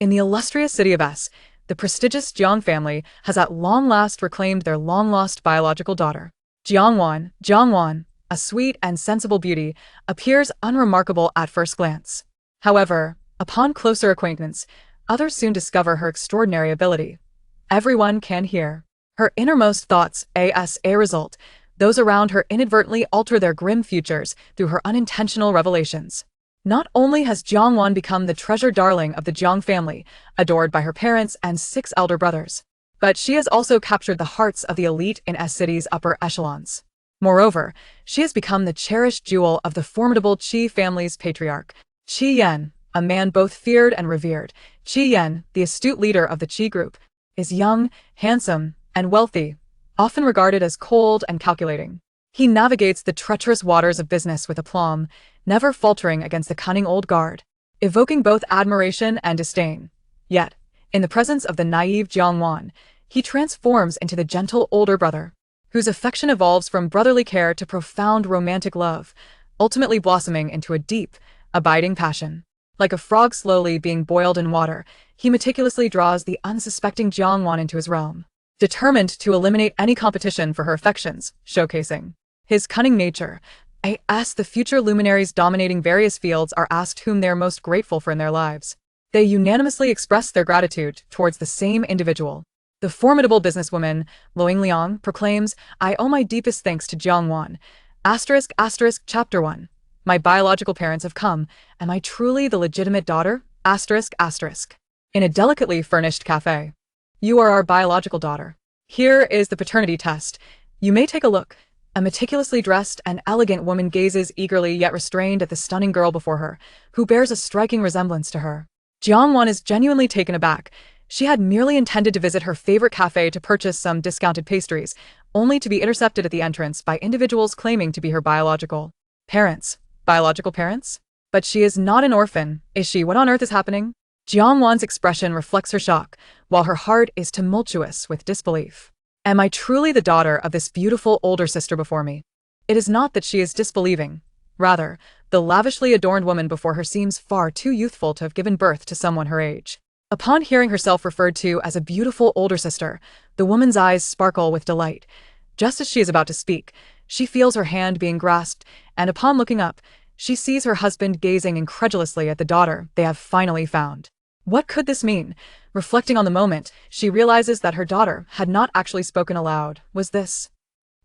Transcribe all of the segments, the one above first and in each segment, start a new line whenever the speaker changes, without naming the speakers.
In the illustrious city of S, the prestigious Jiang family has at long last reclaimed their long-lost biological daughter. Jiang Wan, a sweet and sensible beauty, appears unremarkable at first glance. However, upon closer acquaintance, others soon discover her extraordinary ability. Everyone can hear her innermost thoughts. As a result, those around her inadvertently alter their grim futures through her unintentional revelations. Not only has Jiang Wan become the treasured darling of the Jiang family, adored by her parents and 6 elder brothers, but she has also captured the hearts of the elite in S city's upper echelons. Moreover, she has become the cherished jewel of the formidable Qi family's patriarch, Qi Yan, a man both feared and revered. Qi Yan, the astute leader of the Qi group, is young, handsome, and wealthy, often regarded as cold and calculating. He navigates the treacherous waters of business with aplomb, never faltering against the cunning old guard, evoking both admiration and disdain. Yet, in the presence of the naive Jiang Wan, he transforms into the gentle older brother, whose affection evolves from brotherly care to profound romantic love, ultimately blossoming into a deep, abiding passion. Like a frog slowly being boiled in water, he meticulously draws the unsuspecting Jiang Wan into his realm, determined to eliminate any competition for her affections, showcasing his cunning nature. As the future luminaries dominating various fields are asked whom they are most grateful for in their lives, they unanimously express their gratitude towards the same individual. The formidable businesswoman, Luing Liang, proclaims, "I owe my deepest thanks to Jiang Wan." Chapter 1. My biological parents have come. Am I truly the legitimate daughter? In a delicately furnished cafe. You are our biological daughter. Here is the paternity test. You may take a look. A meticulously dressed and elegant woman gazes eagerly yet restrained at the stunning girl before her, who bears a striking resemblance to her. Jiang Wan is genuinely taken aback. She had merely intended to visit her favorite cafe to purchase some discounted pastries, only to be intercepted at the entrance by individuals claiming to be her biological parents. Biological parents? But she is not an orphan, is she? What on earth is happening? Jiang Wan's expression reflects her shock, while her heart is tumultuous with disbelief. Am I truly the daughter of this beautiful older sister before me? It is not that she is disbelieving. Rather, the lavishly adorned woman before her seems far too youthful to have given birth to someone her age. Upon hearing herself referred to as a beautiful older sister, the woman's eyes sparkle with delight. Just as she is about to speak, she feels her hand being grasped, and upon looking up, she sees her husband gazing incredulously at the daughter they have finally found. What could this mean? Reflecting on the moment, she realizes that her daughter had not actually spoken aloud. Was this?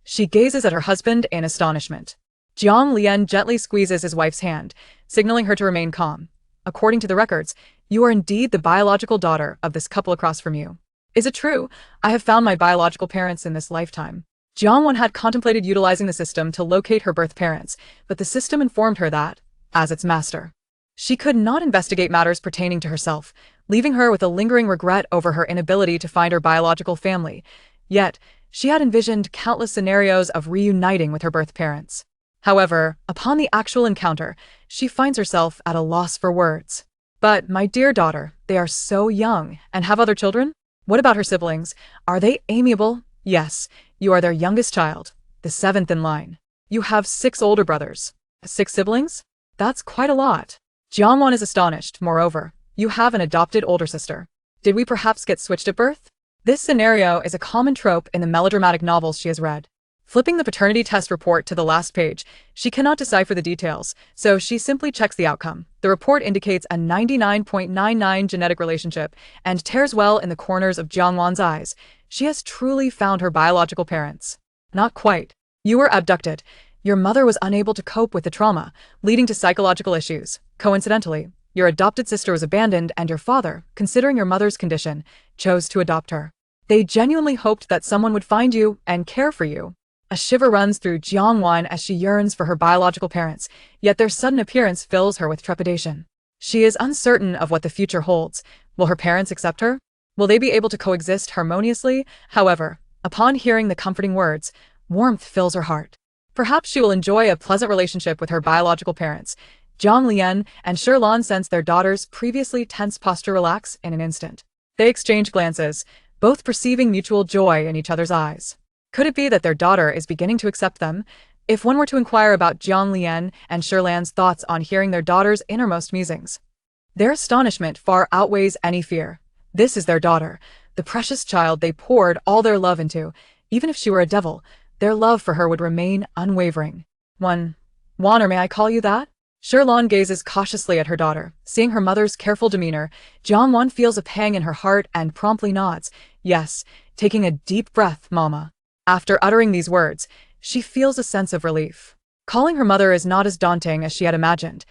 She gazes at her husband in astonishment. Jiang Lian gently squeezes his wife's hand, signaling her to remain calm. According to the records, you are indeed the biological daughter of this couple across from you. Is it true? I have found my biological parents in this lifetime. Jiang Wan had contemplated utilizing the system to locate her birth parents, but the system informed her that, as its master, she could not investigate matters pertaining to herself, leaving her with a lingering regret over her inability to find her biological family. Yet, she had envisioned countless scenarios of reuniting with her birth parents. However, upon the actual encounter, she finds herself at a loss for words. But, my dear daughter, they are so young, and have other children? What about her siblings? Are they amiable? Yes, you are their youngest child, the 7th in line. You have 6 older brothers. 6 siblings? That's quite a lot. Jiang Wan is astonished. Moreover, you have an adopted older sister. Did we perhaps get switched at birth? This scenario is a common trope in the melodramatic novels she has read. Flipping the paternity test report to the last page, she cannot decipher the details, so she simply checks the outcome. The report indicates a 99.99 genetic relationship and tears well in the corners of Jiang Wan's eyes. She has truly found her biological parents. Not quite. You were abducted. Your mother was unable to cope with the trauma, leading to psychological issues. Coincidentally, your adopted sister was abandoned and your father, considering your mother's condition, chose to adopt her. They genuinely hoped that someone would find you and care for you. A shiver runs through Jiang Wan as she yearns for her biological parents, yet their sudden appearance fills her with trepidation. She is uncertain of what the future holds. Will her parents accept her? Will they be able to coexist harmoniously? However, upon hearing the comforting words, warmth fills her heart. Perhaps she will enjoy a pleasant relationship with her biological parents. Jiang Lian and Shi Lan sense their daughter's previously tense posture relax in an instant. They exchange glances, both perceiving mutual joy in each other's eyes. Could it be that their daughter is beginning to accept them? If one were to inquire about Jiang Lian and Shi Lan's thoughts on hearing their daughter's innermost musings, Their astonishment far outweighs any fear. This is their daughter, the precious child they poured all their love into. Even if she were a devil, their love for her would remain unwavering. Wan, or may I call you that? Sherlon gazes cautiously at her daughter. Seeing her mother's careful demeanor, Jiang Wan feels a pang in her heart and promptly nods. Yes, taking a deep breath, Mama. After uttering these words, she feels a sense of relief. Calling her mother is not as daunting as she had imagined.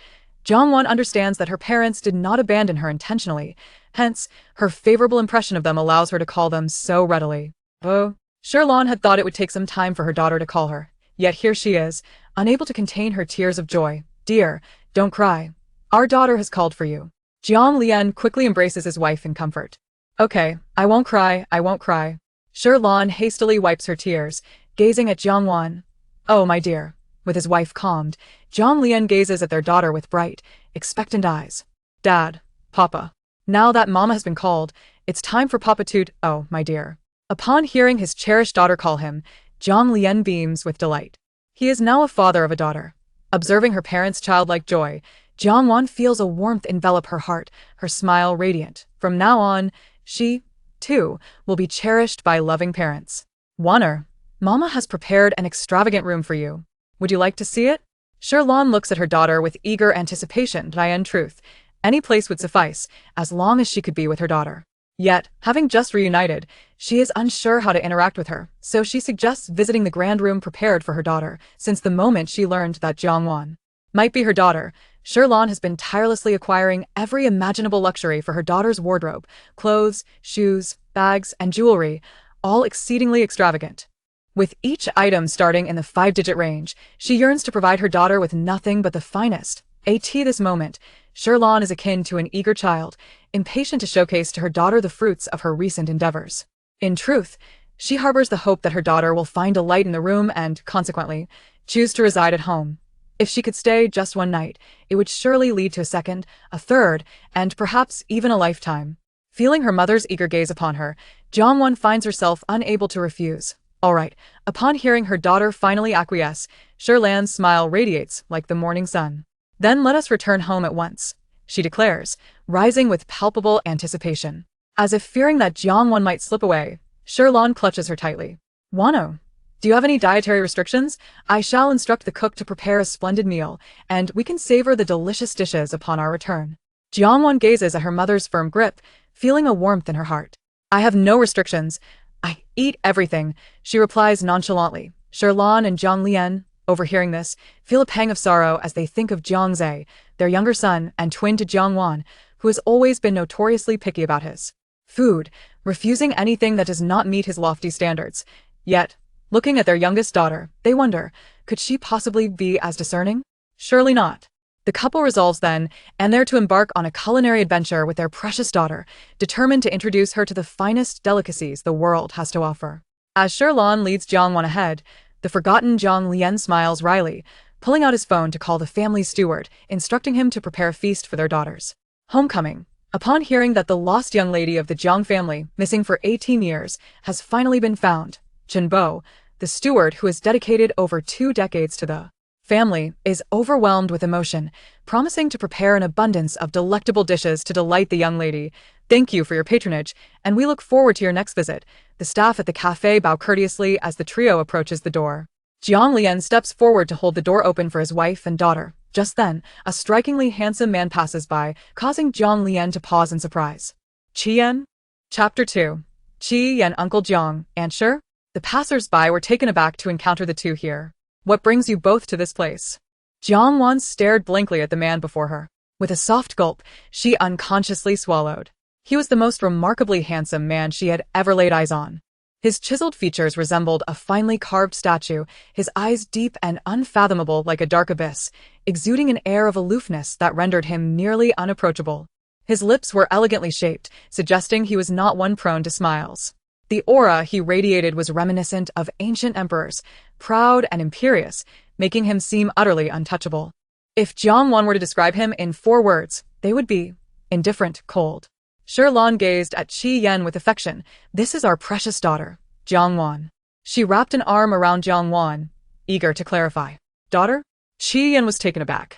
Jiang Wan understands that her parents did not abandon her intentionally. Hence, her favorable impression of them allows her to call them so readily. Oh, Sherlon had thought it would take some time for her daughter to call her. Yet here she is, unable to contain her tears of joy. Dear, don't cry. Our daughter has called for you. Jiang Lian quickly embraces his wife in comfort. Okay, I won't cry, I won't cry. Sherlon hastily wipes her tears, gazing at Jiang Wan. Oh, my dear. With his wife calmed, Jiang Lian gazes at their daughter with bright, expectant eyes. Dad, Papa. Now that Mama has been called, it's time for Papa to— Oh, my dear. Upon hearing his cherished daughter call him, Jiang Lian beams with delight. He is now a father of a daughter. Observing her parents' childlike joy, Jiang Wan feels a warmth envelop her heart, her smile radiant. From now on, she, too, will be cherished by loving parents. Wanner, Mama has prepared an extravagant room for you. Would you like to see it? Sherlon looks at her daughter with eager anticipation. In truth, any place would suffice, as long as she could be with her daughter. Yet, having just reunited, she is unsure how to interact with her, so she suggests visiting the grand room prepared for her daughter. Since the moment she learned that Jiang Wan might be her daughter, Sherlon has been tirelessly acquiring every imaginable luxury for her daughter's wardrobe: clothes, shoes, bags, and jewelry, all exceedingly extravagant. With each item starting in the 5-digit range, she yearns to provide her daughter with nothing but the finest. At this moment, Sherlon is akin to an eager child, impatient to showcase to her daughter the fruits of her recent endeavors. In truth, she harbors the hope that her daughter will find delight in the room and, consequently, choose to reside at home. If she could stay just one night, it would surely lead to a second, a third, and perhaps even a lifetime. Feeling her mother's eager gaze upon her, Jiang Wan finds herself unable to refuse. All right. Upon hearing her daughter finally acquiesce, Sherlan's smile radiates like the morning sun. Then let us return home at once, she declares, rising with palpable anticipation. As if fearing that Jiang Wan might slip away, Sherlan clutches her tightly. Wano, do you have any dietary restrictions? I shall instruct the cook to prepare a splendid meal, and we can savor the delicious dishes upon our return. Jiang Wan gazes at her mother's firm grip, feeling a warmth in her heart. I have no restrictions. I eat everything, she replies nonchalantly. Sherlan and Jiang Lian, overhearing this, feel a pang of sorrow as they think of Jiang Zhe, their younger son and twin to Jiang Wan, who has always been notoriously picky about his food, refusing anything that does not meet his lofty standards. Yet, looking at their youngest daughter, they wonder, could she possibly be as discerning? Surely not. The couple resolves then, and they're to embark on a culinary adventure with their precious daughter, determined to introduce her to the finest delicacies the world has to offer. As Sherlan leads Jiang Wan ahead, the forgotten Jiang Lian smiles wryly, pulling out his phone to call the family steward, instructing him to prepare a feast for their daughters. Homecoming. Upon hearing that the lost young lady of the Jiang family, missing for 18 years, has finally been found, Chen Bo, the steward who has dedicated over 2 decades to the family, is overwhelmed with emotion, promising to prepare an abundance of delectable dishes to delight the young lady. Thank you for your patronage, and we look forward to your next visit. The staff at the cafe bow courteously as the trio approaches the door. Jiang Lian steps forward to hold the door open for his wife and daughter. Just then, a strikingly handsome man passes by, causing Jiang Lian to pause in surprise. Qian? Chapter 2. Qi and Uncle Jiang, Aunt Sure? The passers-by were taken aback to encounter the two here. What brings you both to this place? Jiang Wan stared blankly at the man before her. With a soft gulp, she unconsciously swallowed. He was the most remarkably handsome man she had ever laid eyes on. His chiseled features resembled a finely carved statue, his eyes deep and unfathomable like a dark abyss, exuding an air of aloofness that rendered him nearly unapproachable. His lips were elegantly shaped, suggesting he was not one prone to smiles. The aura he radiated was reminiscent of ancient emperors, proud and imperious, making him seem utterly untouchable. If Jiang Wan were to describe him in 4 words, they would be indifferent, cold. Sherlan gazed at Qi Yan with affection. This is our precious daughter, Jiang Wan. She wrapped an arm around Jiang Wan, eager to clarify. Daughter? Qi Yan was taken aback.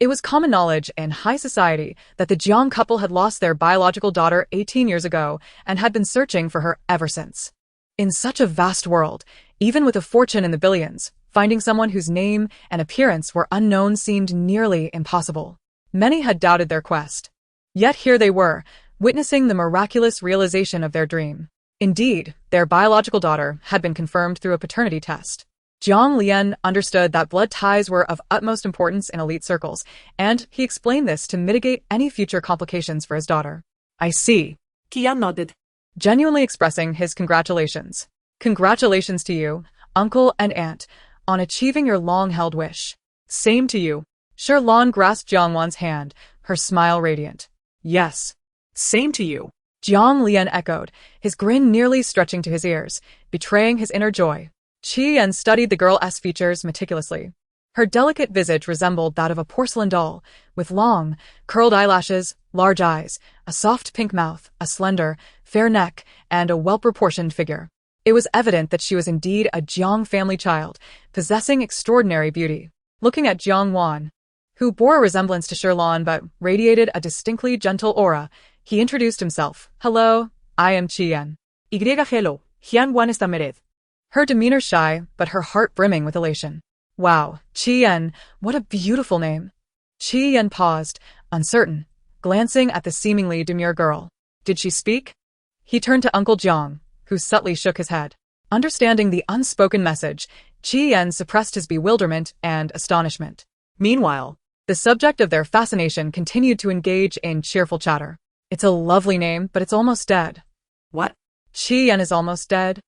It was common knowledge in high society that the Jiang couple had lost their biological daughter 18 years ago and had been searching for her ever since. In such a vast world, even with a fortune in the billions, finding someone whose name and appearance were unknown seemed nearly impossible. Many had doubted their quest. Yet here they were, witnessing the miraculous realization of their dream. Indeed, their biological daughter had been confirmed through a paternity test. Jiang Lian understood that blood ties were of utmost importance in elite circles, and he explained this to mitigate any future complications for his daughter. I see.
Qian nodded,
Genuinely expressing his congratulations. Congratulations to you, uncle and aunt, on achieving your long-held wish. Same to you. Shirlan grasped Jiang Wan's hand, her smile radiant. Yes.
same to you.
Jiang Lian echoed, his grin nearly stretching to his ears, betraying his inner joy. Qian studied the girl's features meticulously. Her delicate visage resembled that of a porcelain doll, with long, curled eyelashes, large eyes, a soft pink mouth, a slender, fair neck, and a well-proportioned figure. It was evident that she was indeed a Jiang family child, possessing extraordinary beauty. Looking at Jiang Wan, who bore a resemblance to Shirlan but radiated a distinctly gentle aura, he introduced himself. Hello, I am Qian.
Hello, Jiang Wan está mered.
Her demeanor shy, but her heart brimming with elation. Wow, Qian, what a beautiful name. Qian paused, uncertain, glancing at the seemingly demure girl. Did she speak? He turned to Uncle Jiang, who subtly shook his head. Understanding the unspoken message, Qian suppressed his bewilderment and astonishment. Meanwhile, the subject of their fascination continued to engage in cheerful chatter. It's a lovely name, but it's almost dead.
What?
Qian is almost dead?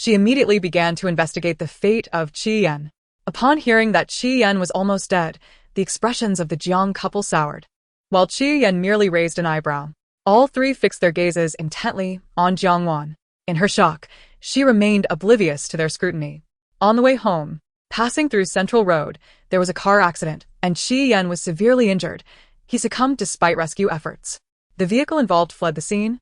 She immediately began to investigate the fate of Qian. Upon hearing that Qian was almost dead, the expressions of the Jiang couple soured. While Qian merely raised an eyebrow, all three fixed their gazes intently on Jiang Wan. In her shock, she remained oblivious to their scrutiny. On the way home, passing through Central Road, there was a car accident, and Qian was severely injured. He succumbed despite rescue efforts. The vehicle involved fled the scene,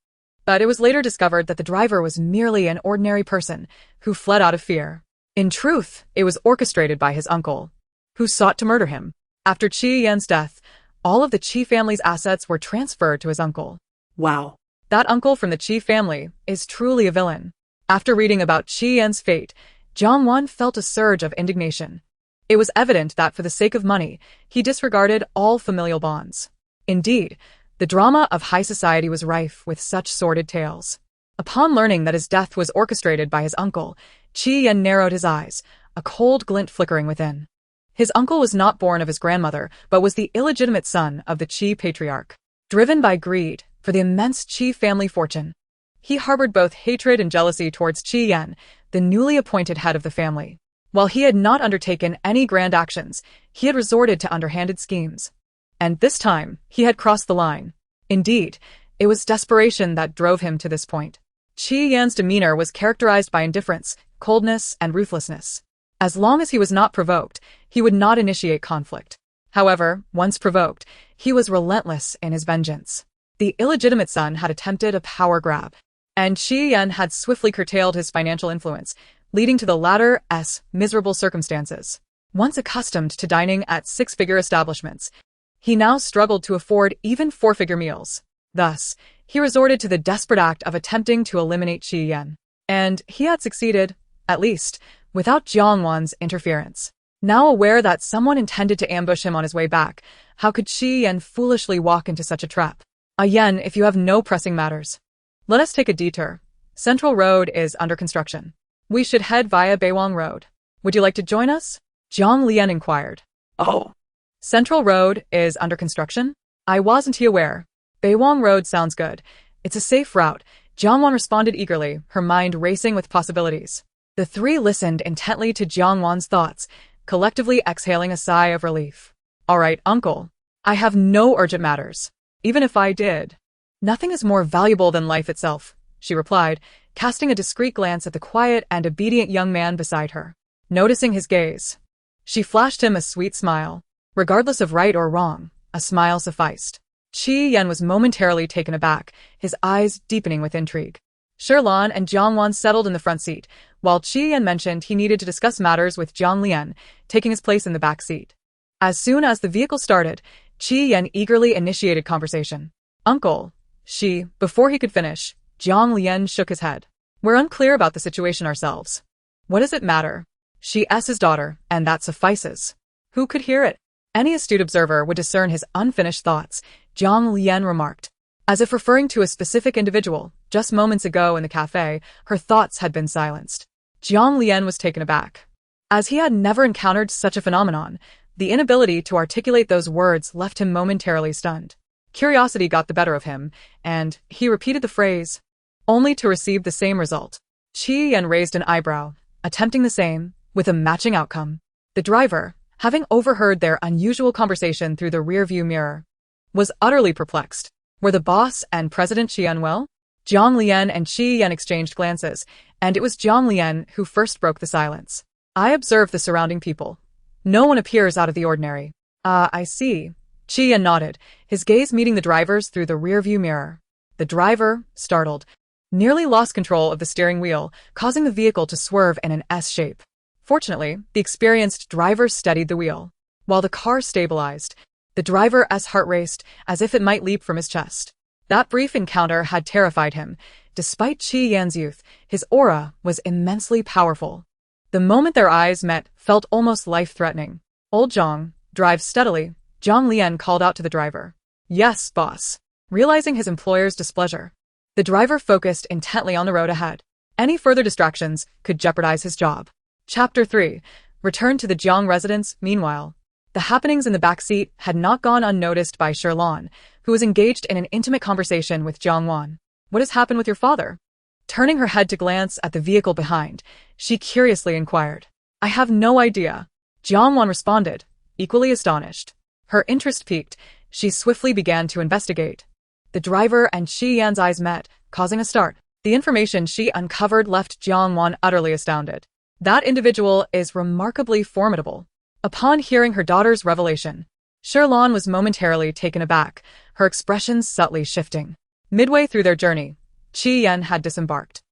but it was later discovered that the driver was merely an ordinary person who fled out of fear. In truth, it was orchestrated by his uncle, who sought to murder him. After Qian's death, all of the Qi family's assets were transferred to his uncle.
Wow.
That uncle from the Qi family is truly a villain. After reading about Qian's fate, Jiang Wan felt a surge of indignation. It was evident that for the sake of money, he disregarded all familial bonds. Indeed, the drama of high society was rife with such sordid tales. Upon learning that his death was orchestrated by his uncle, Qian narrowed his eyes, a cold glint flickering within. His uncle was not born of his grandmother, but was the illegitimate son of the Qi patriarch. Driven by greed for the immense Qi family fortune, he harbored both hatred and jealousy towards Qian, the newly appointed head of the family. While he had not undertaken any grand actions, he had resorted to underhanded schemes. And this time, he had crossed the line. Indeed, it was desperation that drove him to this point. Qian's demeanor was characterized by indifference, coldness, and ruthlessness. As long as he was not provoked, he would not initiate conflict. However, once provoked, he was relentless in his vengeance. The illegitimate son had attempted a power grab, and Qian had swiftly curtailed his financial influence, leading to the latter's miserable circumstances. Once accustomed to dining at six-figure establishments, he now struggled to afford even four-figure meals. Thus, he resorted to the desperate act of attempting to eliminate Qian. And he had succeeded, at least, without Jiang Wan's interference. Now aware that someone intended to ambush him on his way back, how could Qian foolishly walk into such a trap? Yen, if you have no pressing matters, let us take a detour. Central Road is under construction. We should head via Beiwang Road. Would you like to join us? Jiang Lian inquired.
Oh.
Central Road is under construction? I wasn't aware. Beiwang Road sounds good. It's a safe route. Jiang Wan responded eagerly, her mind racing with possibilities. The three listened intently to Jiang Wan's thoughts, collectively exhaling a sigh of relief. All right, uncle. I have no urgent matters. Even if I did. Nothing is more valuable than life itself, she replied, casting a discreet glance at the quiet and obedient young man beside her. Noticing his gaze, she flashed him a sweet smile. Regardless of right or wrong, a smile sufficed. Qian was momentarily taken aback, his eyes deepening with intrigue. Shirlan and Jiang Wan settled in the front seat, while Qian mentioned he needed to discuss matters with Jiang Lian, taking his place in the back seat. As soon as the vehicle started, Qi Yan eagerly initiated conversation. Uncle, before he could finish, Jiang Lian shook his head. We're unclear about the situation ourselves. What does it matter? She's his daughter, and that suffices. Who could hear it? Any astute observer would discern his unfinished thoughts, Jiang Lian remarked. As if referring to a specific individual, just moments ago in the cafe, her thoughts had been silenced. Jiang Lian was taken aback. As he had never encountered such a phenomenon, the inability to articulate those words left him momentarily stunned. Curiosity got the better of him, and he repeated the phrase, only to receive the same result. Qi Yan raised an eyebrow, attempting the same, with a matching outcome. The driver, having overheard their unusual conversation through the rearview mirror, was utterly perplexed. Were the boss and President Qian well? Jiang Lian and Qi Yan exchanged glances, and it was Jiang Lian who first broke the silence. I observed the surrounding people. No one appears out of the ordinary. I see. Qi Yan nodded, his gaze meeting the driver's through the rearview mirror. The driver, startled, nearly lost control of the steering wheel, causing the vehicle to swerve in an S shape. Fortunately, the experienced driver steadied the wheel. While the car stabilized, the driver's heart raced as if it might leap from his chest. That brief encounter had terrified him. Despite Qi Yan's youth, his aura was immensely powerful. The moment their eyes met felt almost life-threatening. Old Zhang, drive steadily, Zhang Lian called out to the driver. Yes, boss. Realizing his employer's displeasure, the driver focused intently on the road ahead. Any further distractions could jeopardize his job. Chapter 3. Return to the Jiang residence. Meanwhile, the happenings in the back seat had not gone unnoticed by Sherlan, who was engaged in an intimate conversation with Jiang Wan. What has happened with your father? Turning her head to glance at the vehicle behind, she curiously inquired. I have no idea. Jiang Wan responded, equally astonished. Her interest piqued, she swiftly began to investigate. The driver and Qi Yan's eyes met, causing a start. The information she uncovered left Jiang Wan utterly astounded. That individual is remarkably formidable. Upon hearing her daughter's revelation, Sherlan was momentarily taken aback, her expression subtly shifting. Midway through their journey, Qi Yan had disembarked.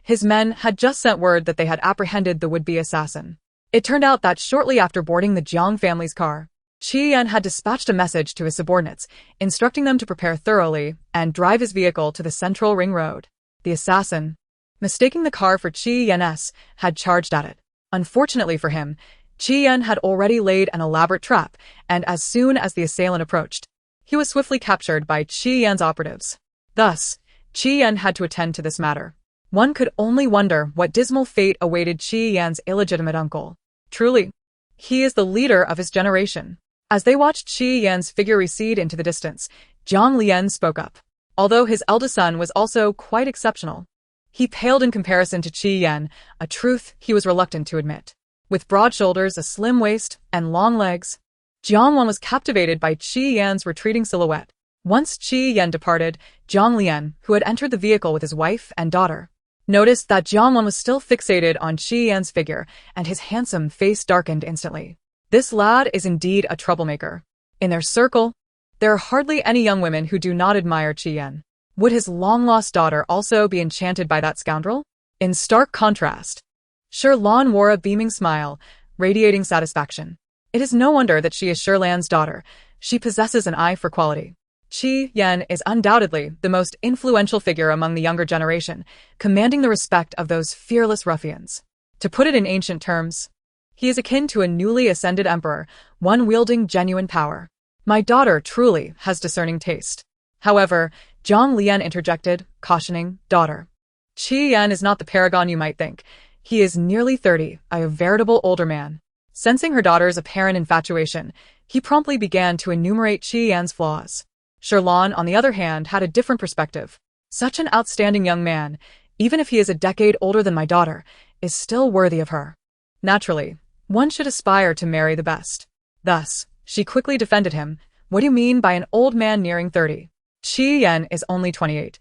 His men had just sent word that they had apprehended the would-be assassin. It turned out that shortly after boarding the Jiang family's car, Qi Yan had dispatched a message to his subordinates, instructing them to prepare thoroughly and drive his vehicle to the central ring road. The assassin, mistaking the car for Qi Yan's, had charged at it. Unfortunately for him, Qi Yan had already laid an elaborate trap, and as soon as the assailant approached, he was swiftly captured by Qi Yan's operatives. Thus, Qi Yan had to attend to this matter. One could only wonder what dismal fate awaited Qi Yan's illegitimate uncle. Truly, he is the leader of his generation. As they watched Qi Yan's figure recede into the distance, Jiang Lian spoke up. Although his eldest son was also quite exceptional, he paled in comparison to Qi Yan, a truth he was reluctant to admit. With broad shoulders, a slim waist, and long legs, Jiang Wan was captivated by Qi Yan's retreating silhouette. Once Qi Yan departed, Jiang Lian, who had entered the vehicle with his wife and daughter, noticed that Jiang Wan was still fixated on Qi Yan's figure, and his handsome face darkened instantly. This lad is indeed a troublemaker. In their circle, there are hardly any young women who do not admire Qi Yan. Would his long-lost daughter also be enchanted by that scoundrel? In stark contrast, Sherlan wore a beaming smile, radiating satisfaction. It is no wonder that she is Sherlan's daughter. She possesses an eye for quality. Qi Yan is undoubtedly the most influential figure among the younger generation, commanding the respect of those fearless ruffians. To put it in ancient terms, he is akin to a newly ascended emperor, one wielding genuine power. My daughter truly has discerning taste. However, Zhang Lian interjected, cautioning, daughter. Qi Yan is not the paragon you might think. He is nearly 30, a veritable older man. Sensing her daughter's apparent infatuation, he promptly began to enumerate Qi Yan's flaws. Sherlan, on the other hand, had a different perspective. Such an outstanding young man, even if he is a decade older than my daughter, is still worthy of her. Naturally, one should aspire to marry the best. Thus, she quickly defended him. What do you mean by an old man nearing 30? Qi Yan is only 28,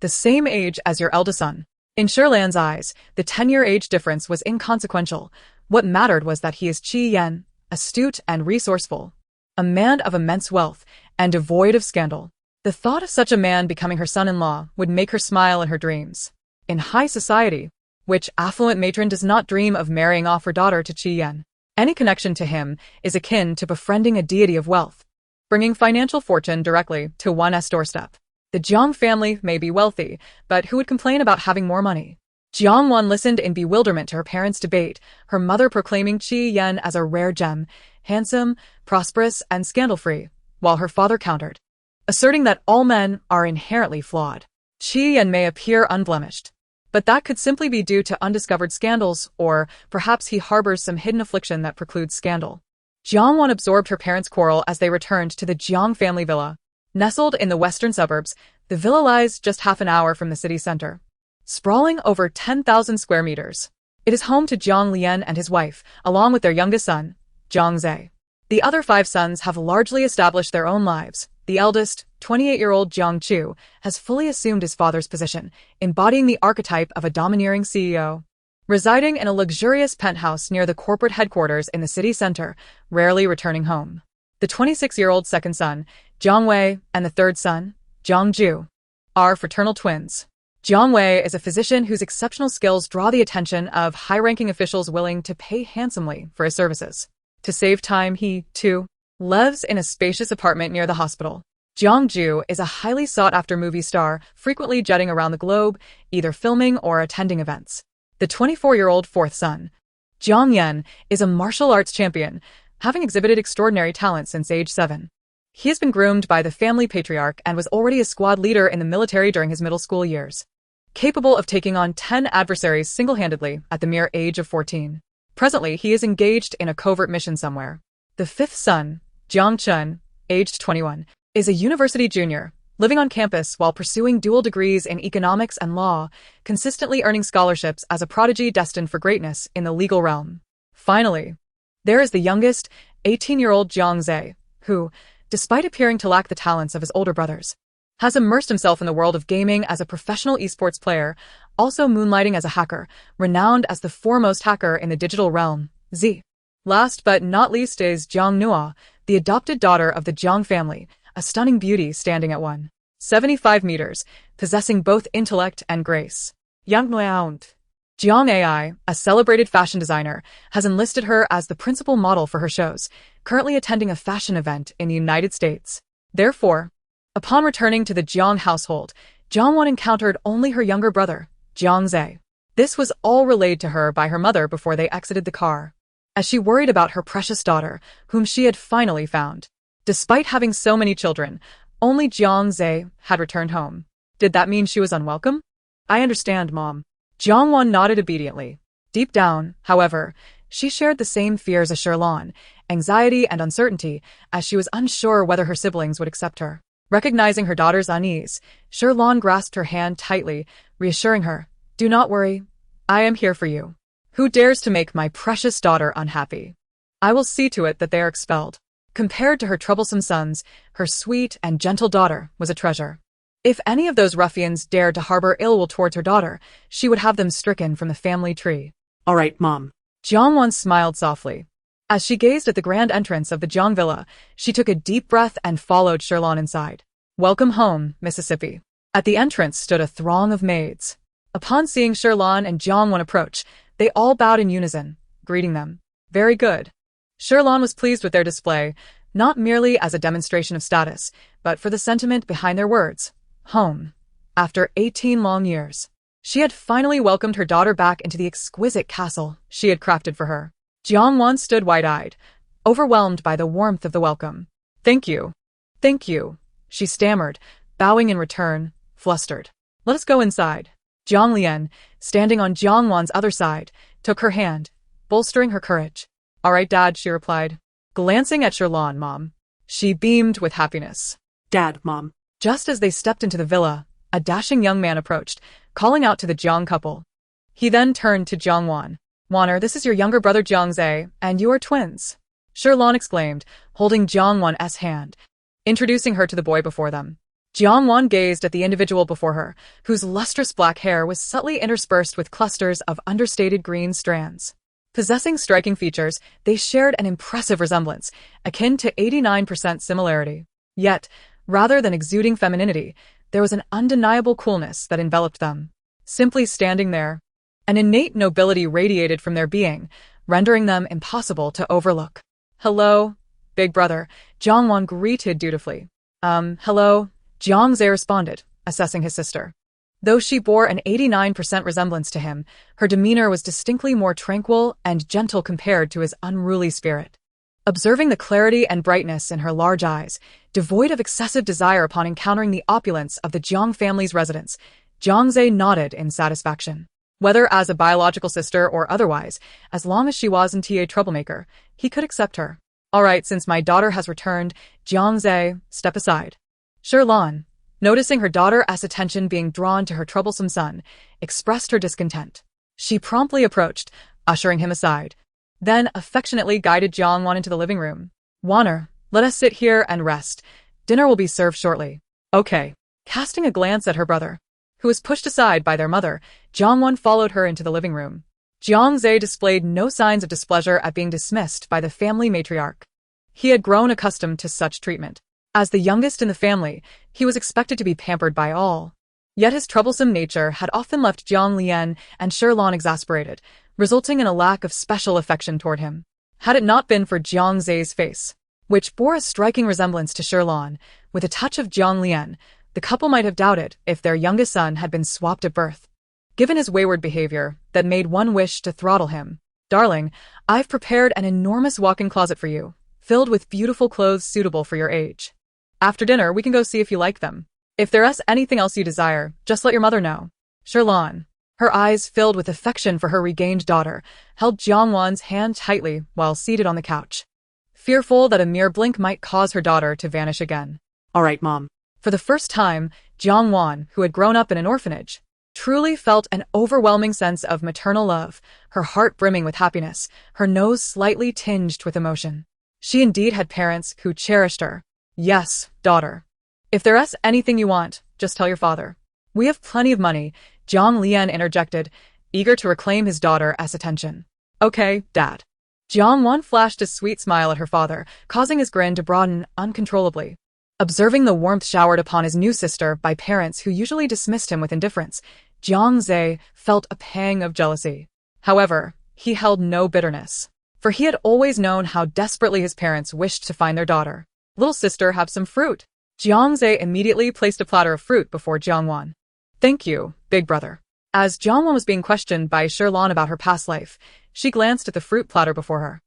the same age as your eldest son. In Sherlan's eyes, the 10-year age difference was inconsequential. What mattered was that he is Qi Yan, astute and resourceful, a man of immense wealth, and devoid of scandal. The thought of such a man becoming her son-in-law would make her smile in her dreams. In high society, which affluent matron does not dream of marrying off her daughter to Qi Yan? Any connection to him is akin to befriending a deity of wealth, bringing financial fortune directly to one's doorstep. The Jiang family may be wealthy, but who would complain about having more money? Jiang Wan listened in bewilderment to her parents' debate, her mother proclaiming Qi Yan as a rare gem, handsome, prosperous, and scandal-free, while her father countered, asserting that all men are inherently flawed. Qi Yan may appear unblemished, but that could simply be due to undiscovered scandals, or perhaps he harbors some hidden affliction that precludes scandal. Jiang Wan absorbed her parents' quarrel as they returned to the Jiang family villa. Nestled in the western suburbs, the villa lies just half an hour from the city center, sprawling over 10,000 square meters. It is home to Jiang Lian and his wife, along with their youngest son, Jiang Zhe. The other 5 sons have largely established their own lives. The eldest, 28-year-old Jiang Chu, has fully assumed his father's position, embodying the archetype of a domineering CEO. Residing in a luxurious penthouse near the corporate headquarters in the city center, rarely returning home. The 26-year-old second son, Jiang Wei, and the third son, Jiang Ju, are fraternal twins. Jiang Wei is a physician whose exceptional skills draw the attention of high-ranking officials willing to pay handsomely for his services. To save time, he, too, lives in a spacious apartment near the hospital. Jiang Ju is a highly sought-after movie star, frequently jetting around the globe, either filming or attending events. The 24-year-old fourth son, Jiang Yan, is a martial arts champion, having exhibited extraordinary talent since age 7. He has been groomed by the family patriarch and was already a squad leader in the military during his middle school years, capable of taking on 10 adversaries single-handedly at the mere age of 14. Presently, he is engaged in a covert mission somewhere. The fifth son, Jiang Chun, aged 21, is a university junior, living on campus while pursuing dual degrees in economics and law, consistently earning scholarships as a prodigy destined for greatness in the legal realm. Finally, there is the youngest, 18-year-old Jiang Zhe, who, despite appearing to lack the talents of his older brothers, has immersed himself in the world of gaming as a professional esports player, also moonlighting as a hacker, renowned as the foremost hacker in the digital realm, Z. Last but not least is Jiang Nua, the adopted daughter of the Jiang family, a stunning beauty standing at 175 meters, possessing both intellect and grace. Yang Liaound. Jiang Ai, a celebrated fashion designer, has enlisted her as the principal model for her shows, currently attending a fashion event in the United States. Therefore, upon returning to the Jiang household, Jiang Wan encountered only her younger brother, Jiang Zhe. This was all relayed to her by her mother before they exited the car, as she worried about her precious daughter, whom she had finally found. Despite having so many children, only Jiang Zhe had returned home. Did that mean she was unwelcome? I understand, Mom. Jiang Wan nodded obediently. Deep down, however, she shared the same fears as Sherlan, anxiety and uncertainty, as she was unsure whether her siblings would accept her. Recognizing her daughter's unease, Sherlan grasped her hand tightly, reassuring her, "Do not worry. I am here for you. Who dares to make my precious daughter unhappy? I will see to it that they are expelled." Compared to her troublesome sons, her sweet and gentle daughter was a treasure. If any of those ruffians dared to harbor ill will towards her daughter, she would have them stricken from the family tree.
All right, Mom.
Jiang Wan smiled softly. As she gazed at the grand entrance of the Jiang villa, she took a deep breath and followed Sherlan inside. "Welcome home, Mississippi." At the entrance stood a throng of maids. Upon seeing Sherlan and Jiang Wan approach, they all bowed in unison, greeting them. Very good. Sherlan was pleased with their display, not merely as a demonstration of status, but for the sentiment behind their words. Home. After 18 long years, she had finally welcomed her daughter back into the exquisite castle she had crafted for her. Jiang Wan stood wide-eyed, overwhelmed by the warmth of the welcome. Thank you. Thank you, she stammered, bowing in return, flustered. Let us go inside. Jiang Lian, standing on Jiang Wan's other side, took her hand, bolstering her courage. All right, Dad, she replied, glancing at Sherlan, Mom. She beamed with happiness.
Dad, Mom.
Just as they stepped into the villa, a dashing young man approached, calling out to the Jiang couple. He then turned to Jiang Wan. Wanner, this is your younger brother Jiang Zhe, and you are twins. Sherlan exclaimed, holding Jiang Wan's hand, introducing her to the boy before them. Jiang Wan gazed at the individual before her, whose lustrous black hair was subtly interspersed with clusters of understated green strands. Possessing striking features, they shared an impressive resemblance, akin to 89% similarity. Yet, rather than exuding femininity, there was an undeniable coolness that enveloped them. Simply standing there, an innate nobility radiated from their being, rendering them impossible to overlook. "Hello, big brother," Jiang Wan greeted dutifully. Hello," Jiang Zhe responded, assessing his sister. Though she bore an 89% resemblance to him, her demeanor was distinctly more tranquil and gentle compared to his unruly spirit. Observing the clarity and brightness in her large eyes, devoid of excessive desire upon encountering the opulence of the Jiang family's residence, Jiang Zhe nodded in satisfaction. Whether as a biological sister or otherwise, as long as she wasn't a troublemaker, he could accept her. "All right, since my daughter has returned," Jiang Zhe, step aside. Sherlan, noticing her daughter's attention being drawn to her troublesome son, expressed her discontent. She promptly approached, ushering him aside, then affectionately guided Jiang Wan into the living room. "Wanner, let us sit here and rest. Dinner will be served shortly." "Okay." Casting a glance at her brother, who was pushed aside by their mother, Jiang Wan followed her into the living room. Jiang Zhe displayed no signs of displeasure at being dismissed by the family matriarch. He had grown accustomed to such treatment. As the youngest in the family, he was expected to be pampered by all. Yet his troublesome nature had often left Jiang Lian and Sherlan exasperated, resulting in a lack of special affection toward him. Had it not been for Jiang Zhe's face, which bore a striking resemblance to Sherlan, with a touch of Jiang Lian, the couple might have doubted if their youngest son had been swapped at birth. Given his wayward behavior that made one wish to throttle him, "Darling, I've prepared an enormous walk-in closet for you, filled with beautiful clothes suitable for your age. After dinner, we can go see if you like them. If there's anything else you desire, just let your mother know." Sherlan, her eyes filled with affection for her regained daughter, held Jiang Wan's hand tightly while seated on the couch, fearful that a mere blink might cause her daughter to vanish again.
All right, Mom.
For the first time, Jiang Wan, who had grown up in an orphanage, truly felt an overwhelming sense of maternal love, her heart brimming with happiness, her nose slightly tinged with emotion. She indeed had parents who cherished her. "Yes, daughter. If there's anything you want, just tell your father. We have plenty of money," Jiang Lian interjected, eager to reclaim his daughter's attention. "Okay, Dad." Jiang Wan flashed a sweet smile at her father, causing his grin to broaden uncontrollably. Observing the warmth showered upon his new sister by parents who usually dismissed him with indifference, Jiang Zhe felt a pang of jealousy. However, he held no bitterness, for he had always known how desperately his parents wished to find their daughter. "Little sister, have some fruit." Jiang Zhe immediately placed a platter of fruit before Jiang Wan. "Thank you, big brother." As Jiang Wan was being questioned by Sherlan about her past life, she glanced at the fruit platter before her,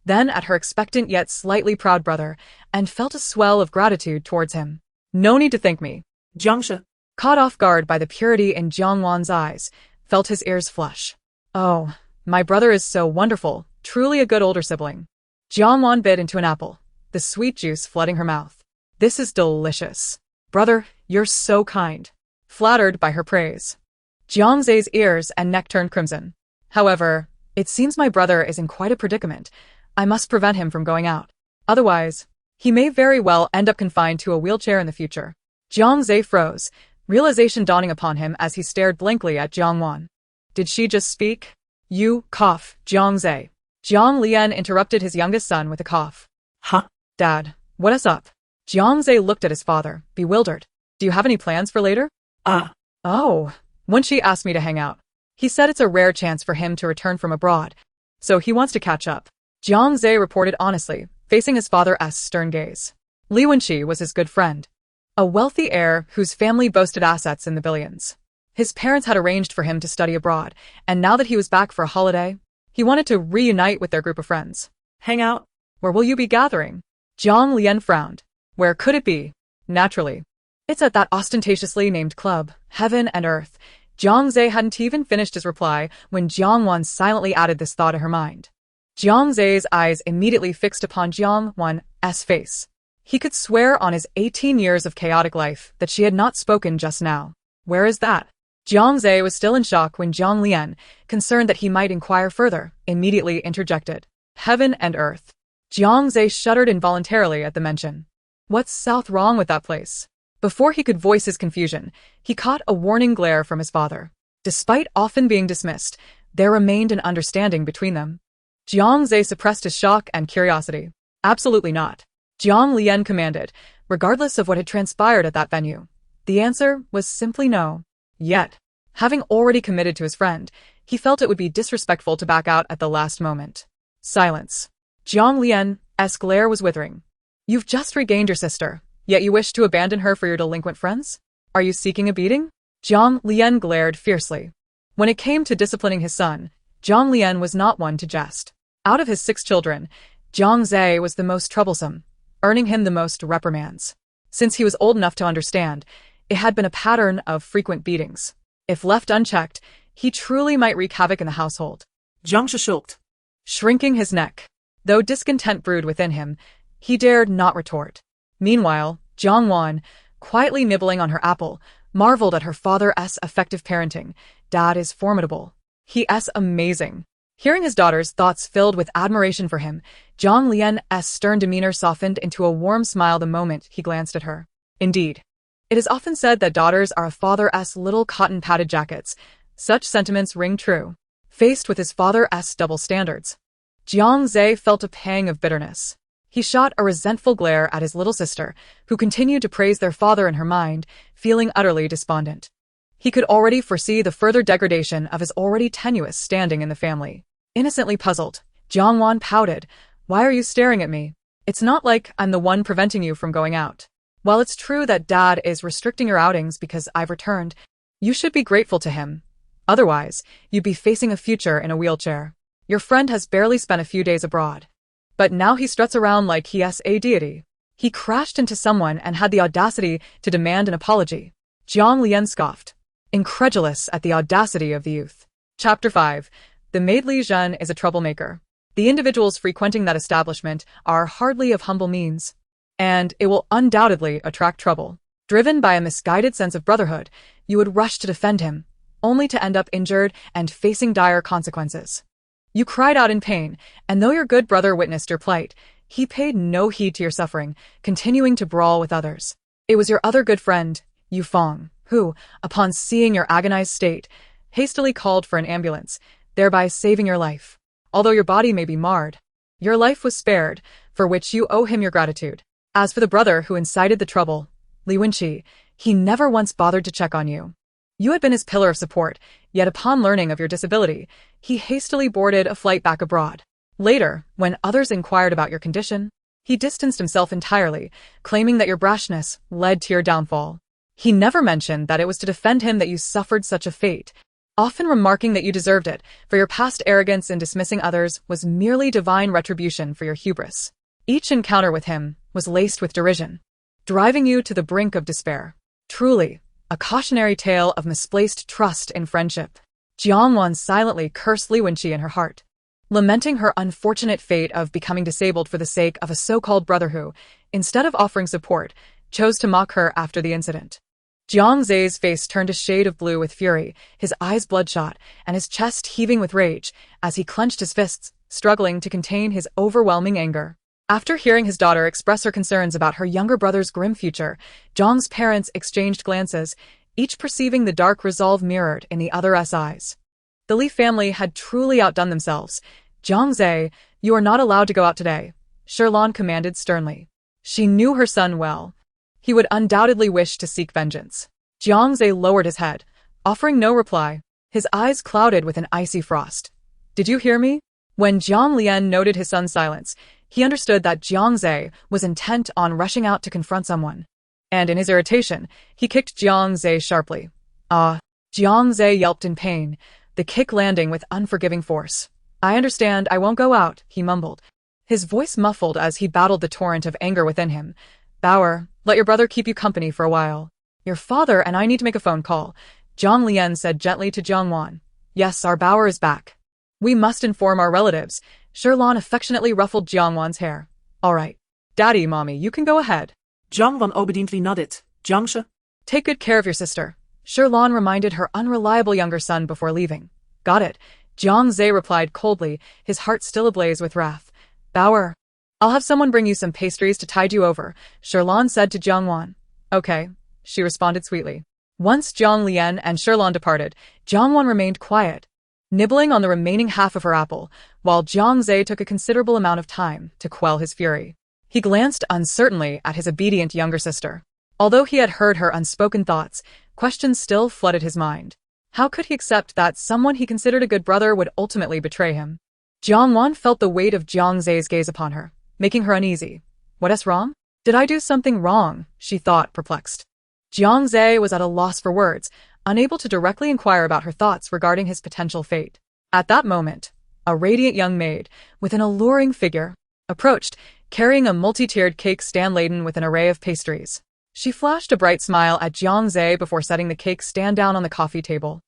then at her expectant yet slightly proud brother, and felt a swell of gratitude towards him. "No need to thank me."
Jiangsha.
Caught off guard by the purity in Jiang Wan's eyes, felt his ears flush. "Oh, my brother is so wonderful, truly a good older sibling." Jiang Wan bit into an apple, the sweet juice flooding her mouth. "This is delicious. Brother, you're so kind." Flattered by her praise, Jiang Zhe's ears and neck turned crimson. "However, it seems my brother is in quite a predicament. I must prevent him from going out. Otherwise, he may very well end up confined to a wheelchair in the future." Jiang Zhe froze, realization dawning upon him as he stared blankly at Jiang Wan. Did she just speak? "You cough, Jiang Zhe." Jiang Lian interrupted his youngest son with a cough.
Huh?
"Dad, what is up?" Jiang Zhe looked at his father, bewildered. "Do you have any plans for later?" "Oh, Wenqi asked me to hang out. He said it's a rare chance for him to return from abroad, so he wants to catch up." Jiang Zhe reported honestly, facing his father's stern gaze. Li Wenqi was his good friend, a wealthy heir whose family boasted assets in the billions. His parents had arranged for him to study abroad, and now that he was back for a holiday, he wanted to reunite with their group of friends.
Hang out?
"Where will you be gathering?" Jiang Lian frowned. "Where could it be?" "Naturally. It's at that ostentatiously named club, Heaven and Earth." Jiang Zhe hadn't even finished his reply when Jiang Wan silently added this thought to her mind. Jiang Zhe's eyes immediately fixed upon Jiang Wan's face. He could swear on his 18 years of chaotic life that she had not spoken just now. "Where is that?" Jiang Zhe was still in shock when Jiang Lian, concerned that he might inquire further, immediately interjected. "Heaven and Earth." Jiang Zhe shuddered involuntarily at the mention. What's south wrong with that place? Before he could voice his confusion, he caught a warning glare from his father. Despite often being dismissed, there remained an understanding between them. Jiang Zhe suppressed his shock and curiosity. "Absolutely not," Jiang Lian commanded, regardless of what had transpired at that venue. The answer was simply no. Yet, having already committed to his friend, He felt it would be disrespectful to back out at the last moment. Silence. Jiang Lian's glare was withering. You've just regained your sister, yet you wish to abandon her for your delinquent friends? Are you seeking a beating? Jiang Lian glared fiercely. When it came to disciplining his son, Jiang Lian was not one to jest. Out of his 6 children, Jiang Zhe was the most troublesome, earning him the most reprimands. Since he was old enough to understand, it had been a pattern of frequent beatings. If left unchecked, he truly might wreak havoc in the household.
Jiang schlucked,
Shrinking his neck. Though discontent brewed within him, he dared not retort. Meanwhile, Jiang Wan, quietly nibbling on her apple, marveled at her father's effective parenting. Dad is formidable. He's amazing. Hearing his daughter's thoughts filled with admiration for him, Jiang Lian's stern demeanor softened into a warm smile the moment he glanced at her. Indeed, it is often said that daughters are a father's little cotton-padded jackets. Such sentiments ring true. Faced with his father's double standards, Jiang Zhe felt a pang of bitterness. He shot a resentful glare at his little sister, who continued to praise their father in her mind, feeling utterly despondent. He could already foresee the further degradation of his already tenuous standing in the family. Innocently puzzled, Jiang Wan pouted. Why are you staring at me? It's not like I'm the one preventing you from going out. While it's true that Dad is restricting your outings because I've returned, you should be grateful to him. Otherwise, you'd be facing a future in a wheelchair. Your friend has barely spent a few days abroad. But now he struts around like he's a deity. He crashed into someone and had the audacity to demand an apology. Jiang Lian scoffed, incredulous at the audacity of the youth. Chapter 5. The maid Li Zhen is a troublemaker. The individuals frequenting that establishment are hardly of humble means, and it will undoubtedly attract trouble. Driven by a misguided sense of brotherhood, you would rush to defend him, only to end up injured and facing dire consequences. You cried out in pain, and though your good brother witnessed your plight, he paid no heed to your suffering, continuing to brawl with others. It was your other good friend, Yu Feng, who, upon seeing your agonized state, hastily called for an ambulance, thereby saving your life. Although your body may be marred, your life was spared, for which you owe him your gratitude. As for the brother who incited the trouble, Li Wenqi, he never once bothered to check on you. You had been his pillar of support, yet upon learning of your disability, he hastily boarded a flight back abroad. Later, when others inquired about your condition, he distanced himself entirely, claiming that your brashness led to your downfall. He never mentioned that it was to defend him that you suffered such a fate, often remarking that you deserved it, for your past arrogance in dismissing others was merely divine retribution for your hubris. Each encounter with him was laced with derision, driving you to the brink of despair. Truly, a cautionary tale of misplaced trust in friendship. Jiang Wan silently cursed Li Wenqi in her heart, lamenting her unfortunate fate of becoming disabled for the sake of a so-called brother who, instead of offering support, chose to mock her after the incident. Jiang Zhe's face turned a shade of blue with fury, his eyes bloodshot, and his chest heaving with rage, as he clenched his fists, struggling to contain his overwhelming anger. After hearing his daughter express her concerns about her younger brother's grim future, Jiang's parents exchanged glances, each perceiving the dark resolve mirrored in the other's eyes. The Li family had truly outdone themselves. Jiang Zhe, you are not allowed to go out today, Shirlan commanded sternly. She knew her son well. He would undoubtedly wish to seek vengeance. Jiang Zhe lowered his head, offering no reply, his eyes clouded with an icy frost. Did you hear me? When Jiang Lian noted his son's silence, he understood that Jiang Zhe was intent on rushing out to confront someone. And in his irritation, he kicked Jiang Zhe sharply. Ah! Jiang Zhe yelped in pain, the kick landing with unforgiving force. I understand, I won't go out, he mumbled, his voice muffled as he battled the torrent of anger within him. Bauer, let your brother keep you company for a while. Your father and I need to make a phone call, Jiang Lian said gently to Jiang Wan. Yes, our Bauer is back. We must inform our relatives. Shirlan affectionately ruffled Jiang Wan's hair. All right. Daddy, Mommy, you can go ahead.
Jiang Wan obediently nodded. Jiangshi.
Take good care of your sister, Shirlan reminded her unreliable younger son before leaving. Got it, Jiang Zhe replied coldly, his heart still ablaze with wrath. Bauer, I'll have someone bring you some pastries to tide you over, Shirlan said to Jiang Wan. Okay, she responded sweetly. Once Jiang Lian and Shirlan departed, Jiang Wan remained quiet, nibbling on the remaining half of her apple, while Jiang Zhe took a considerable amount of time to quell his fury. He glanced uncertainly at his obedient younger sister. Although he had heard her unspoken thoughts, questions still flooded his mind. How could he accept that someone he considered a good brother would ultimately betray him? Jiang Wan felt the weight of Jiang Zhe's gaze upon her, making her uneasy. What's wrong? Did I do something wrong? She thought, perplexed. Jiang Zhe was at a loss for words, unable to directly inquire about her thoughts regarding his potential fate. At that moment, a radiant young maid, with an alluring figure, approached, carrying a multi-tiered cake stand laden with an array of pastries. She flashed a bright smile at Jiang Zhe before setting the cake stand down on the coffee table.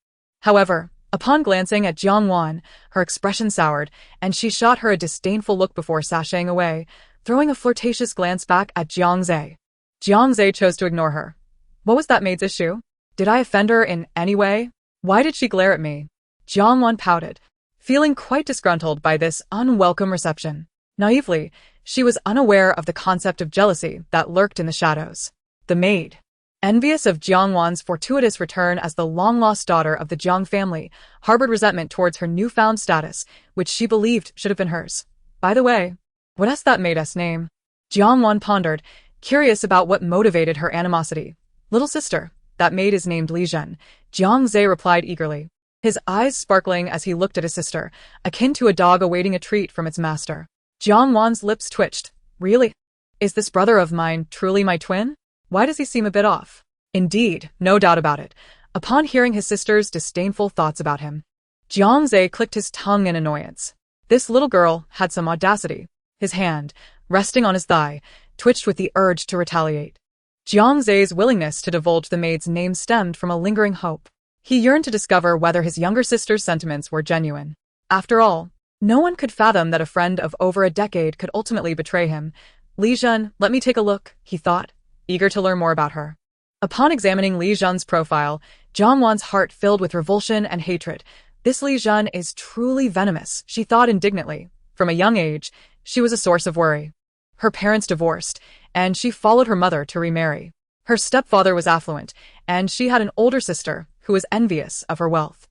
However, upon glancing at Jiang Wan, her expression soured, and she shot her a disdainful look before sashaying away, throwing a flirtatious glance back at Jiang Zhe. Jiang Zhe chose to ignore her. What was that maid's issue? Did I offend her in any way? Why did she glare at me? Jiang Wan pouted, feeling quite disgruntled by this unwelcome reception. Naively, she was unaware of the concept of jealousy that lurked in the shadows. The maid, envious of Jiang Wan's fortuitous return as the long-lost daughter of the Jiang family, harbored resentment towards her newfound status, which she believed should have been hers. By the way, what's that maid's name? Jiang Wan pondered, curious about what motivated her animosity. Little sister, that maid is named Li Zhen, Jiang Zhe replied eagerly, his eyes sparkling as he looked at his sister, akin to a dog awaiting a treat from its master. Jiang Wan's lips twitched. Really? Is this brother of mine truly my twin? Why does he seem a bit off? Indeed, no doubt about it. Upon hearing his sister's disdainful thoughts about him, Jiang Zhe clicked his tongue in annoyance. This little girl had some audacity. His hand, resting on his thigh, twitched with the urge to retaliate. Jiang Zhe's willingness to divulge the maid's name stemmed from a lingering hope. He yearned to discover whether his younger sister's sentiments were genuine. After all, no one could fathom that a friend of over a decade could ultimately betray him. Li Zhen, let me take a look, he thought, eager to learn more about her. Upon examining Li Zhen's profile, Jiang Wan's heart filled with revulsion and hatred. This Li Zhen is truly venomous, she thought indignantly. From a young age, she was a source of worry. Her parents divorced, and she followed her mother to remarry. Her stepfather was affluent, and she had an older sister who was envious of her wealth.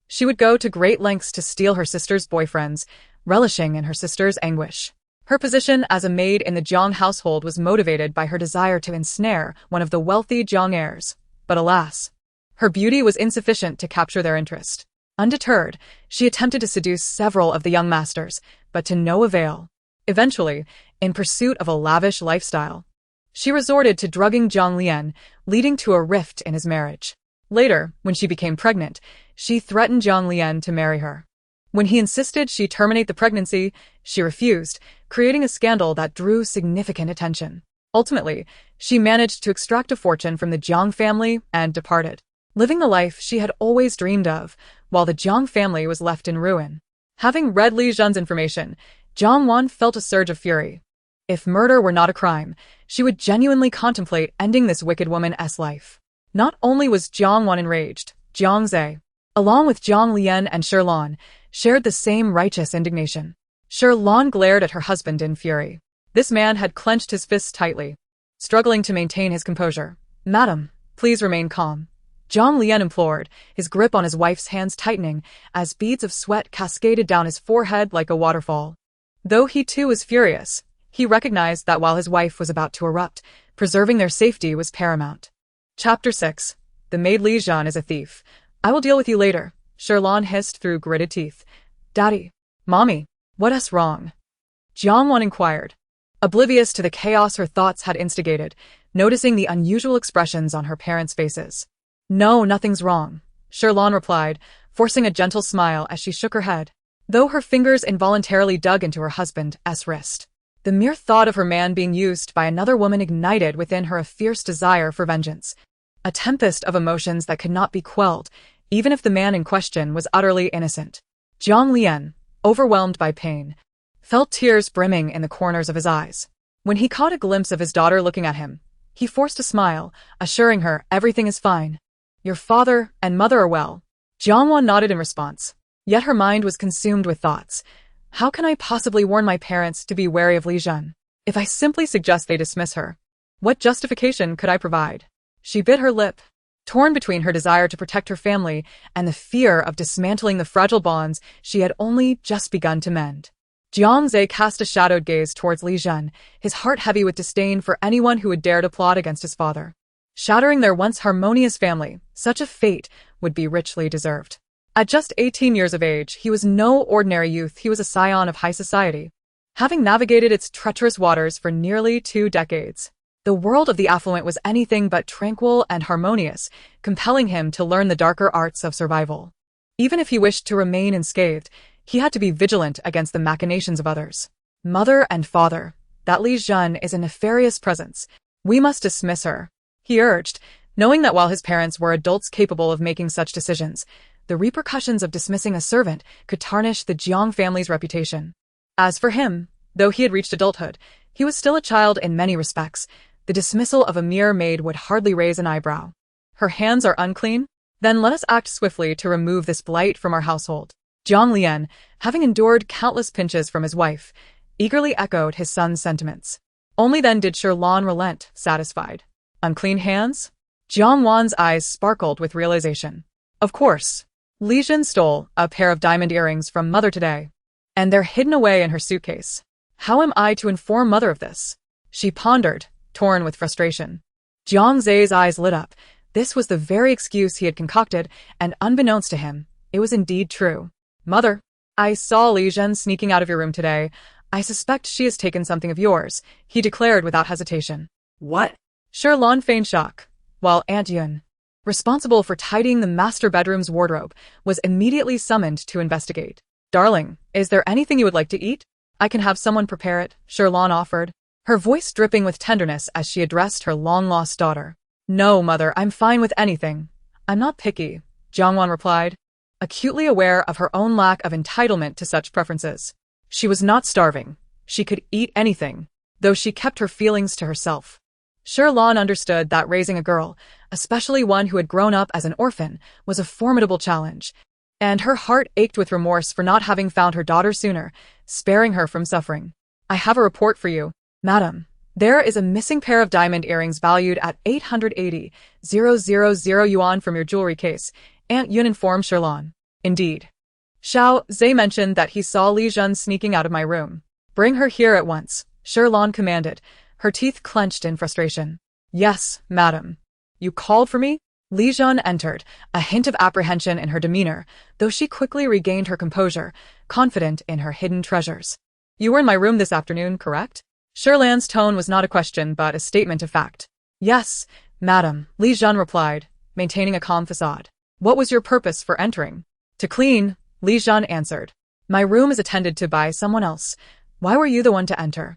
She would go to great lengths to steal her sister's boyfriends, relishing in her sister's anguish. Her position as a maid in the Jiang household was motivated by her desire to ensnare one of the wealthy Jiang heirs. But alas, her beauty was insufficient to capture their interest. Undeterred, she attempted to seduce several of the young masters, but to no avail. Eventually, in pursuit of a lavish lifestyle, she resorted to drugging Jiang Lian, leading to a rift in his marriage. Later, when she became pregnant, she threatened Jiang Lian to marry her. When he insisted she terminate the pregnancy, she refused, creating a scandal that drew significant attention. Ultimately, she managed to extract a fortune from the Jiang family and departed, living the life she had always dreamed of, while the Jiang family was left in ruin. Having read Li Zhen's information, Jiang Wan felt a surge of fury. If murder were not a crime, she would genuinely contemplate ending this wicked woman's life. Not only was Jiang Wan enraged, Jiang Zhe, along with Jiang Lian and Shirlan, shared the same righteous indignation. Shirlan glared at her husband in fury. This man had clenched his fists tightly, struggling to maintain his composure. "Madam, please remain calm," Jiang Lian implored, his grip on his wife's hands tightening as beads of sweat cascaded down his forehead like a waterfall. Though he too was furious, he recognized that while his wife was about to erupt, preserving their safety was paramount. Chapter 6. The maid Li Zhen is a thief. "I will deal with you later," Shirlan hissed through gritted teeth. "Daddy, Mommy, what's wrong?" Jiang Wan inquired, oblivious to the chaos her thoughts had instigated, noticing the unusual expressions on her parents' faces. "No, nothing's wrong," Shirlan replied, forcing a gentle smile as she shook her head, though her fingers involuntarily dug into her husband's wrist. The mere thought of her man being used by another woman ignited within her a fierce desire for vengeance, a tempest of emotions that could not be quelled, even if the man in question was utterly innocent. Jiang Lian, overwhelmed by pain, felt tears brimming in the corners of his eyes. When he caught a glimpse of his daughter looking at him, he forced a smile, assuring her everything is fine. "Your father and mother are well." Jiang Wan nodded in response, yet her mind was consumed with thoughts. How can I possibly warn my parents to be wary of Li Zhen? If I simply suggest they dismiss her, what justification could I provide? She bit her lip, torn between her desire to protect her family and the fear of dismantling the fragile bonds she had only just begun to mend. Jiang Zhe cast a shadowed gaze towards Li Zhen, his heart heavy with disdain for anyone who would dare to plot against his father. Shattering their once harmonious family, such a fate would be richly deserved. At just 18 years of age, he was no ordinary youth, he was a scion of high society. Having navigated its treacherous waters for nearly 2 decades, the world of the affluent was anything but tranquil and harmonious, compelling him to learn the darker arts of survival. Even if he wished to remain unscathed, he had to be vigilant against the machinations of others. Mother and father, that Li Zhen is a nefarious presence. We must dismiss her, he urged, knowing that while his parents were adults capable of making such decisions, the repercussions of dismissing a servant could tarnish the Jiang family's reputation. As for him, though he had reached adulthood, he was still a child in many respects. The dismissal of a mere maid would hardly raise an eyebrow. Her hands are unclean? Then let us act swiftly to remove this blight from our household. Jiang Lian, having endured countless pinches from his wife, eagerly echoed his son's sentiments. Only then did Shirlan relent, satisfied. Unclean hands? Jiang Wan's eyes sparkled with realization. Of course. Li Zhen stole a pair of diamond earrings from mother today, and they're hidden away in her suitcase. How am I to inform mother of this? She pondered, torn with frustration. Jiang Zhe's eyes lit up. This was the very excuse he had concocted, and unbeknownst to him, it was indeed true. Mother, I saw Li Zhen sneaking out of your room today. I suspect she has taken something of yours, he declared without hesitation.
What?
Shirlan feigned shock, while Aunt Yun, responsible for tidying the master bedroom's wardrobe, was immediately summoned to investigate. Darling, is there anything you would like to eat? I can have someone prepare it, Shirlan offered, her voice dripping with tenderness as she addressed her long-lost daughter. No, mother, I'm fine with anything. I'm not picky, Jiang Wan replied, acutely aware of her own lack of entitlement to such preferences. She was not starving. She could eat anything, though she kept her feelings to herself. Shirlan understood that raising a girl, especially one who had grown up as an orphan, was a formidable challenge, and her heart ached with remorse for not having found her daughter sooner, sparing her from suffering. I have a report for you, madam. There is a missing pair of diamond earrings valued at 880,000 yuan from your jewelry case, Aunt Yun informed Shirlan. Indeed. Xiao Zhe mentioned that he saw Li Zhen sneaking out of my room. Bring her here at once, Shirlan commanded, her teeth clenched in frustration. Yes, madam. You called for me? Li Zhen entered, a hint of apprehension in her demeanor, though she quickly regained her composure, confident in her hidden treasures. You were in my room this afternoon, correct? Shirlan's tone was not a question but a statement of fact. Yes, madam, Li Zhen replied, maintaining a calm facade. What was your purpose for entering? To clean, Li Zhen answered. My room is attended to by someone else. Why were you the one to enter?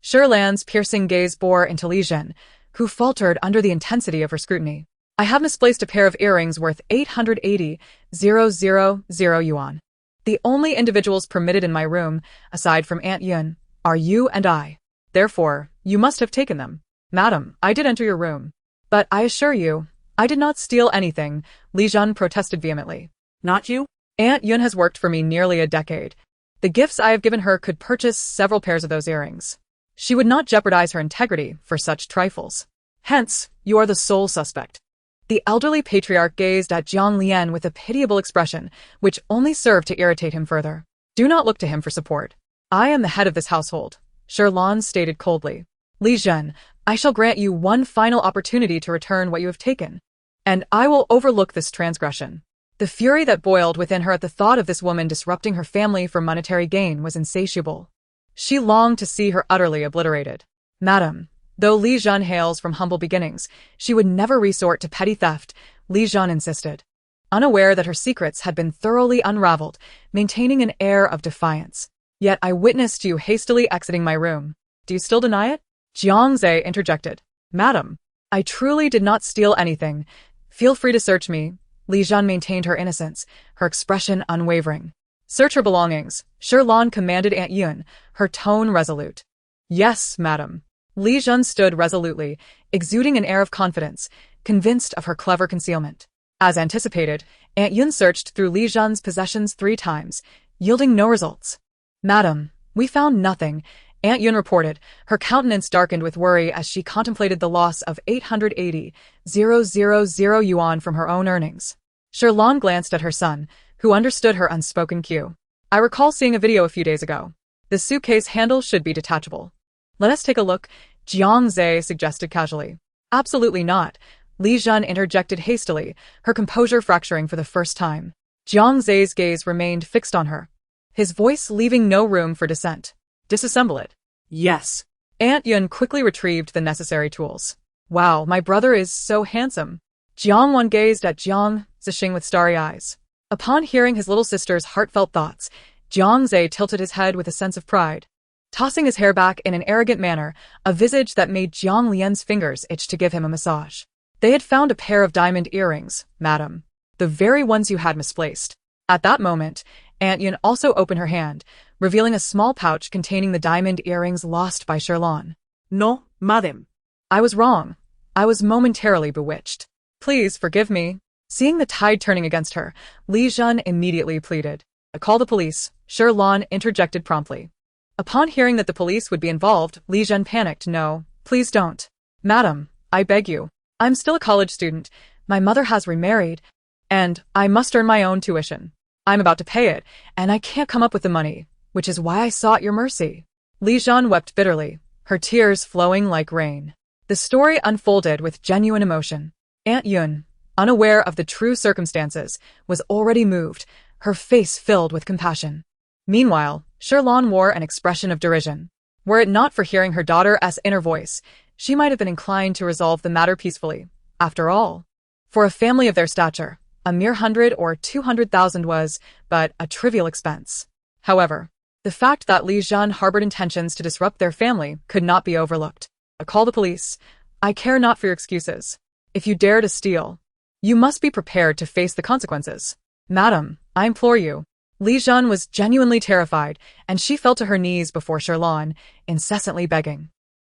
Shirlan's piercing gaze bore into Li Zhen, who faltered under the intensity of her scrutiny. I have misplaced a pair of earrings worth 880,000 yuan. The only individuals permitted in my room, aside from Aunt Yun, are you and I. Therefore, you must have taken them. Madam, I did enter your room. But I assure you, I did not steal anything, Li Zhen protested vehemently.
Not you?
Aunt Yun has worked for me nearly a decade. The gifts I have given her could purchase several pairs of those earrings. She would not jeopardize her integrity for such trifles. Hence, you are the sole suspect. The elderly patriarch gazed at Jiang Lian with a pitiable expression, which only served to irritate him further. Do not look to him for support. I am the head of this household, Shirlan stated coldly. Li Zhen, I shall grant you one final opportunity to return what you have taken, and I will overlook this transgression. The fury that boiled within her at the thought of this woman disrupting her family for monetary gain was insatiable. She longed to see her utterly obliterated. Madam, though Li Zhen hails from humble beginnings, she would never resort to petty theft, Li Zhen insisted, unaware that her secrets had been thoroughly unraveled, maintaining an air of defiance. Yet I witnessed you hastily exiting my room. Do you still deny it? Jiang Zhe interjected. Madam, I truly did not steal anything. Feel free to search me. Li Zhen maintained her innocence, her expression unwavering. Search her belongings, Shirlan commanded Aunt Yun, her tone resolute. Yes, madam. Li Zhen stood resolutely, exuding an air of confidence, convinced of her clever concealment. As anticipated, Aunt Yun searched through Li Zhen's possessions 3 times, yielding no results. Madam, we found nothing, Aunt Yun reported, her countenance darkened with worry as she contemplated the loss of 880,000 yuan from her own earnings. Shirlan glanced at her son, who understood her unspoken cue. I recall seeing a video a few days ago. The suitcase handle should be detachable. Let us take a look, Jiang Zhe suggested casually. Absolutely not, Li Jun interjected hastily, her composure fracturing for the first time. Jiang Zhe's gaze remained fixed on her, his voice leaving no room for dissent. Disassemble it.
Yes.
Aunt Yun quickly retrieved the necessary tools. Wow, my brother is so handsome. Jiang Wan gazed at Jiang Zixing with starry eyes. Upon hearing his little sister's heartfelt thoughts, Jiang Zhe tilted his head with a sense of pride, tossing his hair back in an arrogant manner, a visage that made Jiang Lian's fingers itch to give him a massage. They had found a pair of diamond earrings, madam. The very ones you had misplaced. At that moment, Aunt Yun also opened her hand, revealing a small pouch containing the diamond earrings lost by Sherlon.
No, madam.
I was wrong. I was momentarily bewitched. Please forgive me. Seeing the tide turning against her, Li Jun immediately pleaded. Call the police, Sherlon interjected promptly. Upon hearing that the police would be involved, Li Jun panicked. No, please don't. Madam, I beg you. I'm still a college student. My mother has remarried, and I must earn my own tuition. I'm about to pay it, and I can't come up with the money, which is why I sought your mercy. Li Jun wept bitterly, her tears flowing like rain. The story unfolded with genuine emotion. Aunt Yun, unaware of the true circumstances, was already moved, her face filled with compassion. Meanwhile, Sherlon wore an expression of derision. Were it not for hearing her daughter's inner voice, she might have been inclined to resolve the matter peacefully. After all, for a family of their stature, a mere 100 or 200,000 was but a trivial expense. However, the fact that Li Jun harbored intentions to disrupt their family could not be overlooked. Call the police. I care not for your excuses. If you dare to steal, you must be prepared to face the consequences. Madam, I implore you. Li Jun was genuinely terrified, and she fell to her knees before Sherlon, incessantly begging.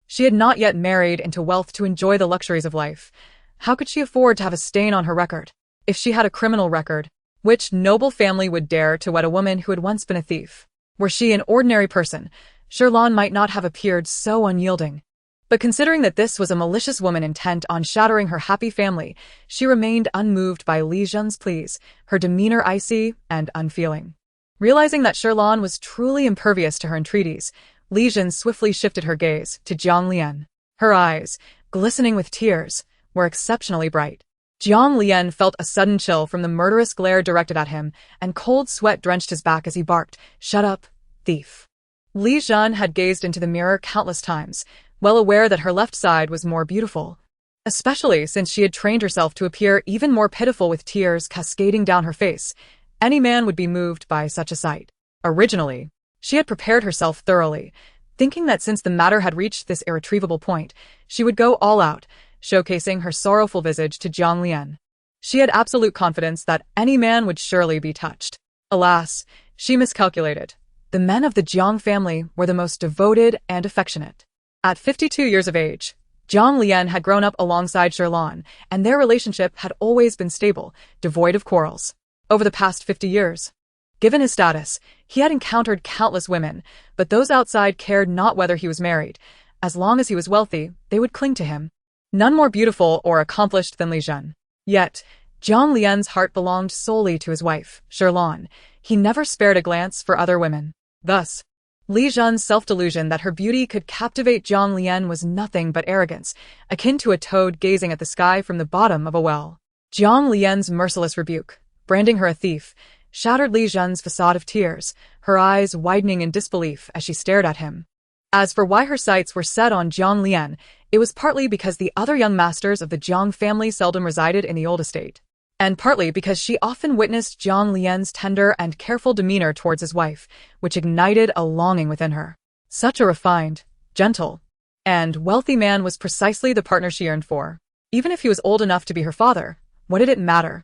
She had not yet married into wealth to enjoy the luxuries of life. How could she afford to have a stain on her record? If she had a criminal record, which noble family would dare to wed a woman who had once been a thief? Were she an ordinary person, Sherlon might not have appeared so unyielding. But considering that this was a malicious woman intent on shattering her happy family, she remained unmoved by Li Jun's pleas, her demeanor icy and unfeeling. Realizing that Sherlon was truly impervious to her entreaties, Li Jun swiftly shifted her gaze to Jiang Lian. Her eyes, glistening with tears, were exceptionally bright. Jiang Lian felt a sudden chill from the murderous glare directed at him, and cold sweat drenched his back as he barked, "Shut up, thief." Li Jun had gazed into the mirror countless times, well aware that her left side was more beautiful, especially since she had trained herself to appear even more pitiful with tears cascading down her face. Any man would be moved by such a sight. Originally, she had prepared herself thoroughly, thinking that since the matter had reached this irretrievable point, she would go all out, showcasing her sorrowful visage to Jiang Lian. She had absolute confidence that any man would surely be touched. Alas, she miscalculated. The men of the Jiang family were the most devoted and affectionate. At 52 years of age, Jiang Lian had grown up alongside Sherlon, and their relationship had always been stable, devoid of quarrels. Over the past 50 years, given his status, he had encountered countless women, but those outside cared not whether he was married. As long as he was wealthy, they would cling to him. None more beautiful or accomplished than Li Jun. Yet, Jiang Lian's heart belonged solely to his wife, Sherlon. He never spared a glance for other women. Thus, Li Jun's self-delusion that her beauty could captivate Jiang Lian was nothing but arrogance, akin to a toad gazing at the sky from the bottom of a well. Jiang Lian's merciless rebuke, branding her a thief, shattered Li Jun's facade of tears, her eyes widening in disbelief as she stared at him. As for why her sights were set on Jiang Lian, it was partly because the other young masters of the Jiang family seldom resided in the old estate, and partly because she often witnessed Jiang Lian's tender and careful demeanor towards his wife, which ignited a longing within her. Such a refined, gentle, and wealthy man was precisely the partner she yearned for. Even if he was old enough to be her father, what did it matter?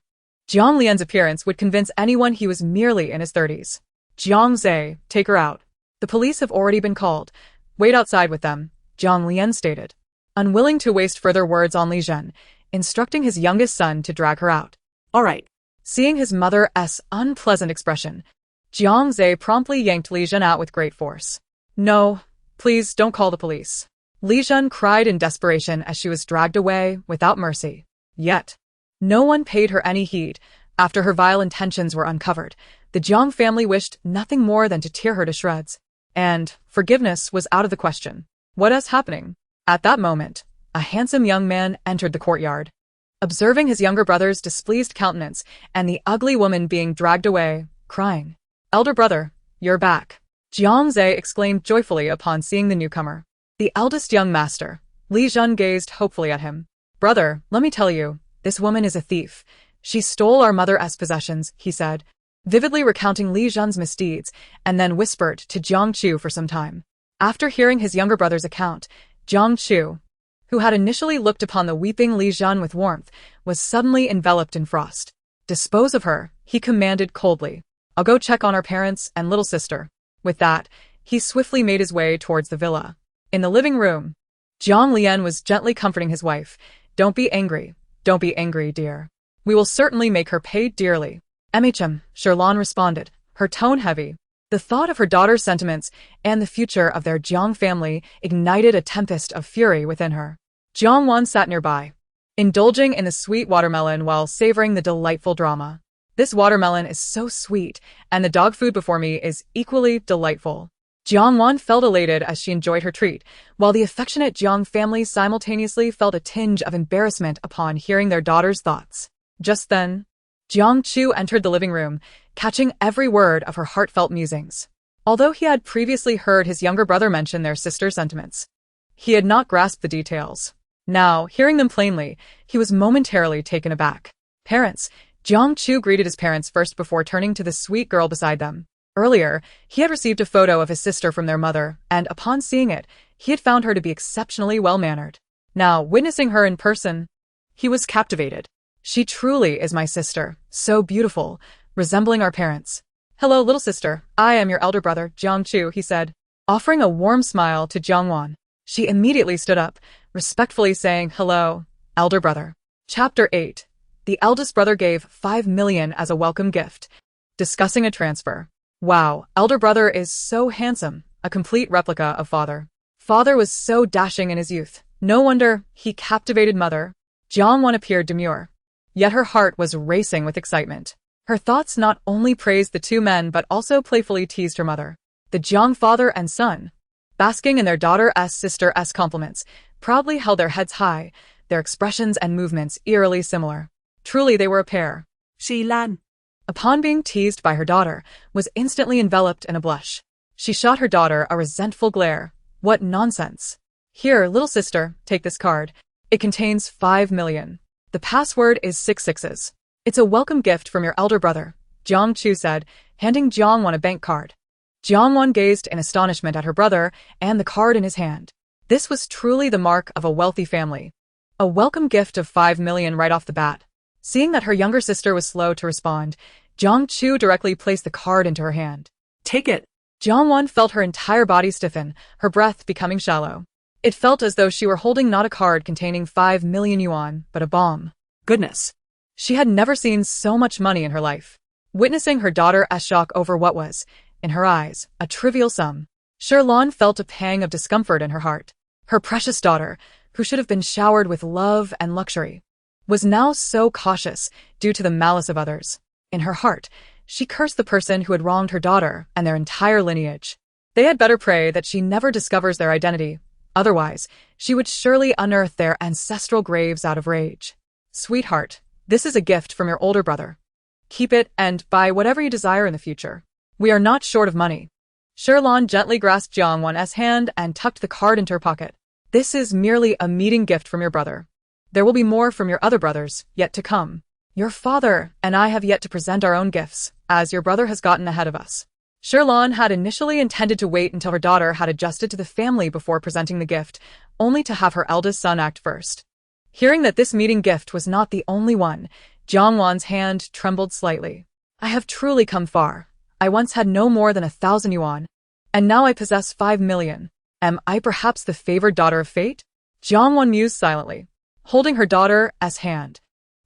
Jiang Lian's appearance would convince anyone he was merely in his 30s. Jiang Zhe, take her out. The police have already been called. Wait outside with them, Jiang Lian stated, unwilling to waste further words on Li Jun, instructing his youngest son to drag her out.
All right.
Seeing his mother's unpleasant expression, Jiang Zhe promptly yanked Li Jun out with great force. No, please don't call the police. Li Jun cried in desperation as she was dragged away without mercy. Yet, no one paid her any heed. After her vile intentions were uncovered, the Jiang family wished nothing more than to tear her to shreds. And forgiveness was out of the question. What is happening? At that moment, a handsome young man entered the courtyard. observing his younger brother's displeased countenance and the ugly woman being dragged away, crying. "Elder brother, you're back," Jiang Zhe exclaimed joyfully upon seeing the newcomer. The eldest young master, Li Zhen, gazed hopefully at him. "Brother, let me tell you, this woman is a thief. She stole our mother's possessions," he said, vividly recounting Li Zhen's misdeeds, and then whispered to Jiang Chu for some time. After hearing his younger brother's account, Jiang Chu, who had initially looked upon the weeping Li Zhen with warmth, was suddenly enveloped in frost. "Dispose of her," he commanded coldly. "I'll go check on our parents and little sister." With that, he swiftly made his way towards the villa. In the living room, Jiang Lian was gently comforting his wife. Don't be angry, dear. We will certainly make her pay dearly." Shirlan responded, her tone heavy. The thought of her daughter's sentiments and the future of their Jiang family ignited a tempest of fury within her. Jiang Wan sat nearby, indulging in the sweet watermelon while savoring the delightful drama. "This watermelon is so sweet, and the dog food before me is equally delightful." Jiang Wan felt elated as she enjoyed her treat, while the affectionate Jiang family simultaneously felt a tinge of embarrassment upon hearing their daughter's thoughts. Just then, Jiang Chu entered the living room, catching every word of her heartfelt musings. Although he had previously heard his younger brother mention their sister's sentiments, he had not grasped the details. Now, hearing them plainly, he was momentarily taken aback. "Parents," Jiang Chu greeted his parents first before turning to the sweet girl beside them. Earlier, he had received a photo of his sister from their mother, and upon seeing it, he had found her to be exceptionally well-mannered. Now, witnessing her in person, he was captivated. "She truly is my sister, so beautiful, resembling our parents." "Hello, little sister, I am your elder brother, Jiang Chu," he said, offering a warm smile to Jiang Wan. She immediately stood up, respectfully saying, "Hello, elder brother." Chapter 8. The eldest brother gave 5 million as a welcome gift. Discussing a transfer. "Wow, elder brother is so handsome, a complete replica of father. Father was so dashing in his youth. No wonder he captivated mother." Jiang Wan appeared demure, yet her heart was racing with excitement. Her thoughts not only praised the two men but also playfully teased her mother. The Jiang father and son, basking in their daughter's sister's compliments, proudly held their heads high, their expressions and movements eerily similar. Truly they were a pair.
Shilan,
upon being teased by her daughter, was instantly enveloped in a blush. She shot her daughter a resentful glare. "What nonsense. Here, little sister, take this card. It contains 5 million. The password is 6 sixes. It's a welcome gift from your elder brother," Jiang Chu said, handing Jiang Wan a bank card. Jiang Wan gazed in astonishment at her brother and the card in his hand. This was truly the mark of a wealthy family. A welcome gift of 5 million right off the bat. Seeing that her younger sister was slow to respond, Jiang Chu directly placed the card into her hand.
take it.
Jiang Wan felt her entire body stiffen, her breath becoming shallow. It felt as though she were holding not a card containing 5 million yuan, but a bomb.
Goodness.
She had never seen so much money in her life. Witnessing her daughter's shock over what was, in her eyes, a trivial sum, Shirlan felt a pang of discomfort in her heart. Her precious daughter, who should have been showered with love and luxury, was now so cautious due to the malice of others. In her heart, she cursed the person who had wronged her daughter and their entire lineage. They had better pray that she never discovers their identity. Otherwise, she would surely unearth their ancestral graves out of rage. "Sweetheart, this is a gift from your older brother. Keep it and buy whatever you desire in the future. We are not short of money." Shirlan gently grasped Jiang Wan's hand and tucked the card into her pocket. "This is merely a meeting gift from your brother. There will be more from your other brothers yet to come. Your father and I have yet to present our own gifts, as your brother has gotten ahead of us." Shirlan had initially intended to wait until her daughter had adjusted to the family before presenting the gift, only to have her eldest son act first. Hearing that this meeting gift was not the only one, Jiang Wan's hand trembled slightly. "I have truly come far. I once had no more than 1,000 yuan, and now I possess 5 million. Am I perhaps the favored daughter of fate?" Jiang Wan mused silently, holding her daughter's hand.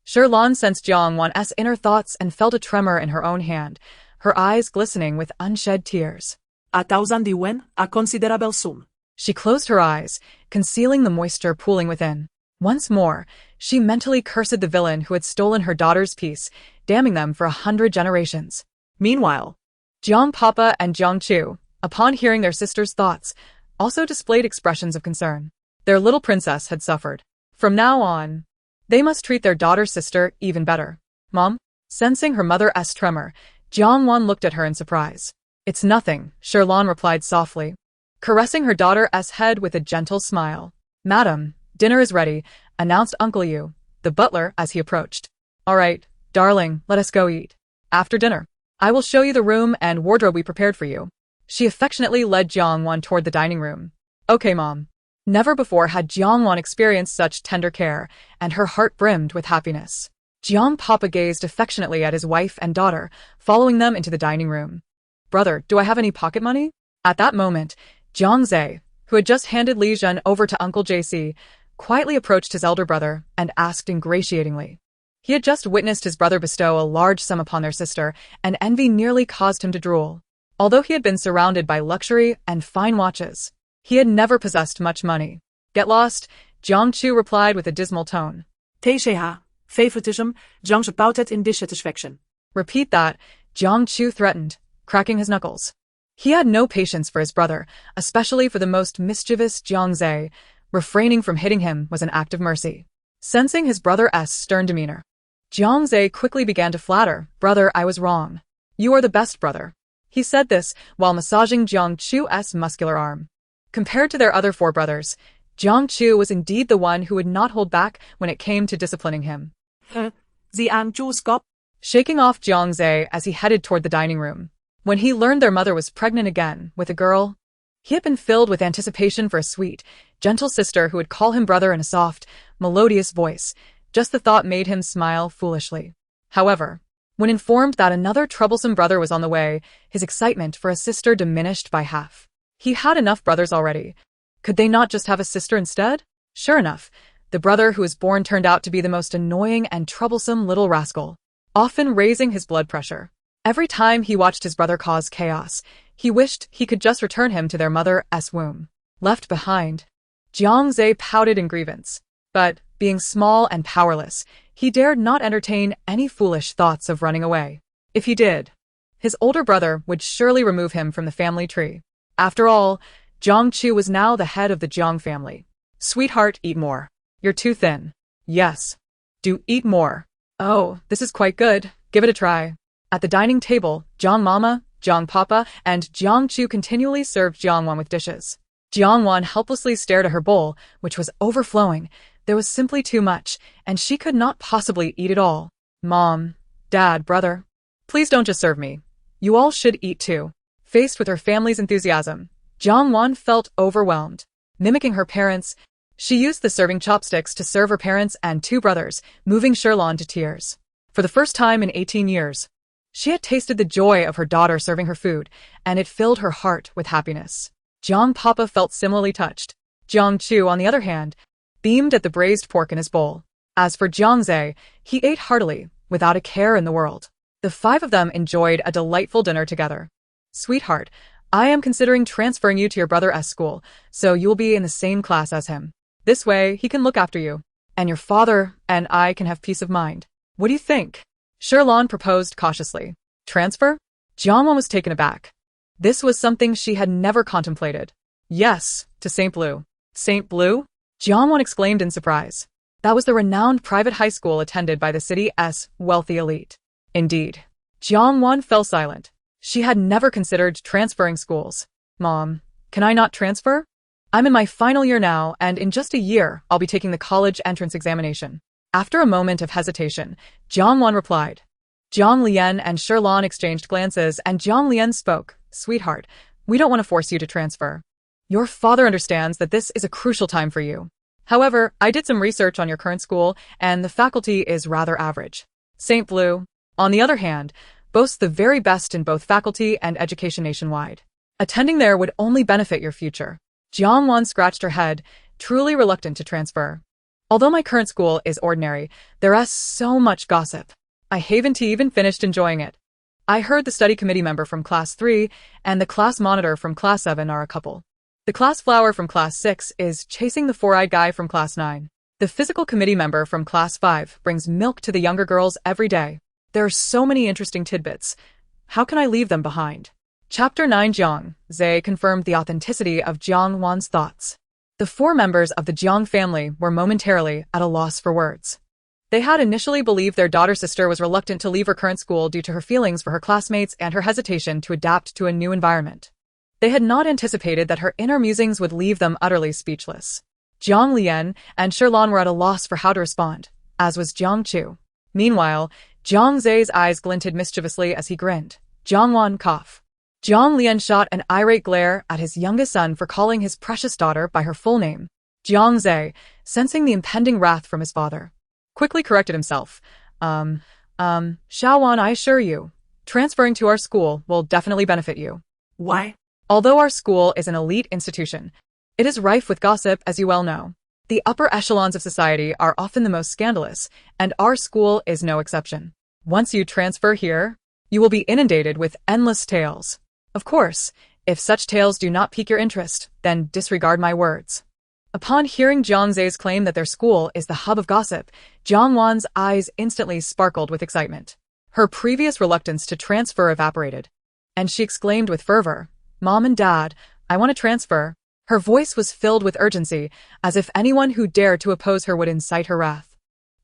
Shirlan sensed Jiang Wan's inner thoughts and felt a tremor in her own hand, her eyes glistening with unshed tears.
1,000 yuan, a considerable sum.
She closed her eyes, concealing the moisture pooling within. Once more, she mentally cursed the villain who had stolen her daughter's peace, damning them for 100 generations.
Meanwhile,
Jiang Papa and Jiang Chu, upon hearing their sister's thoughts, also displayed expressions of concern. Their little princess had suffered. From now on, They must treat their daughter's sister even better. Mom? Sensing her mother's tremor, Jiang Wan looked at her in surprise. It's nothing, Sherlon replied softly, caressing her daughter's head with a gentle smile. Madam, dinner is ready, announced Uncle Yu, the butler, as he approached. All right, darling, let us go eat. After dinner, I will show you the room and wardrobe we prepared for you. She affectionately led Jiang Wan toward the dining room. Okay, Mom. Never before had Jiang Wan experienced such tender care, and her heart brimmed with happiness. Jiang Papa gazed affectionately at his wife and daughter, following them into the dining room. Brother, do I have any pocket money? At that moment, Jiang Zhe, who had just handed Li Zhen over to Uncle JC, quietly approached his elder brother and asked ingratiatingly. He had just witnessed his brother bestow a large sum upon their sister, and envy nearly caused him to drool. Although he had been surrounded by luxury and fine watches, he had never possessed much money. Get lost, Jiang Chu replied with a dismal tone.
TCH, favoritism, Jiang's about it in dissatisfaction.
Repeat that, Jiang Chu threatened, cracking his knuckles. He had no patience for his brother, especially for the most mischievous Jiang Zhe. Refraining from hitting him was an act of mercy. Sensing his brother's stern demeanor, Jiang Zhe quickly began to flatter. Brother, I was wrong. You are the best brother. He said this while massaging Jiang Chu's muscular arm. Compared to their other four brothers, Jiang Chu was indeed the one who would not hold back when it came to disciplining him.
Jiang Chu's cop.
Shaking off Jiang Zhe as he headed toward the dining room. When he learned their mother was pregnant again with a girl, he had been filled with anticipation for a sweet, gentle sister who would call him brother in a soft, melodious voice. Just the thought made him smile foolishly. However, when informed that another troublesome brother was on the way, his excitement for a sister diminished by half. He had enough brothers already. Could they not just have a sister instead? Sure enough, the brother who was born turned out to be the most annoying and troublesome little rascal, often raising his blood pressure. Every time he watched his brother cause chaos, he wished he could just return him to their mother's womb. Left behind, Jiang Zhe pouted in grievance. But, being small and powerless, he dared not entertain any foolish thoughts of running away. If he did, his older brother would surely remove him from the family tree. After all, Jiang Chu was now the head of the Jiang family. Sweetheart, eat more. You're too thin. Yes. Do eat more. Oh, this is quite good. Give it a try. At the dining table, Jiang Mama, Jiang Papa, and Jiang Chu continually served Jiang Wan with dishes. Jiang Wan helplessly stared at her bowl, which was overflowing. There was simply too much, and she could not possibly eat it all. Mom, Dad, brother, please don't just serve me. You all should eat too. Faced with her family's enthusiasm, Jiang Wan felt overwhelmed. Mimicking her parents, she used the serving chopsticks to serve her parents and two brothers, moving Sherlon to tears. For the first time in 18 years, she had tasted the joy of her daughter serving her food, and it filled her heart with happiness. Jiang Papa felt similarly touched. Jiang Chu, on the other hand, beamed at the braised pork in his bowl. As for Jiang Zhe, he ate heartily, without a care in the world. The five of them enjoyed a delightful dinner together. Sweetheart, I am considering transferring you to your brother's school, so you will be in the same class as him. This way, he can look after you, and your father and I can have peace of mind. What do you think? Sherlon proposed cautiously. Transfer? Jiang Wan was taken aback. This was something she had never contemplated. Yes, to St. Blue. St. Blue? Jiang Wan exclaimed in surprise. That was the renowned private high school attended by the city's wealthy elite. Indeed. Jiang Wan fell silent. She had never considered transferring schools. Mom, can I not transfer? I'm in my final year now, and in just a year, I'll be taking the college entrance examination. After a moment of hesitation, Jiang Wan replied. Jiang Lian and Sherlon exchanged glances, and Jiang Lian spoke. Sweetheart, we don't want to force you to transfer. Your father understands that this is a crucial time for you. However, I did some research on your current school, and the faculty is rather average. St. Blue, on the other hand, boasts the very best in both faculty and education nationwide. Attending there would only benefit your future. Jiang Wan scratched her head, truly reluctant to transfer. Although my current school is ordinary, there is so much gossip. I haven't even finished enjoying it. I heard the study committee member from Class 3 and the class monitor from Class 7 are a couple. The class flower from Class 6 is chasing the four-eyed guy from Class 9. The physical committee member from Class 5 brings milk to the younger girls every day. There are so many interesting tidbits. How can I leave them behind? Chapter 9. Jiang Zhe confirmed the authenticity of Jiang Wan's thoughts. The four members of the Jiang family were momentarily at a loss for words. They had initially believed their daughter sister was reluctant to leave her current school due to her feelings for her classmates and her hesitation to adapt to a new environment. They had not anticipated that her inner musings would leave them utterly speechless. Jiang Lian and Shirlan were at a loss for how to respond, as was Jiang Chu. Meanwhile, Jiang Zhe's eyes glinted mischievously as he grinned. Jiang Wan cough. Jiang Lian shot an irate glare at his youngest son for calling his precious daughter by her full name. Jiang Zhe, sensing the impending wrath from his father, quickly corrected himself. Xiao Wan, I assure you, transferring to our school will definitely benefit you.
Why?
Although our school is an elite institution, it is rife with gossip, as you well know. The upper echelons of society are often the most scandalous, and our school is no exception. Once you transfer here, you will be inundated with endless tales. Of course, if such tales do not pique your interest, then disregard my words. Upon hearing Jiang Zhe's claim that their school is the hub of gossip, Jiang Wan's eyes instantly sparkled with excitement. Her previous reluctance to transfer evaporated, and she exclaimed with fervor, "Mom and Dad, I want to transfer." Her voice was filled with urgency, as if anyone who dared to oppose her would incite her wrath.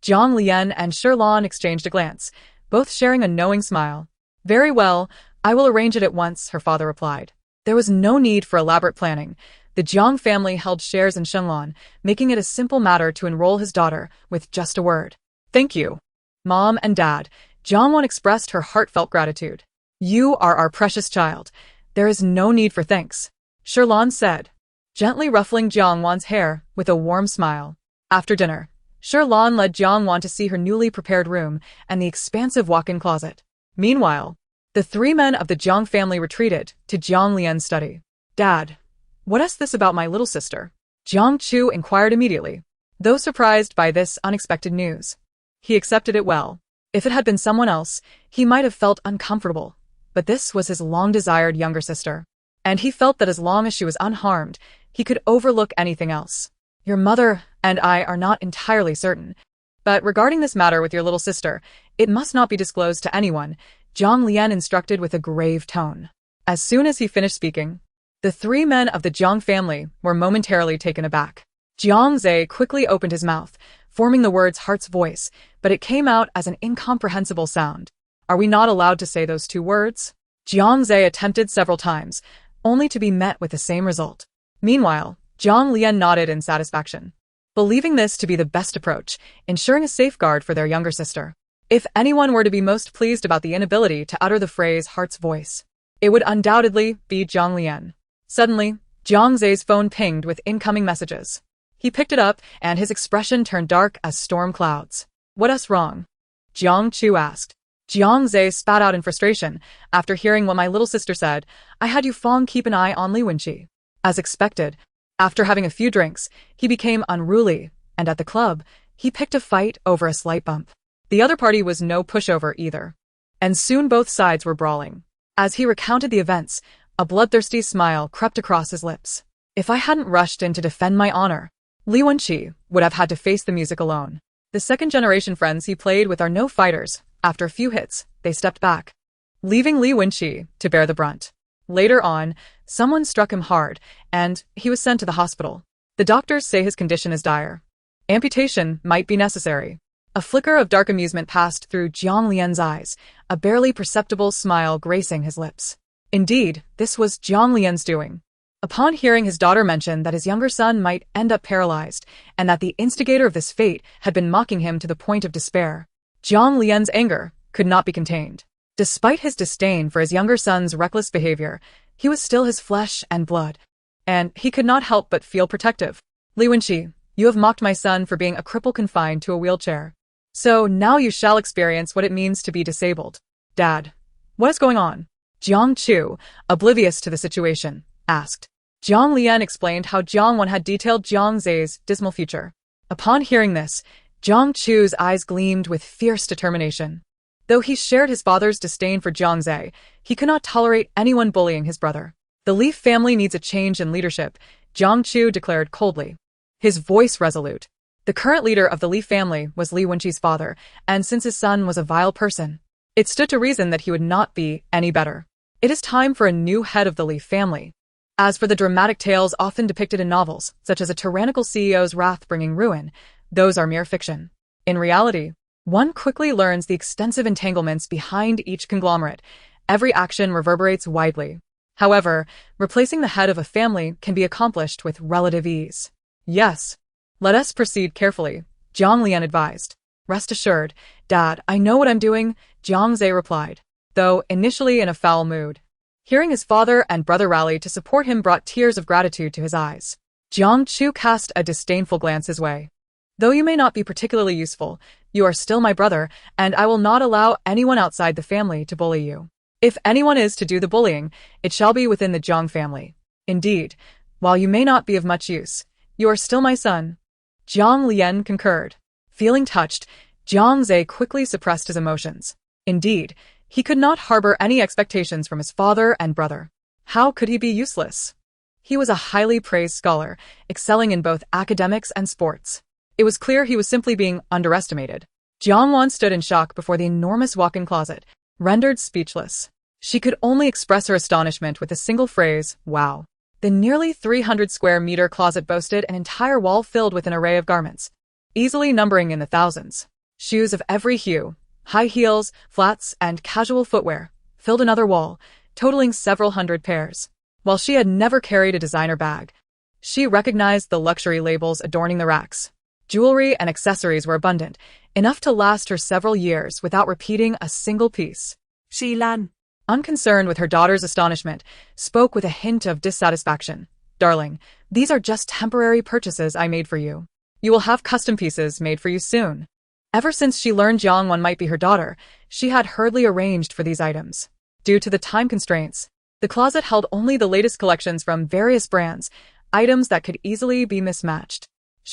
Jiang Lian and Shirlan exchanged a glance, both sharing a knowing smile. "Very well, I will arrange it at once," her father replied. There was no need for elaborate planning. The Jiang family held shares in Shenglan, making it a simple matter to enroll his daughter with just a word. "Thank you, Mom and Dad." Jiang Wan expressed her heartfelt gratitude. "You are our precious child. There is no need for thanks," Shirlan said, gently ruffling Jiang Wan's hair with a warm smile. After dinner, Shirlan led Jiang Wan to see her newly prepared room and the expansive walk-in closet. Meanwhile, the three men of the Jiang family retreated to Jiang Lian's study. "Dad, what is this about my little sister?" Jiang Chu inquired immediately. Though surprised by this unexpected news, he accepted it well. If it had been someone else, he might have felt uncomfortable, but this was his long-desired younger sister, and he felt that as long as she was unharmed, he could overlook anything else. "Your mother and I are not entirely certain, but regarding this matter with your little sister, it must not be disclosed to anyone," Jiang Lian instructed with a grave tone. As soon as he finished speaking, the three men of the Jiang family were momentarily taken aback. Jiang Zhe quickly opened his mouth, forming the words "heart's voice," but it came out as an incomprehensible sound. "Are we not allowed to say those two words?" Jiang Zhe attempted several times, only to be met with the same result. Meanwhile, Jiang Lian nodded in satisfaction, believing this to be the best approach, ensuring a safeguard for their younger sister. If anyone were to be most pleased about the inability to utter the phrase "heart's voice," it would undoubtedly be Jiang Lian. Suddenly, Jiang Zhe's phone pinged with incoming messages. He picked it up, and his expression turned dark as storm clouds. "What's wrong?" Jiang Chu asked. Jiang Zhe spat out in frustration. "After hearing what my little sister said, I had you Fong keep an eye on Li Wenqi." As expected, after having a few drinks, he became unruly, and at the club, he picked a fight over a slight bump. The other party was no pushover either, and soon both sides were brawling. As he recounted the events, a bloodthirsty smile crept across his lips. "If I hadn't rushed in to defend my honor, Li Wenqi would have had to face the music alone. The second-generation friends he played with are no fighters. After a few hits, they stepped back, leaving Li Wenqi to bear the brunt. Later on, someone struck him hard, and he was sent to the hospital. The doctors say his condition is dire. Amputation might be necessary." A flicker of dark amusement passed through Jiang Lian's eyes, a barely perceptible smile gracing his lips. Indeed, this was Jiang Lian's doing. Upon hearing his daughter mention that his younger son might end up paralyzed, and that the instigator of this fate had been mocking him to the point of despair, Jiang Lian's anger could not be contained. Despite his disdain for his younger son's reckless behavior, he was still his flesh and blood, and he could not help but feel protective. "Li Wenqi, you have mocked my son for being a cripple confined to a wheelchair. So now you shall experience what it means to be disabled." "Dad, what is going on?" Jiang Chu, oblivious to the situation, asked. Jiang Lian explained how Jiang Wan had detailed Jiang Zhe's dismal future. Upon hearing this, Jiang Chu's eyes gleamed with fierce determination. Though he shared his father's disdain for Jiang Zhe, he could not tolerate anyone bullying his brother. "The Li family needs a change in leadership," Jiang Chu declared coldly, his voice resolute. The current leader of the Li family was Li Wenqi's father, and since his son was a vile person, it stood to reason that he would not be any better. It is time for a new head of the Li family. As for the dramatic tales often depicted in novels, such as a tyrannical CEO's wrath bringing ruin, those are mere fiction. In reality, One quickly learns the extensive entanglements behind each conglomerate. Every action reverberates widely. However, replacing the head of a family can be accomplished with relative ease. Yes. Let us proceed carefully, Jiang Lian advised. Rest assured, Dad, I know what I'm doing, Jiang Zhe replied, though initially in a foul mood. Hearing his father and brother rally to support him brought tears of gratitude to his eyes. Jiang Chu cast a disdainful glance his way. Though you may not be particularly useful, you are still my brother, and I will not allow anyone outside the family to bully you. If anyone is to do the bullying, it shall be within the Jiang family. Indeed, while you may not be of much use, you are still my son. Jiang Lian concurred. Feeling touched, Jiang Zhe quickly suppressed his emotions. Indeed, he could not harbor any expectations from his father and brother. How could he be useless? He was a highly praised scholar, excelling in both academics and sports. It was clear he was simply being underestimated. Jiang Wan stood in shock before the enormous walk-in closet, rendered speechless. She could only express her astonishment with a single phrase, wow. The nearly 300 square meter closet boasted an entire wall filled with an array of garments, easily numbering in the thousands. Shoes of every hue, high heels, flats, and casual footwear, filled another wall, totaling several hundred pairs. While she had never carried a designer bag, she recognized the luxury labels adorning the racks. Jewelry and accessories were abundant, enough to last her several years without repeating a single piece.
Lan,
unconcerned with her daughter's astonishment, spoke with a hint of dissatisfaction. Darling, these are just temporary purchases I made for you. You will have custom pieces made for you soon. Ever since she learned Jiang Wan might be her daughter, she had hurriedly arranged for these items. Due to the time constraints, the closet held only the latest collections from various brands, items that could easily be mismatched.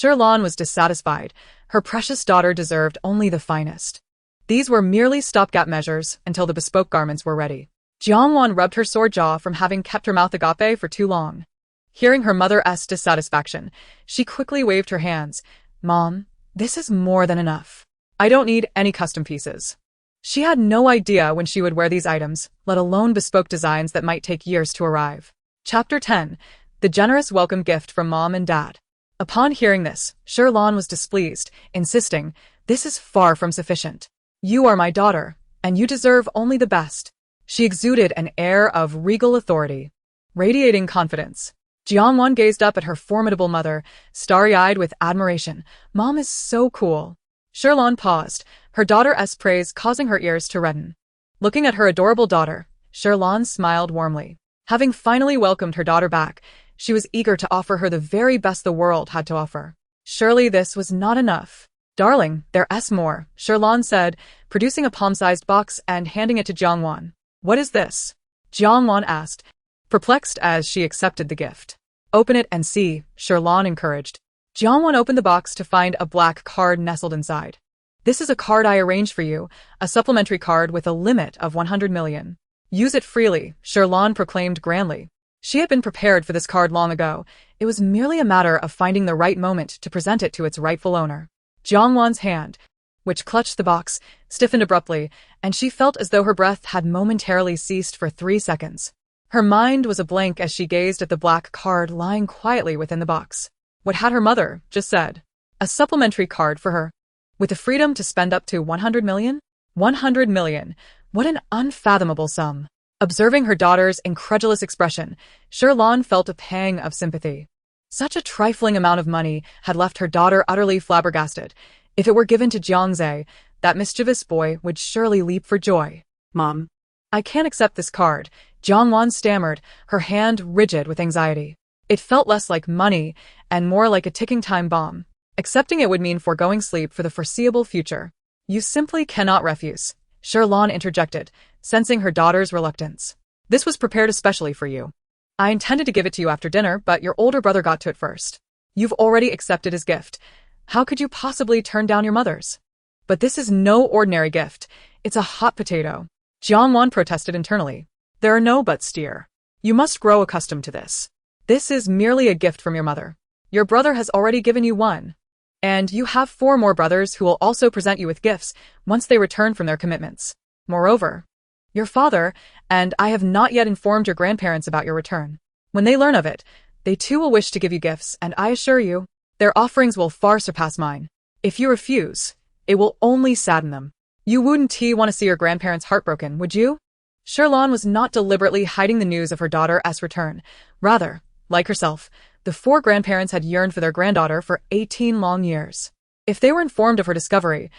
Lan was dissatisfied. Her precious daughter deserved only the finest. These were merely stopgap measures until the bespoke garments were ready. Jiang Wan rubbed her sore jaw from having kept her mouth agape for too long. Hearing her mother's dissatisfaction, she quickly waved her hands. Mom, this is more than enough. I don't need any custom pieces. She had no idea when she would wear these items, let alone bespoke designs that might take years to arrive. Chapter 10. The Generous Welcome Gift from Mom and Dad. Upon hearing this, Lan was displeased, insisting, this is far from sufficient. You are my daughter, and you deserve only the best. She exuded an air of regal authority, radiating confidence. Jiang Wan gazed up at her formidable mother, starry-eyed with admiration. Mom is so cool. Lan paused, her daughter's praise causing her ears to redden. Looking at her adorable daughter, Lan smiled warmly. Having finally welcomed her daughter back, she was eager to offer her the very best the world had to offer. Surely this was not enough. Darling, there's more, Lan said, producing a palm-sized box and handing it to Jiang Wan. What is this? Jiang Wan asked, perplexed as she accepted the gift. Open it and see, Lan encouraged. Jiang Wan opened the box to find a black card nestled inside. This is a card I arranged for you, a supplementary card with a limit of 100 million. Use it freely, Lan proclaimed grandly. She had been prepared for this card long ago. It was merely a matter of finding the right moment to present it to its rightful owner. Jiang Wan's hand, which clutched the box, stiffened abruptly, and she felt as though her breath had momentarily ceased for 3 seconds. Her mind was a blank as she gazed at the black card lying quietly within the box. What had her mother just said? A supplementary card for her, with the freedom to spend up to 100 million? 100 million. What an unfathomable sum. Observing her daughter's incredulous expression, Lan felt a pang of sympathy. Such a trifling amount of money had left her daughter utterly flabbergasted. If it were given to Jiang Zhe, that mischievous boy would surely leap for joy.
Mom,
I can't accept this card, Jiang Wan stammered, her hand rigid with anxiety. It felt less like money and more like a ticking time bomb. Accepting it would mean foregoing sleep for the foreseeable future. You simply cannot refuse, Lan interjected, sensing her daughter's reluctance. This was prepared especially for you. I intended to give it to you after dinner, but your older brother got to it first. You've already accepted his gift. How could you possibly turn down your mother's? But this is no ordinary gift. It's a hot potato. Jiang Wan protested internally. There are no buts, dear. You must grow accustomed to this. This is merely a gift from your mother. Your brother has already given you one. And you have 4 more brothers who will also present you with gifts once they return from their commitments. Moreover, your father and I have not yet informed your grandparents about your return. When they learn of it, they too will wish to give you gifts, and I assure you, their offerings will far surpass mine. If you refuse, It will only sadden them. You wouldn't want to see your grandparents heartbroken, would you? Sherlon was not deliberately hiding the news of her daughter's return. Rather, like herself, the four grandparents had yearned for their granddaughter for 18 long years. If they were informed of her discovery,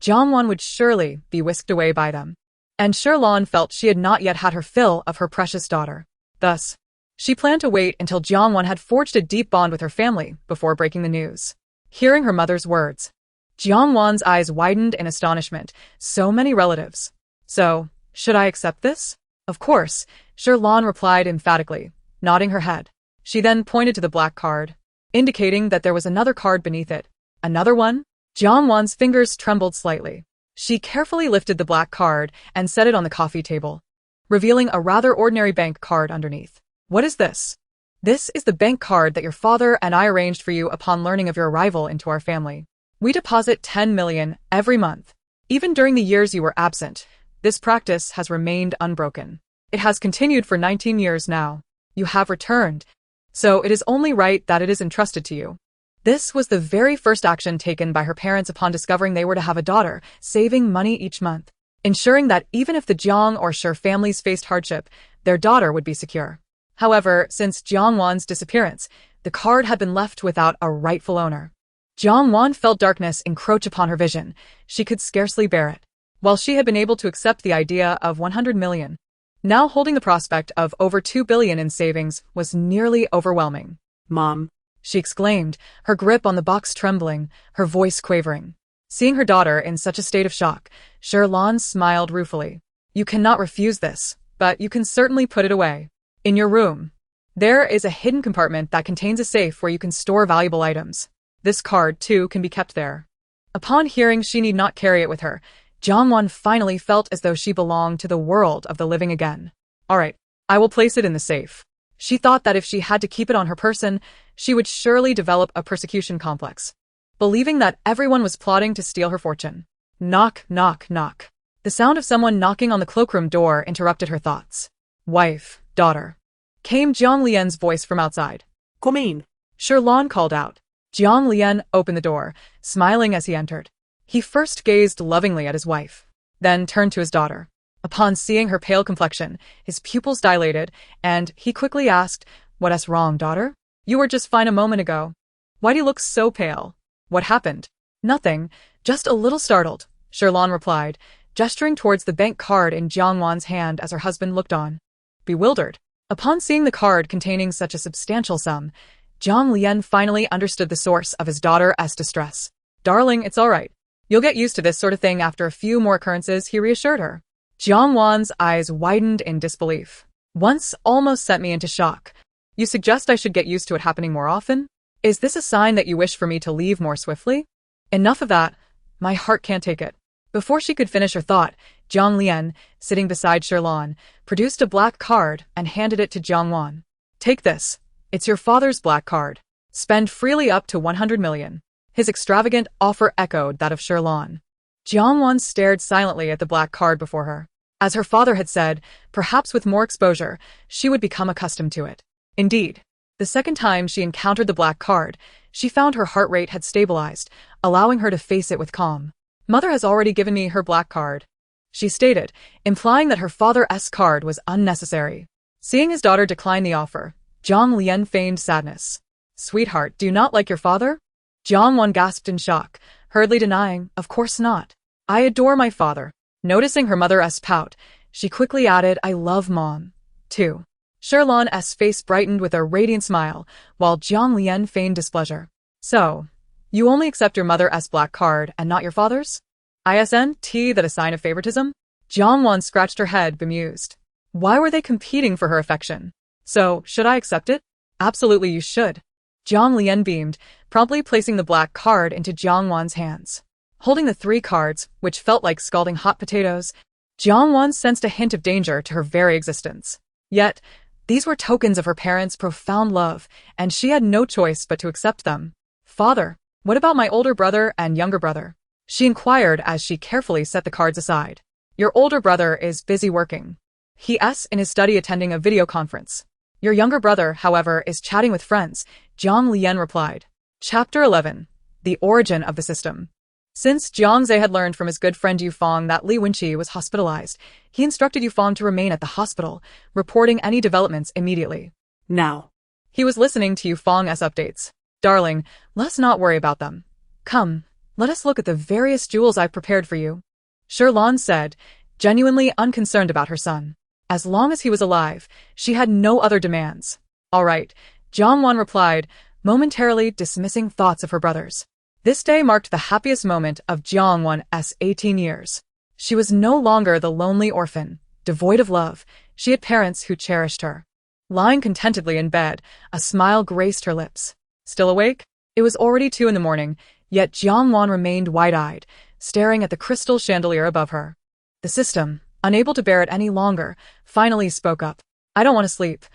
Jiang Wan would surely be whisked away by them. And Sherlon felt she had not yet had her fill of her precious daughter. Thus, she planned to wait until Jiang Wan had forged a deep bond with her family before breaking the news. Hearing her mother's words, Jiang Wan's eyes widened in astonishment. So many relatives. So, should I accept this? Of course, Sherlon replied emphatically, nodding her head. She then pointed to the black card, indicating that there was another card beneath it. Another one? Jiang Wan's fingers trembled slightly. She carefully lifted the black card and set it on the coffee table, revealing a rather ordinary bank card underneath. What is this? This is the bank card that your father and I arranged for you upon learning of your arrival into our family. We deposit 10 million every month. Even during the years you were absent, this practice has remained unbroken. It has continued for 19 years now. You have returned, so it is only right that it is entrusted to you. This was the very first action taken by her parents upon discovering they were to have a daughter, saving money each month, ensuring that even if the Jiang or Shi families faced hardship, their daughter would be secure. However, since Jiang Wan's disappearance, the card had been left without a rightful owner. Jiang Wan felt darkness encroach upon her vision. She could scarcely bear it. While she had been able to accept the idea of 100 million, now holding the prospect of over 2 billion in savings was nearly overwhelming.
Mom,
She exclaimed, her grip on the box trembling, her voice quavering. Seeing her daughter in such a state of shock, Sherlon smiled ruefully. You cannot refuse this, but you can certainly put it away. In your room. There is a hidden compartment that contains a safe where you can store valuable items. This card, too, can be kept there. Upon hearing she need not carry it with her, Jiang Wan finally felt as though she belonged to the world of the living again. All right, I will place it in the safe. She thought that if she had to keep it on her person, she would surely develop a persecution complex, believing that everyone was plotting to steal her fortune. Knock, knock, knock. The sound of someone knocking on the cloakroom door interrupted her thoughts. Wife, daughter. Came Jiang Lian's voice from outside.
come in.
Sherlon called out. Jiang Lian opened the door, smiling as he entered. He first gazed lovingly at his wife, then turned to his daughter. Upon seeing her pale complexion, his pupils dilated, and he quickly asked, "What's wrong, daughter? You were just fine a moment ago. Why do you look so pale? What happened?" "Nothing, just a little startled," Sherlon replied, gesturing towards the bank card in Jiang Wan's hand as her husband looked on. Bewildered. Upon seeing the card containing such a substantial sum, Jiang Lian finally understood the source of his daughter's distress. "Darling, it's all right. You'll get used to this sort of thing after a few more occurrences," he reassured her. Jiang Wan's eyes widened in disbelief. "Once almost sent me into shock. You suggest I should get used to it happening more often? Is this a sign that you wish for me to leave more swiftly?" "Enough of that. My heart can't take it." Before she could finish her thought, Jiang Lian, sitting beside Sherlon, produced a black card and handed it to Jiang Wan. "Take this. It's your father's black card. Spend freely up to 100 million. His extravagant offer echoed that of Sherlon. Jiang Wan stared silently at the black card before her. As her father had said, perhaps with more exposure, she would become accustomed to it. Indeed, the second time she encountered the black card, she found her heart rate had stabilized, allowing her to face it with calm. "Mother has already given me her black card," she stated, implying that her father's card was unnecessary. Seeing his daughter decline the offer, Jiang Lian feigned sadness. "Sweetheart, do you not like your father?" Jiang Wan gasped in shock, hurriedly denying, "Of course not. I adore my father." Noticing her mother's pout, she quickly added, "I love Mom, too." Sherlon's face brightened with a radiant smile, while Jiang Lian feigned displeasure. "So, you only accept your mother's black card and not your father's? Isn't that a sign of favoritism?" Jiang Wan scratched her head, bemused. Why were they competing for her affection? "So, should I accept it?" "Absolutely you should." Jiang Lian beamed, promptly placing the black card into Jiang Wan's hands. Holding the 3 cards, which felt like scalding hot potatoes, Jiang Wan sensed a hint of danger to her very existence. Yet, these were tokens of her parents' profound love, and she had no choice but to accept them. "Father, what about my older brother and younger brother?" she inquired as she carefully set the cards aside. "Your older brother is busy working. He's in his study attending a video conference. Your younger brother, however, is chatting with friends," Jiang Lian replied. Chapter 11. The Origin of the System. Since Jiang Zhe had learned from his good friend Yu Fong that Li Wenqi was hospitalized, he instructed Yu Fong to remain at the hospital, reporting any developments immediately.
Now.
He was listening to Yu Fong's updates. Darling, let's not worry about them. Come, let us look at the various jewels I've prepared for you. Sherlan said, genuinely unconcerned about her son. As long as he was alive, she had no other demands. All right, Jiang Wan replied, momentarily dismissing thoughts of her brothers. This day marked the happiest moment of Jiang Wan's 18 years. She was no longer the lonely orphan, devoid of love. She had parents who cherished her. Lying contentedly in bed, a smile graced her lips. Still awake? It was already 2 a.m, yet Jiang Wan remained wide-eyed, staring at the crystal chandelier above her. The system, unable to bear it any longer, finally spoke up. I don't want to sleep.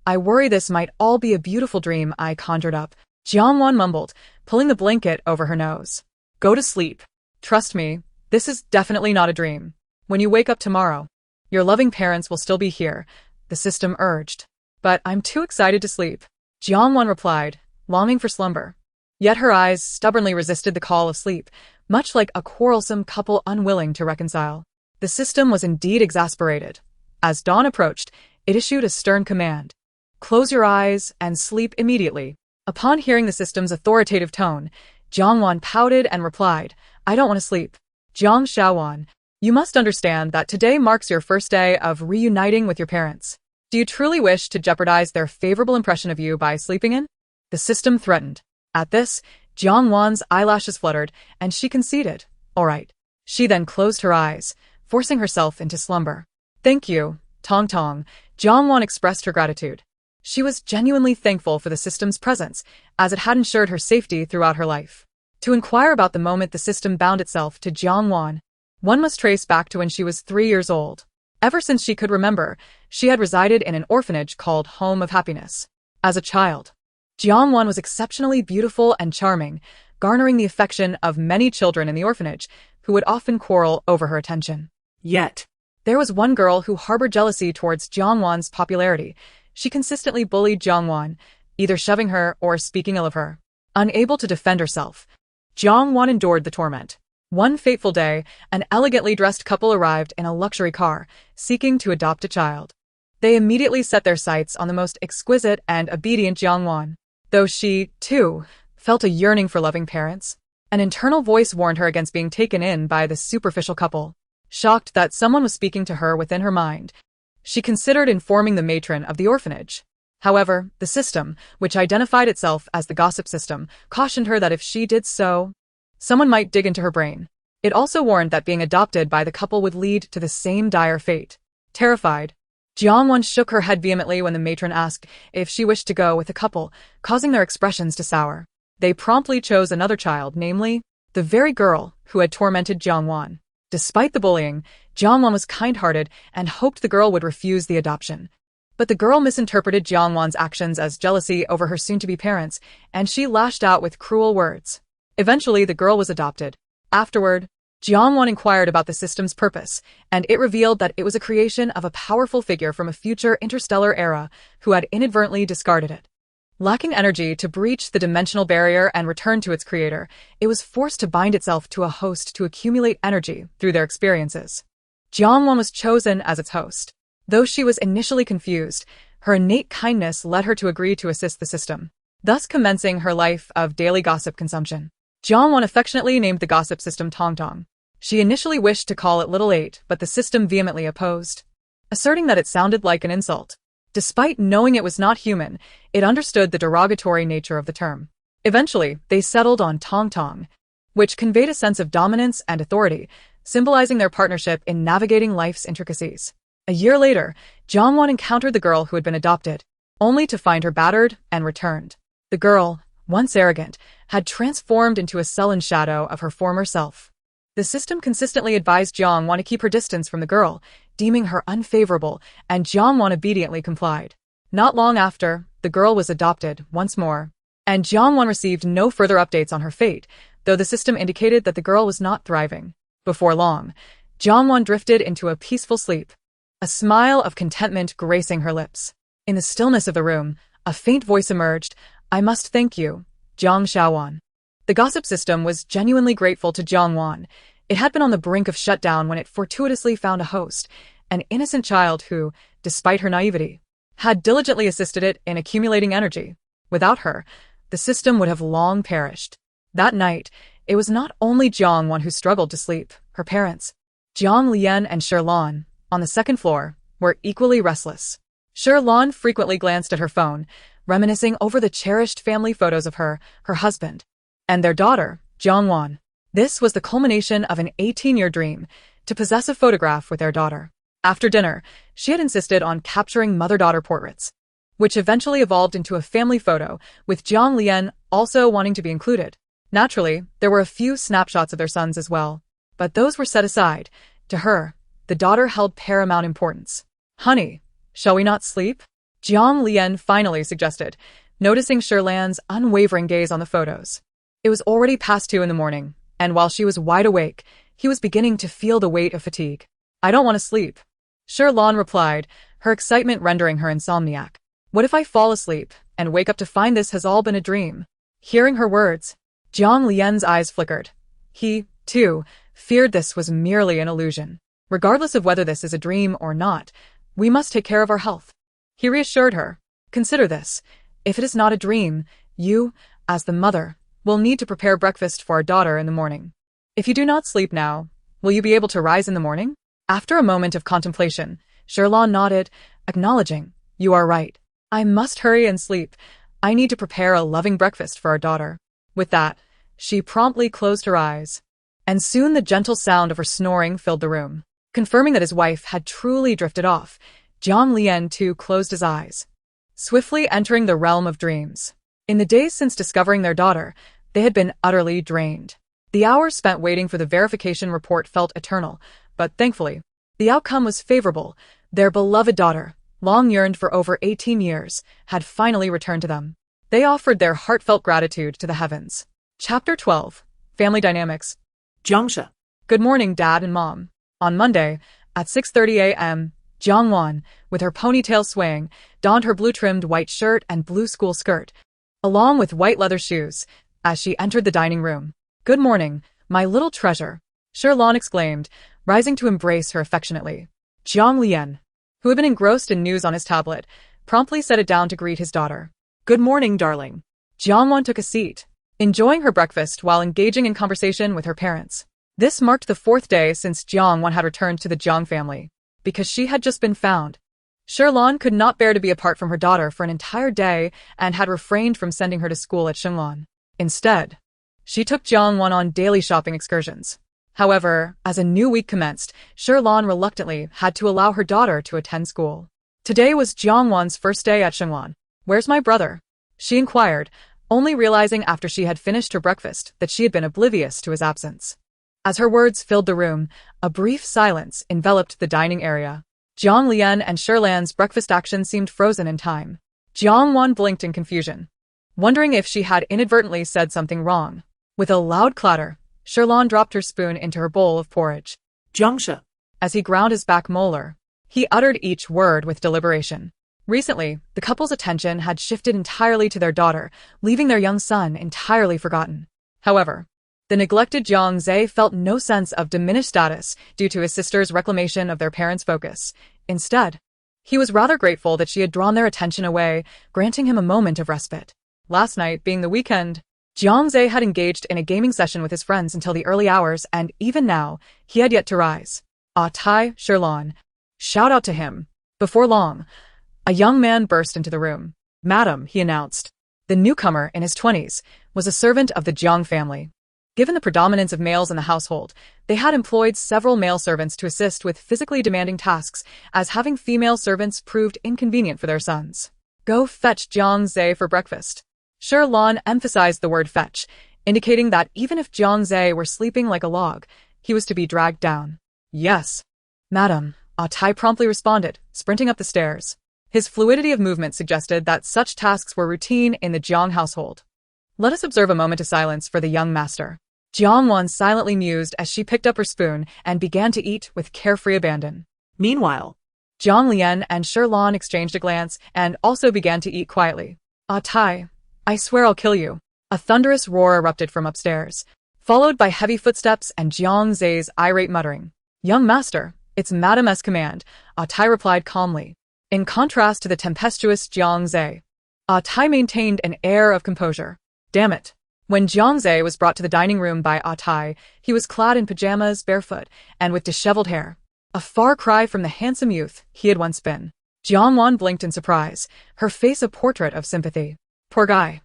I worry this might all be a beautiful dream I conjured up. Jiang Wan mumbled, pulling the blanket over her nose. Go to sleep. Trust me, this is definitely not a dream. When you wake up tomorrow, your loving parents will still be here, the system urged. But I'm too excited to sleep. Jiang Wan replied, longing for slumber. Yet her eyes stubbornly resisted the call of sleep, much like a quarrelsome couple unwilling to reconcile. The system was indeed exasperated. As dawn approached, it issued a stern command. Close your eyes and sleep immediately. Upon hearing the system's authoritative tone, Jiang Wan pouted and replied, I don't want to sleep. Jiang Xiaowan, you must understand that today marks your first day of reuniting with your parents. Do you truly wish to jeopardize their favorable impression of you by sleeping in? The system threatened. At this, Jiang Wan's eyelashes fluttered, and she conceded. All right. She then closed her eyes, forcing herself into slumber. Thank you, Tong Tong. Jiang Wan expressed her gratitude. She was genuinely thankful for the system's presence, as it had ensured her safety throughout her life. To inquire about the moment the system bound itself to Jiang Wan, one must trace back to when she was 3 years old. Ever since she could remember, she had resided in an orphanage called Home of Happiness. As a child, Jiang Wan was exceptionally beautiful and charming, garnering the affection of many children in the orphanage, who would often quarrel over her attention. Yet, there was one girl who harbored jealousy towards Jiang Wan's popularity. She consistently bullied Jiang Wan, either shoving her or speaking ill of her. Unable to defend herself, Jiang Wan endured the torment. One fateful day, an elegantly dressed couple arrived in a luxury car, seeking to adopt a child. They immediately set their sights on the most exquisite and obedient Jiang Wan. Though she, too, felt a yearning for loving parents, an internal voice warned her against being taken in by the superficial couple. Shocked that someone was speaking to her within her mind, she considered informing the matron of the orphanage. However, the system, which identified itself as the gossip system, cautioned her that if she did so, someone might dig into her brain. It also warned that being adopted by the couple would lead to the same dire fate. Terrified, Jiang Wan shook her head vehemently when the matron asked if she wished to go with the couple, causing their expressions to sour. They promptly chose another child, namely, the very girl who had tormented Jiang Wan. Despite the bullying, Jiang Wan was kind-hearted and hoped the girl would refuse the adoption. But the girl misinterpreted Jiang Wan's actions as jealousy over her soon-to-be parents, and she lashed out with cruel words. Eventually, the girl was adopted. Afterward, Jiang Wan inquired about the system's purpose, and it revealed that it was a creation of a powerful figure from a future interstellar era who had inadvertently discarded it. Lacking energy to breach the dimensional barrier and return to its creator, it was forced to bind itself to a host to accumulate energy through their experiences. Jiang Wan was chosen as its host. Though she was initially confused, her innate kindness led her to agree to assist the system, thus commencing her life of daily gossip consumption. Jiang Wan affectionately named the gossip system Tong Tong. She initially wished to call it Little Eight, but the system vehemently opposed, asserting that it sounded like an insult. Despite knowing it was not human, it understood the derogatory nature of the term. Eventually, they settled on Tong Tong, which conveyed a sense of dominance and authority, symbolizing their partnership in navigating life's intricacies. A year later, Jiang Wan encountered the girl who had been adopted, only to find her battered and returned. The girl, once arrogant, had transformed into a sullen shadow of her former self. The system consistently advised Jiang Wan to keep her distance from the girl, deeming her unfavorable, and Jiang Wan obediently complied. Not long after, the girl was adopted once more, and Jiang Wan received no further updates on her fate, though the system indicated that the girl was not thriving. Before long, Jiang Wan drifted into a peaceful sleep, a smile of contentment gracing her lips. In the stillness of the room, a faint voice emerged. I must thank you, Jiang Xiaowan. The gossip system was genuinely grateful to Jiang Wan. It had been on the brink of shutdown when it fortuitously found a host, an innocent child who, despite her naivety, had diligently assisted it in accumulating energy. Without her, the system would have long perished. That night, it was not only Jiang Wan who struggled to sleep. Her parents, Jiang Lian and Shirlan, on the second floor, were equally restless. Shirlan frequently glanced at her phone, reminiscing over the cherished family photos of her husband, and their daughter, Jiang Wan. This was the culmination of an 18-year dream, to possess a photograph with their daughter. After dinner, she had insisted on capturing mother-daughter portraits, which eventually evolved into a family photo, with Jiang Lian also wanting to be included. Naturally, there were a few snapshots of their sons as well, but those were set aside. To her, the daughter held paramount importance. "Honey, shall we not sleep?" Jiang Lian finally suggested, noticing Shirlan's unwavering gaze on the photos. It was already past 2 in the morning, and while she was wide awake, he was beginning to feel the weight of fatigue. "I don't want to sleep," Shirlan replied, her excitement rendering her insomniac. "What if I fall asleep and wake up to find this has all been a dream?" Hearing her words, Jiang Lian's eyes flickered. He, too, feared this was merely an illusion. "Regardless of whether this is a dream or not, we must take care of our health," he reassured her. "Consider this. If it is not a dream, you, as the mother, will need to prepare breakfast for our daughter in the morning. If you do not sleep now, will you be able to rise in the morning?" After a moment of contemplation, Shirlan nodded, acknowledging, "You are right. I must hurry and sleep. I need to prepare a loving breakfast for our daughter." With that, she promptly closed her eyes, and soon the gentle sound of her snoring filled the room. Confirming that his wife had truly drifted off, Jiang Lian too closed his eyes, swiftly entering the realm of dreams. In the days since discovering their daughter, they had been utterly drained. The hours spent waiting for the verification report felt eternal, but thankfully, the outcome was favorable. Their beloved daughter, long yearned for over 18 years, had finally returned to them. They offered their heartfelt gratitude to the heavens. Chapter 12. Family Dynamics.
Jiangsha.
Good morning, Dad and Mom. On Monday, at 6:30 a.m., Jiang Wan, with her ponytail swaying, donned her blue-trimmed white shirt and blue school skirt, along with white leather shoes, as she entered the dining room. "Good morning, my little treasure," Shirlan exclaimed, rising to embrace her affectionately. Jiang Lian, who had been engrossed in news on his tablet, promptly set it down to greet his daughter. "Good morning, darling." Jiang Wan took a seat, enjoying her breakfast while engaging in conversation with her parents. This marked the 4th day since Jiang Wan had returned to the Jiang family. Because she had just been found, Shirlan could not bear to be apart from her daughter for an entire day and had refrained from sending her to school at Shenglan. Instead, she took Jiang Wan on daily shopping excursions. However, as a new week commenced, Shirlan reluctantly had to allow her daughter to attend school. Today was Jiang Wan's first day at Shenglan. "Where's my brother?" she inquired, only realizing after she had finished her breakfast that she had been oblivious to his absence. As her words filled the room, a brief silence enveloped the dining area. Jiang Lian and Shirlan's breakfast action seemed frozen in time. Jiang Wan blinked in confusion, wondering if she had inadvertently said something wrong. With a loud clatter, Shirlan dropped her spoon into her bowl of porridge.
"Jiangsha."
As he ground his back molar, he uttered each word with deliberation. Recently, the couple's attention had shifted entirely to their daughter, leaving their young son entirely forgotten. However, the neglected Jiang Zhe felt no sense of diminished status due to his sister's reclamation of their parents' focus. Instead, he was rather grateful that she had drawn their attention away, granting him a moment of respite. Last night, being the weekend, Jiang Zhe had engaged in a gaming session with his friends until the early hours, and even now, he had yet to rise. "Ah, Tai, Shirlan, shout out to him." Before long, a young man burst into the room. "Madam," he announced. The newcomer, in his 20s, was a servant of the Jiang family. Given the predominance of males in the household, they had employed several male servants to assist with physically demanding tasks, as having female servants proved inconvenient for their sons. "Go fetch Jiang Zhe for breakfast." Shirlan emphasized the word fetch, indicating that even if Jiang Zhe were sleeping like a log, he was to be dragged down. "Yes, madam," Ah Tai promptly responded, sprinting up the stairs. His fluidity of movement suggested that such tasks were routine in the Jiang household. Let us observe a moment of silence for the young master. Jiang Wan silently mused as she picked up her spoon and began to eat with carefree abandon.
Meanwhile,
Jiang Lian and Shirlan exchanged a glance and also began to eat quietly. "Ah Tai, I swear I'll kill you," A thunderous roar erupted from upstairs, followed by heavy footsteps and Jiang Zhe's irate muttering. Young master, it's Madame's command, Tai replied calmly. In contrast to the tempestuous Jiang Zhe, Tai maintained an air of composure. Damn it. When Jiang Zhe was brought to the dining room by Tai, he was clad in pajamas, barefoot, and with disheveled hair. A far cry from the handsome youth he had once been. Jiang Wan blinked in surprise, her face a portrait of sympathy. Poor guy.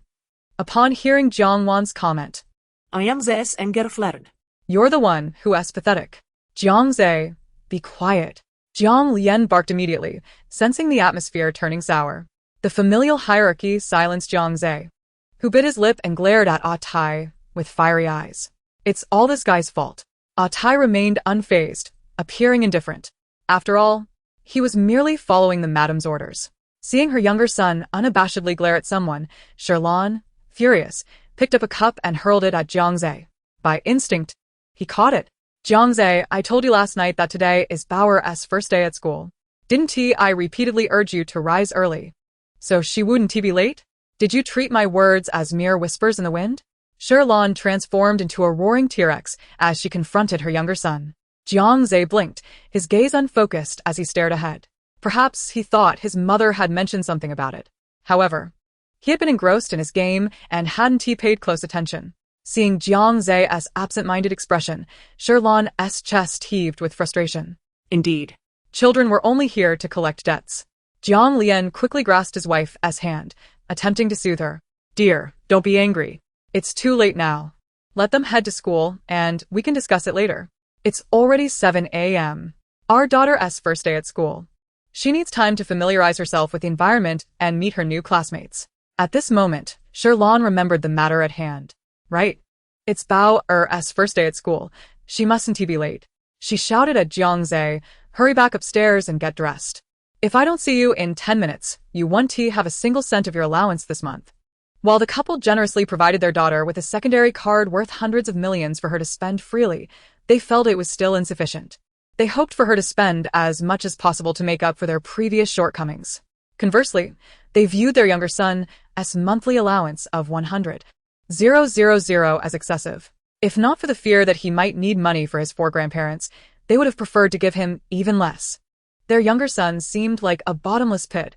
Upon hearing Jiang Wan's comment,
I am this and get flattered.
You're the one who is pathetic. Jiang Zhe, be quiet. Jiang Lian barked immediately, sensing the atmosphere turning sour. The familial hierarchy silenced Jiang Zhe, who bit his lip and glared at Tai with fiery eyes. It's all this guy's fault. Tai remained unfazed, appearing indifferent. After all, he was merely following the madam's orders. Seeing her younger son unabashedly glare at someone, Sherlan, furious, picked up a cup and hurled it at Jiang Zhe. By instinct, he caught it. Jiang Zhe, I told you last night that today is Bauer's first day at school. Didn't I repeatedly urge you to rise early? So she wouldn't be late? Did you treat my words as mere whispers in the wind? Sherlan transformed into a roaring T-Rex as she confronted her younger son. Jiang Zhe blinked, his gaze unfocused as he stared ahead. Perhaps he thought his mother had mentioned something about it. However, he had been engrossed in his game and hadn't paid close attention. Seeing Jiang Zhe's absent-minded expression, Sherlan's chest heaved with frustration.
Indeed.
Children were only here to collect debts. Jiang Lian quickly grasped his wife's hand, attempting to soothe her. Dear, don't be angry. It's too late now. Let them head to school, and we can discuss it later. It's already 7 a.m. Our daughter's first day at school. She needs time to familiarize herself with the environment and meet her new classmates. At this moment, Sherlan remembered the matter at hand. Right. It's Bauer's first day at school. She mustn't be late. She shouted at Jiang Zhe, hurry back upstairs and get dressed. If I don't see you in 10 minutes, you won't have a single cent of your allowance this month. While the couple generously provided their daughter with a secondary card worth hundreds of millions for her to spend freely, they felt it was still insufficient. They hoped for her to spend as much as possible to make up for their previous shortcomings. Conversely, they viewed their younger son's monthly allowance of 100,000 as excessive. If not for the fear that he might need money for his 4 grandparents, they would have preferred to give him even less. Their younger son seemed like a bottomless pit,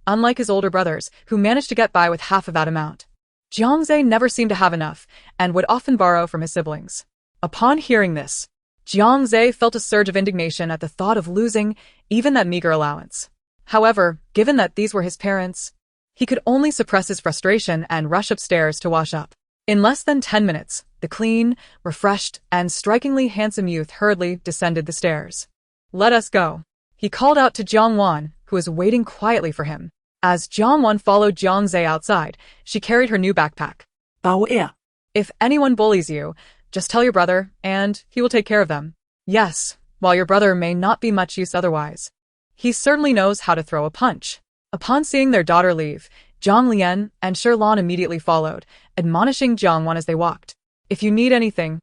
unlike his older brothers, who managed to get by with half of that amount. Jiang Zhe never seemed to have enough, and would often borrow from his siblings. Upon hearing this, Jiang Zhe felt a surge of indignation at the thought of losing even that meager allowance. However, given that these were his parents, he could only suppress his frustration and rush upstairs to wash up. In less than 10 minutes, the clean, refreshed, and strikingly handsome youth hurriedly descended the stairs. Let us go. He called out to Jiang Wan, who was waiting quietly for him. As Jiang Wan followed Jiang Zhe outside, she carried her new backpack.
Bauer.
If anyone bullies you, just tell your brother, and he will take care of them. Yes, while your brother may not be much use otherwise, he certainly knows how to throw a punch. Upon seeing their daughter leave, Jiang Lian and Sherlan immediately followed, admonishing Jiang Wan as they walked. If you need anything,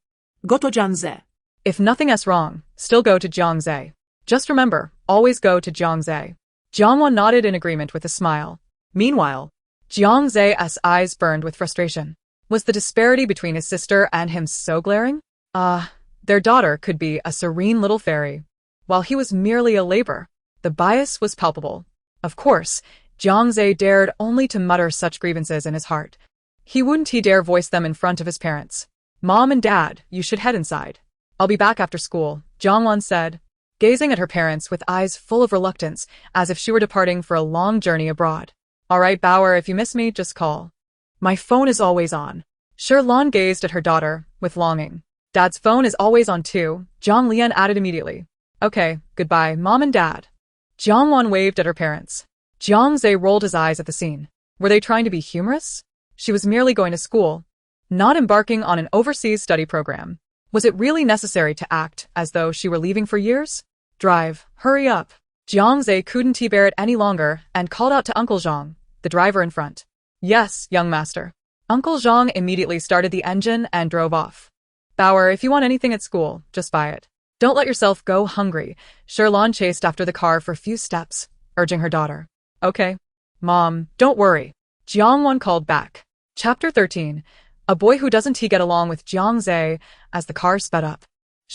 Go to Jiang Zhe.
If nothing is wrong, still go to Jiang Zhe. Just remember, always go to Jiang Zhe. Jiang Wan nodded in agreement with a smile. Meanwhile, Jiang Zhe's eyes burned with frustration. Was the disparity between his sister and him so glaring? Their daughter could be a serene little fairy, while he was merely a labor. The bias was palpable. Of course, Jiang Zhe dared only to mutter such grievances in his heart. He wouldn't dare voice them in front of his parents. Mom and Dad, you should head inside. I'll be back after school, Jiang Wan said, gazing at her parents with eyes full of reluctance, as if she were departing for a long journey abroad. All right, Bauer, if you miss me, just call. My phone is always on. Sherlan gazed at her daughter with longing. Dad's phone is always on too, Jiang Lian added immediately. Okay, goodbye, Mom and Dad. Jiang Wan waved at her parents. Jiang Zhe rolled his eyes at the scene. Were they trying to be humorous? She was merely going to school, not embarking on an overseas study program. Was it really necessary to act as though she were leaving for years? Drive, hurry up. Jiang Zhe couldn't bear it any longer and called out to Uncle Zhang, the driver in front. Yes, young master. Uncle Zhang immediately started the engine and drove off. Bauer, if you want anything at school, just buy it. Don't let yourself go hungry. Sherlan chased after the car for a few steps, urging her daughter. Okay. Mom, don't worry. Jiang Wan called back. Chapter 13. A boy who doesn't he get along with Jiang Zhe as the car sped up.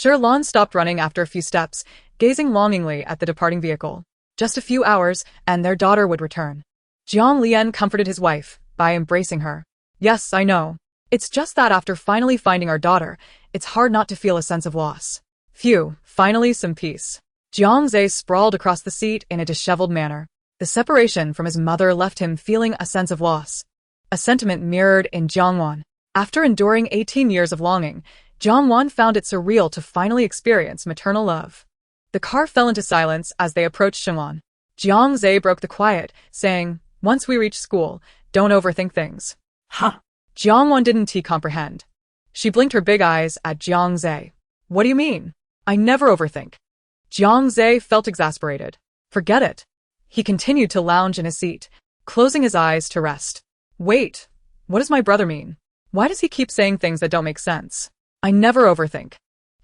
Lan stopped running after a few steps, gazing longingly at the departing vehicle. Just a few hours, and their daughter would return. Jiang Lian comforted his wife by embracing her. Yes, I know. It's just that after finally finding our daughter, it's hard not to feel a sense of loss. Phew, finally some peace. Jiang Zhe sprawled across the seat in a disheveled manner. The separation from his mother left him feeling a sense of loss. A sentiment mirrored in Jiang Wan. After enduring 18 years of longing, Jiang Wan found it surreal to finally experience maternal love. The car fell into silence as they approached Shangwan. Jiang Zhe broke the quiet, saying, "Once we reach school, don't overthink things."
Huh.
Jiang Wan didn't comprehend. She blinked her big eyes at Jiang Zhe. What do you mean? I never overthink. Jiang Zhe felt exasperated. Forget it. He continued to lounge in his seat, closing his eyes to rest. Wait, what does my brother mean? Why does he keep saying things that don't make sense? I never overthink.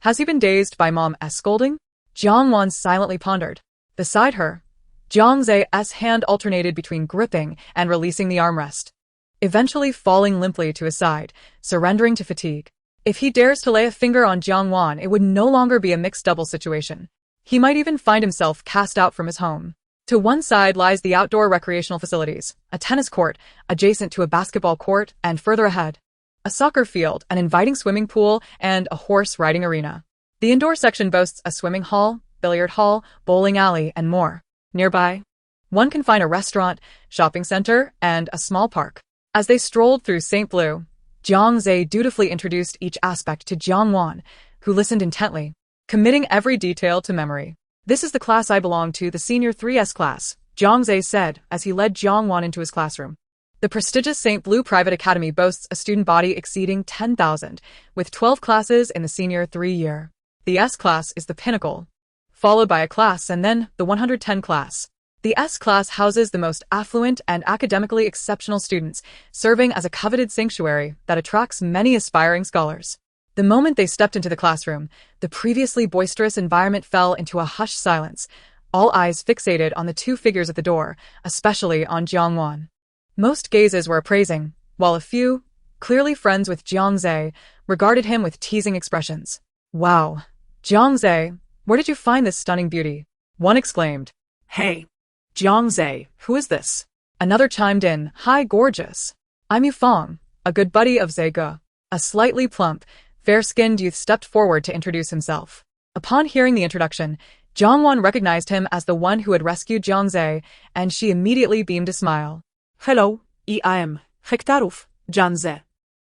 Has he been dazed by Mom's scolding? Jiang Wan silently pondered. Beside her, Jiang Ze's hand alternated between gripping and releasing the armrest, eventually falling limply to his side, surrendering to fatigue. If he dares to lay a finger on Jiang Wan, it would no longer be a mixed double situation. He might even find himself cast out from his home. To one side lies the outdoor recreational facilities, a tennis court adjacent to a basketball court, and further ahead, a soccer field, an inviting swimming pool, and a horse riding arena. The indoor section boasts a swimming hall, billiard hall, bowling alley, and more. Nearby, one can find a restaurant, shopping center, and a small park. As they strolled through St. Blue, Jiang Zhe dutifully introduced each aspect to Jiang Wan, who listened intently, committing every detail to memory. This is the class I belong to, the Senior 3S class, Jiang Zhe said as he led Jiang Wan into his classroom. The prestigious St. Blue Private Academy boasts a student body exceeding 10,000, with 12 classes in the Senior 3 year. The S class is the pinnacle, followed by a class and then the 110 class. The S class houses the most affluent and academically exceptional students, serving as a coveted sanctuary that attracts many aspiring scholars. The moment they stepped into the classroom, the previously boisterous environment fell into a hushed silence, all eyes fixated on the two figures at the door, especially on Jiang Wan. Most gazes were appraising, while a few, clearly friends with Jiang Zhe, regarded him with teasing expressions. Wow! Jiang Zhe, where did you find this stunning beauty? One exclaimed.
Hey, Jiang Zhe, who is this?
Another chimed in, Hi, gorgeous. I'm Yufeng, a good buddy of Zhe Ge. A slightly plump, fair-skinned youth stepped forward to introduce himself. Upon hearing the introduction, Jiang Wan recognized him as the one who had rescued Jiang Zhe, and she immediately beamed a smile.
Hello, I am Hektaruf, Jiang Zhe.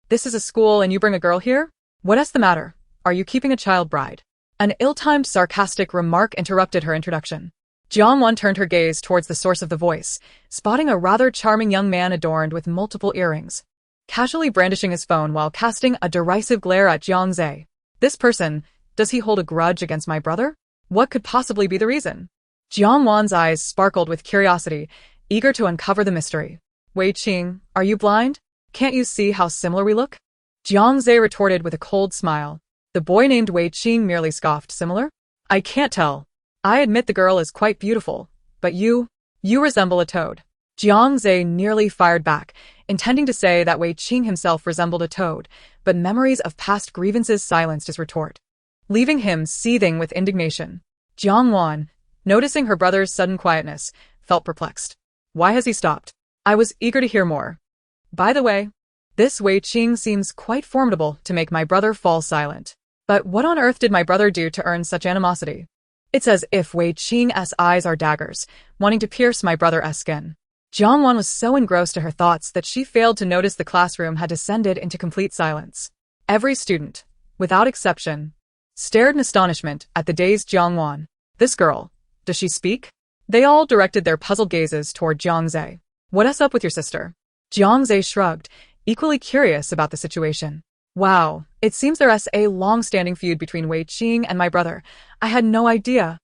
This is a school and you bring a girl here? What's the matter? Are you keeping a child bride? An ill-timed sarcastic remark interrupted her introduction. Jiang Wan turned her gaze towards the source of the voice, spotting a rather charming young man adorned with multiple earrings, casually brandishing his phone while casting a derisive glare at Jiang Zhe. This person, does he hold a grudge against my brother? What could possibly be the reason? Jiang Wan's eyes sparkled with curiosity, eager to uncover the mystery. Wei Qing, are you blind? Can't you see how similar we look? Jiang Zhe retorted with a cold smile. The boy named Wei Qing merely scoffed. Similar? I can't tell. I admit the girl is quite beautiful, but you resemble a toad. Jiang Zhe nearly fired back, intending to say that Wei Qing himself resembled a toad, but memories of past grievances silenced his retort, leaving him seething with indignation. Jiang Wan, noticing her brother's sudden quietness, felt perplexed. Why has he stopped? I was eager to hear more. By the way, this Wei Qing seems quite formidable to make my brother fall silent. But what on earth did my brother do to earn such animosity? It's as if Wei Qing's eyes are daggers, wanting to pierce my brother's skin. Jiang Wan was so engrossed in her thoughts that she failed to notice the classroom had descended into complete silence. Every student, without exception, stared in astonishment at the dazed Jiang Wan. This girl, does she speak? They all directed their puzzled gazes toward Jiang Zhe. What's up with your sister? Jiang Zhe shrugged, equally curious about the situation. Wow, it seems there's a long-standing feud between Wei Qing and my brother. I had no idea.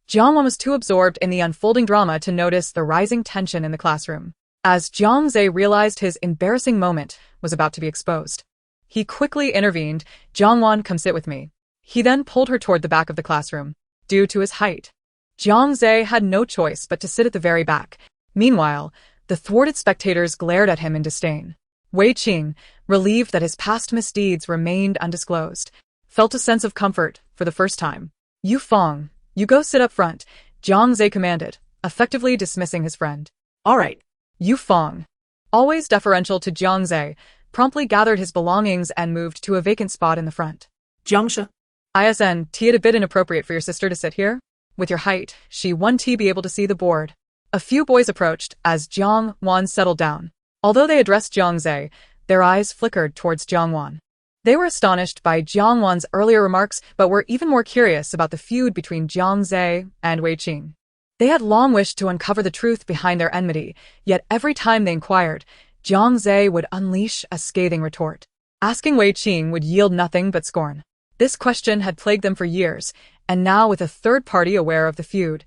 Jiang Wan was too absorbed in the unfolding drama to notice the rising tension in the classroom. As Jiang Zhe realized his embarrassing moment was about to be exposed, he quickly intervened. Jiang Wan, come sit with me. He then pulled her toward the back of the classroom. Due to his height, Jiang Zhe had no choice but to sit at the very back. Meanwhile, the thwarted spectators glared at him in disdain. Wei Qing, relieved that his past misdeeds remained undisclosed, felt a sense of comfort for the first time. Yu Feng, you go sit up front, Jiang Zhe commanded, effectively dismissing his friend.
All right.
Yu Feng, always deferential to Jiang Zhe, promptly gathered his belongings and moved to a vacant spot in the front.
Jiangsha.
ISN, it a bit inappropriate for your sister to sit here? With your height, she won't be able to see the board. A few boys approached as Jiang Wan settled down. Although they addressed Jiang Zhe, their eyes flickered towards Jiang Wan. They were astonished by Jiang Wan's earlier remarks, but were even more curious about the feud between Jiang Zhe and Wei Qing. They had long wished to uncover the truth behind their enmity, yet every time they inquired, Jiang Zhe would unleash a scathing retort. Asking Wei Qing would yield nothing but scorn. This question had plagued them for years, and now with a third party aware of the feud,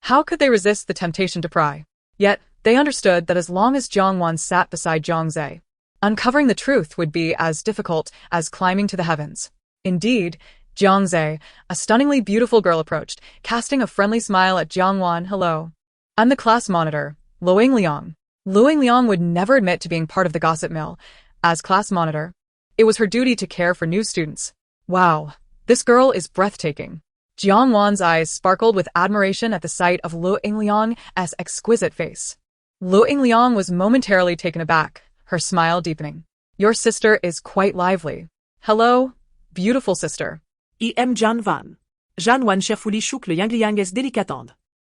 how could they resist the temptation to pry? Yet, they understood that as long as Jiang Wan sat beside Jiang Zhe, uncovering the truth would be as difficult as climbing to the heavens. Indeed, Jiang Zhe, a stunningly beautiful girl, approached, casting a friendly smile at Jiang Wan. Hello. I'm the class monitor, Luing Liang. Luing Liang would never admit to being part of the gossip mill. As class monitor, it was her duty to care for new students. Wow, this girl is breathtaking. Jiang Wan's eyes sparkled with admiration at the sight of Luing Liang's exquisite face. Luing Liang was momentarily taken aback, her smile deepening. Your sister is quite lively. Hello, beautiful sister.
I.M. Jiang Wan. Jiang Wan cherfouille chouk le Yanglianges délicatande.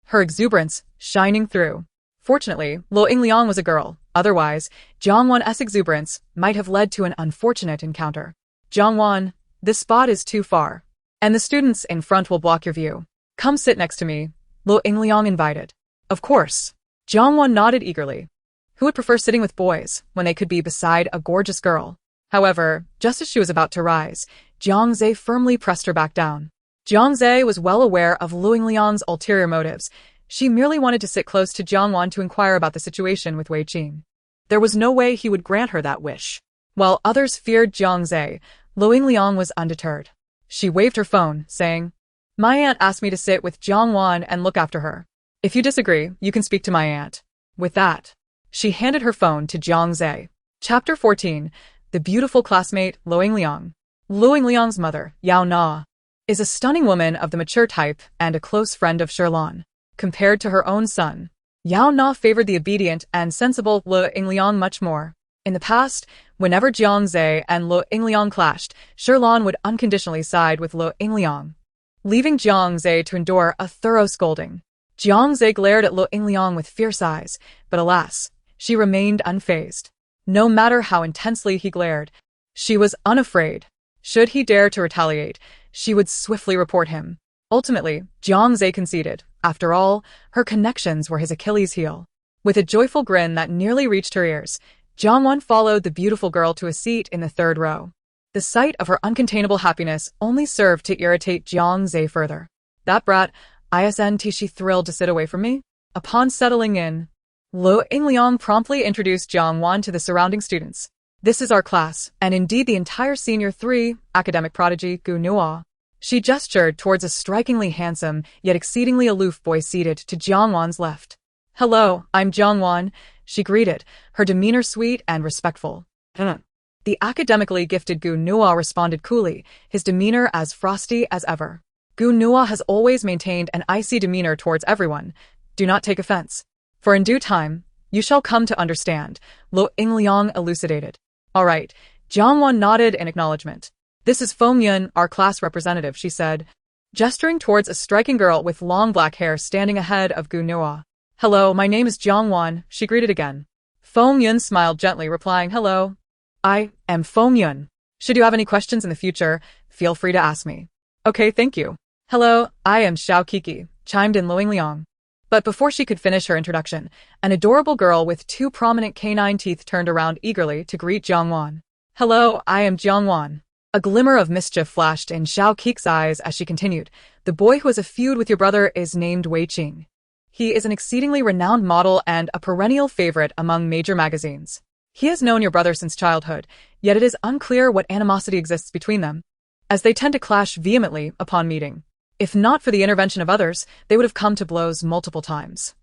Her exuberance shining through. Fortunately, Luing Liang was a girl. Otherwise, Jiang Wan's exuberance might have led to an unfortunate encounter. Jiang Wan, this spot is too far, and the students in front will block your view. Come sit next to me, Luing Liang invited. Of course. Jiang Wan nodded eagerly. Who would prefer sitting with boys when they could be beside a gorgeous girl? However, just as she was about to rise, Jiang Zhe firmly pressed her back down. Jiang Zhe was well aware of Luing Liang's ulterior motives. She merely wanted to sit close to Jiang Wan to inquire about the situation with Wei Qing. There was no way he would grant her that wish. While others feared Jiang Zhe, Luing Liang was undeterred. She waved her phone, saying, My aunt asked me to sit with Jiang Wan and look after her. If you disagree, you can speak to my aunt. With that, she handed her phone to Jiang Zhe. Chapter 14. The beautiful classmate, Luing Liang. Luing Liang's mother, Yao Na, is a stunning woman of the mature type and a close friend of Sherlan. Compared to her own son, Yao Na favored the obedient and sensible Luing Liang much more. In the past, whenever Jiang Zhe and Luing Liang clashed, Sherlan would unconditionally side with Luing Liang, leaving Jiang Zhe to endure a thorough scolding. Jiang Zhe glared at Luing Liang with fierce eyes, but alas, she remained unfazed. No matter how intensely he glared, she was unafraid. Should he dare to retaliate, she would swiftly report him. Ultimately, Jiang Zhe conceded. After all, her connections were his Achilles heel. With a joyful grin that nearly reached her ears, Jiang Wan followed the beautiful girl to a seat in the third row. The sight of her uncontainable happiness only served to irritate Jiang Zhe further. That brat, isn't she thrilled to sit away from me? Upon settling in, Luing Liang promptly introduced Jiang Wan to the surrounding students. This is our class, and indeed the entire Senior 3 academic prodigy Gu Nua. She gestured towards a strikingly handsome, yet exceedingly aloof boy seated to Jiang Wan's left. Hello, I'm Jiang Wan, she greeted, her demeanor sweet and respectful. The academically gifted Gu Nua responded coolly, his demeanor as frosty as ever. Gu Nua has always maintained an icy demeanor towards everyone. Do not take offense. For in due time, you shall come to understand, Luing Liang elucidated. All right, Jiang Wan nodded in acknowledgement. This is Feng Yun, our class representative, she said, gesturing towards a striking girl with long black hair standing ahead of Gu Nua. Hello, my name is Jiang Wan, she greeted again. Feng Yun smiled gently, replying, Hello. I am Feng Yun. Should you have any questions in the future, feel free to ask me. Okay, thank you. Hello, I am Xiao Kiki, chimed in Luing Liang. But before she could finish her introduction, an adorable girl with 2 prominent canine teeth turned around eagerly to greet Jiang Wan. Hello, I am Jiang Wan. A glimmer of mischief flashed in Xiao Kiki's eyes as she continued. The boy who has a feud with your brother is named Wei Qing. He is an exceedingly renowned model and a perennial favorite among major magazines. He has known your brother since childhood, yet it is unclear what animosity exists between them, as they tend to clash vehemently upon meeting. If not for the intervention of others, they would have come to blows multiple times.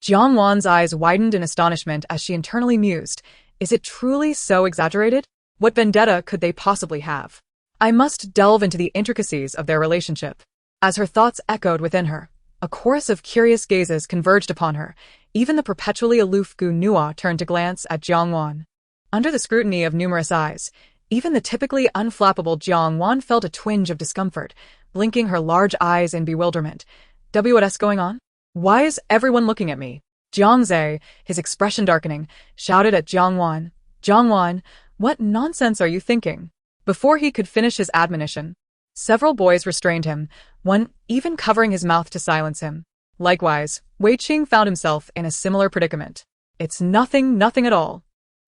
Jiang Wan's eyes widened in astonishment as she internally mused, Is it truly so exaggerated? What vendetta could they possibly have? I must delve into the intricacies of their relationship. As her thoughts echoed within her, a chorus of curious gazes converged upon her. Even the perpetually aloof Gu Nua turned to glance at Jiang Wan. Under the scrutiny of numerous eyes, even the typically unflappable Jiang Wan felt a twinge of discomfort, blinking her large eyes in bewilderment. What's going on? Why is everyone looking at me? Jiang Zhe, his expression darkening, shouted at Jiang Wan. Jiang Wan, what nonsense are you thinking? Before he could finish his admonition, several boys restrained him, one even covering his mouth to silence him. Likewise, Wei Qing found himself in a similar predicament. It's nothing at all.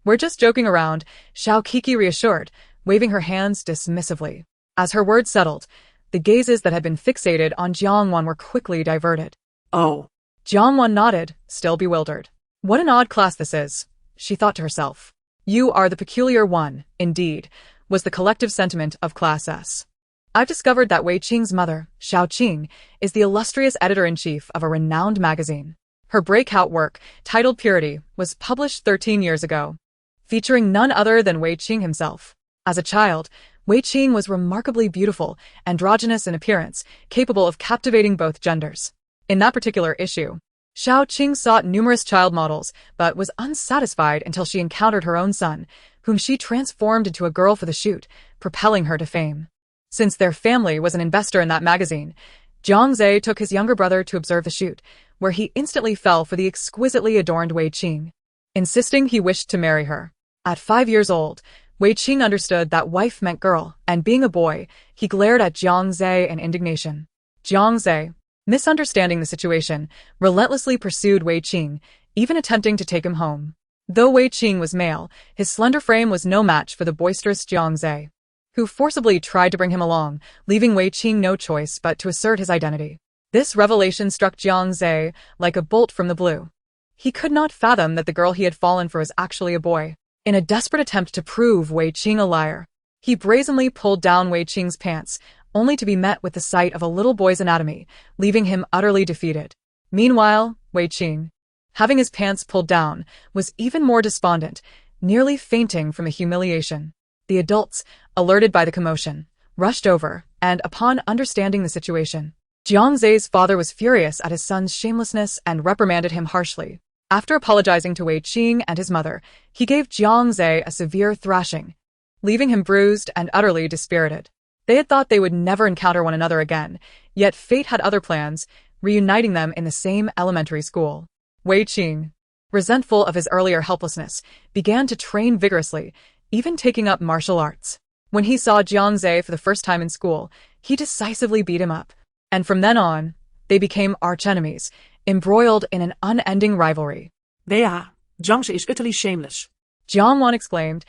We're just joking around, Xiao Kiki reassured, waving her hands dismissively. As her words settled, the gazes that had been fixated on Jiang Wan were quickly diverted.
Oh.
Jiang Wan nodded, still bewildered. What an odd class this is, she thought to herself. You are the peculiar one, indeed, was the collective sentiment of Class S. I've discovered that Wei Qing's mother, Xiao Qing, is the illustrious editor-in-chief of a renowned magazine. Her breakout work, titled Purity, was published 13 years ago, featuring none other than Wei Qing himself. As a child, Wei Qing was remarkably beautiful, androgynous in appearance, capable of captivating both genders. In that particular issue, Xiao Qing sought numerous child models, but was unsatisfied until she encountered her own son, whom she transformed into a girl for the shoot, propelling her to fame. Since their family was an investor in that magazine, Jiang Zhe took his younger brother to observe the shoot, where he instantly fell for the exquisitely adorned Wei Qing, insisting he wished to marry her. At 5 years old, Wei Qing understood that wife meant girl, and being a boy, he glared at Jiang Zhe in indignation. Jiang Zhe, misunderstanding the situation, relentlessly pursued Wei Qing, even attempting to take him home. Though Wei Qing was male, his slender frame was no match for the boisterous Jiang Zhe, who forcibly tried to bring him along, leaving Wei Qing no choice but to assert his identity. This revelation struck Jiang Zhe like a bolt from the blue. He could not fathom that the girl he had fallen for was actually a boy. In a desperate attempt to prove Wei Qing a liar, he brazenly pulled down Wei Qing's pants, only to be met with the sight of a little boy's anatomy, leaving him utterly defeated. Meanwhile, Wei Qing, having his pants pulled down, was even more despondent, nearly fainting from the humiliation. The adults, alerted by the commotion, rushed over, and upon understanding the situation, Jiang Zhe's father was furious at his son's shamelessness and reprimanded him harshly. After apologizing to Wei Qing and his mother, he gave Jiang Zhe a severe thrashing, leaving him bruised and utterly dispirited. They had thought they would never encounter one another again, yet fate had other plans, reuniting them in the same elementary school. Wei Qing, resentful of his earlier helplessness, began to train vigorously, even taking up martial arts. When he saw Jiang Zhe for the first time in school, he decisively beat him up. And from then on, they became archenemies, embroiled in an unending rivalry.
Jiang is utterly shameless,
Jiang Wan exclaimed,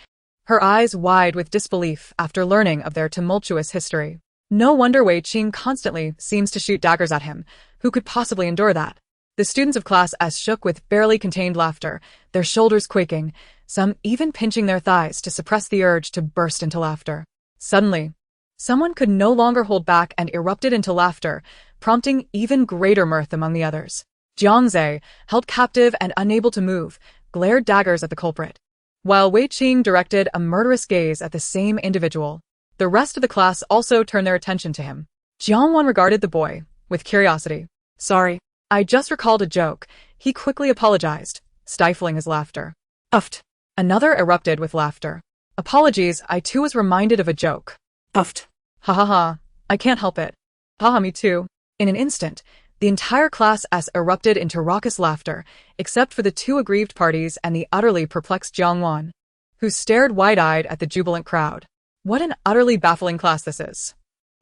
her eyes wide with disbelief after learning of their tumultuous history. No wonder Wei Qing constantly seems to shoot daggers at him. Who could possibly endure that? The students of Class S shook with barely contained laughter, their shoulders quaking, some even pinching their thighs to suppress the urge to burst into laughter. Suddenly, someone could no longer hold back and erupted into laughter, prompting even greater mirth among the others. Jiang Zhe, held captive and unable to move, glared daggers at the culprit, while Wei Qing directed a murderous gaze at the same individual. The rest of the class also turned their attention to him. Jiang Wan regarded the boy with curiosity. Sorry, I just recalled a joke. He quickly apologized, stifling his laughter. Uffed. Another erupted with laughter. Apologies, I too was reminded of a joke.
Uffed.
Ha ha ha, I can't help it. Haha, me too. In an instant, the entire Class S erupted into raucous laughter, except for the two aggrieved parties and the utterly perplexed Jiang Wan, who stared wide-eyed at the jubilant crowd. What an utterly baffling class this is.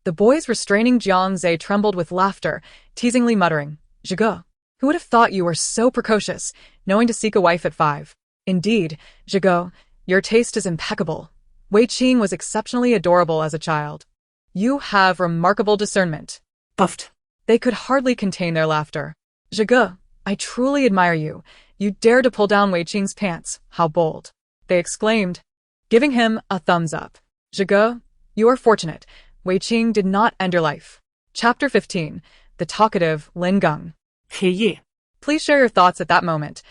The boys restraining Jiang Zhe trembled with laughter, teasingly muttering, Zhige, who would have thought you were so precocious, knowing to seek a wife at 5? Indeed, Zhige, your taste is impeccable. Wei Qing was exceptionally adorable as a child. You have remarkable discernment.
Puffed.
They could hardly contain their laughter. Zhige, I truly admire you. You dared to pull down Wei Qing's pants. How bold. They exclaimed, giving him a thumbs up. Zhige, you are fortunate. Wei Qing did not end your life. Chapter 15. The talkative Lin Geng.
Hey.
Please share your thoughts at that moment.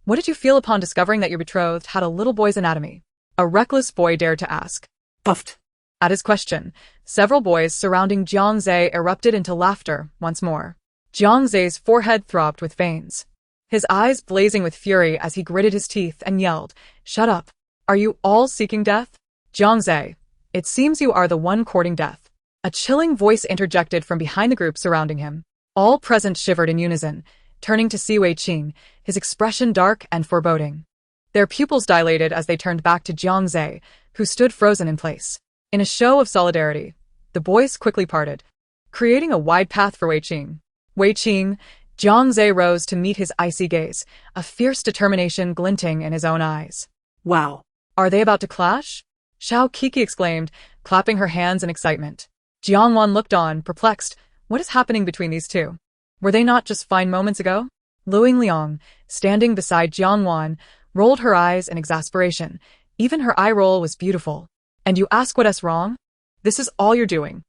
What did you feel upon discovering that your betrothed had a little boy's anatomy? A reckless boy dared to ask.
Puffed.
At his question, several boys surrounding Jiang Zhe erupted into laughter once more. Jiang Zhe's forehead throbbed with veins, his eyes blazing with fury as he gritted his teeth and yelled, "Shut up! Are you all seeking death?" Jiang Zhe, it seems you are the one courting death. A chilling voice interjected from behind the group surrounding him. All present shivered in unison, turning to see Wei Qing, his expression dark and foreboding. Their pupils dilated as they turned back to Jiang Zhe, who stood frozen in place. In a show of solidarity, the boys quickly parted, creating a wide path for Wei Qing. Wei Qing, Jiang Zhe rose to meet his icy gaze, a fierce determination glinting in his own eyes.
Wow.
Are they about to clash? Xiao Kiki exclaimed, clapping her hands in excitement. Jiang Wan looked on, perplexed. What is happening between these two? Were they not just fine moments ago? Lu Yingliang, standing beside Jiang Wan, rolled her eyes in exasperation. Even her eye roll was beautiful. And you ask what's wrong? This is all you're doing.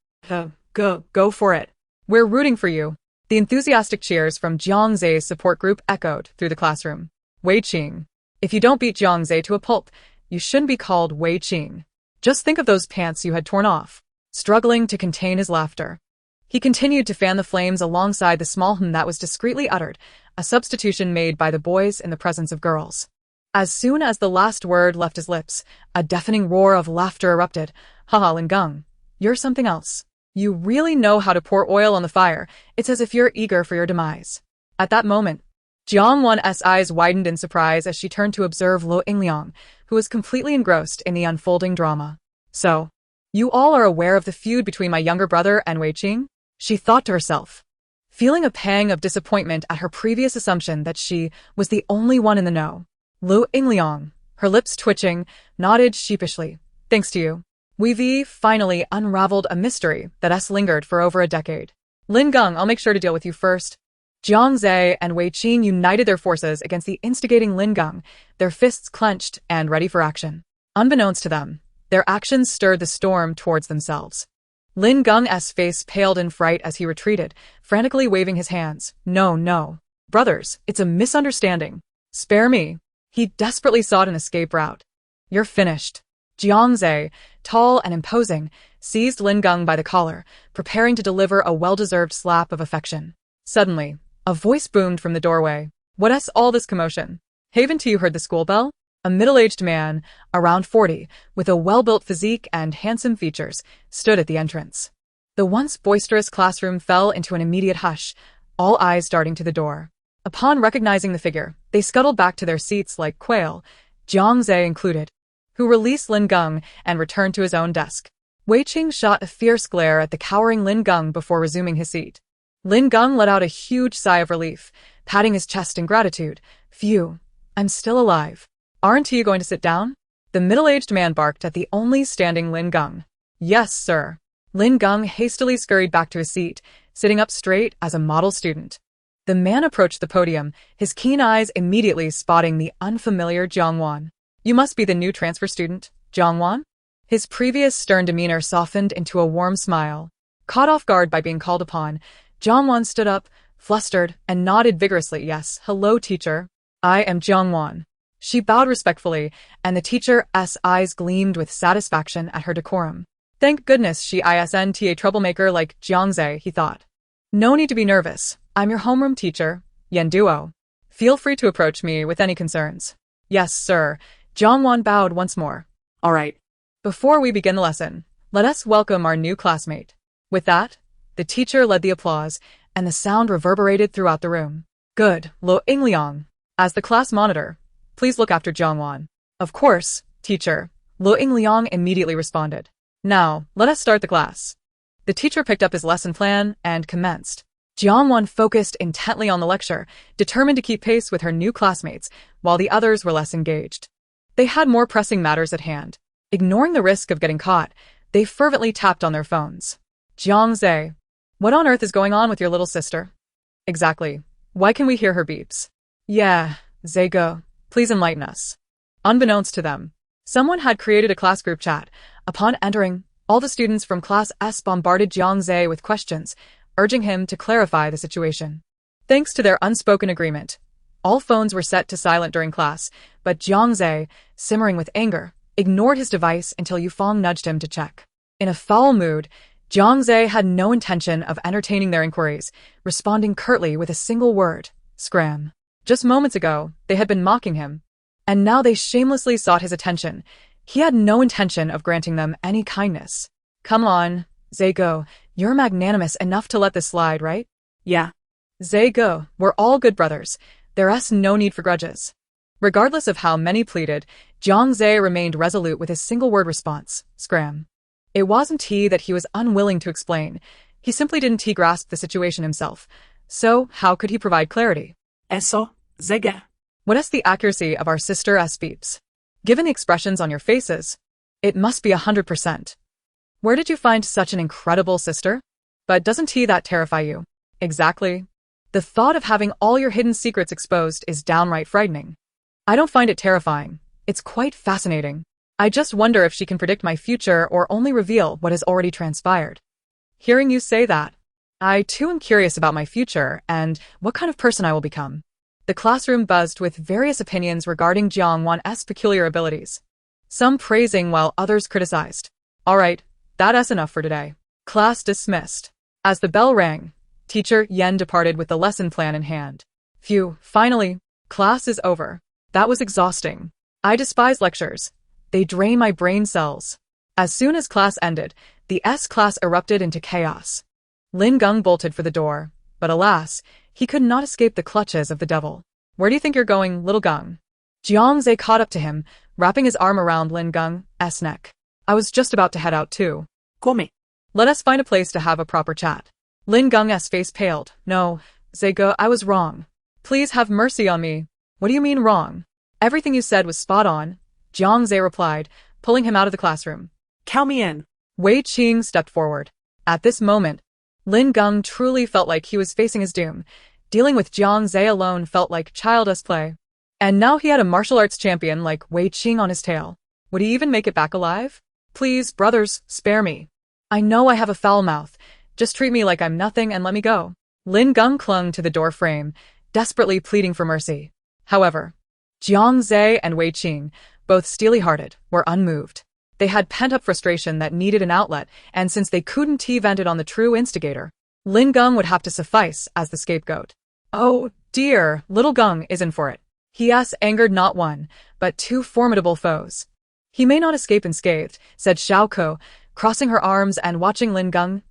Go for it. We're rooting for you. The enthusiastic cheers from Jiang Zhe's support group echoed through the classroom. Wei Qing. If you don't beat Jiang Zhe to a pulp, you shouldn't be called Wei Qing. Just think of those pants you had torn off. Struggling to contain his laughter, he continued to fan the flames alongside the small hum that was discreetly uttered, a substitution made by the boys in the presence of girls. As soon as the last word left his lips, a deafening roar of laughter erupted. Haha, Lin Gang, you're something else. You really know how to pour oil on the fire. It's as if you're eager for your demise. At that moment, Jiang Wan's eyes widened in surprise as she turned to observe Lu Yingliang, who was completely engrossed in the unfolding drama. So, you all are aware of the feud between my younger brother and Wei Qing? She thought to herself, feeling a pang of disappointment at her previous assumption that she was the only one in the know. Lu Yingliang, her lips twitching, nodded sheepishly. Thanks to you, we've finally unraveled a mystery that has lingered for over a decade. Lin Gang, I'll make sure to deal with you first. Jiang Zhe and Wei Qing united their forces against the instigating Lin Gang, their fists clenched and ready for action. Unbeknownst to them, their actions stirred the storm towards themselves. Lin Gang's face paled in fright as he retreated, frantically waving his hands. No. Brothers, it's a misunderstanding. Spare me. He desperately sought an escape route. You're finished. Jiang Zhe, tall and imposing, seized Lin Gang by the collar, preparing to deliver a well-deserved slap of affection. Suddenly, a voice boomed from the doorway. What's all this commotion? Haven't you heard the school bell? A middle-aged man, around 40, with a well-built physique and handsome features, stood at the entrance. The once boisterous classroom fell into an immediate hush, all eyes darting to the door. Upon recognizing the figure, they scuttled back to their seats like quail, Jiang Zhe included, who released Lin Gang and returned to his own desk. Wei Qing shot a fierce glare at the cowering Lin Gang before resuming his seat. Lin Gang let out a huge sigh of relief, patting his chest in gratitude. Phew, I'm still alive. Aren't you going to sit down? The middle-aged man barked at the only standing Lin Gang. Yes, sir. Lin Gang hastily scurried back to his seat, sitting up straight as a model student. The man approached the podium, his keen eyes immediately spotting the unfamiliar Jiang Wan. You must be the new transfer student, Jiang Wan? His previous stern demeanor softened into a warm smile. Caught off guard by being called upon, Jiang Wan stood up, flustered, and nodded vigorously. Yes, hello, teacher. I am Jiang Wan. She bowed respectfully, and the teacher's eyes gleamed with satisfaction at her decorum. Thank goodness she isn't a troublemaker like Jiang Zhe, he thought. No need to be nervous. I'm your homeroom teacher, Yan Duo. Feel free to approach me with any concerns. Yes, sir. Jiang Wan bowed once more. All right. Before we begin the lesson, let us welcome our new classmate. With that, the teacher led the applause, and the sound reverberated throughout the room. Good, Lu Yingliang. As the class monitor, please look after Jiang Wan. Of course, teacher. Lu Yingliang immediately responded. Now, let us start the class. The teacher picked up his lesson plan and commenced. Jiang Wan focused intently on the lecture, determined to keep pace with her new classmates, while the others were less engaged. They had more pressing matters at hand. Ignoring the risk of getting caught, they fervently tapped on their phones. Jiang Zhe, what on earth is going on with your little sister? Exactly. Why can we hear her beeps? Yeah, Zego, please enlighten us. Unbeknownst to them, someone had created a class group chat. Upon entering, all the students from Class S bombarded Jiang Zhe with questions, urging him to clarify the situation. Thanks to their unspoken agreement, All phones were set to silent during class, but Jiang Zhe, simmering with anger, ignored his device until Yufeng nudged him to check. In a foul mood, Jiang Zhe had no intention of entertaining their inquiries, responding curtly with a single word, scram. Just moments ago, they had been mocking him, and now they shamelessly sought his attention. He had no intention of granting them any kindness. Come on, Zego, you're magnanimous enough to let this slide, right?
Yeah.
Zego, we're all good brothers. There's no need for grudges. Regardless of how many pleaded, Jiang Zhe remained resolute with his single-word response, scram. It wasn't that he was unwilling to explain. He simply didn't grasp the situation himself. So, how could he provide clarity?
Eso, Zega.
What is the accuracy of our sister's beeps? Given the expressions on your faces, it must be 100%. Where did you find such an incredible sister? But doesn't that terrify you? Exactly. The thought of having all your hidden secrets exposed is downright frightening. I don't find it terrifying. It's quite fascinating. I just wonder if she can predict my future or only reveal what has already transpired. Hearing you say that, I too am curious about my future and what kind of person I will become. The classroom buzzed with various opinions regarding Jiang Wan's peculiar abilities. Some praising while others criticized. All right, that's enough for today. Class dismissed. As the bell rang, Teacher Yen departed with the lesson plan in hand. Phew, finally, class is over. That was exhausting. I despise lectures. They drain my brain cells. As soon as class ended, the S-class erupted into chaos. Lin Geng bolted for the door, but alas, he could not escape the clutches of the devil. Where do you think you're going, little Geng? Jiang Zhe caught up to him, wrapping his arm around Lin Geng's neck. I was just about to head out too.
Come.
Let us find a place to have a proper chat. Lin Geng's face paled. No, Zego, I was wrong. Please have mercy on me. What do you mean wrong? Everything you said was spot on, Jiang Zhe replied, pulling him out of the classroom.
Count me in.
Wei Qing stepped forward. At this moment, Lin Geng truly felt like he was facing his doom. Dealing with Jiang Zhe alone felt like child's play. And now he had a martial arts champion like Wei Qing on his tail. Would he even make it back alive? Please, brothers, spare me. I know I have a foul mouth. Just treat me like I'm nothing and let me go. Lin Geng clung to the door frame, desperately pleading for mercy. However, Jiang Zhe and Wei Qing, both steely-hearted, were unmoved. They had pent-up frustration that needed an outlet, and since they couldn't vent it on the true instigator, Lin Geng would have to suffice as the scapegoat. Oh, dear, little Geng is in for it. He has angered not one, but two formidable foes. He may not escape unscathed, said Xiao Ko, crossing her arms and watching Lin Geng's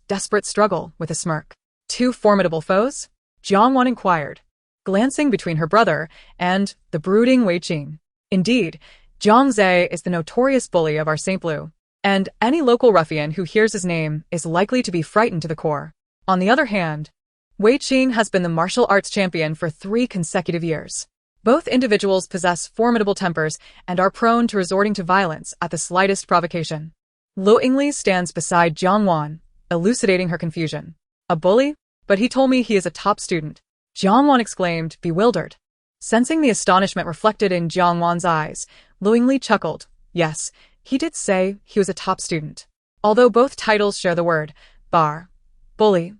desperate struggle with a smirk. Two formidable foes? Jiang Wan inquired, glancing between her brother and the brooding Wei Qing. Indeed, Jiang Zhe is the notorious bully of our St. Blue, and any local ruffian who hears his name is likely to be frightened to the core. On the other hand, Wei Qing has been the martial arts champion for 3 consecutive years. Both individuals possess formidable tempers and are prone to resorting to violence at the slightest provocation. Lu Yingli stands beside Jiang Wan, elucidating her confusion. A bully? But he told me he is a top student. Jiang Wan exclaimed, bewildered. Sensing the astonishment reflected in Jiang Wan's eyes, Lu Yingli chuckled. Yes, he did say he was a top student. Although both titles share the word, bully,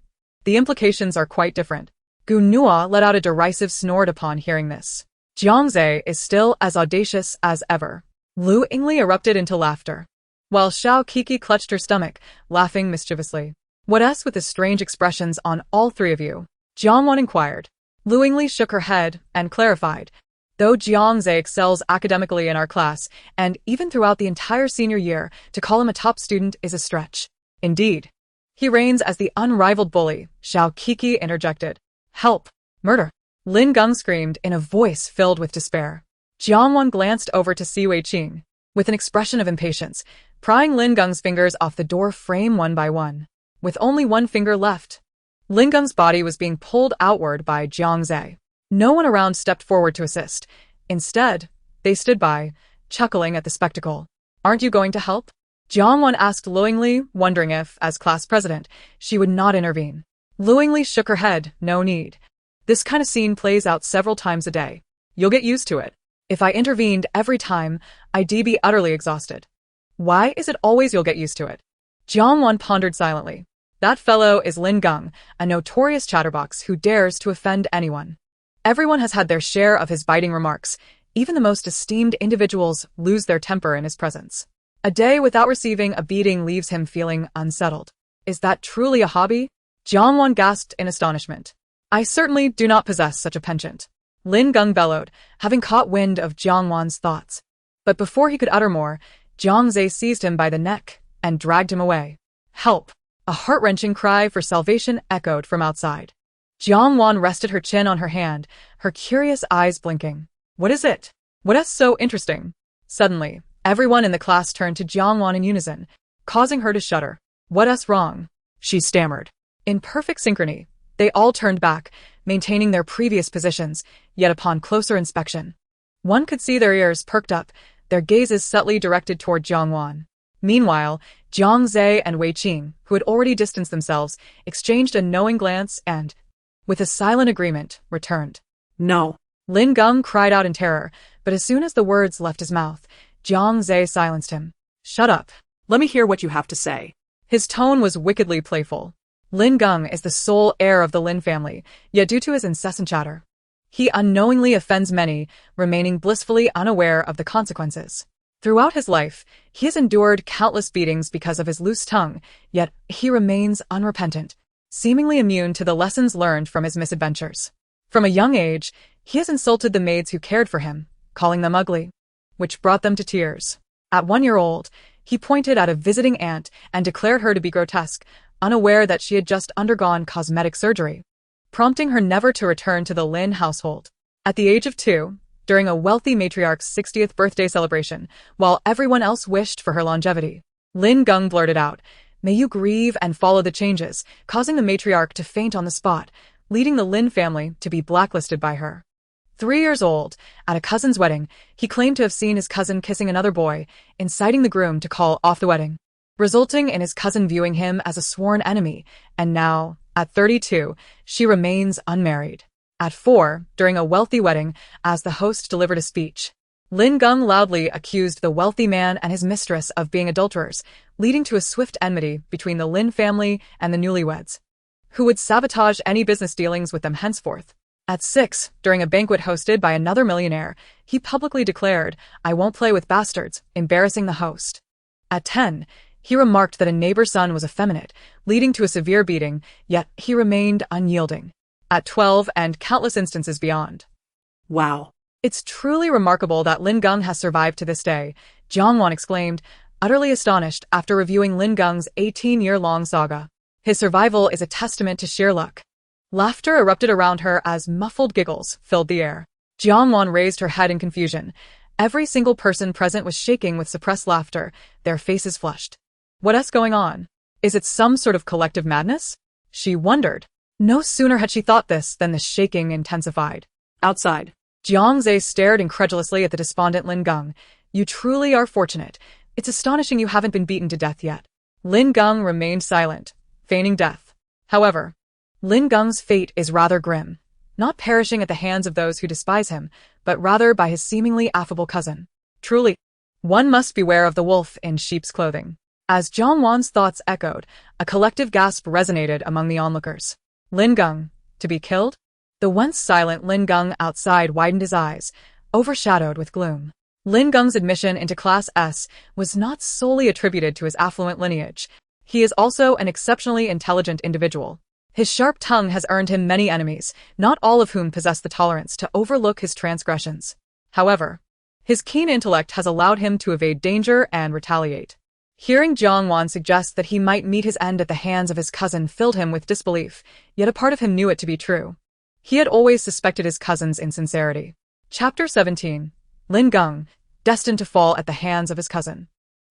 the implications are quite different. Gu Nua let out a derisive snort upon hearing this. Jiang Zhe is still as audacious as ever. Lu Yingli erupted into laughter, while Xiao Kiki clutched her stomach, laughing mischievously. What's with the strange expressions on all 3 of you? Jiang Wan inquired. Lu Yingli shook her head and clarified. Though Jiang Zhe excels academically in our class, and even throughout the entire senior year, to call him a top student is a stretch. Indeed. He reigns as the unrivaled bully, Xiao Kiki interjected. Help! Murder! Lin Geng screamed in a voice filled with despair. Jiang Wan glanced over to see Wei Qing, with an expression of impatience, prying Lin Geng's fingers off the door frame one by one. With only one finger left, Lin Geng's body was being pulled outward by Jiang Zhe. No one around stepped forward to assist. Instead, they stood by, chuckling at the spectacle. Aren't you going to help? Jiang Wan asked Lu Yingli, wondering if, as class president, she would not intervene. Lu Yingli shook her head, no need. This kind of scene plays out several times a day. You'll get used to it. If I intervened every time, I'd be utterly exhausted. Why is it always you'll get used to it? Jiang Wan pondered silently. That fellow is Lin Geng, a notorious chatterbox who dares to offend anyone. Everyone has had their share of his biting remarks. Even the most esteemed individuals lose their temper in his presence. A day without receiving a beating leaves him feeling unsettled. Is that truly a hobby? Jiang Wan gasped in astonishment. I certainly do not possess such a penchant. Lin Geng bellowed, having caught wind of Jiang Wan's thoughts. But before he could utter more, Jiang Zhe seized him by the neck and dragged him away. Help! A heart-wrenching cry for salvation echoed from outside. Jiang Wan rested her chin on her hand, her curious eyes blinking. What is it? What's so interesting? Suddenly, everyone in the class turned to Jiang Wan in unison, causing her to shudder. What's wrong? She stammered. In perfect synchrony, they all turned back, maintaining their previous positions, yet upon closer inspection, one could see their ears perked up, their gazes subtly directed toward Jiang Wan. Meanwhile, Jiang Zhe and Wei Qing, who had already distanced themselves, exchanged a knowing glance and, with a silent agreement, returned.
No.
Lin Geng cried out in terror, but as soon as the words left his mouth, Jiang Zhe silenced him. Shut up.
Let me hear what you have to say.
His tone was wickedly playful. Lin Geng is the sole heir of the Lin family, yet due to his incessant chatter, he unknowingly offends many, remaining blissfully unaware of the consequences. Throughout his life, he has endured countless beatings because of his loose tongue, yet he remains unrepentant, seemingly immune to the lessons learned from his misadventures. From a young age, he has insulted the maids who cared for him, calling them ugly, which brought them to tears. At 1 year old, he pointed at a visiting aunt and declared her to be grotesque, unaware that she had just undergone cosmetic surgery, prompting her never to return to the Lin household. At the age of 2, during a wealthy matriarch's 60th birthday celebration, while everyone else wished for her longevity, Lin Geng blurted out, "May you grieve and follow the changes," causing the matriarch to faint on the spot, leading the Lin family to be blacklisted by her. 3 years old, at a cousin's wedding, he claimed to have seen his cousin kissing another boy, inciting the groom to call off the wedding, resulting in his cousin viewing him as a sworn enemy, and now, at 32, she remains unmarried. At 4, during a wealthy wedding, as the host delivered a speech, Lin Geng loudly accused the wealthy man and his mistress of being adulterers, leading to a swift enmity between the Lin family and the newlyweds, who would sabotage any business dealings with them henceforth. At 6, during a banquet hosted by another millionaire, he publicly declared, "I won't play with bastards," embarrassing the host. At 10, he remarked that a neighbor's son was effeminate, leading to a severe beating, yet he remained unyielding. At 12 and countless instances beyond.
Wow.
It's truly remarkable that Lin Geng has survived to this day, Jiang Wan exclaimed, utterly astonished after reviewing Lin Geng's 18-year-long saga. His survival is a testament to sheer luck. Laughter erupted around her as muffled giggles filled the air. Jiang Wan raised her head in confusion. Every single person present was shaking with suppressed laughter, their faces flushed. What's going on? Is it some sort of collective madness? She wondered. No sooner had she thought this than the shaking intensified.
Outside.
Jiang Zhe stared incredulously at the despondent Lin Geng. You truly are fortunate. It's astonishing you haven't been beaten to death yet. Lin Geng remained silent, feigning death. However, Lin Geng's fate is rather grim, not perishing at the hands of those who despise him, but rather by his seemingly affable cousin. Truly, one must beware of the wolf in sheep's clothing. As Jiang Wan's thoughts echoed, a collective gasp resonated among the onlookers. Lin Geng, to be killed? The once silent Lin Geng outside widened his eyes, overshadowed with gloom. Lin Geng's admission into Class S was not solely attributed to his affluent lineage. He is also an exceptionally intelligent individual. His sharp tongue has earned him many enemies, not all of whom possess the tolerance to overlook his transgressions. However, his keen intellect has allowed him to evade danger and retaliate. Hearing Jiang Wan suggest that he might meet his end at the hands of his cousin filled him with disbelief, yet a part of him knew it to be true. He had always suspected his cousin's insincerity. Chapter 17. Lin Geng, destined to fall at the hands of his cousin.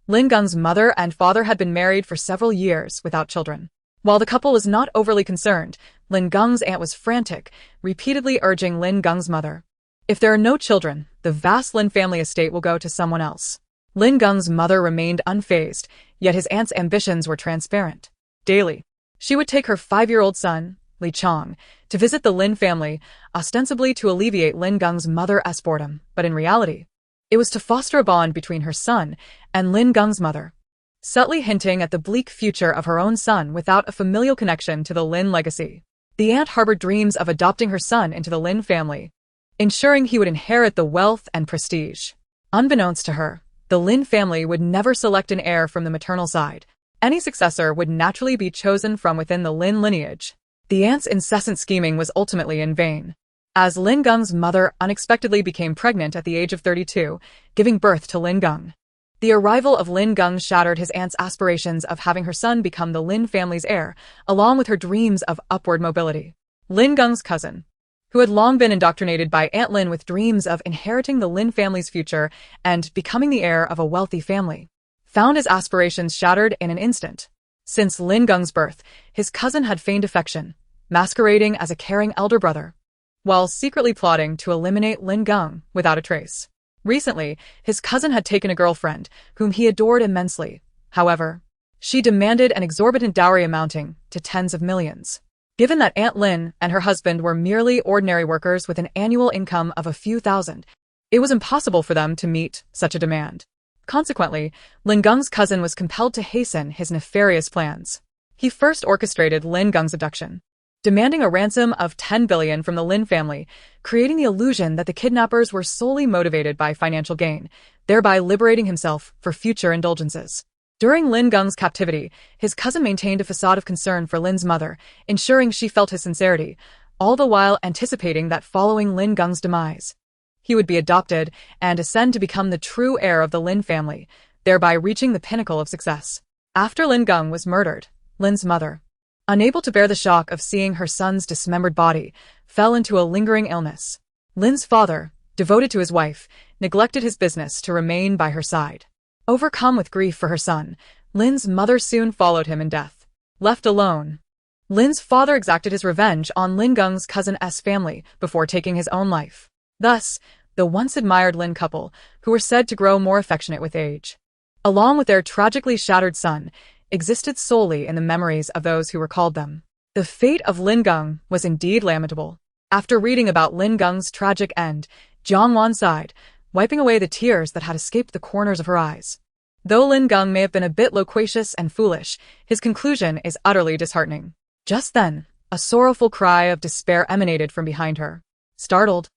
Lin Geng's mother and father had been married for several years without children. While the couple was not overly concerned, Lin Geng's aunt was frantic, repeatedly urging Lin Geng's mother. If there are no children, the vast Lin family estate will go to someone else. Lin Geng's mother remained unfazed, yet his aunt's ambitions were transparent. Daily, she would take her 5-year-old son, Li Chong, to visit the Lin family, ostensibly to alleviate Lin Geng's mother's boredom, but in reality, it was to foster a bond between her son and Lin Geng's mother, subtly hinting at the bleak future of her own son without a familial connection to the Lin legacy. The aunt harbored dreams of adopting her son into the Lin family, ensuring he would inherit the wealth and prestige. Unbeknownst to her, the Lin family would never select an heir from the maternal side. Any successor would naturally be chosen from within the Lin lineage. The aunt's incessant scheming was ultimately in vain, as Lin Gung's mother unexpectedly became pregnant at the age of 32, giving birth to Lin Gung. The arrival of Lin Gung shattered his aunt's aspirations of having her son become the Lin family's heir, along with her dreams of upward mobility. Lin Gung's cousin, who had long been indoctrinated by Aunt Lin with dreams of inheriting the Lin family's future and becoming the heir of a wealthy family, found his aspirations shattered in an instant. Since Lin Gung's birth, his cousin had feigned affection, masquerading as a caring elder brother, while secretly plotting to eliminate Lin Gung without a trace. Recently, his cousin had taken a girlfriend, whom he adored immensely. However, she demanded an exorbitant dowry amounting to tens of millions. Given that Aunt Lin and her husband were merely ordinary workers with an annual income of a few thousand, it was impossible for them to meet such a demand. Consequently, Lin Gung's cousin was compelled to hasten his nefarious plans. He first orchestrated Lin Gung's abduction, demanding a ransom of 10 billion from the Lin family, creating the illusion that the kidnappers were solely motivated by financial gain, thereby liberating himself for future indulgences. During Lin Gung's captivity, his cousin maintained a facade of concern for Lin's mother, ensuring she felt his sincerity, all the while anticipating that following Lin Gung's demise, he would be adopted and ascend to become the true heir of the Lin family, thereby reaching the pinnacle of success. After Lin Gung was murdered, Lin's mother, unable to bear the shock of seeing her son's dismembered body, fell into a lingering illness. Lin's father, devoted to his wife, neglected his business to remain by her side. Overcome with grief for her son, Lin's mother soon followed him in death. Left alone, Lin's father exacted his revenge on Lin Gung's cousin's family before taking his own life. Thus, the once admired Lin couple, who were said to grow more affectionate with age, along with their tragically shattered son, existed solely in the memories of those who recalled them. The fate of Lin Gung was indeed lamentable. After reading about Lin Gung's tragic end, Jiang Wan sighed, wiping away the tears that had escaped the corners of her eyes. Though Lin Gung may have been a bit loquacious and foolish, his conclusion is utterly disheartening. Just then, a sorrowful cry of despair emanated from behind her. Startled,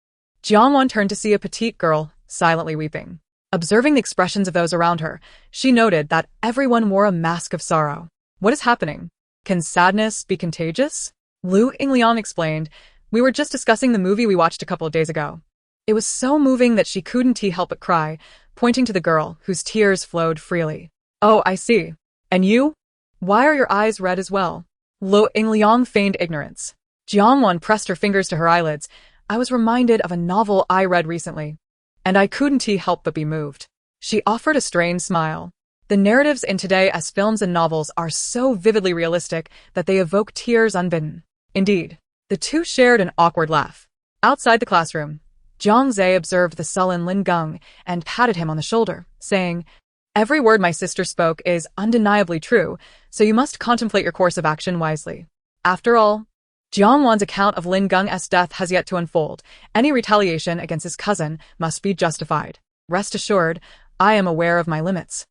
Jiang Wan turned to see a petite girl, silently weeping. Observing the expressions of those around her, she noted that everyone wore a mask of sorrow. What is happening? Can sadness be contagious? Lu Yingliang explained, "We were just discussing the movie we watched a couple of days ago." It was so moving that she couldn't help but cry, pointing to the girl, whose tears flowed freely. "Oh, I see. And you? Why are your eyes red as well?" Lu Yingliang feigned ignorance. Jiang Wan pressed her fingers to her eyelids. "I was reminded of a novel I read recently, and I couldn't help but be moved." She offered a strained smile. The narratives in today's films and novels are so vividly realistic that they evoke tears unbidden. Indeed, the two shared an awkward laugh. Outside the classroom, Zhang Zhe observed the sullen Lin Gung and patted him on the shoulder, saying, "Every word my sister spoke is undeniably true, so you must contemplate your course of action wisely." After all, Jiang Wan's account of Lin Gung's death has yet to unfold. Any retaliation against his cousin must be justified. Rest assured, I am aware of my limits.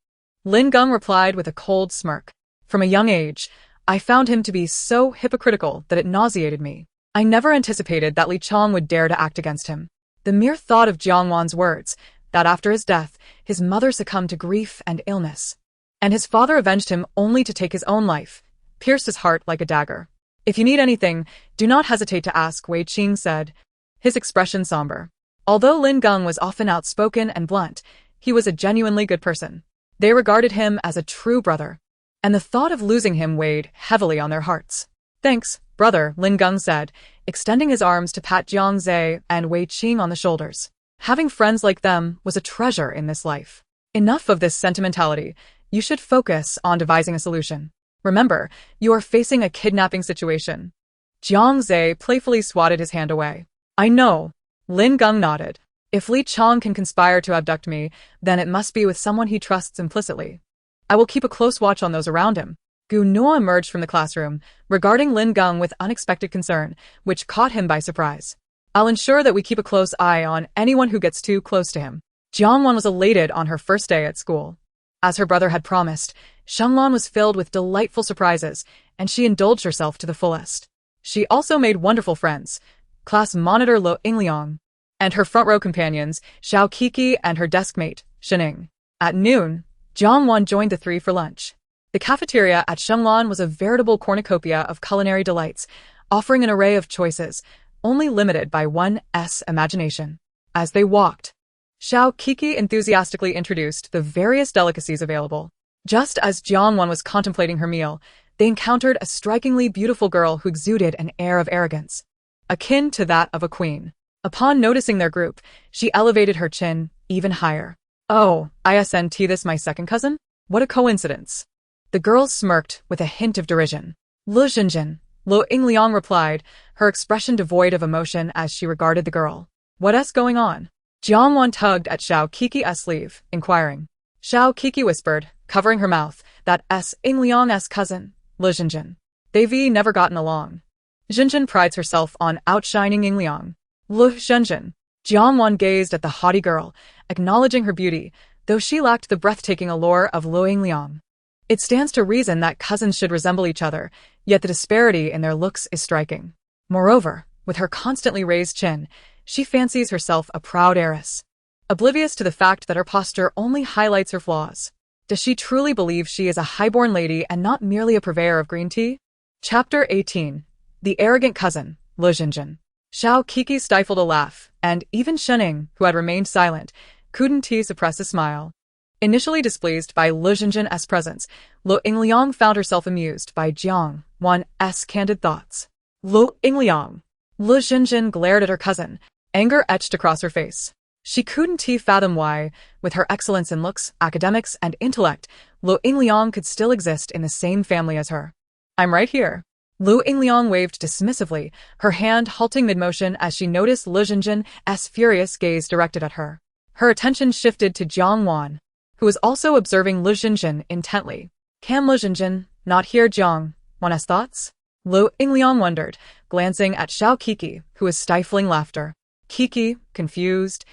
Lin Gung replied with a cold smirk. From a young age, I found him to be so hypocritical that it nauseated me. I never anticipated that Li Chong would dare to act against him. The mere thought of Jiang Wan's words, that after his death, his mother succumbed to grief and illness, and his father avenged him only to take his own life, pierced his heart like a dagger. "If you need anything, do not hesitate to ask," Wei Qing said, his expression somber. Although Lin Gung was often outspoken and blunt, he was a genuinely good person. They regarded him as a true brother, and the thought of losing him weighed heavily on their hearts. "Thanks, brother," Lin Gung said, extending his arms to pat Jiang Zhe and Wei Qing on the shoulders. Having friends like them was a treasure in this life. Enough of this sentimentality. You should focus on devising a solution. Remember, you are facing a kidnapping situation. Jiang Zhe playfully swatted his hand away. "I know." Lin Gung nodded. "If Li Chong can conspire to abduct me, then it must be with someone he trusts implicitly. I will keep a close watch on those around him." Gu Nuo emerged from the classroom, regarding Lin Gung with unexpected concern, which caught him by surprise. "I'll ensure that we keep a close eye on anyone who gets too close to him." Jiang Wan was elated on her first day at school. As her brother had promised, Shenglan was filled with delightful surprises, and she indulged herself to the fullest. She also made wonderful friends, class monitor Lo Ingliang, and her front row companions, Xiao Kiki and her desk mate, Shening. At noon, Jiang Wan joined the three for lunch. The cafeteria at Shenglan was a veritable cornucopia of culinary delights, offering an array of choices, only limited by one's imagination. As they walked, Xiao Kiki enthusiastically introduced the various delicacies available. Just as Jiang Wan was contemplating her meal, they encountered a strikingly beautiful girl who exuded an air of arrogance, akin to that of a queen. Upon noticing their group, she elevated her chin even higher. "Oh, isn't this my second cousin? What a coincidence." The girl smirked with a hint of derision. "Lu Xinjin," Lo Ingliang replied, her expression devoid of emotion as she regarded the girl. "What's going on?" Jiang Wan tugged at Xiao Kiki's sleeve, inquiring. Xiao Kiki whispered, covering her mouth, that Ingliang's cousin, Lu Xinjin. They've never gotten along. Xinjin prides herself on outshining Ingliang. Lu Xinjin. Jiang Wan gazed at the haughty girl, acknowledging her beauty, though she lacked the breathtaking allure of Lu Ingliang. It stands to reason that cousins should resemble each other, yet the disparity in their looks is striking. Moreover, with her constantly raised chin, she fancies herself a proud heiress, oblivious to the fact that her posture only highlights her flaws. Does she truly believe she is a highborn lady and not merely a purveyor of green tea? Chapter 18. The Arrogant Cousin, Lu Xinjin. Xiao Kiki stifled a laugh, and even Shening, who had remained silent, couldn't suppress a smile. Initially displeased by Lu Xinjin's presence, Lo Ingliang found herself amused by Jiang Wan's candid thoughts. Lo Ingliang. Lu Xinjin glared at her cousin, anger etched across her face. She couldn't fathom why, with her excellence in looks, academics, and intellect, Lo Ingliang could still exist in the same family as her. "I'm right here." Lu Ingliang waved dismissively, her hand halting mid-motion as she noticed Lu Xinjin's furious gaze directed at her. Her attention shifted to Jiang Wan, who was also observing Lu Xinjin intently. "Can Lu Xinjin not hear Jiang Wan's thoughts?" Lu Ingliang wondered, glancing at Xiao Kiki, who was stifling laughter. Kiki, confused,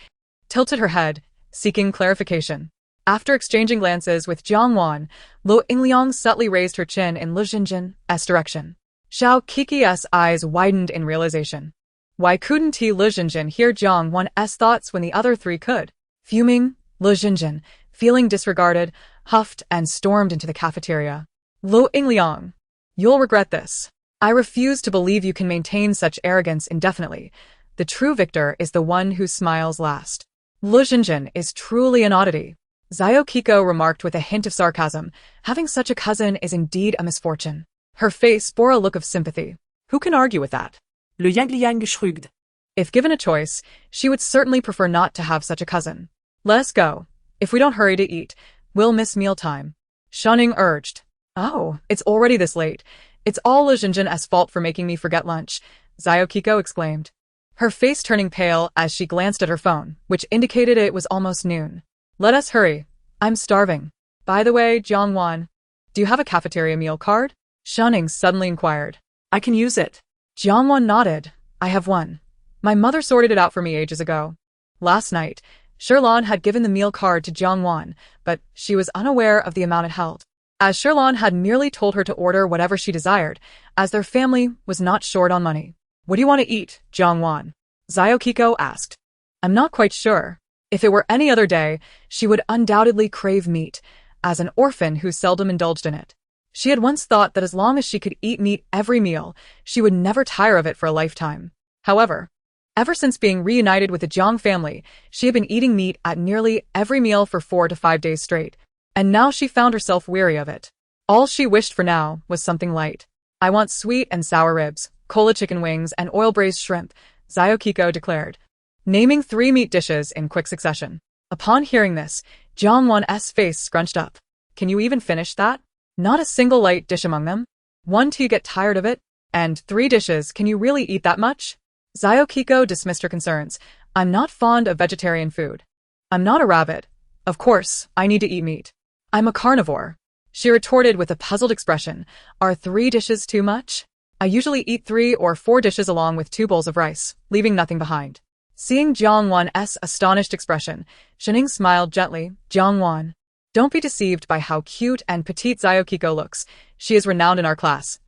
tilted her head, seeking clarification. After exchanging glances with Jiang Wan, Lu Ingliang subtly raised her chin in Lu Xinjin's direction. Xiao Kiki's eyes widened in realization. Why couldn't Lu Xinjin hear Jiang Wan's thoughts when the other three could? Fuming, Lu Xinjin, feeling disregarded, huffed and stormed into the cafeteria. "Lu Ingliang, you'll regret this. I refuse to believe you can maintain such arrogance indefinitely. The true victor is the one who smiles last." Lu Xinjin is truly an oddity, Xiao Kiko remarked with a hint of sarcasm. Having such a cousin is indeed a misfortune. Her face bore a look of sympathy. Who can argue with that?
Le Yang shrugged.
If given a choice, she would certainly prefer not to have such a cousin. "Let's go. If we don't hurry to eat, we'll miss mealtime," Shunning urged. "Oh, it's already this late. It's all Lu Xinjin's fault for making me forget lunch," Xiao Kiko exclaimed, her face turning pale as she glanced at her phone, which indicated it was almost noon. "Let us hurry. I'm starving. By the way, Jiang Wan, do you have a cafeteria meal card?" Shunning suddenly inquired.
"I can use it."
Jiang Wan nodded. "I have one. My mother sorted it out for me ages ago." Last night, Shirlan had given the meal card to Jiang Wan, but she was unaware of the amount it held, as Shirlan had merely told her to order whatever she desired, as their family was not short on money. "What do you want to eat, Jiang Wan?" Xiao Kiko asked. "I'm not quite sure. If it were any other day, she would undoubtedly crave meat, as an orphan who seldom indulged in it. She had once thought that as long as she could eat meat every meal, she would never tire of it for a lifetime. However, ever since being reunited with the Jiang family, she had been eating meat at nearly every meal for 4 to 5 days straight, and now she found herself weary of it. All she wished for now was something light. "I want sweet and sour ribs, cola chicken wings, and oil-braised shrimp," Xiao Kiko declared, naming 3 meat dishes in quick succession. Upon hearing this, Jiang Wan's face scrunched up. "Can you even finish that? Not a single light dish among them? 1 till you get tired of it? And 3 dishes, can you really eat that much?" Xiao Kiko dismissed her concerns. "I'm not fond of vegetarian food. I'm not a rabbit. Of course, I need to eat meat. I'm a carnivore," she retorted with a puzzled expression. "Are 3 dishes too much? I usually eat 3 or 4 dishes along with 2 bowls of rice, leaving nothing behind." Seeing Jiang Wan's astonished expression, Shening smiled gently. "Jiang Wan, don't be deceived by how cute and petite Xiao Kiko looks. She is renowned in our class,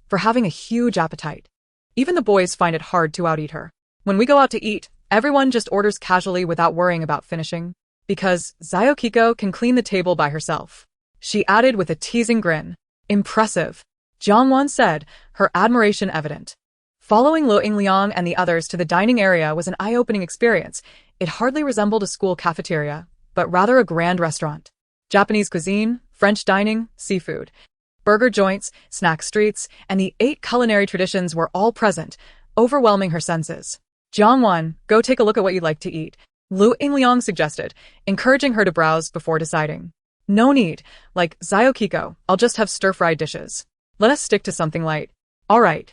for having a huge appetite. Even the boys find it hard to out-eat her. When we go out to eat, everyone just orders casually without worrying about finishing. Because Zyokiko can clean the table by herself. She added with a teasing grin. Impressive. Jiang Wan said, her admiration evident. Following Lo Yingliang and the others to the dining area was an eye-opening experience. It hardly resembled a school cafeteria, but rather a grand restaurant. Japanese cuisine, French dining, seafood, burger joints, snack streets, and the 8 culinary traditions were all present, overwhelming her senses. Jiang Wan, go take a look at what you'd like to eat, Lu Yingliang suggested, encouraging her to browse before deciding. No need, like Zyokiko, I'll just have stir-fried dishes. Let us stick to something light. All right.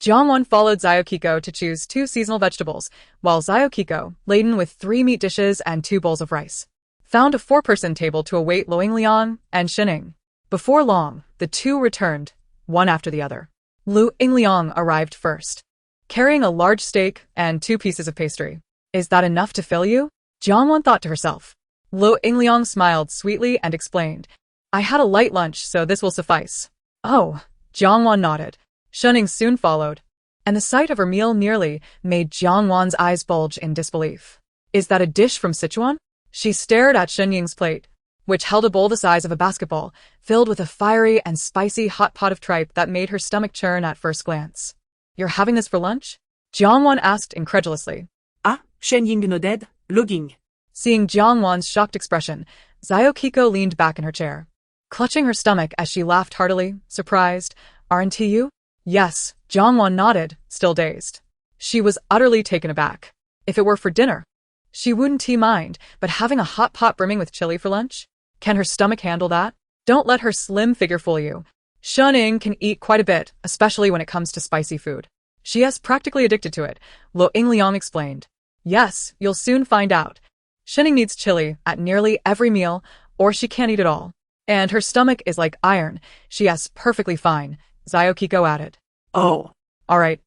Jiang Wan followed Zyokiko to choose 2 seasonal vegetables, while Zyokiko, laden with 3 meat dishes and 2 bowls of rice, found a 4-person table to await Lo Yingliang and Shining. Before long, the 2 returned, one after the other. Lu Yingliang arrived first, carrying a large steak and 2 pieces of pastry. Is that enough to fill you? Jiang Wan thought to herself. Lo Yingliang smiled sweetly and explained, I had a light lunch, so this will suffice. Oh, Jiang Wan nodded. Shining soon followed, and the sight of her meal nearly made Jiang Wan's eyes bulge in disbelief. Is that a dish from Sichuan? She stared at Shenying's plate, which held a bowl the size of a basketball, filled with a fiery and spicy hot pot of tripe that made her stomach churn at first glance. You're having this for lunch? Jiang Wan asked incredulously.
Ah, Shenying nodded, logging.
Seeing Jiang Wan's shocked expression, Zyokiko leaned back in her chair, clutching her stomach as she laughed heartily, surprised. Aren't you? Yes, Jiang Wan nodded, still dazed. She was utterly taken aback. If it were for dinner, she wouldn't mind, but having a hot pot brimming with chili for lunch? Can her stomach handle that? Don't let her slim figure fool you. Shening can eat quite a bit, especially when it comes to spicy food. She is practically addicted to it, Lo Yingliang explained. Yes, you'll soon find out. Shening needs chili at nearly every meal, or she can't eat at all. And her stomach is like iron. She is perfectly fine, Zyokiko added.
Oh.
All right.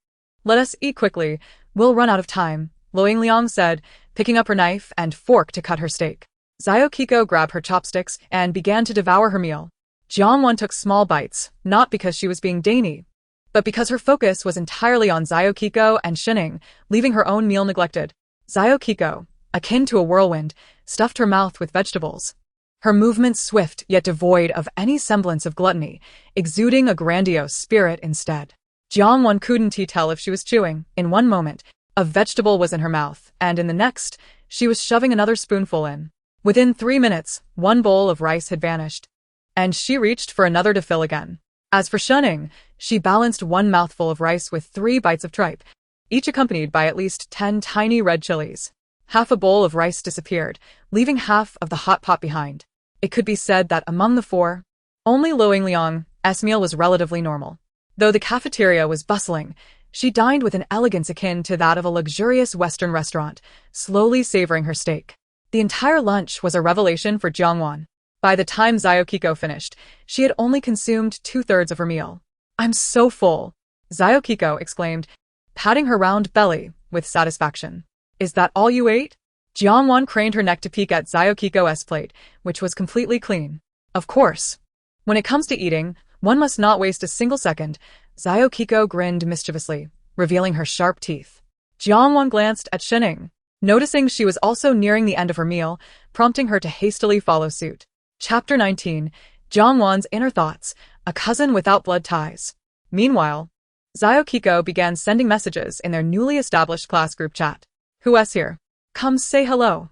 Let us eat quickly. We'll run out of time, Lo Yingliang said, picking up her knife and fork to cut her steak. Zyokiko grabbed her chopsticks and began to devour her meal. Jiang Wan took small bites, not because she was being dainty, but because her focus was entirely on Zyokiko and Shining, leaving her own meal neglected. Zyokiko, akin to a whirlwind, stuffed her mouth with vegetables. Her movements swift yet devoid of any semblance of gluttony, exuding a grandiose spirit instead. Jiang Wan couldn't tell if she was chewing. In one moment, a vegetable was in her mouth, and in the next, she was shoving another spoonful in. Within 3 minutes, 1 bowl of rice had vanished, and she reached for another to fill again. As for Shening, she balanced 1 mouthful of rice with 3 bites of tripe, each accompanied by at least 10 tiny red chilies. Half a bowl of rice disappeared, leaving half of the hot pot behind. It could be said that among the 4, only Lo Yingliang's meal was relatively normal. Though the cafeteria was bustling, she dined with an elegance akin to that of a luxurious Western restaurant, slowly savoring her steak. The entire lunch was a revelation for Jiang Wan. By the time Zyokiko finished, she had only consumed 2/3 of her meal. I'm so full, Zyokiko exclaimed, patting her round belly with satisfaction. Is that all you ate? Jiang Wan craned her neck to peek at Zyokiko's plate, which was completely clean. Of course. When it comes to eating, one must not waste a single second. Zyokiko grinned mischievously, revealing her sharp teeth. Jiang Wan glanced at Shining, noticing she was also nearing the end of her meal, prompting her to hastily follow suit. Chapter 19, Jiang Wan's Inner Thoughts, a cousin without blood ties. Meanwhile, Zyokiko began sending messages in their newly established class group chat. Who's here? Come say hello.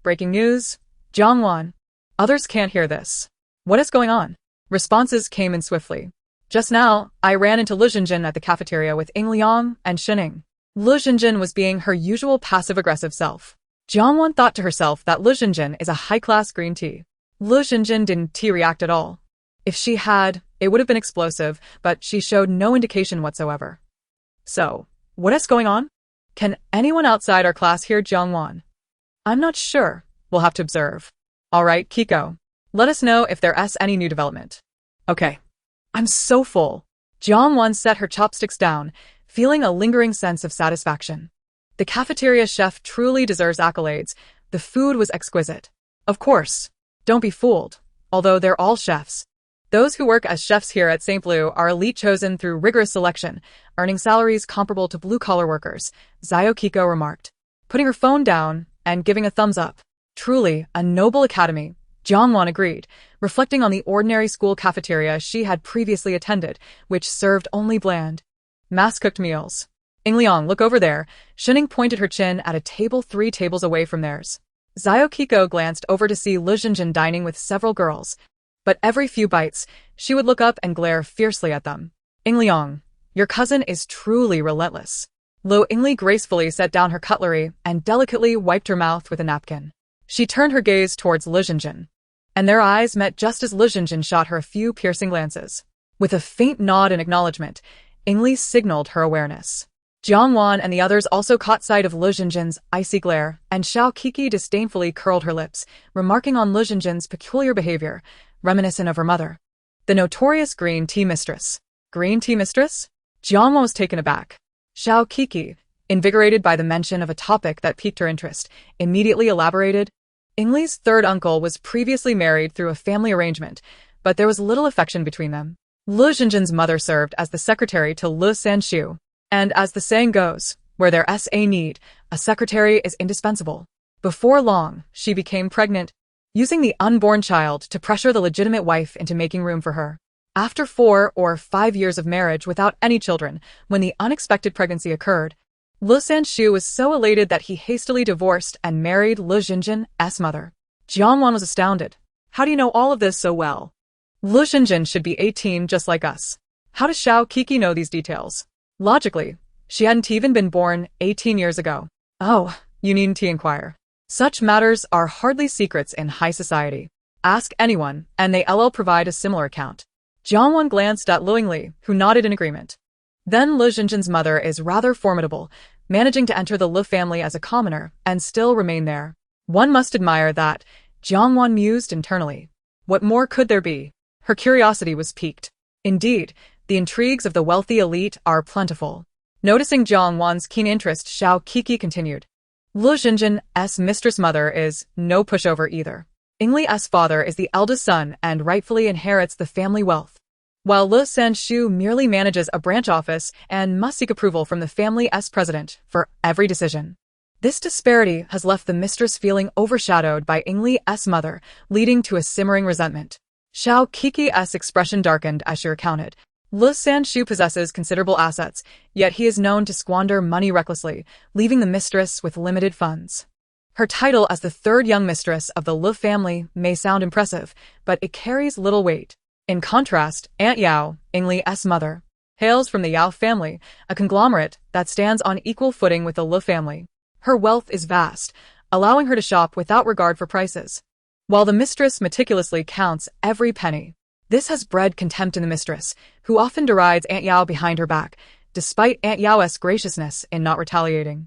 Breaking news. Jiang Wan. Others can't hear this. What is going on? Responses came in swiftly. Just now, I ran into Lu Jinjin at the cafeteria with Yingliang and Shining. Lu Jinjin was being her usual passive-aggressive self. Jiang Wan thought to herself that Lu Jinjin is a high-class green tea. Lu Jinjin didn't react at all. If she had, it would have been explosive, but she showed no indication whatsoever. So, what is going on? Can anyone outside our class hear Jiang Wan? I'm not sure. We'll have to observe. All right, Kiko. Let us know if there's any new development. Okay. I'm so full. Jiang Wan set her chopsticks down, feeling a lingering sense of satisfaction. The cafeteria chef truly deserves accolades. The food was exquisite. Of course. Don't be fooled. Although they're all chefs, Those who work as chefs here at St. Blue are elite chosen through rigorous selection, earning salaries comparable to blue-collar workers, Zio Kiko remarked, putting her phone down and giving a thumbs up. Truly, a noble academy, Jiang Wan agreed, reflecting on the ordinary school cafeteria she had previously attended, which served only bland, mass-cooked meals. Ingliang, look over there. Shining pointed her chin at a table 3 tables away from theirs. Zio Kiko glanced over to see Lu Jinjin dining with several girls, but every few bites, she would look up and glare fiercely at them. Ingliang, your cousin is truly relentless. Lu Ingli gracefully set down her cutlery and delicately wiped her mouth with a napkin. She turned her gaze towards Lu Jinjin, and their eyes met just as Lu Jinjin shot her a few piercing glances. With a faint nod in acknowledgement, Ingli signaled her awareness. Jiang Wan and the others also caught sight of Lu Jinjin's icy glare, and Xiao Kiki disdainfully curled her lips, remarking on Lu Jinjin's peculiar behavior, reminiscent of her mother. The notorious green tea mistress. Green tea mistress? Jiang Wan was taken aback. Xiao Kiki, invigorated by the mention of a topic that piqued her interest, immediately elaborated. Ingli's third uncle was previously married through a family arrangement, but there was little affection between them. Lu Jinjin's mother served as the secretary to Lu Sanxiu. And as the saying goes, where there's a need, a secretary is indispensable. Before long, she became pregnant, using the unborn child to pressure the legitimate wife into making room for her. After 4 or 5 years of marriage without any children, when the unexpected pregnancy occurred, Lu Sanxiu was so elated that he hastily divorced and married Lu Jinjin's mother. Jiang Wan was astounded. How do you know all of this so well? Lu Jinjin should be 18 just like us. How does Xiao Kiki know these details? Logically, she hadn't even been born 18 years ago. Oh, you needn't inquire. Such matters are hardly secrets in high society. Ask anyone, and they'll provide a similar account. Jiang Wan glanced at Lu Ingli, who nodded in agreement. Then Lu Jinjin's mother is rather formidable, managing to enter the Lu family as a commoner and still remain there. One must admire that, Jiang Wan mused internally. What more could there be? Her curiosity was piqued. Indeed, the intrigues of the wealthy elite are plentiful. Noticing Jiang Wan's keen interest, Xiao Kiki continued. Lu Jinjin's mistress mother is no pushover either. Ingli's father is the eldest son and rightfully inherits the family wealth, while Lu Sanxiu merely manages a branch office and must seek approval from the family's president for every decision. This disparity has left the mistress feeling overshadowed by Ingli's mother, leading to a simmering resentment. Xiao Kiki's expression darkened as she recounted. Lu Sanxiu possesses considerable assets, yet he is known to squander money recklessly, leaving the mistress with limited funds. Her title as the third young mistress of the Lu family may sound impressive, but it carries little weight. In contrast, Aunt Yao, Ingli's mother, hails from the Yao family, a conglomerate that stands on equal footing with the Lu family. Her wealth is vast, allowing her to shop without regard for prices, while the mistress meticulously counts every penny. This has bred contempt in the mistress, who often derides Aunt Yao behind her back, despite Aunt Yao's graciousness in not retaliating.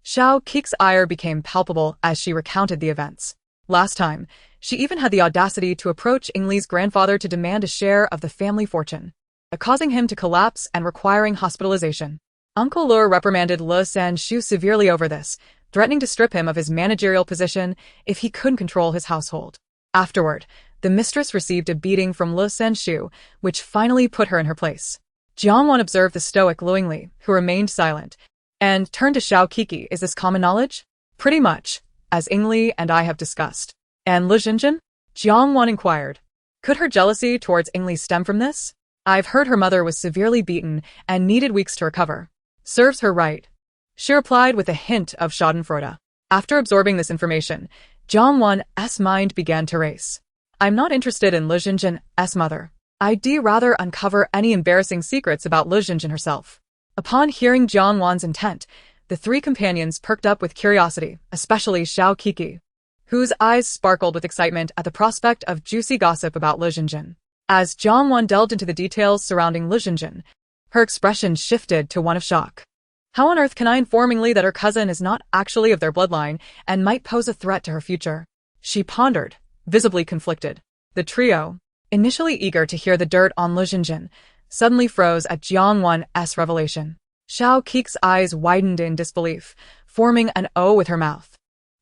Xiao Kiki's ire became palpable as she recounted the events. Last time, she even had the audacity to approach Ingli's grandfather to demand a share of the family fortune, causing him to collapse and requiring hospitalization. Uncle Lu reprimanded Lu Sanxiu severely over this, threatening to strip him of his managerial position if he couldn't control his household. Afterward, the mistress received a beating from Lu Sanxiu, which finally put her in her place. Jiang Wan observed the stoic Lu Ingli, who remained silent, and turned to Xiao Kiki. Is this common knowledge? Pretty much, as Ingli and I have discussed. And Lu Jinjin? Jiang Wan inquired. Could her jealousy towards Ingli stem from this? I've heard her mother was severely beaten and needed weeks to recover. Serves her right, she replied with a hint of schadenfreude. After absorbing this information, Jiang Wan's mind began to race. I'm not interested in Lu Jinjin's mother. I'd rather uncover any embarrassing secrets about Lu Jinjin herself. Upon hearing Jiang Wan's intent, the 3 companions perked up with curiosity, especially Xiao Kiki, whose eyes sparkled with excitement at the prospect of juicy gossip about Lu Jinjin. As Jiang Wan delved into the details surrounding Lu Jinjin, her expression shifted to one of shock. How on earth can I inform Ingli that her cousin is not actually of their bloodline and might pose a threat to her future? She pondered, visibly conflicted. The trio, initially eager to hear the dirt on Lu Jinjin, suddenly froze at Jiang Wan's revelation. Xiao Kiki's eyes widened in disbelief, forming an O with her mouth.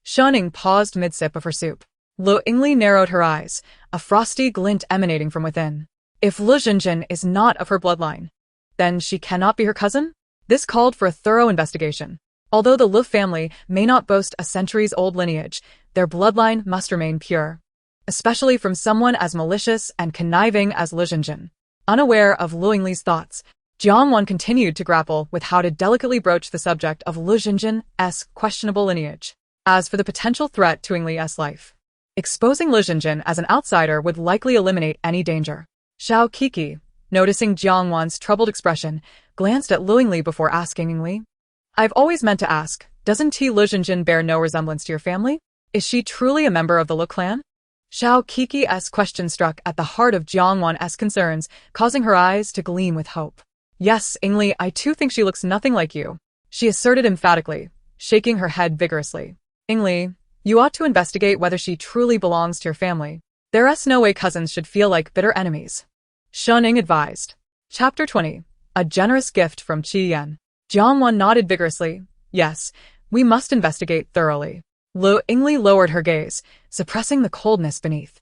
Shuning paused mid-sip of her soup. Lu Ingli narrowed her eyes, a frosty glint emanating from within. If Lu Jinjin is not of her bloodline, then she cannot be her cousin? This called for a thorough investigation. Although the Lu family may not boast a centuries-old lineage, their bloodline must remain pure, especially from someone as malicious and conniving as Lu Jinjin. Unaware of Lu Yingli's thoughts, Jiang Wan continued to grapple with how to delicately broach the subject of Lu Jinjin's questionable lineage. As for the potential threat to Yingli's life, exposing Lu Jinjin as an outsider would likely eliminate any danger. Xiao Kiki, noticing Jiang Wan's troubled expression, glanced at Lu Yingli before asking Yingli, "I've always meant to ask, doesn't Lu Jinjin bear no resemblance to your family? Is she truly a member of the Lu clan?" Xiao Kiki's question struck at the heart of Jiang Wan's concerns, causing her eyes to gleam with hope. "Yes, Yingli, I too think she looks nothing like you," she asserted emphatically, shaking her head vigorously. "Yingli, you ought to investigate whether she truly belongs to your family. There's no way cousins should feel like bitter enemies," Shun Ying advised. Chapter 20. A Generous Gift from Qi Yan. Jiang Wan nodded vigorously. "Yes, we must investigate thoroughly." Lu Yingli lowered her gaze, suppressing the coldness beneath,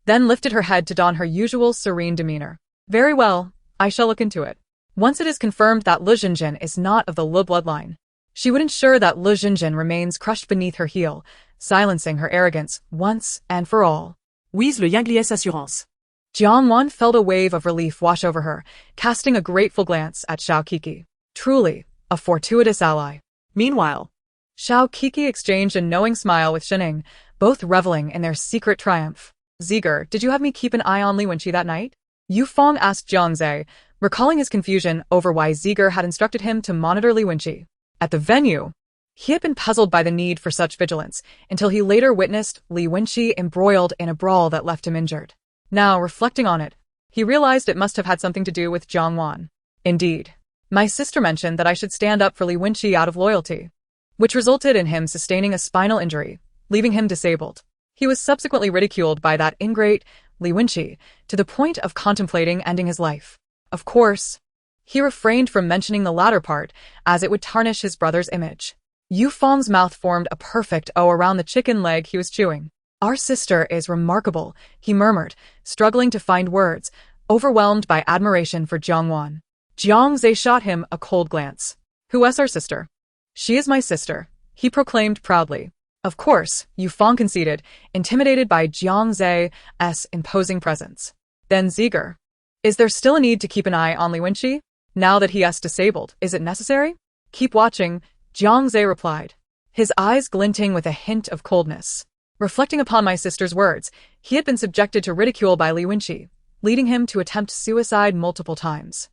then lifted her head to don her usual serene demeanor. "Very well, I shall look into it. Once it is confirmed that Lu Jinjin is not of the Lu bloodline, she would ensure that Lu Jinjin remains crushed beneath her heel, silencing her arrogance once and for all."
Wise le Yanglies Assurance.
Jiang Wan felt a wave of relief wash over her, casting a grateful glance at Xiao Kiki. Truly, a fortuitous ally.
Meanwhile,
Xiao Kiki exchanged a knowing smile with Shining, both reveling in their secret triumph. "Ziger, did you have me keep an eye on Li Wenqi that night?" Yu Fong asked Jiang Zhe, recalling his confusion over why Ziger had instructed him to monitor Li Wenqi. At the venue, he had been puzzled by the need for such vigilance, until he later witnessed Li Wenqi embroiled in a brawl that left him injured. Now, reflecting on it, he realized it must have had something to do with Jiang Wan. "Indeed. My sister mentioned that I should stand up for Li Wenqi out of loyalty, which resulted in him sustaining a spinal injury, leaving him disabled. He was subsequently ridiculed by that ingrate, Li Wenqi, to the point of contemplating ending his life. Of course, he refrained from mentioning the latter part, as it would tarnish his brother's image." Yu Fong's mouth formed a perfect O around the chicken leg he was chewing. "Our sister is remarkable," he murmured, struggling to find words, overwhelmed by admiration for Jiang Wan. Jiang Zhe shot him a cold glance. "Who is our sister?" "She is my sister," he proclaimed proudly. Of course, Yu Fong conceded, intimidated by Jiang Zhe's imposing presence. "Then Ziger, is there still a need to keep an eye on Li Wenqi? Now that he is disabled, is it necessary?" "Keep watching," Jiang Zhe replied, his eyes glinting with a hint of coldness. "Reflecting upon my sister's words, he had been subjected to ridicule by Li Wenqi, leading him to attempt suicide multiple times.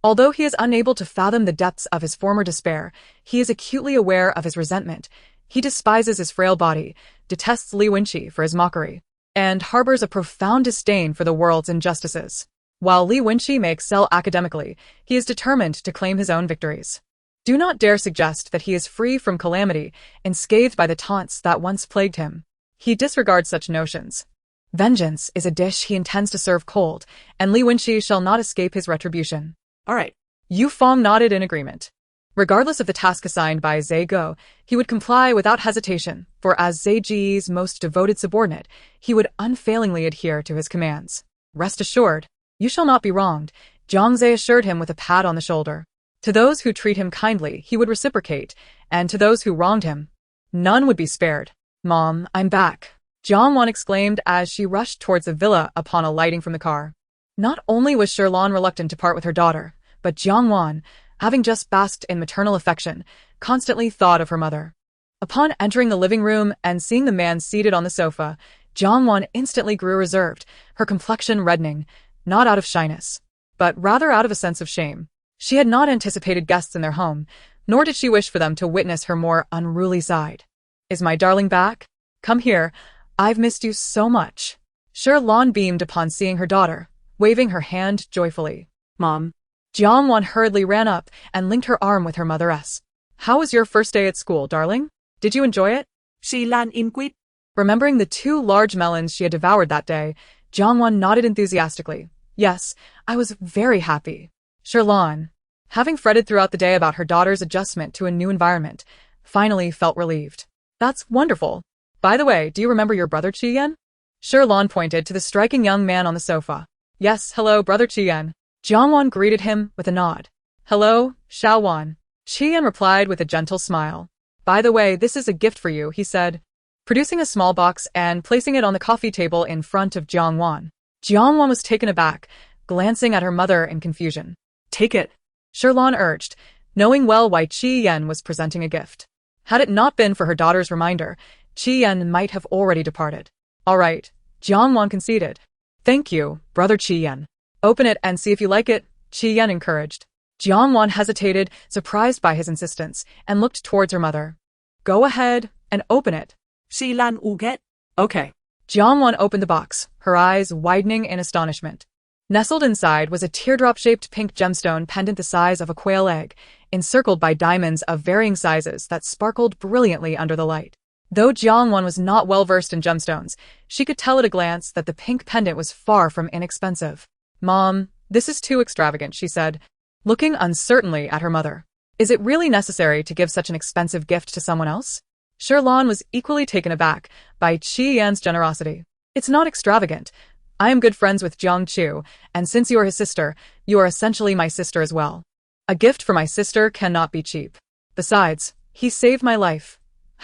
Although he is unable to fathom the depths of his former despair, he is acutely aware of his resentment. He despises his frail body, detests Li Wenqi for his mockery, and harbors a profound disdain for the world's injustices. While Li Wenqi may excel academically, he is determined to claim his own victories. Do not dare suggest that he is free from calamity, unscathed by the taunts that once plagued him. He disregards such notions. Vengeance is a dish he intends to serve cold, and Li Wenqi shall not escape his retribution."
all right.
Yu Fong nodded in agreement. Regardless of the task assigned by Zhe Go, he would comply without hesitation, for as Zhe Ji's most devoted subordinate, he would unfailingly adhere to his commands. "Rest assured, you shall not be wronged," Jiang Zhe assured him with a pat on the shoulder. To those who treat him kindly, he would reciprocate, and to those who wronged him, none would be spared. "Mom, I'm back," Jiang Wan exclaimed as she rushed towards the villa upon alighting from the car. Not only was Shirlan reluctant to part with her daughter, but Jiang Wan, having just basked in maternal affection, constantly thought of her mother. Upon entering the living room and seeing the man seated on the sofa, Jiang Wan instantly grew reserved, her complexion reddening, not out of shyness, but rather out of a sense of shame. She had not anticipated guests in their home, nor did she wish for them to witness her more unruly side. "Is my darling back? Come here, I've missed you so much." Shirlan beamed upon seeing her daughter, waving her hand joyfully.
Mom.
Jiang Wan hurriedly ran up and linked her arm with her mother's. "How was your first day at school, darling? Did you enjoy it?"
She lan inquit.
Remembering the 2 large melons she had devoured that day, Jiang Wan nodded enthusiastically. "Yes, I was very happy." Shirlan, having fretted throughout the day about her daughter's adjustment to a new environment, finally felt relieved. "That's wonderful. By the way, do you remember your brother Qi Yan?" Shirlan pointed to the striking young man on the sofa. Yes, hello, Brother Qian. Jiang Wan greeted him with a nod. Hello, Xiao Wan. Qian replied with a gentle smile. By the way, this is a gift for you, he said, producing a small box and placing it on the coffee table in front of Jiang Wan. Jiang Wan was taken aback, glancing at her mother in confusion.
Take it.
Sherlan urged, knowing well why Qi Yan was presenting a gift. Had it not been for her daughter's reminder, Qi Yan might have already departed. All right, Jiang Wan conceded. Thank you, Brother Qi Yan. Open it and see if you like it, Qi Yan encouraged. Jiang Wan hesitated, surprised by his insistence, and looked towards her mother. Go ahead and open it.
Si Lan uget. Okay.
Jiang Wan opened the box, her eyes widening in astonishment. Nestled inside was a teardrop-shaped pink gemstone pendant the size of a quail egg, encircled by diamonds of varying sizes that sparkled brilliantly under the light. Though Jiang Wan was not well-versed in gemstones, she could tell at a glance that the pink pendant was far from inexpensive. Mom, this is too extravagant, she said, looking uncertainly at her mother. Is it really necessary to give such an expensive gift to someone else? Sherlan was equally taken aback by Qi Yan's generosity. It's not extravagant. I am good friends with Jiang Chu, and since you are his sister, you are essentially my sister as well. A gift for my sister cannot be cheap. Besides, he saved my life.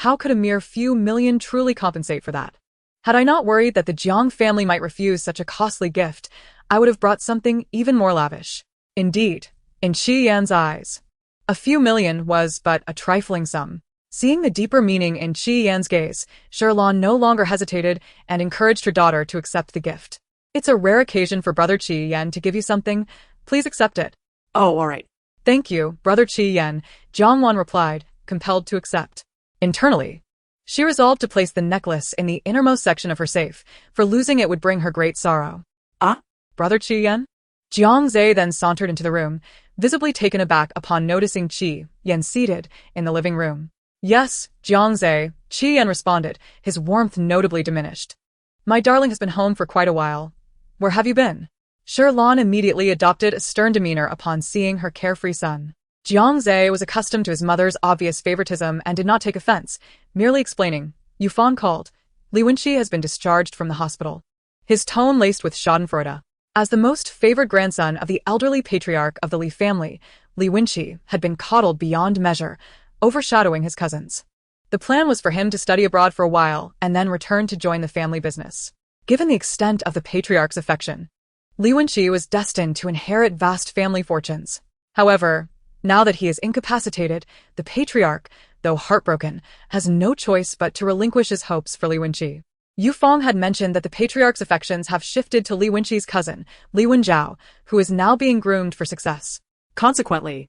How could a mere few million truly compensate for that? Had I not worried that the Jiang family might refuse such a costly gift, I would have brought something even more lavish. Indeed, in Qi Yan's eyes, a few million was but a trifling sum. Seeing the deeper meaning in Qi Yan's gaze, Sherlan no longer hesitated and encouraged her daughter to accept the gift. It's a rare occasion for Brother Qi Yan to give you something. Please accept it.
Oh, all right.
Thank you, Brother Qi Yan, Jiang Wan replied, compelled to accept. Internally, she resolved to place the necklace in the innermost section of her safe, for losing it would bring her great sorrow.
Ah?
Brother Qi Yan? Jiang Zhe then sauntered into the room, visibly taken aback upon noticing Qi Yan seated in the living room. Yes, Jiang Zhe, Qi Yan responded, his warmth notably diminished. My darling has been home for quite a while. Where have you been? Sherlan immediately adopted a stern demeanor upon seeing her carefree son. Jiang Zhe was accustomed to his mother's obvious favoritism and did not take offense, merely explaining, Yufan called. Li Wenqi has been discharged from the hospital. His tone laced with schadenfreude. As the most favored grandson of the elderly patriarch of the Li family, Li Wenqi had been coddled beyond measure, overshadowing his cousins. The plan was for him to study abroad for a while and then return to join the family business. Given the extent of the patriarch's affection, Li Wenqi was destined to inherit vast family fortunes. However, now that he is incapacitated, the patriarch, though heartbroken, has no choice but to relinquish his hopes for Li Wenqi. Yu Feng had mentioned that the patriarch's affections have shifted to Li Wenqi's cousin, Li Wenjiao, who is now being groomed for success.
Consequently,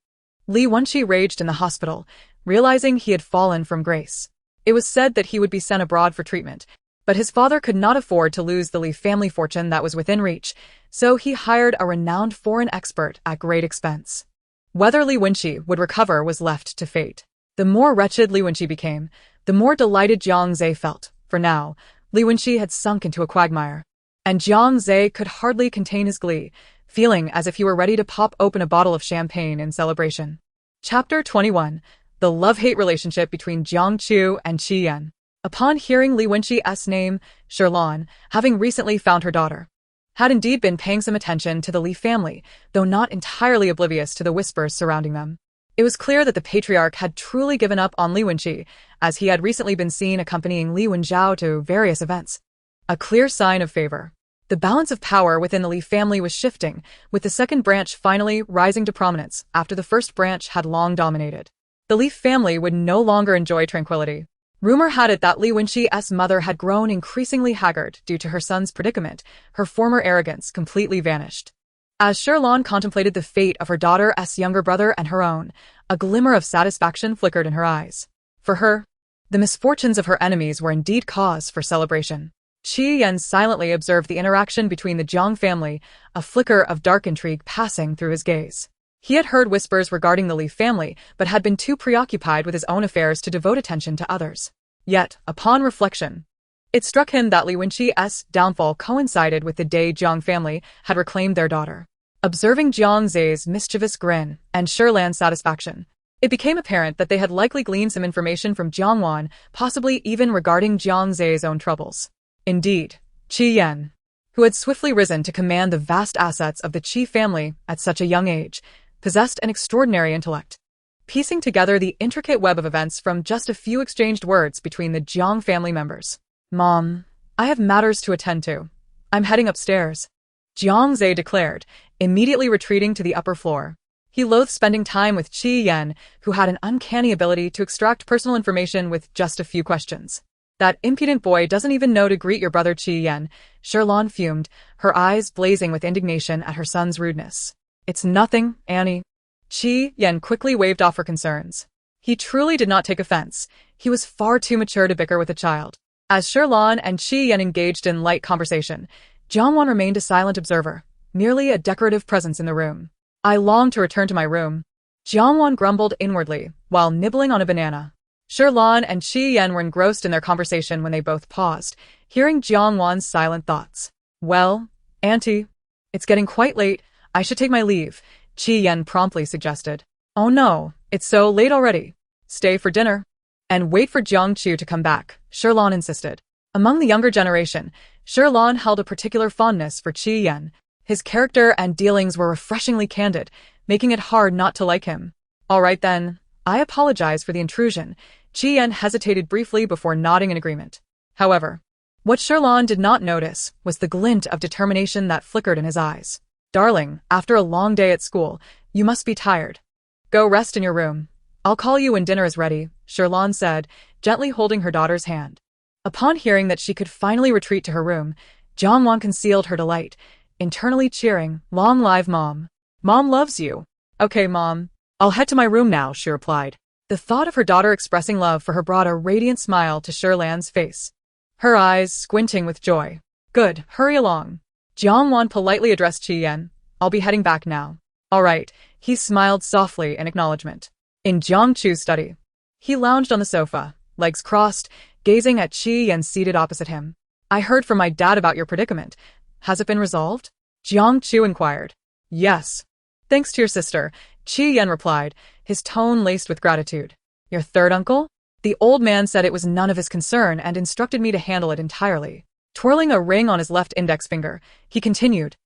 Li Wenqi raged in the hospital, realizing he had fallen from grace. It was said that he would be sent abroad for treatment, but his father could not afford to lose the Li family fortune that was within reach, so he hired a renowned foreign expert at great expense. Whether Li Wenqi would recover was left to fate. The more wretched Li Wenqi became, the more delighted Jiang Zhe felt. For now, Li Wenqi had sunk into a quagmire, and Jiang Zhe could hardly contain his glee, feeling as if he were ready to pop open a bottle of champagne in celebration. Chapter 21. The love-hate relationship between Jiang Chu and Qi Yan. Upon hearing Li Wenqi's name, Sherlan, having recently found her daughter, had indeed been paying some attention to the Li family, though not entirely oblivious to the whispers surrounding them. It was clear that the patriarch had truly given up on Li Wenqi, as he had recently been seen accompanying Li Wenjiao to various events. A clear sign of favor. The balance of power within the Li family was shifting, with the second branch finally rising to prominence after the first branch had long dominated. The Li family would no longer enjoy tranquility. Rumor had it that Li Wenqi's mother had grown increasingly haggard due to her son's predicament. Her former arrogance completely vanished. As Sherlan contemplated the fate of her daughter's younger brother and her own, a glimmer of satisfaction flickered in her eyes. For her, the misfortunes of her enemies were indeed cause for celebration. Qi Yan silently observed the interaction between the Jiang family, a flicker of dark intrigue passing through his gaze. He had heard whispers regarding the Li family, but had been too preoccupied with his own affairs to devote attention to others. Yet, upon reflection, it struck him that Li Wenqi's downfall coincided with the day Jiang family had reclaimed their daughter. Observing Jiang Zhe's mischievous grin and Sherlan's satisfaction, it became apparent that they had likely gleaned some information from Jiang Wan, possibly even regarding Jiang Zhe's own troubles. Indeed, Qi Yan, who had swiftly risen to command the vast assets of the Qi family at such a young age, possessed an extraordinary intellect. Piecing together the intricate web of events from just a few exchanged words between the Jiang family members. "Mom, I have matters to attend to. I'm heading upstairs," Jiang Zhe declared, immediately retreating to the upper floor. He loathed spending time with Qi Yan, who had an uncanny ability to extract personal information with just a few questions. "That impudent boy doesn't even know to greet your brother Qi Yan," Sherlan fumed, her eyes blazing with indignation at her son's rudeness. "It's nothing, Annie." Qi Yan quickly waved off her concerns. He truly did not take offense. He was far too mature to bicker with a child. As Sherlan and Qi Yan engaged in light conversation, Jiang Wan remained a silent observer, merely a decorative presence in the room. "I long to return to my room," Jiang Wan grumbled inwardly, while nibbling on a banana. Sherlan and Qi Yan were engrossed in their conversation when they both paused, hearing Jiang Wan's silent thoughts. "Well, Auntie, it's getting quite late. I should take my leave," Qi Yan promptly suggested. "Oh no, it's so late already. Stay for dinner and wait for Jiang Chu to come back," Sherlan insisted. Among the younger generation, Sherlan held a particular fondness for Qi Yan. His character and dealings were refreshingly candid, making it hard not to like him. "All right then, I apologize for the intrusion." Qi Yan hesitated briefly before nodding in agreement. However, what Sherlan did not notice was the glint of determination that flickered in his eyes. "Darling, after a long day at school, you must be tired. Go rest in your room. I'll call you when dinner is ready," Sherlan said, gently holding her daughter's hand. Upon hearing that she could finally retreat to her room, Jiang Wan concealed her delight, internally cheering, "Long live Mom. Mom loves you." "Okay, Mom. I'll head to my room now," she replied. The thought of her daughter expressing love for her brought a radiant smile to Sherlan's face, her eyes squinting with joy. "Good, hurry along." Jiang Wan politely addressed Qi Yan. "I'll be heading back now." "All right," he smiled softly in acknowledgement. In Jiang Chu's study, he lounged on the sofa, legs crossed, gazing at Qi Yan seated opposite him. "I heard from my dad about your predicament. Has it been resolved?" Jiang Chu inquired. "Yes. Thanks to your sister," Qi Yan replied, his tone laced with gratitude. "Your third uncle?" The old man said it was none of his concern and instructed me to handle it entirely. Twirling a ring on his left index finger, he continued,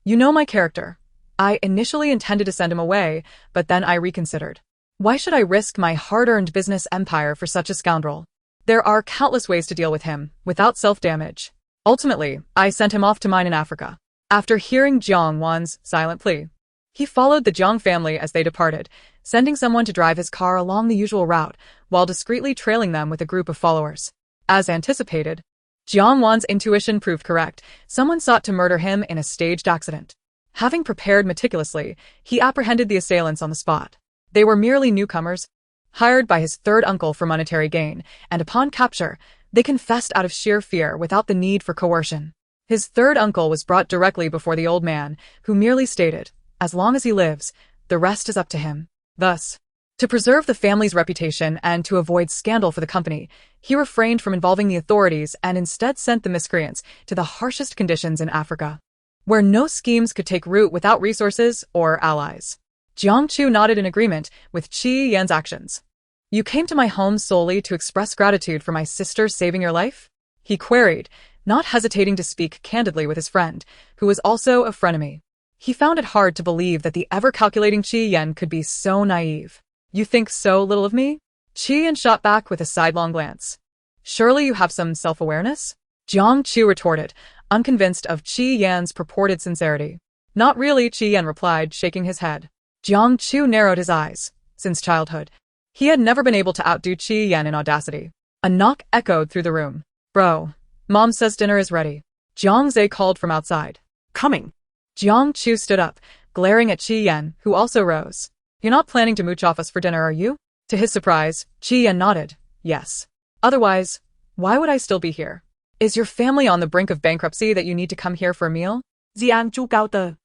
"You know my character. I initially intended to send him away, but then I reconsidered. Why should I risk my hard-earned business empire for such a scoundrel? There are countless ways to deal with him, without self-damage. Ultimately, I sent him off to mine in Africa." After hearing Jiang Wan's silent plea, he followed the Jiang family as they departed, sending someone to drive his car along the usual route, while discreetly trailing them with a group of followers. As anticipated, Jiang Wan's intuition proved correct. Someone sought to murder him in a staged accident. Having prepared meticulously, he apprehended the assailants on the spot. They were merely newcomers, hired by his third uncle for monetary gain, and upon capture, they confessed out of sheer fear without the need for coercion. His third uncle was brought directly before the old man, who merely stated, "As long as he lives, the rest is up to him." Thus, to preserve the family's reputation and to avoid scandal for the company, he refrained from involving the authorities and instead sent the miscreants to the harshest conditions in Africa, where no schemes could take root without resources or allies. Jiang Chu nodded in agreement with Qi Yan's actions. "You came to my home solely to express gratitude for my sister saving your life?" he queried, not hesitating to speak candidly with his friend, who was also a frenemy. He found it hard to believe that the ever-calculating Qi Yan could be so naive. "You think so little of me?" Qi Yan shot back with a sidelong glance. "Surely you have some self-awareness?" Jiang Chu retorted, unconvinced of Qi Yan's purported sincerity. "Not really," Qi Yan replied, shaking his head. Jiang Chu narrowed his eyes. Since childhood, he had never been able to outdo Qi Yan in audacity. A knock echoed through the room. "Bro, Mom says dinner is ready." Jiang Zhe called from outside.
Coming.
Jiang Chu stood up, glaring at Qi Yan, who also rose. "You're not planning to mooch off us for dinner, are you?" To his surprise, Qi Yan nodded. "Yes. Otherwise, why would I still be here? Is your family on the brink of bankruptcy that you need to come here for a meal?
Jiang Chu gao de.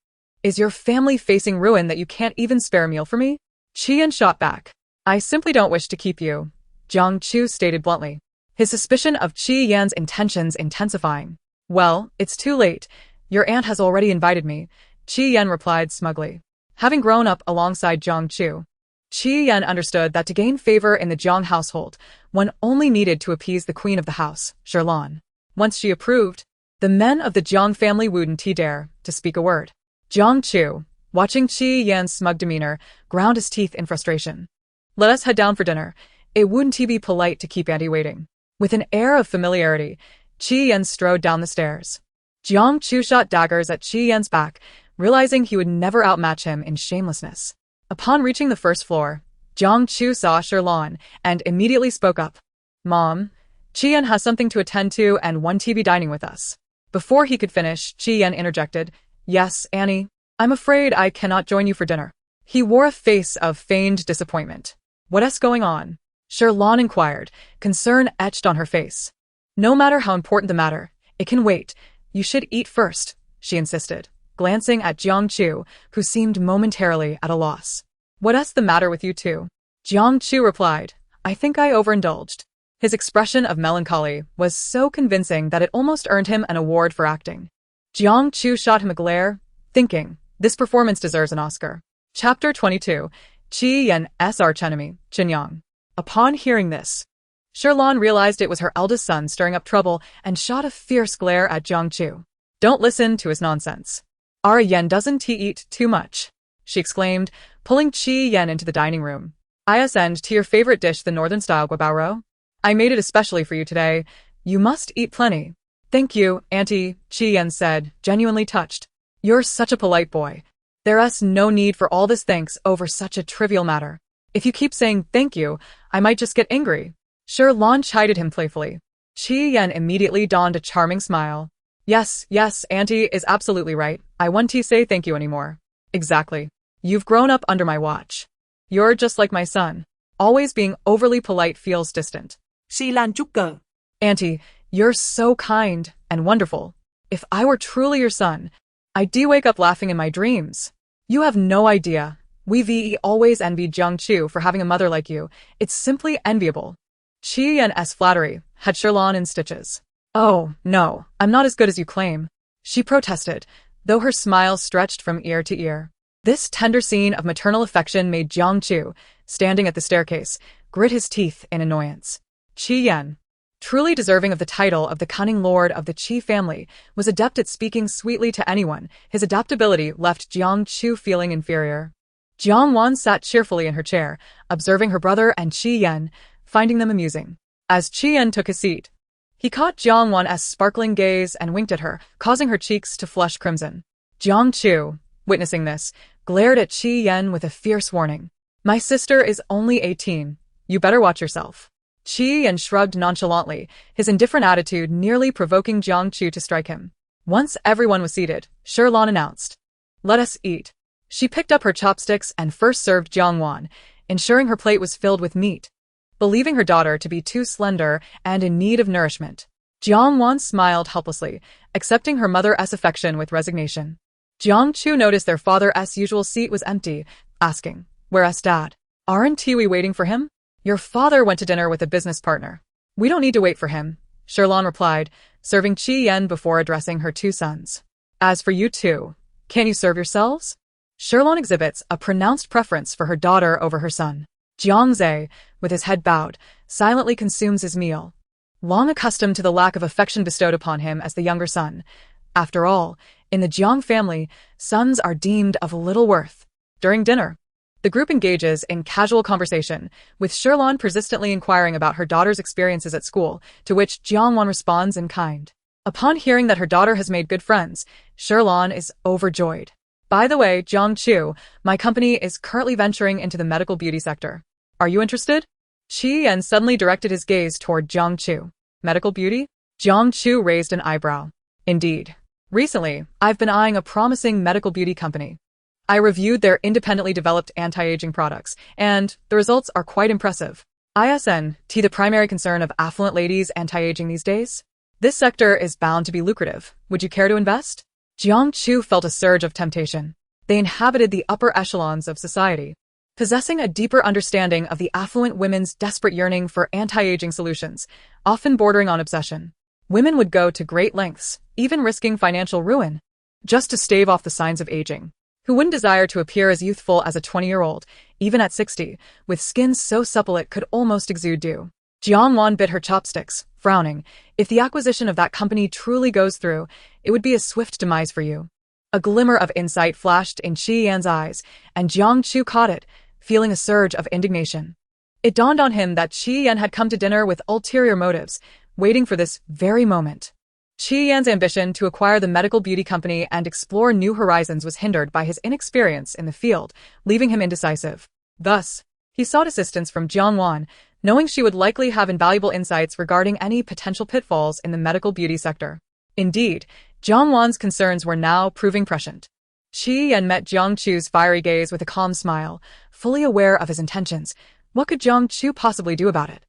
Is your family facing ruin that you can't even spare a meal for me?" Qi Yan shot back. "I simply don't wish to keep you," Jiang Chu stated bluntly, his suspicion of Qi Yan's intentions intensifying. "Well, it's too late. Your aunt has already invited me," Qi Yan replied smugly. Having grown up alongside Jiang Chu, Qi Yan understood that to gain favor in the Jiang household, one only needed to appease the queen of the house, Sherlan. Once she approved, The men of the Jiang family wouldn't dare to speak a word. Jiang Chu, watching Qi Yan's smug demeanor, ground his teeth in frustration. Let us head down for dinner. It wouldn't be polite to keep Auntie waiting. With an air of familiarity, Qi Yan strode down the stairs. Jiang Chu shot daggers at Qi Yan's back, realizing he would never outmatch him in shamelessness. Upon reaching the first floor, Jiang Chu saw Sherlan and immediately spoke up. Mom, Qi Yan has something to attend to and won't be dining with us. Before he could finish, Qi Yan interjected, Yes, Annie, I'm afraid I cannot join you for dinner. He wore a face of feigned disappointment. What's going on? Sherlan inquired, concern etched on her face. No matter how important the matter, it can wait. You should eat first, she insisted, glancing at Jiang Chu, who seemed momentarily at a loss. What's the matter with you two? Jiang Chu replied, I think I overindulged. His expression of melancholy was so convincing that it almost earned him an award for acting. Jiang Chu shot him a glare, thinking, this performance deserves an Oscar. Chapter 22, Qi Yan's archenemy, Qinyang. Upon hearing this, Sherlan realized it was her eldest son stirring up trouble and shot a fierce glare at Jiang Chu. Don't listen to his nonsense. Our Yan doesn't eat too much, she exclaimed, pulling Qi Yan into the dining room. I send to your favorite dish, the northern-style guabao. I made it especially for you today. You must eat plenty. Thank you, Auntie, Qi Yan said, genuinely touched. You're such a polite boy. There's no need for all this thanks over such a trivial matter. If you keep saying thank you, I might just get angry. Sherlan chided him playfully. Qi Yan immediately donned a charming smile. Yes, Auntie is absolutely right. I won't say thank you anymore. Exactly. You've grown up under my watch. You're just like my son. Always being overly polite feels distant.
Auntie,
you're so kind and wonderful. If I were truly your son, I'd wake up laughing in my dreams. You have no idea. We always envied Jiang Chu for having a mother like you. It's simply enviable. Qi Yan's flattery had Sherlan in stitches. Oh, no, I'm not as good as you claim, she protested, though her smile stretched from ear to ear. This tender scene of maternal affection made Jiang Chu, standing at the staircase, grit his teeth in annoyance. Qi Yan, truly deserving of the title of the cunning lord of the Qi family, was adept at speaking sweetly to anyone. His adaptability left Jiang Chu feeling inferior. Jiang Wan sat cheerfully in her chair, observing her brother and Qi Yan, finding them amusing. As Qi Yan took his seat, he caught Jiang Wan's sparkling gaze and winked at her, causing her cheeks to flush crimson. Jiang Chu, witnessing this, glared at Qi Yan with a fierce warning. My sister is only 18. You better watch yourself. Qi Yan shrugged nonchalantly, his indifferent attitude nearly provoking Jiang Chu to strike him. Once everyone was seated, Sherlan announced, Let us eat. She picked up her chopsticks and first served Jiang Wan, ensuring her plate was filled with meat. Believing her daughter to be too slender and in need of nourishment, Jiang Wan smiled helplessly, accepting her mother's affection with resignation. Jiang Chu noticed their father's usual seat was empty, asking, Where's Dad? Aren't we waiting for him? Your father went to dinner with a business partner. We don't need to wait for him, Sherlan replied, serving Qi Yan before addressing her two sons. As for you two, can you serve yourselves? Sherlan exhibits a pronounced preference for her daughter over her son. Jiang Zhe, with his head bowed, silently consumes his meal. Long accustomed to the lack of affection bestowed upon him as the younger son. After all, in the Jiang family, sons are deemed of little worth. During dinner, the group engages in casual conversation, with Sherlan persistently inquiring about her daughter's experiences at school, to which Jiang Wan responds in kind. Upon hearing that her daughter has made good friends, Sherlan is overjoyed. By the way, Jiang Chu, my company is currently venturing into the medical beauty sector. Are you interested? Qi Yan suddenly directed his gaze toward Jiang Chu. Medical beauty? Jiang Chu raised an eyebrow. Indeed. Recently, I've been eyeing a promising medical beauty company. I reviewed their independently developed anti-aging products, and the results are quite impressive. Isn't the primary concern of affluent ladies anti-aging these days? This sector is bound to be lucrative. Would you care to invest? Jiang Chu felt a surge of temptation. They inhabited the upper echelons of society, possessing a deeper understanding of the affluent women's desperate yearning for anti-aging solutions, often bordering on obsession. Women would go to great lengths, even risking financial ruin, just to stave off the signs of aging. Who wouldn't desire to appear as youthful as a 20-year-old, even at 60, with skin so supple it could almost exude dew? Jiang Wan bit her chopsticks, frowning. If the acquisition of that company truly goes through, it would be a swift demise for you. A glimmer of insight flashed in Qi Yan's eyes, and Jiang Chu caught it, feeling a surge of indignation. It dawned on him that Qi Yan had come to dinner with ulterior motives, waiting for this very moment. Qi Yan's ambition to acquire the medical beauty company and explore new horizons was hindered by his inexperience in the field, leaving him indecisive. Thus, he sought assistance from Jiang Wan, knowing she would likely have invaluable insights regarding any potential pitfalls in the medical beauty sector. Indeed, Jiang Wan's concerns were now proving prescient. Qi Yan met Jiang Chu's fiery gaze with a calm smile, fully aware of his intentions. What could Jiang Chu possibly do about it?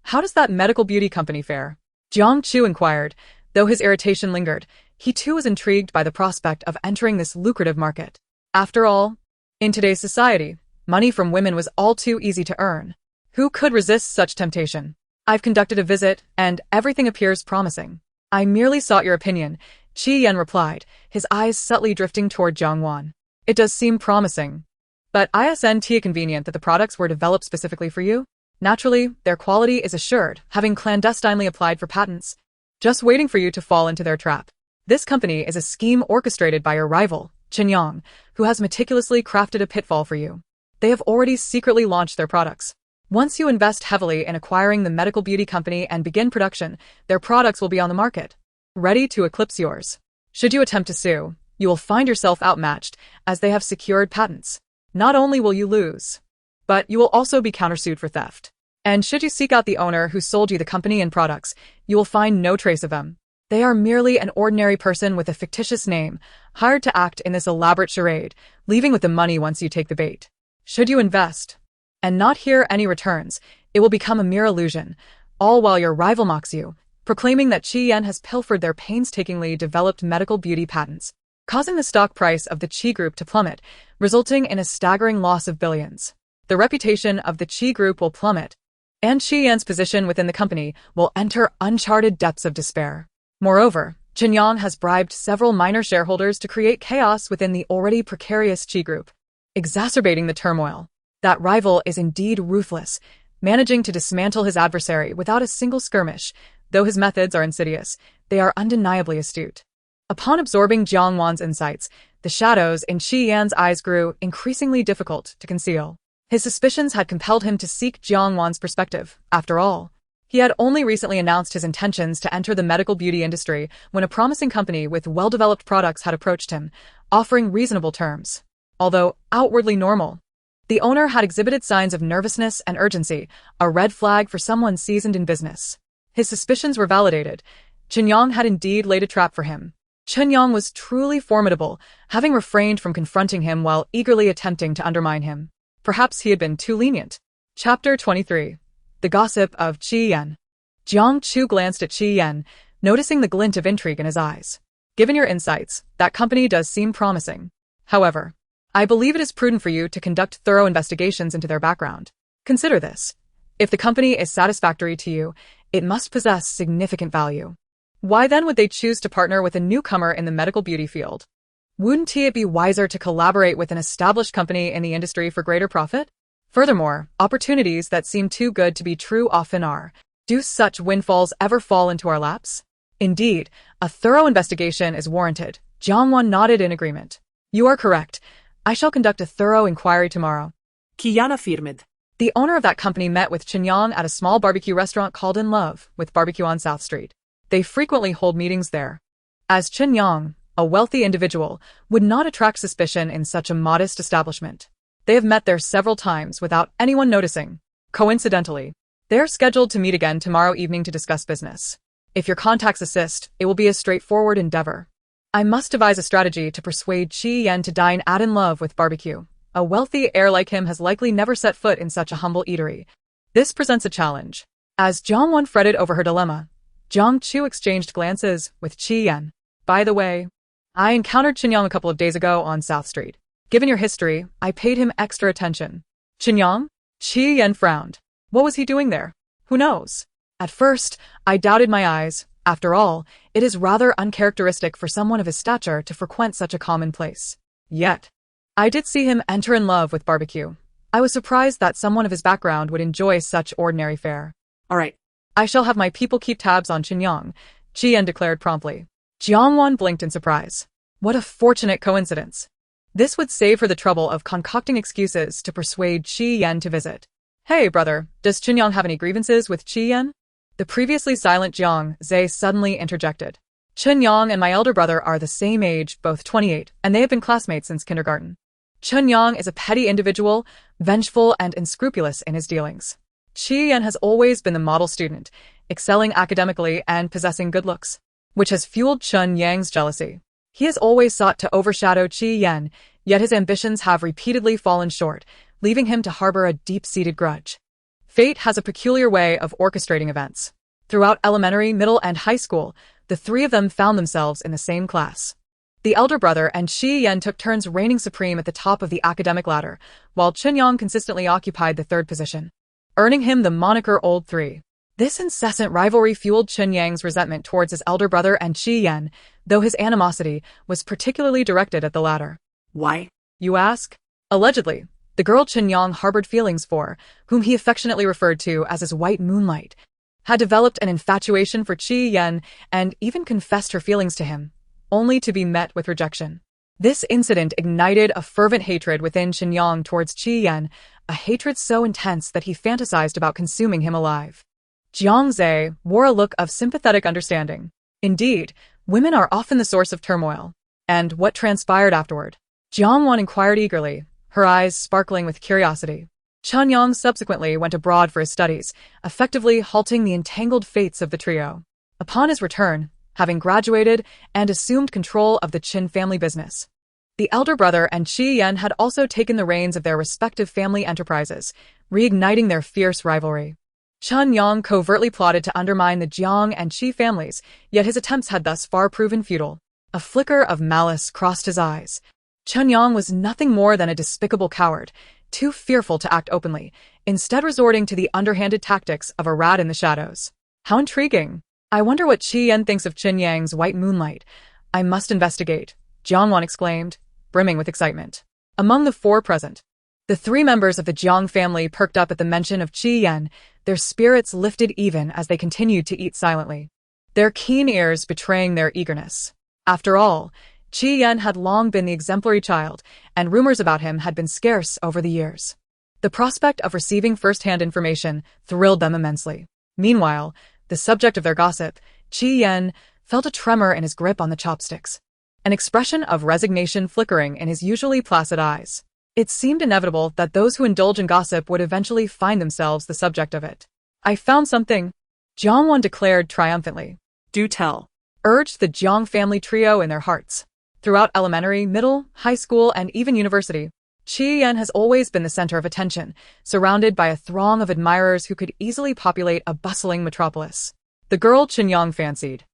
How does that medical beauty company fare? Jiang Chu inquired. Though his irritation lingered, he too was intrigued by the prospect of entering this lucrative market. After all, in today's society, money from women was all too easy to earn. Who could resist such temptation? I've conducted a visit, and everything appears promising. I merely sought your opinion, Qi Yan replied, his eyes subtly drifting toward Jiang Wan. It does seem promising. But isn't it convenient that the products were developed specifically for you? Naturally, their quality is assured, having clandestinely applied for patents, just waiting for you to fall into their trap. This company is a scheme orchestrated by your rival, Chen, who has meticulously crafted a pitfall for you. They have already secretly launched their products. Once you invest heavily in acquiring the medical beauty company and begin production, their products will be on the market, ready to eclipse yours. Should you attempt to sue, you will find yourself outmatched, as they have secured patents. Not only will you lose, but you will also be countersued for theft. And should you seek out the owner who sold you the company and products, you will find no trace of them. They are merely an ordinary person with a fictitious name, hired to act in this elaborate charade, leaving with the money once you take the bait. Should you invest and not hear any returns, it will become a mere illusion, all while your rival mocks you, proclaiming that Qi Yan has pilfered their painstakingly developed medical beauty patents, causing the stock price of the Qi Group to plummet, resulting in a staggering loss of billions. The reputation of the Qi Group will plummet, and Qi Yan's position within the company will enter uncharted depths of despair. Moreover, Chen Yang has bribed several minor shareholders to create chaos within the already precarious Qi Group, exacerbating the turmoil. That rival is indeed ruthless, managing to dismantle his adversary without a single skirmish. Though his methods are insidious, they are undeniably astute. Upon absorbing Jiang Wan's insights, the shadows in Qi Yan's eyes grew increasingly difficult to conceal. His suspicions had compelled him to seek Jiang Wan's perspective. After all, he had only recently announced his intentions to enter the medical beauty industry when a promising company with well-developed products had approached him, offering reasonable terms. Although outwardly normal, the owner had exhibited signs of nervousness and urgency, a red flag for someone seasoned in business. His suspicions were validated. Chen Yang had indeed laid a trap for him. Chen Yang was truly formidable, having refrained from confronting him while eagerly attempting to undermine him. Perhaps he had been too lenient. Chapter 23. The Gossip of Qi Yan. Jiang Chu glanced at Qi Yan, noticing the glint of intrigue in his eyes. Given your insights, that company does seem promising. However, I believe it is prudent for you to conduct thorough investigations into their background. Consider this. If the company is satisfactory to you, it must possess significant value. Why then would they choose to partner with a newcomer in the medical beauty field? Wouldn't it be wiser to collaborate with an established company in the industry for greater profit? Furthermore, opportunities that seem too good to be true often are. Do such windfalls ever fall into our laps? Indeed, a thorough investigation is warranted. Jiang Wan nodded in agreement. You are correct. I shall conduct a thorough inquiry tomorrow.
Qi Yan affirmed.
The owner of that company met with Chen Yang at a small barbecue restaurant called In Love, with barbecue on South Street. They frequently hold meetings there. As Chen Yang, a wealthy individual, would not attract suspicion in such a modest establishment. They have met there several times without anyone noticing. Coincidentally, they are scheduled to meet again tomorrow evening to discuss business. If your contacts assist, it will be a straightforward endeavor. I must devise a strategy to persuade Qi Yan to dine at In Love with barbecue. A wealthy heir like him has likely never set foot in such a humble eatery. This presents a challenge. As Jiang Wan fretted over her dilemma, Jiang Chu exchanged glances with Qi Yan. By the way, I encountered Chen Yang a couple of days ago on South Street. Given your history, I paid him extra attention. Chen Yang? Qi Yan frowned. What was he doing there? Who knows? At first, I doubted my eyes. After all, it is rather uncharacteristic for someone of his stature to frequent such a common place. Yet, I did see him enter In Love with barbecue. I was surprised that someone of his background would enjoy such ordinary fare.
All right,
I shall have my people keep tabs on Qinyang, Qi Yan declared promptly. Jiang Wan blinked in surprise. What a fortunate coincidence. This would save her the trouble of concocting excuses to persuade Qi Yan to visit. Hey, brother, does Qinyang have any grievances with Qi Yan? The previously silent Jiang Zhe suddenly interjected. Qinyang and my elder brother are the same age, both 28, and they have been classmates since kindergarten. Qinyang is a petty individual, vengeful and unscrupulous in his dealings. Qi Yan has always been the model student, excelling academically and possessing good looks, which has fueled Chun Yang's jealousy. He has always sought to overshadow Qi Yan, yet his ambitions have repeatedly fallen short, leaving him to harbor a deep-seated grudge. Fate has a peculiar way of orchestrating events. Throughout elementary, middle, and high school, the three of them found themselves in the same class. The elder brother and Qi Yan took turns reigning supreme at the top of the academic ladder, while Qinyang consistently occupied the third position, earning him the moniker Old Three. This incessant rivalry fueled Qinyang's resentment towards his elder brother and Qi Yan, though his animosity was particularly directed at the latter.
Why?
You ask? Allegedly, the girl Qinyang harbored feelings for, whom he affectionately referred to as his white moonlight, had developed an infatuation for Qi Yan and even confessed her feelings to him, only to be met with rejection. This incident ignited a fervent hatred within Qinyang towards Qi Yan, a hatred so intense that he fantasized about consuming him alive. Jiang Zhe wore a look of sympathetic understanding. Indeed, women are often the source of turmoil. And what transpired afterward? Jiang Wan inquired eagerly, her eyes sparkling with curiosity. Qinyang subsequently went abroad for his studies, effectively halting the entangled fates of the trio. Upon his return, having graduated and assumed control of the Qin family business, the elder brother and Qi Yan had also taken the reins of their respective family enterprises, reigniting their fierce rivalry. Qinyang covertly plotted to undermine the Jiang and Qi families, yet his attempts had thus far proven futile. A flicker of malice crossed his eyes. Qinyang was nothing more than a despicable coward, too fearful to act openly, instead resorting to the underhanded tactics of a rat in the shadows. How intriguing! I wonder what Qi Yan thinks of Qinyang's white moonlight. I must investigate, Jiang Wan exclaimed, brimming with excitement. Among the four present, the three members of the Jiang family perked up at the mention of Qi Yan, their spirits lifted even as they continued to eat silently, their keen ears betraying their eagerness. After all, Qi Yan had long been the exemplary child, and rumors about him had been scarce over the years. The prospect of receiving first-hand information thrilled them immensely. Meanwhile, the subject of their gossip, Qi Yan, felt a tremor in his grip on the chopsticks, an expression of resignation flickering in his usually placid eyes. It seemed inevitable that those who indulge in gossip would eventually find themselves the subject of it. I found something, Jiang Wan declared triumphantly.
Do tell,
urged the Jiang family trio in their hearts. Throughout elementary, middle, high school, and even university, Qi Yan has always been the center of attention, surrounded by a throng of admirers who could easily populate a bustling metropolis. The girl Qinyang fancied,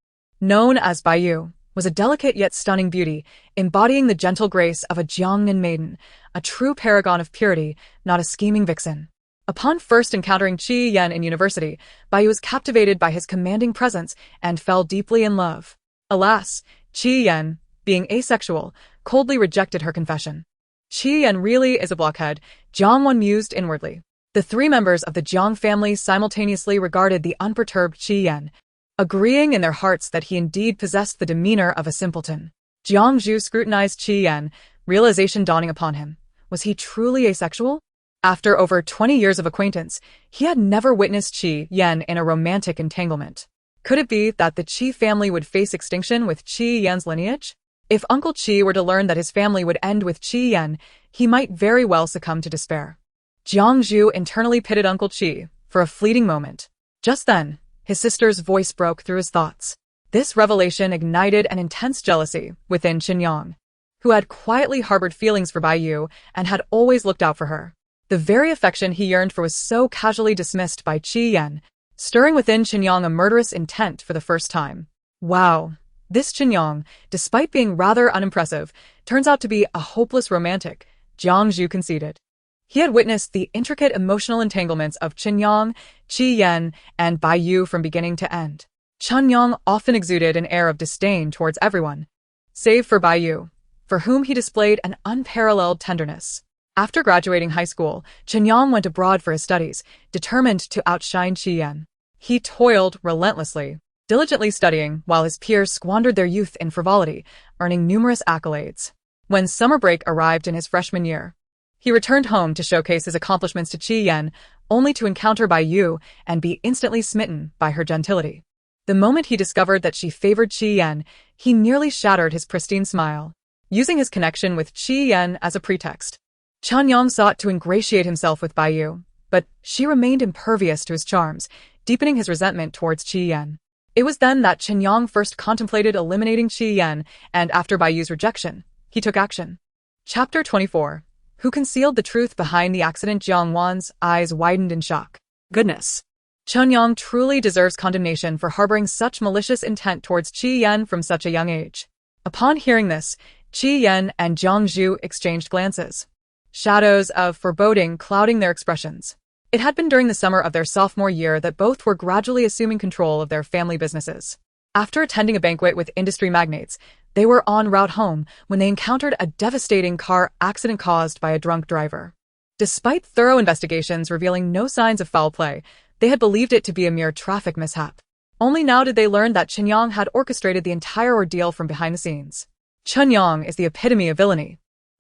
known as Baiyu, was a delicate yet stunning beauty, embodying the gentle grace of a Jiangnan maiden, a true paragon of purity, not a scheming vixen. Upon first encountering Qi Yan in university, Baiyu was captivated by his commanding presence and fell deeply in love. Alas, Qi Yan, being asexual, coldly rejected her confession. Qi Yan really is a blockhead, Jiang Wan mused inwardly. The three members of the Jiang family simultaneously regarded the unperturbed Qi Yan, agreeing in their hearts that he indeed possessed the demeanor of a simpleton. Jiang Zhu scrutinized Qi Yan, realization dawning upon him. Was he truly asexual? After over 20 years of acquaintance, he had never witnessed Qi Yan in a romantic entanglement. Could it be that the Qi family would face extinction with Qi Yan's lineage? If Uncle Qi were to learn that his family would end with Qi Yan, he might very well succumb to despair. Jiang Zhu internally pitied Uncle Qi for a fleeting moment. Just then, his sister's voice broke through his thoughts. This revelation ignited an intense jealousy within Qinyang, who had quietly harbored feelings for Baiyu and had always looked out for her. The very affection he yearned for was so casually dismissed by Qi Yan, stirring within Qinyang a murderous intent for the first time. Wow, this Qinyang, despite being rather unimpressive, turns out to be a hopeless romantic, Jiang Zhu conceded. He had witnessed the intricate emotional entanglements of Qinyang, Qi Yan, and Baiyu from beginning to end. Qinyang often exuded an air of disdain towards everyone, save for Baiyu, for whom he displayed an unparalleled tenderness. After graduating high school, Qinyang went abroad for his studies, determined to outshine Qi Yan. He toiled relentlessly, diligently studying while his peers squandered their youth in frivolity, earning numerous accolades. When summer break arrived in his freshman year, he returned home to showcase his accomplishments to Qi Yan, only to encounter Bai Yu and be instantly smitten by her gentility. The moment he discovered that she favored Qi Yan, he nearly shattered his pristine smile. Using his connection with Qi Yan as a pretext, Chen Yang sought to ingratiate himself with Bai Yu, but she remained impervious to his charms, deepening his resentment towards Qi Yan. It was then that Chen Yang first contemplated eliminating Qi Yan, and after Bai Yu's rejection, he took action. Chapter 24. Who concealed the truth behind the accident? Jiang Wan's eyes widened in shock.
Goodness.
Chen Yang truly deserves condemnation for harboring such malicious intent towards Qi Yan from such a young age. Upon hearing this, Qi Yan and Jiang Zhu exchanged glances, shadows of foreboding clouding their expressions. It had been during the summer of their sophomore year that both were gradually assuming control of their family businesses. After attending a banquet with industry magnates, they were en route home when they encountered a devastating car accident caused by a drunk driver. Despite thorough investigations revealing no signs of foul play, they had believed it to be a mere traffic mishap. Only now did they learn that Chen Yang had orchestrated the entire ordeal from behind the scenes. Chen Yang is the epitome of villainy,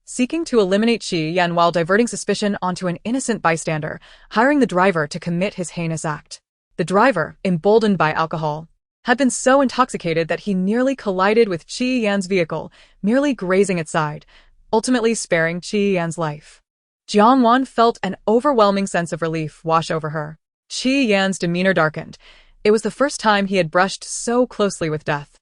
seeking to eliminate Qi Yan while diverting suspicion onto an innocent bystander, hiring the driver to commit his heinous act. The driver, emboldened by alcohol, had been so intoxicated that he nearly collided with Qi Yan's vehicle, merely grazing its side, ultimately sparing Qi Yan's life. Jiang Wan felt an overwhelming sense of relief wash over her. Qi Yan's demeanor darkened. It was the first time he had brushed so closely with death,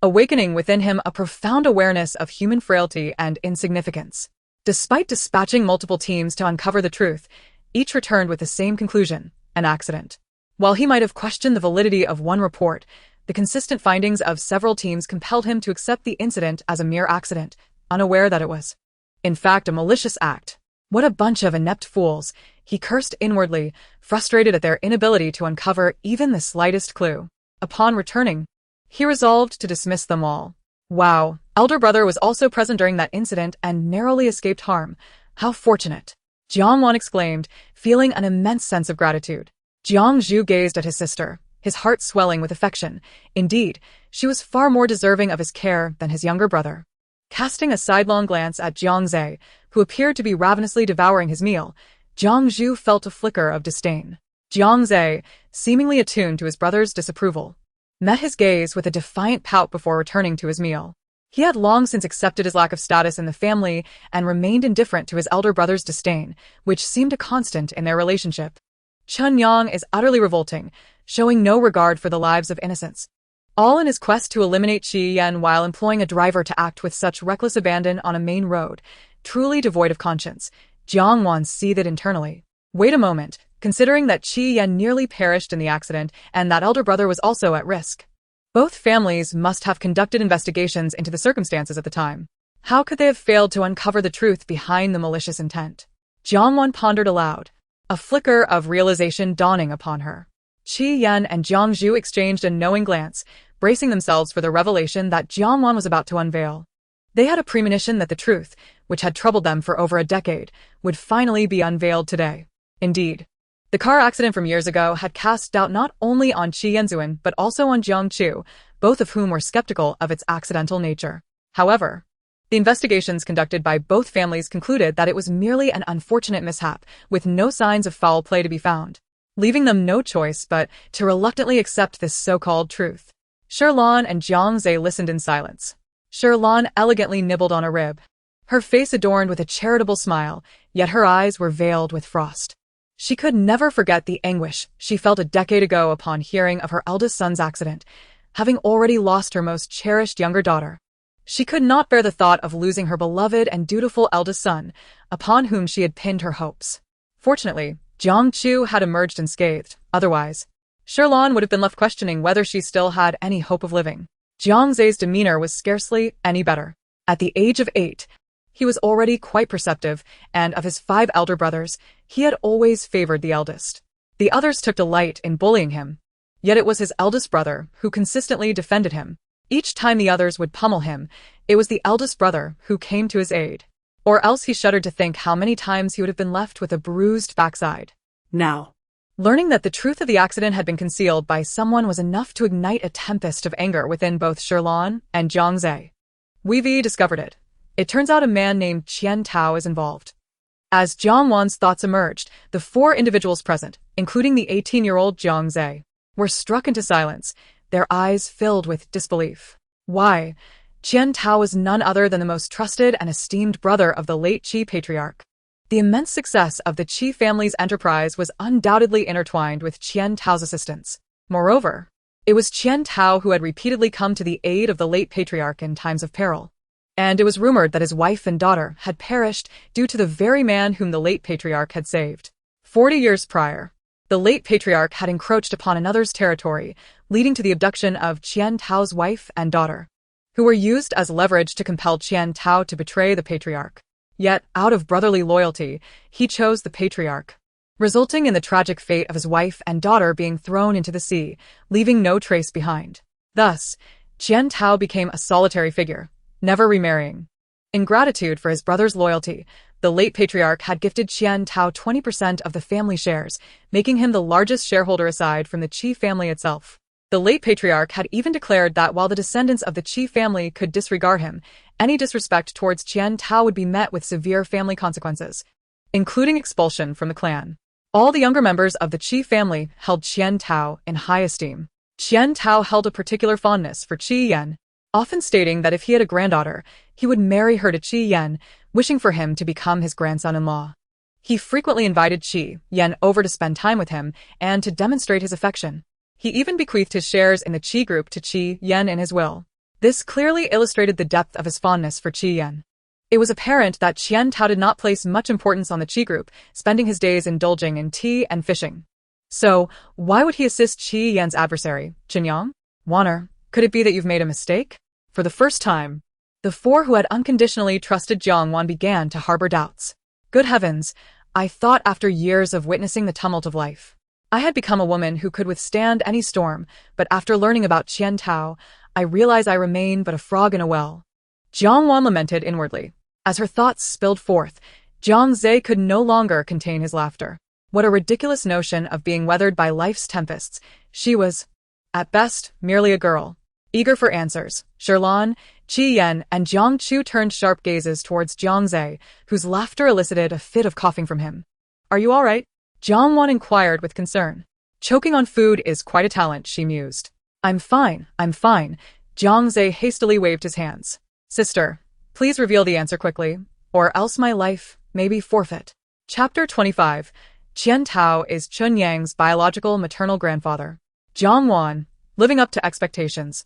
awakening within him a profound awareness of human frailty and insignificance. Despite dispatching multiple teams to uncover the truth, each returned with the same conclusion: an accident. While he might have questioned the validity of one report, the consistent findings of several teams compelled him to accept the incident as a mere accident, unaware that it was, in fact, a malicious act. What a bunch of inept fools, he cursed inwardly, frustrated at their inability to uncover even the slightest clue. Upon returning, he resolved to dismiss them all. Wow, elder brother was also present during that incident and narrowly escaped harm. How fortunate! Jiang Wan exclaimed, feeling an immense sense of gratitude. Jiang Zhu gazed at his sister, his heart swelling with affection. Indeed, she was far more deserving of his care than his younger brother. Casting a sidelong glance at Jiang Zhe, who appeared to be ravenously devouring his meal, Jiang Zhu felt a flicker of disdain. Jiang Zhe, seemingly attuned to his brother's disapproval, met his gaze with a defiant pout before returning to his meal. He had long since accepted his lack of status in the family and remained indifferent to his elder brother's disdain, which seemed a constant in their relationship. Chen Yang is utterly revolting, showing no regard for the lives of innocents. All in his quest to eliminate Qi Yan while employing a driver to act with such reckless abandon on a main road, truly devoid of conscience, Jiang Wan seethed internally. Wait a moment, considering that Qi Yan nearly perished in the accident and that elder brother was also at risk. Both families must have conducted investigations into the circumstances at the time. How could they have failed to uncover the truth behind the malicious intent? Jiang Wan pondered aloud, a flicker of realization dawning upon her. Qi Yan and Jiang Zhu exchanged a knowing glance, bracing themselves for the revelation that Jiang Wan was about to unveil. They had a premonition that the truth, which had troubled them for over a decade, would finally be unveiled today. Indeed, the car accident from years ago had cast doubt not only on Qi Yanzuan but also on Jiang Chu, both of whom were skeptical of its accidental nature. However, the investigations conducted by both families concluded that it was merely an unfortunate mishap, with no signs of foul play to be found, leaving them no choice but to reluctantly accept this so-called truth. Shirlan and Jiang Zhe listened in silence. Shirlan elegantly nibbled on a rib, her face adorned with a charitable smile, yet her eyes were veiled with frost. She could never forget the anguish she felt a decade ago upon hearing of her eldest son's accident, having already lost her most cherished younger daughter. She could not bear the thought of losing her beloved and dutiful eldest son, upon whom she had pinned her hopes. Fortunately, Jiang Chu had emerged unscathed. Otherwise, Shirlan would have been left questioning whether she still had any hope of living. Jiang Zhe's demeanor was scarcely any better. At the age of 8, he was already quite perceptive, and of his 5 elder brothers, he had always favored the eldest. The others took delight in bullying him. Yet it was his eldest brother who consistently defended him. Each time the others would pummel him, it was the eldest brother who came to his aid. Or else he shuddered to think how many times he would have been left with a bruised backside.
Now,
Learning that the truth of the accident had been concealed by someone was enough to ignite a tempest of anger within both Shirlan and Jiang Zhe. Weivy discovered it. It turns out a man named Qian Tao is involved. As Jiang Wan's thoughts emerged, the 4 individuals present, including the 18-year-old Jiang Zhe, were struck into silence, their eyes filled with disbelief. Why? Qian Tao was none other than the most trusted and esteemed brother of the late Qi patriarch. The immense success of the Qi family's enterprise was undoubtedly intertwined with Qian Tao's assistance. Moreover, it was Qian Tao who had repeatedly come to the aid of the late patriarch in times of peril. And it was rumored that his wife and daughter had perished due to the very man whom the late patriarch had saved. 40 years prior, the late patriarch had encroached upon another's territory, leading to the abduction of Qian Tao's wife and daughter, who were used as leverage to compel Qian Tao to betray the patriarch. Yet, out of brotherly loyalty, he chose the patriarch, resulting in the tragic fate of his wife and daughter being thrown into the sea, leaving no trace behind. Thus, Qian Tao became a solitary figure, never remarrying. In gratitude for his brother's loyalty, the late patriarch had gifted Qian Tao 20% of the family shares, making him the largest shareholder aside from the Qi family itself. The late patriarch had even declared that while the descendants of the Qi family could disregard him, any disrespect towards Qian Tao would be met with severe family consequences, including expulsion from the clan. All the younger members of the Qi family held Qian Tao in high esteem. Qian Tao held a particular fondness for Qi Yan, often stating that if he had a granddaughter, he would marry her to Qi Yan, wishing for him to become his grandson-in-law. He frequently invited Qi Yan over to spend time with him and to demonstrate his affection. He even bequeathed his shares in the Qi group to Qi Yan in his will. This clearly illustrated the depth of his fondness for Qi Yan. It was apparent that Qian Tao did not place much importance on the Qi group, spending his days indulging in tea and fishing. So, why would he assist Qi Yan's adversary, Qinyang? Wanner, could it be that you've made a mistake? For the first time, the 4 who had unconditionally trusted Jiang Wan began to harbor doubts. Good heavens, I thought after years of witnessing the tumult of life, I had become a woman who could withstand any storm, but after learning about Qian Tao, I realize I remain but a frog in a well. Jiang Wan lamented inwardly. As her thoughts spilled forth, Jiang Zhe could no longer contain his laughter. What a ridiculous notion of being weathered by life's tempests. She was, at best, merely a girl. Eager for answers, Shirlan, Qi Yan, and Jiang Chu turned sharp gazes towards Jiang Zhe, whose laughter elicited a fit of coughing from him. Are you all right? Jiang Wan inquired with concern. Choking on food is quite a talent, she mused. I'm fine. Jiang Zhe hastily waved his hands. Sister, please reveal the answer quickly, or else my life may be forfeit. Chapter 25. Qian Tao is Chun Yang's biological maternal grandfather. Jiang Wan, living up to expectations,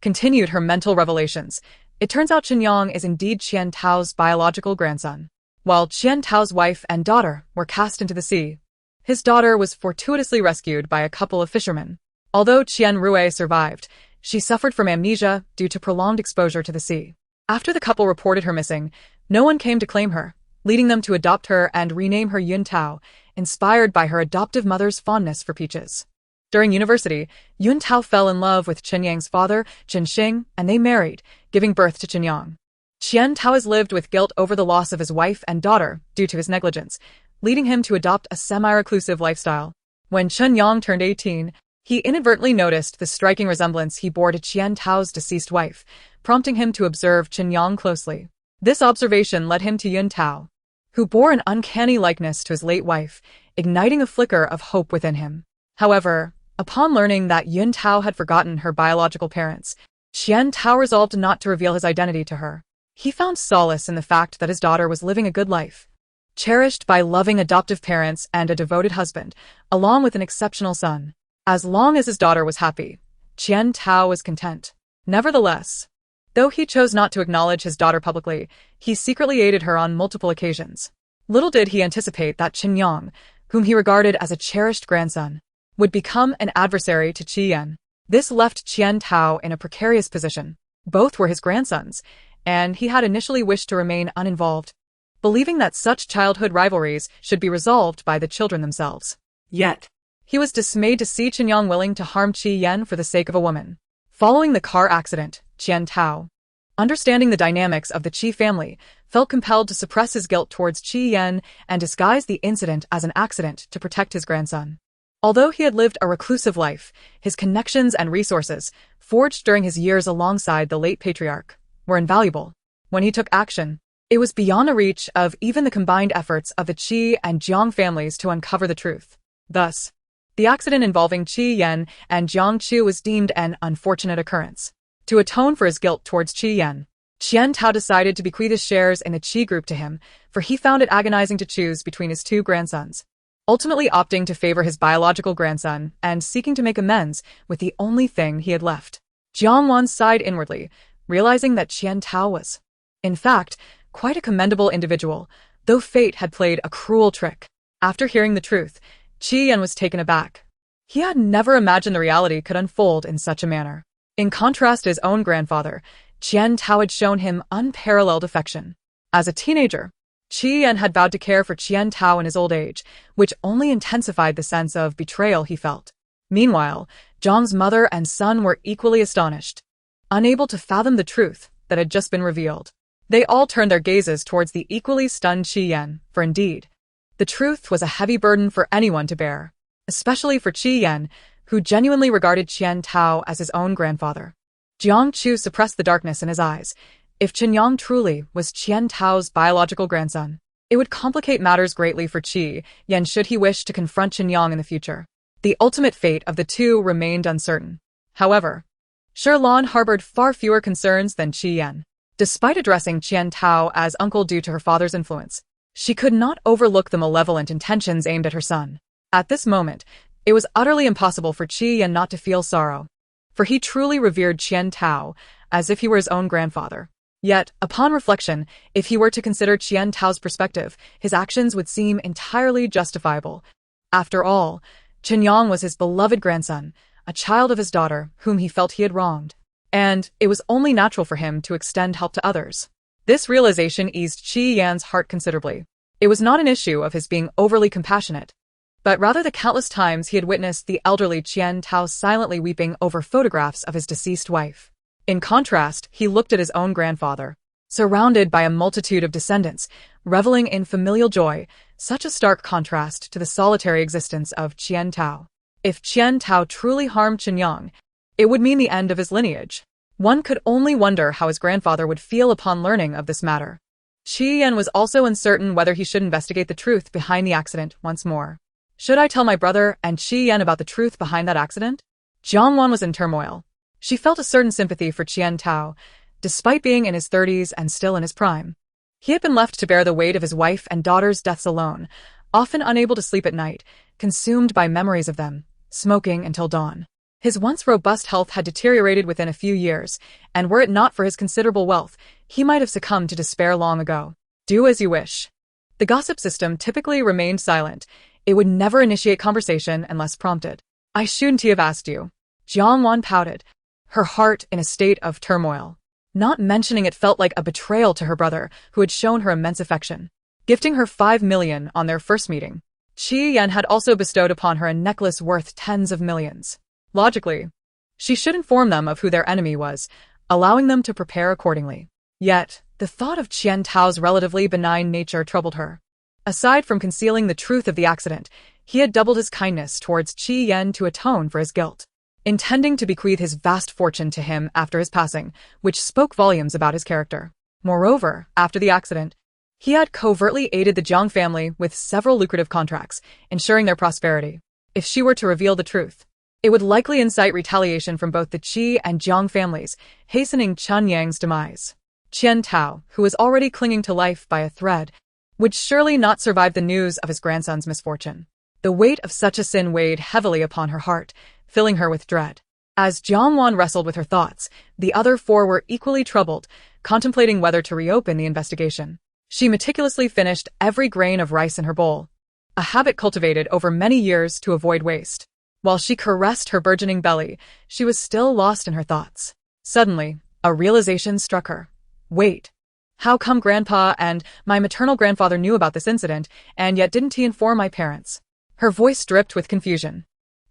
continued her mental revelations. It turns out Qinyang is indeed Qian Tao's biological grandson. While Qian Tao's wife and daughter were cast into the sea, his daughter was fortuitously rescued by a couple of fishermen. Although Qian Rui survived, she suffered from amnesia due to prolonged exposure to the sea. After the couple reported her missing, no one came to claim her, leading them to adopt her and rename her Yun Tao, inspired by her adoptive mother's fondness for peaches. During university, Yun Tao fell in love with Qinyang's father, Qin Xing, and they married, giving birth to Qinyang. Qian Tao has lived with guilt over the loss of his wife and daughter due to his negligence, leading him to adopt a semi-reclusive lifestyle. When Qinyang turned 18, he inadvertently noticed the striking resemblance he bore to Qian Tao's deceased wife, prompting him to observe Qinyang closely. This observation led him to Yun Tao, who bore an uncanny likeness to his late wife, igniting a flicker of hope within him. However, upon learning that Yun Tao had forgotten her biological parents, Qian Tao resolved not to reveal his identity to her. He found solace in the fact that his daughter was living a good life, cherished by loving adoptive parents and a devoted husband, along with an exceptional son. As long as his daughter was happy, Qian Tao was content. Nevertheless, though he chose not to acknowledge his daughter publicly, he secretly aided her on multiple occasions. Little did he anticipate that Qinyang, whom he regarded as a cherished grandson, would become an adversary to Qi Yan. This left Qian Tao in a precarious position. Both were his grandsons, and he had initially wished to remain uninvolved, believing that such childhood rivalries should be resolved by the children themselves. Yet, he was dismayed to see Qinyang willing to harm Qi Yan for the sake of a woman. Following the car accident, Qian Tao, understanding the dynamics of the Qi family, felt compelled to suppress his guilt towards Qi Yan and disguise the incident as an accident to protect his grandson. Although he had lived a reclusive life, his connections and resources, forged during his years alongside the late patriarch, were invaluable. When he took action, it was beyond the reach of even the combined efforts of the Qi and Jiang families to uncover the truth. Thus, the accident involving Qi Yan and Jiang Chu was deemed an unfortunate occurrence. To atone for his guilt towards Qi Yan, Qian Tao decided to bequeath his shares in the Qi group to him, for he found it agonizing to choose between his two grandsons, ultimately opting to favor his biological grandson and seeking to make amends with the only thing he had left. Jiang Wan sighed inwardly, realizing that Qian Tao was, in fact, quite a commendable individual, though fate had played a cruel trick. After hearing the truth, Qi Yan was taken aback. He had never imagined the reality could unfold in such a manner. In contrast to his own grandfather, Qian Tao had shown him unparalleled affection. As a teenager, Qi Yan had vowed to care for Qian Tao in his old age, which only intensified the sense of betrayal he felt. Meanwhile, Zhang's mother and son were equally astonished, unable to fathom the truth that had just been revealed. They all turned their gazes towards the equally stunned Qi Yan, for indeed, the truth was a heavy burden for anyone to bear, especially for Qi Yan, who genuinely regarded Qian Tao as his own grandfather. Jiang Chu suppressed the darkness in his eyes. If Qinyang truly was Qian Tao's biological grandson, it would complicate matters greatly for Qi Yan should he wish to confront Qinyang in the future. The ultimate fate of the two remained uncertain. However, Shirlan harbored far fewer concerns than Qi Yan. Despite addressing Qian Tao as uncle due to her father's influence, she could not overlook the malevolent intentions aimed at her son. At this moment, it was utterly impossible for Qi Yan not to feel sorrow, for he truly revered Qian Tao as if he were his own grandfather. Yet, upon reflection, if he were to consider Qian Tao's perspective, his actions would seem entirely justifiable. After all, Qinyang was his beloved grandson, a child of his daughter, whom he felt he had wronged, and it was only natural for him to extend help to others. This realization eased Qi Yan's heart considerably. It was not an issue of his being overly compassionate, but rather the countless times he had witnessed the elderly Qian Tao silently weeping over photographs of his deceased wife. In contrast, he looked at his own grandfather, surrounded by a multitude of descendants, reveling in familial joy, such a stark contrast to the solitary existence of Qian Tao. If Qian Tao truly harmed Qinyang, it would mean the end of his lineage. One could only wonder how his grandfather would feel upon learning of this matter. Qi Yan was also uncertain whether he should investigate the truth behind the accident once more. Should I tell my brother and Qi Yan about the truth behind that accident? Jiang Wan was in turmoil. She felt a certain sympathy for Qian Tao, despite being in his 30s and still in his prime. He had been left to bear the weight of his wife and daughter's deaths alone, often unable to sleep at night, consumed by memories of them, smoking until dawn. His once robust health had deteriorated within a few years, and were it not for his considerable wealth, he might have succumbed to despair long ago. Do as you wish. The gossip system typically remained silent. It would never initiate conversation unless prompted. I shouldn't have asked you. Jiang Wan pouted, her heart in a state of turmoil. Not mentioning it felt like a betrayal to her brother, who had shown her immense affection, gifting her 5 million on their first meeting. Qi Yan had also bestowed upon her a necklace worth tens of millions. Logically, she should inform them of who their enemy was, allowing them to prepare accordingly. Yet, the thought of Qian Tao's relatively benign nature troubled her. Aside from concealing the truth of the accident, he had doubled his kindness towards Qi Yan to atone for his guilt, intending to bequeath his vast fortune to him after his passing, which spoke volumes about his character. Moreover, after the accident, he had covertly aided the Jiang family with several lucrative contracts, ensuring their prosperity. If she were to reveal the truth, it would likely incite retaliation from both the Qi and Jiang families, hastening Chen Yang's demise. Qian Tao, who was already clinging to life by a thread, would surely not survive the news of his grandson's misfortune. The weight of such a sin weighed heavily upon her heart, filling her with dread. As Jiang Wan wrestled with her thoughts, the other four were equally troubled, contemplating whether to reopen the investigation. She meticulously finished every grain of rice in her bowl, a habit cultivated over many years to avoid waste. While she caressed her burgeoning belly, she was still lost in her thoughts. Suddenly, a realization struck her. Wait. How come Grandpa and my maternal grandfather knew about this incident, and yet didn't he inform my parents? Her voice dripped with confusion.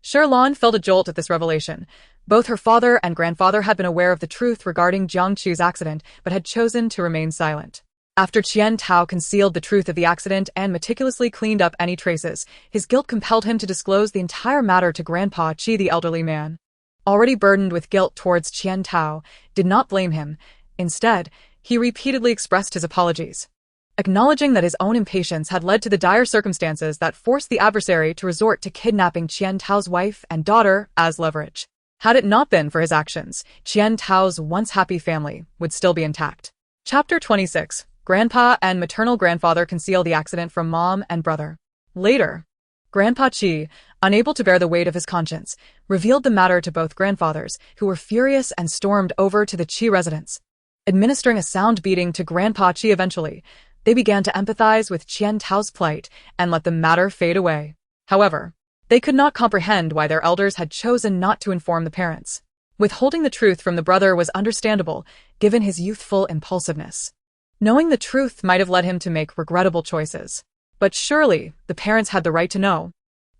Shirlan felt a jolt at this revelation. Both her father and grandfather had been aware of the truth regarding Jiang Chu's accident, but had chosen to remain silent. After Qian Tao concealed the truth of the accident and meticulously cleaned up any traces, his guilt compelled him to disclose the entire matter to Grandpa Qi, the elderly man. Already burdened with guilt towards Qian Tao, did not blame him. Instead, he repeatedly expressed his apologies, acknowledging that his own impatience had led to the dire circumstances that forced the adversary to resort to kidnapping Qian Tao's wife and daughter as leverage. Had it not been for his actions, Qian Tao's once happy family would still be intact. Chapter 26. Grandpa and maternal grandfather conceal the accident from mom and brother. Later, Grandpa Qi, unable to bear the weight of his conscience, revealed the matter to both grandfathers, who were furious and stormed over to the Qi residence. Administering a sound beating to Grandpa Qi eventually, they began to empathize with Qian Tao's plight and let the matter fade away. However, they could not comprehend why their elders had chosen not to inform the parents. Withholding the truth from the brother was understandable, given his youthful impulsiveness. Knowing the truth might have led him to make regrettable choices. But surely, the parents had the right to know.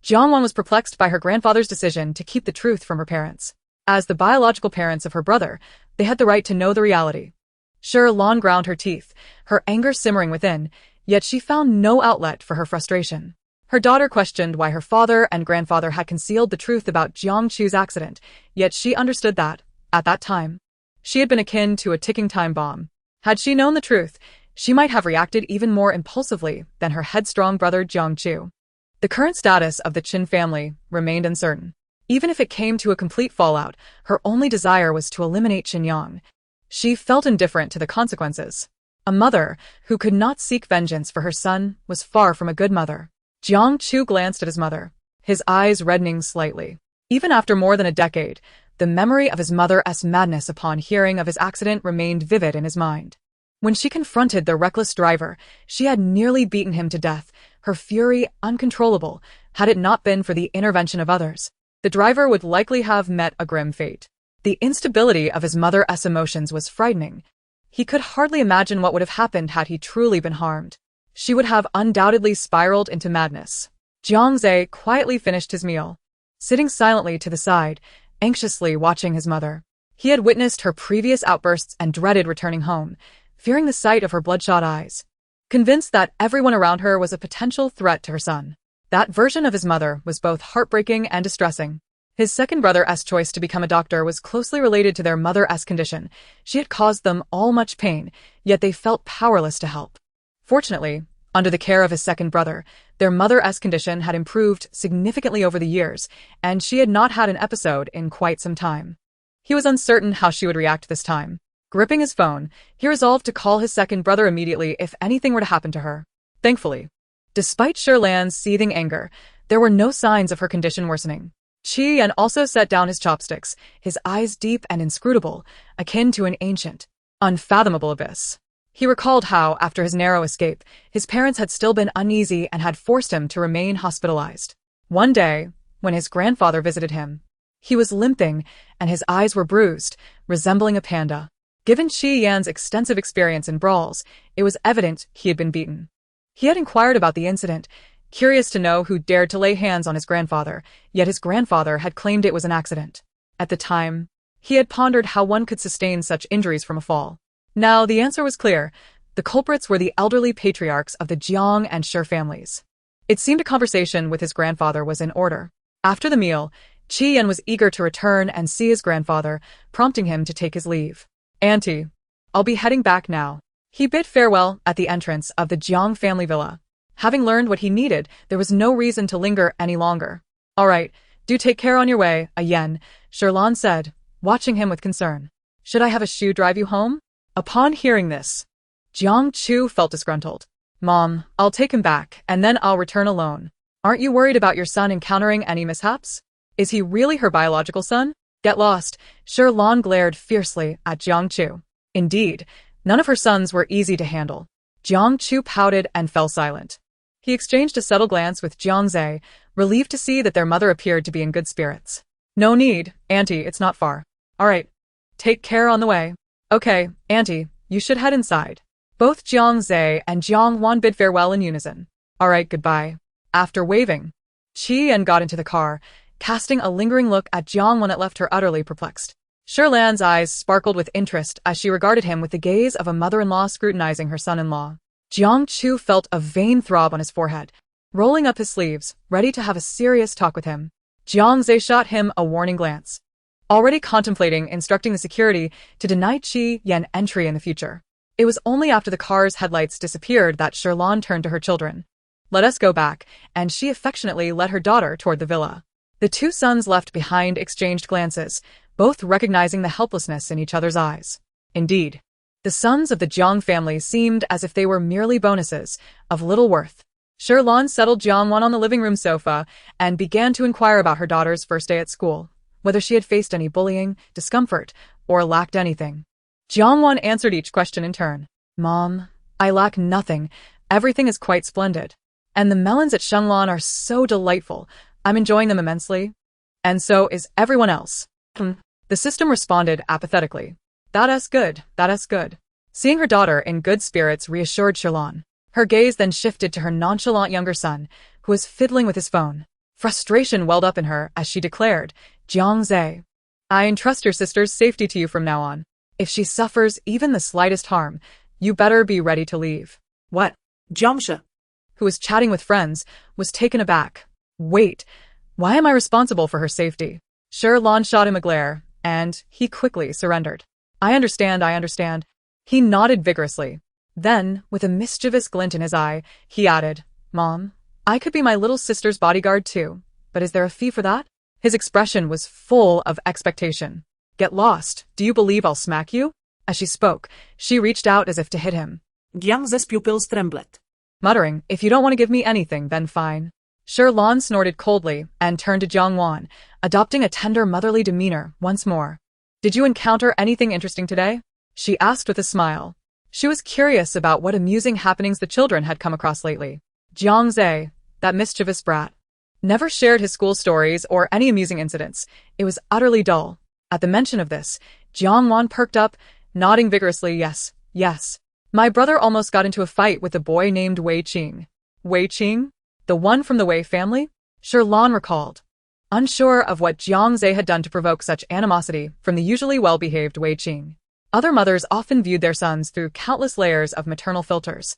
Jiang Wan was perplexed by her grandfather's decision to keep the truth from her parents. As the biological parents of her brother, they had the right to know the reality. Lan ground her teeth, her anger simmering within, yet she found no outlet for her frustration. Her daughter questioned why her father and grandfather had concealed the truth about Jiang Chu's accident, yet she understood that, at that time, she had been akin to a ticking time bomb. Had she known the truth, she might have reacted even more impulsively than her headstrong brother Jiang Chu. The current status of the Qin family remained uncertain. Even if it came to a complete fallout, her only desire was to eliminate Qin Yang. She felt indifferent to the consequences. A mother who could not seek vengeance for her son was far from a good mother. Jiang Chu glanced at his mother, his eyes reddening slightly. Even after more than a decade, the memory of his mother's madness upon hearing of his accident remained vivid in his mind. When she confronted the reckless driver, she had nearly beaten him to death, her fury uncontrollable. Had it not been for the intervention of others, the driver would likely have met a grim fate. The instability of his mother's emotions was frightening. He could hardly imagine what would have happened had he truly been harmed. She would have undoubtedly spiraled into madness. Jiang Zhe quietly finished his meal, sitting silently to the side, anxiously watching his mother. He had witnessed her previous outbursts and dreaded returning home, fearing the sight of her bloodshot eyes. Convinced that everyone around her was a potential threat to her son, that version of his mother was both heartbreaking and distressing. His second brother's choice to become a doctor was closely related to their mother's condition. She had caused them all much pain, yet they felt powerless to help. Fortunately, under the care of his second brother, their mother's condition had improved significantly over the years, and she had not had an episode in quite some time. He was uncertain how she would react this time. Gripping his phone, he resolved to call his second brother immediately if anything were to happen to her. Thankfully, despite Lan's seething anger, there were no signs of her condition worsening. Qi Yan also set down his chopsticks, his eyes deep and inscrutable, akin to an ancient, unfathomable abyss. He recalled how, after his narrow escape, his parents had still been uneasy and had forced him to remain hospitalized. One day, when his grandfather visited him, he was limping and his eyes were bruised, resembling a panda. Given Qi Yan's extensive experience in brawls, it was evident he had been beaten. He had inquired about the incident, curious to know who dared to lay hands on his grandfather, yet his grandfather had claimed it was an accident. At the time, he had pondered how one could sustain such injuries from a fall. Now the answer was clear. The culprits were the elderly patriarchs of the Jiang and Shi families. It seemed a conversation with his grandfather was in order. After the meal, Qi Yan was eager to return and see his grandfather, prompting him to take his leave. "Auntie, I'll be heading back now." He bid farewell at the entrance of the Jiang family villa. Having learned what he needed, there was no reason to linger any longer. "All right, do take care on your way, Yan," Lan said, watching him with concern. "Should I have a shoe drive you home?" Upon hearing this, Jiang Chu felt disgruntled. "Mom, I'll take him back, and then I'll return alone. Aren't you worried about your son encountering any mishaps? Is he really her biological son? Get lost." Lan glared fiercely at Jiang Chu. Indeed, none of her sons were easy to handle. Jiang Chu pouted and fell silent. He exchanged a subtle glance with Jiang Zhe, relieved to see that their mother appeared to be in good spirits. "No need, Auntie, it's not far. All right, take care on the way." "Okay, Auntie, you should head inside." Both Jiang Zhe and Jiang Wan bid farewell in unison. "All right, goodbye." After waving, Qi Yan got into the car, casting a lingering look at Jiang Wan that left her utterly perplexed. Shirlan's eyes sparkled with interest as she regarded him with the gaze of a mother-in-law scrutinizing her son-in-law. Jiang Chu felt a vain throb on his forehead, rolling up his sleeves, ready to have a serious talk with him. Jiang Zhe shot him a warning glance, already contemplating instructing the security to deny Qi Yan entry in the future. It was only after the car's headlights disappeared that Shirlan turned to her children. "Let us go back," and she affectionately led her daughter toward the villa. The two sons left behind exchanged glances, both recognizing the helplessness in each other's eyes. Indeed, the sons of the Jiang family seemed as if they were merely bonuses, of little worth. Shirlan settled Jiang Wan on the living room sofa and began to inquire about her daughter's first day at school, whether she had faced any bullying, discomfort, or lacked anything. Jiang Wan answered each question in turn. "Mom, I lack nothing. Everything is quite splendid. And the melons at Shenglan are so delightful. I'm enjoying them immensely. And so is everyone else." The system responded apathetically. That's good, that's good." Seeing her daughter in good spirits reassured Shirlan. Her gaze then shifted to her nonchalant younger son, who was fiddling with his phone. Frustration welled up in her as she declared, "Jiang Zhe, I entrust your sister's safety to you from now on. If she suffers even the slightest harm, you better be ready to leave." "What?"
Jiang
who was chatting with friends, was taken aback. "Wait, why am I responsible for her safety?" Shirlan shot him a glare, and he quickly surrendered. I understand. He nodded vigorously. Then, with a mischievous glint in his eye, he added, "Mom, I could be my little sister's bodyguard too, but is there a fee for that?" His expression was full of expectation. "Get lost, do you believe I'll smack you?" As she spoke, she reached out as if to hit him.
Jiang Ze's pupils trembled.
Muttering, "If you don't want to give me anything, then fine." Shirlan snorted coldly and turned to Jiang Wan, adopting a tender motherly demeanor once more. "Did you encounter anything interesting today?" she asked with a smile. She was curious about what amusing happenings the children had come across lately. Jiang Zhe, that mischievous brat, never shared his school stories or any amusing incidents. It was utterly dull. At the mention of this, Jiang Wan perked up, nodding vigorously, Yes. My brother almost got into a fight with a boy named Wei Qing." "Wei Qing? The one from the Wei family?" Shirlan recalled, unsure of what Jiang Zhe had done to provoke such animosity from the usually well-behaved Wei Qing. Other mothers often viewed their sons through countless layers of maternal filters,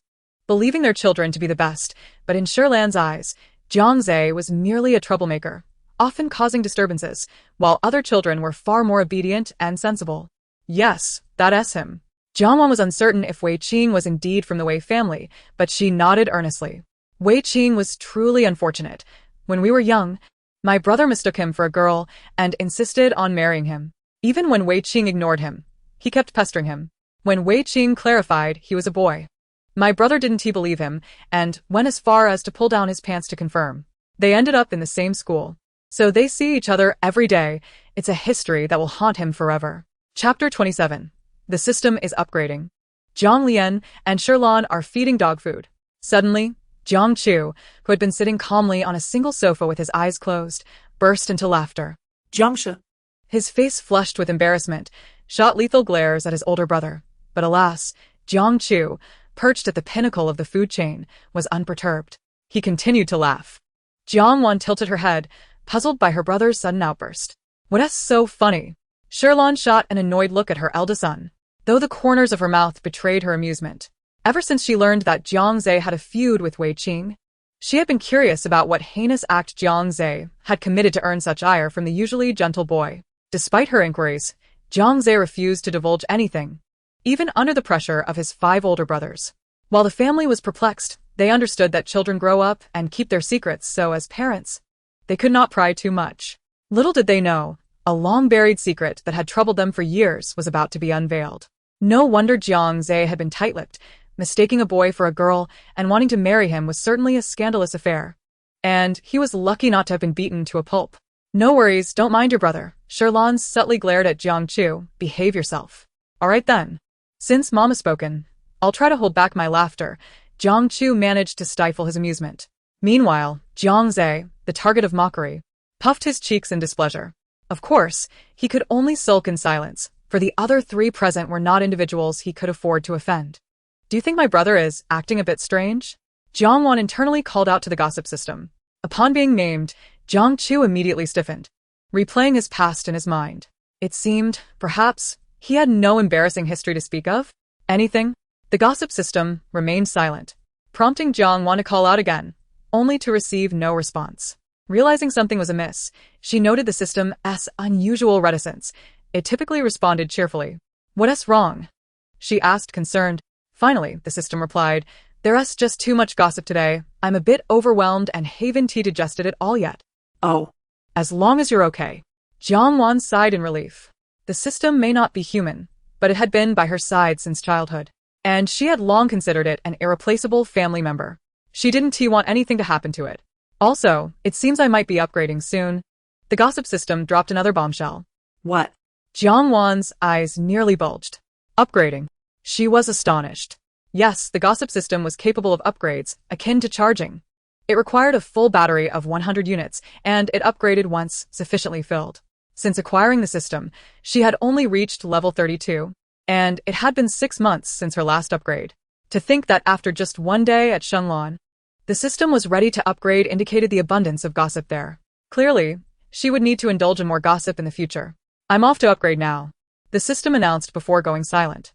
believing their children to be the best, but in Shirlan's eyes, Jiang Zhe was merely a troublemaker, often causing disturbances, while other children were far more obedient and sensible. Yes, that's him. Jiang Wan was uncertain if Wei Qing was indeed from the Wei family, but she nodded earnestly. "Wei Qing was truly unfortunate. When we were young, my brother mistook him for a girl and insisted on marrying him. Even when Wei Qing ignored him, he kept pestering him. When Wei Qing clarified he was a boy, my brother didn't believe him and went as far as to pull down his pants to confirm. They ended up in the same school. So they see each other every day. It's a history that will haunt him forever." Chapter 27. The system is upgrading. Zhang Lian and Shirlan are feeding dog food. Suddenly, Jiang Chu, who had been sitting calmly on a single sofa with his eyes closed, burst into laughter.
Jiang
His face flushed with embarrassment, shot lethal glares at his older brother. But alas, Jiang Chu, perched at the pinnacle of the food chain, was unperturbed. He continued to laugh. Jiang Wan tilted her head, puzzled by her brother's sudden outburst. "What's so funny?" Shirlan shot an annoyed look at her eldest son, though the corners of her mouth betrayed her amusement. Ever since she learned that Jiang Zhe had a feud with Wei Qing, she had been curious about what heinous act Jiang Zhe had committed to earn such ire from the usually gentle boy. Despite her inquiries, Jiang Zhe refused to divulge anything, even under the pressure of his 5 older brothers. While the family was perplexed, they understood that children grow up and keep their secrets, so as parents, they could not pry too much. Little did they know, a long-buried secret that had troubled them for years was about to be unveiled. No wonder Jiang Zhe had been tight-lipped. Mistaking a boy for a girl and wanting to marry him was certainly a scandalous affair. And he was lucky not to have been beaten to a pulp. "No worries, don't mind your brother." Shirlan subtly glared at Jiang Chu. "Behave yourself." "All right then. Since Mom has spoken, I'll try to hold back my laughter." Jiang Chu managed to stifle his amusement. Meanwhile, Jiang Zhe, the target of mockery, puffed his cheeks in displeasure. Of course, he could only sulk in silence, for the other 3 present were not individuals he could afford to offend. "Do you think my brother is acting a bit strange?" Jiang Wan internally called out to the gossip system. Upon being named, Jiang Chu immediately stiffened, replaying his past in his mind. It seemed, perhaps, he had no embarrassing history to speak of. Anything? The gossip system remained silent, prompting Jiang Wan to call out again, only to receive no response. Realizing something was amiss, she noted the system's unusual reticence. It typically responded cheerfully. "What's wrong?" she asked, concerned. Finally, the system replied, "There's just too much gossip today. I'm a bit overwhelmed and haven't digested it all yet."
Oh.
"As long as you're okay." Jiang Wan sighed in relief. The system may not be human, but it had been by her side since childhood, and she had long considered it an irreplaceable family member. She didn't want anything to happen to it. "Also, it seems I might be upgrading soon." The gossip system dropped another bombshell.
What?
Jiang Wan's eyes nearly bulged. Upgrading. She was astonished. Yes, the gossip system was capable of upgrades, akin to charging. It required a full battery of 100 units, and it upgraded once sufficiently filled. Since acquiring the system, she had only reached level 32, and it had been 6 months since her last upgrade. To think that after just one day at Shenglan, the system was ready to upgrade indicated the abundance of gossip there. Clearly, she would need to indulge in more gossip in the future. "I'm off to upgrade now," the system announced before going silent.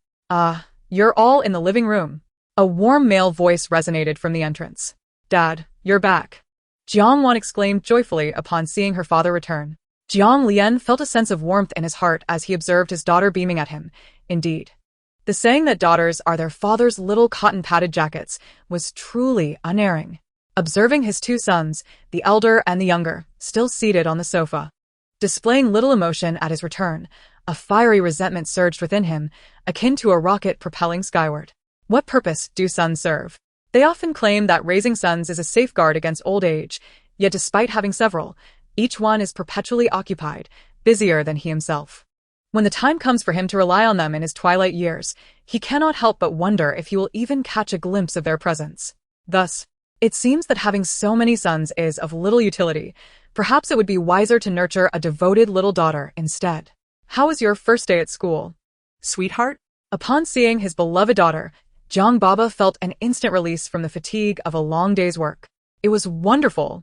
You're all in the living room." A warm male voice resonated from the entrance. "Dad, you're back." Jiang Wan exclaimed joyfully upon seeing her father return. Jiang Lian felt a sense of warmth in his heart as he observed his daughter beaming at him. Indeed, the saying that daughters are their father's little cotton-padded jackets was truly unerring. Observing his two sons, the elder and the younger, still seated on the sofa, displaying little emotion at his return, a fiery resentment surged within him, akin to a rocket propelling skyward. What purpose do sons serve? They often claim that raising sons is a safeguard against old age, yet despite having several, each one is perpetually occupied, busier than he himself. When the time comes for him to rely on them in his twilight years, he cannot help but wonder if he will even catch a glimpse of their presence. Thus, it seems that having so many sons is of little utility. Perhaps it would be wiser to nurture a devoted little daughter instead. "How was your first day at school,
Sweetheart?
Upon seeing his beloved daughter, Jiang Baba felt an instant release from the fatigue of a long day's work. It was wonderful.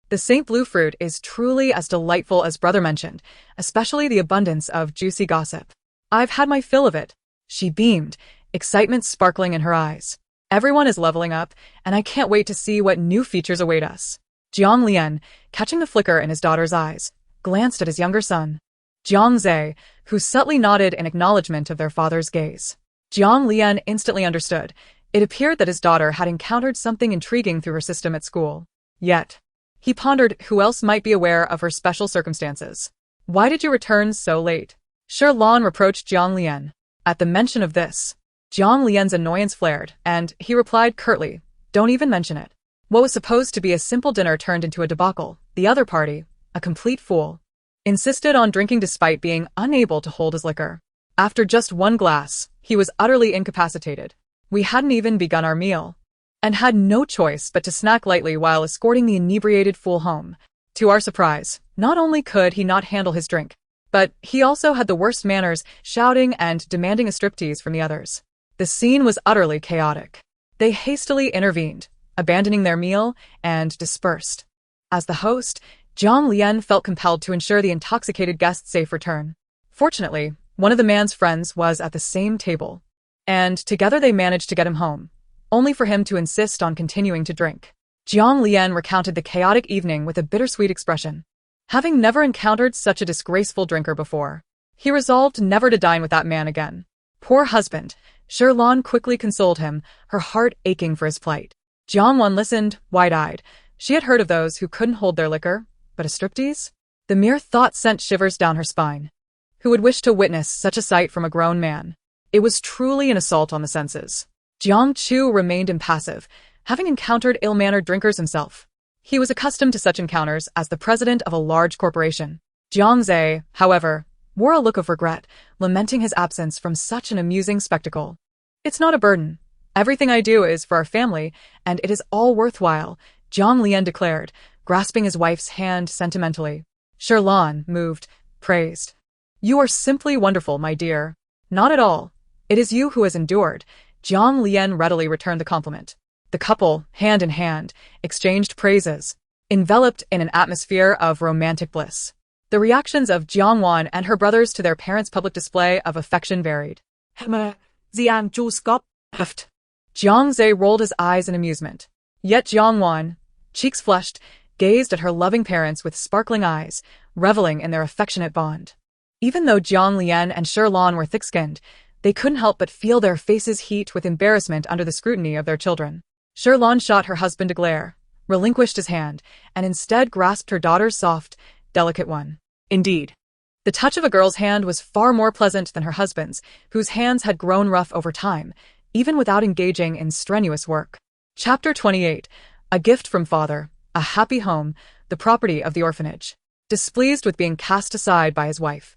The St. Blue fruit is truly as delightful as brother mentioned, especially the abundance of juicy gossip. I've had my fill of it. She beamed, excitement sparkling in her eyes. Everyone is leveling up, and I can't wait to see what new features await us. Jiang Lian, catching the flicker in his daughter's eyes, glanced at his younger son, Jiang Zhe, who subtly nodded in acknowledgement of their father's gaze. Jiang Lian instantly understood. It appeared that his daughter had encountered something intriguing through her system at school. Yet, he pondered who else might be aware of her special circumstances. "Why did you return so late?" Shi Lan reproached Jiang Lian. At the mention of this, Jiang Lian's annoyance flared, and he replied curtly, "Don't even mention it." What was supposed to be a simple dinner turned into a debacle. The other party, a complete fool, insisted on drinking despite being unable to hold his liquor. After just one glass, he was utterly incapacitated. We hadn't even begun our meal, and had no choice but to snack lightly while escorting the inebriated fool home. To our surprise, not only could he not handle his drink, but he also had the worst manners, shouting and demanding a striptease from the others. The scene was utterly chaotic. They hastily intervened, abandoning their meal, and dispersed. As the host, Jiang Lian felt compelled to ensure the intoxicated guest's safe return. Fortunately, one of the man's friends was at the same table, and together they managed to get him home, only for him to insist on continuing to drink. Jiang Lian recounted the chaotic evening with a bittersweet expression. Having never encountered such a disgraceful drinker before, he resolved never to dine with that man again. Poor husband, Shi Lan quickly consoled him, her heart aching for his plight. Jiang Wan listened, wide-eyed. She had heard of those who couldn't hold their liquor, but a striptease? The mere thought sent shivers down her spine. Who would wish to witness such a sight from a grown man? It was truly an assault on the senses. Jiang Chu remained impassive, having encountered ill-mannered drinkers himself. He was accustomed to such encounters as the president of a large corporation. Jiang Zhe, however, wore a look of regret, lamenting his absence from such an amusing spectacle. "It's not a burden. Everything I do is for our family, and it is all worthwhile," Jiang Lian declared, grasping his wife's hand sentimentally. Shi Lan, moved, praised. "You are simply wonderful, my dear." "Not at all. It is you who has endured," Jiang Lian readily returned the compliment. The couple, hand in hand, exchanged praises, enveloped in an atmosphere of romantic bliss. The reactions of Jiang Wan and her brothers to their parents' public display of affection varied.
Jiang Chu Skop.
Heft. Jiang Zhe rolled his eyes in amusement. Yet Jiang Wan, cheeks flushed, gazed at her loving parents with sparkling eyes, reveling in their affectionate bond. Even though Jiang Lian and Shi Lan were thick-skinned, they couldn't help but feel their faces heat with embarrassment under the scrutiny of their children. Shi Lan shot her husband a glare, relinquished his hand, and instead grasped her daughter's soft, delicate one. Indeed, the touch of a girl's hand was far more pleasant than her husband's, whose hands had grown rough over time, even without engaging in strenuous work. Chapter 28. A gift from father, a happy home, the property of the orphanage. Displeased with being cast aside by his wife,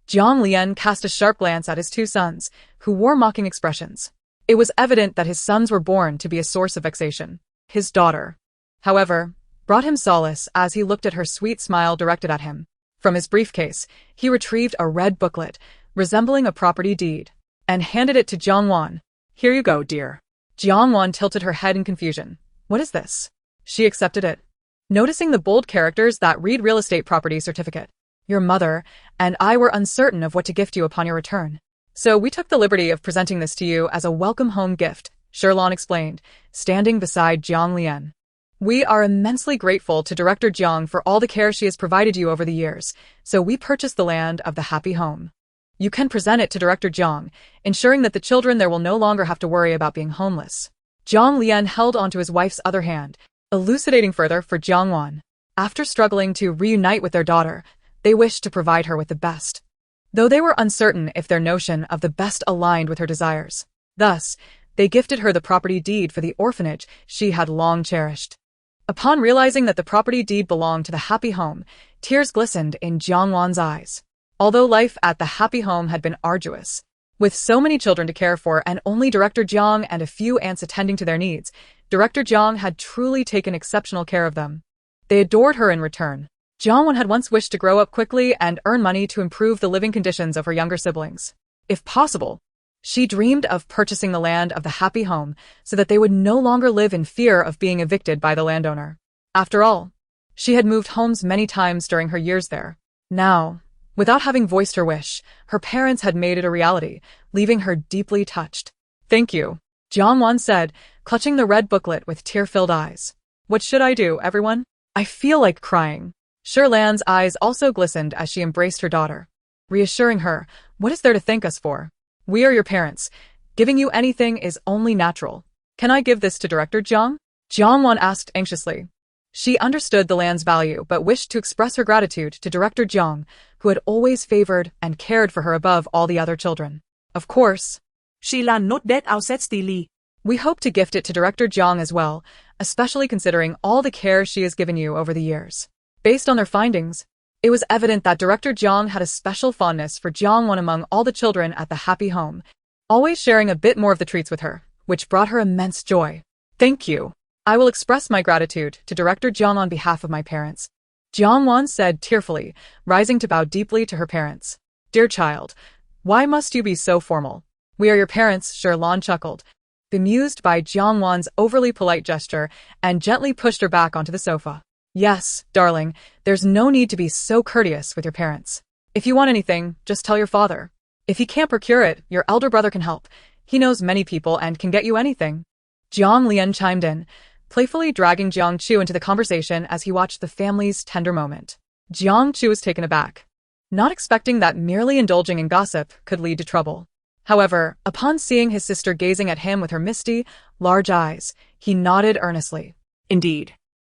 Jiang Lian cast a sharp glance at his two sons, who wore mocking expressions. It was evident that his sons were born to be a source of vexation. His daughter, however, brought him solace as he looked at her sweet smile directed at him. From his briefcase, he retrieved a red booklet, resembling a property deed, and handed it to Jiang Wan. Here you go, dear. Jiang Wan tilted her head in confusion. What is this? She accepted it, noticing the bold characters that read real estate property certificate. Your mother and I were uncertain of what to gift you upon your return. So we took the liberty of presenting this to you as a welcome home gift, Shi Lan explained, standing beside Jiang Lian. We are immensely grateful to Director Jiang for all the care she has provided you over the years, so we purchased the land of the happy home. You can present it to Director Jiang, ensuring that the children there will no longer have to worry about being homeless. Jiang Lian held onto his wife's other hand, elucidating further for Jiang Wan. After struggling to reunite with their daughter, they wished to provide her with the best, though they were uncertain if their notion of the best aligned with her desires. Thus, they gifted her the property deed for the orphanage she had long cherished. Upon realizing that the property deed belonged to the happy home, tears glistened in Jiang Wan's eyes. Although life at the happy home had been arduous, with so many children to care for and only Director Jiang and a few aunts attending to their needs, Director Jiang had truly taken exceptional care of them. They adored her in return. Jiang Wan had once wished to grow up quickly and earn money to improve the living conditions of her younger siblings. If possible, she dreamed of purchasing the land of the happy home so that they would no longer live in fear of being evicted by the landowner. After all, she had moved homes many times during her years there. Now, without having voiced her wish, her parents had made it a reality, leaving her deeply touched. Thank you, Jiang Wan said, clutching the red booklet with tear-filled eyes. What should I do, everyone? I feel like crying. Shi Lan's eyes also glistened as she embraced her daughter, reassuring her, what is there to thank us for? We are your parents. Giving you anything is only natural. Can I give this to Director Jiang? Jiang Wan asked anxiously. She understood the land's value but wished to express her gratitude to Director Jiang, who had always favored and cared for her above all the other children. Of course.
Shi Lan not det outsetstily.
We hope to gift it to Director Jiang as well, especially considering all the care she has given you over the years. Based on their findings, it was evident that Director Jiang had a special fondness for Jiang Wan among all the children at the happy home, always sharing a bit more of the treats with her, which brought her immense joy. Thank you. I will express my gratitude to Director Jiang on behalf of my parents, Jiang Wan said tearfully, rising to bow deeply to her parents. Dear child, why must you be so formal? We are your parents, Shi Lan chuckled, bemused by Jiang Wan's overly polite gesture, and gently pushed her back onto the sofa. Yes, darling, there's no need to be so courteous with your parents. If you want anything, just tell your father. If he can't procure it, your elder brother can help. He knows many people and can get you anything. Jiang Lian chimed in, playfully dragging Jiang Chu into the conversation as he watched the family's tender moment. Jiang Chu was taken aback, not expecting that merely indulging in gossip could lead to trouble. However, upon seeing his sister gazing at him with her misty, large eyes, he nodded earnestly. Indeed.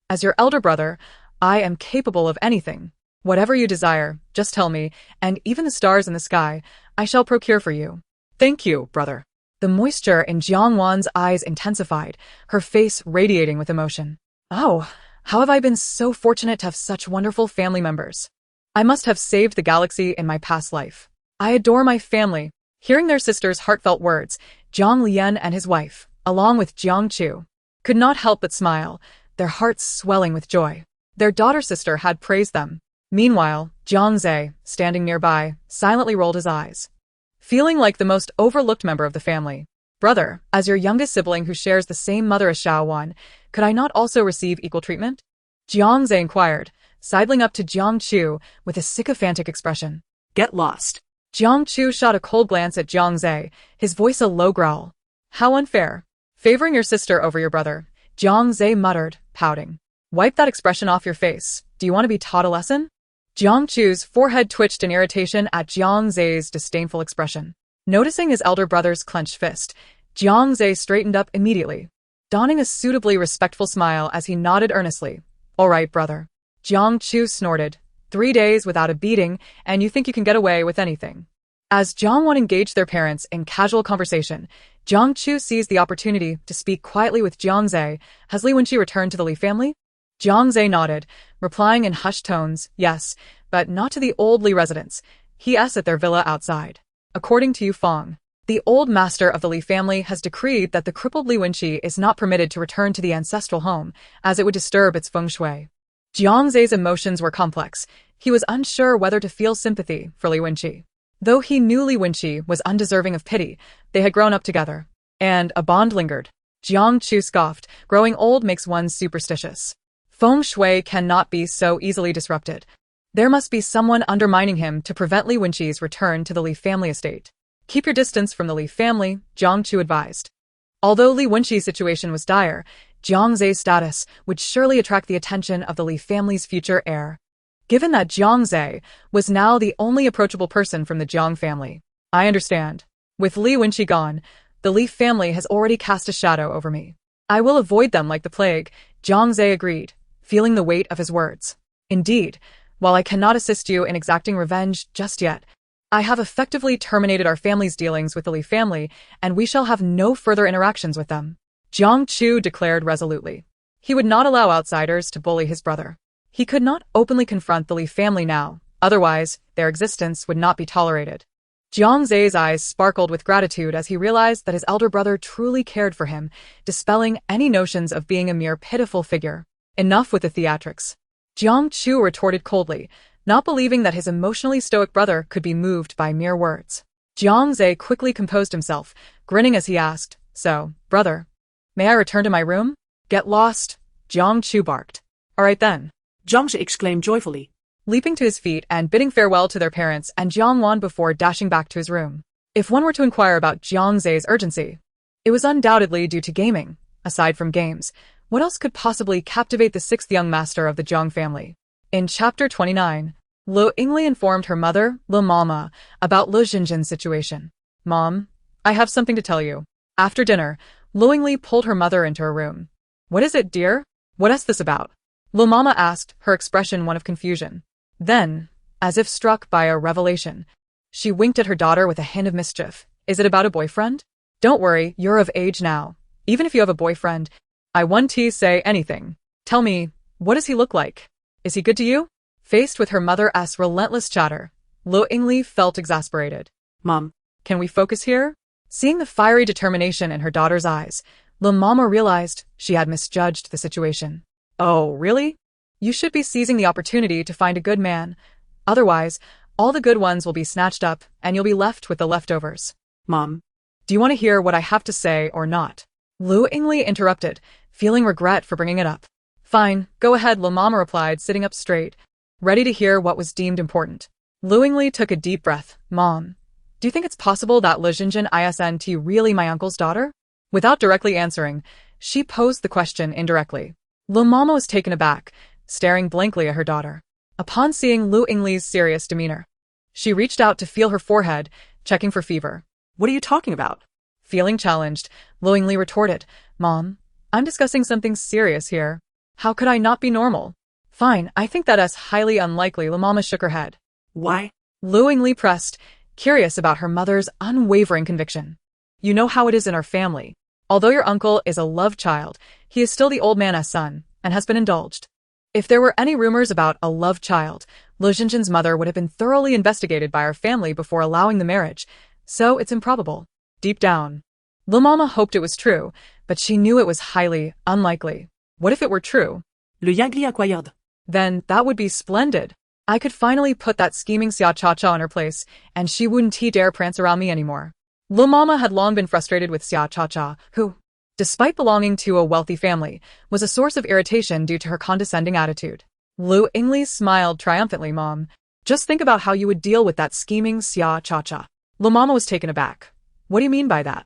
As your elder brother, I am capable of anything. Whatever you desire, just tell me, and even the stars in the sky, I shall procure for you. Thank you, brother. The moisture in Jiang Wan's eyes intensified, her face radiating with emotion. Oh, how have I been so fortunate to have such wonderful family members. I must have saved the galaxy in my past life. I adore my family. Hearing their sister's heartfelt words, Jiang Lian and his wife, along with Jiang Chu, could not help but smile, their hearts swelling with joy. Their daughter-sister had praised them. Meanwhile, Jiang Zhe, standing nearby, silently rolled his eyes, feeling like the most overlooked member of the family. Brother, as your youngest sibling who shares the same mother as Xiao Wan, could I not also receive equal treatment? Jiang Zhe inquired, sidling up to Jiang Chu with a sycophantic expression.
Get lost.
Jiang Chu shot a cold glance at Jiang Zhe, his voice a low growl. How unfair. Favoring your sister over your brother, Jiang Zhe muttered, pouting. Wipe that expression off your face. Do you want to be taught a lesson? Jiang Chu's forehead twitched in irritation at Jiang Zhe's disdainful expression. Noticing his elder brother's clenched fist, Jiang Zhe straightened up immediately, donning a suitably respectful smile as he nodded earnestly. All right, brother. Jiang Chu snorted. 3 days without a beating, and you think you can get away with anything. As Jiang Wan engaged their parents in casual conversation, Jiang Chu seized the opportunity to speak quietly with Jiang Zhe. Has Li Wenqi returned to the Li family? Jiang Zhe nodded, replying in hushed tones, yes, but not to the old Li residence. He is at their villa outside. According to Yu Feng, the old master of the Li family has decreed that the crippled Li Wenqi is not permitted to return to the ancestral home, as it would disturb its feng shui. Jiang Zhe's emotions were complex. He was unsure whether to feel sympathy for Li Wenqi. Though he knew Li Wenqi was undeserving of pity, they had grown up together, and a bond lingered. Jiang Chu scoffed, growing old makes one superstitious. Feng shui cannot be so easily disrupted. There must be someone undermining him to prevent Li Wenqi's return to the Li family estate. Keep your distance from the Li family, Jiang Chu advised. Although Li Wenqi's situation was dire, Jiang Zhe's status would surely attract the attention of the Li family's future heir. Given that Jiang Zhe was now the only approachable person from the Jiang family. I understand. With Li Wenqi gone, the Li family has already cast a shadow over me. I will avoid them like the plague, Jiang Zhe agreed, feeling the weight of his words. Indeed, while I cannot assist you in exacting revenge just yet, I have effectively terminated our family's dealings with the Li family, and we shall have no further interactions with them. Jiang Chu declared resolutely. He would not allow outsiders to bully his brother. He could not openly confront the Li family now, otherwise their existence would not be tolerated. Jiang Zhe's eyes sparkled with gratitude as he realized that his elder brother truly cared for him, dispelling any notions of being a mere pitiful figure. Enough with the theatrics. Jiang Chu retorted coldly, not believing that his emotionally stoic brother could be moved by mere words. Jiang Zhe quickly composed himself, grinning as he asked, So, brother, may I return to my room? Get lost, Jiang Chu barked. All right then.
Jiang Zhe exclaimed joyfully,
leaping to his feet and bidding farewell to their parents and Jiang Wan before dashing back to his room. If one were to inquire about Jiang Zhe's urgency, it was undoubtedly due to gaming. Aside from games, what else could possibly captivate the sixth young master of the Jiang family? In Chapter 29, Lu Yingli informed her mother, Lu Mama, about Lu Xinjin's situation. Mom, I have something to tell you. After dinner, Lu Yingli pulled her mother into her room. What is it, dear? What is this about? Lu Mama asked, her expression one of confusion. Then, as if struck by a revelation, she winked at her daughter with a hint of mischief. Is it about a boyfriend? Don't worry, you're of age now. Even if you have a boyfriend, I won't say anything. Tell me, what does he look like? Is he good to you? Faced with her mother's relentless chatter, Lu Yingli felt exasperated.
Mom,
can we focus here? Seeing the fiery determination in her daughter's eyes, Lu Mama realized she had misjudged the situation. Oh, really? You should be seizing the opportunity to find a good man. Otherwise, all the good ones will be snatched up, and you'll be left with the leftovers.
Mom,
do you want to hear what I have to say or not? Lu Yingli interrupted, feeling regret for bringing it up. Fine, go ahead, Lu Mama replied, sitting up straight, ready to hear what was deemed important. Lu Yingli took a deep breath. Mom, do you think it's possible that Lu Xinjin isn't really my uncle's daughter? Without directly answering, she posed the question indirectly. Lu Mama was taken aback, staring blankly at her daughter. Upon seeing Lu Yingli's serious demeanor, she reached out to feel her forehead, checking for fever.
What are you talking about?
Feeling challenged, Lu Yingli retorted, Mom, I'm discussing something serious here. How could I not be normal? Fine, I think that is highly unlikely. Lu Mama shook her head.
Why?
Lu Yingli pressed, curious about her mother's unwavering conviction. You know how it is in our family. Although your uncle is a love child, he is still the old man's son, and has been indulged. If there were any rumors about a love child, Lu Xinjin's mother would have been thoroughly investigated by our family before allowing the marriage, so it's improbable. Deep down, Lu Mama hoped it was true, but she knew it was highly unlikely. What if it were true?
Le Yangli inquired.
Then that would be splendid. I could finally put that scheming Xia Cha-Cha in her place, and she wouldn't dare prance around me anymore. Lu Mama had long been frustrated with Xia Cha-Cha, who, despite belonging to a wealthy family, was a source of irritation due to her condescending attitude. Lu Ingli smiled triumphantly, Mom. Just think about how you would deal with that scheming Xia Cha-Cha. Lu Mama was taken aback. What do you mean by that?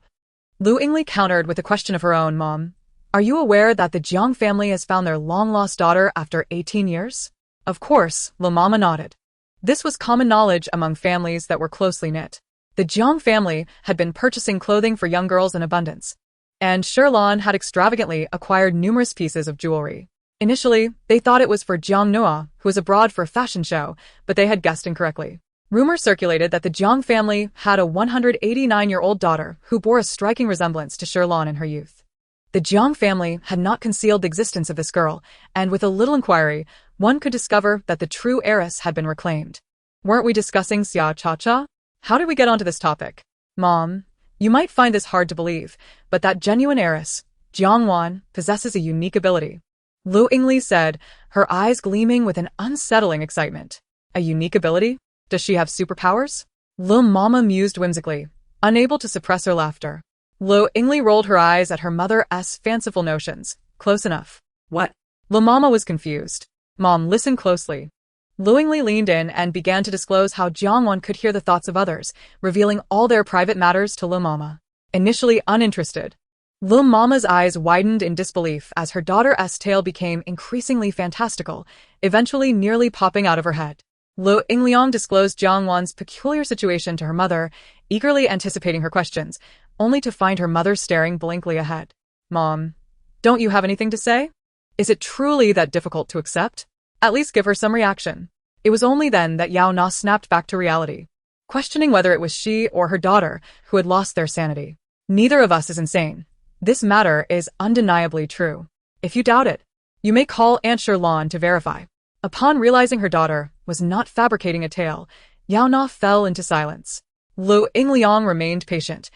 Lu Ingli countered with a question of her own, Mom. Are you aware that the Jiang family has found their long-lost daughter after 18 years? Of course, Lu Mama nodded. This was common knowledge among families that were closely knit. The Jiang family had been purchasing clothing for young girls in abundance, and Shirlan had extravagantly acquired numerous pieces of jewelry. Initially, they thought it was for Jiang Noah, who was abroad for a fashion show, but they had guessed incorrectly. Rumors circulated that the Jiang family had a 189-year-old daughter who bore a striking resemblance to Shirlan in her youth. The Jiang family had not concealed the existence of this girl, and with a little inquiry, one could discover that the true heiress had been reclaimed. Weren't we discussing Xia Cha-Cha? How did we get onto this topic? Mom, you might find this hard to believe, but that genuine heiress, Jiang Wan, possesses a unique ability. Lu Ingli said, her eyes gleaming with an unsettling excitement. A unique ability? Does she have superpowers? Lu Mama mused whimsically, unable to suppress her laughter. Lu Ingli rolled her eyes at her mother's fanciful notions. Close enough.
What?
Lu Mama was confused. Mom, listen closely. Lu Ingli leaned in and began to disclose how Jiang Wan could hear the thoughts of others, revealing all their private matters to Lu Mama. Initially uninterested, Lu Mama's eyes widened in disbelief as her daughter's tale became increasingly fantastical, eventually nearly popping out of her head. Lu Ingliang disclosed Jiang Wan's peculiar situation to her mother, eagerly anticipating her questions, only to find her mother staring blankly ahead. Mom, don't you have anything to say? Is it truly that difficult to accept? At least give her some reaction. It was only then that Yao Na snapped back to reality, questioning whether it was she or her daughter who had lost their sanity. Neither of us is insane. This matter is undeniably true. If you doubt it, you may call Aunt Shirlan to verify. Upon realizing her daughter was not fabricating a tale, Yao Na fell into silence. Lu Ingliang remained patient,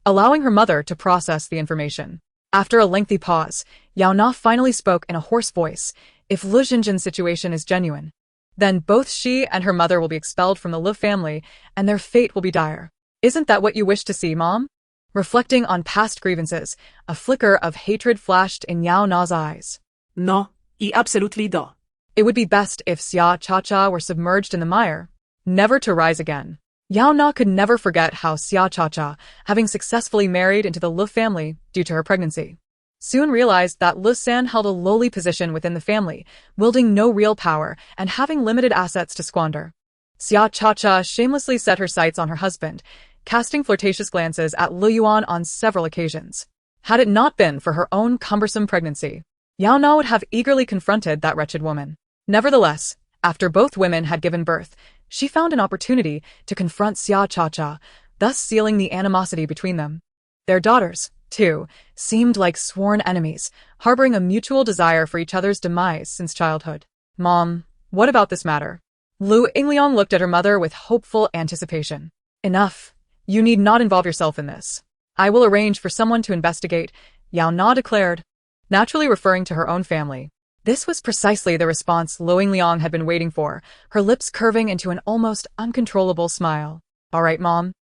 allowing her mother to process the information. After a lengthy pause, Yao Na finally spoke in a hoarse voice. If Lu Jinjin's situation is genuine, then both she and her mother will be expelled from the Lu family, and their fate will be dire. Isn't that what you wish to see, Mom? Reflecting on past grievances, a flicker of hatred flashed in Yao Na's eyes.
No, I absolutely do.
It would be best if Xia Cha-Cha were submerged in the mire, never to rise again. Yao Na could never forget how Xia Cha-Cha, having successfully married into the Lu family due to her pregnancy, soon realized that Lu San held a lowly position within the family, wielding no real power and having limited assets to squander. Xia Cha-Cha shamelessly set her sights on her husband, casting flirtatious glances at Lu Yuan on several occasions. Had it not been for her own cumbersome pregnancy, Yao Na would have eagerly confronted that wretched woman. Nevertheless, after both women had given birth, she found an opportunity to confront Xia Cha-Cha, thus sealing the animosity between them. Their daughters, too, seemed like sworn enemies, harboring a mutual desire for each other's demise since childhood. Mom, what about this matter? Lu Ingliang looked at her mother with hopeful anticipation. Enough. You need not involve yourself in this. I will arrange for someone to investigate, Yao Na declared, naturally referring to her own family. This was precisely the response Lu Ingliang had been waiting for, her lips curving into an almost uncontrollable smile. All right, Mom.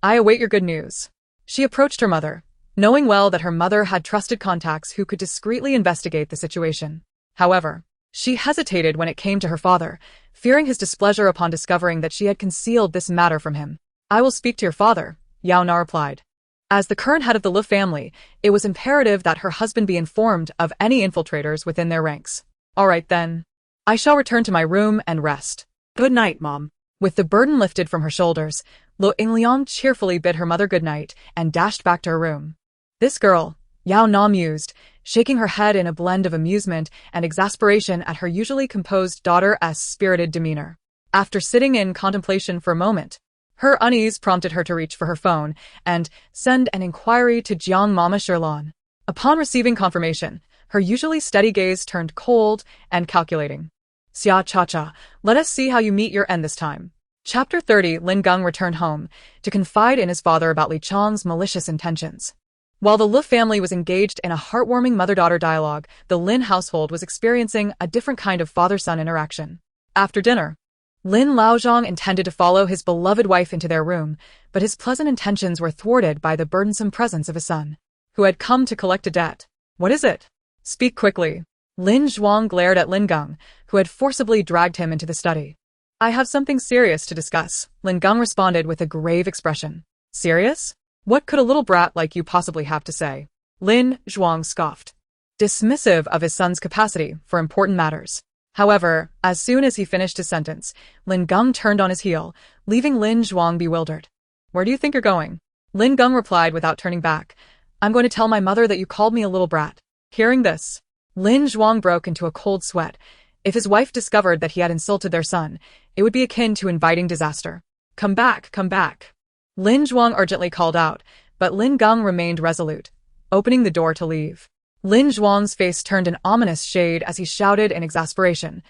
I await your good news. She approached her mother, knowing well that her mother had trusted contacts who could discreetly investigate the situation. However, she hesitated when it came to her father, fearing his displeasure upon discovering that she had concealed this matter from him. I will speak to your father, Yao Na replied. As the current head of the Lu family, it was imperative that her husband be informed of any infiltrators within their ranks. All right then. I shall return to my room and rest.
Good night, Mom.
With the burden lifted from her shoulders, Lu Ingliang cheerfully bid her mother good night and dashed back to her room. This girl, Yao Na mused, shaking her head in a blend of amusement and exasperation at her usually composed daughter's spirited demeanor. After sitting in contemplation for a moment, her unease prompted her to reach for her phone and send an inquiry to Jiang Mama Shirlan. Upon receiving confirmation, her usually steady gaze turned cold and calculating. Xia Cha-Cha, let us see how you meet your end this time. Chapter 30. Lin Geng returned home to confide in his father about Li Chang's malicious intentions. While the Lu family was engaged in a heartwarming mother-daughter dialogue, the Lin household was experiencing a different kind of father-son interaction. After dinner, Lin Laozhang intended to follow his beloved wife into their room, but his pleasant intentions were thwarted by the burdensome presence of his son, who had come to collect a debt. What is it? Speak quickly. Lin Zhuang glared at Lin Geng, who had forcibly dragged him into the study. I have something serious to discuss, Lin Geng responded with a grave expression. Serious? What could a little brat like you possibly have to say? Lin Zhuang scoffed, dismissive of his son's capacity for important matters. However, as soon as he finished his sentence, Lin Geng turned on his heel, leaving Lin Zhuang bewildered. Where do you think you're going? Lin Geng replied without turning back. I'm going to tell my mother that you called me a little brat. Hearing this, Lin Zhuang broke into a cold sweat. If his wife discovered that he had insulted their son, it would be akin to inviting disaster. Come back, come back. Lin Zhuang urgently called out, but Lin Geng remained resolute, opening the door to leave. Lin Zhuang's face turned an ominous shade as he shouted in exasperation.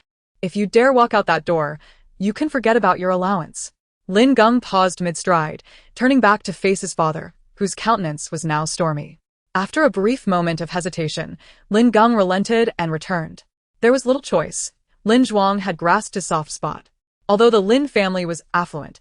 If you dare walk out that door, you can forget about your allowance. Lin Geng paused mid-stride, turning back to face his father, whose countenance was now stormy. After a brief moment of hesitation, Lin Geng relented and returned. There was little choice. Lin Zhuang had grasped his soft spot. Although the Lin family was affluent,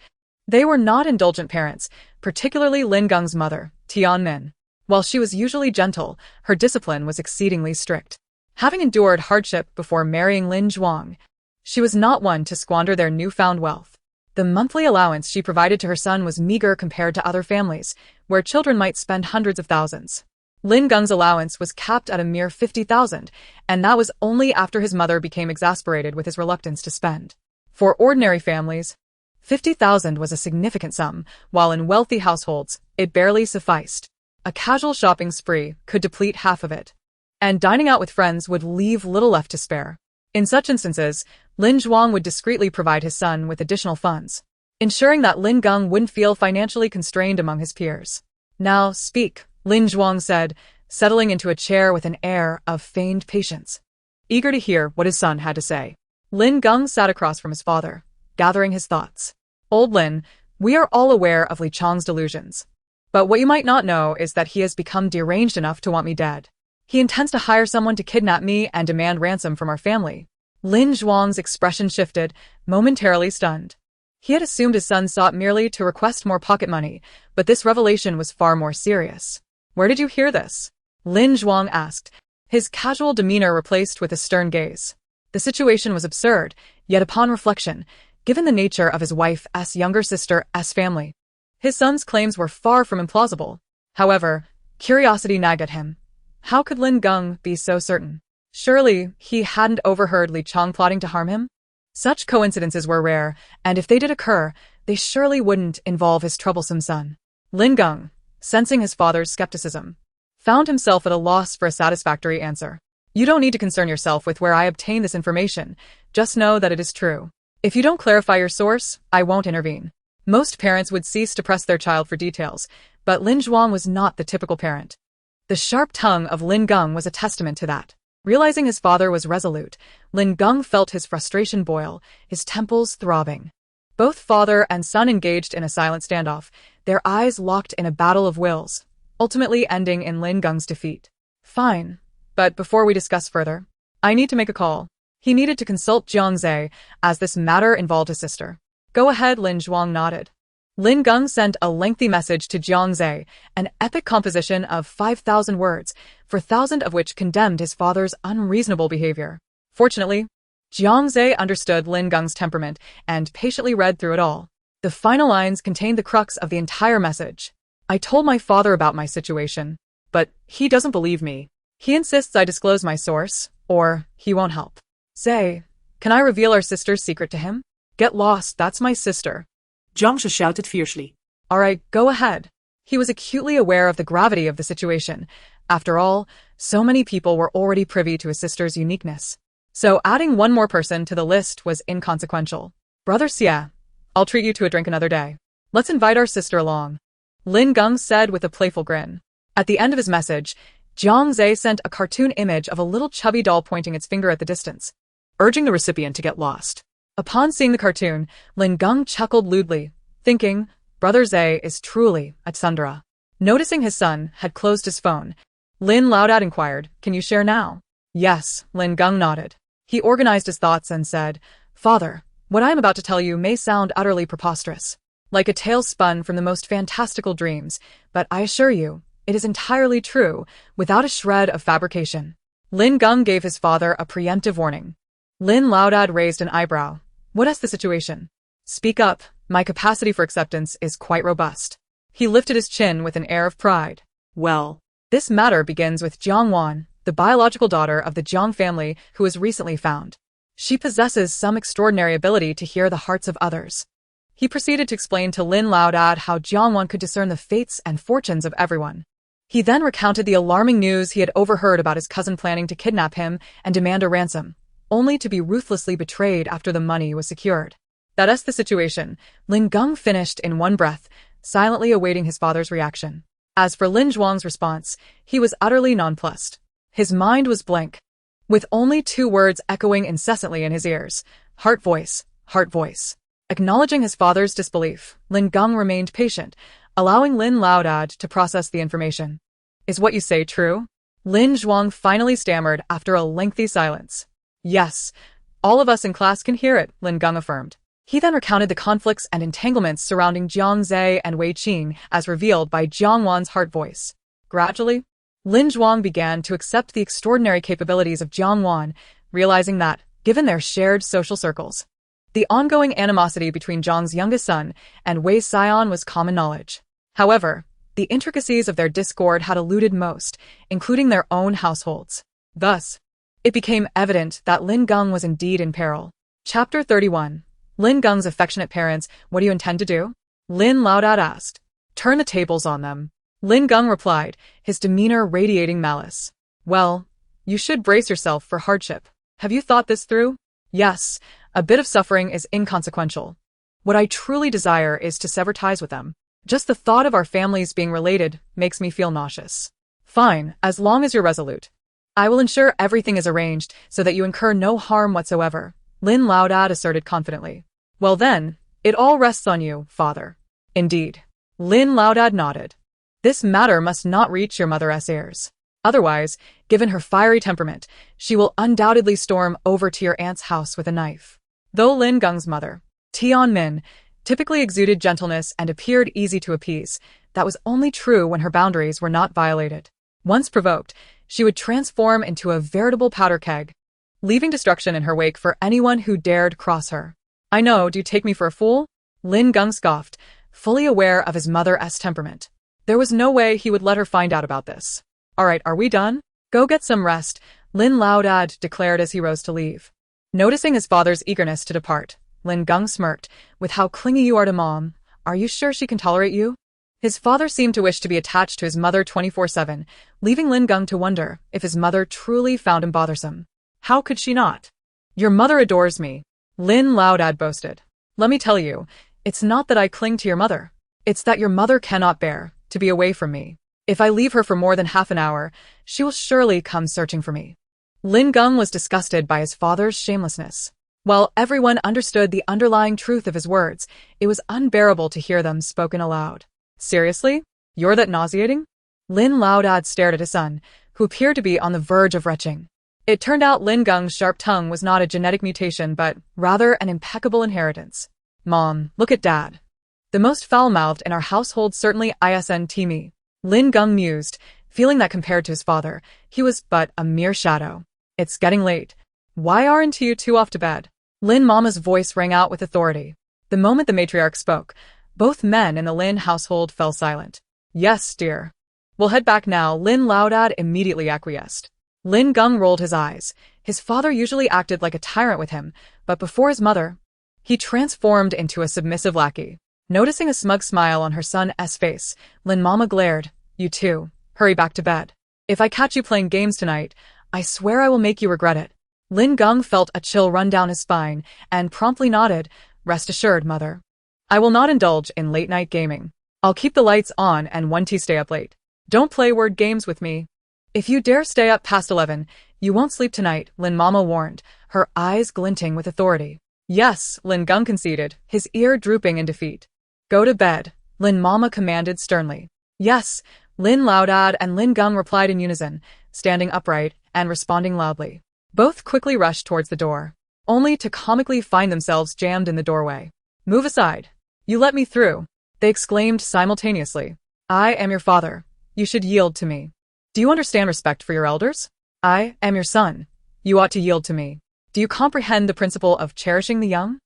they were not indulgent parents, particularly Lin Geng's mother, Tianmin. While she was usually gentle, her discipline was exceedingly strict. Having endured hardship before marrying Lin Zhuang, she was not one to squander their newfound wealth. The monthly allowance she provided to her son was meager compared to other families, where children might spend hundreds of thousands. Lin Geng's allowance was capped at a mere 50,000, and that was only after his mother became exasperated with his reluctance to spend. For ordinary families, 50,000 was a significant sum, while in wealthy households, it barely sufficed. A casual shopping spree could deplete half of it, and dining out with friends would leave little left to spare. In such instances, Lin Zhuang would discreetly provide his son with additional funds, ensuring that Lin Geng wouldn't feel financially constrained among his peers. Now speak, Lin Zhuang said, settling into a chair with an air of feigned patience, eager to hear what his son had to say. Lin Geng sat across from his father, gathering his thoughts. Old Lin, we are all aware of Li Chang's delusions. But what you might not know is that he has become deranged enough to want me dead. He intends to hire someone to kidnap me and demand ransom from our family. Lin Zhuang's expression shifted, momentarily stunned. He had assumed his son sought merely to request more pocket money, but this revelation was far more serious. Where did you hear this? Lin Zhuang asked, his casual demeanor replaced with a stern gaze. The situation was absurd, yet upon reflection, given the nature of his wife's younger sister's family, his son's claims were far from implausible. However, curiosity nagged at him. How could Lin Geng be so certain? Surely he hadn't overheard Li Chang plotting to harm him? Such coincidences were rare, and if they did occur, they surely wouldn't involve his troublesome son. Lin Geng, sensing his father's skepticism, found himself at a loss for a satisfactory answer. You don't need to concern yourself with where I obtained this information. Just know that it is true. If you don't clarify your source, I won't intervene. Most parents would cease to press their child for details, but Lin Zhuang was not the typical parent. The sharp tongue of Lin Geng was a testament to that. Realizing his father was resolute, Lin Geng felt his frustration boil, his temples throbbing. Both father and son engaged in a silent standoff, their eyes locked in a battle of wills, ultimately ending in Lin Geng's defeat. Fine, but before we discuss further, I need to make a call. He needed to consult Jiang Zhe, as this matter involved his sister. Go ahead, Lin Zhuang nodded. Lin Geng sent a lengthy message to Jiang Zhe, an epic composition of 5,000 words, 4,000 of which condemned his father's unreasonable behavior. Fortunately, Jiang Zhe understood Lin Geng's temperament and patiently read through it all. The final lines contained the crux of the entire message. I told my father about my situation, but he doesn't believe me. He insists I disclose my source, or he won't help. Zhe, can I reveal our sister's secret to him? Get lost, that's my sister.
Jiang Shi shouted fiercely.
All right, go ahead. He was acutely aware of the gravity of the situation. After all, so many people were already privy to his sister's uniqueness. So adding one more person to the list was inconsequential. Brother Xie, I'll treat you to a drink another day. Let's invite our sister along. Lin Geng said with a playful grin. At the end of his message, Jiang Zhe sent a cartoon image of a little chubby doll pointing its finger at the distance, urging the recipient to get lost. Upon seeing the cartoon, Lin Geng chuckled lewdly, thinking, Brother Zhe is truly a tsundere. Noticing his son had closed his phone, Lin Laodat inquired, Can you share now? Yes, Lin Geng nodded. He organized his thoughts and said, Father, what I am about to tell you may sound utterly preposterous, like a tale spun from the most fantastical dreams, but I assure you, it is entirely true, without a shred of fabrication. Lin Geng gave his father a preemptive warning. Lin Laodad raised an eyebrow. What is the situation? Speak up, my capacity for acceptance is quite robust. He lifted his chin with an air of pride.
Well,
This matter begins with Jiang Wan, the biological daughter of the Jiang family who was recently found. She possesses some extraordinary ability to hear the hearts of others. He proceeded to explain to Lin Laodad how Jiang Wan could discern the fates and fortunes of everyone. He then recounted the alarming news he had overheard about his cousin planning to kidnap him and demand a ransom, only to be ruthlessly betrayed after the money was secured. That's the situation, Lin Geng finished in one breath, silently awaiting his father's reaction. As for Lin Zhuang's response, he was utterly nonplussed. His mind was blank, with only two words echoing incessantly in his ears: heart voice, heart voice. Acknowledging his father's disbelief, Lin Geng remained patient, allowing Lin Laodad to process the information. Is what you say true? Lin Zhuang finally stammered after a lengthy silence. Yes, all of us in class can hear it, Lin Geng affirmed. He then recounted the conflicts and entanglements surrounding Jiang Zhe and Wei Qing as revealed by Jiang Wan's heart voice. Gradually, Lin Zhuang began to accept the extraordinary capabilities of Jiang Wan, realizing that, given their shared social circles, the ongoing animosity between Zhang's youngest son and Wei Xian was common knowledge. However, the intricacies of their discord had eluded most, including their own households. Thus, it became evident that Lin Geng was indeed in peril. Chapter 31. Lin Geng's affectionate parents, what do you intend to do? Lin Laodad asked. Turn the tables on them. Lin Geng replied, his demeanor radiating malice. Well, you should brace yourself for hardship. Have you thought this through? Yes, a bit of suffering is inconsequential. What I truly desire is to sever ties with them. Just the thought of our families being related makes me feel nauseous. Fine, as long as you're resolute. I will ensure everything is arranged so that you incur no harm whatsoever, Lin Laodad asserted confidently. Well then, it all rests on you, father. Indeed. Lin Laodad nodded. This matter must not reach your mother's ears. Otherwise, given her fiery temperament, she will undoubtedly storm over to your aunt's house with a knife. Though Lin Geng's mother, Tian Min, typically exuded gentleness and appeared easy to appease, that was only true when her boundaries were not violated. Once provoked, she would transform into a veritable powder keg, leaving destruction in her wake for anyone who dared cross her. I know, do you take me for a fool? Lin Geng scoffed, fully aware of his mother's temperament. There was no way he would let her find out about this. All right, are we done? Go get some rest, Lin Laodad declared as he rose to leave. Noticing his father's eagerness to depart, Lin Geng smirked. With how clingy you are to mom, are you sure she can tolerate you? His father seemed to wish to be attached to his mother 24/7, leaving Lin Geng to wonder if his mother truly found him bothersome. How could she not? Your mother adores me, Lin Laodad boasted. Let me tell you, it's not that I cling to your mother. It's that your mother cannot bear to be away from me. If I leave her for more than half an hour, she will surely come searching for me. Lin Geng was disgusted by his father's shamelessness. While everyone understood the underlying truth of his words, it was unbearable to hear them spoken aloud. Seriously? You're that nauseating? Lin Laodad stared at his son, who appeared to be on the verge of retching. It turned out Lin Geng's sharp tongue was not a genetic mutation but rather an impeccable inheritance. Mom, look at Dad. The most foul-mouthed in our household certainly isn't me. Lin Geng mused, feeling that compared to his father, he was but a mere shadow. It's getting late. Why aren't you two off to bed? Lin Mama's voice rang out with authority. The moment the matriarch spoke, both men in the Lin household fell silent. Yes, dear. We'll head back now, Lin Laodad immediately acquiesced. Lin Geng rolled his eyes. His father usually acted like a tyrant with him, but before his mother, he transformed into a submissive lackey. Noticing a smug smile on her son's face, Lin Mama glared. You two, hurry back to bed. If I catch you playing games tonight, I swear I will make you regret it. Lin Geng felt a chill run down his spine and promptly nodded. Rest assured, mother. I will not indulge in late-night gaming. I'll keep the lights on and one tea stay up late. Don't play word games with me. If you dare stay up past 11, you won't sleep tonight, Lin Mama warned, her eyes glinting with authority. Yes, Lin Geng conceded, his ear drooping in defeat. Go to bed, Lin Mama commanded sternly. Yes, Lin Laodad and Lin Geng replied in unison, standing upright and responding loudly. Both quickly rushed towards the door, only to comically find themselves jammed in the doorway. Move aside. You let me through, they exclaimed simultaneously. I am your father. You should yield to me. Do you understand respect for your elders? I am your son. You ought to yield to me. Do you comprehend the principle of cherishing the young?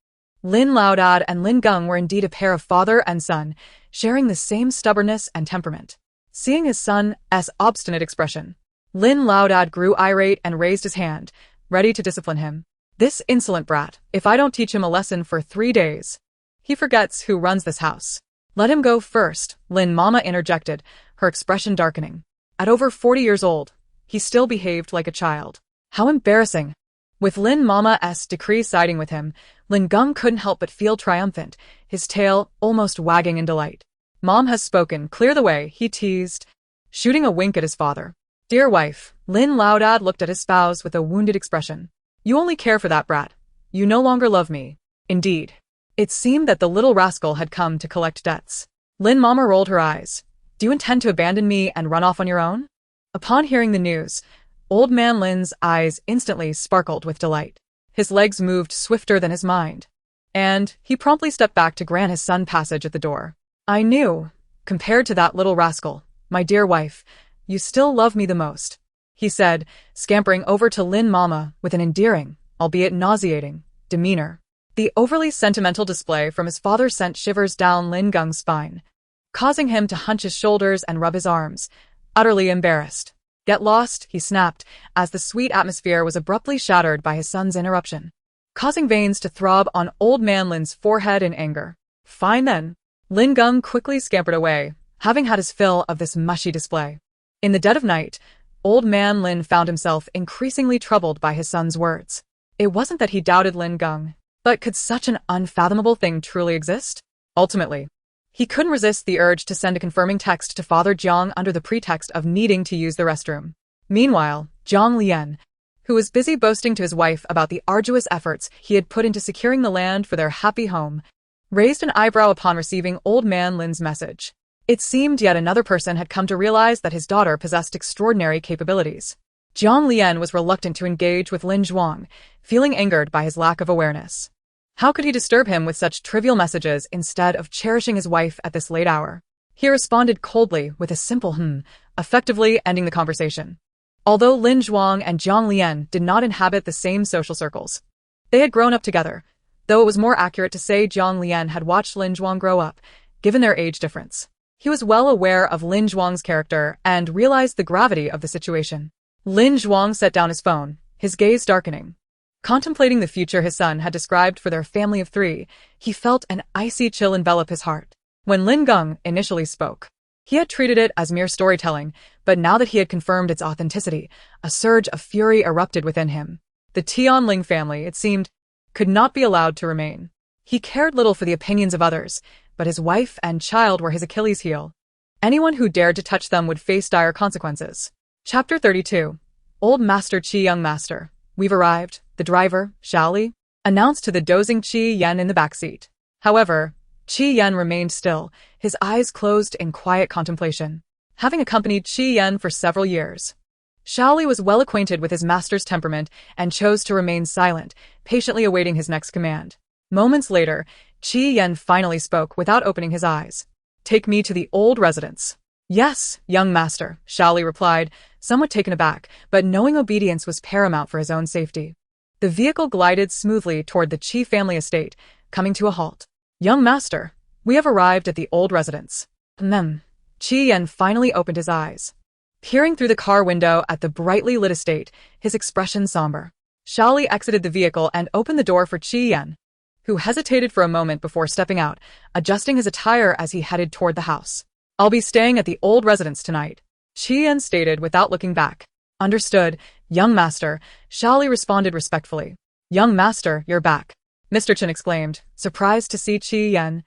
Lin Laodad and Lin Geng were indeed a pair of father and son, sharing the same stubbornness and temperament. Seeing his son's obstinate expression, Lin Laodad grew irate and raised his hand, ready to discipline him. This insolent brat, if I don't teach him a lesson for 3 days. He forgets who runs this house. Let him go first, Lin Mama interjected, her expression darkening. At over 40 years old, he still behaved like a child. How embarrassing. With Lin Mama's decree siding with him, Lin Geng couldn't help but feel triumphant, his tail almost wagging in delight. Mom has spoken, clear the way, he teased, shooting a wink at his father. Dear wife, Lin Laodad looked at his spouse with a wounded expression. You only care for that brat. You no longer love me. Indeed. It seemed that the little rascal had come to collect debts. Lin Mama rolled her eyes. Do you intend to abandon me and run off on your own? Upon hearing the news, Old Man Lin's eyes instantly sparkled with delight. His legs moved swifter than his mind, and he promptly stepped back to grant his son passage at the door. I knew, compared to that little rascal, my dear wife, you still love me the most, he said, scampering over to Lin Mama with an endearing, albeit nauseating, demeanor. The overly sentimental display from his father sent shivers down Lin Geng's spine, causing him to hunch his shoulders and rub his arms, utterly embarrassed. Get lost, he snapped, as the sweet atmosphere was abruptly shattered by his son's interruption, causing veins to throb on Old Man Lin's forehead in anger. Fine then. Lin Geng quickly scampered away, having had his fill of this mushy display. In the dead of night, Old Man Lin found himself increasingly troubled by his son's words. It wasn't that he doubted Lin Geng, but could such an unfathomable thing truly exist? Ultimately, he couldn't resist the urge to send a confirming text to Father Jiang under the pretext of needing to use the restroom. Meanwhile, Zhang Lian, who was busy boasting to his wife about the arduous efforts he had put into securing the land for their happy home, raised an eyebrow upon receiving Old Man Lin's message. It seemed yet another person had come to realize that his daughter possessed extraordinary capabilities. Zhang Lian was reluctant to engage with Lin Zhuang, feeling angered by his lack of awareness. How could he disturb him with such trivial messages instead of cherishing his wife at this late hour? He responded coldly with a simple effectively ending the conversation. Although Lin Zhuang and Zhang Lian did not inhabit the same social circles, they had grown up together, though it was more accurate to say Zhang Lian had watched Lin Zhuang grow up, given their age difference. He was well aware of Lin Zhuang's character and realized the gravity of the situation. Lin Zhuang set down his phone, his gaze darkening. Contemplating the future his son had described for their family of 3, he felt an icy chill envelop his heart. When Lin Geng initially spoke, he had treated it as mere storytelling, but now that he had confirmed its authenticity, a surge of fury erupted within him. The Tianling family, it seemed, could not be allowed to remain. He cared little for the opinions of others, but his wife and child were his Achilles heel. Anyone who dared to touch them would face dire consequences. Chapter 32. Old Master Qi. Young Master, we've arrived, the driver, Xiaoli, announced to the dozing Qi Yan in the back seat. However, Qi Yan remained still, his eyes closed in quiet contemplation. Having accompanied Qi Yan for several years, Xiaoli was well acquainted with his master's temperament and chose to remain silent, patiently awaiting his next command. Moments later, Qi Yan finally spoke without opening his eyes. Take me to the old residence. Yes, young master, Xiaoli replied, somewhat taken aback, but knowing obedience was paramount for his own safety. The vehicle glided smoothly toward the Qi family estate, coming to a halt. Young master, we have arrived at the old residence. Qi Yan finally opened his eyes. Peering through the car window at the brightly lit estate, his expression somber. Xiaoli exited the vehicle and opened the door for Qi Yan, who hesitated for a moment before stepping out, adjusting his attire as he headed toward the house. I'll be staying at the old residence tonight, Qi Yan stated without looking back. Understood, young master, Xiaoli responded respectfully. Young master, you're back, Mr. Chen exclaimed, surprised to see Qi Yan,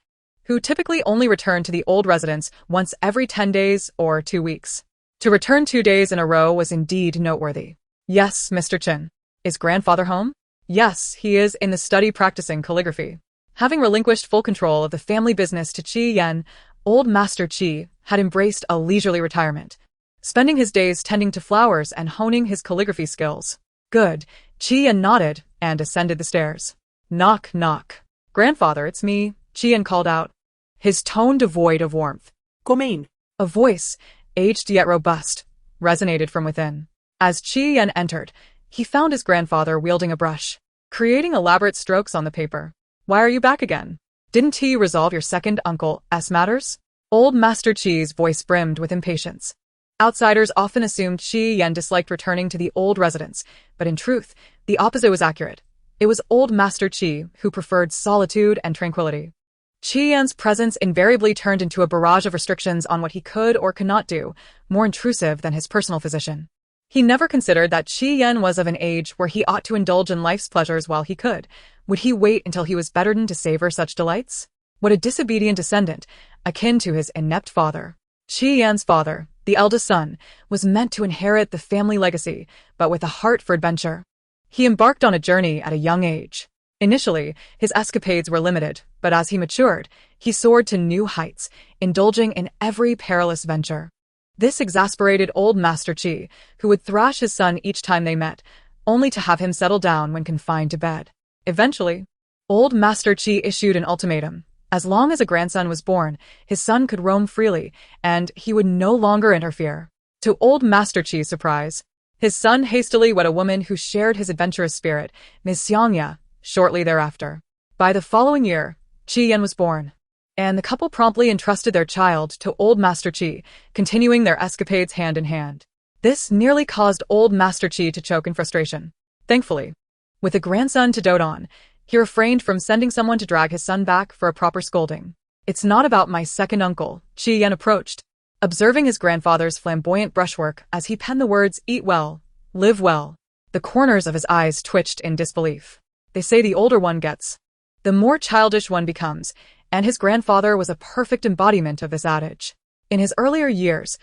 who typically only returned to the old residence once every 10 days or 2 weeks. To return 2 days in a row was indeed noteworthy. Yes, Mr. Chen. Is grandfather home? Yes, he is in the study practicing calligraphy. Having relinquished full control of the family business to Qi Yan, old Master Qi had embraced a leisurely retirement, spending his days tending to flowers and honing his calligraphy skills. Good, Qi Yan nodded and ascended the stairs. Knock, knock. Grandfather, it's me, Qi Yan called out, his tone devoid of warmth.
Come in.
A voice, aged yet robust, resonated from within. As Qi Yan entered, he found his grandfather wielding a brush, creating elaborate strokes on the paper. "Why are you back again? Didn't he resolve your second uncle's matters?" Old Master Qi's voice brimmed with impatience. Outsiders often assumed Qi Yan disliked returning to the old residence, but in truth, the opposite was accurate. It was Old Master Qi who preferred solitude and tranquility. Qi Yan's presence invariably turned into a barrage of restrictions on what he could or could not do, more intrusive than his personal physician. He never considered that Qi Yan was of an age where he ought to indulge in life's pleasures while he could. Would he wait until he was bedridden to savor such delights? What a disobedient descendant, akin to his inept father. Qi Yan's father, the eldest son, was meant to inherit the family legacy, but with a heart for adventure. He embarked on a journey at a young age. Initially, his escapades were limited, but as he matured, he soared to new heights, indulging in every perilous venture. This exasperated Old Master Qi, who would thrash his son each time they met, only to have him settle down when confined to bed. Eventually, Old Master Qi issued an ultimatum. As long as a grandson was born, his son could roam freely, and he would no longer interfere. To Old Master Qi's surprise, his son hastily wed a woman who shared his adventurous spirit, Ms. Xiangya, shortly thereafter. By the following year, Qi Yan was born, and the couple promptly entrusted their child to Old Master Qi, continuing their escapades hand in hand. This nearly caused Old Master Qi to choke in frustration. Thankfully, with a grandson to dote on, he refrained from sending someone to drag his son back for a proper scolding. "It's not about my second uncle," Qi Yan approached, observing his grandfather's flamboyant brushwork as he penned the words "eat well, live well." The corners of his eyes twitched in disbelief. They say the older one gets, the more childish one becomes, and his grandfather was a perfect embodiment of this adage. In his earlier years,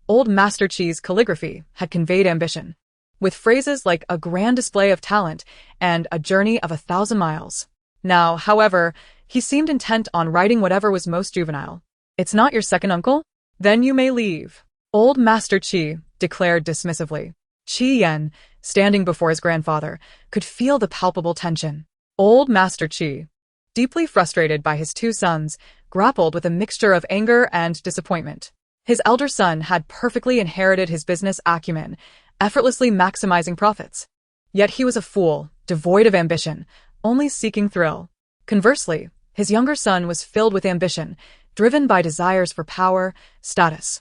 Old Master Qi's calligraphy had conveyed ambition, with phrases like a grand display of talent and a journey of 1,000 miles. Now, however, he seemed intent on writing whatever was most juvenile. "It's not your second uncle? Then you may leave," Old Master Qi declared dismissively. Qi Yan, standing before his grandfather, could feel the palpable tension. Old Master Qi, deeply frustrated by his two sons, grappled with a mixture of anger and disappointment. His elder son had perfectly inherited his business acumen, effortlessly maximizing profits. Yet he was a fool, devoid of ambition, only seeking thrill. Conversely, his younger son was filled with ambition, driven by desires for power, status,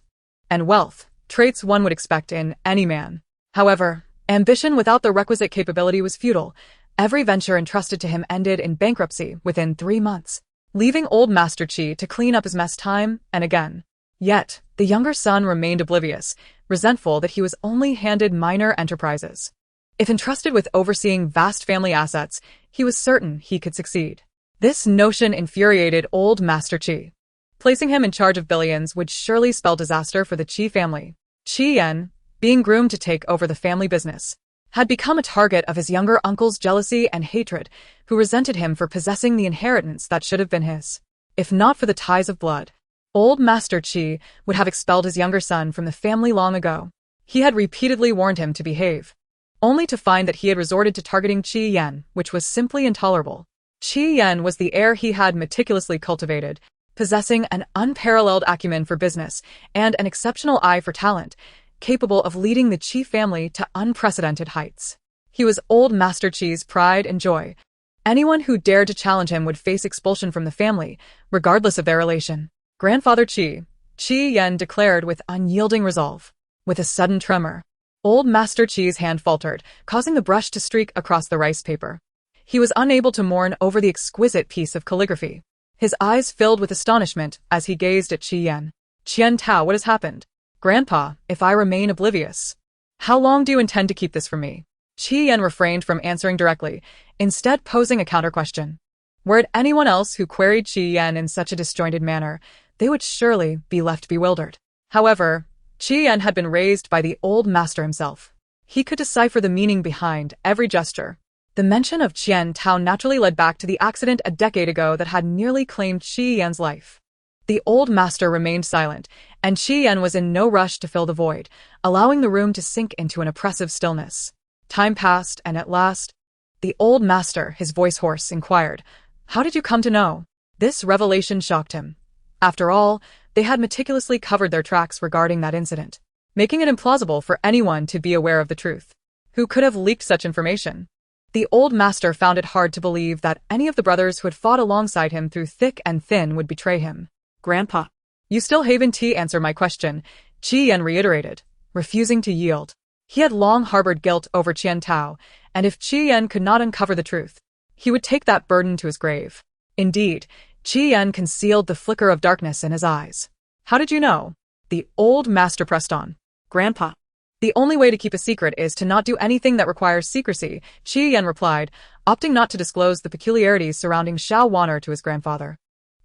and wealth, traits one would expect in any man. However, ambition without the requisite capability was futile. Every venture entrusted to him ended in bankruptcy within 3 months, leaving Old Master Qi to clean up his mess time and again. Yet, the younger son remained oblivious, resentful that he was only handed minor enterprises. If entrusted with overseeing vast family assets, he was certain he could succeed. This notion infuriated Old Master Qi. Placing him in charge of billions would surely spell disaster for the Qi family. Qi Yan, being groomed to take over the family business, had become a target of his younger uncle's jealousy and hatred, who resented him for possessing the inheritance that should have been his. If not for the ties of blood, Old Master Qi would have expelled his younger son from the family long ago. He had repeatedly warned him to behave, only to find that he had resorted to targeting Qi Yan, which was simply intolerable. Qi Yan was the heir he had meticulously cultivated, possessing an unparalleled acumen for business and an exceptional eye for talent, capable of leading the Qi family to unprecedented heights. He was Old Master Qi's pride and joy. Anyone who dared to challenge him would face expulsion from the family, regardless of their relation. "Grandfather Qi," Qi Yan declared with unyielding resolve. With a sudden tremor, Old Master Qi's hand faltered, causing the brush to streak across the rice paper. He was unable to mourn over the exquisite piece of calligraphy. His eyes filled with astonishment as he gazed at Qi Yan. "Qian Tao, what has happened? Grandpa, if I remain oblivious, how long do you intend to keep this from me?" Qi Yan refrained from answering directly, instead posing a counter-question. Were it anyone else who queried Qi Yan in such a disjointed manner, they would surely be left bewildered. However, Qi Yan had been raised by the old master himself. He could decipher the meaning behind every gesture. The mention of Qian Tao naturally led back to the accident a decade ago that had nearly claimed Qi Yan's life. The old master remained silent, and Qi Yan was in no rush to fill the void, allowing the room to sink into an oppressive stillness. Time passed, and at last, the old master, his voice hoarse, inquired, "How did you come to know?" This revelation shocked him. After all, they had meticulously covered their tracks regarding that incident. making it implausible for anyone to be aware of the truth. Who could have leaked such information? The old master found it hard to believe that any of the brothers who had fought alongside him through thick and thin would betray him.
Grandpa.
You still haven't answered my question, Qi Yan reiterated, refusing to yield. He had long harbored guilt over Qian Tao, and if Qi Yan could not uncover the truth, he would take that burden to his grave. Indeed, Qi Yan concealed the flicker of darkness in his eyes. How did you know? The old master pressed on.
Grandpa.
The only way to keep a secret is to not do anything that requires secrecy, Qi Yan replied, opting not to disclose the peculiarities surrounding Xiao Waner to his grandfather,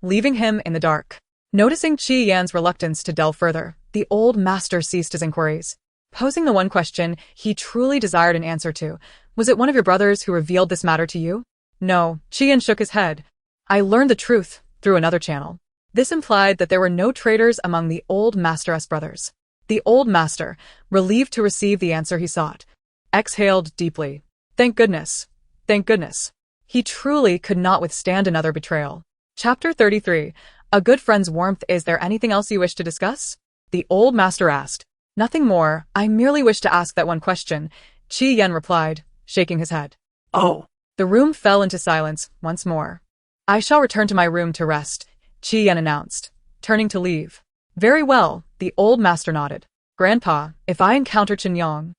leaving him in the dark. Noticing Qi Yan's reluctance to delve further, the old master ceased his inquiries, posing the one question he truly desired an answer to. Was it one of your brothers who revealed this matter to you? No, Qi Yan shook his head. I learned the truth through another channel. This implied that there were no traitors among the old master's brothers. The old master, relieved to receive the answer he sought, exhaled deeply. Thank goodness. Thank goodness. He truly could not withstand another betrayal. Chapter 33. A good friend's warmth. Is there anything else you wish to discuss? The old master asked. Nothing more. I merely wish to ask that one question, Qi Yan replied, shaking his head.
Oh.
The room fell into silence once more. I shall return to my room to rest, Qi Yan announced, turning to leave. Very well, the old master nodded. Grandpa, if I encounter Qinyang.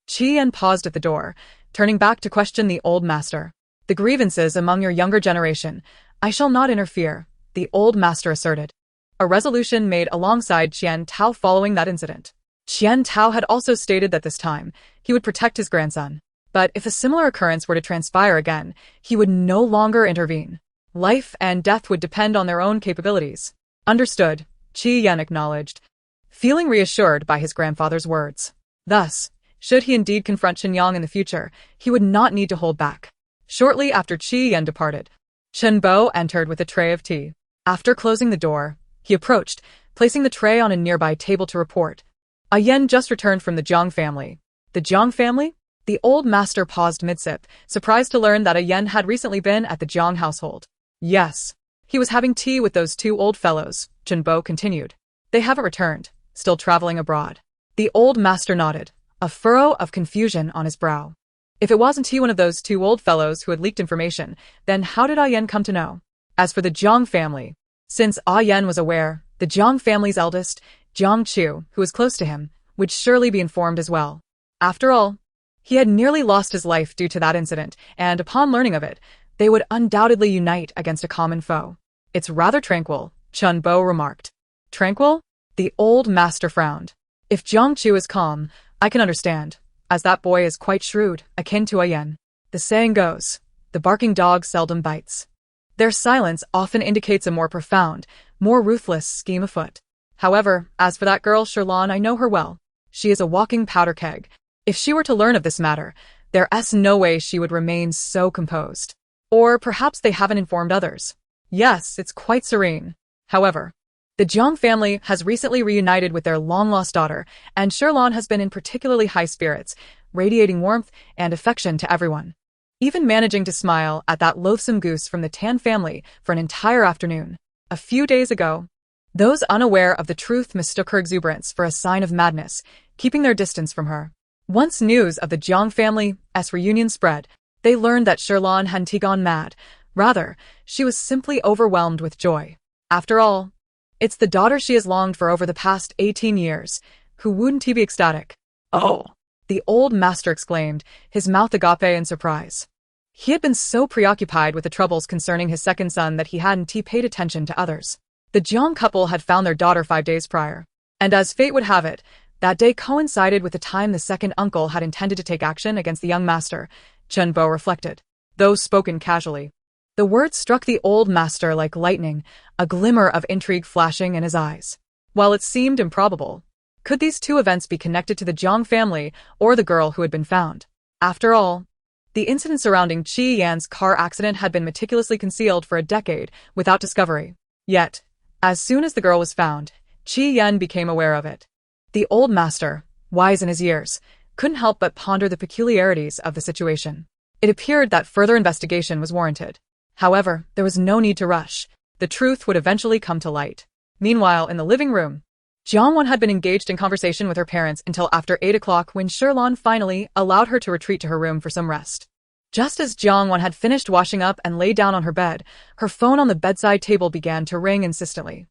Qi Yan paused at the door, turning back to question the old master. The grievances among your younger generation, I shall not interfere, the old master asserted. A resolution made alongside Qian Tao following that incident. Qian Tao had also stated that this time, he would protect his grandson. But if a similar occurrence were to transpire again, he would no longer intervene. Life and death would depend on their own capabilities. Understood, Qi Yan acknowledged, feeling reassured by his grandfather's words. Thus, should he indeed confront Qinyang in the future, he would not need to hold back. Shortly after Qi Yan departed, Chen Bo entered with a tray of tea. After closing the door, he approached, placing the tray on a nearby table to report. A Yen just returned from the Jiang family. The Jiang family? The old master paused mid-sip, surprised to learn that a Yen had recently been at the Jiang household. Yes. He was having tea with those two old fellows, Chen Bo continued. They haven't returned, still traveling abroad. The old master nodded, a furrow of confusion on his brow. If it wasn't he one of those two old fellows who had leaked information, then how did A Yen come to know? As for the Jiang family, since A Yen was aware, the Jiang family's eldest, Jiang Chu, who was close to him, would surely be informed as well. After all, he had nearly lost his life due to that incident, and upon learning of it, they would undoubtedly unite against a common foe. It's rather tranquil, Chen Bo remarked. Tranquil? The old master frowned. If Jiang Chu is calm, I can understand, as that boy is quite shrewd, akin to A Yen. The saying goes, the barking dog seldom bites. Their silence often indicates a more profound, more ruthless scheme afoot. However, as for that girl Sherlan, I know her well. She is a walking powder keg. If she were to learn of this matter, there's no way she would remain so composed. Or perhaps they haven't informed others. Yes, it's quite serene. However, the Jiang family has recently reunited with their long-lost daughter, and Sherlan has been in particularly high spirits, radiating warmth and affection to everyone. Even managing to smile at that loathsome goose from the Tan family for an entire afternoon. A few days ago, those unaware of the truth mistook her exuberance for a sign of madness, keeping their distance from her. Once news of the Jiang family's reunion spread, they learned that Sherlan hadn't gone mad. Rather, she was simply overwhelmed with joy. After all, it's the daughter she has longed for over the past 18 years. Who wouldn't be ecstatic?
Oh.
The old master exclaimed, his mouth agape in surprise. He had been so preoccupied with the troubles concerning his second son that he hadn't paid attention to others. The Jiang couple had found their daughter 5 days prior, and as fate would have it, that day coincided with the time the second uncle had intended to take action against the young master, Chen Bo reflected, though spoken casually. The words struck the old master like lightning, a glimmer of intrigue flashing in his eyes. While it seemed improbable, could these two events be connected to the Jiang family or the girl who had been found? After all, the incident surrounding Qi Yan's car accident had been meticulously concealed for a decade without discovery. Yet, as soon as the girl was found, Qi Yan became aware of it. The old master, wise in his years, couldn't help but ponder the peculiarities of the situation. It appeared that further investigation was warranted. However, there was no need to rush. The truth would eventually come to light. Meanwhile, in the living room, Jiang Wan had been engaged in conversation with her parents until after 8 o'clock when Shirlan finally allowed her to retreat to her room for some rest. Just as Jiang Wan had finished washing up and lay down on her bed, her phone on the bedside table began to ring insistently.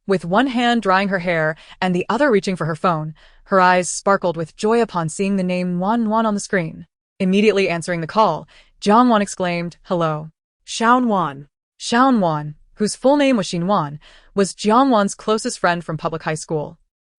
With one hand drying her hair and the other reaching for her phone, her eyes sparkled with joy upon seeing the name Wan Wan on the screen. Immediately answering the call, Jiang Wan exclaimed, "Hello."
Xiao Wan.
Xiao Wan, whose full name was Xin Wan, was Jiang Wan's closest friend from public high school.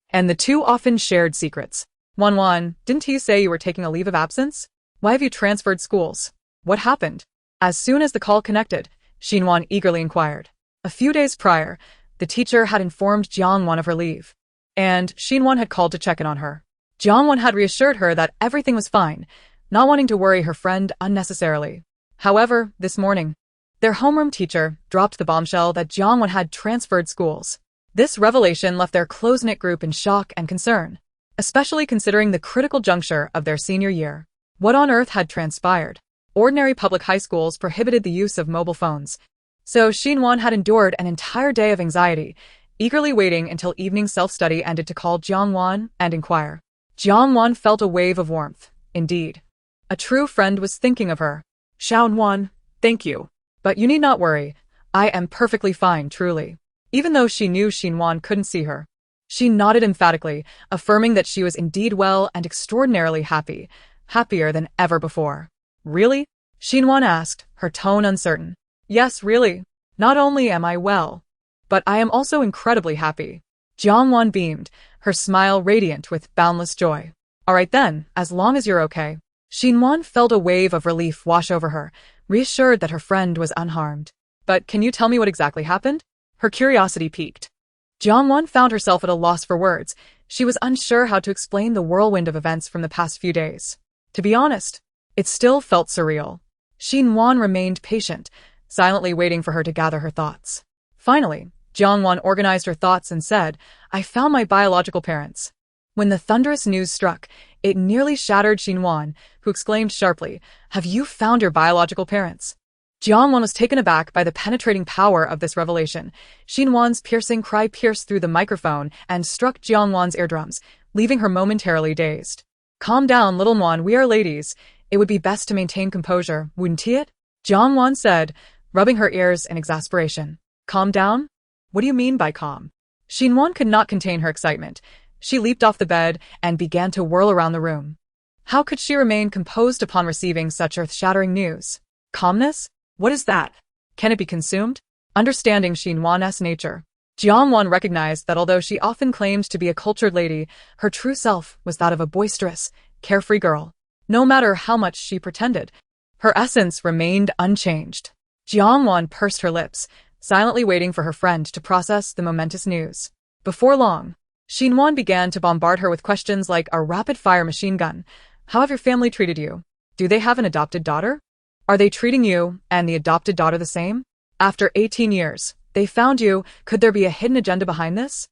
And the two often shared secrets. "Wan Wan, didn't you say you were taking a leave of absence? Why have you transferred schools? What happened?" As soon as the call connected, Xin Wan eagerly inquired. A few days prior, the teacher had informed Jiang Wan of her leave, and Xin Wan had called to check in on her. Jiang Wan had reassured her that everything was fine, not wanting to worry her friend unnecessarily. However, this morning, their homeroom teacher dropped the bombshell that Jiang Wan had transferred schools. This revelation left their close-knit group in shock and concern, especially considering the critical juncture of their senior year. What on earth had transpired? Ordinary public high schools prohibited the use of mobile phones, so Xin Wan had endured an entire day of anxiety, eagerly waiting until evening self-study ended to call Jiang Wan and inquire. Jiang Wan felt a wave of warmth. Indeed, a true friend was thinking of her.
Xiao Wan, thank you.
But you need not worry. I am perfectly fine, truly. Even though she knew Xin Wan couldn't see her, she nodded emphatically, affirming that she was indeed well and extraordinarily happy, happier than ever before. Really? Xin Wan asked, her tone uncertain. Yes, really. Not only am I well, but I am also incredibly happy. Jiang Wan beamed, her smile radiant with boundless joy. All right then, as long as you're okay. Xin Wan felt a wave of relief wash over her, reassured that her friend was unharmed. But can you tell me what exactly happened? Her curiosity piqued. Jiang Wan found herself at a loss for words. She was unsure how to explain the whirlwind of events from the past few days. To be honest, it still felt surreal. Xin Wan remained patient, silently waiting for her to gather her thoughts. Finally, Jiang Wan organized her thoughts and said, "I found my biological parents." When the thunderous news struck, it nearly shattered Xin Wan, who exclaimed sharply, "Have you found your biological parents?" Jiang Wan was taken aback by the penetrating power of this revelation. Xin Wan's piercing cry pierced through the microphone and struck Jiang Wan's eardrums, leaving her momentarily dazed. "Calm down, little Wan, we are ladies. It would be best to maintain composure, wouldn't it?" Jiang Wan said, rubbing her ears in exasperation. "Calm down? What do you mean by calm?" Xin Wan could not contain her excitement. She leaped off the bed and began to whirl around the room. How could she remain composed upon receiving such earth-shattering news? Calmness? What is that? Can it be consumed? Understanding Xin Wan's nature, Jiang Wan recognized that although she often claimed to be a cultured lady, her true self was that of a boisterous, carefree girl. No matter how much she pretended, her essence remained unchanged. Jiang Wan pursed her lips, silently waiting for her friend to process the momentous news. Before long, Xin Wan began to bombard her with questions like a rapid-fire machine gun. How have your family treated you? Do they have an adopted daughter? Are they treating you and the adopted daughter the same? After 18 years, they found you. Could there be a hidden agenda behind this?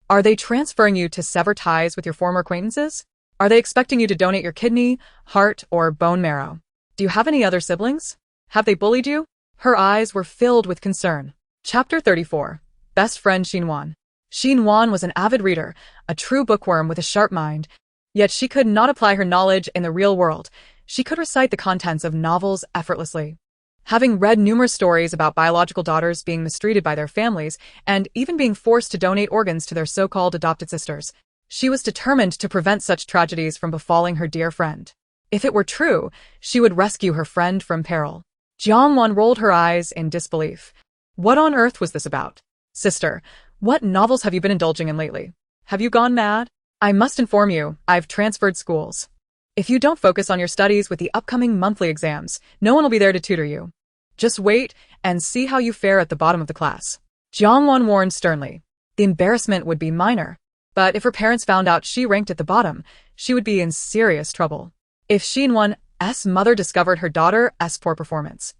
Are they transferring you to sever ties with your former acquaintances? Are they expecting you to donate your kidney, heart, or bone marrow? Do you have any other siblings? Have they bullied you? Her eyes were filled with concern. Chapter 34. Best Friend Xin Wan. Xin Wan was an avid reader, a true bookworm with a sharp mind, yet she could not apply her knowledge in the real world. She could recite the contents of novels effortlessly. Having read numerous stories about biological daughters being mistreated by their families and even being forced to donate organs to their so-called adopted sisters, she was determined to prevent such tragedies from befalling her dear friend. If it were true, she would rescue her friend from peril. Jiang Wan rolled her eyes in disbelief. What on earth was this about? Sister, what novels have you been indulging in lately? Have you gone mad? I must inform you, I've transferred schools. If you don't focus on your studies with the upcoming monthly exams, no one will be there to tutor you. Just wait and see how you fare at the bottom of the class. Jiang Wan warned sternly. The embarrassment would be minor, but if her parents found out she ranked at the bottom, she would be in serious trouble. If Xin Wan's mother discovered her daughter's poor performance,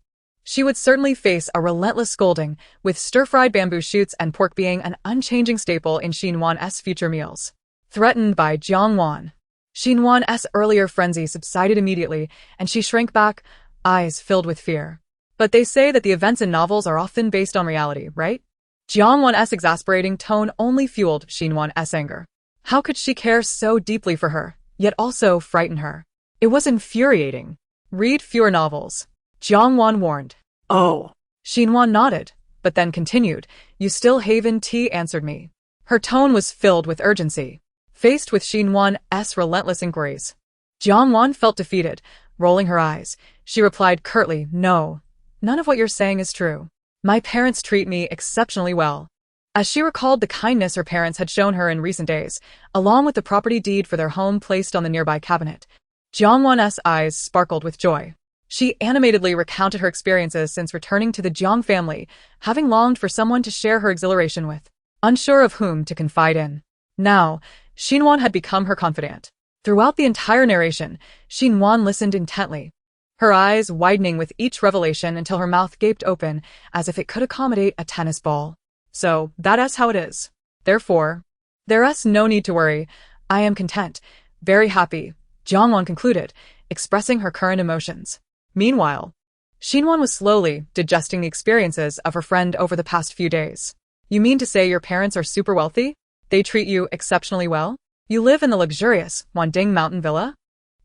she would certainly face a relentless scolding, with stir-fried bamboo shoots and pork being an unchanging staple in Xin Wan's future meals. Threatened by Jiang Wan, Xin Wan's earlier frenzy subsided immediately, and she shrank back, eyes filled with fear. But they say that the events in novels are often based on reality, right? Jiang Wan's exasperating tone only fueled Xin Wan's anger. How could she care so deeply for her, yet also frighten her? It was infuriating. Read fewer novels, Jiang Wan warned.
Oh.
Xin Wan nodded, but then continued, You still haven't answered me. Her tone was filled with urgency. Faced with Xin Wan's relentless inquiries, Jiang Wan felt defeated. Rolling her eyes, she replied curtly, No, none of what you're saying is true. My parents treat me exceptionally well. As she recalled the kindness her parents had shown her in recent days, along with the property deed for their home placed on the nearby cabinet, Jiang Wan's eyes sparkled with joy. She animatedly recounted her experiences since returning to the Jiang family, having longed for someone to share her exhilaration with, unsure of whom to confide in. Now, Xin Wan had become her confidant. Throughout the entire narration, Xin Wan listened intently, her eyes widening with each revelation until her mouth gaped open as if it could accommodate a tennis ball. So, that's how it is. Therefore, there's no need to worry. I am content, very happy, Jiang Wan concluded, expressing her current emotions. Meanwhile, Xin Wan was slowly digesting the experiences of her friend over the past few days. You mean to say your parents are super wealthy? They treat you exceptionally well? You live in the luxurious Wanding Mountain Villa?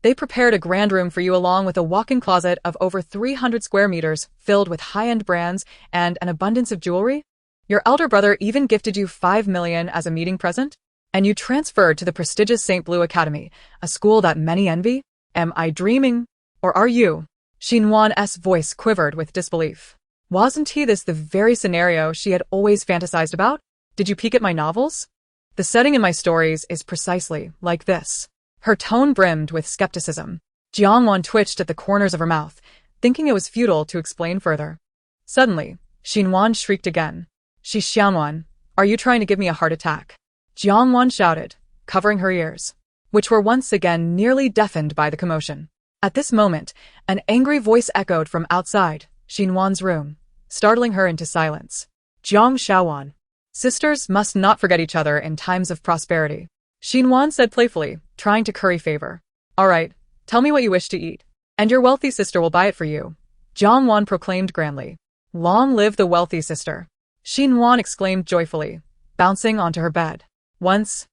They prepared a grand room for you along with a walk-in closet of over 300 square meters filled with high-end brands and an abundance of jewelry? Your elder brother even gifted you 5 million as a meeting present? And you transferred to the prestigious St. Blue Academy, a school that many envy? Am I dreaming? Or are you? Xin Wan's voice quivered with disbelief. Wasn't this the very scenario she had always fantasized about? Did you peek at my novels? The setting in my stories is precisely like this. Her tone brimmed with skepticism. Jiang Wan twitched at the corners of her mouth, thinking it was futile to explain further. Suddenly, Xin Wan shrieked again. Xian Wan, are you trying to give me a heart attack? Jiang Wan shouted, covering her ears, which were once again nearly deafened by the commotion. At this moment, an angry voice echoed from outside Xin Wan's room, startling her into silence. Jiang Xiaowan. Sisters must not forget each other in times of prosperity, Xin Wan said playfully, trying to curry favor. All right, tell me what you wish to eat, and your wealthy sister will buy it for you, Jiang Wan proclaimed grandly. Long live the wealthy sister, Xin Wan exclaimed joyfully, bouncing onto her bed. Once,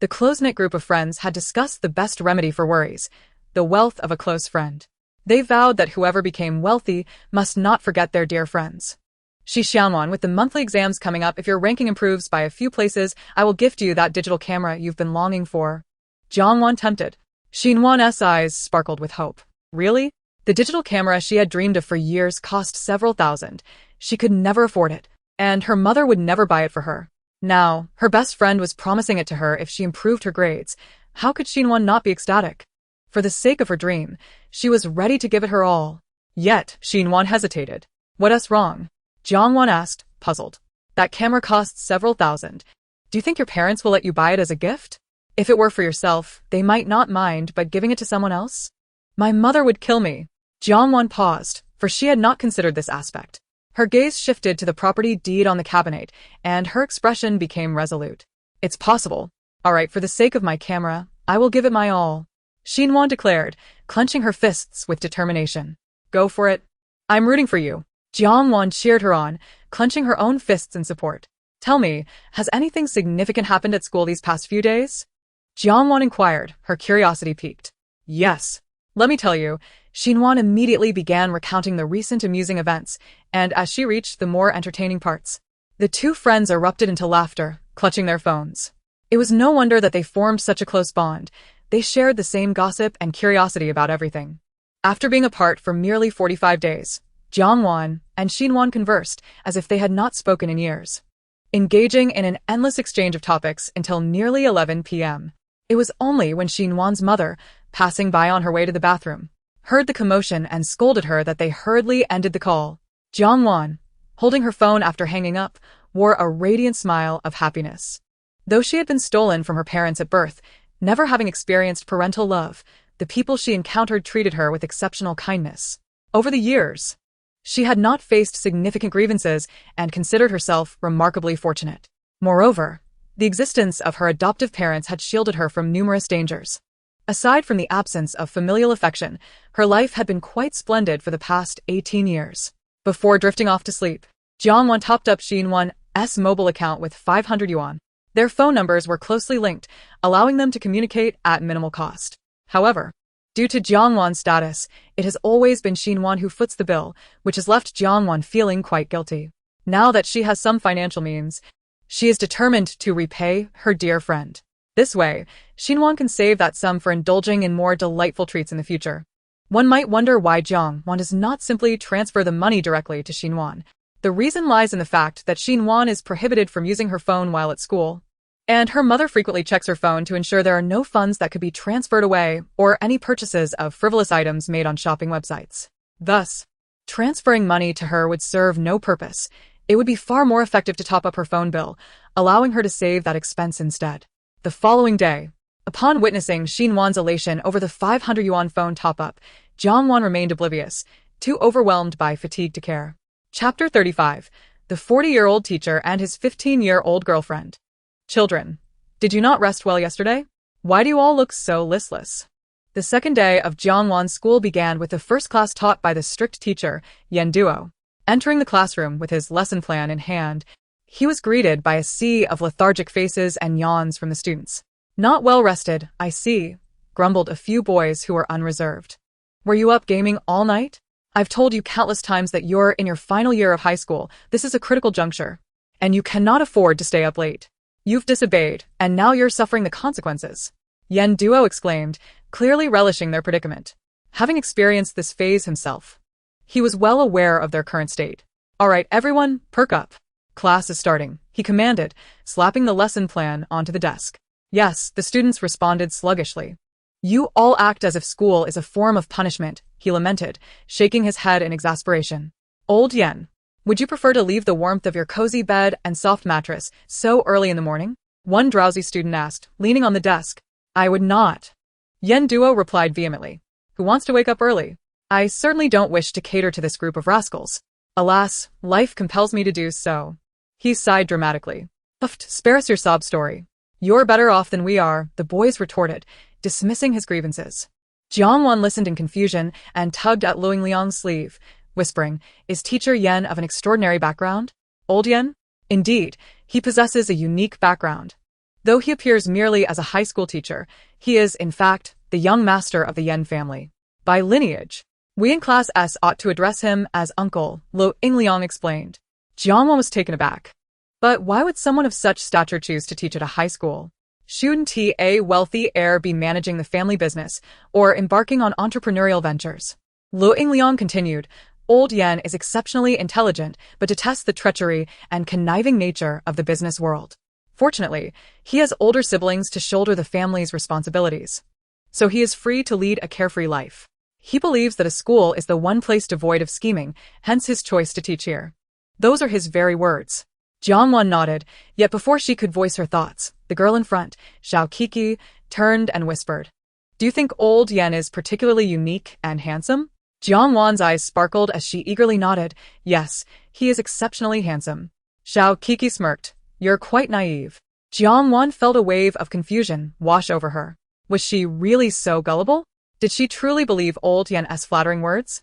the close-knit group of friends had discussed the best remedy for worries, the wealth of a close friend. They vowed that whoever became wealthy must not forget their dear friends. Xianwan, with the monthly exams coming up, if your ranking improves by a few places, I will gift you that digital camera you've been longing for. Jiang Wan tempted. Xinwan's eyes sparkled with hope. Really? The digital camera she had dreamed of for years cost several thousand. She could never afford it, and her mother would never buy it for her. Now, her best friend was promising it to her if she improved her grades. How could Xinwan not be ecstatic? For the sake of her dream, she was ready to give it her all. Yet, Xinwan hesitated. What's wrong? Jiang Wan asked, puzzled. That camera costs several thousand. Do you think your parents will let you buy it as a gift? If it were for yourself, they might not mind, but giving it to someone else? My mother would kill me. Jiang Wan paused, for she had not considered this aspect. Her gaze shifted to the property deed on the cabinet, and her expression became resolute. It's possible. All right, for the sake of my camera, I will give it my all, Xinwan declared, clenching her fists with determination. Go for it. I'm rooting for you. Jiang Wan cheered her on, clenching her own fists in support. Tell me, has anything significant happened at school these past few days? Jiang Wan inquired, her curiosity piqued. Yes. Let me tell you, Xinwan immediately began recounting the recent amusing events, and as she reached the more entertaining parts, the two friends erupted into laughter, clutching their phones. It was no wonder that they formed such a close bond. They shared the same gossip and curiosity about everything. After being apart for merely 45 days, Jiang Wan and Xinwan conversed as if they had not spoken in years, engaging in an endless exchange of topics until nearly 11 p.m. It was only when Xinwan's mother, passing by on her way to the bathroom, heard the commotion and scolded her that they hurriedly ended the call. Jiang Wan, holding her phone after hanging up, wore a radiant smile of happiness. Though she had been stolen from her parents at birth, never having experienced parental love, the people she encountered treated her with exceptional kindness. Over the years, she had not faced significant grievances and considered herself remarkably fortunate. Moreover, the existence of her adoptive parents had shielded her from numerous dangers. Aside from the absence of familial affection, her life had been quite splendid for the past 18 years. Before drifting off to sleep, Jiang Wan topped up Xinwan's mobile account with 500 yuan. Their phone numbers were closely linked, allowing them to communicate at minimal cost. However, due to Jiang Wan's status, it has always been Xin Wan who foots the bill, which has left Jiang Wan feeling quite guilty. Now that she has some financial means, she is determined to repay her dear friend. This way, Xin Wan can save that sum for indulging in more delightful treats in the future. One might wonder why Jiang Wan does not simply transfer the money directly to Xin Wan. The reason lies in the fact that Xin Wan is prohibited from using her phone while at school, and her mother frequently checks her phone to ensure there are no funds that could be transferred away or any purchases of frivolous items made on shopping websites. Thus, transferring money to her would serve no purpose. It would be far more effective to top up her phone bill, allowing her to save that expense instead. The following day, upon witnessing Xin Wan's elation over the 500 yuan phone top-up, Jiang Wan remained oblivious, too overwhelmed by fatigue to care. Chapter 35. The 40-year-old teacher and his 15-year-old girlfriend. Children, did you not rest well yesterday? Why do you all look so listless? The second day of Jiang Wan's school began with the first class taught by the strict teacher, Yan Duo. Entering the classroom with his lesson plan in hand, he was greeted by a sea of lethargic faces and yawns from the students. Not well rested, I see, grumbled a few boys who were unreserved. Were you up gaming all night? I've told you countless times that you're in your final year of high school. This is a critical juncture, and you cannot afford to stay up late. You've disobeyed, and now you're suffering the consequences. Yan Duo exclaimed, clearly relishing their predicament. Having experienced this phase himself, he was well aware of their current state. All right, everyone, perk up. Class is starting, he commanded, slapping the lesson plan onto the desk. Yes, the students responded sluggishly. You all act as if school is a form of punishment, he lamented, shaking his head in exasperation. Old Yen, would you prefer to leave the warmth of your cozy bed and soft mattress so early in the morning? One drowsy student asked, leaning on the desk. I would not. Yen Duo replied vehemently. Who wants to wake up early? I certainly don't wish to cater to this group of rascals. Alas, life compels me to do so. He sighed dramatically. Spare us your sob story. You're better off than we are, the boys retorted, dismissing his grievances. Jiang Wan listened in confusion and tugged at Luing Liang's sleeve, whispering, is teacher Yen of an extraordinary background? Old Yen? Indeed, he possesses a unique background. Though he appears merely as a high school teacher, he is, in fact, the young master of the Yen family. By lineage, we in Class S ought to address him as Uncle, Luing Liang explained. Jiang Wan was taken aback. But why would someone of such stature choose to teach at a high school? Shouldn't a wealthy heir be managing the family business or embarking on entrepreneurial ventures? Luing Liang continued, Old Yen is exceptionally intelligent but detests the treachery and conniving nature of the business world. Fortunately, he has older siblings to shoulder the family's responsibilities, so he is free to lead a carefree life. He believes that a school is the one place devoid of scheming, hence his choice to teach here. Those are his very words. Jiang Wan nodded, yet before she could voice her thoughts, the girl in front, Xiao Kiki, turned and whispered, Do you think Old Yen is particularly unique and handsome? Jiang Wan's eyes sparkled as she eagerly nodded, Yes, he is exceptionally handsome. Xiao Kiki smirked, You're quite naive. Jiang Wan felt a wave of confusion wash over her. Was she really so gullible? Did she truly believe Old Yen's flattering words?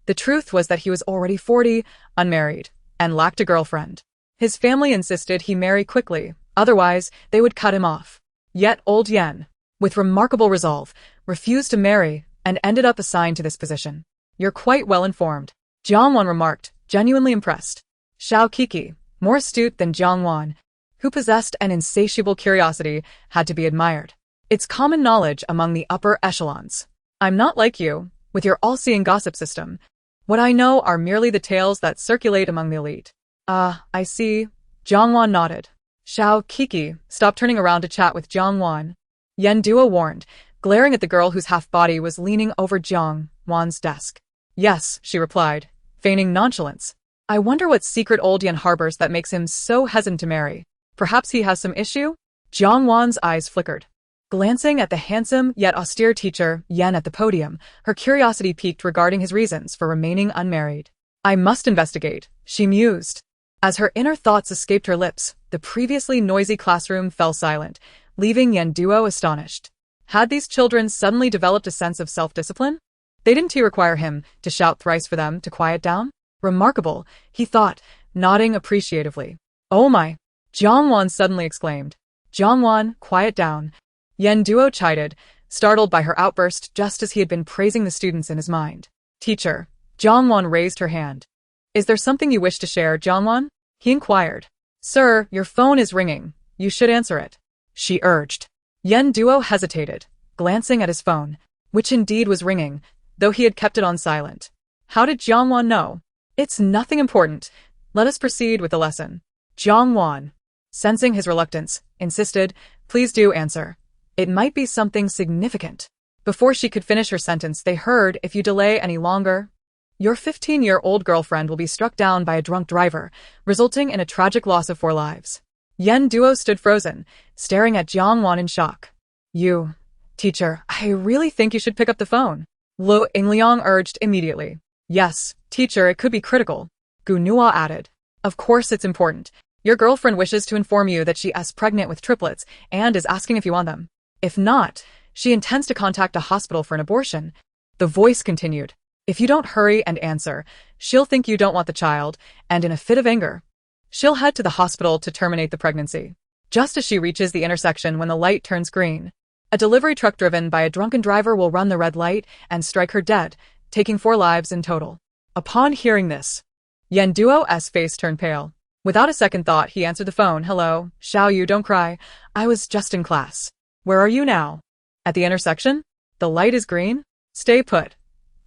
The truth was that he was already 40, unmarried, and lacked a girlfriend. His family insisted he marry quickly, otherwise they would cut him off. Yet Old Yen, with remarkable resolve, refused to marry and ended up assigned to this position. You're quite well informed, Jiang Wan remarked, genuinely impressed. Xiao Kiki, more astute than Jiang Wan, who possessed an insatiable curiosity, had to be admired. It's common knowledge among the upper echelons. I'm not like you, with your all-seeing gossip system. What I know are merely the tales that circulate among the elite. I see. Jiang Wan nodded. Xiao Kiki stopped turning around to chat with Jiang Wan. Yan Duo warned, glaring at the girl whose half-body was leaning over Jiang Wan's desk. Yes, she replied, feigning nonchalance. I wonder what secret Old Yen harbors that makes him so hesitant to marry. Perhaps he has some issue? Jiang Wan's eyes flickered. Glancing at the handsome yet austere teacher, Yen at the podium, her curiosity piqued regarding his reasons for remaining unmarried. I must investigate, she mused. As her inner thoughts escaped her lips, the previously noisy classroom fell silent, leaving Yan Duo astonished. Had these children suddenly developed a sense of self-discipline? They didn't require him to shout thrice for them to quiet down? Remarkable, he thought, nodding appreciatively. Oh my! Jiang Wan suddenly exclaimed. Jiang Wan, quiet down. Yen Duo chided, startled by her outburst just as he had been praising the students in his mind. Teacher. Jiang Wan raised her hand. Is there something you wish to share, Jiang Wan? He inquired. Sir, your phone is ringing. You should answer it. She urged. Yen Duo hesitated, glancing at his phone, which indeed was ringing, though he had kept it on silent. How did Jiang Wan know? It's nothing important. Let us proceed with the lesson. Jiang Wan, sensing his reluctance, insisted, please do answer. It might be something significant. Before she could finish her sentence, they heard, if you delay any longer, your 15-year-old girlfriend will be struck down by a drunk driver, resulting in a tragic loss of 4 lives. Yen Duo stood frozen, staring at Jiang Wan in shock. You, teacher, I really think you should pick up the phone. Lo Yingliang urged immediately. Yes, teacher, it could be critical. Gu Nua added. Of course it's important. Your girlfriend wishes to inform you that she is pregnant with triplets and is asking if you want them. If not, she intends to contact a hospital for an abortion. The voice continued. If you don't hurry and answer, she'll think you don't want the child, and in a fit of anger, she'll head to the hospital to terminate the pregnancy. Just as she reaches the intersection when the light turns green, a delivery truck driven by a drunken driver will run the red light and strike her dead, taking 4 lives in total. Upon hearing this, Yen Duo's face turned pale. Without a second thought, he answered the phone. Hello, Xiao Yu, don't cry. I was just in class. Where are you now? At the intersection? The light is green? Stay put.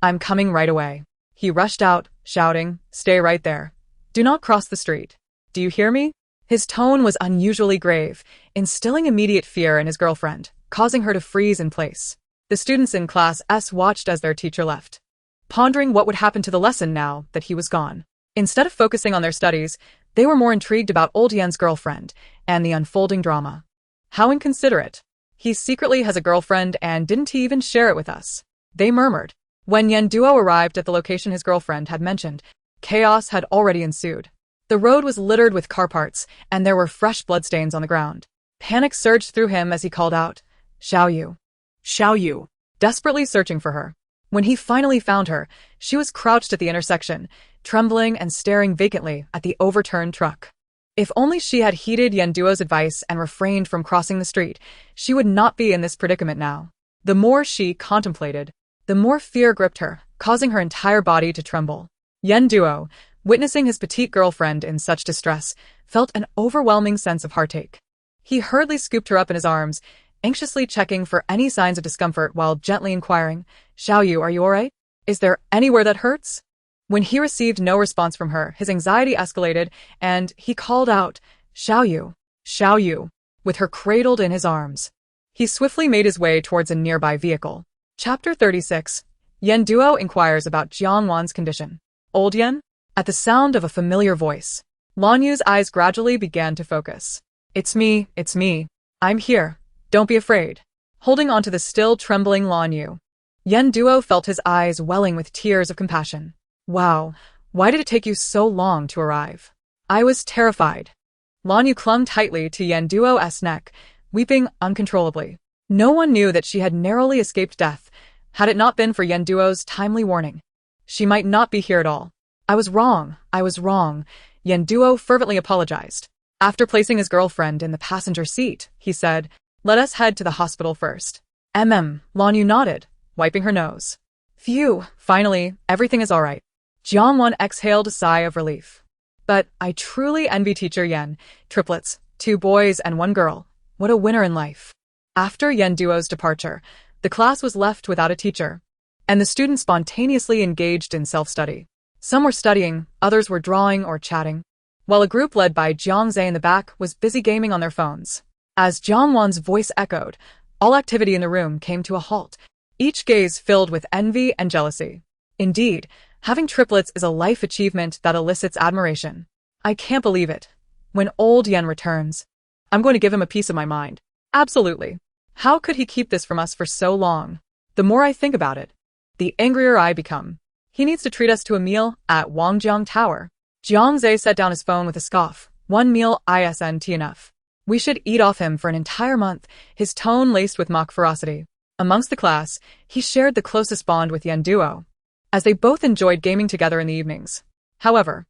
I'm coming right away. He rushed out, shouting, stay right there. Do not cross the street. Do you hear me? His tone was unusually grave, instilling immediate fear in his girlfriend, causing her to freeze in place. The students in Class S watched as their teacher left, pondering what would happen to the lesson now that he was gone. Instead of focusing on their studies, they were more intrigued about old Yen's girlfriend and the unfolding drama. How inconsiderate. He secretly has a girlfriend and didn't he even share it with us? They murmured. When Yen Duo arrived at the location his girlfriend had mentioned, chaos had already ensued. The road was littered with car parts, and there were fresh bloodstains on the ground. Panic surged through him as he called out, Xiao Yu. Xiao Yu. Desperately searching for her. When he finally found her, she was crouched at the intersection, trembling and staring vacantly at the overturned truck. If only she had heeded Yen Duo's advice and refrained from crossing the street, she would not be in this predicament now. The more she contemplated, the more fear gripped her, causing her entire body to tremble. Yen Duo, witnessing his petite girlfriend in such distress, felt an overwhelming sense of heartache. He hurriedly scooped her up in his arms, anxiously checking for any signs of discomfort while gently inquiring, Xiao Yu, are you alright? Is there anywhere that hurts? When he received no response from her, his anxiety escalated, and he called out, Xiao Yu, Xiao Yu, with her cradled in his arms. He swiftly made his way towards a nearby vehicle. Chapter 36. Yen Duo inquires about Jiang Wan's condition. Old Yen? At the sound of a familiar voice, Lan Yu's eyes gradually began to focus. It's me. I'm here. Don't be afraid. Holding onto the still trembling Lan Yu, Yen Duo felt his eyes welling with tears of compassion. Wow, why did it take you so long to arrive? I was terrified. Lan Yu clung tightly to Yen Duo's neck, weeping uncontrollably. No one knew that she had narrowly escaped death, had it not been for Yen Duo's timely warning. She might not be here at all. I was wrong, Yen Duo fervently apologized. After placing his girlfriend in the passenger seat, he said, let us head to the hospital first. Lan Yu nodded, wiping her nose. Phew, finally, everything is all right. Jiang Wan exhaled a sigh of relief. But I truly envy Teacher Yen. Triplets, 2 boys and 1 girl. What a winner in life. After Yen Duo's departure, the class was left without a teacher, and the students spontaneously engaged in self-study. Some were studying, others were drawing or chatting, while a group led by Jiang Zhe in the back was busy gaming on their phones. As Jiang Wan's voice echoed, all activity in the room came to a halt, each gaze filled with envy and jealousy. Indeed, having triplets is a life achievement that elicits admiration. I can't believe it. When old Yen returns, I'm going to give him a piece of my mind. Absolutely. How could he keep this from us for so long? The more I think about it, the angrier I become. He needs to treat us to a meal at Wangjiang Tower. Jiang Zhe set down his phone with a scoff. 1 meal isn't enough. We should eat off him for an entire month, his tone laced with mock ferocity. Amongst the class, he shared the closest bond with Yen Duo, as they both enjoyed gaming together in the evenings. However,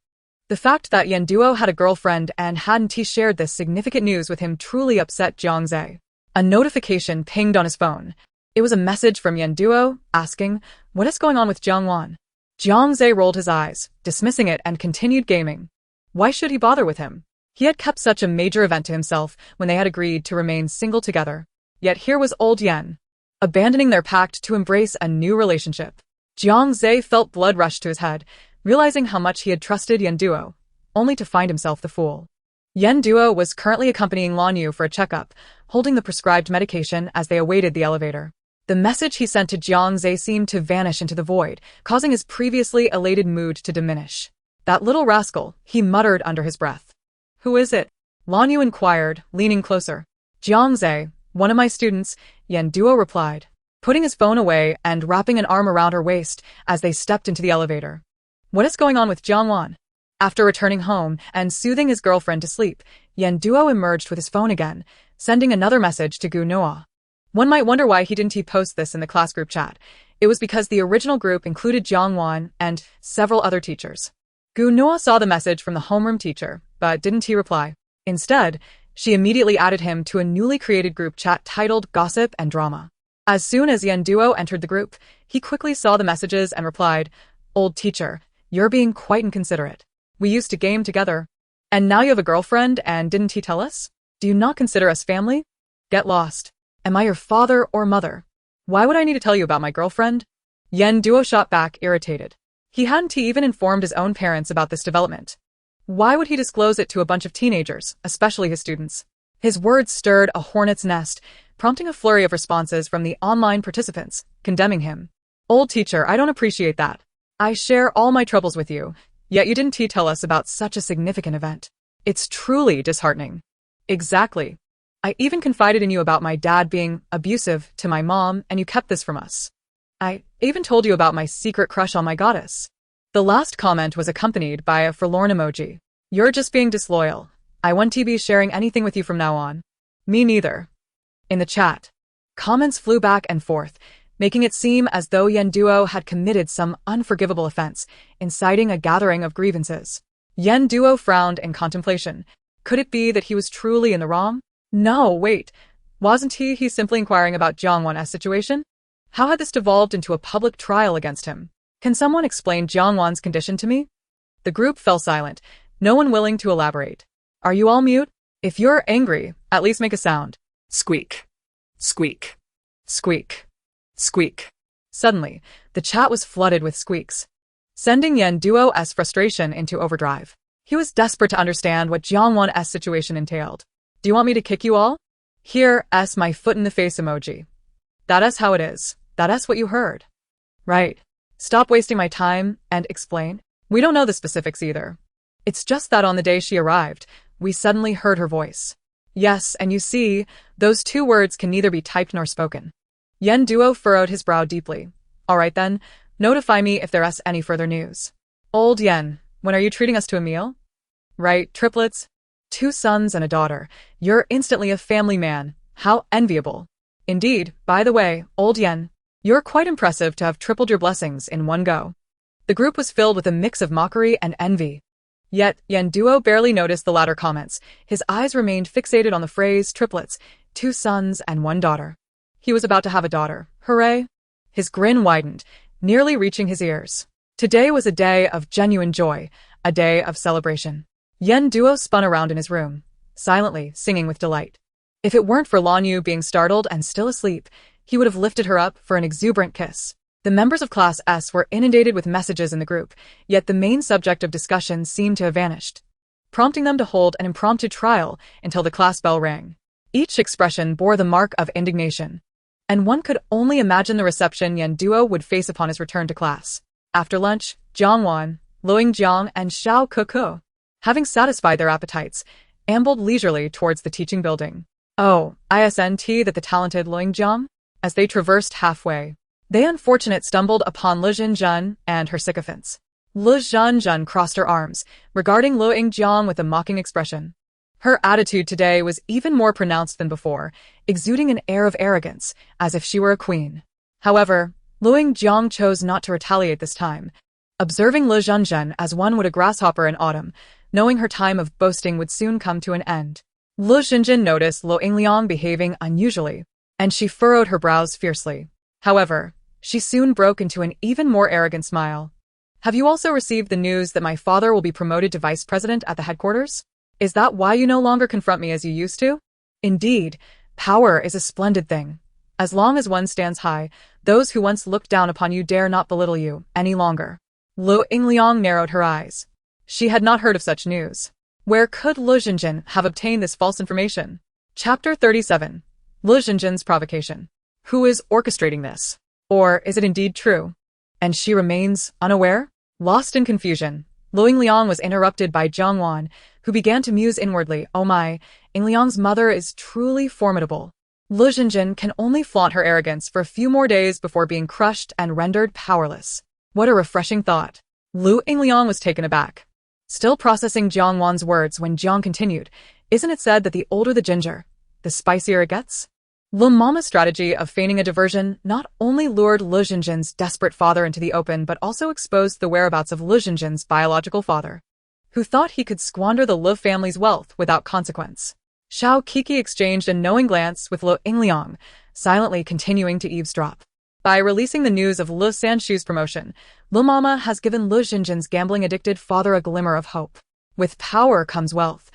The fact that Yan Duo had a girlfriend and hadn't he shared this significant news with him truly upset Jiang Zhe. A notification pinged on his phone. It was a message from Yan Duo asking, "What is going on with Jiang Wan?" Jiang Zhe rolled his eyes, dismissing it and continued gaming. Why should he bother with him? He had kept such a major event to himself when they had agreed to remain single together. Yet here was old Yan, abandoning their pact to embrace a new relationship. Jiang Zhe felt blood rush to his head, realizing how much he had trusted Yan Duo, only to find himself the fool. Yan Duo was currently accompanying Lan Yu for a checkup, holding the prescribed medication as they awaited the elevator. The message he sent to Jiang Zhe seemed to vanish into the void, causing his previously elated mood to diminish. That little rascal, he muttered under his breath. Who is it? Lan Yu inquired, leaning closer. Jiang Zhe, one of my students, Yan Duo replied, putting his phone away and wrapping an arm around her waist as they stepped into the elevator. What is going on with Jiang Wan? After returning home and soothing his girlfriend to sleep, Yan Duo emerged with his phone again, sending another message to Gu Noa. One might wonder why he didn't post this in the class group chat. It was because the original group included Jiang Wan and several other teachers. Gu Noa saw the message from the homeroom teacher, but didn't reply. Instead, she immediately added him to a newly created group chat titled Gossip and Drama. As soon as Yan Duo entered the group, he quickly saw the messages and replied, "Old teacher, you're being quite inconsiderate. We used to game together. And now you have a girlfriend and didn't he tell us? Do you not consider us family? Get lost. Am I your father or mother? Why would I need to tell you about my girlfriend?" Yan Duo shot back, irritated. He hadn't even informed his own parents about this development. Why would he disclose it to a bunch of teenagers, especially his students? His words stirred a hornet's nest, prompting a flurry of responses from the online participants, condemning him. Old teacher, I don't appreciate that. I share all my troubles with you, yet you didn't tell us about such a significant event. It's truly disheartening. Exactly. I even confided in you about my dad being abusive to my mom, and you kept this from us. I even told you about my secret crush on my goddess. The last comment was accompanied by a forlorn emoji. You're just being disloyal. I won't be sharing anything with you from now on. Me neither. In the chat, comments flew back and forth, making it seem as though Yan Duo had committed some unforgivable offense, inciting a gathering of grievances. Yan Duo frowned in contemplation. Could it be that he was truly in the wrong? No, wait. Wasn't he simply inquiring about Jiang Wan's situation? How had this devolved into a public trial against him? Can someone explain Jiang Wan's condition to me? The group fell silent, no one willing to elaborate. Are you all mute? If you're angry, at least make a sound.
Squeak. Squeak.
Squeak. Squeak. Suddenly, the chat was flooded with squeaks, sending Yan Duo's frustration into overdrive. He was desperate to understand what Jiang Wan's situation entailed. Do you want me to kick you all? Here, my foot in the face emoji. That's how it is. That's what you heard. Right. Stop wasting my time and explain. We don't know the specifics either. It's just that on the day she arrived, we suddenly heard her voice. Yes, and you see, those two words can neither be typed nor spoken. Yan Duo furrowed his brow deeply. All right then, notify me if there's any further news. Old Yan, when are you treating us to a meal? Right, triplets? 2 sons and a daughter. You're instantly a family man. How enviable. Indeed, by the way, old Yan, you're quite impressive to have tripled your blessings in one go. The group was filled with a mix of mockery and envy. Yet, Yan Duo barely noticed the latter comments. His eyes remained fixated on the phrase triplets, 2 sons and 1 daughter. He was about to have a daughter. Hooray! His grin widened, nearly reaching his ears. Today was a day of genuine joy, a day of celebration. Yan Duo spun around in his room, silently singing with delight. If it weren't for Lan Yu being startled and still asleep, he would have lifted her up for an exuberant kiss. The members of Class S were inundated with messages in the group, yet the main subject of discussion seemed to have vanished, prompting them to hold an impromptu trial until the class bell rang. Each expression bore the mark of indignation, and one could only imagine the reception Yan Duo would face upon his return to class. After lunch, Jiang Wan, Luing Jiang, and Xiao Kuku, having satisfied their appetites, ambled leisurely towards the teaching building. Oh, isn't that the talented Luing Jiang? As they traversed halfway, they unfortunate stumbled upon Lu Zhenjun and her sycophants. Lu Zhenjun crossed her arms, regarding Luing Jiang with a mocking expression. Her attitude today was even more pronounced than before, exuding an air of arrogance, as if she were a queen. However, Luing Jiang chose not to retaliate this time. observing Le Zhenzhen as one would a grasshopper in autumn, knowing her time of boasting would soon come to an end. Le Zhenzhen noticed Lo Yingliang behaving unusually, and she furrowed her brows fiercely. However, she soon broke into an even more arrogant smile. Have you also received the news that my father will be promoted to vice president at the headquarters? Is that why you no longer confront me as you used to? Indeed, power is a splendid thing. As long as one stands high, those who once looked down upon you dare not belittle you any longer. Lo Yingliang narrowed her eyes. She had not heard of such news. Where could Le Zhenzhen have obtained this false information? Chapter 37. Le Zhenzhen's provocation. Who is orchestrating this? Or is it indeed true? And she remains unaware? Lost in confusion, Lo Yingliang was interrupted by Jiang Wan, who began to muse inwardly. Oh my, Yingliang's mother is truly formidable. Le Zhenzhen can only flaunt her arrogance for a few more days before being crushed and rendered powerless. What a refreshing thought. Lu Yingliang was taken aback, still processing Jiang Wan's words when Jiang continued, isn't it said that the older the ginger, the spicier it gets? Le Mama's strategy of feigning a diversion not only lured Le Zhenzhen's desperate father into the open but also exposed the whereabouts of Le Zhenzhen's biological father, who thought he could squander the Le family's wealth without consequence. Xiao Kiki exchanged a knowing glance with Le Yingliang, silently continuing to eavesdrop. By releasing the news of Le Sanshu's promotion, Le Mama has given Le Zhenzhen's gambling-addicted father a glimmer of hope. With power comes wealth.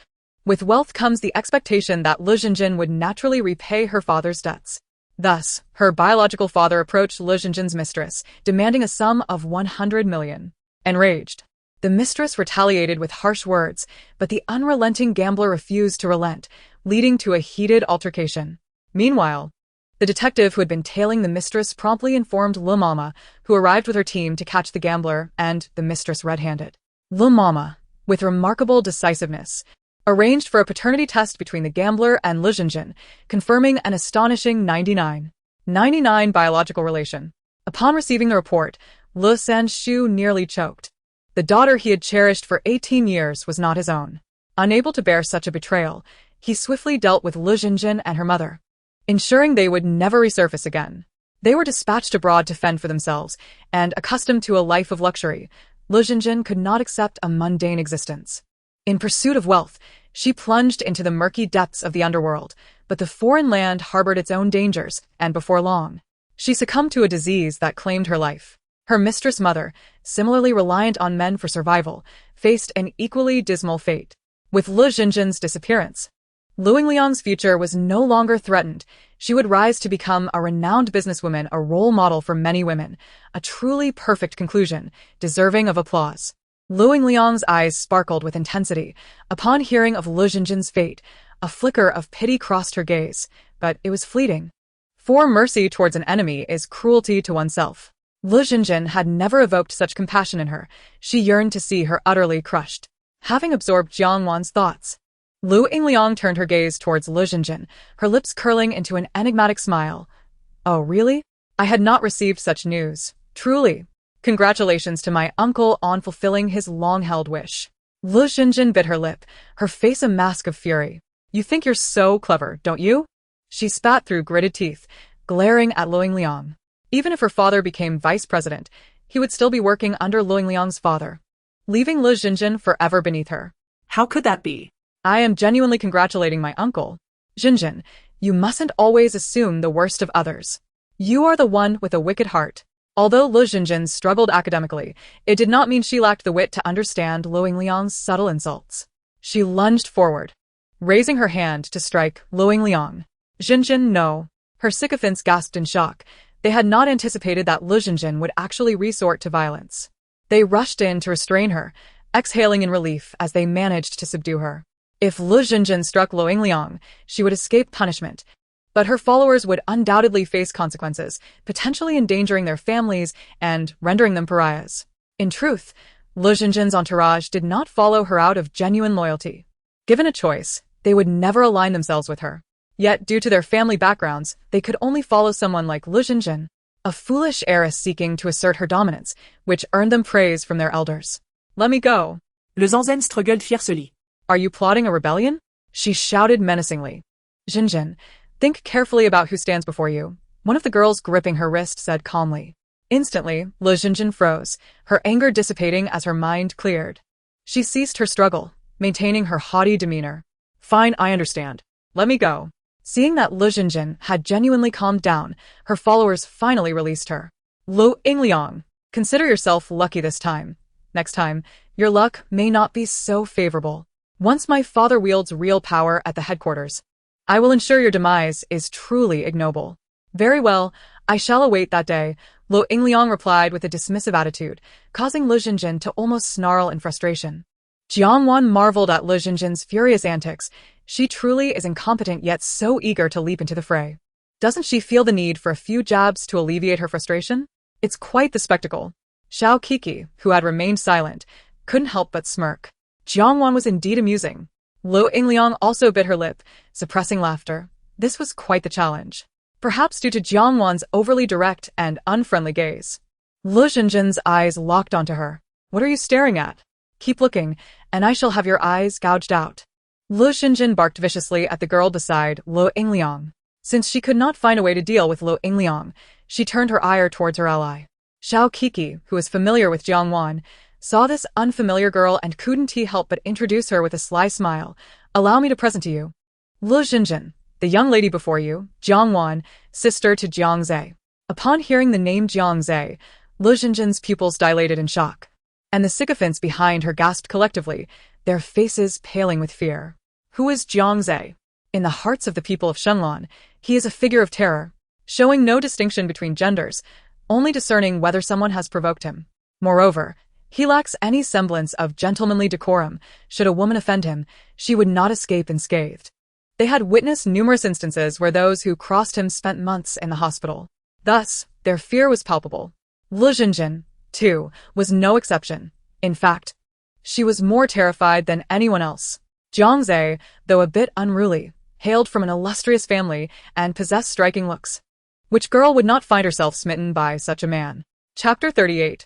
With wealth comes the expectation that Le Zhenzhen would naturally repay her father's debts. Thus, her biological father approached Le Zhenzhen's mistress, demanding a sum of 100 million. Enraged, the mistress retaliated with harsh words, but the unrelenting gambler refused to relent, leading to a heated altercation. Meanwhile, the detective who had been tailing the mistress promptly informed Le Mama, who arrived with her team to catch the gambler and the mistress red-handed. Le Mama, with remarkable decisiveness, arranged for a paternity test between the gambler and Le Zhenzhen, confirming an astonishing 99 biological relation. Upon receiving the report, Le Sanshu nearly choked. The daughter he had cherished for 18 years was not his own. Unable to bear such a betrayal, he swiftly dealt with Le Zhenzhen and her mother, ensuring they would never resurface again. They were dispatched abroad to fend for themselves, and accustomed to a life of luxury, Le Zhenzhen could not accept a mundane existence. In pursuit of wealth, she plunged into the murky depths of the underworld, but the foreign land harbored its own dangers, and before long, she succumbed to a disease that claimed her life. Her mistress mother, similarly reliant on men for survival, faced an equally dismal fate. With Le Zhenzhen's disappearance, Lu Yingliang's future was no longer threatened. She would rise to become a renowned businesswoman, a role model for many women, a truly perfect conclusion, deserving of applause. Lu Yingliang's eyes sparkled with intensity. Upon hearing of Le Zhenzhen's fate, a flicker of pity crossed her gaze, but it was fleeting. For mercy towards an enemy is cruelty to oneself. Le Zhenzhen had never evoked such compassion in her. She yearned to see her utterly crushed. Having absorbed Jiang Wan's thoughts, Lu Yingliang turned her gaze towards Le Zhenzhen, her lips curling into an enigmatic smile. Oh, really? I had not received such news. Truly. Congratulations to my uncle on fulfilling his long-held wish. Le Zhenzhen bit her lip, her face a mask of fury. You think you're so clever, don't you? She spat through gritted teeth, glaring at Lu Yingliang. Even if her father became vice president, he would still be working under Lu Yingliang's father, leaving Le Zhenzhen forever beneath her.
How could that be?
I am genuinely congratulating my uncle. Zhenzhen, you mustn't always assume the worst of others. You are the one with a wicked heart. Although Le Zhenzhen struggled academically, it did not mean she lacked the wit to understand Lu Yingliang's subtle insults. She lunged forward, raising her hand to strike Lu Yingliang. Zhenzhen, no. Her sycophants gasped in shock. They had not anticipated that Le Zhenzhen would actually resort to violence. They rushed in to restrain her, exhaling in relief as they managed to subdue her. If Le Zhenzhen struck Lu Yingliang, she would escape punishment, but her followers would undoubtedly face consequences, potentially endangering their families and rendering them pariahs. In truth, Le Zhenzhen's entourage did not follow her out of genuine loyalty. Given a choice, they would never align themselves with her. Yet, due to their family backgrounds, they could only follow someone like Le Zhenzhen, a foolish heiress seeking to assert her dominance, which earned them praise from their elders. Let me go.
Le Zhenzhen struggled fiercely.
Are you plotting a rebellion? She shouted menacingly. Zhenzhen, think carefully about who stands before you. One of the girls gripping her wrist said calmly. Instantly, Lu Jinjin froze, her anger dissipating as her mind cleared. She ceased her struggle, maintaining her haughty demeanor. Fine, I understand. Let me go. Seeing that Lu Jinjin had genuinely calmed down, her followers finally released her. Lu Yingliang, consider yourself lucky this time. Next time, your luck may not be so favorable. Once my father wields real power at the headquarters, I will ensure your demise is truly ignoble. Very well, I shall await that day, Lu Yingliang replied with a dismissive attitude, causing Lu Jinjin to almost snarl in frustration. Jiang Wan marveled at Lu Jinjin's furious antics. She truly is incompetent yet so eager to leap into the fray. Doesn't she feel the need for a few jabs to alleviate her frustration? It's quite the spectacle. Xiao Kiki, who had remained silent, couldn't help but smirk. Jiang Wan was indeed amusing. Lu Yingliang also bit her lip, suppressing laughter. This was quite the challenge. Perhaps due to Jiang Wan's overly direct and unfriendly gaze. Lu Jinjin's eyes locked onto her. What are you staring at? Keep looking, and I shall have your eyes gouged out. Lu Jinjin barked viciously at the girl beside Lu Yingliang. Since she could not find a way to deal with Lu Yingliang, she turned her ire towards her ally. Xiao Kiki, who was familiar with Jiang Wan, saw this unfamiliar girl and couldn't help but introduce her with a sly smile. Allow me to present to you Lu Jinjin, the young lady before you, Jiang Wan, sister to Jiang Zhe. Upon hearing the name Jiang Zhe, Lu Jinjin's pupils dilated in shock, and the sycophants behind her gasped collectively, their faces paling with fear. Who is Jiang Zhe? In the hearts of the people of Shenlan, he is a figure of terror, showing no distinction between genders, only discerning whether someone has provoked him. Moreover, he lacks any semblance of gentlemanly decorum. Should a woman offend him, she would not escape unscathed. They had witnessed numerous instances where those who crossed him spent months in the hospital. Thus, their fear was palpable. Lu Jinjin, too, was no exception. In fact, she was more terrified than anyone else. Jiang Zhe, though a bit unruly, hailed from an illustrious family and possessed striking looks. Which girl would not find herself smitten by such a man? Chapter 38.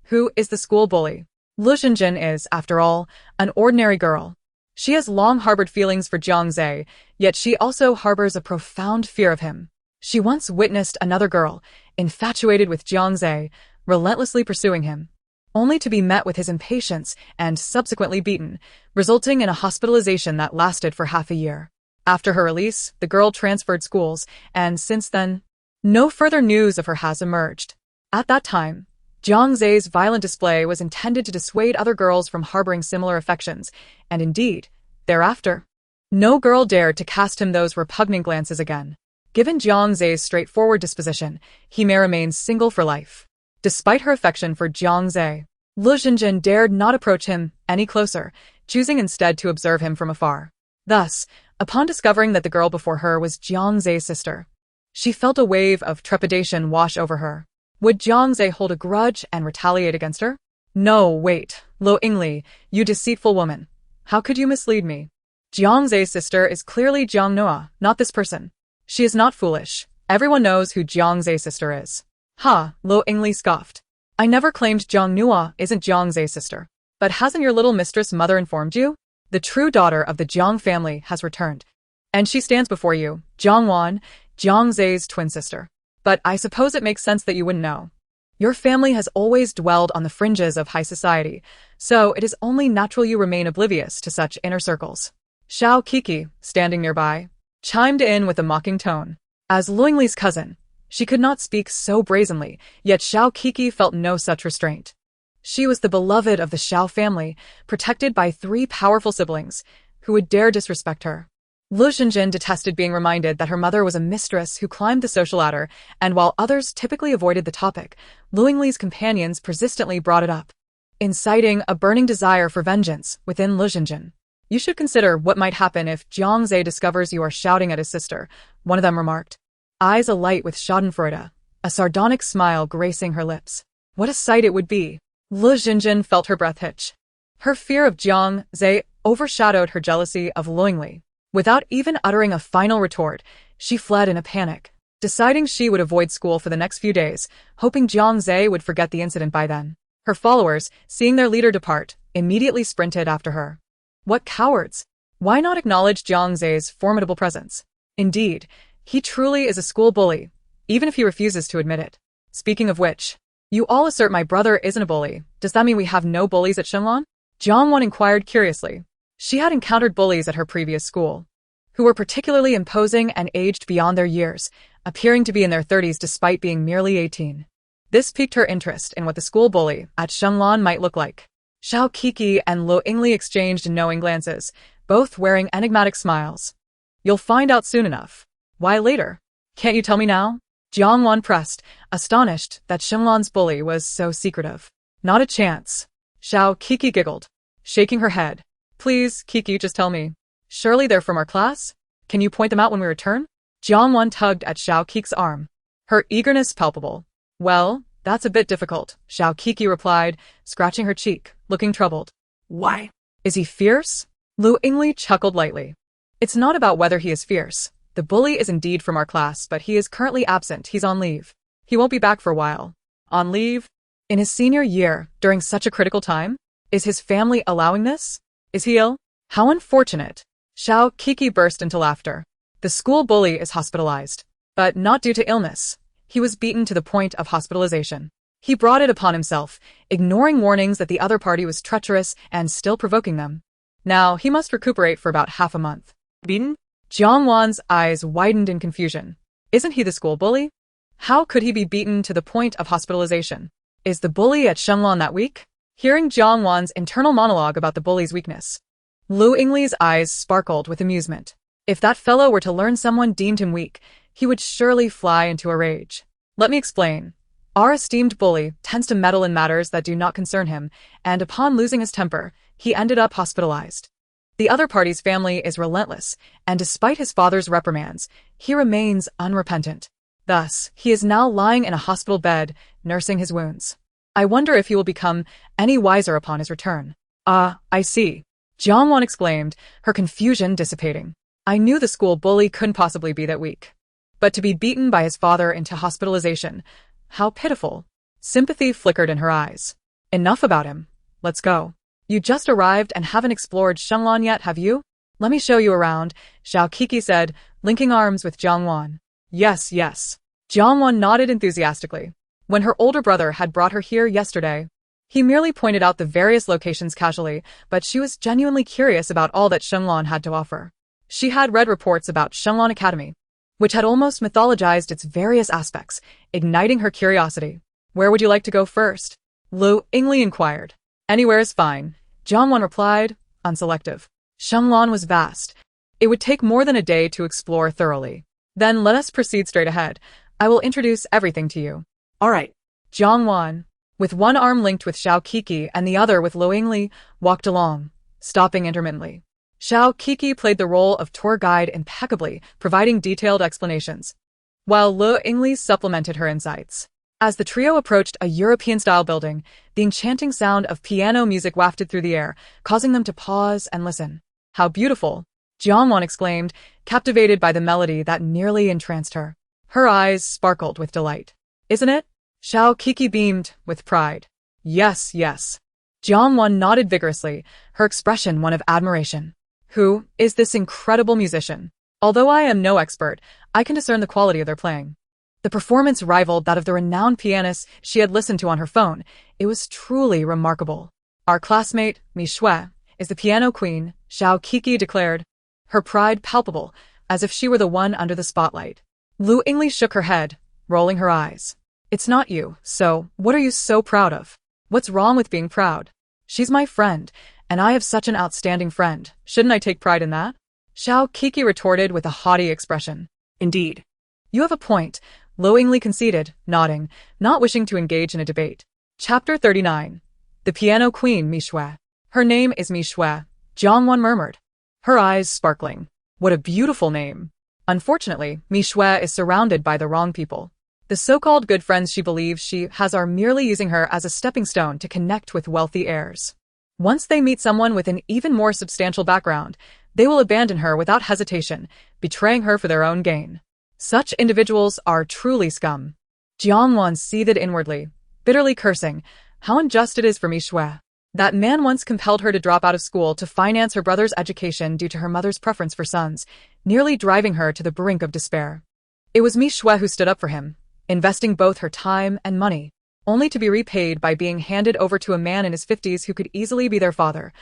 Who is the school bully? Lu Jinjin is, after all, an ordinary girl. She has long harbored feelings for Jiang Zhe, yet she also harbors a profound fear of him. She once witnessed another girl, infatuated with Jiang Zhe, relentlessly pursuing him, only to be met with his impatience and subsequently beaten, resulting in a hospitalization that lasted for half a year. After her release, the girl transferred schools, and since then, no further news of her has emerged. At that time, Jiang Zhe's violent display was intended to dissuade other girls from harboring similar affections, and indeed, thereafter, no girl dared to cast him those repugnant glances again. Given Jiang Zhe's straightforward disposition, he may remain single for life. Despite her affection for Jiang Zhe, Lu Jinjin dared not approach him any closer, choosing instead to observe him from afar. Thus, upon discovering that the girl before her was Jiang Zhe's sister, she felt a wave of trepidation wash over her. Would Jiang Zhe hold a grudge and retaliate against her? No, wait, Lu Yingli, you deceitful woman. How could you mislead me? Jiang Zhe's sister is clearly Jiang Noa, not this person. She is not foolish. Everyone knows who Jiang Zhe's sister is. Ha, Lu Yingli scoffed. I never claimed Jiang Noa isn't Jiang Zhe's sister. But hasn't your little mistress mother informed you? The true daughter of the Jiang family has returned. And she stands before you, Jiang Wan, Jiang Zhe's twin sister. But I suppose it makes sense that you wouldn't know. Your family has always dwelled on the fringes of high society, so it is only natural you remain oblivious to such inner circles. Xiao Kiki, standing nearby, chimed in with a mocking tone. As Lu Yingli's cousin, she could not speak so brazenly, yet Xiao Kiki felt no such restraint. She was the beloved of the Xiao family, protected by 3 powerful siblings, who would dare disrespect her. Lu Jinjin detested being reminded that her mother was a mistress who climbed the social ladder, and while others typically avoided the topic, Lu Yingli's companions persistently brought it up, inciting a burning desire for vengeance within Lu Jinjin. You should consider what might happen if Jiang Zhe discovers you are shouting at his sister, one of them remarked, eyes alight with schadenfreude, a sardonic smile gracing her lips. What a sight it would be! Lu Jinjin felt her breath hitch. Her fear of Jiang Zhe overshadowed her jealousy of Lu Yingli. Without even uttering a final retort, she fled in a panic, deciding she would avoid school for the next few days, hoping Jiang Zhe would forget the incident by then. Her followers, seeing their leader depart, immediately sprinted after her. What cowards! Why not acknowledge Jiang Zhe's formidable presence? Indeed, he truly is a school bully, even if he refuses to admit it. Speaking of which, You all assert my brother isn't a bully. Does that mean we have no bullies at Shenlong? Jiang Wan inquired curiously. She had encountered bullies at her previous school, who were particularly imposing and aged beyond their years, appearing to be in their 30s despite being merely 18. This piqued her interest in what the school bully at Shenlong might look like. Xiao Kiki and Lo Yingli exchanged knowing glances, both wearing enigmatic smiles. You'll find out soon enough. Why later? Can't you tell me now? Jiang Wan pressed, astonished that Shenlong's bully was so secretive. Not a chance. Xiao Kiki giggled, shaking her head. Please, Kiki, just tell me. Surely they're from our class? Can you point them out when we return? Jiang Wan tugged at Xiao Kiki's arm, her eagerness palpable. Well, that's a bit difficult, Xiao Kiki replied, scratching her cheek, looking troubled.
Why?
Is he fierce? Lu Yingli chuckled lightly. It's not about whether he is fierce. The bully is indeed from our class, but he is currently absent. He's on leave. He won't be back for a while. On leave? In his senior year, during such a critical time? Is his family allowing this? Is he ill? How unfortunate. Xiao Kiki burst into laughter. The school bully is hospitalized, but not due to illness. He was beaten to the point of hospitalization. He brought it upon himself, ignoring warnings that the other party was treacherous and still provoking them. Now, he must recuperate for about half a month.
Beaten?
Jiang Wan's eyes widened in confusion. Isn't he the school bully? How could he be beaten to the point of hospitalization? Is the bully at Shenlong that weak? Hearing Jiang Wan's internal monologue about the bully's weakness, Lu Yingli's eyes sparkled with amusement. If that fellow were to learn someone deemed him weak, he would surely fly into a rage. Let me explain. Our esteemed bully tends to meddle in matters that do not concern him, and upon losing his temper, he ended up hospitalized. The other party's family is relentless, and despite his father's reprimands, he remains unrepentant. Thus, he is now lying in a hospital bed, nursing his wounds. I wonder if he will become any wiser upon his return. Ah, I see. Jiang Wan exclaimed, her confusion dissipating. I knew the school bully couldn't possibly be that weak. But to be beaten by his father into hospitalization, how pitiful. Sympathy flickered in her eyes. Enough about him. Let's go. You just arrived and haven't explored Shenlong yet, have you? Let me show you around, Xiao Kiki said, linking arms with Jiang Wan. Yes, yes. Jiang Wan nodded enthusiastically. When her older brother had brought her here yesterday, he merely pointed out the various locations casually, but she was genuinely curious about all that Shenlong had to offer. She had read reports about Shenlong Academy, which had almost mythologized its various aspects, igniting her curiosity. Where would you like to go first? Lu Yingli inquired. Anywhere is fine, Jiang Wan replied, unselective. Shenlong was vast. It would take more than a day to explore thoroughly. Then let us proceed straight ahead. I will introduce everything to you.
All right.
Jiang Wan, with one arm linked with Xiao Kiki and the other with Lo Yingli, walked along, stopping intermittently. Xiao Kiki played the role of tour guide impeccably, providing detailed explanations, while Lo Yingli supplemented her insights. As the trio approached a European-style building, the enchanting sound of piano music wafted through the air, causing them to pause and listen. How beautiful! Jiang Wan exclaimed, captivated by the melody that nearly entranced her. Her eyes sparkled with delight. Isn't it? Xiao Kiki beamed with pride. Yes, yes. Jiang Wan nodded vigorously, her expression one of admiration. Who is this incredible musician? Although I am no expert, I can discern the quality of their playing. The performance rivaled that of the renowned pianist she had listened to on her phone. It was truly remarkable. Our classmate, Mi Shui, is the piano queen, Xiao Kiki declared, her pride palpable, as if she were the one under the spotlight. Lu Yingli shook her head, rolling her eyes. It's not you, so what are you so proud of? What's wrong with being proud? She's my friend, and I have such an outstanding friend. Shouldn't I take pride in that? Xiao Kiki retorted with a haughty expression. Indeed. You have a point, Lo Yingli conceded, nodding, not wishing to engage in a debate. Chapter 39. The Piano Queen, Mi Shui. Her name is Mi Shui, Jiang Wan murmured, her eyes sparkling. What a beautiful name. Unfortunately, Mi Shui is surrounded by the wrong people. The so-called good friends she believes she has are merely using her as a stepping stone to connect with wealthy heirs. Once they meet someone with an even more substantial background, they will abandon her without hesitation, betraying her for their own gain. Such individuals are truly scum. Jiang Wan seethed inwardly, bitterly cursing. How unjust it is for Mi Shui. That man once compelled her to drop out of school to finance her brother's education due to her mother's preference for sons, nearly driving her to the brink of despair. It was Mi Shui who stood up for him, investing both her time and money. only to be repaid by being handed over to a man in his 50s who could easily be their father,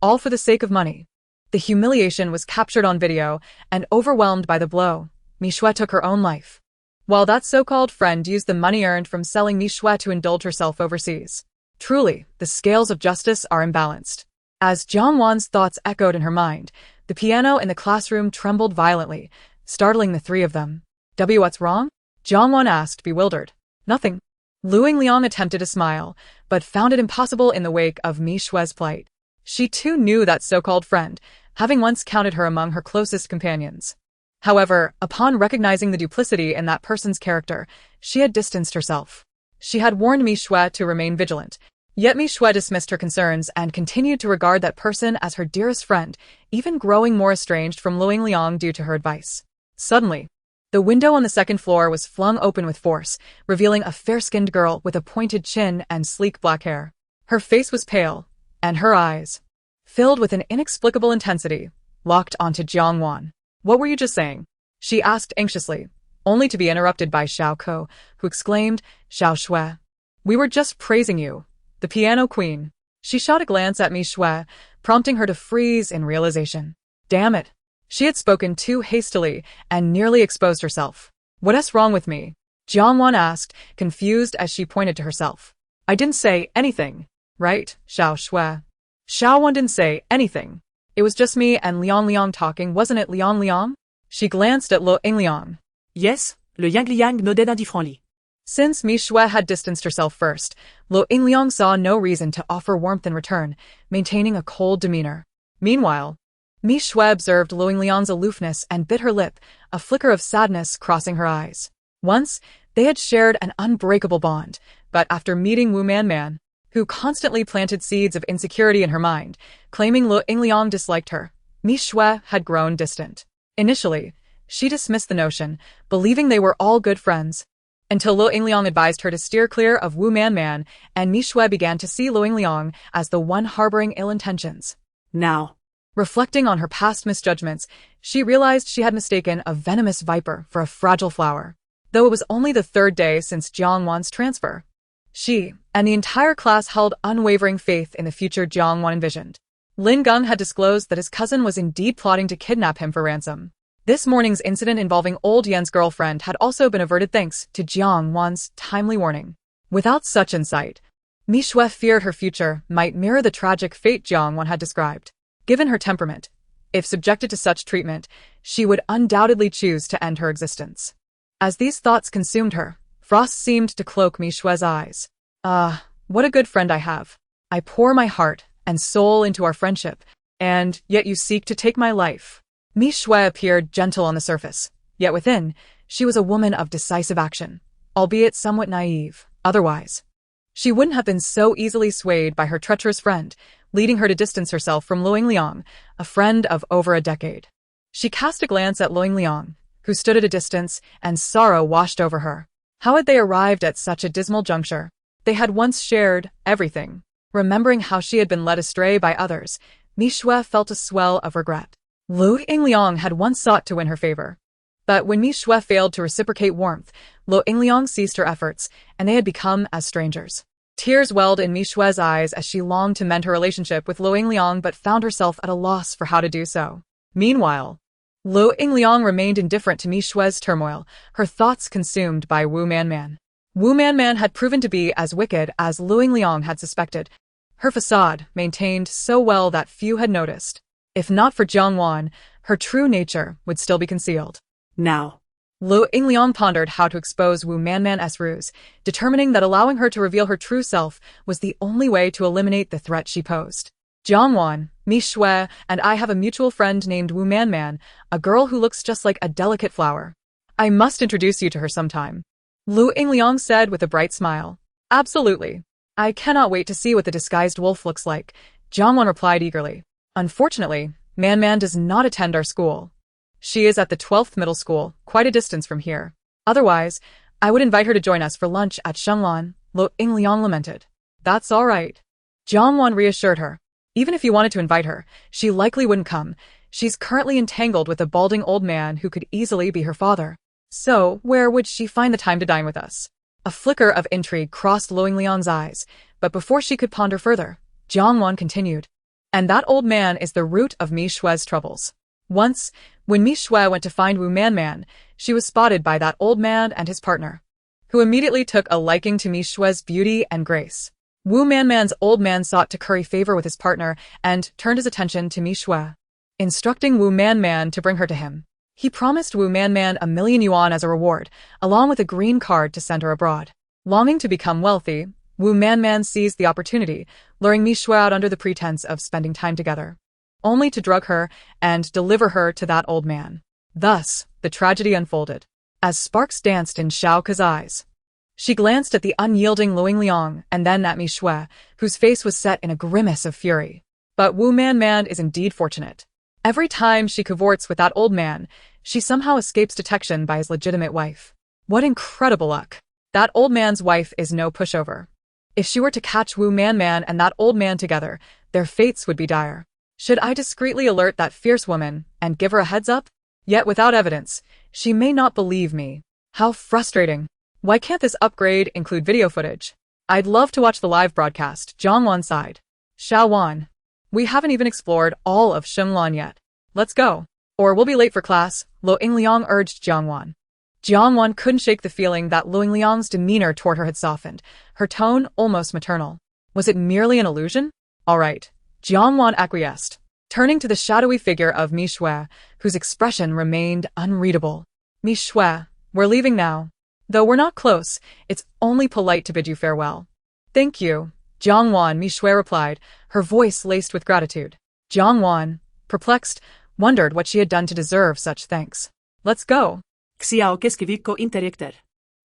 all for the sake of money. The humiliation was captured on video, and overwhelmed by the blow, Mishue took her own life. While that so-called friend used the money earned from selling Mishue to indulge herself overseas. Truly, the scales of justice are imbalanced. As Jiang Wan's thoughts echoed in her mind, the piano in the classroom trembled violently, startling the three of them. What's wrong? Jiang Wan asked, bewildered. Nothing. Lu Yingliang attempted a smile, but found it impossible in the wake of Mishue's plight. She too knew that so-called friend, having once counted her among her closest companions. However, upon recognizing the duplicity in that person's character, she had distanced herself. She had warned Mishue to remain vigilant, yet Mishue dismissed her concerns and continued to regard that person as her dearest friend, even growing more estranged from Lu Yingliang due to her advice. Suddenly, the window on the second floor was flung open with force, revealing a fair-skinned girl with a pointed chin and sleek black hair. Her face was pale, and her eyes, filled with an inexplicable intensity, locked onto Jiang Wan. What were you just saying? She asked anxiously, only to be interrupted by Xiao Ko, who exclaimed, Xiao Shui. We were just praising you, the piano queen. She shot a glance at Mishue, prompting her to freeze in realization. Damn it. She had spoken too hastily and nearly exposed herself. What's wrong with me? Jiang Wan asked, confused as she pointed to herself. I didn't say anything, right, Xiao Shui? Xiao Wan didn't say anything. It was just me and Liang talking, wasn't it, Liang? She glanced at Lu Yingliang.
Yes, le Yang nodded indifferently.
Since Mishue had distanced herself first, Lu Yingliang saw no reason to offer warmth in return, maintaining a cold demeanor. Meanwhile, Mishue observed Lu Yingliang's aloofness and bit her lip, a flicker of sadness crossing her eyes. Once, they had shared an unbreakable bond, but after meeting Wu Man, who constantly planted seeds of insecurity in her mind, claiming Lu Yingliang disliked her, Mishue had grown distant. Initially, she dismissed the notion, believing they were all good friends, until Lu Yingliang advised her to steer clear of Wu Man, and Mishue began to see Lu Yingliang as the one harboring ill intentions. Now, reflecting on her past misjudgments, she realized she had mistaken a venomous viper for a fragile flower. Though it was only the third day since Jiang Wan's transfer, she and the entire class held unwavering faith in the future Jiang Wan envisioned. Lin Geng had disclosed that his cousin was indeed plotting to kidnap him for ransom. This morning's incident involving old Yan's girlfriend had also been averted thanks to Jiang Wan's timely warning. Without such insight, Mishue feared her future might mirror the tragic fate Jiang Wan had described. Given her temperament, if subjected to such treatment, she would undoubtedly choose to end her existence. As these thoughts consumed her, frost seemed to cloak Mishue's eyes. What a good friend I have. I pour my heart and soul into our friendship, and yet you seek to take my life. Mishue appeared gentle on the surface, yet within, she was a woman of decisive action, albeit somewhat naive. Otherwise, she wouldn't have been so easily swayed by her treacherous friend, leading her to distance herself from Lu Yingliang, a friend of over a decade. She cast a glance at Lu Yingliang, who stood at a distance, and sorrow washed over her. How had they arrived at such a dismal juncture? They had once shared everything. Remembering how she had been led astray by others, Mishue felt a swell of regret. Lu Yingliang had once sought to win her favor. But when Mishue failed to reciprocate warmth, Lu Yingliang ceased her efforts, and they had become as strangers. Tears welled in Mishue's eyes as she longed to mend her relationship with Lu Yingliang but found herself at a loss for how to do so. Meanwhile, Lu Yingliang remained indifferent to Mishue's turmoil, her thoughts consumed by Wu Man. Wu Man had proven to be as wicked as Lu Yingliang had suspected. Her facade maintained so well that few had noticed. If not for Jiang Wan, her true nature would still be concealed. Now, Lu Yingliang pondered how to expose Wu Man's ruse, determining that allowing her to reveal her true self was the only way to eliminate the threat she posed. Jiang Wan, Mishue, and I have a mutual friend named Wu Man, a girl who looks just like a delicate flower. I must introduce you to her sometime. Lu Yingliang said with a bright smile. Absolutely. I cannot wait to see what the disguised wolf looks like, Jiang Wan replied eagerly. Unfortunately, Man does not attend our school. She is at the 12th middle school, quite a distance from here. Otherwise, I would invite her to join us for lunch at Shenglan, Lu Yingliang lamented. That's all right. Jiang Wan reassured her. Even if you wanted to invite her, she likely wouldn't come. She's currently entangled with a balding old man who could easily be her father. So, where would she find the time to dine with us? A flicker of intrigue crossed Luing Liang's eyes, but before she could ponder further, Jiang Wan continued. And that old man is the root of Mi Shue's troubles. Once, when Mi Shue went to find Wu Man, she was spotted by that old man and his partner, who immediately took a liking to Mi Shue's beauty and grace. Wu Man's old man sought to curry favor with his partner and turned his attention to Mi Shue, instructing Wu Man to bring her to him. He promised Wu Man $1,000,000 as a reward, along with a green card to send her abroad. Longing to become wealthy, Wu Man seized the opportunity, luring Mi Shue out under the pretense of spending time together, only to drug her and deliver her to that old man. Thus, the tragedy unfolded. As sparks danced in Xiao Ke's eyes, she glanced at the unyielding Luing Liang and then at Mi Shue, whose face was set in a grimace of fury. But Wu Man is indeed fortunate. Every time she cavorts with that old man, she somehow escapes detection by his legitimate wife. What incredible luck! That old man's wife is no pushover. If she were to catch Wu Man and that old man together, their fates would be dire. Should I discreetly alert that fierce woman and give her a heads up? Yet without evidence, she may not believe me. How frustrating. Why can't this upgrade include video footage? I'd love to watch the live broadcast, Jiang Wan sighed. Xiao Wan. We haven't even explored all of Shenlan yet. Let's go. Or we'll be late for class, Luing Liang urged Jiang Wan. Jiang Wan couldn't shake the feeling that Luing Liang's demeanor toward her had softened, her tone almost maternal. Was it merely an illusion? All right. Jiang Wan acquiesced, turning to the shadowy figure of Mi Shue, whose expression remained unreadable. Mi Shue, we're leaving now. Though we're not close, it's only polite to bid you farewell. Thank you, Jiang Wan, Mi Shue replied, her voice laced with gratitude. Jiang Wan, perplexed, wondered what she had done to deserve such thanks. Let's go.
Xiao Ke skiviko interjecter.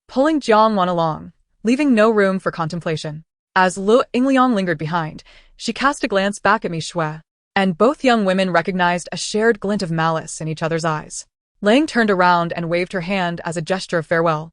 Pulling Jiang Wan along, leaving no room for contemplation. As Luing Liang lingered behind, she cast a glance back at Mi Shue, and both young women recognized a shared glint of malice in each other's eyes. Lang turned around and waved her hand as a gesture of farewell,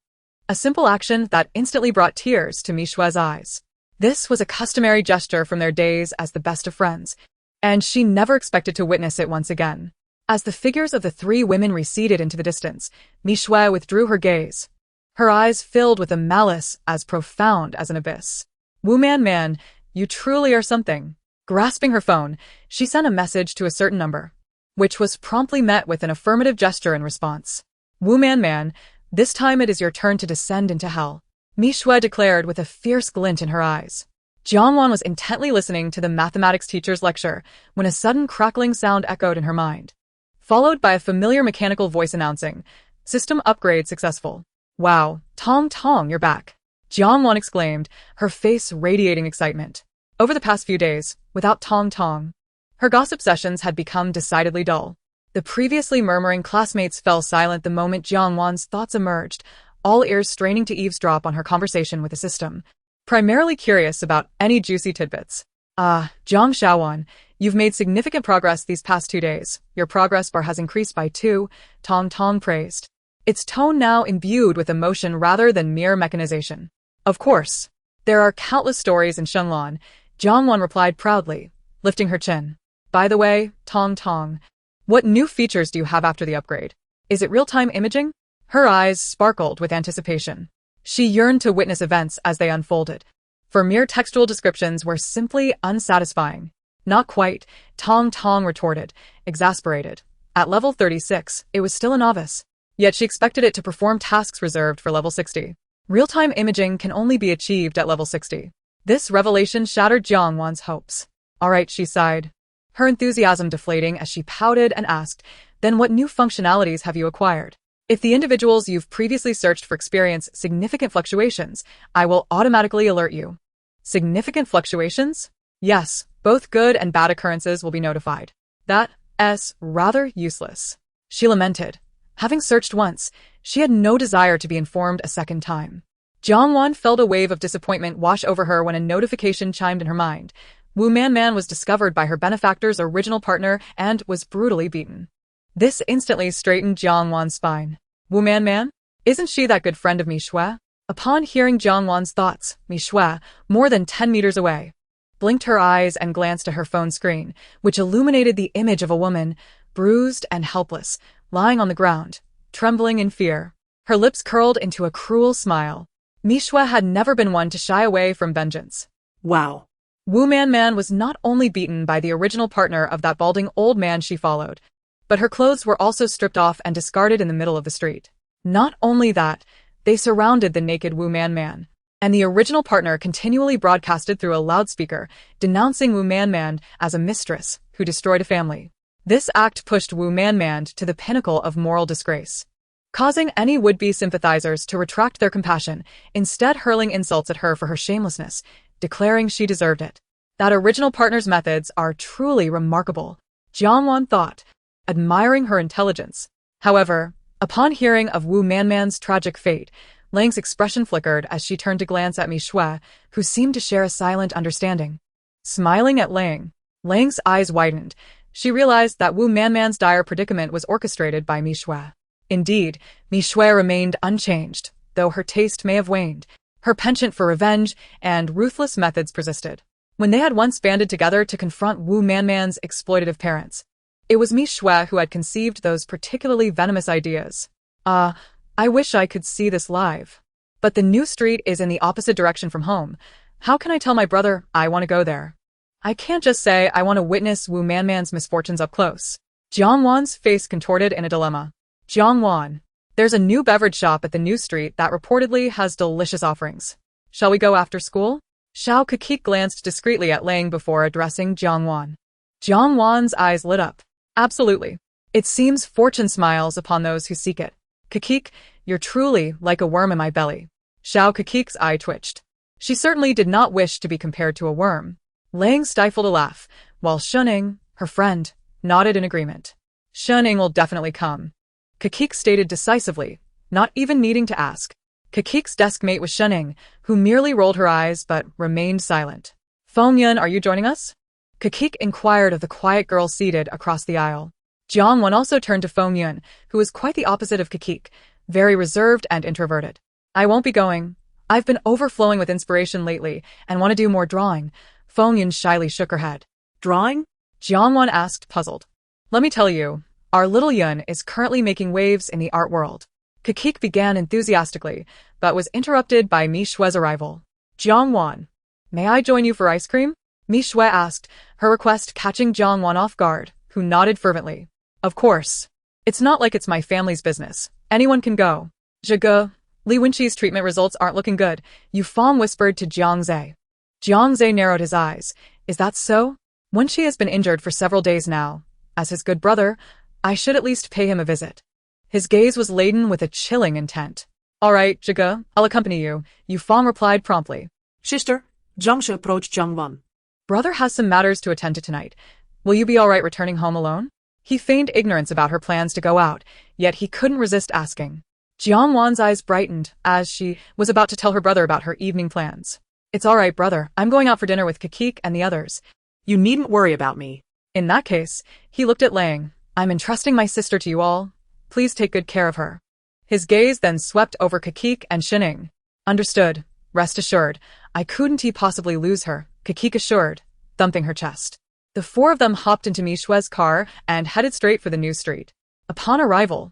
a simple action that instantly brought tears to Mi Shue's eyes. This was a customary gesture from their days as the best of friends, and she never expected to witness it once again. As the figures of the three women receded into the distance, Mi Shue withdrew her gaze, her eyes filled with a malice as profound as an abyss. Wu Man, you truly are something. Grasping her phone, she sent a message to a certain number, which was promptly met with an affirmative gesture in response. Wu Man, this time it is your turn to descend into hell, Mi Shue declared with a fierce glint in her eyes. Jiang Wan was intently listening to the mathematics teacher's lecture when a sudden crackling sound echoed in her mind, followed by a familiar mechanical voice announcing, "System upgrade successful." "Wow, Tong, you're back," Jiang Wan exclaimed, her face radiating excitement. Over the past few days, without Tong, her gossip sessions had become decidedly dull. The previously murmuring classmates fell silent the moment Jiang Wan's thoughts emerged, all ears straining to eavesdrop on her conversation with the system, primarily curious about any juicy tidbits. Jiang Xiaowan, you've made significant progress these past 2 days. Your progress bar has increased by 2, Tong praised, its tone now imbued with emotion rather than mere mechanization. Of course, there are countless stories in Shenlan, Jiang Wan replied proudly, lifting her chin. By the way, Tong, what new features do you have after the upgrade? Is it real-time imaging? Her eyes sparkled with anticipation. She yearned to witness events as they unfolded, for mere textual descriptions were simply unsatisfying. Not quite, Tong retorted, exasperated. At level 36, it was still a novice, yet she expected it to perform tasks reserved for level 60. Real-time imaging can only be achieved at level 60. This revelation shattered Jiang Wan's hopes. All right, she sighed, her enthusiasm deflating as she pouted and asked, then what new functionalities have you acquired? If the individuals you've previously searched for experience significant fluctuations, I will automatically alert you. Significant fluctuations? Yes, both good and bad occurrences will be notified. That's rather useless, she lamented. Having searched once, she had no desire to be informed a second time. Jiang Wan felt a wave of disappointment wash over her when a notification chimed in her mind. Wu Man was discovered by her benefactor's original partner and was brutally beaten. This instantly straightened Jiang Wan's spine. Wu Man? Isn't she that good friend of Mi Shue? Upon hearing Jiang Wan's thoughts, Mi Shue, more than 10 meters away, blinked her eyes and glanced at her phone screen, which illuminated the image of a woman, bruised and helpless, lying on the ground, trembling in fear. Her lips curled into a cruel smile. Mi Shui had never been one to shy away from vengeance.
Wow.
Wu Man was not only beaten by the original partner of that balding old man she followed, but her clothes were also stripped off and discarded in the middle of the street. Not only that, they surrounded the naked Wu Man, and the original partner continually broadcasted through a loudspeaker, denouncing Wu Man as a mistress who destroyed a family. This act pushed Wu Man to the pinnacle of moral disgrace, causing any would-be sympathizers to retract their compassion, instead hurling insults at her for her shamelessness, declaring she deserved it. That original partner's methods are truly remarkable, Jiang Wan thought, admiring her intelligence. However, upon hearing of Wu Man's tragic fate, Lang's expression flickered as she turned to glance at Mi Shui, who seemed to share a silent understanding. Smiling at Lang's eyes widened. She realized that Wu Man's dire predicament was orchestrated by Mi Shui. Indeed, Mi Shui remained unchanged, though her taste may have waned. Her penchant for revenge and ruthless methods persisted. When they had once banded together to confront Wu Man's exploitative parents, it was Mi Shui who had conceived those particularly venomous ideas. I wish I could see this live. But the new street is in the opposite direction from home. How can I tell my brother I want to go there? I can't just say I want to witness Wu Man's misfortunes up close. Jiang Wan's face contorted in a dilemma. Jiang Wan, there's a new beverage shop at the new street that reportedly has delicious offerings. Shall we go after school? Xiao Kekik glanced discreetly at Lang before addressing Jiang Wan. Jiang Wan's eyes lit up. Absolutely. It seems fortune smiles upon those who seek it. Kekik, you're truly like a worm in my belly. Xiao Kekik's eye twitched. She certainly did not wish to be compared to a worm. Lang stifled a laugh, while Shuning, her friend, nodded in agreement. Shuning will definitely come. Kekik stated decisively, not even needing to ask. Kekik's deskmate was Shuning, who merely rolled her eyes but remained silent. Fengyun, are you joining us? Kekik inquired of the quiet girl seated across the aisle. Jiang Wan also turned to Fengyun, who was quite the opposite of Kekik, very reserved and introverted. I won't be going. I've been overflowing with inspiration lately and want to do more drawing. Fengyun shyly shook her head. Drawing? Jiang Wan asked, puzzled. Let me tell you, our little Yun is currently making waves in the art world. Kekik began enthusiastically, but was interrupted by Mi Shui's arrival. Jiang Wan, may I join you for ice cream? Mi Shui asked, her request catching Jiang Wan off guard, who nodded fervently. Of course. It's not like it's my family's business. Anyone can go. Zhige, Li Wenqi's treatment results aren't looking good, Yu Fang whispered to Jiang Zhe. Jiang Zhe narrowed his eyes. Is that so? Wenqi has been injured for several days now. As his good brother, I should at least pay him a visit. His gaze was laden with a chilling intent. All right, Zhige, I'll accompany you, Yu Fang replied promptly.
Sister, Jiang Shi approached Jiang Wan.
Brother has some matters to attend to tonight. Will you be all right returning home alone? He feigned ignorance about her plans to go out, yet he couldn't resist asking. Jiang Wan's eyes brightened as she was about to tell her brother about her evening plans. It's all right, brother. I'm going out for dinner with Kekik and the others.
You needn't worry about me.
In that case, he looked at Lang. I'm entrusting my sister to you all. Please take good care of her. His gaze then swept over Kekik and Shining. Understood. Rest assured. I couldn't possibly lose her, Kekik assured, thumping her chest. The four of them hopped into Mi Shui's car and headed straight for the new street. Upon arrival,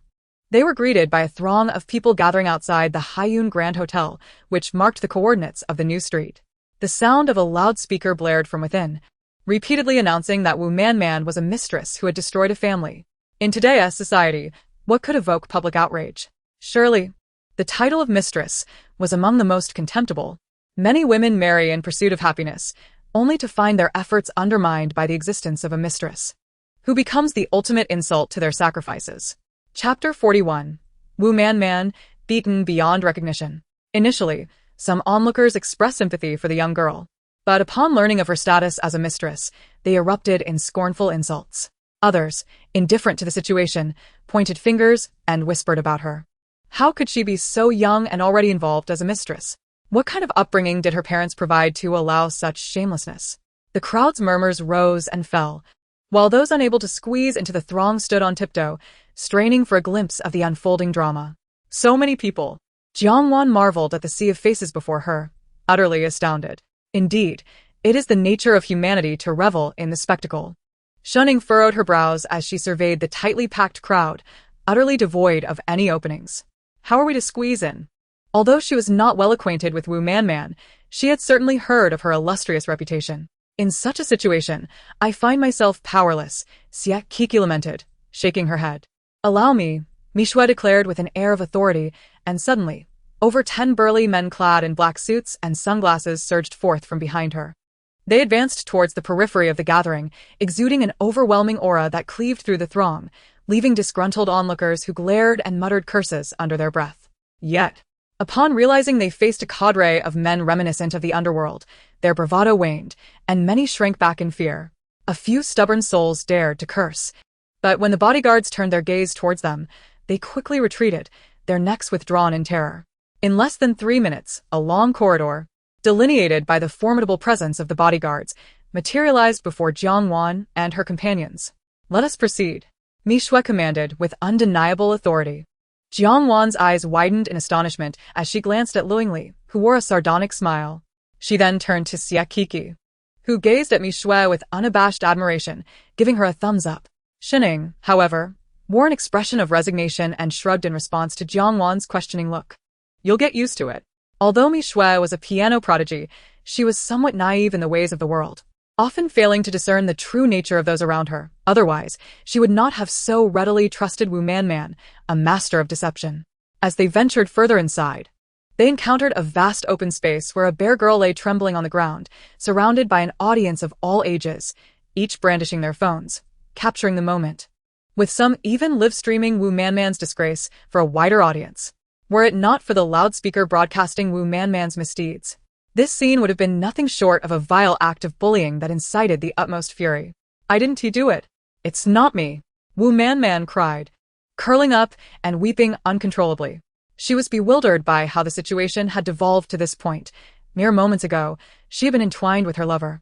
they were greeted by a throng of people gathering outside the Haiyun Grand Hotel, which marked the coordinates of the new street. The sound of a loudspeaker blared from within, repeatedly announcing that Wu Man was a mistress who had destroyed a family. In today's society, what could evoke public outrage? Surely, the title of mistress was among the most contemptible. Many women marry in pursuit of happiness, only to find their efforts undermined by the existence of a mistress, who becomes the ultimate insult to their sacrifices. Chapter 41. Wu Man, beaten beyond recognition. Initially, some onlookers expressed sympathy for the young girl, but upon learning of her status as a mistress, they erupted in scornful insults. Others, indifferent to the situation, pointed fingers and whispered about her. How could she be so young and already involved as a mistress? What kind of upbringing did her parents provide to allow such shamelessness? The crowd's murmurs rose and fell, while those unable to squeeze into the throng stood on tiptoe, straining for a glimpse of the unfolding drama. So many people. Jiang Wan marveled at the sea of faces before her, utterly astounded. Indeed, it is the nature of humanity to revel in the spectacle. Shuning furrowed her brows as she surveyed the tightly packed crowd, utterly devoid of any openings. How are we to squeeze in? Although she was not well acquainted with Wu Man, she had certainly heard of her illustrious reputation. In such a situation, I find myself powerless, Xie Kiki lamented, shaking her head. Allow me, Mishue declared with an air of authority, and suddenly, over 10 burly men clad in black suits and sunglasses surged forth from behind her. They advanced towards the periphery of the gathering, exuding an overwhelming aura that cleaved through the throng, leaving disgruntled onlookers who glared and muttered curses under their breath. Yet, upon realizing they faced a cadre of men reminiscent of the underworld, their bravado waned, and many shrank back in fear. A few stubborn souls dared to curse, but when the bodyguards turned their gaze towards them, they quickly retreated, their necks withdrawn in terror. In less than 3 minutes, a long corridor, delineated by the formidable presence of the bodyguards, materialized before Jiang Wan and her companions. Let us proceed, Mishue commanded with undeniable authority. Jiang Wan's eyes widened in astonishment as she glanced at Luingli, who wore a sardonic smile. She then turned to Xie Kiki, who gazed at Mishue with unabashed admiration, giving her a thumbs up. Shining, however, wore an expression of resignation and shrugged in response to Jiang Wan's questioning look. You'll get used to it. Although Mishue was a piano prodigy, she was somewhat naive in the ways of the world, often failing to discern the true nature of those around her. Otherwise, she would not have so readily trusted Wu Man, a master of deception. As they ventured further inside, they encountered a vast open space where a bare girl lay trembling on the ground, surrounded by an audience of all ages, each brandishing their phones, capturing the moment. With some even live-streaming Wu Man's disgrace for a wider audience. Were it not for the loudspeaker broadcasting Wu Man's misdeeds, this scene would have been nothing short of a vile act of bullying that incited the utmost fury. I didn't do it. It's not me, Wu Man cried, curling up and weeping uncontrollably. She was bewildered by how the situation had devolved to this point. Mere moments ago, she had been entwined with her lover,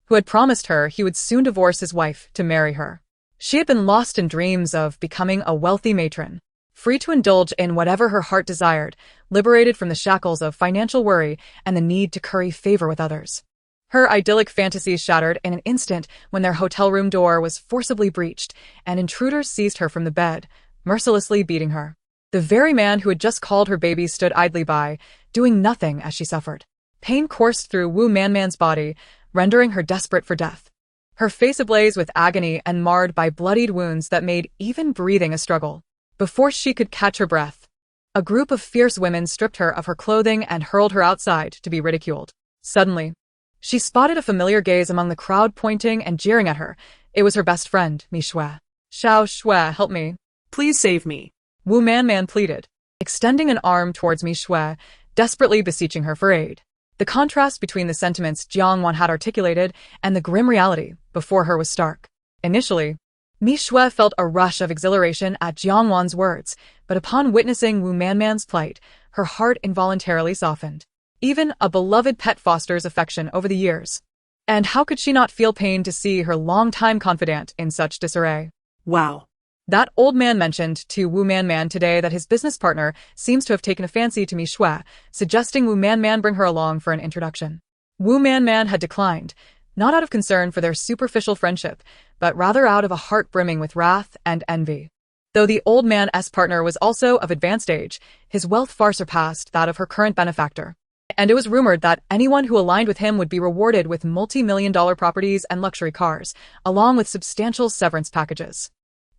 who had promised her he would soon divorce his wife to marry her. She had been lost in dreams of becoming a wealthy matron, free to indulge in whatever her heart desired, liberated from the shackles of financial worry and the need to curry favor with others. Her idyllic fantasies shattered in an instant when their hotel room door was forcibly breached and intruders seized her from the bed, mercilessly beating her. The very man who had just called her baby stood idly by, doing nothing as she suffered. Pain coursed through Wu Man's body, rendering her desperate for death. Her face ablaze with agony and marred by bloodied wounds that made even breathing a struggle. Before she could catch her breath, a group of fierce women stripped her of her clothing and hurled her outside to be ridiculed. Suddenly, she spotted a familiar gaze among the crowd pointing and jeering at her. It was her best friend, Mishue. Xiao Shui, help me.
Please save me,
Wu Man pleaded, extending an arm towards Mishue, desperately beseeching her for aid. The contrast between the sentiments Jiang Wan had articulated and the grim reality before her was stark. Initially, Mishue felt a rush of exhilaration at Jiang Wan's words, but upon witnessing Wu Man's plight, her heart involuntarily softened. Even a beloved pet fosters affection over the years. And how could she not feel pain to see her longtime confidant in such disarray?
Wow.
That old man mentioned to Wu Man today that his business partner seems to have taken a fancy to Mishue, suggesting Wu Man bring her along for an introduction. Wu Man had declined, not out of concern for their superficial friendship, but rather out of a heart brimming with wrath and envy. Though the old man's partner was also of advanced age, his wealth far surpassed that of her current benefactor. And it was rumored that anyone who aligned with him would be rewarded with multi-million-dollar properties and luxury cars, along with substantial severance packages.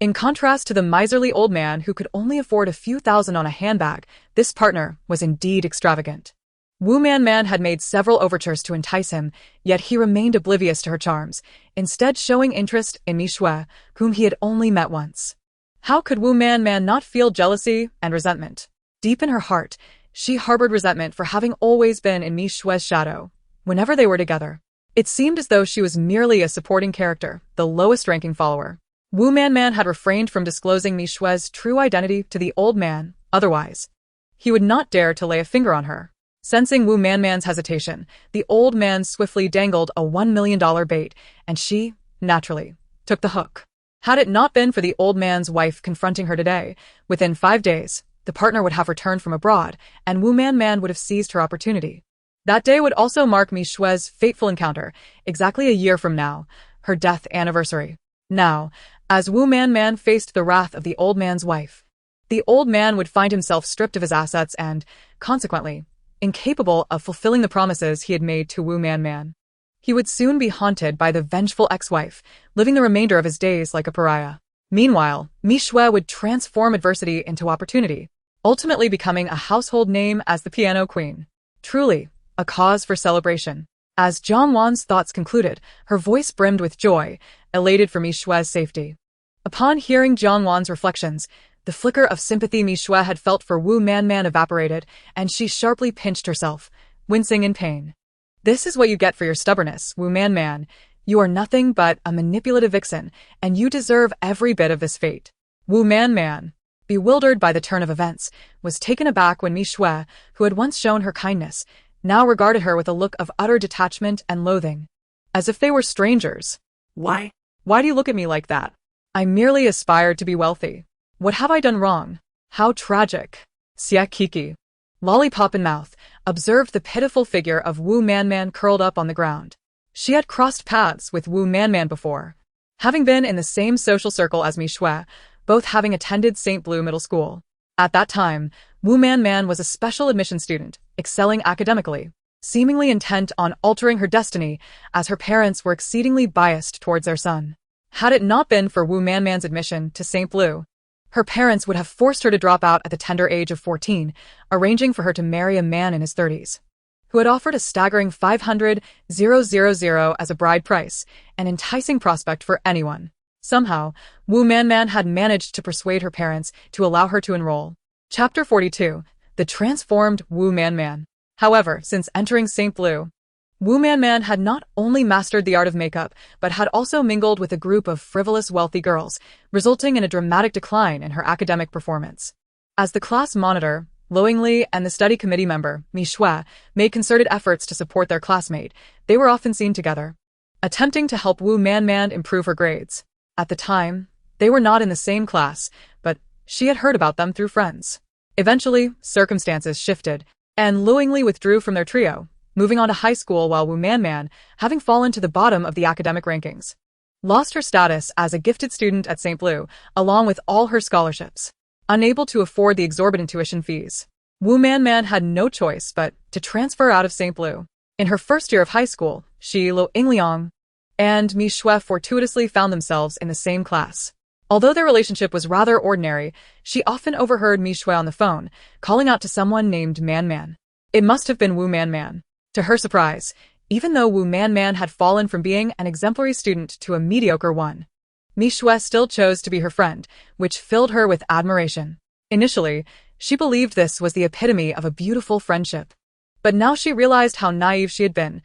In contrast to the miserly old man who could only afford a few thousand on a handbag, this partner was indeed extravagant. Wu Man had made several overtures to entice him, yet he remained oblivious to her charms, instead showing interest in Mishue, whom he had only met once. How could Wu Man not feel jealousy and resentment? Deep in her heart, she harbored resentment for having always been in Mishue's shadow, whenever they were together. It seemed as though she was merely a supporting character, the lowest-ranking follower. Wu Man had refrained from disclosing Mishue's true identity to the old man, otherwise he would not dare to lay a finger on her. Sensing Wu Man's hesitation, the old man swiftly dangled a $1 million bait, and she, naturally, took the hook. Had it not been for the old man's wife confronting her today, within 5 days, the partner would have returned from abroad, and Wu Man would have seized her opportunity. That day would also mark Mishue's fateful encounter, exactly a year from now, her death anniversary. Now, as Wu Man faced the wrath of the old man's wife, The old man would find himself stripped of his assets and, consequently, incapable of fulfilling the promises he had made to Wu Man. He would soon be haunted by the vengeful ex-wife, living the remainder of his days like a pariah. Meanwhile, Mi Shui would transform adversity into opportunity, ultimately becoming a household name as the Piano Queen. Truly, a cause for celebration. As Jiang Wan's thoughts concluded, her voice brimmed with joy, elated for Mi Shui's safety. Upon hearing Jiang Wan's reflections, the flicker of sympathy Mi Shui had felt for Wu Man evaporated, and she sharply pinched herself, wincing in pain. This is what you get for your stubbornness, Wu Man. You are nothing but a manipulative vixen, and you deserve every bit of this fate. Wu Man, bewildered by the turn of events, was taken aback when Mi Shui, who had once shown her kindness, now regarded her with a look of utter detachment and loathing, as if they were strangers.
Why?
Why do you look at me like that? I merely aspired to be wealthy. What have I done wrong? How tragic. Xie Kiki, lollipop in mouth, observed the pitiful figure of Wu Man curled up on the ground. She had crossed paths with Wu Man before, having been in the same social circle as Mi Shui, both having attended St. Blue Middle School. At that time, Wu Man was a special admission student, excelling academically, seemingly intent on altering her destiny, as her parents were exceedingly biased towards their son. Had it not been for Wu Man's admission to St. Blue, her parents would have forced her to drop out at the tender age of 14, arranging for her to marry a man in his 30s, who had offered a staggering 500,000 as a bride price, an enticing prospect for anyone. Somehow, Wu Man had managed to persuade her parents to allow her to enroll. Chapter 42. The Transformed Wu Man. However, since entering St. Blue, Wu Man had not only mastered the art of makeup, but had also mingled with a group of frivolous wealthy girls, resulting in a dramatic decline in her academic performance. As the class monitor, Lo Yingli and the study committee member, Mi Shui, made concerted efforts to support their classmate, they were often seen together, attempting to help Wu Man improve her grades. At the time, they were not in the same class, but she had heard about them through friends. Eventually, circumstances shifted, and Lo Yingli withdrew from their trio, moving on to high school while Wu Man, having fallen to the bottom of the academic rankings, lost her status as a gifted student at St. Blue, along with all her scholarships. Unable to afford the exorbitant tuition fees, Wu Man had no choice but to transfer out of St. Blue. In her first year of high school, she, Lo Yingli, and Mi Shui fortuitously found themselves in the same class. Although their relationship was rather ordinary, she often overheard Mi Shui on the phone, calling out to someone named Man. It must have been Wu Man. To her surprise, even though Wu Man had fallen from being an exemplary student to a mediocre one, Mi Shui still chose to be her friend, which filled her with admiration. Initially, she believed this was the epitome of a beautiful friendship. But now she realized how naive she had been.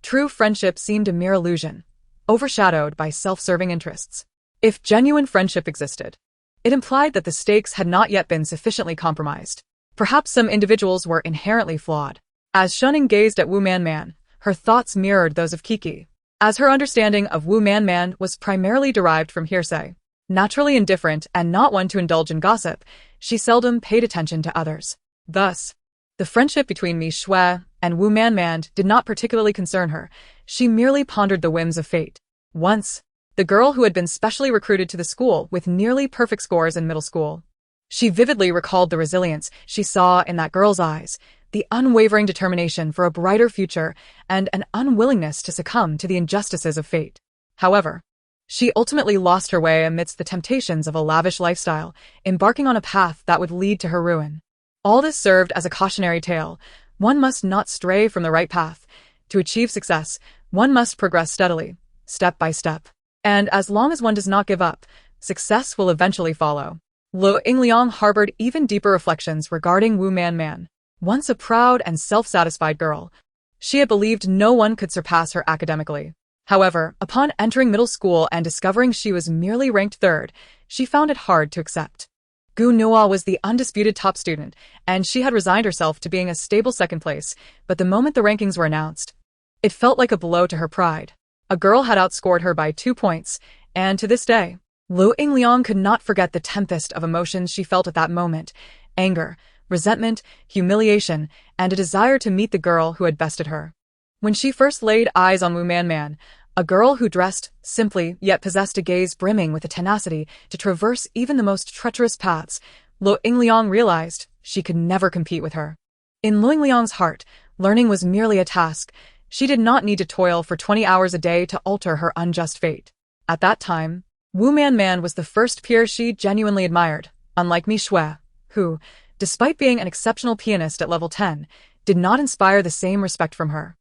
True friendship seemed a mere illusion, overshadowed by self-serving interests. If genuine friendship existed, it implied that the stakes had not yet been sufficiently compromised. Perhaps some individuals were inherently flawed. As Shuning gazed at Wu Man, her thoughts mirrored those of Kiki. As her understanding of Wu Man was primarily derived from hearsay, naturally indifferent and not one to indulge in gossip, she seldom paid attention to others. Thus, the friendship between Mi Shui and Wu Man did not particularly concern her. She merely pondered the whims of fate. Once, the girl who had been specially recruited to the school with nearly perfect scores in middle school. She vividly recalled the resilience she saw in that girl's eyes, the unwavering determination for a brighter future, and an unwillingness to succumb to the injustices of fate. However, she ultimately lost her way amidst the temptations of a lavish lifestyle, embarking on a path that would lead to her ruin. All this served as a cautionary tale. One must not stray from the right path. To achieve success, one must progress steadily, step by step. And as long as one does not give up, success will eventually follow. Lo Yingli harbored even deeper reflections regarding Wu Man. Once a proud and self-satisfied girl, she had believed no one could surpass her academically. However, upon entering middle school and discovering she was merely ranked third, she found it hard to accept. Gu Nuo was the undisputed top student, and she had resigned herself to being a stable second place, but the moment the rankings were announced, it felt like a blow to her pride. A girl had outscored her by 2 points, and to this day, Lo Yingli could not forget the tempest of emotions she felt at that moment: anger, resentment, humiliation, and a desire to meet the girl who had bested her. When she first laid eyes on Wu Man, a girl who dressed simply yet possessed a gaze brimming with a tenacity to traverse even the most treacherous paths, Lo Yingliang realized she could never compete with her. In Lo Yingliang's heart, learning was merely a task. She did not need to toil for 20 hours a day to alter her unjust fate. At that time, Wu Man was the first peer she genuinely admired, unlike Mi Shui, who, despite being an exceptional pianist at level 10, did not inspire the same respect from her.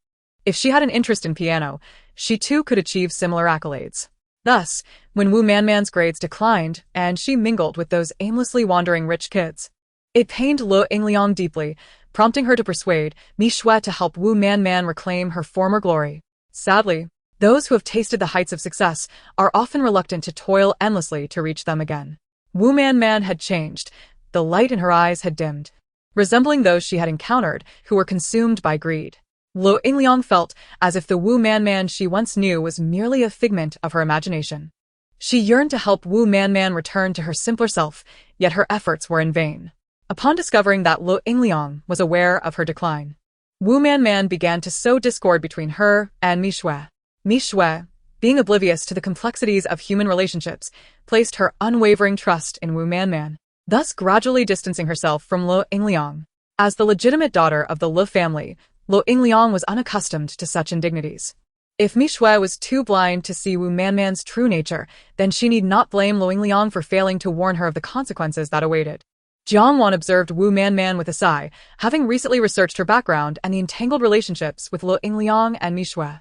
If she had an interest in piano, she too could achieve similar accolades. Thus, when Wu Man's grades declined and she mingled with those aimlessly wandering rich kids, it pained Lo Yingliang deeply, prompting her to persuade Mi Shui to help Wu Man reclaim her former glory. Sadly, those who have tasted the heights of success are often reluctant to toil endlessly to reach them again. Wu Man had changed. The light in her eyes had dimmed, resembling those she had encountered who were consumed by greed. Lo Yingliang felt as if the Wu Man she once knew was merely a figment of her imagination. She yearned to help Wu Man return to her simpler self, yet her efforts were in vain. Upon discovering that Lo Yingliang was aware of her decline, Wu Man began to sow discord between her and Mi Shui. Mi Shui, being oblivious to the complexities of human relationships, placed her unwavering trust in Wu Man, thus gradually distancing herself from Lo Yingliang. As the legitimate daughter of the Lu family, Lo Yingliang was unaccustomed to such indignities. If Mi Shui was too blind to see Wu Man's true nature, then she need not blame Lo Yingliang for failing to warn her of the consequences that awaited. Jiang Wan observed Wu Man with a sigh, having recently researched her background and the entangled relationships with Lo Yingliang and Mi Shui.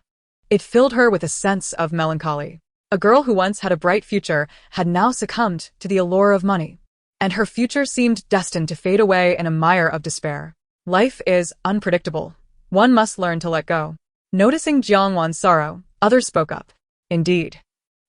It filled her with a sense of melancholy. A girl who once had a bright future had now succumbed to the allure of money, and her future seemed destined to fade away in a mire of despair. Life is unpredictable. One must learn to let go. Noticing Jiang Wan's sorrow, others spoke up. Indeed.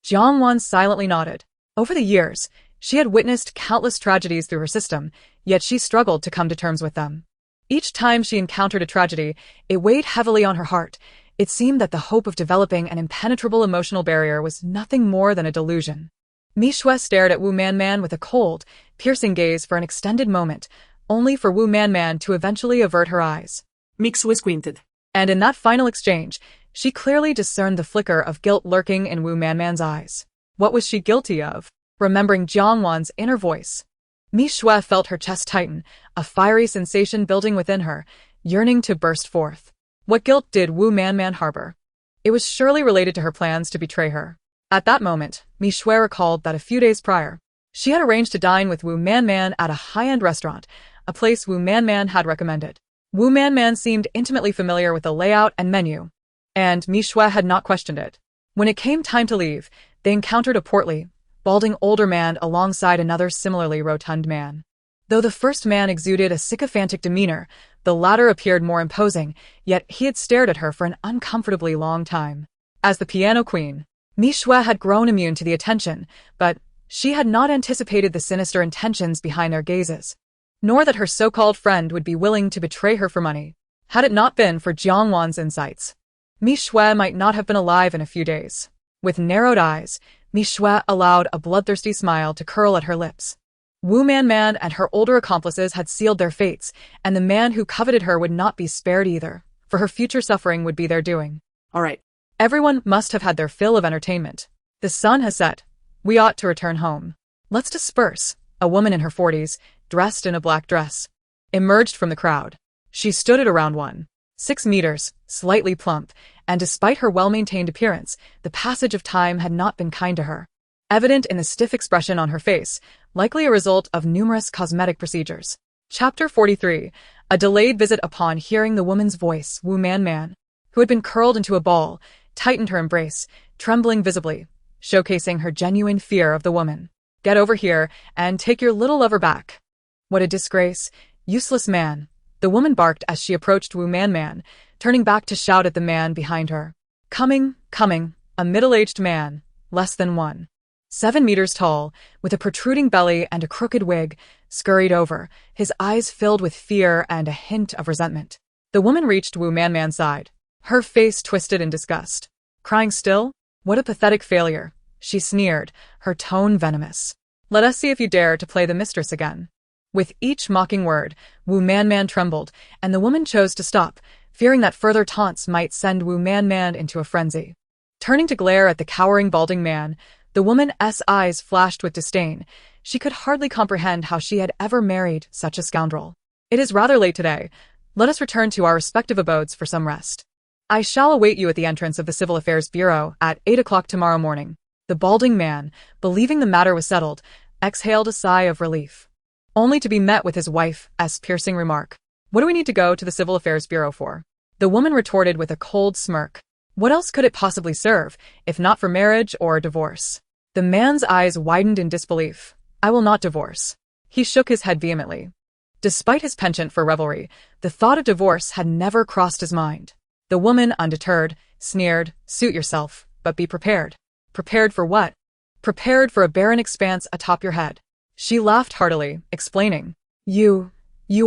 Jiang Wan silently nodded. Over the years, she had witnessed countless tragedies through her system, yet she struggled to come to terms with them. Each time she encountered a tragedy, it weighed heavily on her heart. It seemed that the hope of developing an impenetrable emotional barrier was nothing more than a delusion. Mi Shui stared at Wu Man with a cold, piercing gaze for an extended moment, only for Wu Man to eventually avert her eyes.
Mix was squinted.
And in that final exchange, she clearly discerned the flicker of guilt lurking in Wu Man's eyes. What was she guilty of? Remembering Jiang Wan's inner voice, Mi Shui felt her chest tighten, a fiery sensation building within her, yearning to burst forth. What guilt did Wu Man harbor? It was surely related to her plans to betray her. At that moment, Mi Shui recalled that a few days prior, she had arranged to dine with Wu Man at a high-end restaurant, a place Wu Man had recommended. Wu Man seemed intimately familiar with the layout and menu, and Mi Shui had not questioned it. When it came time to leave, they encountered a portly, balding older man alongside another similarly rotund man. Though the first man exuded a sycophantic demeanor, the latter appeared more imposing, yet he had stared at her for an uncomfortably long time. As the piano queen, Mi Shui had grown immune to the attention, but she had not anticipated the sinister intentions behind their gazes, nor that her so-called friend would be willing to betray her for money. Had it not been for Jiang Wan's insights, Mi Shui might not have been alive in a few days. With narrowed eyes, Mi Shui allowed a bloodthirsty smile to curl at her lips. Wu Man and her older accomplices had sealed their fates, and the man who coveted her would not be spared either, for her future suffering would be their doing.
All right.
Everyone must have had their fill of entertainment. The sun has set. We ought to return home. Let's disperse. A woman in her 40s, dressed in a black dress, emerged from the crowd. She stood at around 1.6 meters, slightly plump, and despite her well-maintained appearance, the passage of time had not been kind to her. Evident in the stiff expression on her face, likely a result of numerous cosmetic procedures. Chapter 43. A delayed visit. Upon hearing the woman's voice, Wu Man, who had been curled into a ball, tightened her embrace, trembling visibly, showcasing her genuine fear of the woman. Get over here and take your little lover back. What a disgrace. Useless man. The woman barked as she approached Wu Man, turning back to shout at the man behind her. Coming. A middle-aged man, less than 1.7 meters tall, with a protruding belly and a crooked wig, scurried over, his eyes filled with fear and a hint of resentment. The woman reached Wu Man's side, her face twisted in disgust. Crying still? What a pathetic failure, she sneered, her tone venomous. Let us see if you dare to play the mistress again. With each mocking word, Wu Man trembled, and the woman chose to stop, fearing that further taunts might send Wu Man into a frenzy. Turning to glare at the cowering balding man, the woman's eyes flashed with disdain. She could hardly comprehend how she had ever married such a scoundrel. It is rather late today. Let us return to our respective abodes for some rest. I shall await you at the entrance of the Civil Affairs Bureau at 8 o'clock tomorrow morning. The balding man, believing the matter was settled, exhaled a sigh of relief, only to be met with his wife's piercing remark. What do we need to go to the Civil Affairs Bureau for? The woman retorted with a cold smirk. What else could it possibly serve, if not for marriage or divorce? The man's eyes widened in disbelief. I will not divorce. He shook his head vehemently. Despite his penchant for revelry, the thought of divorce had never crossed his mind. The woman, undeterred, sneered, suit yourself, but be prepared. Prepared for what? Prepared for a barren expanse atop your head. She laughed heartily, explaining. You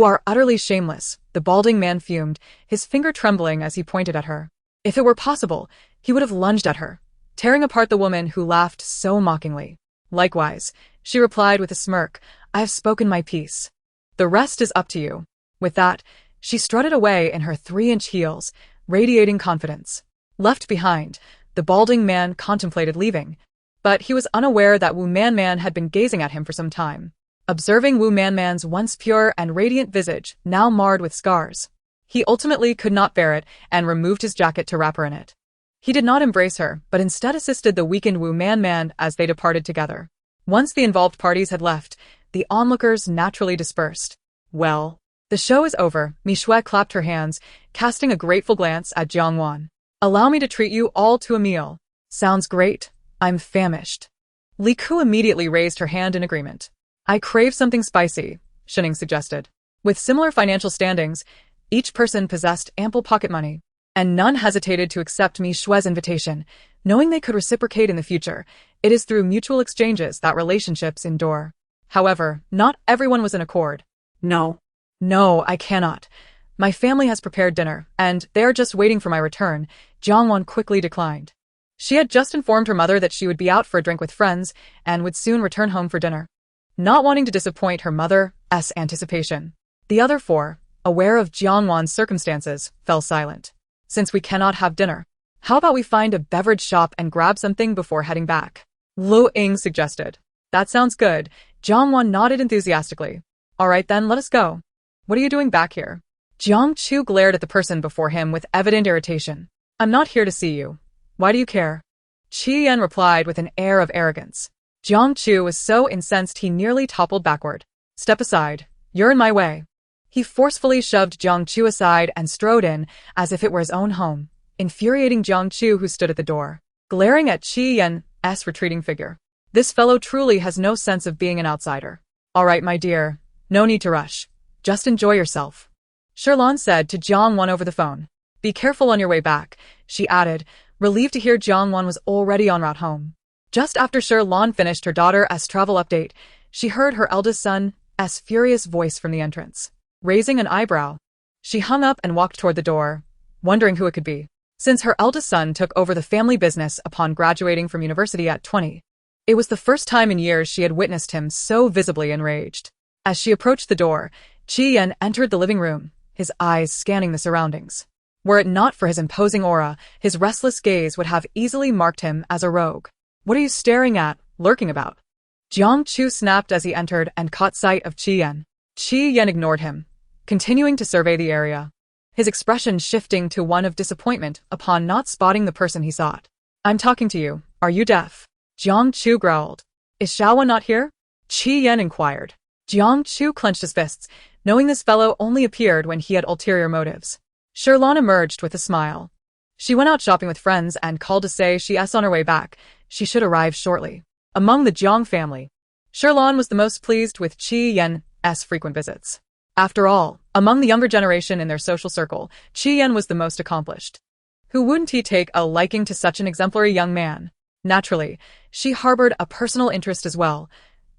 are utterly shameless, the balding man fumed, his finger trembling as he pointed at her. If it were possible, he would have lunged at her, tearing apart the woman who laughed so mockingly. Likewise, she replied with a smirk, I have spoken my piece. The rest is up to you. With that, she strutted away in her 3-inch heels, radiating confidence. Left behind, the balding man contemplated leaving, but he was unaware that Wu Man had been gazing at him for some time. Observing Wu Man's once pure and radiant visage, now marred with scars, he ultimately could not bear it and removed his jacket to wrap her in it. He did not embrace her, but instead assisted the weakened Wu Man as they departed together. Once the involved parties had left, the onlookers naturally dispersed. Well, the show is over, Mi Shui clapped her hands, casting a grateful glance at Jiang Wan. Allow me to treat you all to a meal. Sounds great. I'm famished. Li Ku immediately raised her hand in agreement. I crave something spicy, Shining suggested. With similar financial standings, each person possessed ample pocket money, and none hesitated to accept Mi Shui's invitation, knowing they could reciprocate in the future. It is through mutual exchanges that relationships endure. However, not everyone was in accord. No, I cannot. My family has prepared dinner, and they are just waiting for my return, Jiang Wan quickly declined. She had just informed her mother that she would be out for a drink with friends and would soon return home for dinner. Not wanting to disappoint her mother's anticipation, the other four, aware of Jiang Wan's circumstances, fell silent. Since we cannot have dinner, how about we find a beverage shop and grab something before heading back? Lu Ying suggested. That sounds good. Jiang Wan nodded enthusiastically. All right then, let us go. What are you doing back here? Jiang Chu glared at the person before him with evident irritation. I'm not here to see you. Why do you care? Qi Yan replied with an air of arrogance. Jiang Chu was so incensed he nearly toppled backward. Step aside. You're in my way. He forcefully shoved Jiang Chu aside and strode in, as if it were his own home, infuriating Jiang Chu, who stood at the door, glaring at Qi Yan's retreating figure. This fellow truly has no sense of being an outsider. All right, my dear. No need to rush. Just enjoy yourself. Sherlan said to Jiang Wan over the phone. Be careful on your way back, she added, relieved to hear Jiang Wan was already en route home. Just after Sherlan finished her daughter's travel update, she heard her eldest son's furious voice from the entrance. Raising an eyebrow, she hung up and walked toward the door, wondering who it could be. Since her eldest son took over the family business upon graduating from university at 20, it was the first time in years she had witnessed him so visibly enraged. As she approached the door, Qi Yan entered the living room, his eyes scanning the surroundings. Were it not for his imposing aura, his restless gaze would have easily marked him as a rogue. What are you staring at, lurking about? Jiang Chu snapped as he entered and caught sight of Qi Yan. Qi Yan ignored him, continuing to survey the area, his expression shifting to one of disappointment upon not spotting the person he sought. I'm talking to you. Are you deaf? Jiang Chu growled. Is Xiaowen not here? Qi Yan inquired. Jiang Chu clenched his fists, knowing this fellow only appeared when he had ulterior motives. Sherlan emerged with a smile. She went out shopping with friends and called to say she's on her way back. She should arrive shortly. Among the Jiang family, Sherlan was the most pleased with Qi Yan's frequent visits. After all, among the younger generation in their social circle, Qi Yan was the most accomplished. Who wouldn't he take a liking to such an exemplary young man? Naturally, she harbored a personal interest as well,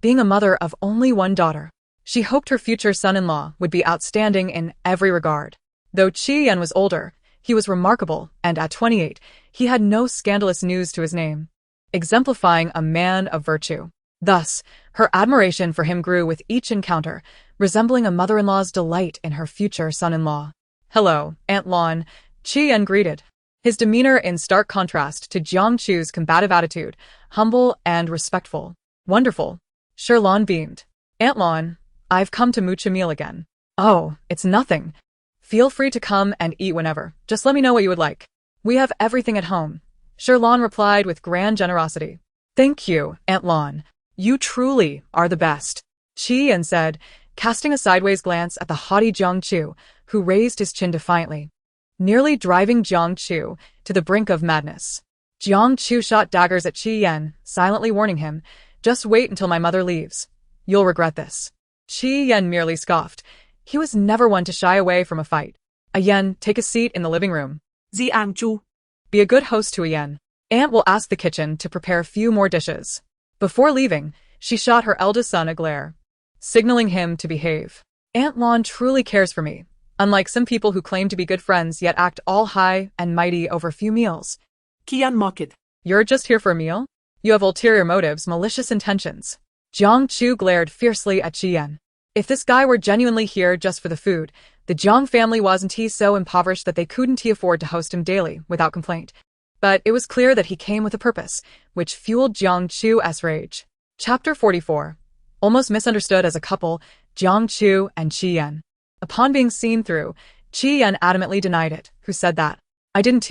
being a mother of only one daughter. She hoped her future son-in-law would be outstanding in every regard. Though Qi Yan was older, he was remarkable, and at 28, he had no scandalous news to his name, exemplifying a man of virtue. Thus, her admiration for him grew with each encounter, resembling a mother-in-law's delight in her future son-in-law. Hello, Aunt Lon, Qi Yan greeted, his demeanor in stark contrast to Jiang Chu's combative attitude, humble and respectful. Wonderful. Sherlon beamed. Aunt Lon, I've come to mooch a meal again. Oh, it's nothing. Feel free to come and eat whenever. Just let me know what you would like. We have everything at home. Sherlon replied with grand generosity. Thank you, Aunt Lon. You truly are the best. Chi-Yen said, casting a sideways glance at the haughty Jiang Chu, who raised his chin defiantly, nearly driving Jiang Chu to the brink of madness. Jiang Chu shot daggers at Chi-Yen, silently warning him, just wait until my mother leaves. You'll regret this. Chi-Yen merely scoffed. He was never one to shy away from a fight. Yen, take a seat in the living room.
Jiang Chu.
Be a good host to Yen. Aunt will ask the kitchen to prepare a few more dishes. Before leaving, she shot her eldest son a glare, signaling him to behave. Aunt Lon truly cares for me, unlike some people who claim to be good friends yet act all high and mighty over few meals.
Kian mocked.
You're just here for a meal? You have ulterior motives, malicious intentions. Jiang Chu glared fiercely at Chi-Yen. If this guy were genuinely here just for the food, the Jiang family wasn't he so impoverished that they couldn't afford to host him daily without complaint. But it was clear that he came with a purpose, which fueled Jiang Chu's rage. Chapter 44. Almost misunderstood as a couple, Jiang Chu and Chi-Yen. Upon being seen through, Chi-Yen adamantly denied it, who said that, I didn't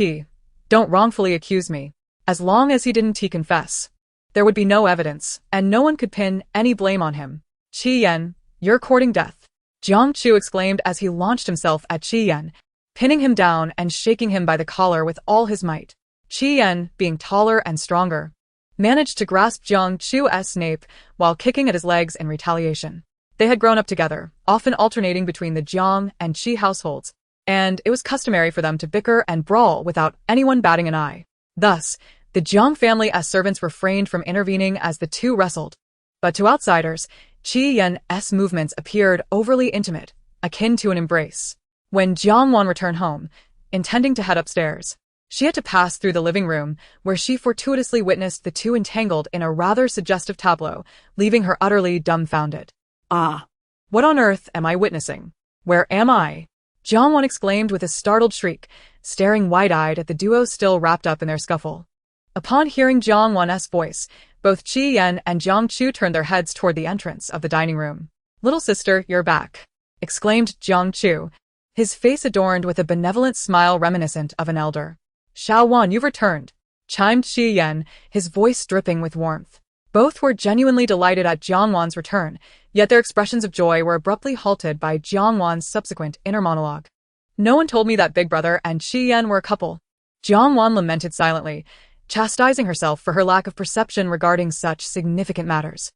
Don't wrongfully accuse me. As long as he didn't confess, there would be no evidence, and no one could pin any blame on him. Chi-Yen, you're courting death. Jiang Chu exclaimed as he launched himself at Chi-Yen, pinning him down and shaking him by the collar with all his might. Chi-Yen, being taller and stronger, managed to grasp Jiang Chu's nape while kicking at his legs in retaliation. They had grown up together, often alternating between the Jiang and Chi households, and it was customary for them to bicker and brawl without anyone batting an eye. Thus, the Jiang family as servants refrained from intervening as the two wrestled. But to outsiders, Chi-Yen's movements appeared overly intimate, akin to an embrace. When Jiang Wan returned home, intending to head upstairs, she had to pass through the living room, where she fortuitously witnessed the two entangled in a rather suggestive tableau, leaving her utterly dumbfounded. Ah! What on earth am I witnessing? Where am I? Jiang Wan exclaimed with a startled shriek, staring wide-eyed at the duo still wrapped up in their scuffle. Upon hearing Jiang Wan's voice, both Chi-Yen and Jiang Chu turned their heads toward the entrance of the dining room. Little sister, you're back, exclaimed Jiang Chu, his face adorned with a benevolent smile reminiscent of an elder. Xiao Wan, you've returned, chimed Chi-Yen, his voice dripping with warmth. Both were genuinely delighted at Jiang Wan's return, yet their expressions of joy were abruptly halted by Jiang Wan's subsequent inner monologue. No one told me that Big Brother and Chi-Yen were a couple. Jiang Wan lamented silently, chastising herself for her lack of perception regarding such significant matters.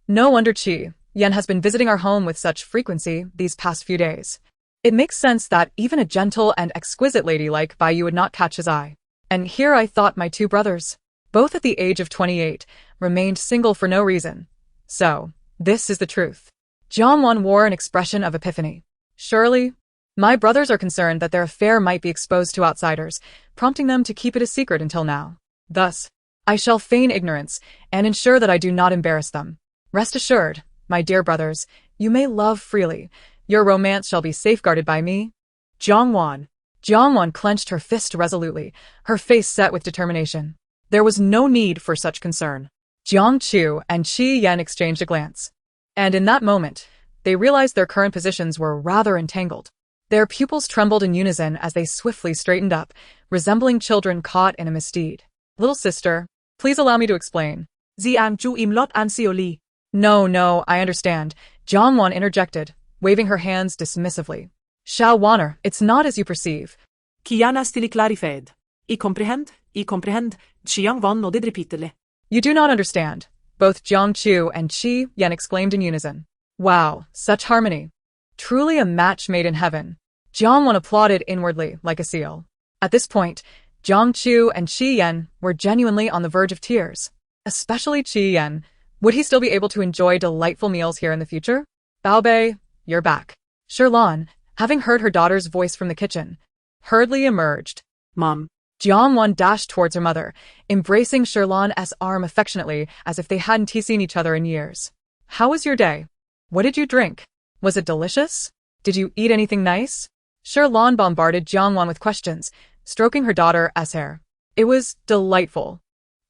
No wonder Chi-Yen has been visiting our home with such frequency these past few days. It makes sense that even a gentle and exquisite lady like Bai Yu would not catch his eye. And here I thought my two brothers, both at the age of 28, remained single for no reason. So, this is the truth. Jiang Wan wore an expression of epiphany. Surely, my brothers are concerned that their affair might be exposed to outsiders, prompting them to keep it a secret until now. Thus, I shall feign ignorance and ensure that I do not embarrass them. Rest assured, my dear brothers, you may love freely. Your romance shall be safeguarded by me. Jiang Wan. Jiang Wan clenched her fist resolutely, her face set with determination. There was no need for such concern. Jiang Chu and Chi-Yen exchanged a glance. And in that moment, they realized their current positions were rather entangled. Their pupils trembled in unison as they swiftly straightened up, resembling children caught in a misdeed. Little sister, please allow me to explain.
Jiang Chu im lot an sioli.
No, I understand, Jiang Wan interjected, waving her hands dismissively. Xiao Waner, it's not as you perceive.
Kiana stili clarifed. I comprehend, Jiang Wan nodded repeatedly.
You do not understand, both Jiang Chu and Chi-Yen exclaimed in unison. Wow, such harmony. Truly a match made in heaven. Jiang Wan applauded inwardly like a seal. At this point, Jiang Chu and Chi-Yen were genuinely on the verge of tears. Especially Chi-Yen. Would he still be able to enjoy delightful meals here in the future? Baobei, you're back. Sherlon, having heard her daughter's voice from the kitchen, hurriedly emerged.
Mom.
Jiang Wan dashed towards her mother, embracing Sherlon's arm affectionately as if they hadn't seen each other in years. How was your day? What did you drink? Was it delicious? Did you eat anything nice? Sherlon bombarded Jiang Wan with questions, stroking her daughter's hair. It was delightful.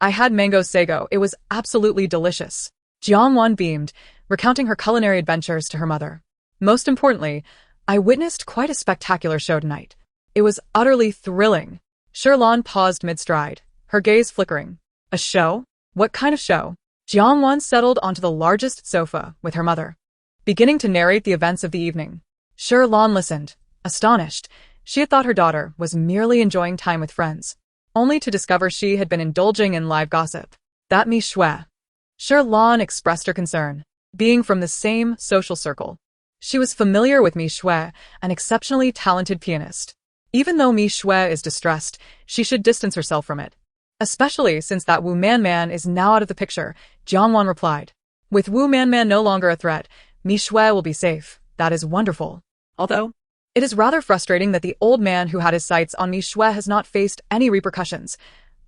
I had mango sago. It was absolutely delicious. Jiang Wan beamed, recounting her culinary adventures to her mother. Most importantly, I witnessed quite a spectacular show tonight. It was utterly thrilling. Sherlon paused mid-stride, her gaze flickering. A show? What kind of show? Jiang Wan settled onto the largest sofa with her mother, beginning to narrate the events of the evening. Sherlon listened, astonished. She had thought her daughter was merely enjoying time with friends, only to discover she had been indulging in live gossip. That Mi Shui. Sherlon expressed her concern, being from the same social circle. She was familiar with Mi Shui, an exceptionally talented pianist. Even though Mi Shui is distressed, she should distance herself from it. Especially since that Wu Man is now out of the picture, Jiang Wan replied. With Wu Man no longer a threat, Mi Shui will be safe. That is wonderful. Although, it is rather frustrating that the old man who had his sights on Mi Shui has not faced any repercussions.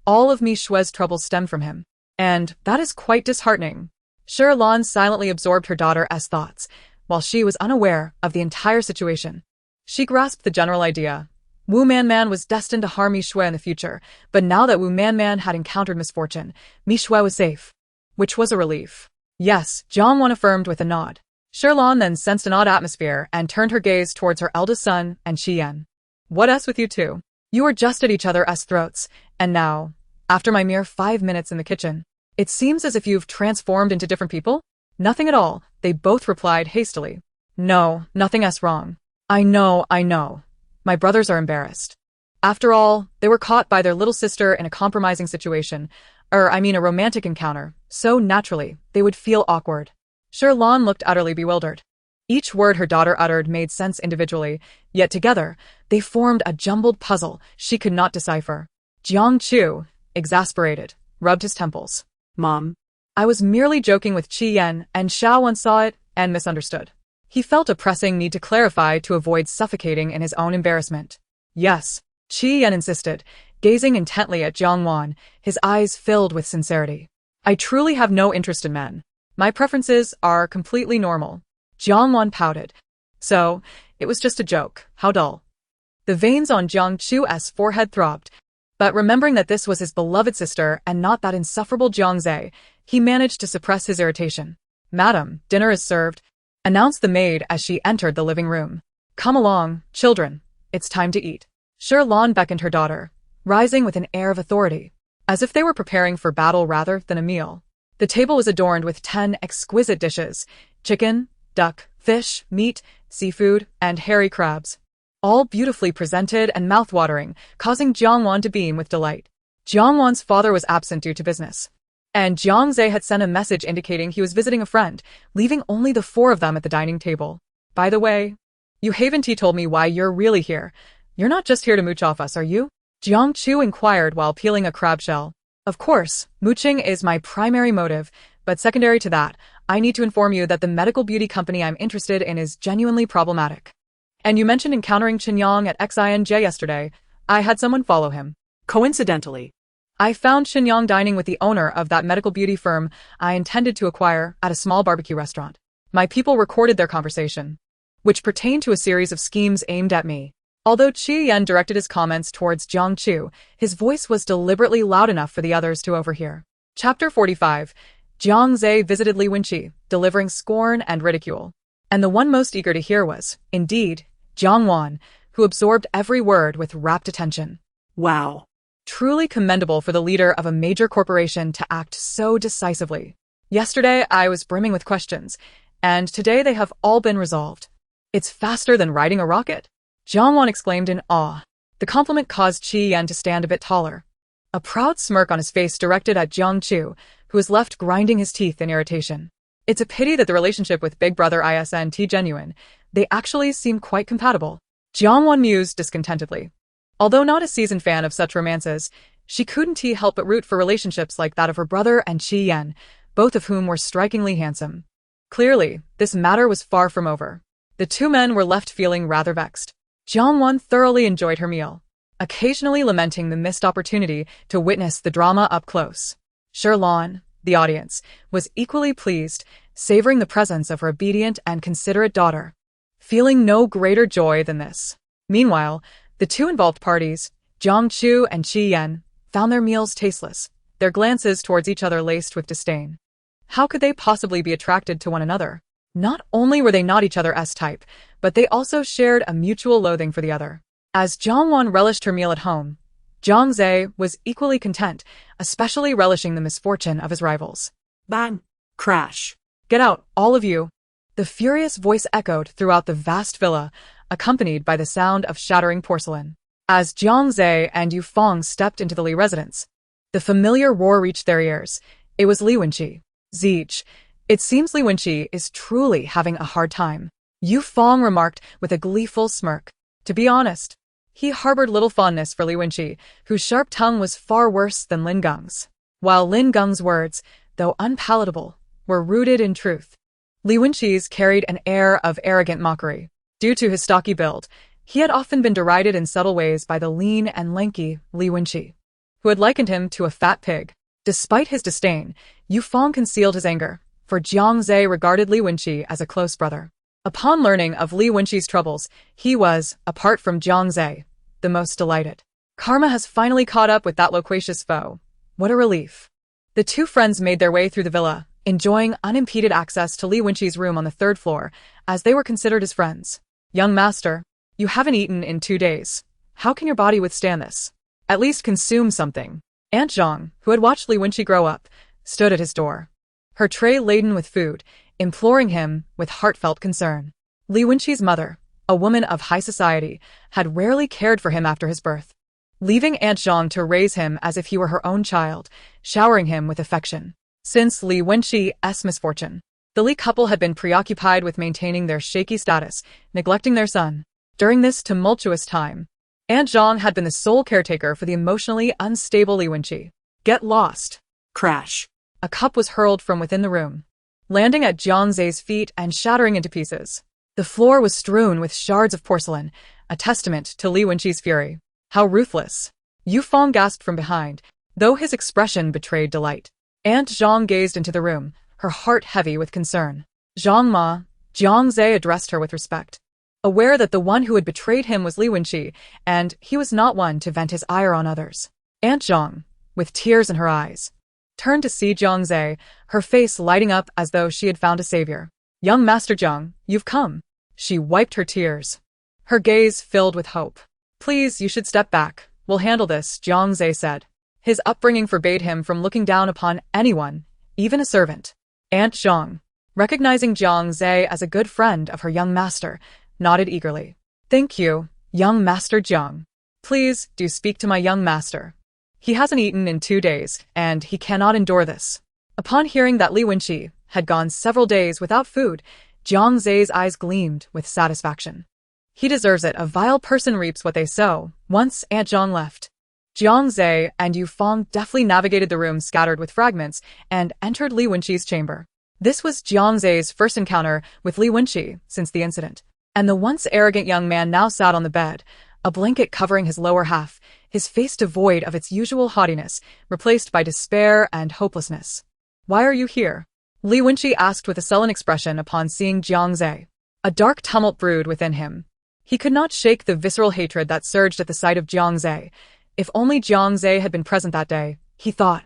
All of Mi Shui's troubles stem from him. And that is quite disheartening. Sherlon silently absorbed her daughter's thoughts, while she was unaware of the entire situation. She grasped the general idea. Wu Man was destined to harm Mi Shui in the future, but now that Wu Man had encountered misfortune, Mi Shui was safe. Which was a relief. Yes, Jiang Wan affirmed with a nod. Sherlon then sensed an odd atmosphere and turned her gaze towards her eldest son and Qian. What's with you two? You were just at each other's throats, and now, after my mere 5 minutes in the kitchen, it seems as if you've transformed into different people? Nothing at all, they both replied hastily. No, nothing's wrong. I know. My brothers are embarrassed. After all, they were caught by their little sister in a compromising situation, a romantic encounter, so naturally, they would feel awkward. Sherlon looked utterly bewildered. Each word her daughter uttered made sense individually, yet together, they formed a jumbled puzzle she could not decipher. Jiang Chu, exasperated, rubbed his temples. Mom, I was merely joking with Qian, and Xiao Wan saw it and misunderstood. He felt a pressing need to clarify to avoid suffocating in his own embarrassment. Yes, Qian insisted, gazing intently at Jiang Wan, his eyes filled with sincerity. I truly have no interest in men. My preferences are completely normal. Jiang Wan pouted. So, it was just a joke. How dull. The veins on Jiang Chu's forehead throbbed, but remembering that this was his beloved sister and not that insufferable Jiang Zhe, he managed to suppress his irritation. Madam, dinner is served, announced the maid as she entered the living room. Come along, children. It's time to eat. Sherlon beckoned her daughter, rising with an air of authority, as if they were preparing for battle rather than a meal. The table was adorned with 10 exquisite dishes: chicken, duck, fish, meat, seafood, and hairy crabs. All beautifully presented and mouth-watering, causing Jiang Wan to beam with delight. Jiang Wan's father was absent due to business, and Jiang Zhe had sent a message indicating he was visiting a friend, leaving only the 4 of them at the dining table. By the way, you haven't told me why you're really here. You're not just here to mooch off us, are you? Jiang Chu inquired while peeling a crab shell. Of course, mooching is my primary motive, but secondary to that, I need to inform you that the medical beauty company I'm interested in is genuinely problematic. And you mentioned encountering Qinyang at XINJ yesterday. I had someone follow him.
Coincidentally,
I found Qinyang dining with the owner of that medical beauty firm I intended to acquire at a small barbecue restaurant. My people recorded their conversation, which pertained to a series of schemes aimed at me. Although Qi Yan directed his comments towards Jiang Chu, his voice was deliberately loud enough for the others to overhear. Chapter 45. Jiang Zhe visited Li Wenqi, delivering scorn and ridicule. And the one most eager to hear was, indeed, Jiang Wan, who absorbed every word with rapt attention.
Wow.
Truly commendable for the leader of a major corporation to act so decisively. Yesterday, I was brimming with questions, and today they have all been resolved. It's faster than riding a rocket? Jiang Wan exclaimed in awe. The compliment caused Qi Yan to stand a bit taller. A proud smirk on his face directed at Jiang Chu, who was left grinding his teeth in irritation. It's a pity that the relationship with Big Brother isn't genuine. They actually seem quite compatible. Jiang Wan mused discontentedly. Although not a seasoned fan of such romances, she couldn't help but root for relationships like that of her brother and Qi Yan, both of whom were strikingly handsome. Clearly, this matter was far from over. The 2 men were left feeling rather vexed. Jiang Wan thoroughly enjoyed her meal, occasionally lamenting the missed opportunity to witness the drama up close. Sherlon, the audience, was equally pleased, savoring the presence of her obedient and considerate daughter, feeling no greater joy than this. Meanwhile, the 2 involved parties, Jiang Chu and Qi Yan, found their meals tasteless, their glances towards each other laced with disdain. How could they possibly be attracted to one another? Not only were they not each other's type, but they also shared a mutual loathing for the other. As Jiang Wan relished her meal at home, Jiang Zhe was equally content, especially relishing the misfortune of his rivals.
Bang! Crash!
Get out, all of you! The furious voice echoed throughout the vast villa, accompanied by the sound of shattering porcelain. As Jiang Zhe and Yu Feng stepped into the Li residence, the familiar roar reached their ears. It was Li Wenqi. Zeech. It seems Li Wenqi is truly having a hard time, Yu Feng remarked with a gleeful smirk. To be honest, he harbored little fondness for Li Wenqi, whose sharp tongue was far worse than Lin Geng's. While Lin Geng's words, though unpalatable, were rooted in truth, Li Wenqi's carried an air of arrogant mockery. Due to his stocky build, he had often been derided in subtle ways by the lean and lanky Li Wenqi, who had likened him to a fat pig. Despite his disdain, Yu Feng concealed his anger, for Jiang Zhe regarded Li Wenqi as a close brother. Upon learning of Li Wenqi's troubles, he was, apart from Jiang Zhe, the most delighted. Karma has finally caught up with that loquacious foe. What a relief. The two friends made their way through the villa, enjoying unimpeded access to Li Wenqi's room on the third floor, as they were considered his friends. Young master, you haven't eaten in 2 days. How can your body withstand this? At least consume something. Aunt Zhang, who had watched Li Wenqi grow up, stood at his door, her tray laden with food, imploring him with heartfelt concern. Li Wenqi's mother, a woman of high society, had rarely cared for him after his birth, leaving Aunt Zhang to raise him as if he were her own child, showering him with affection. Since Li Wenqi's misfortune, the Li couple had been preoccupied with maintaining their shaky status, neglecting their son. During this tumultuous time, Aunt Zhang had been the sole caretaker for the emotionally unstable Li Wenqi. Get lost.
Crash!
A cup was hurled from within the room, landing at Jiang Zhe's feet and shattering into pieces. The floor was strewn with shards of porcelain, a testament to Li Wenqi's fury. How ruthless! Yu Feng gasped from behind, though his expression betrayed delight. Aunt Zhang gazed into the room, her heart heavy with concern. Zhang Ma, Jiang Zhe addressed her with respect, aware that the one who had betrayed him was Li Wenqi, and he was not one to vent his ire on others. Aunt Zhang, with tears in her eyes, turned to see Jiang Zhe, her face lighting up as though she had found a savior. Young Master Jiang, you've come. She wiped her tears, her gaze filled with hope. Please, you should step back. We'll handle this, Jiang Zhe said. His upbringing forbade him from looking down upon anyone, even a servant. Aunt Zhang, recognizing Jiang Zhe as a good friend of her young master, nodded eagerly. Thank you, young Master Jiang. Please, do speak to my young master. He hasn't eaten in 2 days, and he cannot endure this. Upon hearing that Li Wenqi had gone several days without food, Jiang Zhe's eyes gleamed with satisfaction. He deserves it. A vile person reaps what they sow. Once Aunt Zhang left, Jiang Zhe and Yu Feng deftly navigated the room scattered with fragments and entered Li Wenqi's chamber. This was Jiang Zhe's first encounter with Li Wenqi since the incident, and the once arrogant young man now sat on the bed, a blanket covering his lower half, his face devoid of its usual haughtiness, replaced by despair and hopelessness. Why are you here? Li Wenqi asked with a sullen expression upon seeing Jiang Zhe. A dark tumult brewed within him. He could not shake the visceral hatred that surged at the sight of Jiang Zhe. If only Jiang Zhe had been present that day, he thought,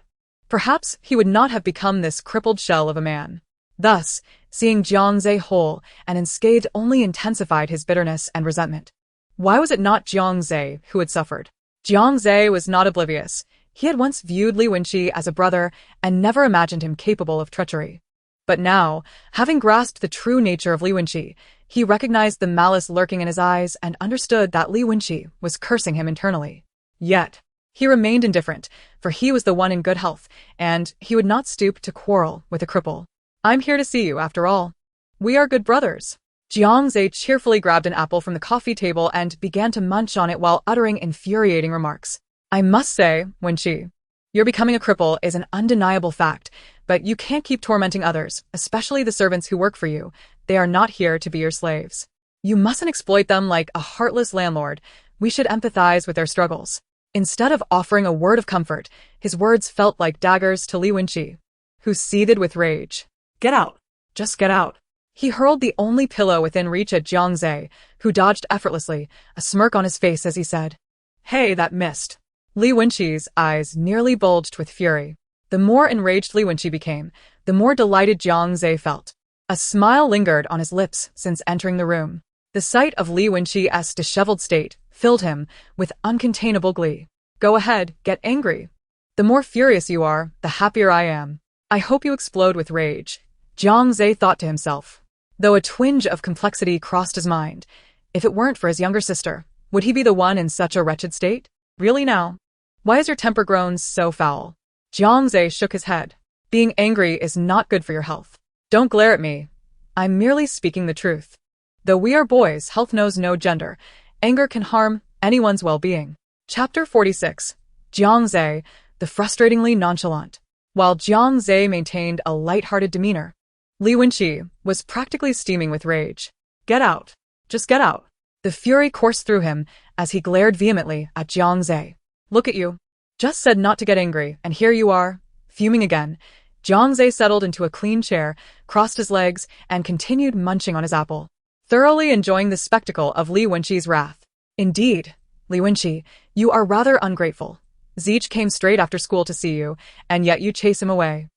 perhaps he would not have become this crippled shell of a man. Thus, seeing Jiang Zhe whole and unscathed only intensified his bitterness and resentment. Why was it not Jiang Zhe who had suffered? Jiang Zhe was not oblivious. He had once viewed Li Wenqi as a brother and never imagined him capable of treachery. But now, having grasped the true nature of Li Wenqi, he recognized the malice lurking in his eyes and understood that Li Wenqi was cursing him internally. Yet, he remained indifferent, for he was the one in good health, and he would not stoop to quarrel with a cripple. I'm here to see you, after all. We are good brothers. Jiang Zhe cheerfully grabbed an apple from the coffee table and began to munch on it while uttering infuriating remarks. I must say, Wenqi, your becoming a cripple is an undeniable fact, but you can't keep tormenting others, especially the servants who work for you. They are not here to be your slaves. You mustn't exploit them like a heartless landlord. We should empathize with their struggles. Instead of offering a word of comfort, his words felt like daggers to Li Wenqi, who seethed with rage.
Get out.
Just get out. He hurled the only pillow within reach at Jiang Zhe, who dodged effortlessly, a smirk on his face as he said, Hey, that missed. Li Wenqi's eyes nearly bulged with fury. The more enraged Li Wenqi became, the more delighted Jiang Zhe felt. A smile lingered on his lips since entering the room. The sight of Li Wenqi's disheveled state filled him with uncontainable glee. Go ahead, get angry. The more furious you are, the happier I am. I hope you explode with rage, Jiang Zhe thought to himself. Though a twinge of complexity crossed his mind, if it weren't for his younger sister, would he be the one in such a wretched state? Really now? Why has your temper grown so foul? Jiang Zhe shook his head. Being angry is not good for your health. Don't glare at me. I'm merely speaking the truth. Though we are boys, health knows no gender. Anger can harm anyone's well-being. Chapter 46. Jiang Zhe, the frustratingly nonchalant. While Jiang Zhe maintained a light-hearted demeanor, Li Wenqi was practically steaming with rage. Get out. Just get out. The fury coursed through him as he glared vehemently at Jiang Zhe. Look at you. Just said not to get angry, and here you are, fuming again. Jiang Zhe settled into a clean chair, crossed his legs, and continued munching on his apple, thoroughly enjoying the spectacle of Li Wenqi's wrath. Indeed, Li Wenqi, you are rather ungrateful. Zeech came straight after school to see you, and yet you chase him away.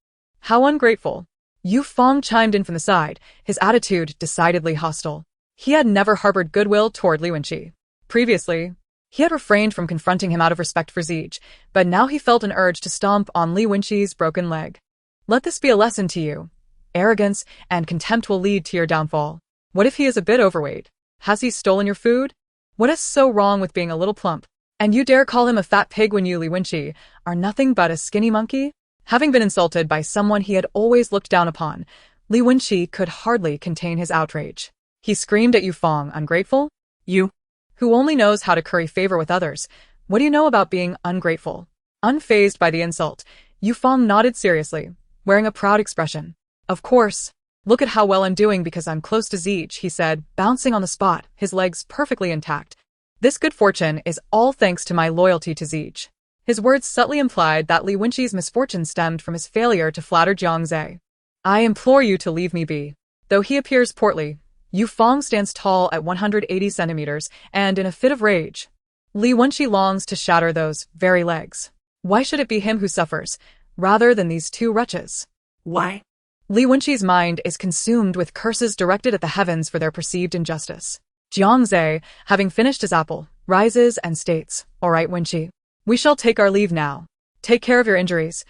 How ungrateful. Yu Fong chimed in from the side, his attitude decidedly hostile. He had never harbored goodwill toward Li Wenqi. Previously, he had refrained from confronting him out of respect for Zeech, but now he felt an urge to stomp on Li Wenqi's broken leg. Let this be a lesson to you. Arrogance and contempt will lead to your downfall. What if he is a bit overweight? Has he stolen your food? What is so wrong with being a little plump? And you dare call him a fat pig when you, Li Wenqi, are nothing but a skinny monkey? Having been insulted by someone he had always looked down upon, Li Wenqi could hardly contain his outrage. He screamed at Yu Fong, ungrateful? You, who only knows how to curry favor with others, what do you know about being ungrateful? Unfazed by the insult, Yu Fong nodded seriously, wearing a proud expression. Of course. Look at how well I'm doing because I'm close to Zeech, he said, bouncing on the spot, his legs perfectly intact. This good fortune is all thanks to my loyalty to Zeech. His words subtly implied that Li Wenqi's misfortune stemmed from his failure to flatter Jiang Zhe. I implore you to leave me be. Though he appears portly, Yu Fong stands tall at 180 centimeters, and in a fit of rage, Li Wenqi longs to shatter those very legs. Why should it be him who suffers, rather than these two wretches?
Why?
Li Wenqi's mind is consumed with curses directed at the heavens for their perceived injustice. Jiang Zhe, having finished his apple, rises and states, All right, Wenqi. We shall take our leave now. Take care of your injuries.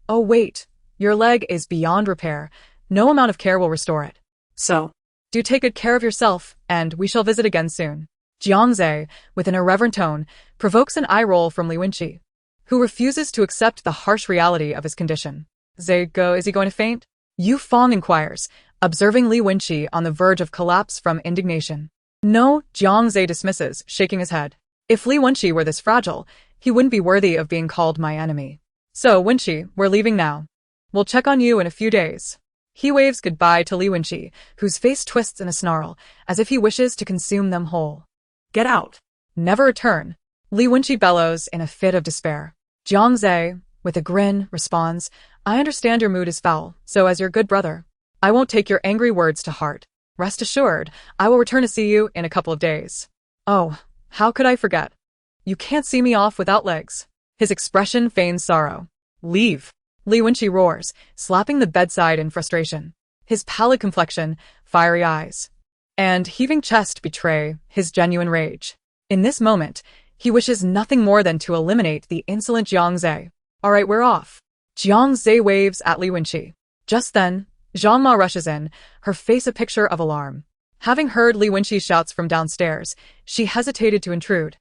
Oh wait, your leg is beyond repair. No amount of care will restore it.
So,
do take good care of yourself, and we shall visit again soon. Jiang Zhe, with an irreverent tone, provokes an eye roll from Li Wenqi, who refuses to accept the harsh reality of his condition. Is he going to faint? Yu Fong inquires, observing Li Wenqi on the verge of collapse from indignation. No, Jiang Zhe dismisses, shaking his head. If Li Wenqi were this fragile, he wouldn't be worthy of being called my enemy. So, Wenqi, we're leaving now. We'll check on you in a few days. He waves goodbye to Li Wenqi, whose face twists in a snarl, as if he wishes to consume them whole. Get out. Never return. Li Wenqi bellows in a fit of despair. Jiang Zhe, with a grin, responds, I understand your mood is foul, so as your good brother, I won't take your angry words to heart. Rest assured, I will return to see you in a couple of days. Oh, how could I forget? You can't see me off without legs. His expression feigns sorrow. Leave. Li Wenqi roars, slapping the bedside in frustration. His pallid complexion, fiery eyes, and heaving chest betray his genuine rage. In this moment, he wishes nothing more than to eliminate the insolent Jiang Zhe. All right, we're off. Jiang Zhe waves at Li Wenqi. Just then, Zhang Ma rushes in, her face a picture of alarm. Having heard Li Wenqi's shouts from downstairs, she hesitated to intrude,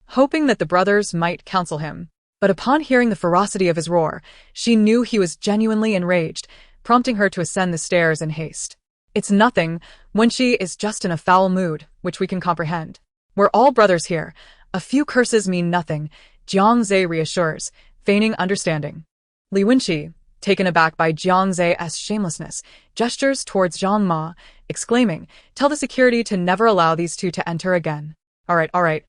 hoping that the brothers might counsel him. But upon hearing the ferocity of his roar, she knew he was genuinely enraged, prompting her to ascend the stairs in haste. It's nothing, Wenqi is just in a foul mood, which we can comprehend. We're all brothers here. A few curses mean nothing, Jiang Zhe reassures, feigning understanding. Li Wenqi, taken aback by Jiang Ze's shamelessness, gestures towards Zhang Ma, exclaiming, Tell the security to never allow these two to enter again. All right.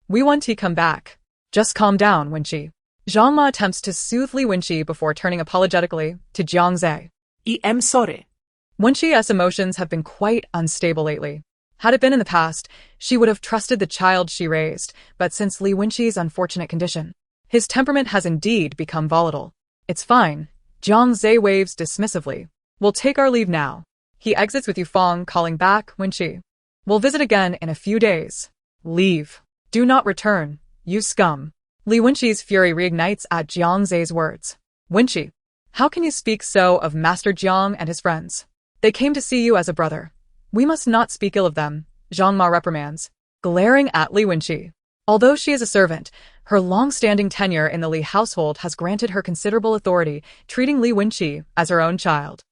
We want to come back. Just calm down, Wenqi. Zhang Ma attempts to soothe Li Wenqi before turning apologetically to Jiang Zhe.
I am sorry.
Wenqi's emotions have been quite unstable lately. Had it been in the past, she would have trusted the child she raised, but since Li Wenqi's unfortunate condition, his temperament has indeed become volatile. It's fine. Jiang Zhe waves dismissively. We'll take our leave now. He exits with Yufeng calling back Wenqi. We'll visit again in a few days. Leave. Do not return, you scum. Li Wenqi's fury reignites at Jiang Zhe's words. Wenqi, how can you speak so of Master Jiang and his friends? They came to see you as a brother. We must not speak ill of them, Zhang Ma reprimands, glaring at Li Wenqi. Although she is a servant, her long-standing tenure in the Li household has granted her considerable authority, treating Li Wenqi as her own child.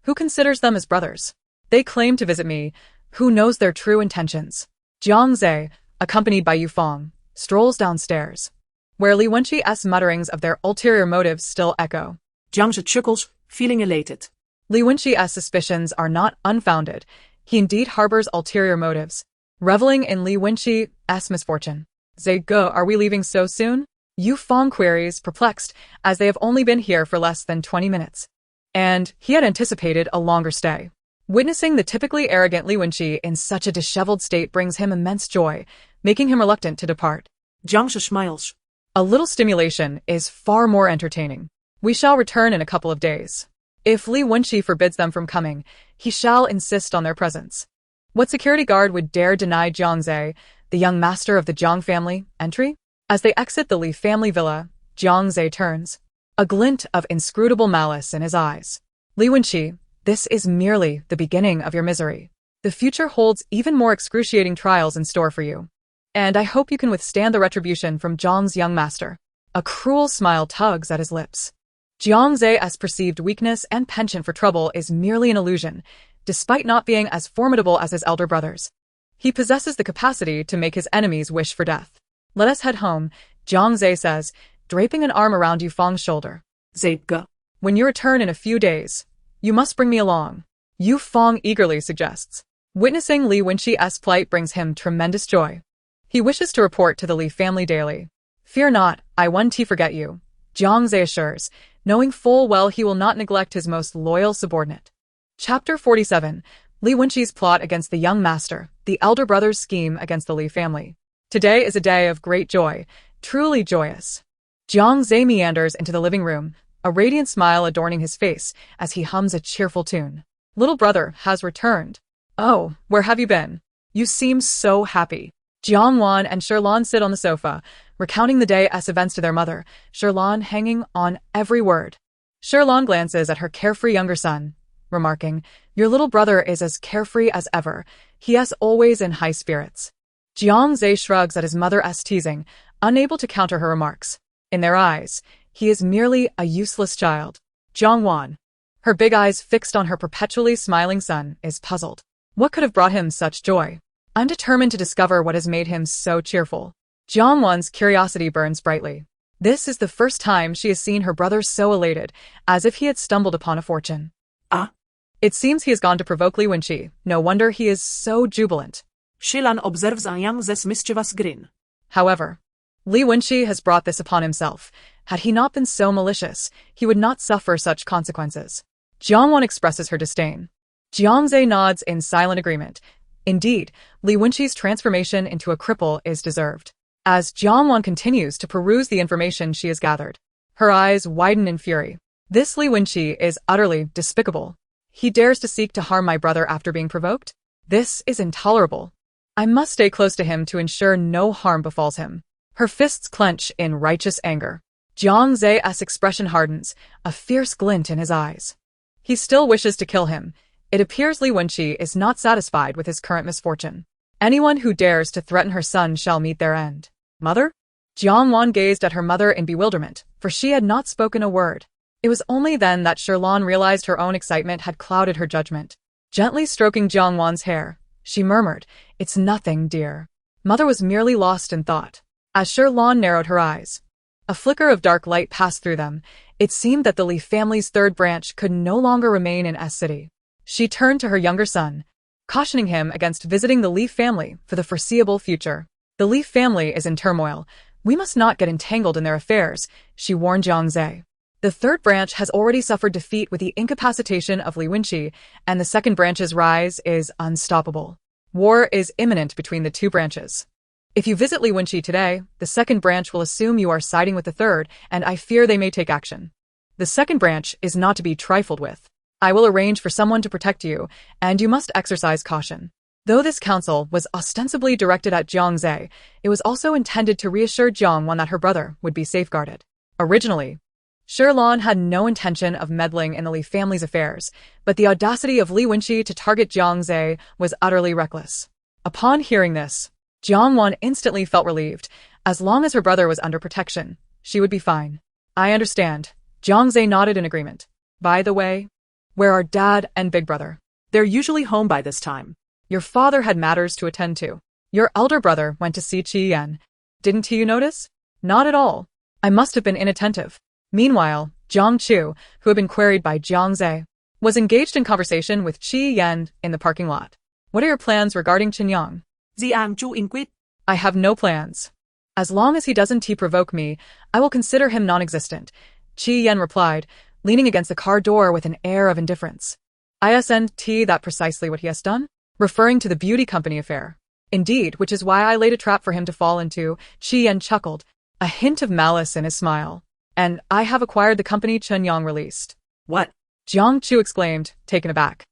Who considers them as brothers? They claim to visit me. Who knows their true intentions? Jiang Zhe, accompanied by Yufeng, strolls downstairs, where Li Wenqi's mutterings of their ulterior motives still echo.
Jiang Zhe chuckles, feeling elated.
Li Wenqi's suspicions are not unfounded. He indeed harbors ulterior motives, reveling in Li Wenqi's misfortune. Zhe Ge, are we leaving so soon? Yufeng queries, perplexed, as they have only been here for less than 20 minutes. And he had anticipated a longer stay. Witnessing the typically arrogant Li Wenqi in such a disheveled state brings him immense joy, making him reluctant to depart.
Jiang Zhe smiles.
A little stimulation is far more entertaining. We shall return in a couple of days. If Li Wenqi forbids them from coming, he shall insist on their presence. What security guard would dare deny Jiang Zhe, the young master of the Jiang family, entry? As they exit the Li family villa, Jiang Zhe turns, a glint of inscrutable malice in his eyes. Li Wenqi, this is merely the beginning of your misery. The future holds even more excruciating trials in store for you. And I hope you can withstand the retribution from Jiang's young master. A cruel smile tugs at his lips. Jiang Zhe's perceived weakness and penchant for trouble is merely an illusion, despite not being as formidable as his elder brothers. He possesses the capacity to make his enemies wish for death. Let us head home, Jiang Zhe says, draping an arm around Yufeng's shoulder.
Zhe Ge.
When you return in a few days, you must bring me along, Yufeng eagerly suggests. Witnessing Li Wenqi's plight brings him tremendous joy. He wishes to report to the Li family daily. Fear not, I won't forget you, Jiang Zhe assures, knowing full well he will not neglect his most loyal subordinate. Chapter 47. Li Wenqi's plot against the young master, the elder brother's scheme against the Li family. Today is a day of great joy, truly joyous. Jiang Zhe meanders into the living room, a radiant smile adorning his face as he hums a cheerful tune. Little brother has returned. Oh, where have you been? You seem so happy. Jiang Wan and Shirlan sit on the sofa, recounting the day's events to their mother, Shirlan hanging on every word. Shirlan glances at her carefree younger son, remarking, your little brother is as carefree as ever. He is always in high spirits. Jiang Zhe shrugs at his mother's teasing, unable to counter her remarks. In their eyes, he is merely a useless child. Jiang Wan, her big eyes fixed on her perpetually smiling son, is puzzled. What could have brought him such joy? I'm determined to discover what has made him so cheerful. Jiang Wan's curiosity burns brightly. This is the first time she has seen her brother so elated, as if he had stumbled upon a fortune.
Ah.
It seems he has gone to provoke Li Wenqi. No wonder he is so jubilant.
Shirlan observes a Jiang Zhe's mischievous grin.
However, Li Wenqi has brought this upon himself. Had he not been so malicious, he would not suffer such consequences. Jiang Wan expresses her disdain. Jiang Zhe nods in silent agreement. Indeed, Li Wenqi's transformation into a cripple is deserved. As Jiang Wan continues to peruse the information she has gathered, her eyes widen in fury. This Li Wenqi is utterly despicable. He dares to seek to harm my brother after being provoked? This is intolerable. I must stay close to him to ensure no harm befalls him. Her fists clench in righteous anger. Jiang Zhe's expression hardens, a fierce glint in his eyes. He still wishes to kill him. It appears Li Wenqi is not satisfied with his current misfortune. Anyone who dares to threaten her son shall meet their end. Mother? Jiang Wan gazed at her mother in bewilderment, for she had not spoken a word. It was only then that Shirlan realized her own excitement had clouded her judgment. Gently stroking Jiang Wan's hair, she murmured, "It's nothing, dear." Mother was merely lost in thought. As Shirlan narrowed her eyes, a flicker of dark light passed through them. It seemed that the Li family's third branch could no longer remain in S City. She turned to her younger son, cautioning him against visiting the Li family for the foreseeable future. The Li family is in turmoil. We must not get entangled in their affairs, she warned Jiang Zhe. The third branch has already suffered defeat with the incapacitation of Li Wenqi, and the second branch's rise is unstoppable. War is imminent between the two branches. If you visit Li Wenqi today, the second branch will assume you are siding with the third, and I fear they may take action. The second branch is not to be trifled with. I will arrange for someone to protect you, and you must exercise caution. Though this counsel was ostensibly directed at Jiang Zhe, it was also intended to reassure Jiang Wan that her brother would be safeguarded. Originally, Shirlan had no intention of meddling in the Li family's affairs, but the audacity of Li Wenqi to target Jiang Zhe was utterly reckless. Upon hearing this, Jiang Wan instantly felt relieved. As long as her brother was under protection, she would be fine. I understand. Jiang Zhe nodded in agreement. By the way, where are Dad and Big Brother?
They're usually home by this time.
Your father had matters to attend to. Your elder brother went to see Qi Yan. Didn't you notice? Not at all. I must have been inattentive. Meanwhile, Jiang Chu, who had been queried by Jiang Zhe, was engaged in conversation with Qi Yan in the parking lot. What are your plans regarding Qinyang?
Jiang Chu inquired.
I have no plans. As long as he doesn't provoke me, I will consider him non-existent, Qi Yan replied, leaning against the car door with an air of indifference. Isn't that precisely what he has done? Referring to the beauty company affair. Indeed, which is why I laid a trap for him to fall into, Qi Yan chuckled, a hint of malice in his smile. And I have acquired the company Qinyang released.
What?
Jiang Chu exclaimed, taken aback.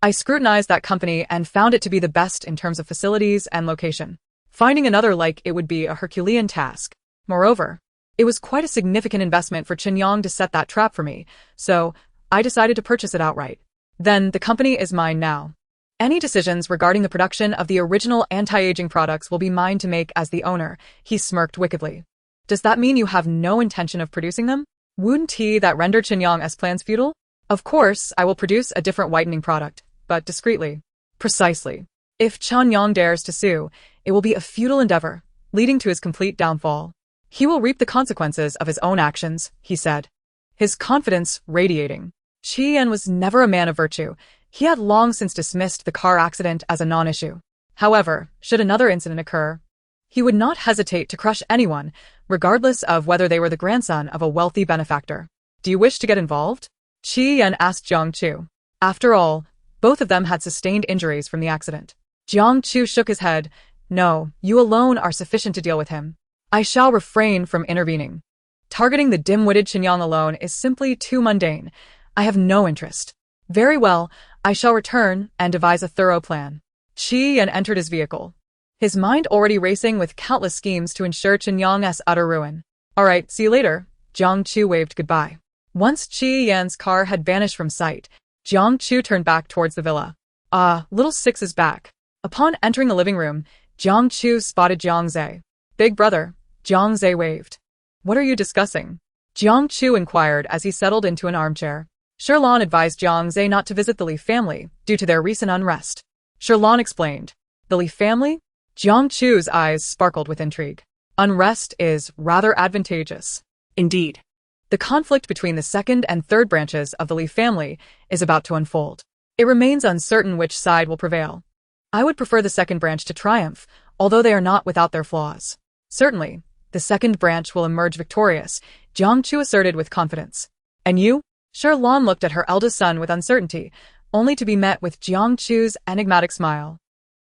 I scrutinized that company and found it to be the best in terms of facilities and location. Finding another like it would be a Herculean task. Moreover, it was quite a significant investment for Qinyang to set that trap for me, so I decided to purchase it outright. Then the company is mine now. Any decisions regarding the production of the original anti-aging products will be mine to make as the owner, he smirked wickedly. Does that mean you have no intention of producing them? Wouldn't that render Qinyang's plans futile? Of course, I will produce a different whitening product, but discreetly. Precisely. If Qinyang dares to sue, it will be a futile endeavor, leading to his complete downfall. He will reap the consequences of his own actions, he said, his confidence radiating. Qi Yan was never a man of virtue. He had long since dismissed the car accident as a non-issue. However, should another incident occur, he would not hesitate to crush anyone, regardless of whether they were the grandson of a wealthy benefactor. Do you wish to get involved? Qi Yan asked Jiang Chu. After all, both of them had sustained injuries from the accident. Jiang Chu shook his head. No, you alone are sufficient to deal with him. I shall refrain from intervening. Targeting the dim-witted Qinyang alone is simply too mundane. I have no interest. Very well, I shall return and devise a thorough plan. Qi Yan entered his vehicle, his mind already racing with countless schemes to ensure Qinyang's utter ruin. All right, see you later. Jiang Chu waved goodbye. Once Qi Yan's car had vanished from sight, Jiang Chu turned back towards the villa. Little Six is back. Upon entering the living room, Jiang Chu spotted Jiang Zhe. Big brother, Jiang Zhe waved. What are you discussing? Jiang Chu inquired as he settled into an armchair. Shirlan advised Jiang Zhe not to visit the Li family due to their recent unrest. Shirlan explained. The Li family? Jiang Chu's eyes sparkled with intrigue. Unrest is rather advantageous.
Indeed.
The conflict between the second and third branches of the Li family is about to unfold. It remains uncertain which side will prevail. I would prefer the second branch to triumph, although they are not without their flaws. Certainly, the second branch will emerge victorious, Jiang Chu asserted with confidence. And you? Shirlan looked at her eldest son with uncertainty, only to be met with Jiang Chu's enigmatic smile.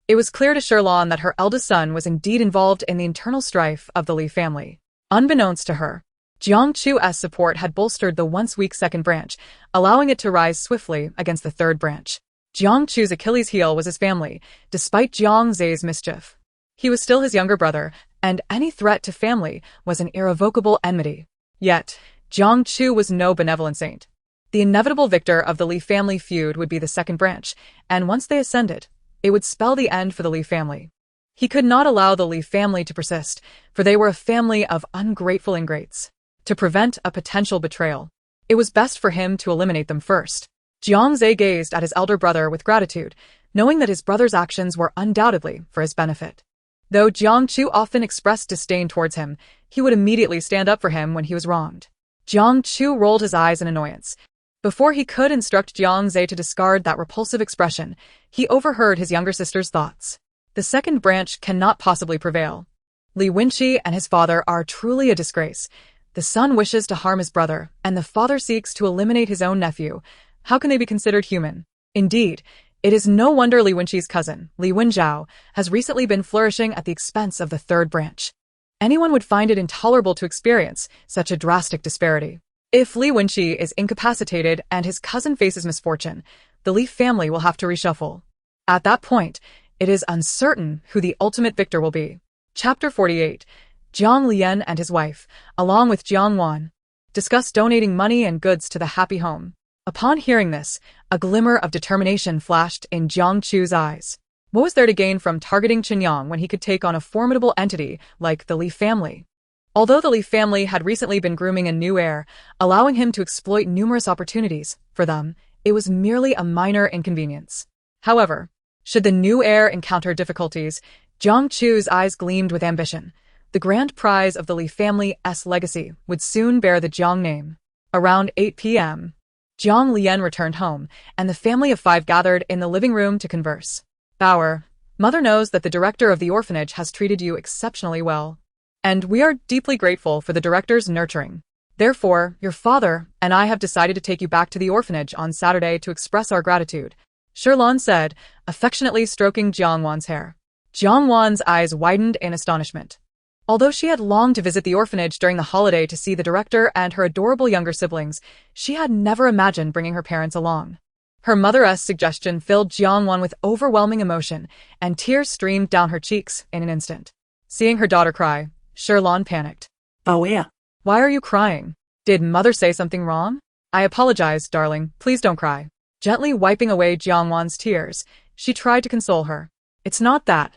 It was clear to Shirlan that her eldest son was indeed involved in the internal strife of the Li family. Unbeknownst to her, Jiang Chu's support had bolstered the once weak second branch, allowing it to rise swiftly against the third branch. Jiang Chu's Achilles heel was his family, despite Jiang Zhe's mischief. He was still his younger brother, and any threat to family was an irrevocable enmity. Yet, Jiang Chu was no benevolent saint. The inevitable victor of the Li family feud would be the second branch, and once they ascended, it would spell the end for the Li family. He could not allow the Li family to persist, for they were a family of ungrateful ingrates. To prevent a potential betrayal, it was best for him to eliminate them first. Jiang Zhe gazed at his elder brother with gratitude, knowing that his brother's actions were undoubtedly for his benefit. Though Jiang Chu often expressed disdain towards him, he would immediately stand up for him when he was wronged. Jiang Chu rolled his eyes in annoyance. Before he could instruct Jiang Zhe to discard that repulsive expression, he overheard his younger sister's thoughts. The second branch cannot possibly prevail. Li Wenqi and his father are truly a disgrace. The son wishes to harm his brother, and the father seeks to eliminate his own nephew. How can they be considered human? Indeed, it is no wonder Li Wenqi's cousin, Li Wenjiao, has recently been flourishing at the expense of the third branch. Anyone would find it intolerable to experience such a drastic disparity. If Li Wenqi is incapacitated and his cousin faces misfortune, the Li family will have to reshuffle. At that point, it is uncertain who the ultimate victor will be. Chapter 48. Jiang Lian and his wife, along with Jiang Wan, discuss donating money and goods to the happy home. Upon hearing this, a glimmer of determination flashed in Jiang Chu's eyes. What was there to gain from targeting Qinyang when he could take on a formidable entity like the Li family? Although the Li family had recently been grooming a new heir, allowing him to exploit numerous opportunities, for them, it was merely a minor inconvenience. However, should the new heir encounter difficulties, Jiang Chu's eyes gleamed with ambition. The grand prize of the Li family's legacy would soon bear the Jiang name. Around 8 p.m., Jiang Lian returned home, and the family of 5 gathered in the living room to converse. Bauer, Mother knows that the director of the orphanage has treated you exceptionally well, and we are deeply grateful for the director's nurturing. Therefore, your father and I have decided to take you back to the orphanage on Saturday to express our gratitude, Shirlan said, affectionately stroking Jiang Wan's hair. Jiang Wan's eyes widened in astonishment. Although she had longed to visit the orphanage during the holiday to see the director and her adorable younger siblings, she had never imagined bringing her parents along. Her mother's suggestion filled Jiang Wan with overwhelming emotion, and tears streamed down her cheeks in an instant. Seeing her daughter cry, Shirlan panicked.
Oh yeah.
Why are you crying? Did Mother say something wrong? I apologize, darling. Please don't cry. Gently wiping away Jiang Wan's tears, she tried to console her. It's not that.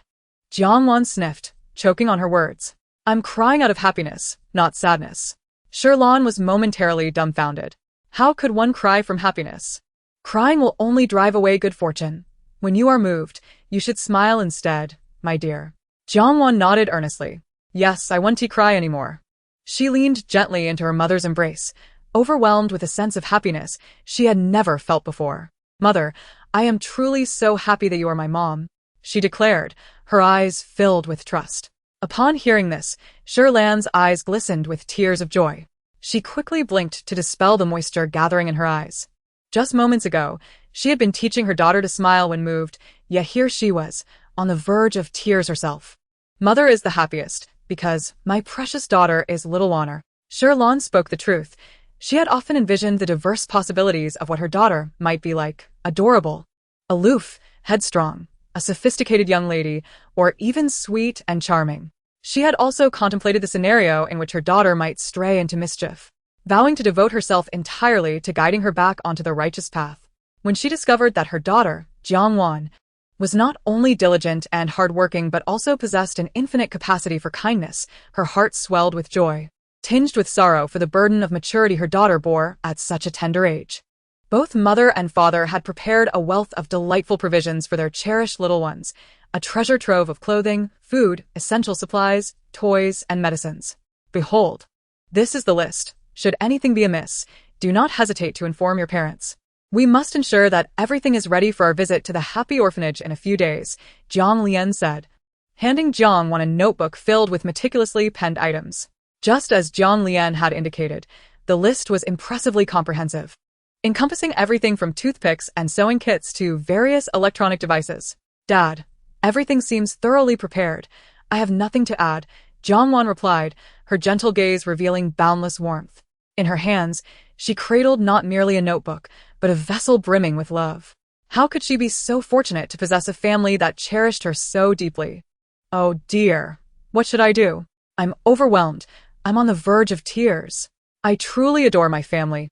Jiang Wan sniffed, choking on her words. I'm crying out of happiness, not sadness. Shirlan was momentarily dumbfounded. How could one cry from happiness? Crying will only drive away good fortune. When you are moved, you should smile instead, my dear. Jiang Wan nodded earnestly. Yes, I won't cry anymore. She leaned gently into her mother's embrace, overwhelmed with a sense of happiness she had never felt before. Mother, I am truly so happy that you are my mom, she declared, her eyes filled with trust. Upon hearing this, Shirlan's eyes glistened with tears of joy. She quickly blinked to dispel the moisture gathering in her eyes. Just moments ago, she had been teaching her daughter to smile when moved, yet here she was, on the verge of tears herself. Mother is the happiest, because my precious daughter is little Honor. Shirlan spoke the truth. She had often envisioned the diverse possibilities of what her daughter might be like: adorable, aloof, headstrong, a sophisticated young lady, or even sweet and charming. She had also contemplated the scenario in which her daughter might stray into mischief, vowing to devote herself entirely to guiding her back onto the righteous path. When she discovered that her daughter, Jiang Wan, was not only diligent and hardworking but also possessed an infinite capacity for kindness, her heart swelled with joy, tinged with sorrow for the burden of maturity her daughter bore at such a tender age. Both mother and father had prepared a wealth of delightful provisions for their cherished little ones, a treasure trove of clothing, food, essential supplies, toys, and medicines. Behold, this is the list. Should anything be amiss, do not hesitate to inform your parents. We must ensure that everything is ready for our visit to the happy orphanage in a few days, Jiang Lian said, handing Jiang Wan a notebook filled with meticulously penned items. Just as Jiang Lian had indicated, the list was impressively comprehensive, encompassing everything from toothpicks and sewing kits to various electronic devices. Dad, everything seems thoroughly prepared. I have nothing to add, Jiang Wan replied, her gentle gaze revealing boundless warmth. In her hands, she cradled not merely a notebook, but a vessel brimming with love. How could she be so fortunate to possess a family that cherished her so deeply? Oh dear, what should I do? I'm overwhelmed. I'm on the verge of tears. I truly adore my family,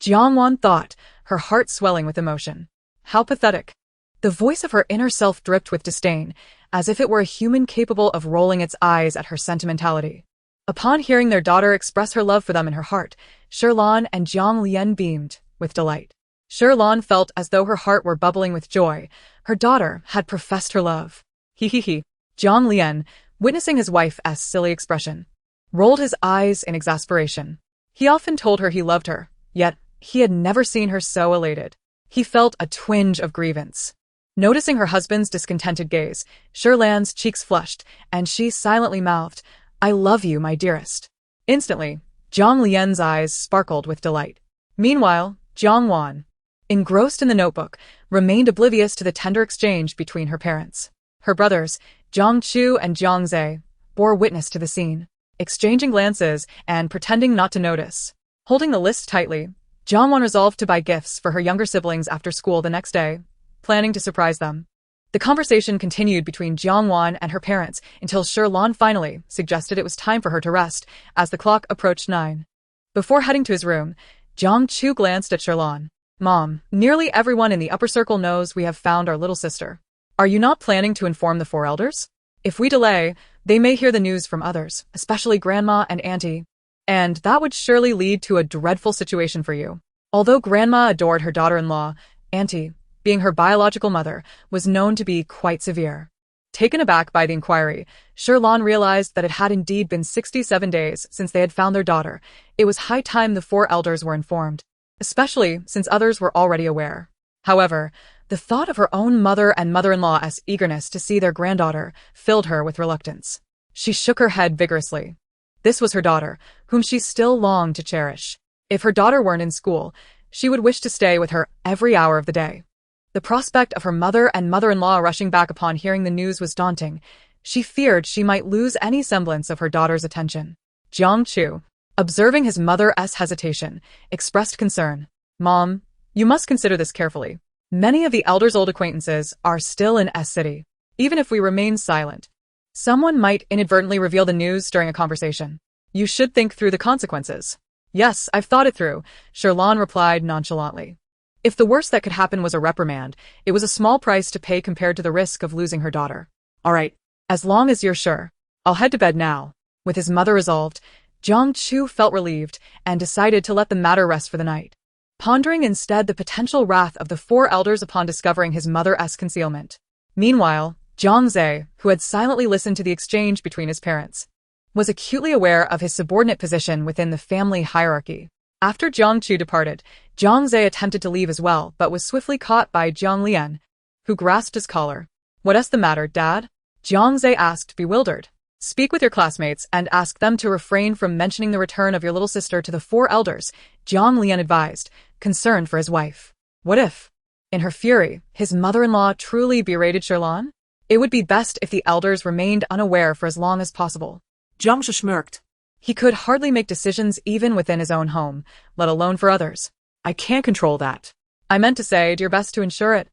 Jiang Wan thought, her heart swelling with emotion. How pathetic. The voice of her inner self dripped with disdain, as if it were a human capable of rolling its eyes at her sentimentality. Upon hearing their daughter express her love for them in her heart, Shirlan and Jiang Lian beamed with delight. Shirlan felt as though her heart were bubbling with joy. Her daughter had professed her love. He. Jiang Lian, witnessing his wife's silly expression, rolled his eyes in exasperation. He often told her he loved her, yet he had never seen her so elated. He felt a twinge of grievance. Noticing her husband's discontented gaze, Shirlan's cheeks flushed, and she silently mouthed, I love you, my dearest. Instantly, Jiang Lian's eyes sparkled with delight. Meanwhile, Jiang Wan, engrossed in the notebook, remained oblivious to the tender exchange between her parents. Her brothers, Jiang Chu and Jiang Zhe, bore witness to the scene, exchanging glances and pretending not to notice. Holding the list tightly, Jiang Wan resolved to buy gifts for her younger siblings after school the next day, planning to surprise them. The conversation continued between Jiang Wan and her parents until Shirlan finally suggested it was time for her to rest as the clock approached 9. Before heading to his room, Jiang Chu glanced at Shirlan. Mom, nearly everyone in the upper circle knows we have found our little sister. Are you not planning to inform the four elders? If we delay, they may hear the news from others, especially Grandma and Auntie. And that would surely lead to a dreadful situation for you. Although Grandma adored her daughter-in-law, Auntie, being her biological mother, was known to be quite severe. Taken aback by the inquiry, Shirlan realized that it had indeed been 67 days since they had found their daughter. It was high time the four elders were informed, especially since others were already aware. However, the thought of her own mother and mother-in-law's eagerness to see their granddaughter filled her with reluctance. She shook her head vigorously. This was her daughter, whom she still longed to cherish. If her daughter weren't in school, she would wish to stay with her every hour of the day. The prospect of her mother and mother-in-law rushing back upon hearing the news was daunting. She feared she might lose any semblance of her daughter's attention. Jiang Chu, observing his mother's hesitation, expressed concern. Mom, you must consider this carefully. Many of the elders' old acquaintances are still in S-City. Even if we remain silent, someone might inadvertently reveal the news during a conversation. You should think through the consequences. Yes, I've thought it through, Shirlan replied nonchalantly. If the worst that could happen was a reprimand, it was a small price to pay compared to the risk of losing her daughter. All right, as long as you're sure. I'll head to bed now. With his mother resolved, Jiang Chu felt relieved and decided to let the matter rest for the night, pondering instead the potential wrath of the four elders upon discovering his mother's concealment. Meanwhile, Jiang Zhe, who had silently listened to the exchange between his parents, was acutely aware of his subordinate position within the family hierarchy. After Jiang Chu departed, Jiang Zhe attempted to leave as well, but was swiftly caught by Jiang Lian, who grasped his collar. What's the matter, Dad? Jiang Zhe asked, bewildered. Speak with your classmates and ask them to refrain from mentioning the return of your little sister to the four elders, Jiang Lian advised, concerned for his wife. What if, in her fury, his mother-in-law truly berated Shirlan? It would be best if the elders remained unaware for as long as possible.
Jiang Shi smirked.
He could hardly make decisions even within his own home, let alone for others. I can't control that. I meant to say, do your best to ensure it.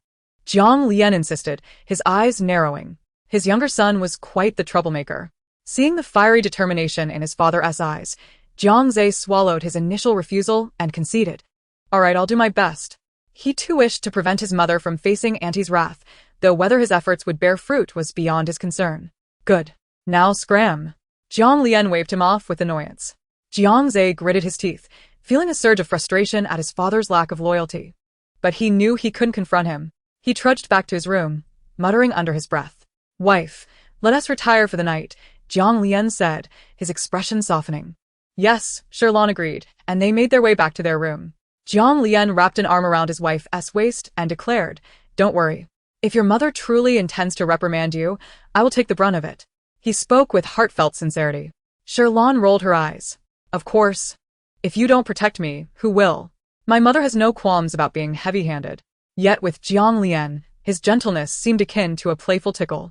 Jiang Lian insisted, his eyes narrowing. His younger son was quite the troublemaker. Seeing the fiery determination in his father's eyes, Jiang Zhe swallowed his initial refusal and conceded. All right, I'll do my best. He too wished to prevent his mother from facing Auntie's wrath, though whether his efforts would bear fruit was beyond his concern. Good. Now scram. Jiang Lian waved him off with annoyance. Jiang Zhe gritted his teeth, feeling a surge of frustration at his father's lack of loyalty. But he knew he couldn't confront him. He trudged back to his room, muttering under his breath. Wife, let us retire for the night, Jiang Lian said, his expression softening. Yes, Shirlan agreed, and they made their way back to their room. Jiang Lian wrapped an arm around his wife's waist and declared, Don't worry. If your mother truly intends to reprimand you, I will take the brunt of it. He spoke with heartfelt sincerity. Shirlan rolled her eyes. Of course. If you don't protect me, who will? My mother has no qualms about being heavy-handed. Yet with Jiang Lian, his gentleness seemed akin to a playful tickle.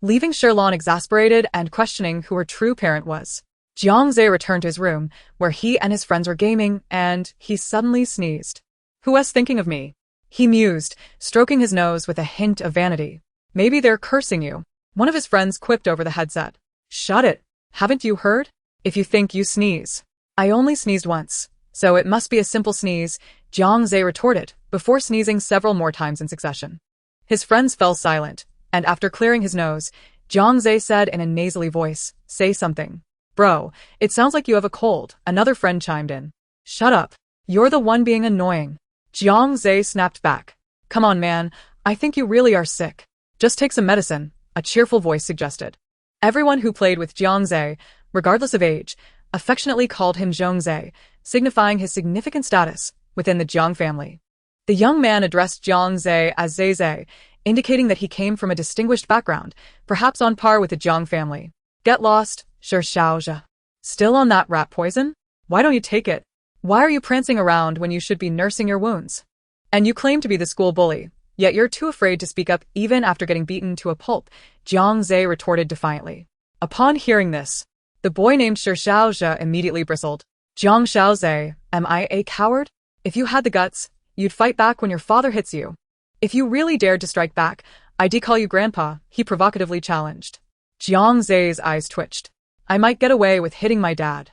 Leaving Shirlan exasperated and questioning who her true parent was, Jiang Zhe returned to his room, where he and his friends were gaming, and he suddenly sneezed. Who was thinking of me? He mused, stroking his nose with a hint of vanity. Maybe they're cursing you. One of his friends quipped over the headset. Shut it. Haven't you heard? If you think you sneeze. I only sneezed once, so it must be a simple sneeze, Jiang Zhe retorted, before sneezing several more times in succession. His friends fell silent, and after clearing his nose, Jiang Zhe said in a nasally voice, Say something. Bro, it sounds like you have a cold, another friend chimed in. Shut up. You're the one being annoying. Jiang Zhe snapped back. Come on, man, I think you really are sick. Just take some medicine, a cheerful voice suggested. Everyone who played with Jiang Zhe, regardless of age, affectionately called him Zhong Zhe, signifying his significant status within the Jiang family. The young man addressed Jiang Zhe as Zhe Zhe, indicating that he came from a distinguished background, perhaps on par with the Jiang family. Get lost, Shirshao. Still on that rat poison? Why don't you take it? Why are you prancing around when you should be nursing your wounds? And you claim to be the school bully, yet you're too afraid to speak up even after getting beaten to a pulp, Jiang Zhe retorted defiantly. Upon hearing this, the boy named Shirshao immediately bristled. Jiang Shaoze, Am I a coward? If you had the guts, you'd fight back when your father hits you. If you really dared to strike back, I'd call you grandpa, he provocatively challenged. Jiang Zhe's eyes twitched. I might get away with hitting my dad.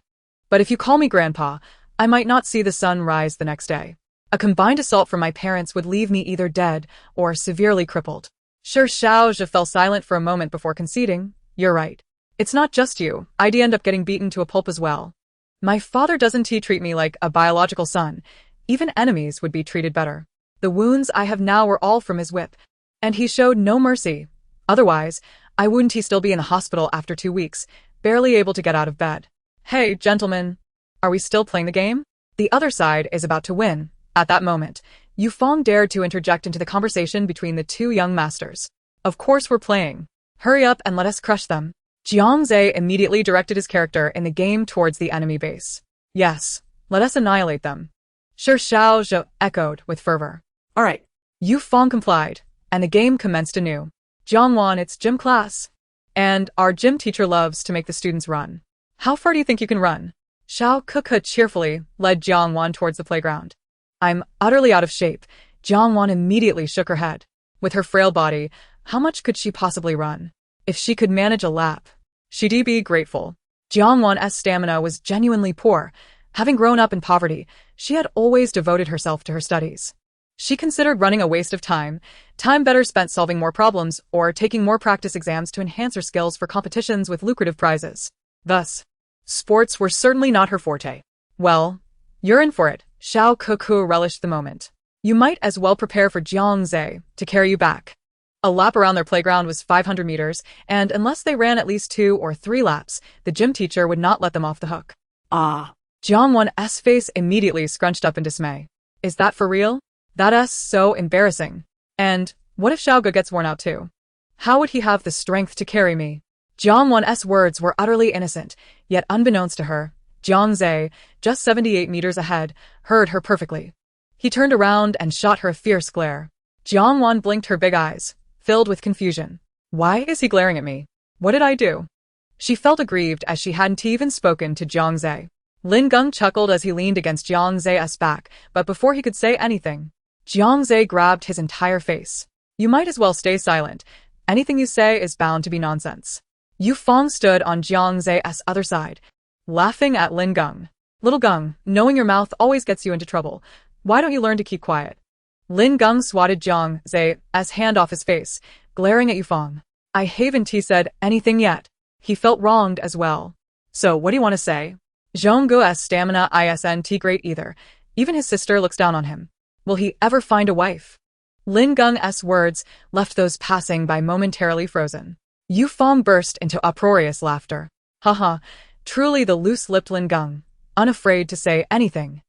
But if you call me grandpa, I might not see the sun rise the next day. A combined assault from my parents would leave me either dead or severely crippled. Sure, Xiaozhe fell silent for a moment before conceding. You're right. It's not just you. I'd end up getting beaten to a pulp as well. My father doesn't treat me like a biological son. Even enemies would be treated better. The wounds I have now were all from his whip, and he showed no mercy. Otherwise, I wouldn't still be in the hospital after 2 weeks, barely able to get out of bed. Hey, gentlemen. Are we still playing the game? The other side is about to win. At that moment, Yu Fong dared to interject into the conversation between the two young masters. Of course we're playing. Hurry up and let us crush them. Jiang Zhe immediately directed his character in the game towards the enemy base. Yes, let us annihilate them. Sure, Xiaozhe echoed with fervor.
All right.
Yu Fong complied, and the game commenced anew. Jiang Wan, it's gym class. And our gym teacher loves to make the students run. How far do you think you can run? Xiao Kuke cheerfully led Jiang Wan towards the playground. I'm utterly out of shape. Jiang Wan immediately shook her head. With her frail body, how much could she possibly run? If she could manage a lap, she'd be grateful. Jiang Wan's stamina was genuinely poor. Having grown up in poverty, she had always devoted herself to her studies. She considered running a waste of time better spent solving more problems or taking more practice exams to enhance her skills for competitions with lucrative prizes. Thus, sports were certainly not her forte. Well, you're in for it. Xiao Kuku relished the moment. You might as well prepare for Jiang Zhe to carry you back. A lap around their playground was 500 meters, and unless they ran at least 2 or 3 laps, the gym teacher would not let them off the hook.
Ah.
Jiang Wan's face immediately scrunched up in dismay. Is that for real? That's so embarrassing. And what if Xiaoge gets worn out too? How would he have the strength to carry me? Jiang Wan's words were utterly innocent, yet unbeknownst to her, Jiang Zhe, just 78 meters ahead, heard her perfectly. He turned around and shot her a fierce glare. Jiang Wan blinked her big eyes, filled with confusion. Why is he glaring at me? What did I do? She felt aggrieved as she hadn't even spoken to Jiang Zhe. Lin Geng chuckled as he leaned against Jiang Zhe's back, but before he could say anything, Jiang Zhe grabbed his entire face. You might as well stay silent. Anything you say is bound to be nonsense. Yu Fong stood on Jiang Zhe's other side, laughing at Lin Geng. Little Geng, knowing your mouth always gets you into trouble. Why don't you learn to keep quiet? Lin Geng swatted Jiang Zhe's hand off his face, glaring at Yu Fong. I haven't said anything yet. He felt wronged as well. So what do you want to say? Zhongguo's stamina isn't great either. Even his sister looks down on him. Will he ever find a wife? Lin Geng's words left those passing by momentarily frozen. Yu Fong burst into uproarious laughter. Haha, truly the loose-lipped Lin Geng, unafraid to say anything.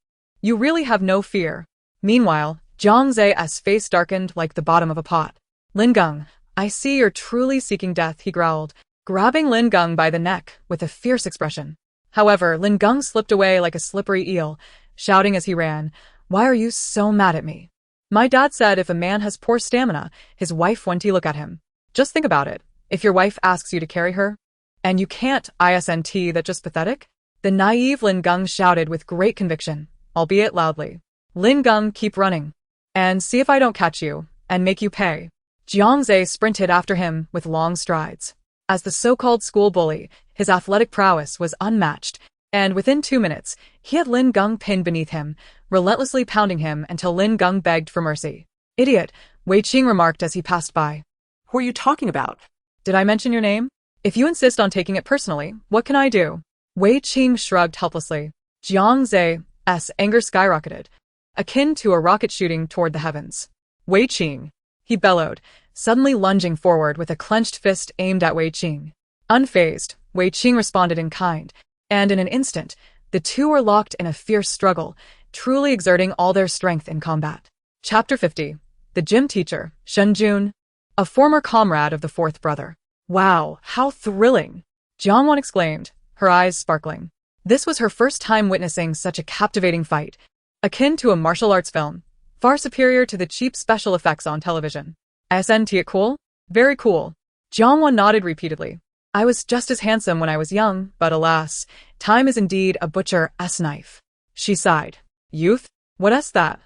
You really have no fear. Meanwhile, Jiang Zhe's face darkened like the bottom of a pot. Lin Geng, I see you're truly seeking death, he growled, grabbing Lin Geng by the neck with a fierce expression. However, Lin Geng slipped away like a slippery eel, shouting as he ran, Why are you so mad at me? My dad said if a man has poor stamina, his wife won't look at him. Just think about it. If your wife asks you to carry her, and you can't, isn't that just pathetic? The naive Lin Geng shouted with great conviction, albeit loudly. Lin Geng, keep running. And see if I don't catch you, and make you pay. Jiang Zhe sprinted after him with long strides. As the so-called school bully, his athletic prowess was unmatched, and within 2 minutes, he had Lin Geng pinned beneath him, relentlessly pounding him until Lin Geng begged for mercy. Idiot, Wei Qing remarked as he passed by.
Who are you talking about?
Did I mention your name? If you insist on taking it personally, what can I do? Wei Qing shrugged helplessly. Jiang Zhe's anger skyrocketed, akin to a rocket shooting toward the heavens. Wei Qing, he bellowed, suddenly lunging forward with a clenched fist aimed at Wei Qing. Unfazed, Wei Qing responded in kind, and in an instant, the two were locked in a fierce struggle, truly exerting all their strength in combat. Chapter 50. The Gym Teacher, Shen Jun, a former comrade of the fourth brother. Wow, how thrilling! Jiang Wan exclaimed, her eyes sparkling. This was her first time witnessing such a captivating fight, akin to a martial arts film, far superior to the cheap special effects on television. Isn't it cool? Very cool. Jiang Wan nodded repeatedly. I was just as handsome when I was young, but alas, time is indeed a butcher's knife. She sighed. Youth? What's that?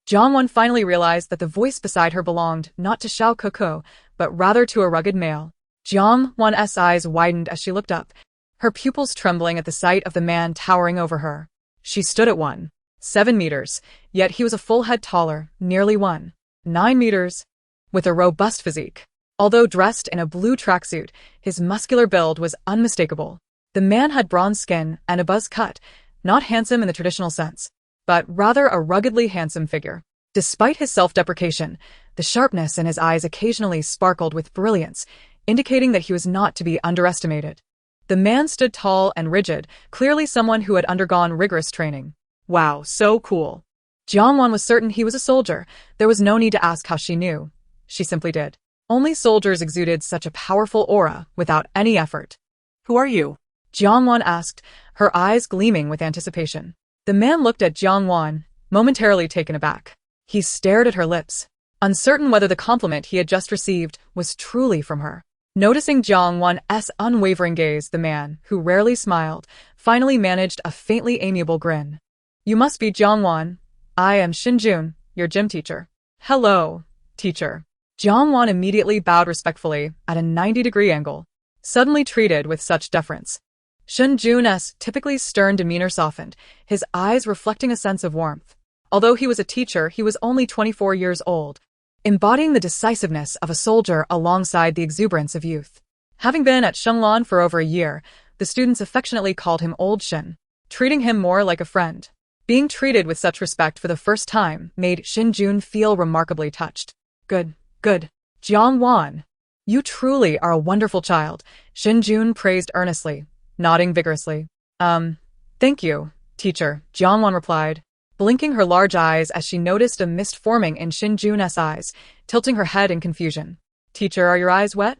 Jiang Wan finally realized that the voice beside her belonged not to Xiao Koko, but rather to a rugged male. Jiang Wan's eyes widened as she looked up, her pupils trembling at the sight of the man towering over her. She stood at 1.7 meters, yet he was a full head taller, nearly 1.9 meters, with a robust physique. Although dressed in a blue tracksuit, his muscular build was unmistakable. The man had bronze skin and a buzz cut, not handsome in the traditional sense, but rather a ruggedly handsome figure. Despite his self-deprecation, the sharpness in his eyes occasionally sparkled with brilliance, indicating that he was not to be underestimated. The man stood tall and rigid, clearly someone who had undergone rigorous training. Wow, so cool. Jiang Wan was certain he was a soldier. There was no need to ask how she knew. She simply did. Only soldiers exuded such a powerful aura without any effort.
Who are you?
Jiang Wan asked, her eyes gleaming with anticipation. The man looked at Jiang Wan, momentarily taken aback. He stared at her lips, uncertain whether the compliment he had just received was truly from her. Noticing Jiang Wan's unwavering gaze, the man, who rarely smiled, finally managed a faintly amiable grin. You must be Jiang Wan. I am Xinjun, your gym teacher. Hello, teacher. Jiang Wan immediately bowed respectfully at a 90-degree angle, suddenly treated with such deference. Xinjun's typically stern demeanor softened, his eyes reflecting a sense of warmth. Although he was a teacher, he was only 24 years old, embodying the decisiveness of a soldier alongside the exuberance of youth. Having been at Shenglan for over a year, the students affectionately called him Old Shen, treating him more like a friend. Being treated with such respect for the first time made Xinjun feel remarkably touched. Good. Jiang Wan. You truly are a wonderful child, Xinjun praised earnestly, nodding vigorously. Thank you, teacher, Jiang Wan replied, blinking her large eyes as she noticed a mist forming in Xinjun's eyes, tilting her head in confusion. Teacher, are your eyes wet?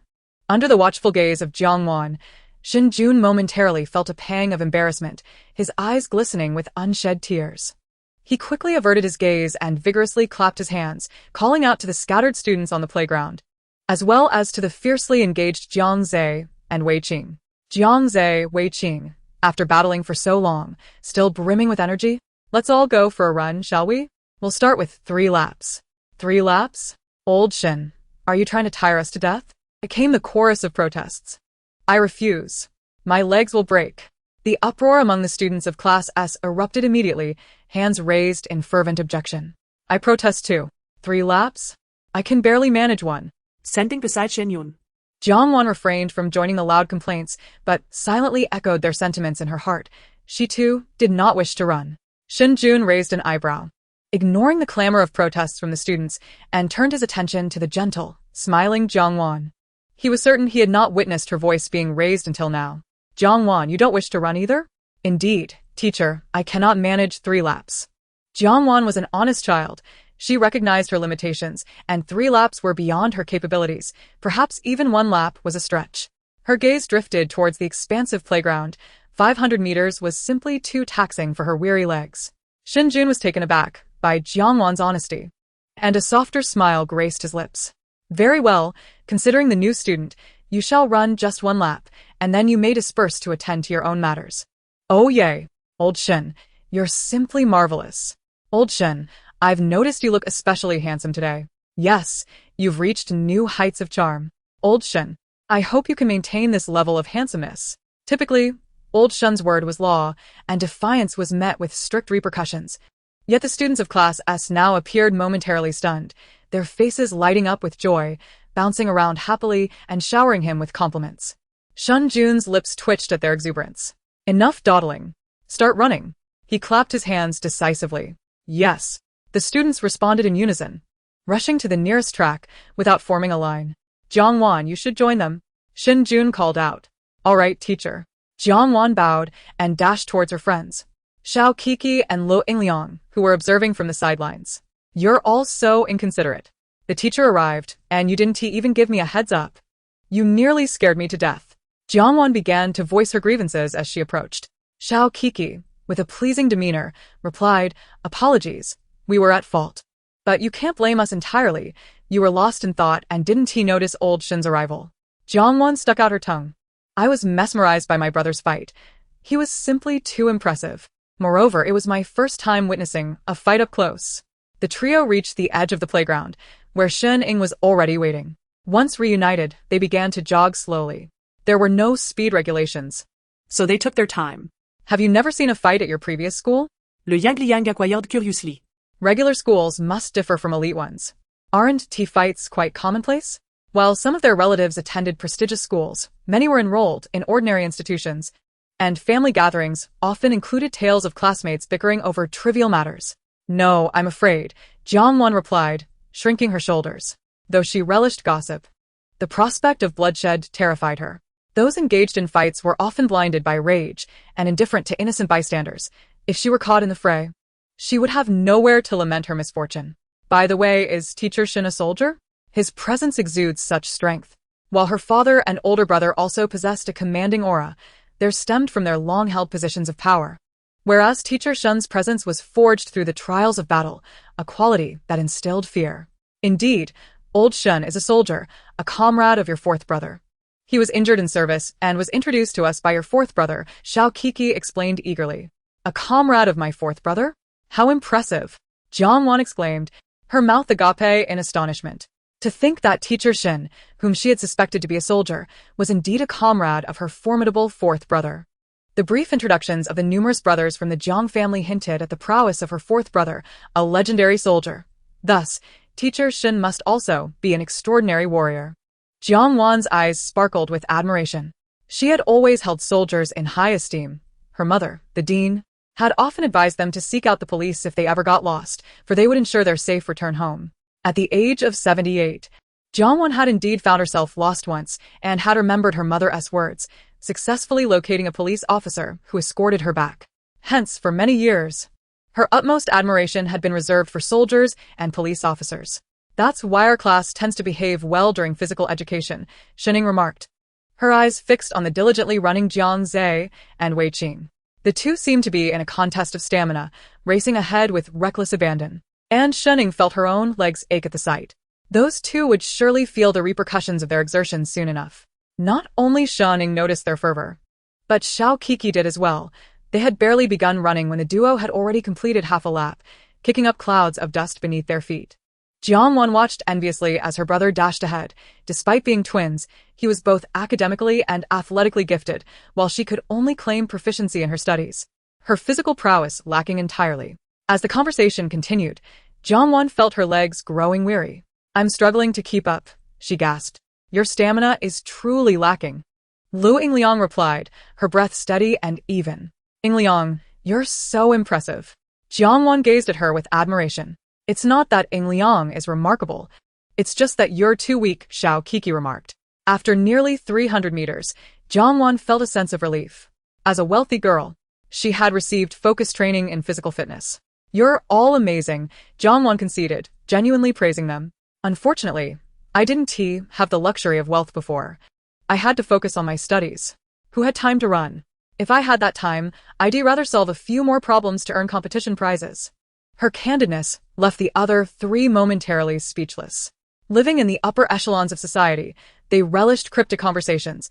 Under the watchful gaze of Jiang Wan, Xinjun momentarily felt a pang of embarrassment, his eyes glistening with unshed tears. He quickly averted his gaze and vigorously clapped his hands, calling out to the scattered students on the playground, as well as to the fiercely engaged Jiang Zhe and Wei Qing. Jiang Zhe, Wei Qing, after battling for so long, still brimming with energy? Let's all go for a run, shall we? We'll start with 3 laps. 3 laps? Old Shen, are you trying to tire us to death? It came the chorus of protests. I refuse. My legs will break. The uproar among the students of Class S erupted immediately, hands raised in fervent objection. I protest too. 3 laps? I can barely manage one.
Standing beside Xinjun.
Jiang Wan refrained from joining the loud complaints, but silently echoed their sentiments in her heart. She too did not wish to run. Xinjun raised an eyebrow, ignoring the clamor of protests from the students, and turned his attention to the gentle, smiling Jiang Wan. He was certain he had not witnessed her voice being raised until now. Jiang Wan, you don't wish to run either? Indeed, teacher, I cannot manage 3 laps. Jiang Wan was an honest child. She recognized her limitations, and 3 laps were beyond her capabilities. Perhaps even 1 lap was a stretch. Her gaze drifted towards the expansive playground. 500 meters was simply too taxing for her weary legs. Xinjun was taken aback by Jiang Wan's honesty, and a softer smile graced his lips. Very well, considering the new student, you shall run just 1 lap, and then you may disperse to attend to your own matters. Oh yay, Old Shen, you're simply marvelous. Old Shen, I've noticed you look especially handsome today. Yes, you've reached new heights of charm. Old Shen, I hope you can maintain this level of handsomeness. Typically, Old Shen's word was law, and defiance was met with strict repercussions. Yet the students of Class S now appeared momentarily stunned, their faces lighting up with joy, bouncing around happily and showering him with compliments. Xinjun's lips twitched at their exuberance. Enough dawdling. Start running. He clapped his hands decisively. Yes. The students responded in unison, rushing to the nearest track without forming a line. Jiang Wan, you should join them. Xinjun called out. All right, teacher. Jiang Wan bowed and dashed towards her friends, Xiao Kiki and Lo Ingliang, who were observing from the sidelines. You're all so inconsiderate. The teacher arrived, and you didn't even give me a heads up. You nearly scared me to death. Jiang Wan began to voice her grievances as she approached. Xiao Kiki, with a pleasing demeanor, replied, Apologies, we were at fault. But you can't blame us entirely. You were lost in thought and didn't notice Old Shen's arrival. Jiang Wan stuck out her tongue. I was mesmerized by my brother's fight. He was simply too impressive. Moreover, it was my first time witnessing a fight up close. The trio reached the edge of the playground, where Shen Ying was already waiting. Once reunited, they began to jog slowly. There were no speed regulations.
So they took their time.
Have you never seen a fight at your previous school?
Le Yang Liang inquired curiously.
Regular schools must differ from elite ones. Aren't tea fights quite commonplace? While some of their relatives attended prestigious schools, many were enrolled in ordinary institutions, and family gatherings often included tales of classmates bickering over trivial matters. No, I'm afraid, Jiang Wan replied, shrinking her shoulders. Though she relished gossip, the prospect of bloodshed terrified her. Those engaged in fights were often blinded by rage and indifferent to innocent bystanders. If she were caught in the fray, she would have nowhere to lament her misfortune. By the way, is Teacher Shin a soldier? His presence exudes such strength. While her father and older brother also possessed a commanding aura, theirs stemmed from their long-held positions of power. Whereas Teacher Shen's presence was forged through the trials of battle, a quality that instilled fear. Indeed, old Shen is a soldier, a comrade of your fourth brother. He was injured in service and was introduced to us by your fourth brother, Xiao Kiki explained eagerly. A comrade of my fourth brother? How impressive! Jiang Wan exclaimed, her mouth agape in astonishment. To think that Teacher Shin, whom she had suspected to be a soldier, was indeed a comrade of her formidable fourth brother. The brief introductions of the numerous brothers from the Jiang family hinted at the prowess of her fourth brother, a legendary soldier. Thus, Teacher Shin must also be an extraordinary warrior. Jiang Wan's eyes sparkled with admiration. She had always held soldiers in high esteem. Her mother, the dean, had often advised them to seek out the police if they ever got lost, for they would ensure their safe return home. At the age of 78, Jiang Wan had indeed found herself lost once and had remembered her mother's words, successfully locating a police officer who escorted her back. Hence, for many years, her utmost admiration had been reserved for soldiers and police officers. That's why our class tends to behave well during physical education, Shen Ying remarked, her eyes fixed on the diligently running Jiang Zhe and Wei Qing. The two seemed to be in a contest of stamina, racing ahead with reckless abandon. And Shen Ying felt her own legs ache at the sight. Those two would surely feel the repercussions of their exertions soon enough. Not only Shen Ying noticed their fervor, but Xiao Kiki did as well. They had barely begun running when the duo had already completed half a lap, kicking up clouds of dust beneath their feet. Jiang Wan watched enviously as her brother dashed ahead. Despite being twins, he was both academically and athletically gifted, while she could only claim proficiency in her studies, her physical prowess lacking entirely. As the conversation continued, Jiang Wan felt her legs growing weary. I'm struggling to keep up, she gasped. Your stamina is truly lacking. Lu Yingliang replied, her breath steady and even. Yingliang, you're so impressive. Jiang Wan gazed at her with admiration. It's not that Yingliang is remarkable. It's just that you're too weak, Xiao Kiki remarked. After nearly 300 meters, Jiang Wan felt a sense of relief. As a wealthy girl, she had received focused training in physical fitness. You're all amazing, Jiang Wan conceded, genuinely praising them. Unfortunately, I didn't have the luxury of wealth before. I had to focus on my studies. Who had time to run? If I had that time, I'd rather solve a few more problems to earn competition prizes. Her candidness left the other three momentarily speechless. Living in the upper echelons of society, they relished cryptic conversations,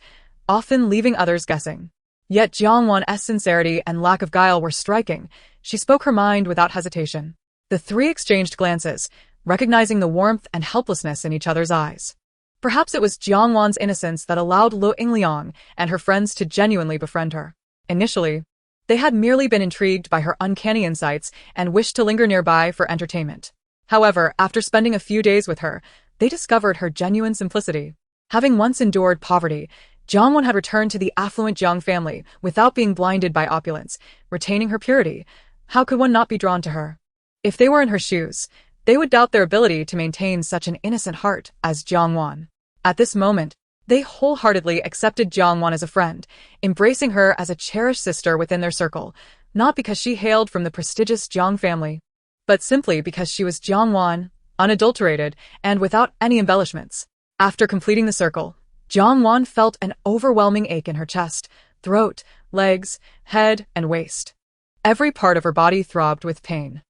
often leaving others guessing. Yet Jiang Wan's sincerity and lack of guile were striking. She spoke her mind without hesitation. The three exchanged glances, recognizing the warmth and helplessness in each other's eyes. Perhaps it was Jiang Wan's innocence that allowed Lu Yingliang and her friends to genuinely befriend her. Initially, they had merely been intrigued by her uncanny insights and wished to linger nearby for entertainment. However, after spending a few days with her, they discovered her genuine simplicity. Having once endured poverty, Jiang Wan had returned to the affluent Jiang family without being blinded by opulence, retaining her purity. How could one not be drawn to her? If they were in her shoes, they would doubt their ability to maintain such an innocent heart as Jiang Wan. At this moment, they wholeheartedly accepted Jiang Wan as a friend, embracing her as a cherished sister within their circle, not because she hailed from the prestigious Jiang family, but simply because she was Jiang Wan, unadulterated, and without any embellishments. After completing the circle, Jiang Wan felt an overwhelming ache in her chest, throat, legs, head, and waist. Every part of her body throbbed with pain.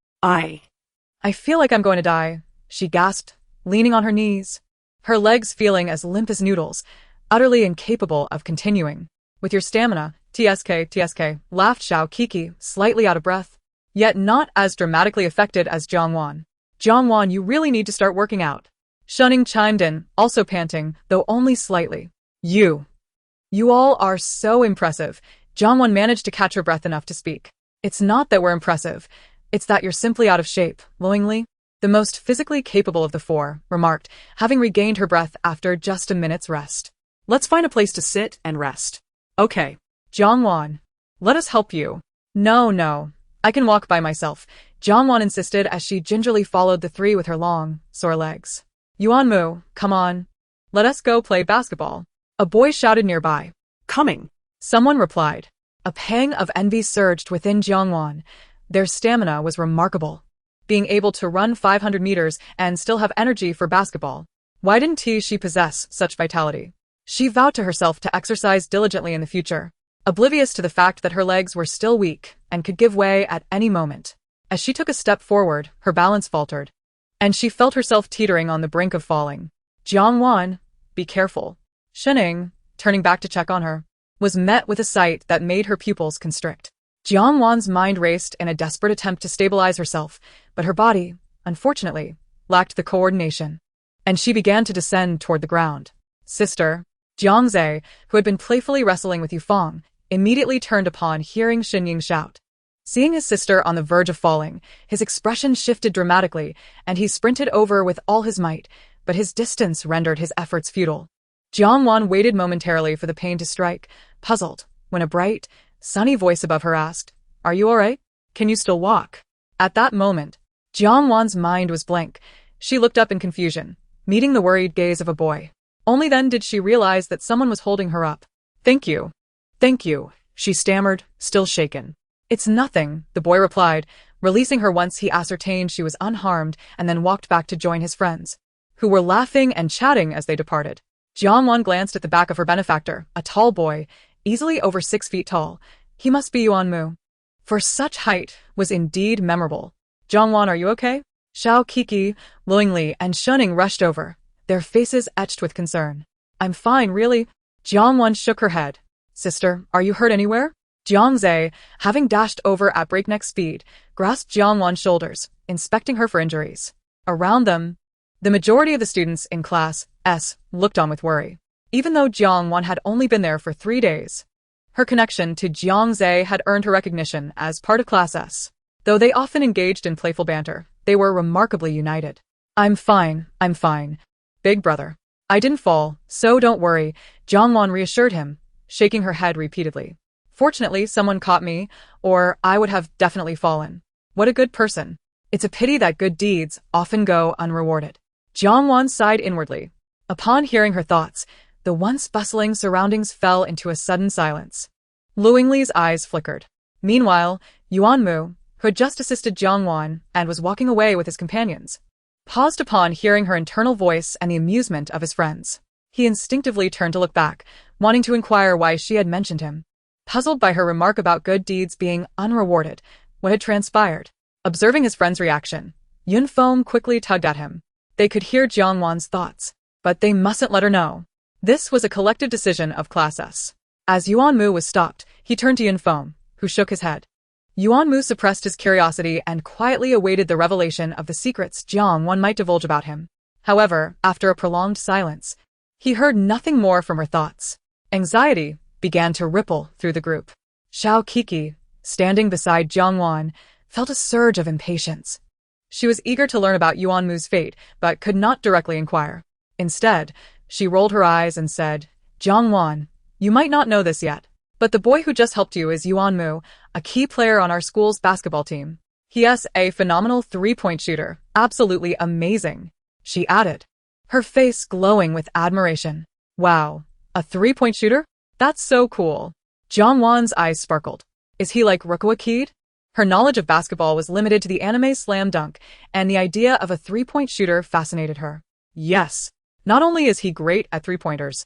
I feel like I'm going to die, she gasped, leaning on her knees, her legs feeling as limp as noodles, utterly incapable of continuing. With your stamina, TSK, laughed Xiao Kiki, slightly out of breath. Yet not as dramatically affected as Jiang Wan. Jiang Wan, you really need to start working out. Shunning chimed in, also panting, though only slightly. You all are so impressive. Jiang Wan managed to catch her breath enough to speak. It's not that we're impressive. It's that you're simply out of shape, Willingly. The most physically capable of the four, remarked, having regained her breath after just a minute's rest.
Let's find a place to sit and rest. Okay.
Jiang Wan, let us help you. No, I can walk by myself, Jiang Wan insisted as she gingerly followed the three with her long, sore legs. Yuanmu, come on. Let us go play basketball. A boy shouted nearby.
Coming.
Someone replied. A pang of envy surged within Jiang Wan. Their stamina was remarkable. Being able to run 500 meters and still have energy for basketball. Why didn't she possess such vitality? She vowed to herself to exercise diligently in the future, oblivious to the fact that her legs were still weak and could give way at any moment. As she took a step forward, her balance faltered, and she felt herself teetering on the brink of falling. Jiang Wan, be careful. Shening, turning back to check on her, was met with a sight that made her pupils constrict. Jiang Wan's mind raced in a desperate attempt to stabilize herself, but her body, unfortunately, lacked the coordination, and she began to descend toward the ground. Sister, Jiang Zhe, who had been playfully wrestling with Yufeng, immediately turned upon hearing Xinying shout. Seeing his sister on the verge of falling, his expression shifted dramatically, and he sprinted over with all his might, but his distance rendered his efforts futile. Jiang Wan waited momentarily for the pain to strike, puzzled, when a bright, sunny voice above her asked, Are you alright? Can you still walk? At that moment, Jiang Wan's mind was blank. She looked up in confusion, meeting the worried gaze of a boy. Only then did she realize that someone was holding her up. Thank you, she stammered, still shaken. It's nothing, the boy replied, releasing her once he ascertained she was unharmed, and then walked back to join his friends, who were laughing and chatting as they departed. Jiang Wan glanced at the back of her benefactor, a tall boy, easily over 6 feet tall. He must be Yuanmu. For such height was indeed memorable. Jiang Wan, are you okay? Xiao Kiki, Willingly, and Shunning rushed over, their faces etched with concern. I'm fine, really? Jiang Wan shook her head. Sister, are you hurt anywhere? Jiang Zhe, having dashed over at breakneck speed, grasped Jiang Wan's shoulders, inspecting her for injuries. Around them, the majority of the students in Class S looked on with worry. Even though Jiang Wan had only been there for 3 days, her connection to Jiang Zhe had earned her recognition as part of Class S. Though they often engaged in playful banter, they were remarkably united. I'm fine, big brother. I didn't fall, so don't worry, Jiang Wan reassured him, shaking her head repeatedly. Fortunately, someone caught me, or I would have definitely fallen. What a good person. It's a pity that good deeds often go unrewarded. Jiang Wan sighed inwardly. Upon hearing her thoughts, the once bustling surroundings fell into a sudden silence. Luingli's eyes flickered. Meanwhile, Yuanmu, who had just assisted Jiang Wan and was walking away with his companions, paused upon hearing her internal voice and the amusement of his friends. He instinctively turned to look back, wanting to inquire why she had mentioned him. Puzzled by her remark about good deeds being unrewarded, what had transpired? Observing his friend's reaction, Yunfeng quickly tugged at him. They could hear Jiang Wan's thoughts, but they mustn't let her know. This was a collective decision of Class S. As Yuanmu was stopped, he turned to Yunfeng, who shook his head. Yuanmu suppressed his curiosity and quietly awaited the revelation of the secrets Jiang Wan might divulge about him. However, after a prolonged silence, he heard nothing more from her thoughts. Anxiety began to ripple through the group. Xiao Kiki, standing beside Jiang Wan, felt a surge of impatience. She was eager to learn about Yuanmu's fate, but could not directly inquire. Instead, she rolled her eyes and said, Jiang Wan, you might not know this yet, but the boy who just helped you is Yuanmu, a key player on our school's basketball team. He is a phenomenal 3-point shooter, absolutely amazing, she added, her face glowing with admiration. Wow, a 3-point shooter? That's so cool. Jiang Wan's eyes sparkled. Is he like Rukawa Kid? Her knowledge of basketball was limited to the anime Slam Dunk, and the idea of a 3-point shooter fascinated her. Yes, not only is he great at 3-pointers,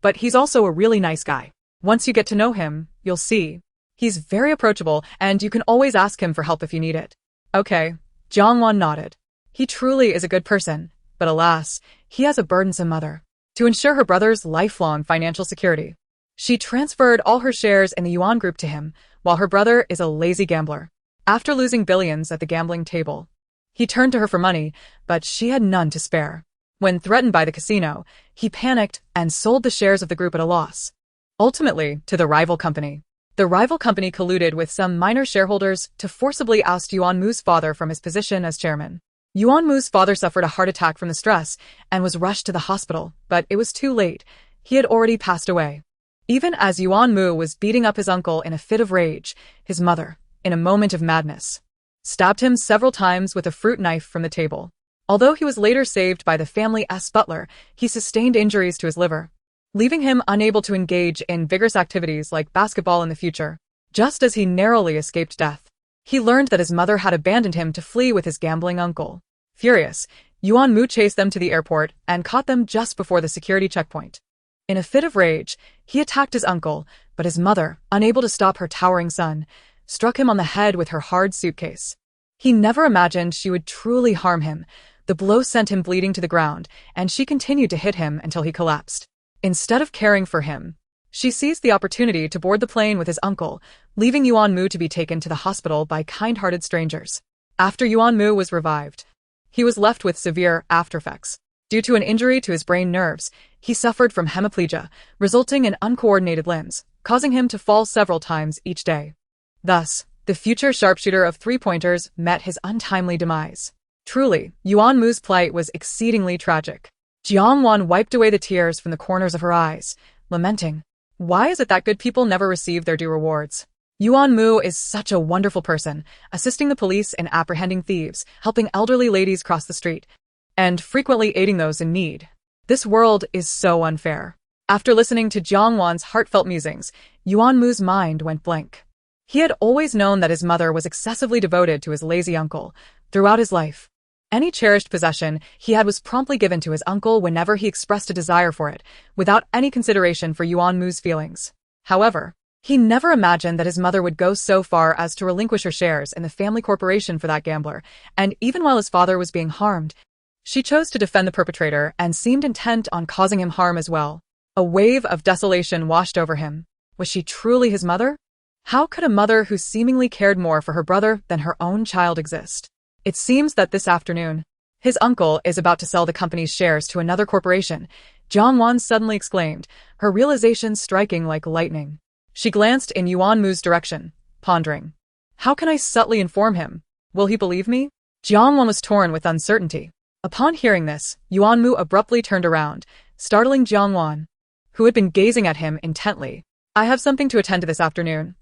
but he's also a really nice guy. Once you get to know him, you'll see. He's very approachable, and you can always ask him for help if you need it. Okay, Jiang Wan nodded. He truly is a good person, but alas, he has a burdensome mother. To ensure her brother's lifelong financial security, She transferred all her shares in the Yuan group to him, while her brother is a lazy gambler. After losing billions at the gambling table, he turned to her for money, but she had none to spare. When threatened by the casino, he panicked and sold the shares of the group at a loss, ultimately to the rival company. The rival company colluded with some minor shareholders to forcibly oust Yuan Mu's father from his position as chairman. Yuan Mu's father suffered a heart attack from the stress and was rushed to the hospital, but it was too late. He had already passed away. Even as Yuan Mu was beating up his uncle in a fit of rage, his mother, in a moment of madness, stabbed him several times with a fruit knife from the table. Although he was later saved by the family's butler, he sustained injuries to his liver, leaving him unable to engage in vigorous activities like basketball in the future. Just as he narrowly escaped death, he learned that his mother had abandoned him to flee with his gambling uncle. Furious, Yuan Mu chased them to the airport and caught them just before the security checkpoint. In a fit of rage, he attacked his uncle, but his mother, unable to stop her towering son, struck him on the head with her hard suitcase. He never imagined she would truly harm him. The blow sent him bleeding to the ground, and she continued to hit him until he collapsed. Instead of caring for him, she seized the opportunity to board the plane with his uncle, leaving Yuan Mu to be taken to the hospital by kind-hearted strangers. After Yuan Mu was revived, he was left with severe aftereffects. Due to an injury to his brain nerves, he suffered from hemiplegia, resulting in uncoordinated limbs, causing him to fall several times each day. Thus, the future sharpshooter of three-pointers met his untimely demise. Truly, Yuan Mu's plight was exceedingly tragic. Jiang Wan wiped away the tears from the corners of her eyes, lamenting, "Why is it that good people never receive their due rewards? Yuan Mu is such a wonderful person, assisting the police in apprehending thieves, helping elderly ladies cross the street, and frequently aiding those in need. This world is so unfair." After listening to Jiang Wan's heartfelt musings, Yuan Mu's mind went blank. He had always known that his mother was excessively devoted to his lazy uncle throughout his life. Any cherished possession he had was promptly given to his uncle whenever he expressed a desire for it, without any consideration for Yuan Mu's feelings. However, he never imagined that his mother would go so far as to relinquish her shares in the family corporation for that gambler, and even while his father was being harmed, she chose to defend the perpetrator and seemed intent on causing him harm as well. A wave of desolation washed over him. Was she truly his mother? How could a mother who seemingly cared more for her brother than her own child exist? It seems that this afternoon, his uncle is about to sell the company's shares to another corporation, Jiang Wan suddenly exclaimed, her realization striking like lightning. She glanced in Yuan Mu's direction, pondering. How can I subtly inform him? Will he believe me? Jiang Wan was torn with uncertainty. Upon hearing this, Yuan Mu abruptly turned around, startling Jiang Wan, who had been gazing at him intently. I have something to attend to this afternoon.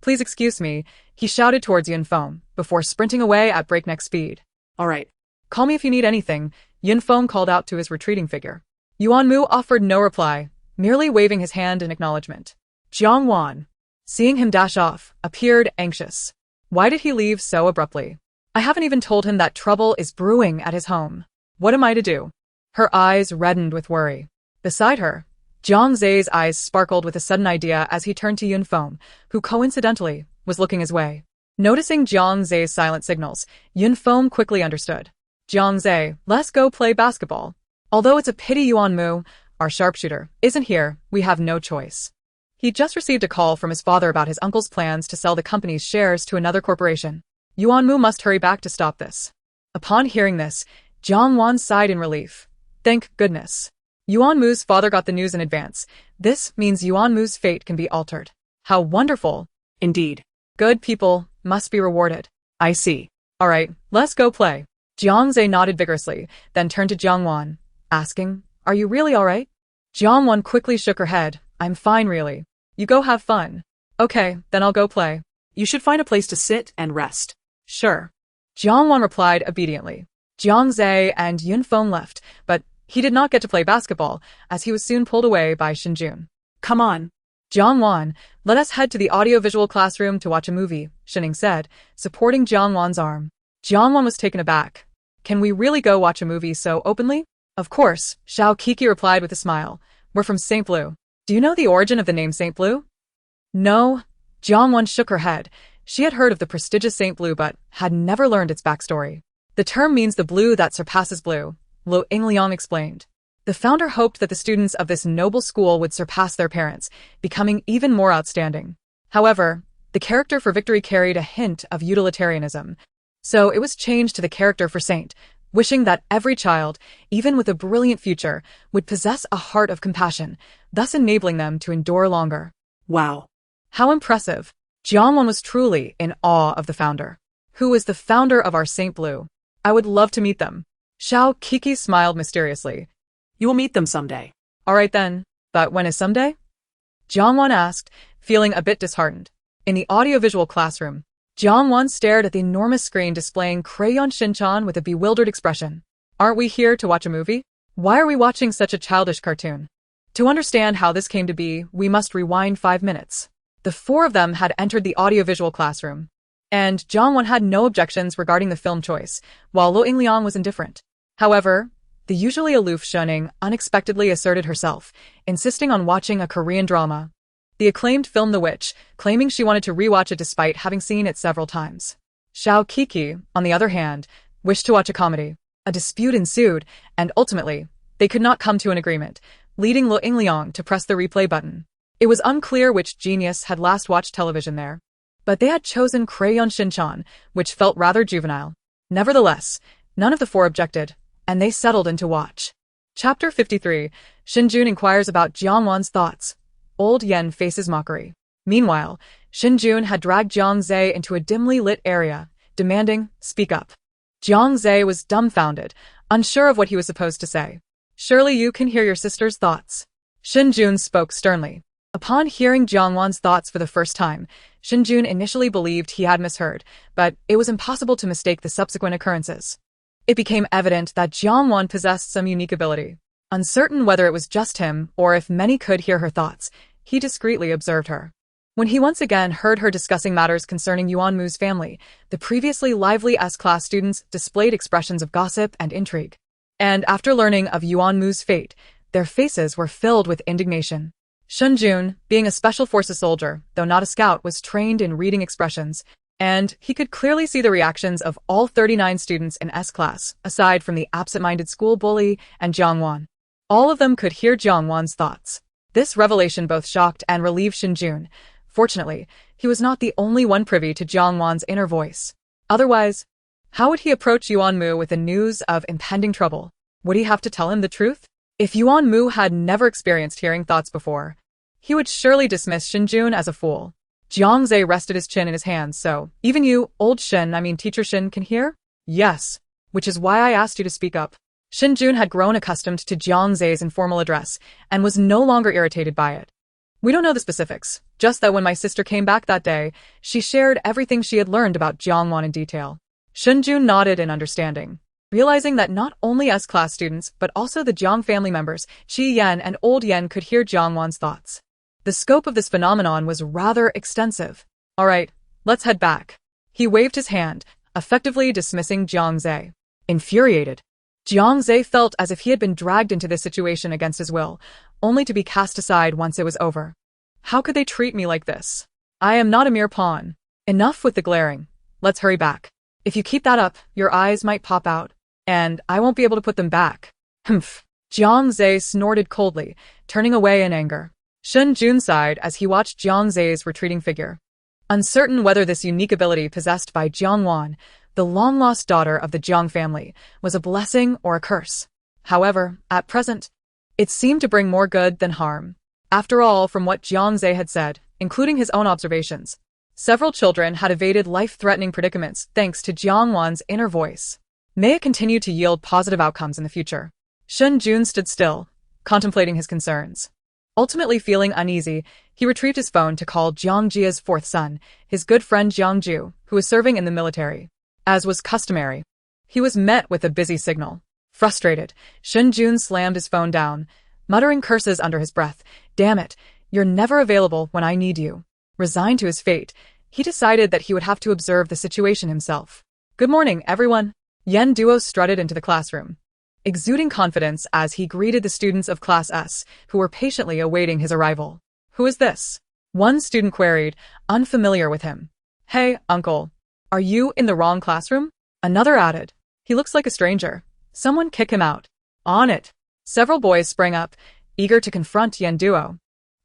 Please excuse me, he shouted towards Yunfeng, before sprinting away at breakneck speed.
All right.
Call me if you need anything, Yunfeng called out to his retreating figure. Yuan Mu offered no reply, merely waving his hand in acknowledgement. Jiang Wan, seeing him dash off, appeared anxious. Why did he leave so abruptly? I haven't even told him that trouble is brewing at his home. What am I to do? Her eyes reddened with worry. Beside her, Zhang Zai's eyes sparkled with a sudden idea as he turned to Yunfeng, who coincidentally was looking his way. Noticing Zhang Zai's silent signals, Yunfeng quickly understood. Zhang Zai, let's go play basketball. Although it's a pity Yuan Mu, our sharpshooter, isn't here, we have no choice. He just received a call from his father about his uncle's plans to sell the company's shares to another corporation. Yuan Mu must hurry back to stop this. Upon hearing this, Jiang Wan sighed in relief. Thank goodness. Yuan Mu's father got the news in advance. This means Yuan Mu's fate can be altered. How wonderful.
Indeed.
Good people must be rewarded. I see. All right, let's go play. Jiang Zai nodded vigorously, then turned to Jiang Wan, asking, Are you really all right? Jiang Wan quickly shook her head. I'm fine really. You go have fun. Okay, then I'll go play.
You should find a place to sit and rest.
Sure. Jiang Wan replied obediently. Jiang Zai and Yunfeng left, but he did not get to play basketball, as he was soon pulled away by Shinjun.
Come on.
Jiang Wan, let us head to the audiovisual classroom to watch a movie, Shining said, supporting Jiang Wan's arm. Jiang Wan was taken aback. Can we really go watch a movie so openly? Of course, Xiao Kiki replied with a smile. We're from St. Blue. Do you know the origin of the name St. Blue? No. Jiang Wan shook her head. She had heard of the prestigious St. Blue but had never learned its backstory. The term means the blue that surpasses blue, Lo Yingliang explained. The founder hoped that the students of this noble school would surpass their parents, becoming even more outstanding. However, the character for Victory carried a hint of utilitarianism, so it was changed to the character for Saint, wishing that every child, even with a brilliant future, would possess a heart of compassion, thus enabling them to endure longer.
Wow.
How impressive! Jiang Wan was truly in awe of the founder. Who is the founder of our Saint Blue? I would love to meet them. Xiao Kiki smiled mysteriously.
You will meet them someday.
All right then, but when is someday? Jiang Wan asked, feeling a bit disheartened. In the audiovisual classroom, Jiang Wan stared at the enormous screen displaying Crayon Shin-chan with a bewildered expression. Aren't we here to watch a movie? Why are we watching such a childish cartoon? To understand how this came to be, we must rewind 5 minutes. The four of them had entered the audiovisual classroom, and Jiang Wan had no objections regarding the film choice, while Lo Yingliang was indifferent. However, the usually aloof Shuning unexpectedly asserted herself, insisting on watching a Korean drama. The acclaimed film The Witch, claiming she wanted to rewatch it despite having seen it several times. Xiao Kiki, on the other hand, wished to watch a comedy. A dispute ensued, and ultimately, they could not come to an agreement, leading Lo Yingliang to press the replay button. It was unclear which genius had last watched television there, but they had chosen Crayon Shin-chan, which felt rather juvenile. Nevertheless, none of the four objected, and they settled in to watch. Chapter 53, Shinjun inquires about Jiang Wan's thoughts. Old Yen faces mockery. Meanwhile, Shinjun had dragged Jiang Zhe into a dimly lit area, demanding, "Speak up." Jiang Zhe was dumbfounded, unsure of what he was supposed to say. "Surely you can hear your sister's thoughts." Shinjun spoke sternly. Upon hearing Jiang Wan's thoughts for the first time, Shinjun initially believed he had misheard, but it was impossible to mistake the subsequent occurrences. It became evident that Jiang Wan possessed some unique ability. Uncertain whether it was just him or if many could hear her thoughts, he discreetly observed her. When he once again heard her discussing matters concerning Yuan Mu's family, the previously lively S-class students displayed expressions of gossip and intrigue. And after learning of Yuan Mu's fate, their faces were filled with indignation. Shunjun, being a special forces soldier, though not a scout, was trained in reading expressions, and he could clearly see the reactions of all 39 students in S-class, aside from the absent-minded school bully and Jiang Wan. All of them could hear Jiang Wan's thoughts. This revelation both shocked and relieved Shinjun. Fortunately, he was not the only one privy to Jiang Wan's inner voice. Otherwise, how would he approach Yuan Mu with the news of impending trouble? Would he have to tell him the truth? If Yuan Mu had never experienced hearing thoughts before, he would surely dismiss Shinjun as a fool. Jiang Zhe rested his chin in his hands. "So, even you, old Teacher Shin, can hear?" "Yes, which is why I asked you to speak up." Shinjun had grown accustomed to Jiang Ze's informal address and was no longer irritated by it. "We don't know the specifics, just that when my sister came back that day, she shared everything she had learned about Jiang Wan in detail." Shinjun nodded in understanding, realizing that not only S-class students but also the Jiang family members, Qi Yan and Old Yen, could hear Jiang Wan's thoughts. The scope of this phenomenon was rather extensive. "All right, let's head back." He waved his hand, effectively dismissing Jiang Zhe. Infuriated, Jiang Zhe felt as if he had been dragged into this situation against his will, only to be cast aside once it was over. How could they treat me like this? I am not a mere pawn. Enough with the glaring. Let's hurry back. If you keep that up, your eyes might pop out, and I won't be able to put them back. Humph. Jiang Zhe snorted coldly, turning away in anger. Shun Jun sighed as he watched Jiang Ze's retreating figure. Uncertain whether this unique ability possessed by Jiang Wan, the long-lost daughter of the Jiang family, was a blessing or a curse. However, at present, it seemed to bring more good than harm. After all, from what Jiang Ze had said, including his own observations, several children had evaded life-threatening predicaments thanks to Jiang Wan's inner voice. May it continue to yield positive outcomes in the future. Shun Jun stood still, contemplating his concerns. Ultimately feeling uneasy, he retrieved his phone to call Jiang Jia's fourth son, his good friend Jiang Ju, who was serving in the military. As was customary, he was met with a busy signal. Frustrated, Shun Jun slammed his phone down, muttering curses under his breath. "Damn it, you're never available when I need you." Resigned to his fate, he decided that he would have to observe the situation himself. "Good morning, everyone." Yen Duo strutted into the classroom, exuding confidence as he greeted the students of Class S, who were patiently awaiting his arrival. "Who is this?" one student queried, unfamiliar with him. "Hey, uncle. Are you in the wrong classroom?" Another added. "He looks like a stranger. Someone kick him out." "On it." Several boys sprang up, eager to confront Yan Duo,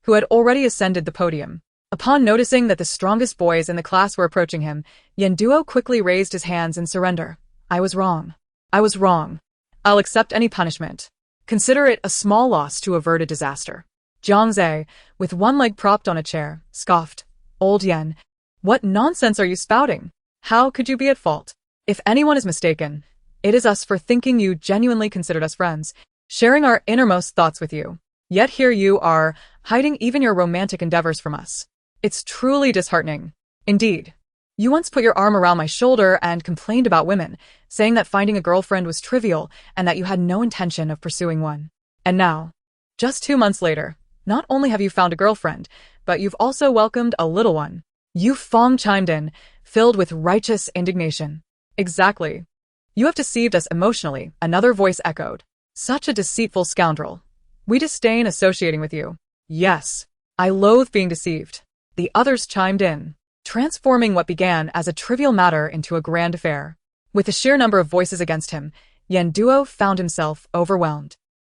who had already ascended the podium. Upon noticing that the strongest boys in the class were approaching him, Yan Duo quickly raised his hands in surrender. I was wrong. I was wrong. I'll accept any punishment. Consider it a small loss to avert a disaster. Jiang Zhe, with one leg propped on a chair, scoffed. Old Yan, what nonsense are you spouting? How could you be at fault? If anyone is mistaken, it is us for thinking you genuinely considered us friends, sharing our innermost thoughts with you. Yet here you are, hiding even your romantic endeavors from us. It's truly disheartening. Indeed. You once put your arm around my shoulder and complained about women, saying that finding a girlfriend was trivial and that you had no intention of pursuing one. And now, just 2 months later, not only have you found a girlfriend, but you've also welcomed a little one. Yu Fong chimed in, filled with righteous indignation. Exactly. You have deceived us emotionally, another voice echoed. Such a deceitful scoundrel. We disdain associating with you. Yes. I loathe being deceived. The others chimed in, transforming what began as a trivial matter into a grand affair. With the sheer number of voices against him, Yan Duo found himself overwhelmed.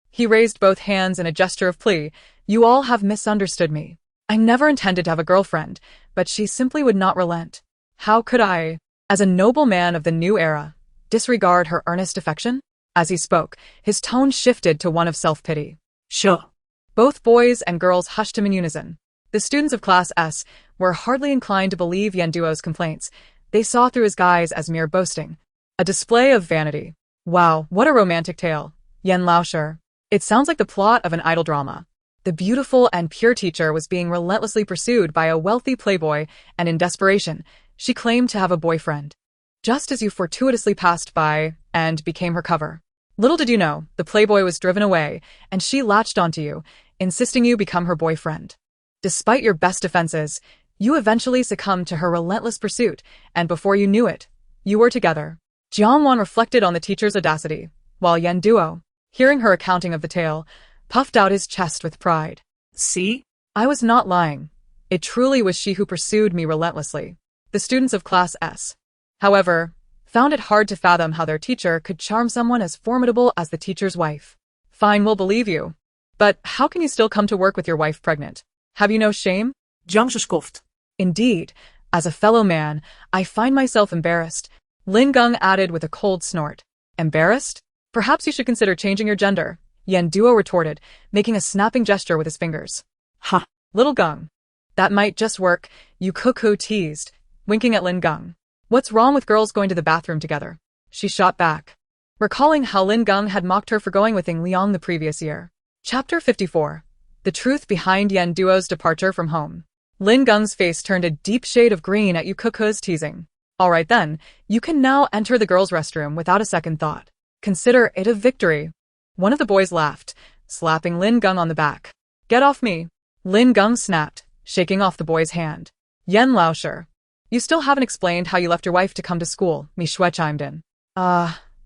He raised both hands in a gesture of plea. You all have misunderstood me. I never intended to have a girlfriend, but she simply would not relent. How could I, as a noble man of the new era, disregard her earnest affection? As he spoke, his tone shifted to one of self-pity.
Sure.
Both boys and girls hushed him in unison. The students of Class S were hardly inclined to believe Yan Duo's complaints. They saw through his guise as mere boasting. A display of vanity. Wow, what a romantic tale. Yan Laosher. It sounds like the plot of an idle drama. The beautiful and pure teacher was being relentlessly pursued by a wealthy playboy, and in desperation, she claimed to have a boyfriend. Just as you fortuitously passed by and became her cover. Little did you know, the playboy was driven away, and she latched onto you, insisting you become her boyfriend. Despite your best defenses, you eventually succumbed to her relentless pursuit, and before you knew it, you were together. Jiang Wan reflected on the teacher's audacity, while Yan Duo, hearing her accounting of the tale, puffed out his chest with pride.
See?
I was not lying. It truly was she who pursued me relentlessly. The students of Class S, however, found it hard to fathom how their teacher could charm someone as formidable as the teacher's wife. Fine, we'll believe you. But how can you still come to work with your wife pregnant? Have you no shame?
Jiang Zhe scoffed.
Indeed, as a fellow man, I find myself embarrassed. Lin Geng added with a cold snort. Embarrassed? Perhaps you should consider changing your gender, Yan Duo retorted, making a snapping gesture with his fingers.
Ha!
Little Geng. That might just work, Yu Cuckoo teased, winking at Lin Geng. What's wrong with girls going to the bathroom together? She shot back, recalling how Lin Geng had mocked her for going with Ying Liang the previous year. Chapter 54. The truth behind Yan Duo's departure from home. Lin Geng's face turned a deep shade of green at Yu Cuckoo's teasing. All right then, you can now enter the girls' restroom without a second thought. Consider it a victory. One of the boys laughed, slapping Lin Geng on the back. Get off me. Lin Geng snapped, shaking off the boy's hand. Yan Laosher. You still haven't explained how you left your wife to come to school, Mi Shui chimed in.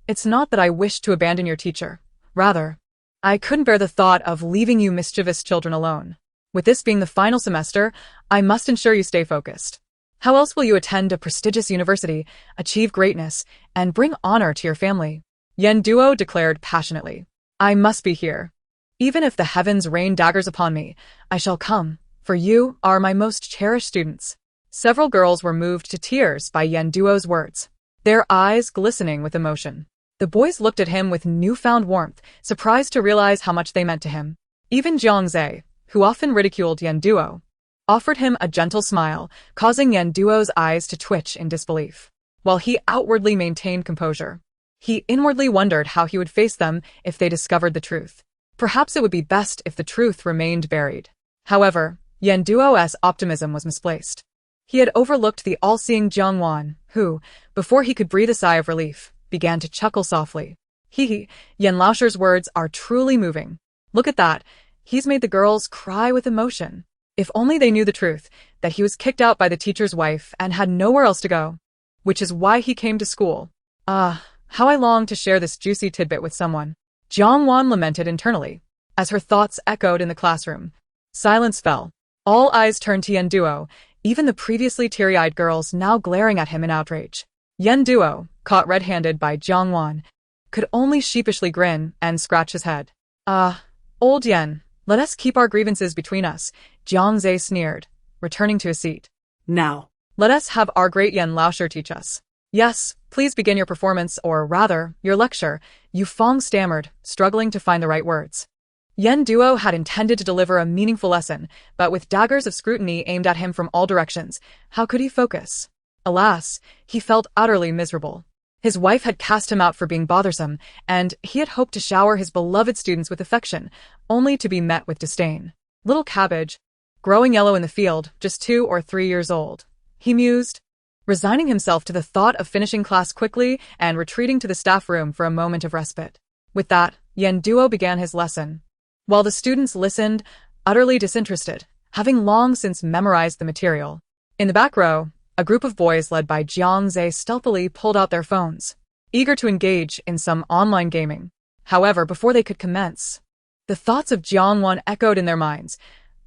It's not that I wished to abandon your teacher. Rather, I couldn't bear the thought of leaving you mischievous children alone. With this being the final semester, I must ensure you stay focused. How else will you attend a prestigious university, achieve greatness, and bring honor to your family? Yan Duo declared passionately. I must be here. Even if the heavens rain daggers upon me, I shall come, for you are my most cherished students. Several girls were moved to tears by Yan Duo's words, their eyes glistening with emotion. The boys looked at him with newfound warmth, surprised to realize how much they meant to him. Even Jiang Zhe, who often ridiculed Yan Duo, offered him a gentle smile, causing Yan Duo's eyes to twitch in disbelief. While he outwardly maintained composure, he inwardly wondered how he would face them if they discovered the truth. Perhaps it would be best if the truth remained buried. However, Yan Duo's optimism was misplaced. He had overlooked the all-seeing Jiang Wan, who, before he could breathe a sigh of relief, began to chuckle softly. Yan Laosher's words are truly moving. Look at that. He's made the girls cry with emotion. If only they knew the truth, that he was kicked out by the teacher's wife and had nowhere else to go. Which is why he came to school. How I long to share this juicy tidbit with someone. Jiang Wan lamented internally, as her thoughts echoed in the classroom. Silence fell. All eyes turned to Yan Duo, even the previously teary-eyed girls now glaring at him in outrage. Yan Duo, caught red-handed by Jiang Wan, could only sheepishly grin and scratch his head. Ah, old Yen, let us keep our grievances between us, Jiang Zhe sneered, returning to his seat.
Now.
Let us have our great Yen Laosher teach us. Yes, please begin your performance, or rather, your lecture, Yu Fong stammered, struggling to find the right words. Yen Duo had intended to deliver a meaningful lesson, but with daggers of scrutiny aimed at him from all directions, how could he focus? Alas, he felt utterly miserable. His wife had cast him out for being bothersome, and he had hoped to shower his beloved students with affection, only to be met with disdain. Little cabbage, growing yellow in the field, just 2 or 3 years old. He mused, resigning himself to the thought of finishing class quickly and retreating to the staff room for a moment of respite. With that, Yen Duo began his lesson. While the students listened, utterly disinterested, having long since memorized the material. In the back row, a group of boys led by Jiang Zhe stealthily pulled out their phones, eager to engage in some online gaming. However, before they could commence, the thoughts of Jiang Wan echoed in their minds.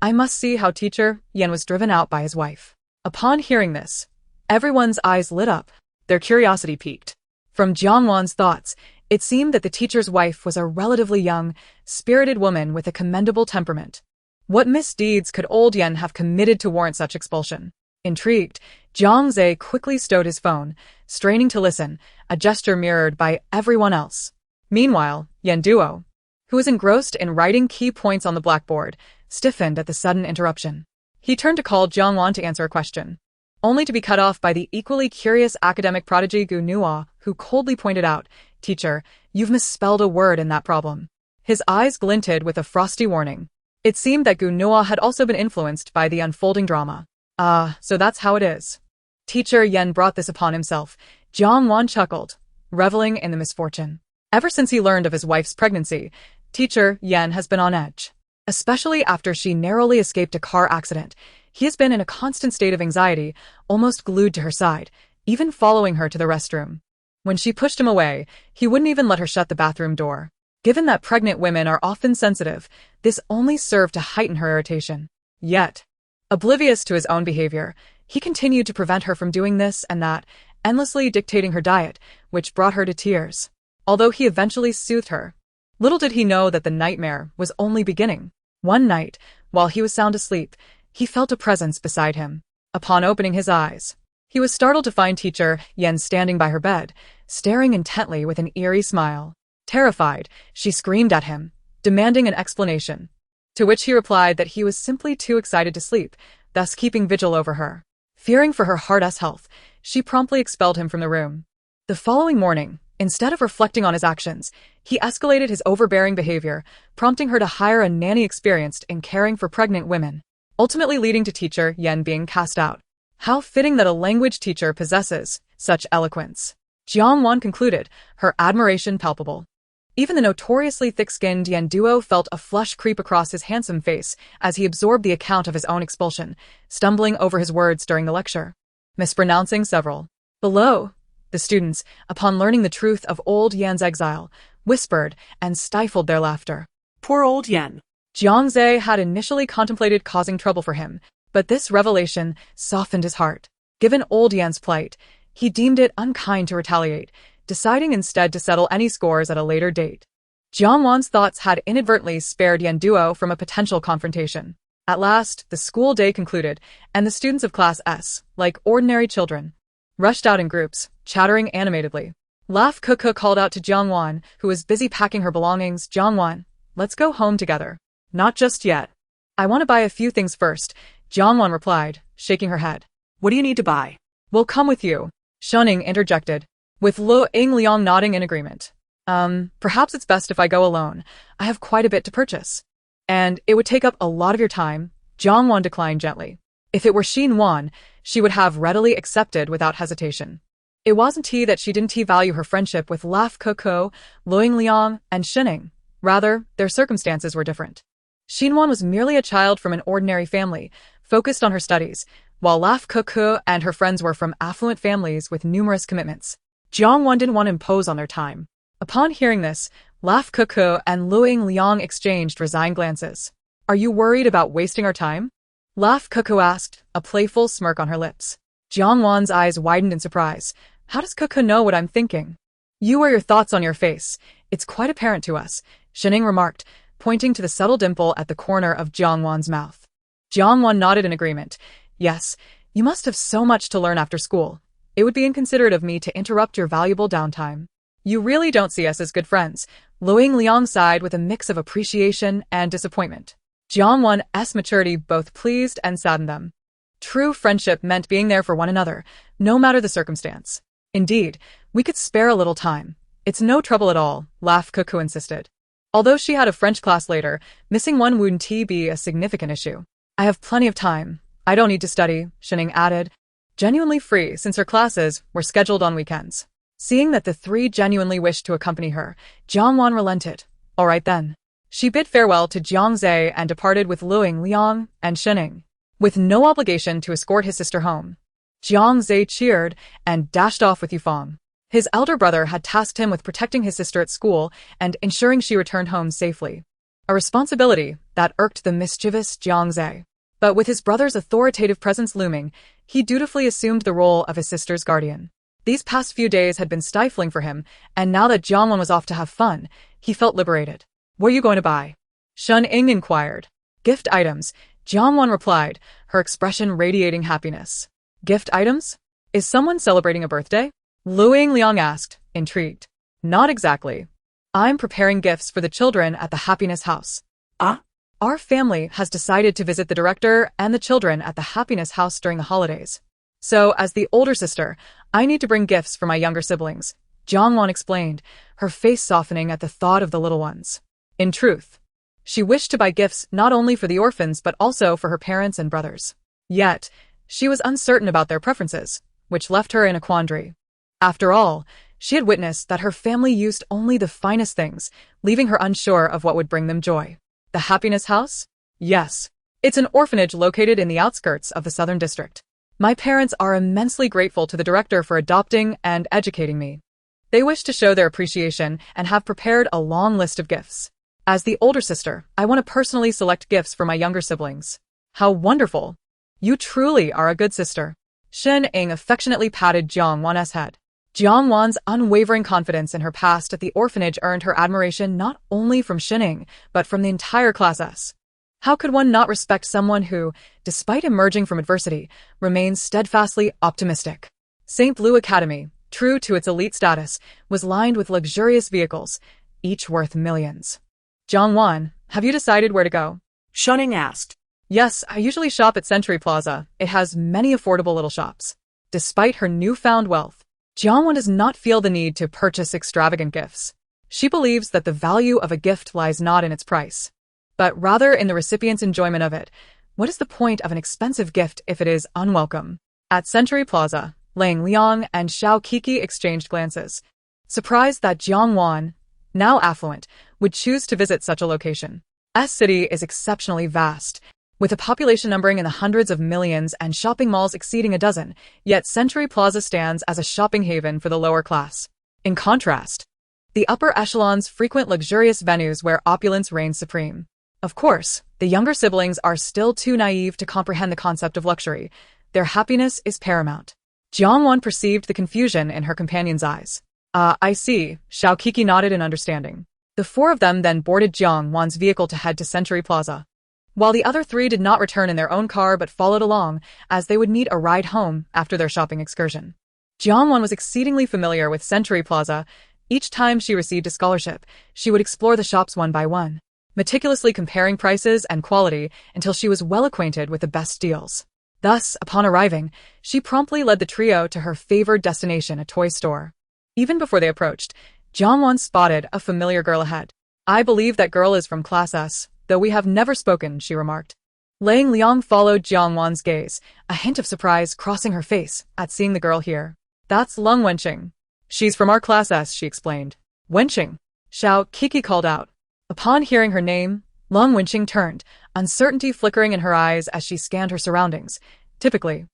I must see how teacher Yen was driven out by his wife. Upon hearing this, everyone's eyes lit up, their curiosity piqued. From Jiang Wan's thoughts, it seemed that the teacher's wife was a relatively young, spirited woman with a commendable temperament. What misdeeds could old Yen have committed to warrant such expulsion? Intrigued, Jiang Zhe quickly stowed his phone, straining to listen, a gesture mirrored by everyone else. Meanwhile, Yen Duo, who was engrossed in writing key points on the blackboard, stiffened at the sudden interruption. He turned to call Jiang Wan to answer a question, only to be cut off by the equally curious academic prodigy Gu Nuo, who coldly pointed out, Teacher, you've misspelled a word in that problem. His eyes glinted with a frosty warning. It seemed that Gu Nuo had also been influenced by the unfolding drama. So that's how it is. Teacher Yen brought this upon himself. Jiang Wan chuckled, reveling in the misfortune. Ever since he learned of his wife's pregnancy, Teacher Yen has been on edge. Especially after she narrowly escaped a car accident, he has been in a constant state of anxiety, almost glued to her side, even following her to the restroom. When she pushed him away, he wouldn't even let her shut the bathroom door. Given that pregnant women are often sensitive, this only served to heighten her irritation. Yet, oblivious to his own behavior, he continued to prevent her from doing this and that, endlessly dictating her diet, which brought her to tears. Although he eventually soothed her, little did he know that the nightmare was only beginning. One night, while he was sound asleep, he felt a presence beside him. Upon opening his eyes, he was startled to find Teacher Yen standing by her bed, staring intently with an eerie smile. Terrified, she screamed at him, demanding an explanation, to which he replied that he was simply too excited to sleep, thus keeping vigil over her. Fearing for her heart's health, she promptly expelled him from the room. The following morning, instead of reflecting on his actions, he escalated his overbearing behavior, prompting her to hire a nanny experienced in caring for pregnant women, ultimately leading to Teacher Yen being cast out. How fitting that a language teacher possesses such eloquence. Jiang Wan concluded, her admiration palpable. Even the notoriously thick-skinned Yen Duo felt a flush creep across his handsome face as he absorbed the account of his own expulsion, stumbling over his words during the lecture, mispronouncing several. Below, the students, upon learning the truth of old Yan's exile, whispered and stifled their laughter.
Poor old Yen.
Jiang Zhe had initially contemplated causing trouble for him, but this revelation softened his heart. Given old Yan's plight, he deemed it unkind to retaliate, deciding instead to settle any scores at a later date. Jiang Wan's thoughts had inadvertently spared Yen Duo from a potential confrontation. At last, the school day concluded, and the students of Class S, like ordinary children, rushed out in groups, chattering animatedly. Laugh Kuku called out to Jiang Wan, who was busy packing her belongings. Jiang Wan, let's go home together. Not just yet. I want to buy a few things first, Jiang Wan replied, shaking her head.
What do you need to buy?
We'll come with you, Shuning interjected, with Lu Liang nodding in agreement. Perhaps it's best if I go alone. I have quite a bit to purchase. And it would take up a lot of your time, Jiang Wan declined gently. If it were Xin Wan, she would have readily accepted without hesitation. It wasn't that she didn't value her friendship with Laugh Kuku, Lu Liang, and Shuning. Rather, their circumstances were different. Xin Wan was merely a child from an ordinary family, focused on her studies, while Laugh Kuku and her friends were from affluent families with numerous commitments. Jiang Wan didn't want to impose on their time. Upon hearing this, Laugh Kuku and Lu Liang exchanged resigned glances. Are you worried about wasting our time? Laugh Kuku asked, a playful smirk on her lips. Jiang Wan's eyes widened in surprise. How does Kuku know what I'm thinking? You wear your thoughts on your face. It's quite apparent to us, Shining remarked, pointing to the subtle dimple at the corner of Jiang Wan's mouth. Jiang Wan nodded in agreement. Yes, you must have so much to learn after school. It would be inconsiderate of me to interrupt your valuable downtime. You really don't see us as good friends. Luing Liang sighed with a mix of appreciation and disappointment. Jiang Wan's maturity both pleased and saddened them. True friendship meant being there for one another, no matter the circumstance. Indeed, we could spare a little time. It's no trouble at all, laughed Cuckoo insisted. Although she had a French class later, missing one wouldn't be a significant issue. I have plenty of time. I don't need to study, Shining added, genuinely free since her classes were scheduled on weekends. Seeing that the three genuinely wished to accompany her, Jiang Wan relented. All right then. She bid farewell to Jiang Zhe and departed with Luing Liang and Shining. With no obligation to escort his sister home, Jiang Zhe cheered and dashed off with Yufeng. His elder brother had tasked him with protecting his sister at school and ensuring she returned home safely. A responsibility that irked the mischievous Jiang Zhe. But with his brother's authoritative presence looming, he dutifully assumed the role of his sister's guardian. These past few days had been stifling for him, and now that Jiang Wan was off to have fun, he felt liberated. What are you going to buy? Shun Ying inquired. Gift items, Jiang Wan replied, her expression radiating happiness. Gift items? Is someone celebrating a birthday? Luing Liang asked, intrigued. Not exactly. I'm preparing gifts for the children at the Happiness House.
Ah?
Our family has decided to visit the director and the children at the Happiness House during the holidays. So, as the older sister, I need to bring gifts for my younger siblings, Jiang Wan explained, her face softening at the thought of the little ones. In truth, she wished to buy gifts not only for the orphans but also for her parents and brothers. Yet, she was uncertain about their preferences, which left her in a quandary. After all, she had witnessed that her family used only the finest things, leaving her unsure of what would bring them joy. The Happiness House? Yes. It's an orphanage located in the outskirts of the Southern District. My parents are immensely grateful to the director for adopting and educating me. They wish to show their appreciation and have prepared a long list of gifts. As the older sister, I want to personally select gifts for my younger siblings. How wonderful! You truly are a good sister. Shen Ying affectionately patted Jiang Wan's head. Jiang Wan's unwavering confidence in her past at the orphanage earned her admiration not only from Shen Ying, but from the entire class S. How could one not respect someone who, despite emerging from adversity, remains steadfastly optimistic? St. Blue Academy, true to its elite status, was lined with luxurious vehicles, each worth millions. Jiang Wan, have you decided where to go?
Shunning asked.
Yes, I usually shop at Century Plaza. It has many affordable little shops. Despite her newfound wealth, Jiang Wan does not feel the need to purchase extravagant gifts. She believes that the value of a gift lies not in its price, but rather in the recipient's enjoyment of it. What is the point of an expensive gift if it is unwelcome? At Century Plaza, Lang Liang and Xiao Kiki exchanged glances, surprised that Jiang Wan, now affluent, would choose to visit such a location. S-City is exceptionally vast, with a population numbering in the hundreds of millions and shopping malls exceeding a dozen, yet Century Plaza stands as a shopping haven for the lower class. In contrast, the upper echelons frequent luxurious venues where opulence reigns supreme. Of course, the younger siblings are still too naive to comprehend the concept of luxury. Their happiness is paramount. Jiang Wan perceived the confusion in her companion's eyes. I see, Xiao Kiki nodded in understanding. The four of them then boarded Jiang Wan's vehicle to head to Century Plaza, while the other three did not return in their own car but followed along, as they would need a ride home after their shopping excursion. Jiang Wan was exceedingly familiar with Century Plaza. Each time she received a scholarship, she would explore the shops one by one, meticulously comparing prices and quality until she was well acquainted with the best deals. Thus, upon arriving, she promptly led the trio to her favored destination, a toy store. Even before they approached, Jiang Wan spotted a familiar girl ahead. I believe that girl is from Class S, though we have never spoken, she remarked. Lang Liang followed Jiang Wan's gaze, a hint of surprise crossing her face at seeing the girl here. That's Lung Wenqing. She's from our Class S, she explained. Wenqing, Xiao Kiki called out. Upon hearing her name, Lung Wenqing turned, uncertainty flickering in her eyes as she scanned her surroundings. Typically,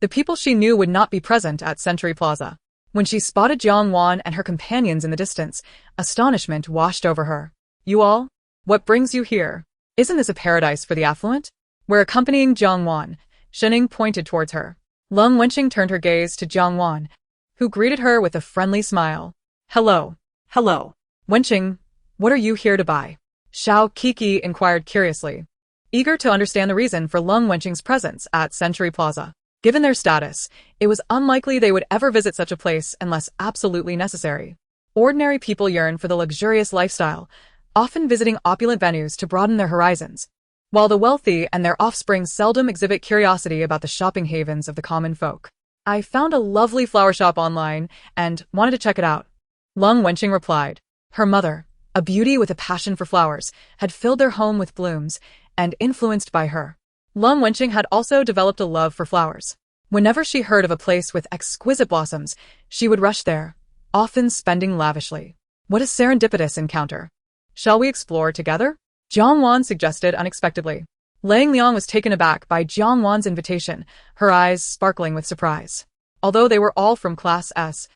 the people she knew would not be present at Century Plaza. When she spotted Jiang Wan and her companions in the distance, astonishment washed over her. You all? What brings you here? Isn't this a paradise for the affluent? We're accompanying Jiang Wan. Shening pointed towards her. Lung Wenqing turned her gaze to Jiang Wan, who greeted her with a friendly smile. Hello.
Hello.
Wenqing, what are you here to buy? Xiao Kiki inquired curiously, eager to understand the reason for Lung Wenqing's presence at Century Plaza. Given their status, it was unlikely they would ever visit such a place unless absolutely necessary. Ordinary people yearn for the luxurious lifestyle, often visiting opulent venues to broaden their horizons, while the wealthy and their offspring seldom exhibit curiosity about the shopping havens of the common folk. I found a lovely flower shop online and wanted to check it out, Lung Wenqing replied. Her mother, a beauty with a passion for flowers, had filled their home with blooms, and influenced by her, Lung Wenqing had also developed a love for flowers. Whenever she heard of a place with exquisite blossoms, she would rush there, often spending lavishly. What a serendipitous encounter. Shall we explore together? Jiang Wan suggested unexpectedly. Lang Liang was taken aback by Jiang Wan's invitation, her eyes sparkling with surprise. Although they were all from Class S,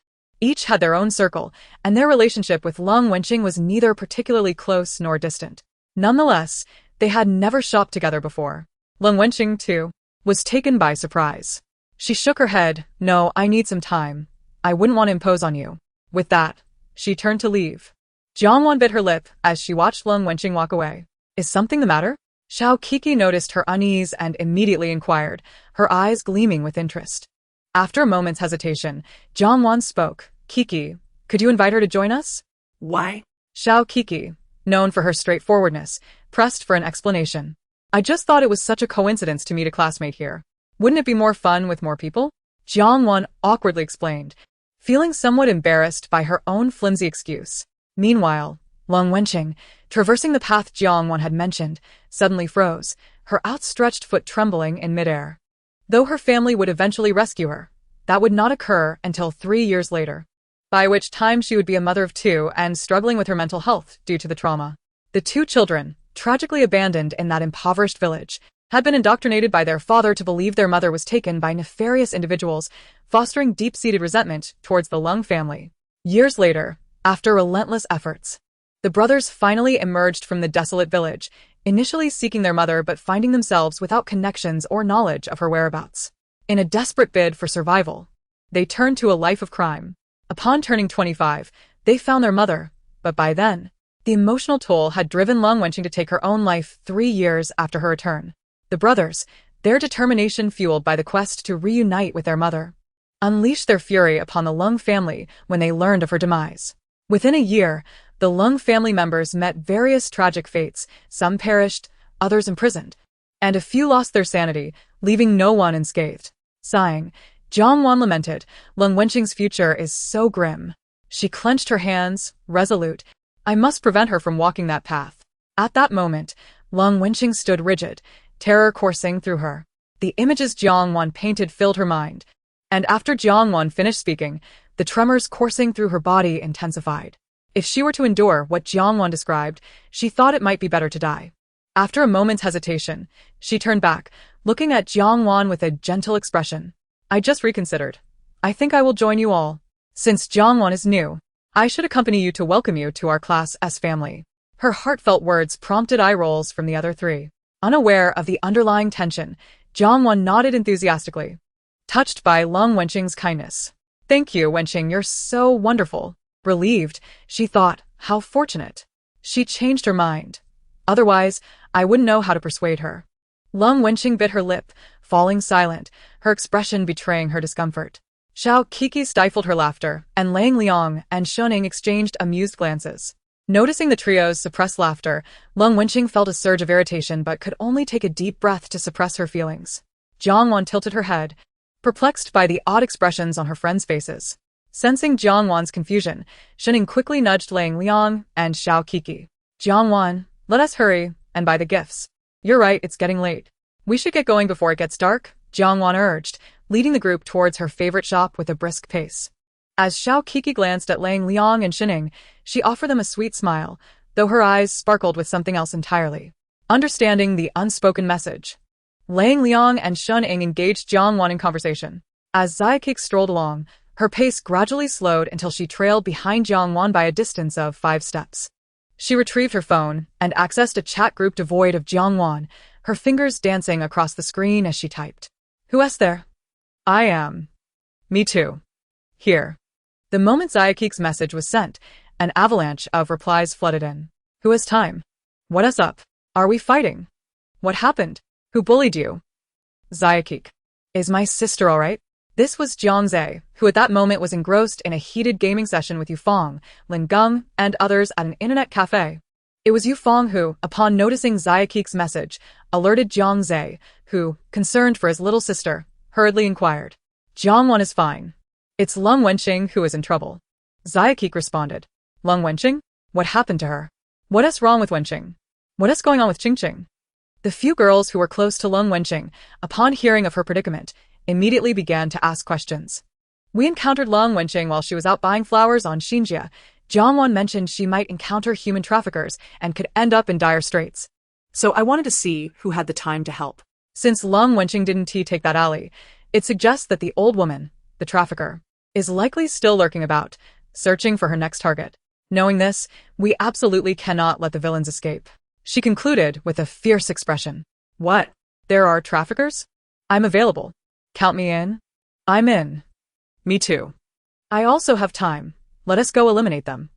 each had their own circle, and their relationship with Lung Wenqing was neither particularly close nor distant. Nonetheless, they had never shopped together before. Lung Wenqing, too, was taken by surprise. She shook her head. No, I need some time. I wouldn't want to impose on you. With that, she turned to leave. Jiang Wan bit her lip as she watched Lung Wenqing walk away. Is something the matter? Xiao Kiki noticed her unease and immediately inquired, her eyes gleaming with interest. After a moment's hesitation, Jiang Wan spoke. Kiki, could you invite her to join us?
Why?
Xiao Kiki, known for her straightforwardness, pressed for an explanation. I just thought it was such a coincidence to meet a classmate here. Wouldn't it be more fun with more people? Jiang Wan awkwardly explained, feeling somewhat embarrassed by her own flimsy excuse. Meanwhile, Lung Wenqing, traversing the path Jiang Wan had mentioned, suddenly froze, her outstretched foot trembling in midair. Though her family would eventually rescue her, that would not occur until 3 years later, by which time she would be a mother of 2 and struggling with her mental health due to the trauma. The 2 children, tragically abandoned in that impoverished village, had been indoctrinated by their father to believe their mother was taken by nefarious individuals, fostering deep-seated resentment towards the Lung family. Years later, after relentless efforts, the brothers finally emerged from the desolate village, initially seeking their mother but finding themselves without connections or knowledge of her whereabouts. In a desperate bid for survival, they turned to a life of crime. Upon turning 25, they found their mother, but by then, the emotional toll had driven Lung Wenqing to take her own life 3 years after her return. The brothers, their determination fueled by the quest to reunite with their mother, unleashed their fury upon the Lung family when they learned of her demise. Within a year, the Lung family members met various tragic fates, some perished, others imprisoned, and a few lost their sanity, leaving no one unscathed. Sighing, Jiang Wan lamented, Lung Wenqing's future is so grim. She clenched her hands, resolute. I must prevent her from walking that path. At that moment, Lung Wenqing stood rigid, terror coursing through her. The images Jiang Wan painted filled her mind, and after Jiang Wan finished speaking, the tremors coursing through her body intensified. If she were to endure what Jiang Wan described, she thought it might be better to die. After a moment's hesitation, she turned back, looking at Jiang Wan with a gentle expression. I just reconsidered. I think I will join you all. Since Jiang Wan is new, I should accompany you to welcome you to our Class S family. Her heartfelt words prompted eye rolls from the other 3. Unaware of the underlying tension, Jiang Wan nodded enthusiastically, touched by Lung Wenqing's kindness. Thank you, Wenqing, you're so wonderful. Relieved, she thought, how fortunate. She changed her mind. Otherwise, I wouldn't know how to persuade her. Lung Wenqing bit her lip, falling silent, her expression betraying her discomfort. Xiao Kiki stifled her laughter, and Lang Liang and Shuning exchanged amused glances. Noticing the trio's suppressed laughter, Lung Wenqing felt a surge of irritation but could only take a deep breath to suppress her feelings. Jiang Wan tilted her head, perplexed by the odd expressions on her friends' faces. Sensing Jiang Wan's confusion, Shuning quickly nudged Lang Liang and Xiao Kiki. Jiang Wan, let us hurry and buy the gifts. You're right, it's getting late. We should get going before it gets dark, Jiang Wan urged, leading the group towards her favorite shop with a brisk pace. As Xiao Kiki glanced at Lang Liang and Shuning, she offered them a sweet smile, though her eyes sparkled with something else entirely. Understanding the unspoken message, Lang Liang and Shuning engaged Jiang Wan in conversation. As Xiaokik strolled along, her pace gradually slowed until she trailed behind Jiang Wan by a distance of 5 steps. She retrieved her phone and accessed a chat group devoid of Jiang Wan, her fingers dancing across the screen as she typed. Who's there? I am. Me too. Here. The moment Xiaokik's message was sent, an avalanche of replies flooded in. Who has time? What's up? Are we fighting? What happened? Who bullied you? Zayakik. Is my sister alright? This was Jiang Zhe, who at that moment was engrossed in a heated gaming session with Yufeng, Lin Geng, and others at an internet cafe. It was Yufeng who, upon noticing Zayakik's message, alerted Jiang Zhe, who, concerned for his little sister, hurriedly inquired. Jiang Wan is fine. It's Leng Wenqing who is in trouble. Zayakik responded. Leng Wenqing? What happened to her? What's wrong with Wenqing? What's going on with Qingqing? The few girls who were close to Leng Wenqing, upon hearing of her predicament, immediately began to ask questions. We encountered Leng Wenqing while she was out buying flowers on Xinjia. Jiang Wan mentioned she might encounter human traffickers and could end up in dire straits.
So I wanted to see who had the time to help.
Since Leng Wenqing didn't take that alley, it suggests that the old woman, the trafficker, is likely still lurking about, searching for her next target. Knowing this, we absolutely cannot let the villains escape. She concluded with a fierce expression. What? There are traffickers? I'm available. Count me in. I'm in. Me too. I also have time. Let us go eliminate them.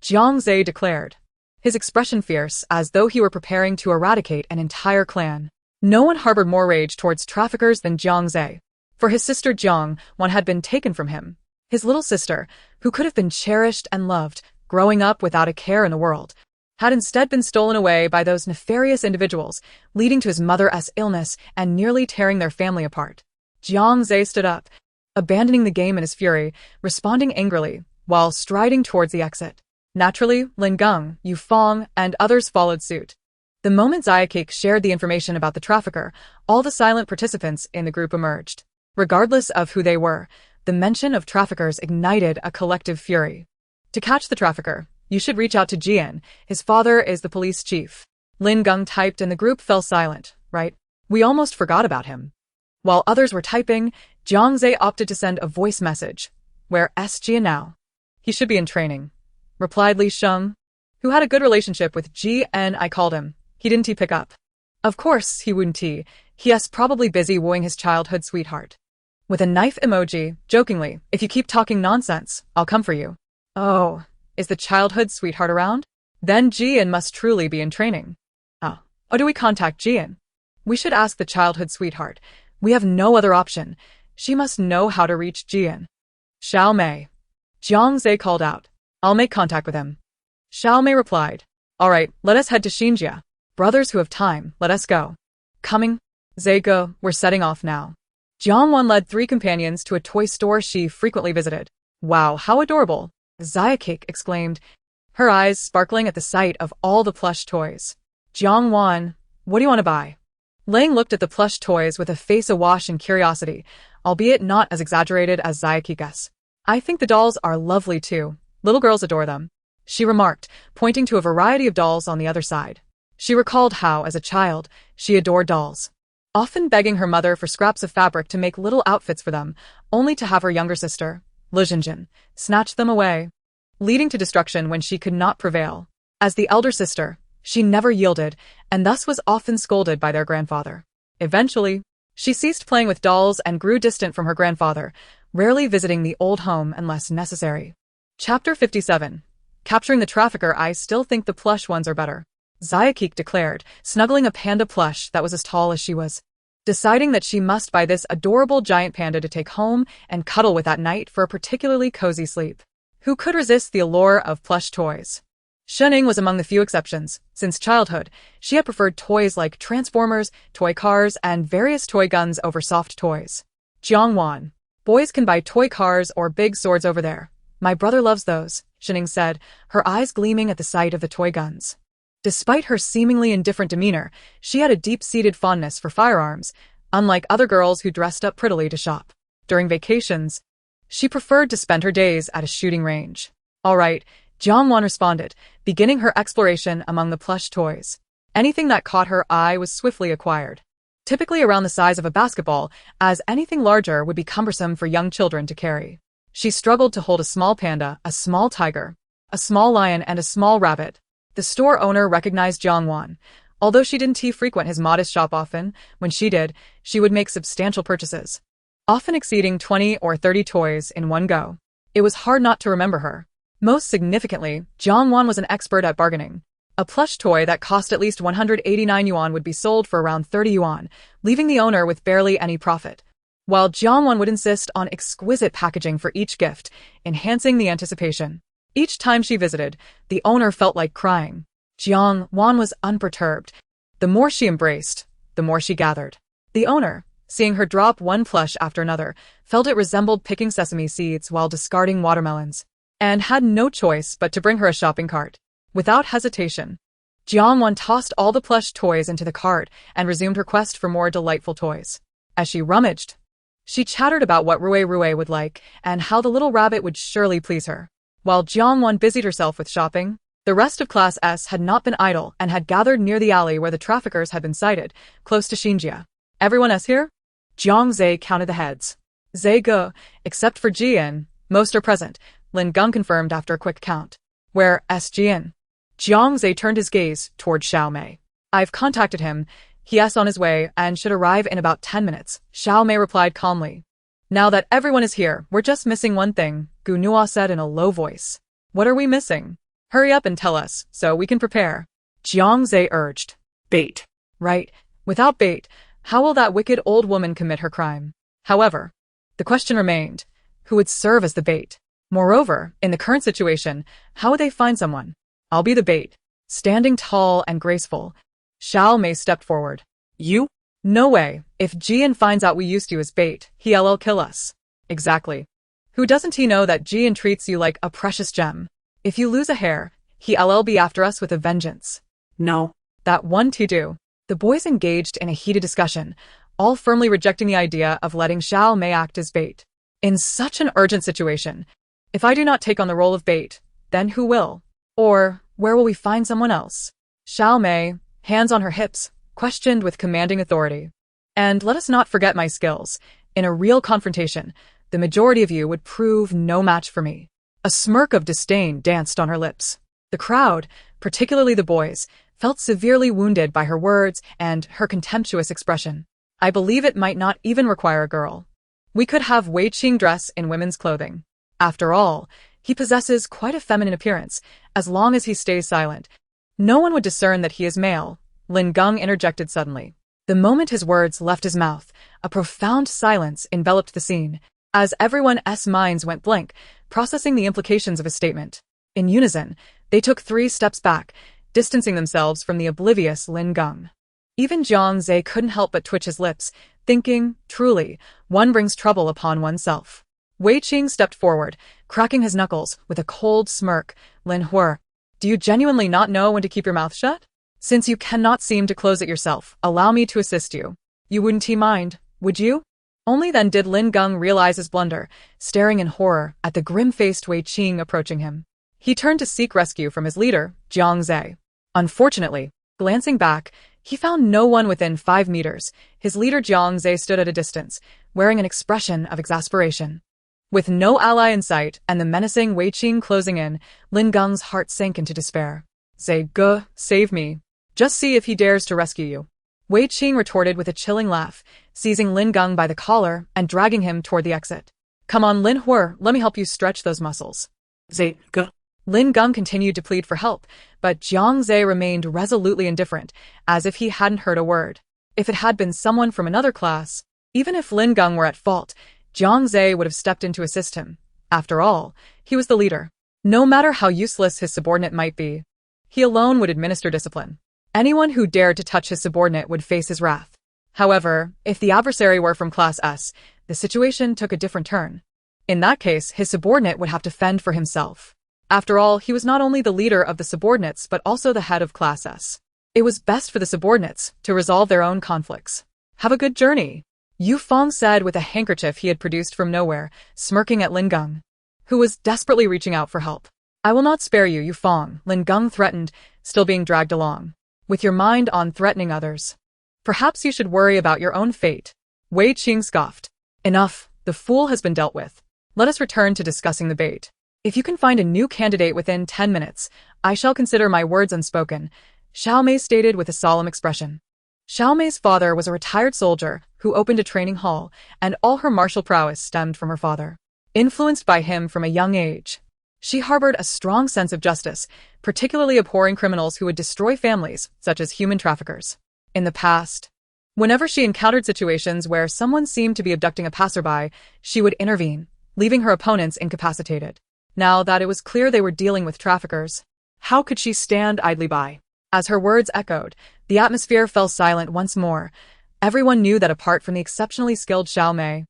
Jiang Zhe declared, his expression fierce as though he were preparing to eradicate an entire clan. No one harbored more rage towards traffickers than Jiang Zhe. For his sister Jiang Wan had been taken from him. His little sister, who could have been cherished and loved, growing up without a care in the world, had instead been stolen away by those nefarious individuals, leading to his mother's illness and nearly tearing their family apart. Jiang Zhe stood up, abandoning the game in his fury, responding angrily, while striding towards the exit. Naturally, Lin Geng, Yufeng, and others followed suit. The moment Zayakik shared the information about the trafficker, all the silent participants in the group emerged. Regardless of who they were, the mention of traffickers ignited a collective fury. To catch the trafficker, you should reach out to Jian. His father is the police chief. Lin Geng typed and the group fell silent, right? We almost forgot about him. While others were typing, Jiang Zhe opted to send a voice message. Where's Jian now? He should be in training, replied Li Sheng, who had a good relationship with Jian. I called him. He didn't pick up. Of course he wouldn't. He's probably busy wooing his childhood sweetheart. With a knife emoji, jokingly, if you keep talking nonsense, I'll come for you. Oh, is the childhood sweetheart around? Then Jian must truly be in training. Oh, do we contact Jian? We should ask the childhood sweetheart. We have no other option. She must know how to reach Jian. Xiao Mei. Jiang Zhe called out. I'll make contact with him. Xiao Mei replied. All right, let us head to Xinjia. Brothers who have time, let us go. Coming. Zhe go, we're setting off now. Jiang Wan led 3 companions to a toy store she frequently visited. Wow, how adorable. Zayakik exclaimed, her eyes sparkling at the sight of all the plush toys. Jiang Wan, what do you want to buy? Lang looked at the plush toys with a face awash in curiosity, albeit not as exaggerated as Zayakik's. I think the dolls are lovely too. Little girls adore them, she remarked, pointing to a variety of dolls on the other side. She recalled how, as a child, she adored dolls, often begging her mother for scraps of fabric to make little outfits for them, only to have her younger sister, Li Jinjin, snatch them away, leading to destruction when she could not prevail. As the elder sister, she never yielded, and thus was often scolded by their grandfather. Eventually, she ceased playing with dolls and grew distant from her grandfather, rarely visiting the old home unless necessary. Chapter 57. Capturing the trafficker. I still think the plush ones are better, Zayakik declared, snuggling a panda plush that was as tall as she was, deciding that she must buy this adorable giant panda to take home and cuddle with at night for a particularly cozy sleep. Who could resist the allure of plush toys? Shening was among the few exceptions. Since childhood, she had preferred toys like Transformers, toy cars, and various toy guns over soft toys. Jiang Wan. Boys can buy toy cars or big swords over there. My brother loves those, Shening said, her eyes gleaming at the sight of the toy guns. Despite her seemingly indifferent demeanor, she had a deep-seated fondness for firearms, unlike other girls who dressed up prettily to shop. During vacations, she preferred to spend her days at a shooting range. All right, Jiang Wan responded, beginning her exploration among the plush toys. Anything that caught her eye was swiftly acquired. Typically around the size of a basketball, as anything larger would be cumbersome for young children to carry. She struggled to hold a small panda, a small tiger, a small lion, and a small rabbit. The store owner recognized Jiang Wan. Although she didn't frequent his modest shop often, when she did, she would make substantial purchases, often exceeding 20 or 30 toys in one go. It was hard not to remember her. Most significantly, Jiang Wan was an expert at bargaining. A plush toy that cost at least 189 yuan would be sold for around 30 yuan, leaving the owner with barely any profit. While Jiang Wan would insist on exquisite packaging for each gift, enhancing the anticipation. Each time she visited, the owner felt like crying. Jiang Wan was unperturbed. The more she embraced, the more she gathered. The owner, seeing her drop one plush after another, felt it resembled picking sesame seeds while discarding watermelons, and had no choice but to bring her a shopping cart. Without hesitation, Jiang Wan tossed all the plush toys into the cart and resumed her quest for more delightful toys. As she rummaged, she chattered about what Rui would like and how the little rabbit would surely please her. While Jiang Wan busied herself with shopping, the rest of Class S had not been idle and had gathered near the alley where the traffickers had been sighted, close to Xinjia. Everyone else here? Jiang Zhe counted the heads. Zhe Ge, except for Jian, most are present, Lin Geng confirmed after a quick count. Where S. Jian? Jiang Zhe turned his gaze toward Xiao Mei. I've contacted him. He is on his way and should arrive in about 10 minutes, Xiao Mei replied calmly. Now that everyone is here, we're just missing one thing, Gu Nua said in a low voice. What are we missing? Hurry up and tell us, so we can prepare. Jiang Zhe urged.
Bait.
Right. Without bait, how will that wicked old woman commit her crime? However, the question remained, who would serve as the bait? Moreover, in the current situation, how would they find someone? I'll be the bait. Standing tall and graceful, Xiao Mei stepped forward.
You?
No way. If Jian finds out we used you as bait, he'll kill us. Exactly. Who doesn't he know that Jian treats you like a precious gem? If you lose a hair, he'll be after us with a vengeance.
No.
That one to do. The boys engaged in a heated discussion, all firmly rejecting the idea of letting Xiao Mei act as bait. In such an urgent situation, if I do not take on the role of bait, then who will? Or, where will we find someone else? Xiao Mei, hands on her hips, questioned with commanding authority. And let us not forget my skills. In a real confrontation, the majority of you would prove no match for me. A smirk of disdain danced on her lips. The crowd, particularly the boys, felt severely wounded by her words and her contemptuous expression. I believe it might not even require a girl. We could have Wei Qing dress in women's clothing. After all, he possesses quite a feminine appearance, as long as he stays silent. No one would discern that he is male, Lin Geng interjected suddenly. The moment his words left his mouth, a profound silence enveloped the scene, as everyone's minds went blank, processing the implications of his statement. In unison, they took 3 steps back, distancing themselves from the oblivious Lin Geng. Even Jiang Zhe couldn't help but twitch his lips, thinking, truly, one brings trouble upon oneself. Wei Qing stepped forward, cracking his knuckles with a cold smirk. Lin Hu, do you genuinely not know when to keep your mouth shut? Since you cannot seem to close it yourself, allow me to assist you. You wouldn't mind, would you? Only then did Lin Geng realize his blunder, staring in horror at the grim-faced Wei Qing approaching him. He turned to seek rescue from his leader, Jiang Zhe. Unfortunately, glancing back, he found no one within 5 meters. His leader Jiang Zhe stood at a distance, wearing an expression of exasperation. With no ally in sight and the menacing Wei Qing closing in, Lin Geng's heart sank into despair. Zhe Ge, save me. Just see if he dares to rescue you. Wei Qing retorted with a chilling laugh, seizing Lin Geng by the collar and dragging him toward the exit. Come on, Lin Hu, let me help you stretch those muscles.
Zhe Ge.
Lin Geng continued to plead for help, but Jiang Zhe remained resolutely indifferent, as if he hadn't heard a word. If it had been someone from another class, even if Lin Geng were at fault, Jiang Zhe would have stepped in to assist him. After all, he was the leader. No matter how useless his subordinate might be, he alone would administer discipline. Anyone who dared to touch his subordinate would face his wrath. However, if the adversary were from Class S, the situation took a different turn. In that case, his subordinate would have to fend for himself. After all, he was not only the leader of the subordinates but also the head of Class S. It was best for the subordinates to resolve their own conflicts. Have a good journey, Yu Fong said with a handkerchief he had produced from nowhere, smirking at Lin Geng, who was desperately reaching out for help. I will not spare you, Yu Fong, Lin Geng threatened, still being dragged along. With your mind on threatening others, perhaps you should worry about your own fate. Wei Qing scoffed. Enough, the fool has been dealt with. Let us return to discussing the bait. If you can find a new candidate within 10 minutes, I shall consider my words unspoken, Xiao Mei stated with a solemn expression. Xiao Mei's father was a retired soldier who opened a training hall, and all her martial prowess stemmed from her father. Influenced by him from a young age, She harbored a strong sense of justice, particularly abhorring criminals who would destroy families, such as human traffickers. In the past, whenever she encountered situations where someone seemed to be abducting a passerby, she would intervene, leaving her opponents incapacitated. Now that it was clear they were dealing with traffickers, how could she stand idly by? As her words echoed, the atmosphere fell silent once more. Everyone knew that apart from the exceptionally skilled Xiao Mei,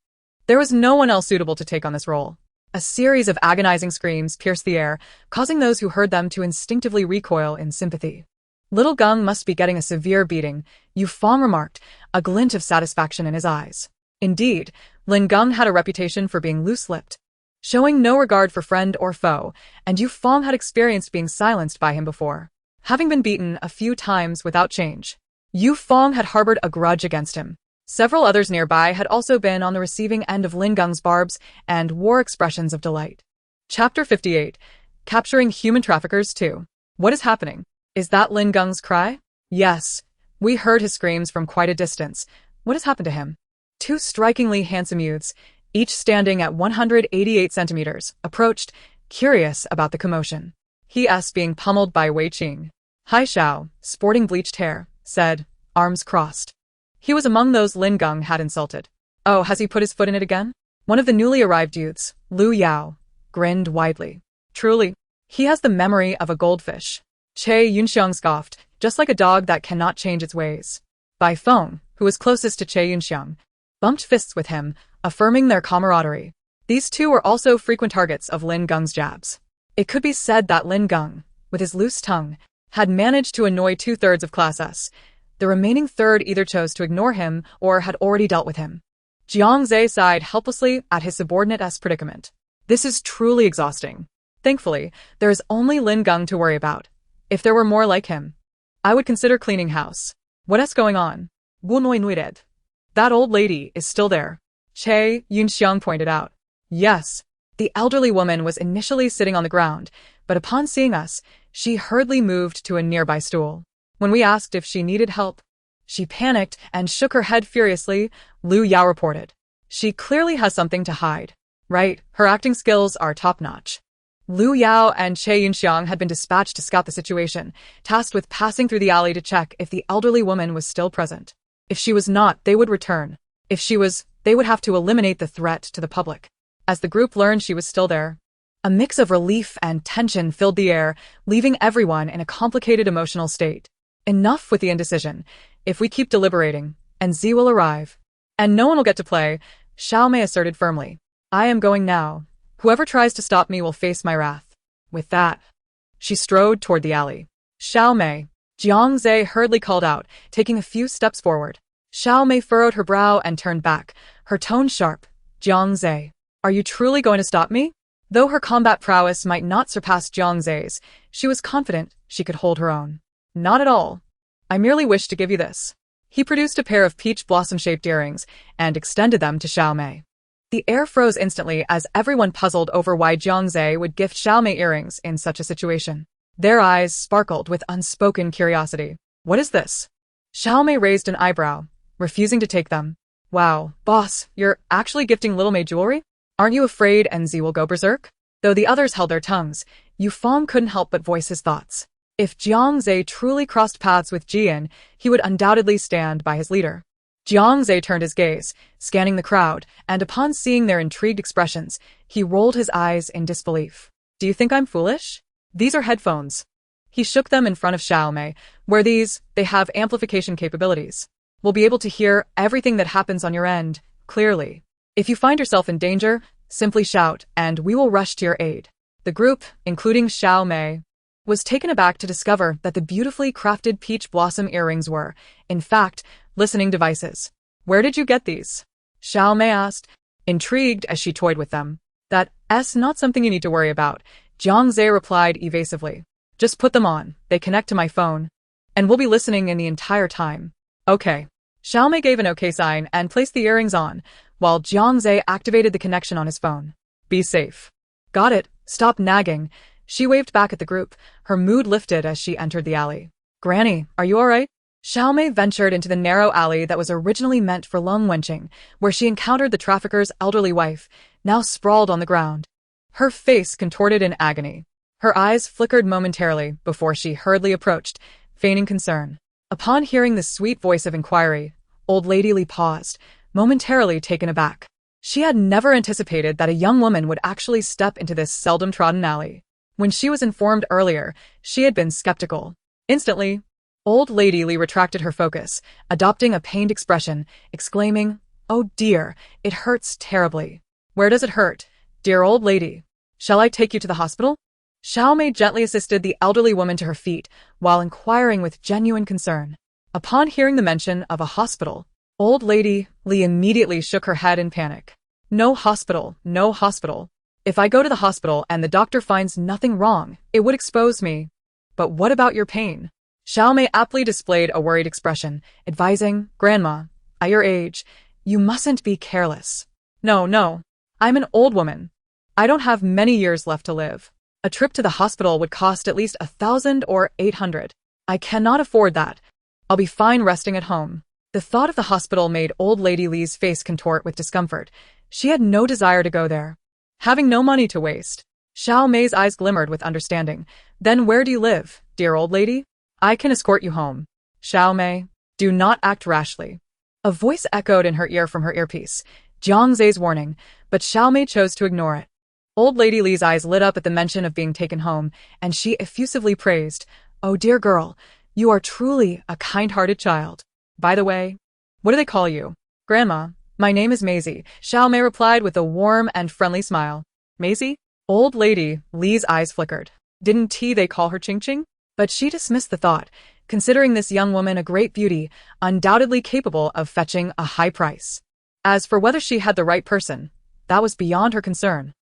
there was no one else suitable to take on this role. A series of agonizing screams pierced the air, causing those who heard them to instinctively recoil in sympathy. Little Gung must be getting a severe beating, Yu Fong remarked, a glint of satisfaction in his eyes. Indeed, Lin Gung had a reputation for being loose-lipped, showing no regard for friend or foe, and Yu Fong had experienced being silenced by him before. Having been beaten a few times without change, Yu Fong had harbored a grudge against him. Several others nearby had also been on the receiving end of Lin Gung's barbs and wore expressions of delight. Chapter 58. Capturing Human Traffickers 2. What is happening? Is that Lin Gung's cry? Yes. We heard his screams from quite a distance. What has happened to him? Two strikingly handsome youths, each standing at 188 centimeters, approached, curious about the commotion. He being pummeled by Wei Qing. Hai Xiao, sporting bleached hair, said, arms crossed. He was among those Lin Gung had insulted. Oh, has he put his foot in it again? One of the newly arrived youths, Lu Yao, grinned widely. Truly, he has the memory of a goldfish. Che Yunxiang scoffed, just like a dog that cannot change its ways. Bai Feng, who was closest to Che Yunxiang, bumped fists with him, affirming their camaraderie. These two were also frequent targets of Lin Gung's jabs. It could be said that Lin Gung, with his loose tongue, had managed to annoy 2/3 of Class S. The remaining third either chose to ignore him or had already dealt with him. Jiang Zhe sighed helplessly at his subordinate's predicament. This is truly exhausting. Thankfully, there is only Lin Gung to worry about. If there were more like him, I would consider cleaning house. What's going on? Wu Noi Nuired. That old lady is still there, Che Yunxiang pointed out. Yes. The elderly woman was initially sitting on the ground, but upon seeing us, she hurriedly moved to a nearby stool. When we asked if she needed help, she panicked and shook her head furiously, Lu Yao reported. She clearly has something to hide. Right, her acting skills are top-notch. Lu Yao and Che Yunxiang had been dispatched to scout the situation, tasked with passing through the alley to check if the elderly woman was still present. If she was not, they would return. If she was, they would have to eliminate the threat to the public. As the group learned she was still there, a mix of relief and tension filled the air, leaving everyone in a complicated emotional state. Enough with the indecision. If we keep deliberating, and Z will arrive, and no one will get to play, Xiao Mei asserted firmly. I am going now. Whoever tries to stop me will face my wrath. With that, she strode toward the alley. Xiao Mei, Jiang Zhe hurriedly called out, taking a few steps forward. Xiao Mei furrowed her brow and turned back, her tone sharp. Jiang Zhe, are you truly going to stop me? Though her combat prowess might not surpass Jiang Zhe's, she was confident she could hold her own. Not at all. I merely wish to give you this. He produced a pair of peach blossom-shaped earrings and extended them to Xiao Mei. The air froze instantly as everyone puzzled over why Jiang Zhe would gift Xiao Mei earrings in such a situation. Their eyes sparkled with unspoken curiosity. What is this? Xiao Mei raised an eyebrow, refusing to take them. Wow, boss, you're actually gifting Little Mei jewelry? Aren't you afraid NZ will go berserk? Though the others held their tongues, Yu Fong couldn't help but voice his thoughts. If Jiang Zhe truly crossed paths with Jian, he would undoubtedly stand by his leader. Jiang Zhe turned his gaze, scanning the crowd, and upon seeing their intrigued expressions, he rolled his eyes in disbelief. Do you think I'm foolish? These are headphones. He shook them in front of Xiao Mei, where they have amplification capabilities. We'll be able to hear everything that happens on your end, clearly. If you find yourself in danger, simply shout, and we will rush to your aid. The group, including Xiao Mei, was taken aback to discover that the beautifully crafted peach blossom earrings were, in fact, listening devices. Where did you get these? Xiao Mei asked, intrigued as she toyed with them. That's not something you need to worry about, Jiang Zhe replied evasively. Just put them on, they connect to my phone, and we'll be listening in the entire time. Okay. Xiao Mei gave an okay sign and placed the earrings on, while Jiang Zhe activated the connection on his phone. Be safe. Got it, stop nagging. She waved back at the group, her mood lifted as she entered the alley. Granny, are you alright? Xiao Mei ventured into the narrow alley that was originally meant for Lung Wenqing, where she encountered the trafficker's elderly wife, now sprawled on the ground. her face contorted in agony. Her eyes flickered momentarily before she hurriedly approached, feigning concern. Upon hearing the sweet voice of inquiry, old lady Li paused, momentarily taken aback. She had never anticipated that a young woman would actually step into this seldom-trodden alley. When she was informed earlier, she had been skeptical. Instantly, old lady Li retracted her focus, adopting a pained expression, exclaiming, "Oh dear, it hurts terribly." "Where does it hurt, dear old lady? Shall I take you to the hospital?" Xiao Mei gently assisted the elderly woman to her feet, while inquiring with genuine concern. Upon hearing the mention of a hospital, old lady Li immediately shook her head in panic. "No hospital, no hospital. If I go to the hospital and the doctor finds nothing wrong, it would expose me." "But what about your pain?" Xiao Mei aptly displayed a worried expression, advising, "Grandma, at your age, you mustn't be careless." No, I'm an old woman. I don't have many years left to live. A trip to the hospital would cost at least 1,000 or 800. I cannot afford that. I'll be fine resting at home." The thought of the hospital made old lady Li's face contort with discomfort. She had no desire to go there. Having no money to waste, Xiao Mei's eyes glimmered with understanding. "Then where do you live, dear old lady? I can escort you home." "Xiao Mei, do not act rashly." A voice echoed in her ear from her earpiece, Jiang Zhe's warning, but Xiao Mei chose to ignore it. Old lady Li's eyes lit up at the mention of being taken home, and she effusively praised, "Oh dear girl, you are truly a kind-hearted child. By the way, what do they call you?" "Grandma, my name is Maisie," Xiao Mei replied with a warm and friendly smile. "Maisie?" Old lady Li's eyes flickered. Didn't they call her Ching Ching? But she dismissed the thought, considering this young woman a great beauty, undoubtedly capable of fetching a high price. As for whether she had the right person, that was beyond her concern.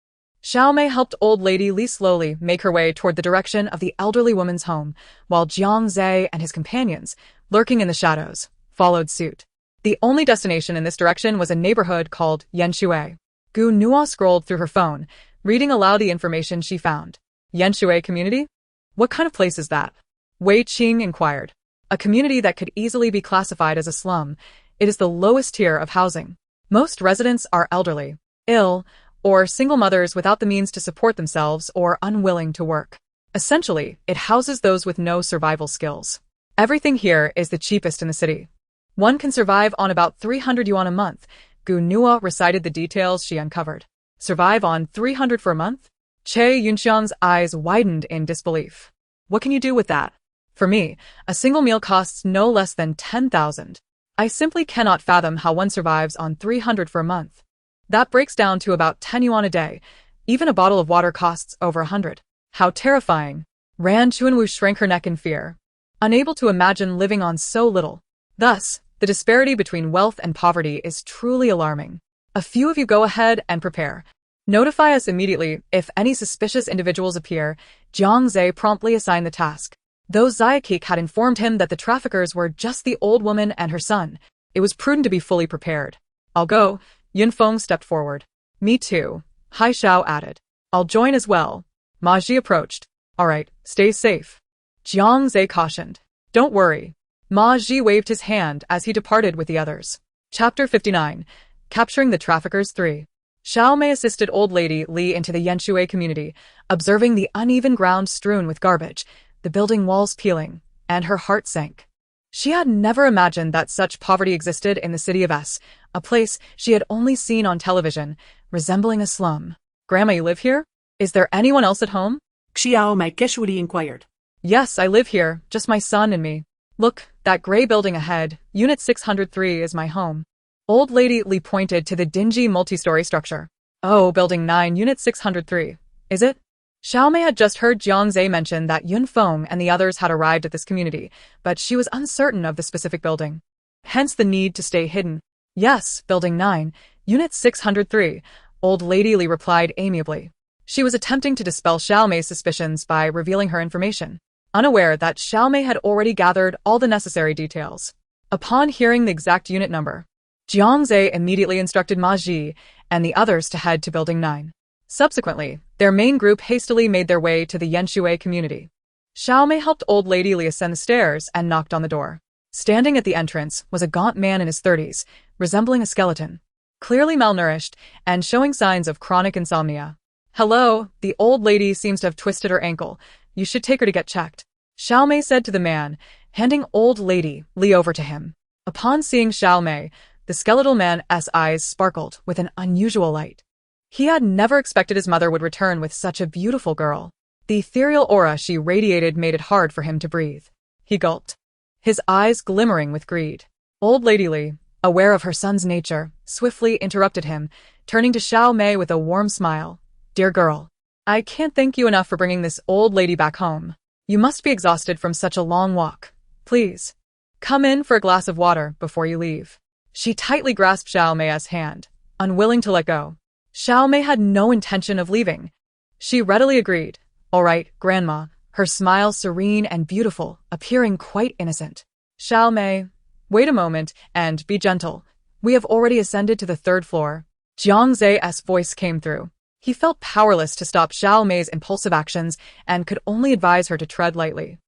Xiao Mei helped old lady Li slowly make her way toward the direction of the elderly woman's home, while Jiang Zhe and his companions, lurking in the shadows, followed suit. The only destination in this direction was a neighborhood called Yanshui. Gu Nuo scrolled through her phone, reading aloud the information she found. Yanshui community? What kind of place is that? Wei Qing inquired. A community that could easily be classified as a slum. It is the lowest tier of housing. Most residents are elderly, ill, or single mothers without the means to support themselves or unwilling to work. Essentially, it houses those with no survival skills. Everything here is the cheapest in the city. One can survive on about 300 yuan a month. Gu Nuo recited the details she uncovered. Survive on 300 for a month? Che Yunxiang's eyes widened in disbelief. What can you do with that? For me, a single meal costs no less than 10,000. I simply cannot fathom how one survives on 300 for a month. That breaks down to about 10 yuan a day. Even a bottle of water costs over 100. How terrifying. Ran Chuanwu shrank her neck in fear, unable to imagine living on so little. Thus, the disparity between wealth and poverty is truly alarming. A few of you go ahead and prepare. Notify us immediately if any suspicious individuals appear. Jiang Zhe promptly assigned the task. Though Zayakik had informed him that the traffickers were just the old woman and her son, it was prudent to be fully prepared. "I'll go," Yunfeng stepped forward. "Me too," Hai Xiao added. "I'll join as well." Ma Ji approached. "All right, stay safe." Jiang Zhe cautioned. "Don't worry." Ma Ji waved his hand as he departed with the others. Chapter 59. Capturing the Traffickers 3. Xiao Mei assisted old lady Li into the Yanshui community, observing the uneven ground strewn with garbage, the building walls peeling, and her heart sank. She had never imagined that such poverty existed in the city of S, a place she had only seen on television, resembling a slum. "Grandma, you live here? Is there anyone else at home?"
Xiao Mei casually inquired.
"Yes, I live here, just my son and me. Look, that gray building ahead, Unit 603 is my home." Old lady Li pointed to the dingy multi-story structure. "Oh, Building 9, Unit 603. Is it?" Xiao Mei had just heard Jiang Zhe mention that Yun Feng and the others had arrived at this community, but she was uncertain of the specific building. Hence the need to stay hidden. "Yes, Building 9, Unit 603, old lady Li replied amiably. She was attempting to dispel Xiao Mei's suspicions by revealing her information, unaware that Xiao Mei had already gathered all the necessary details. Upon hearing the exact unit number, Jiang Zhe immediately instructed Ma Ji and the others to head to Building 9. Subsequently, their main group hastily made their way to the Yanshui community. Xiao Mei helped old lady Li ascend the stairs and knocked on the door. Standing at the entrance was a gaunt man in his 30s, resembling a skeleton, clearly malnourished and showing signs of chronic insomnia. Hello, the old lady seems to have twisted her ankle. You should take her to get checked. Xiao Mei said to the man, handing old lady Li over to him. Upon seeing Xiao Mei, the skeletal man's eyes sparkled with an unusual light. He had never expected his mother would return with such a beautiful girl. The ethereal aura she radiated made it hard for him to breathe. He gulped, his eyes glimmering with greed. Old Lady Li, aware of her son's nature, swiftly interrupted him, turning to Xiao Mei with a warm smile. Dear girl, I can't thank you enough for bringing this old lady back home. You must be exhausted from such a long walk. Please, come in for a glass of water before you leave. She tightly grasped Xiao Mei's hand, unwilling to let go. Xiao Mei had no intention of leaving. She readily agreed. All right, Grandma, her smile serene and beautiful, appearing quite innocent. Xiao Mei, wait a moment and be gentle. We have already ascended to the 3rd floor. Jiang Zai's voice came through. He felt powerless to stop Xiao Mei's impulsive actions and could only advise her to tread lightly.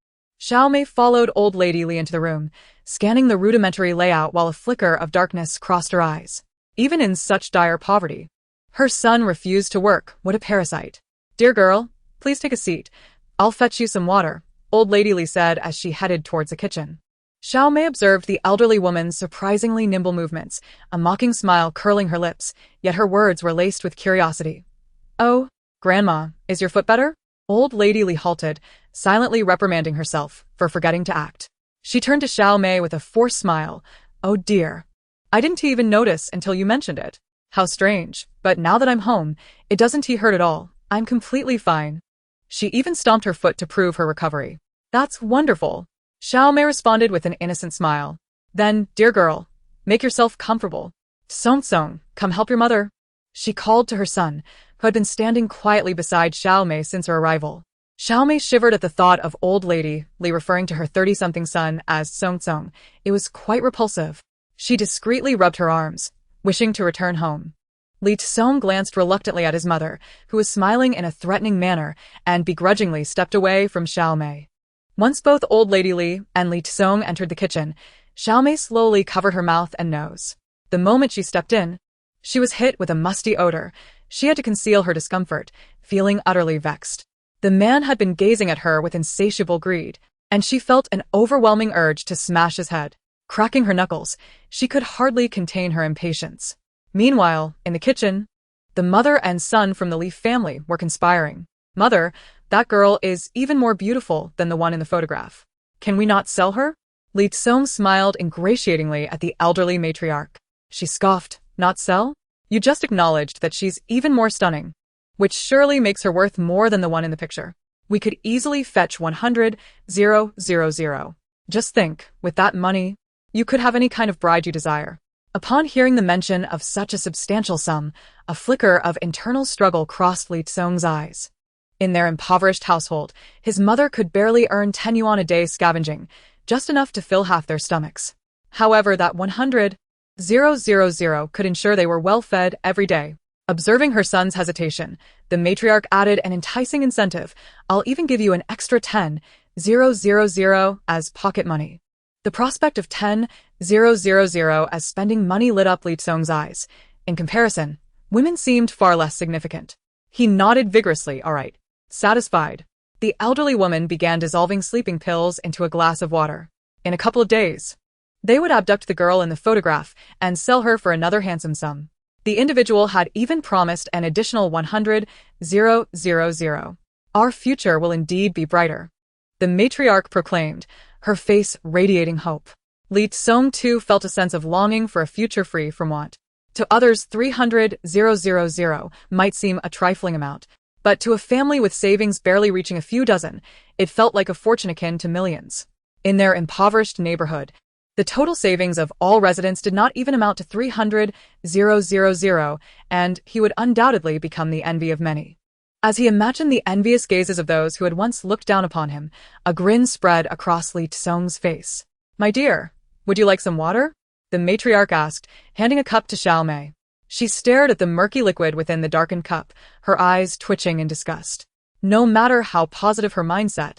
Xiao Mei followed old lady Li into the room, scanning the rudimentary layout while a flicker of darkness crossed her eyes. Even in such dire poverty, her son refused to work. What a parasite. Dear girl, please take a seat. I'll fetch you some water, old lady Li said as she headed towards the kitchen. Xiao Mei observed the elderly woman's surprisingly nimble movements, a mocking smile curling her lips, yet her words were laced with curiosity. Oh, Grandma, is your foot better? Old Lady Li halted, silently reprimanding herself for forgetting to act. She turned to Xiao Mei with a forced smile. Oh dear. I didn't even notice until you mentioned it. How strange, but now that I'm home, it doesn't hurt at all. I'm completely fine. She even stomped her foot to prove her recovery. That's wonderful. Xiao Mei responded with an innocent smile. Then, dear girl, make yourself comfortable. Song Song, come help your mother. She called to her son, who had been standing quietly beside Xiao Mei since her arrival. Xiao Mei shivered at the thought of old lady Li referring to her 30-something son as Song Song. It was quite repulsive. She discreetly rubbed her arms, wishing to return home. Li Tsong glanced reluctantly at his mother, who was smiling in a threatening manner, and begrudgingly stepped away from Xiao Mei. Once both old lady Li and Li Tsong entered the kitchen, Xiao Mei slowly covered her mouth and nose. The moment she stepped in, she was hit with a musty odor. She had to conceal her discomfort, feeling utterly vexed. The man had been gazing at her with insatiable greed, and she felt an overwhelming urge to smash his head. Cracking her knuckles, she could hardly contain her impatience. Meanwhile, in the kitchen, the mother and son from the Li family were conspiring. Mother, that girl is even more beautiful than the one in the photograph. Can we not sell her? Li Tsong smiled ingratiatingly at the elderly matriarch. She scoffed, not sell? You just acknowledged that she's even more stunning, which surely makes her worth more than the one in the picture. We could easily fetch 100,000. Just think, with that money, you could have any kind of bride you desire. Upon hearing the mention of such a substantial sum, a flicker of internal struggle crossed Li Tsong's eyes. In their impoverished household, his mother could barely earn 10 yuan a day scavenging, just enough to fill half their stomachs. However, that 100,000 could ensure they were well fed every day. Observing her son's hesitation, the matriarch added an enticing incentive. I'll even give you an extra 10,000 as pocket money. The prospect of 10,000 as spending money lit up Li Tsong's eyes. In comparison, women seemed far less significant. He nodded vigorously. All right. Satisfied, the elderly woman began dissolving sleeping pills into a glass of water. In a couple of days, they would abduct the girl in the photograph and sell her for another handsome sum. The individual had even promised an additional 100,000. Our future will indeed be brighter, the matriarch proclaimed, her face radiating hope. Li Tsong too felt a sense of longing for a future free from want. To others, 300,000 might seem a trifling amount, but to a family with savings barely reaching a few dozen, it felt like a fortune akin to millions. In their impoverished neighborhood, the total savings of all residents did not even amount to 300,000, and he would undoubtedly become the envy of many. As he imagined the envious gazes of those who had once looked down upon him, a grin spread across Li Tsong's face. My dear, would you like some water? The matriarch asked, handing a cup to Xiao Mei. She stared at the murky liquid within the darkened cup, her eyes twitching in disgust. No matter how positive her mindset,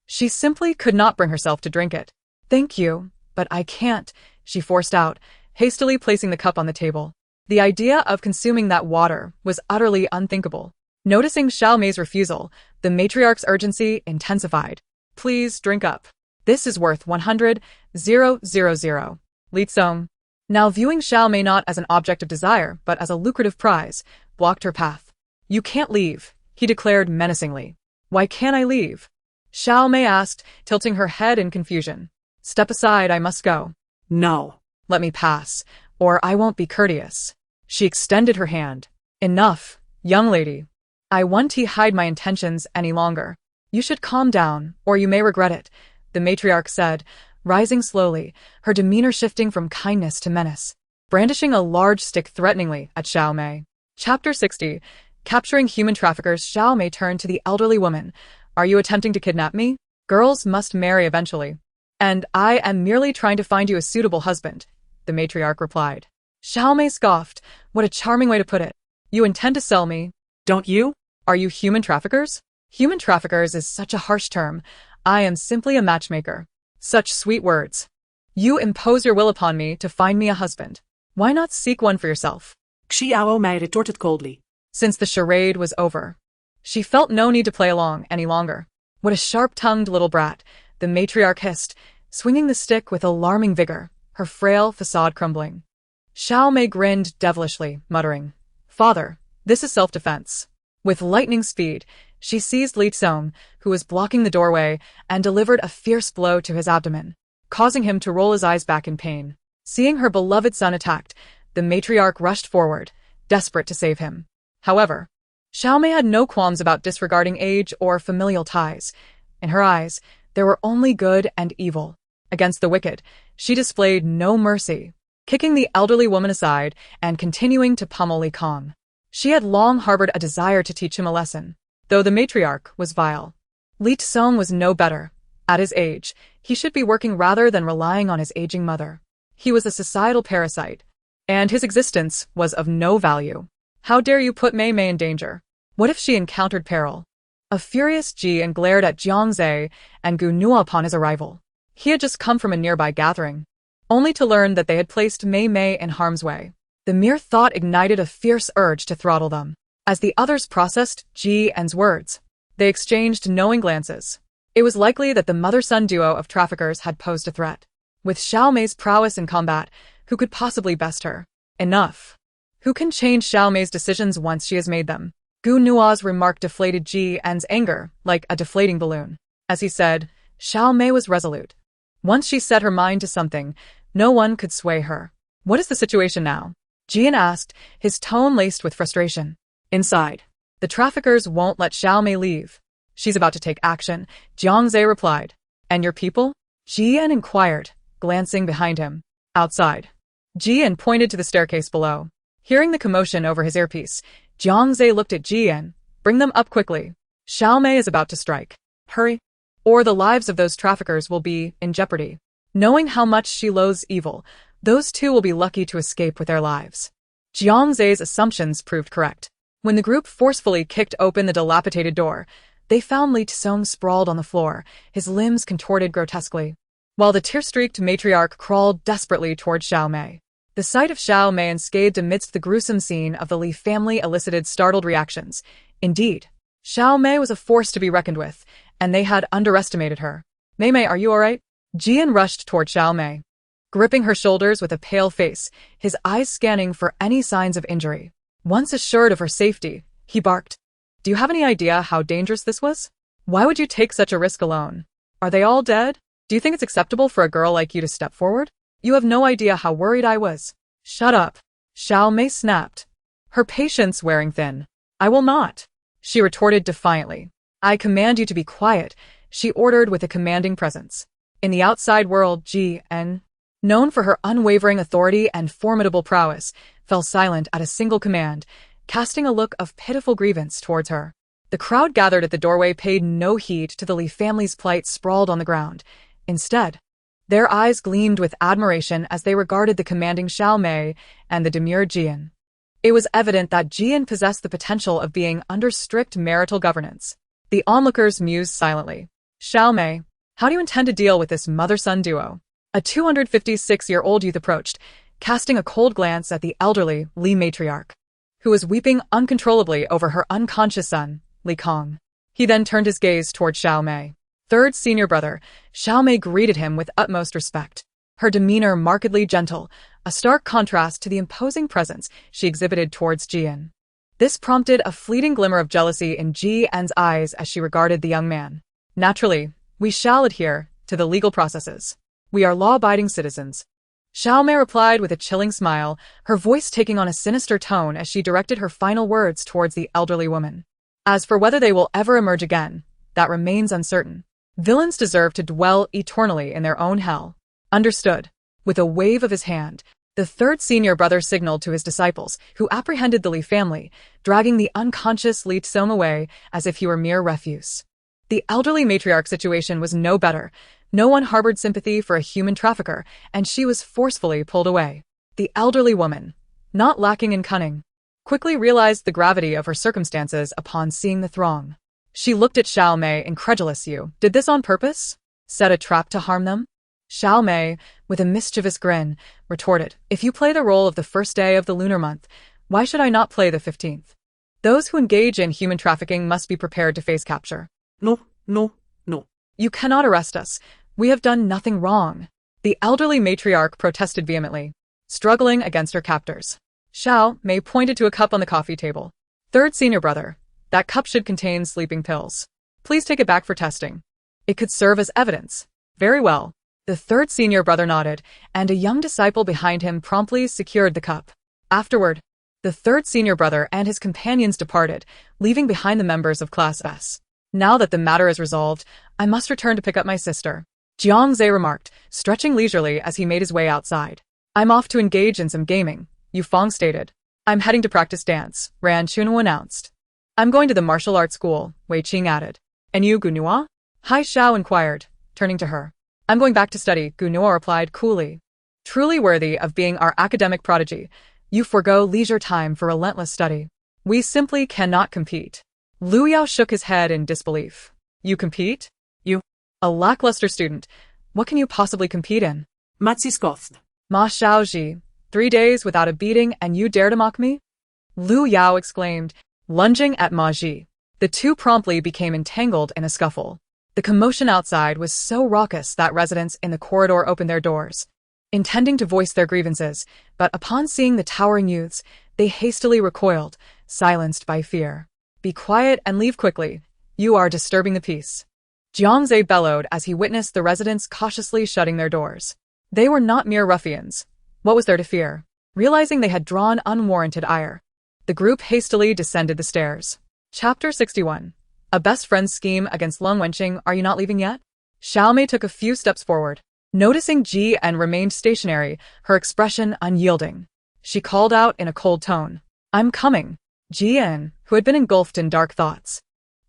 she simply could not bring herself to drink it. Thank you, but I can't, she forced out, hastily placing the cup on the table. The idea of consuming that water was utterly unthinkable. Noticing Xiao Mei's refusal, the matriarch's urgency intensified. Please drink up. This is worth 100,000. Li Tsong, now viewing Xiao Mei not as an object of desire, but as a lucrative prize, blocked her path. You can't leave, he declared menacingly. Why can't I leave? Xiao Mei asked, tilting her head in confusion. Step aside, I must go.
No.
Let me pass, or I won't be courteous. She extended her hand. Enough, young lady. I won't hide my intentions any longer. You should calm down, or you may regret it, the matriarch said, rising slowly, her demeanor shifting from kindness to menace, brandishing a large stick threateningly at Xiao Mei. Chapter 60. Capturing human traffickers. Xiao Mei turned to the elderly woman. Are you attempting to kidnap me? Girls must marry eventually. And I am merely trying to find you a suitable husband, the matriarch replied. Xiao Mei scoffed. What a charming way to put it. You intend to sell me?
Don't you?
Are you human traffickers? Human traffickers is such a harsh term. I am simply a matchmaker. Such sweet words. You impose your will upon me to find me a husband. Why not seek one for yourself?
Xiao Mei retorted coldly.
Since the charade was over, she felt no need to play along any longer. What a sharp-tongued little brat, the matriarch hissed, swinging the stick with alarming vigor, her frail facade crumbling. Xiao Mei grinned devilishly, muttering, Father, this is self-defense. With lightning speed, she seized Li Tsong, who was blocking the doorway, and delivered a fierce blow to his abdomen, causing him to roll his eyes back in pain. Seeing her beloved son attacked, the matriarch rushed forward, desperate to save him. However, Xiao Mei had no qualms about disregarding age or familial ties. In her eyes, there were only good and evil. Against the wicked, she displayed no mercy, kicking the elderly woman aside and continuing to pummel Li Kong. She had long harbored a desire to teach him a lesson, though the matriarch was vile. Li Tsong was no better. At his age, he should be working rather than relying on his aging mother. He was a societal parasite, and his existence was of no value. How dare you put Mei Mei in danger? What if she encountered peril? A furious Jian glared at Jiang Zhe and Gu Nua upon his arrival. He had just come from a nearby gathering, only to learn that they had placed Mei Mei in harm's way. The mere thought ignited a fierce urge to throttle them. As the others processed Jian's words, they exchanged knowing glances. It was likely that the mother-son duo of traffickers had posed a threat. With Xiao Mei's prowess in combat, who could possibly best her? Enough. Who can change Xiao Mei's decisions once she has made them? Gu Nua's remark deflated Jian's anger like a deflating balloon. As he said, Xiao Mei was resolute. Once she set her mind to something, no one could sway her. What is the situation now? Jian asked, his tone laced with frustration. Inside. The traffickers won't let Xiao Mei leave. She's about to take action, Jiang Zhe replied. And your people? Jian inquired, glancing behind him. Outside. Jian pointed to the staircase below. Hearing the commotion over his earpiece, Jiang Zhe looked at Jian. Bring them up quickly. Xiao Mei is about to strike. Hurry. Or the lives of those traffickers will be in jeopardy. Knowing how much she loathes evil, those two will be lucky to escape with their lives. Jiang Zhe's assumptions proved correct. When the group forcefully kicked open the dilapidated door, they found Li Tsong sprawled on the floor, his limbs contorted grotesquely, while the tear-streaked matriarch crawled desperately toward Xiao Mei. The sight of Xiao Mei unscathed amidst the gruesome scene of the Li family elicited startled reactions. Indeed, Xiao Mei was a force to be reckoned with, and they had underestimated her. Mei Mei, are you all right? Jian rushed toward Xiao Mei, gripping her shoulders with a pale face, his eyes scanning for any signs of injury. Once assured of her safety, he barked. Do you have any idea how dangerous this was? Why would you take such a risk alone? Are they all dead? Do you think it's acceptable for a girl like you to step forward? You have no idea how worried I was. Shut up. Xiao Mei snapped, her patience wearing thin. I will not, she retorted defiantly. I command you to be quiet, she ordered with a commanding presence. In the outside world, Jian, known for her unwavering authority and formidable prowess, fell silent at a single command, casting a look of pitiful grievance towards her. The crowd gathered at the doorway paid no heed to the Li family's plight sprawled on the ground. Instead, their eyes gleamed with admiration as they regarded the commanding Xiao Mei and the demure Jian. It was evident that Jian possessed the potential of being under strict marital governance. The onlookers mused silently. Xiao Mei, how do you intend to deal with this mother-son duo? A 256-year-old youth approached, casting a cold glance at the elderly Li matriarch, who was weeping uncontrollably over her unconscious son, Li Kong. He then turned his gaze toward Xiao Mei. Third senior brother, Xiao Mei greeted him with utmost respect. Her demeanor markedly gentle, a stark contrast to the imposing presence she exhibited towards Jian. This prompted a fleeting glimmer of jealousy in Ji An's eyes as she regarded the young man. Naturally, we shall adhere to the legal processes. We are law-abiding citizens. Xiao Mei replied with a chilling smile, her voice taking on a sinister tone as she directed her final words towards the elderly woman. As for whether they will ever emerge again, that remains uncertain. Villains deserve to dwell eternally in their own hell. Understood. With a wave of his hand, the third senior brother signaled to his disciples, who apprehended the Li family, dragging the unconscious Li Tsong away as if he were mere refuse. The elderly matriarch's situation was no better. No one harbored sympathy for a human trafficker, and she was forcefully pulled away. The elderly woman, not lacking in cunning, quickly realized the gravity of her circumstances upon seeing the throng. She looked at Xiao Mei, incredulous. You did this on purpose? Set a trap to harm them? Xiao Mei, with a mischievous grin, retorted, if you play the role of the first day of the lunar month, why should I not play the 15th? Those who engage in human trafficking must be prepared to face capture.
No, no, no.
You cannot arrest us. We have done nothing wrong. The elderly matriarch protested vehemently, struggling against her captors. Xiao Mei pointed to a cup on the coffee table. Third senior brother, that cup should contain sleeping pills. Please take it back for testing. It could serve as evidence. Very well. The third senior brother nodded, and a young disciple behind him promptly secured the cup. Afterward, the third senior brother and his companions departed, leaving behind the members of Class S. Now that the matter is resolved, I must return to pick up my sister, Jiang Zhe remarked, stretching leisurely as he made his way outside. I'm off to engage in some gaming, Yu Fong stated. I'm heading to practice dance, Ran Chunwu announced. I'm going to the martial arts school, Wei Qing added. And you, Gunua? Hai Xiao inquired, turning to her. I'm going back to study, Gunua replied coolly. Truly worthy of being our academic prodigy, you forego leisure time for relentless study. We simply cannot compete. Lu Yao shook his head in disbelief. You compete? You? A lackluster student. What can you possibly compete in?
Matsi scoffed.
Ma Xiaoji, 3 days without a beating and you dare to mock me? Lu Yao exclaimed, lunging at Ma Ji. The two promptly became entangled in a scuffle. The commotion outside was so raucous that residents in the corridor opened their doors, intending to voice their grievances, but upon seeing the towering youths, they hastily recoiled, silenced by fear. Be quiet and leave quickly. You are disturbing the peace. Jiang Zhe bellowed as he witnessed the residents cautiously shutting their doors. They were not mere ruffians. What was there to fear? Realizing they had drawn unwarranted ire, the group hastily descended the stairs. Chapter 61. A best friend's scheme against Lung Wenqing. Are you not leaving yet? Xiao Mei took a few steps forward. Noticing Ji and remained stationary, her expression unyielding. She called out in a cold tone. I'm coming. Jian, who had been engulfed in dark thoughts,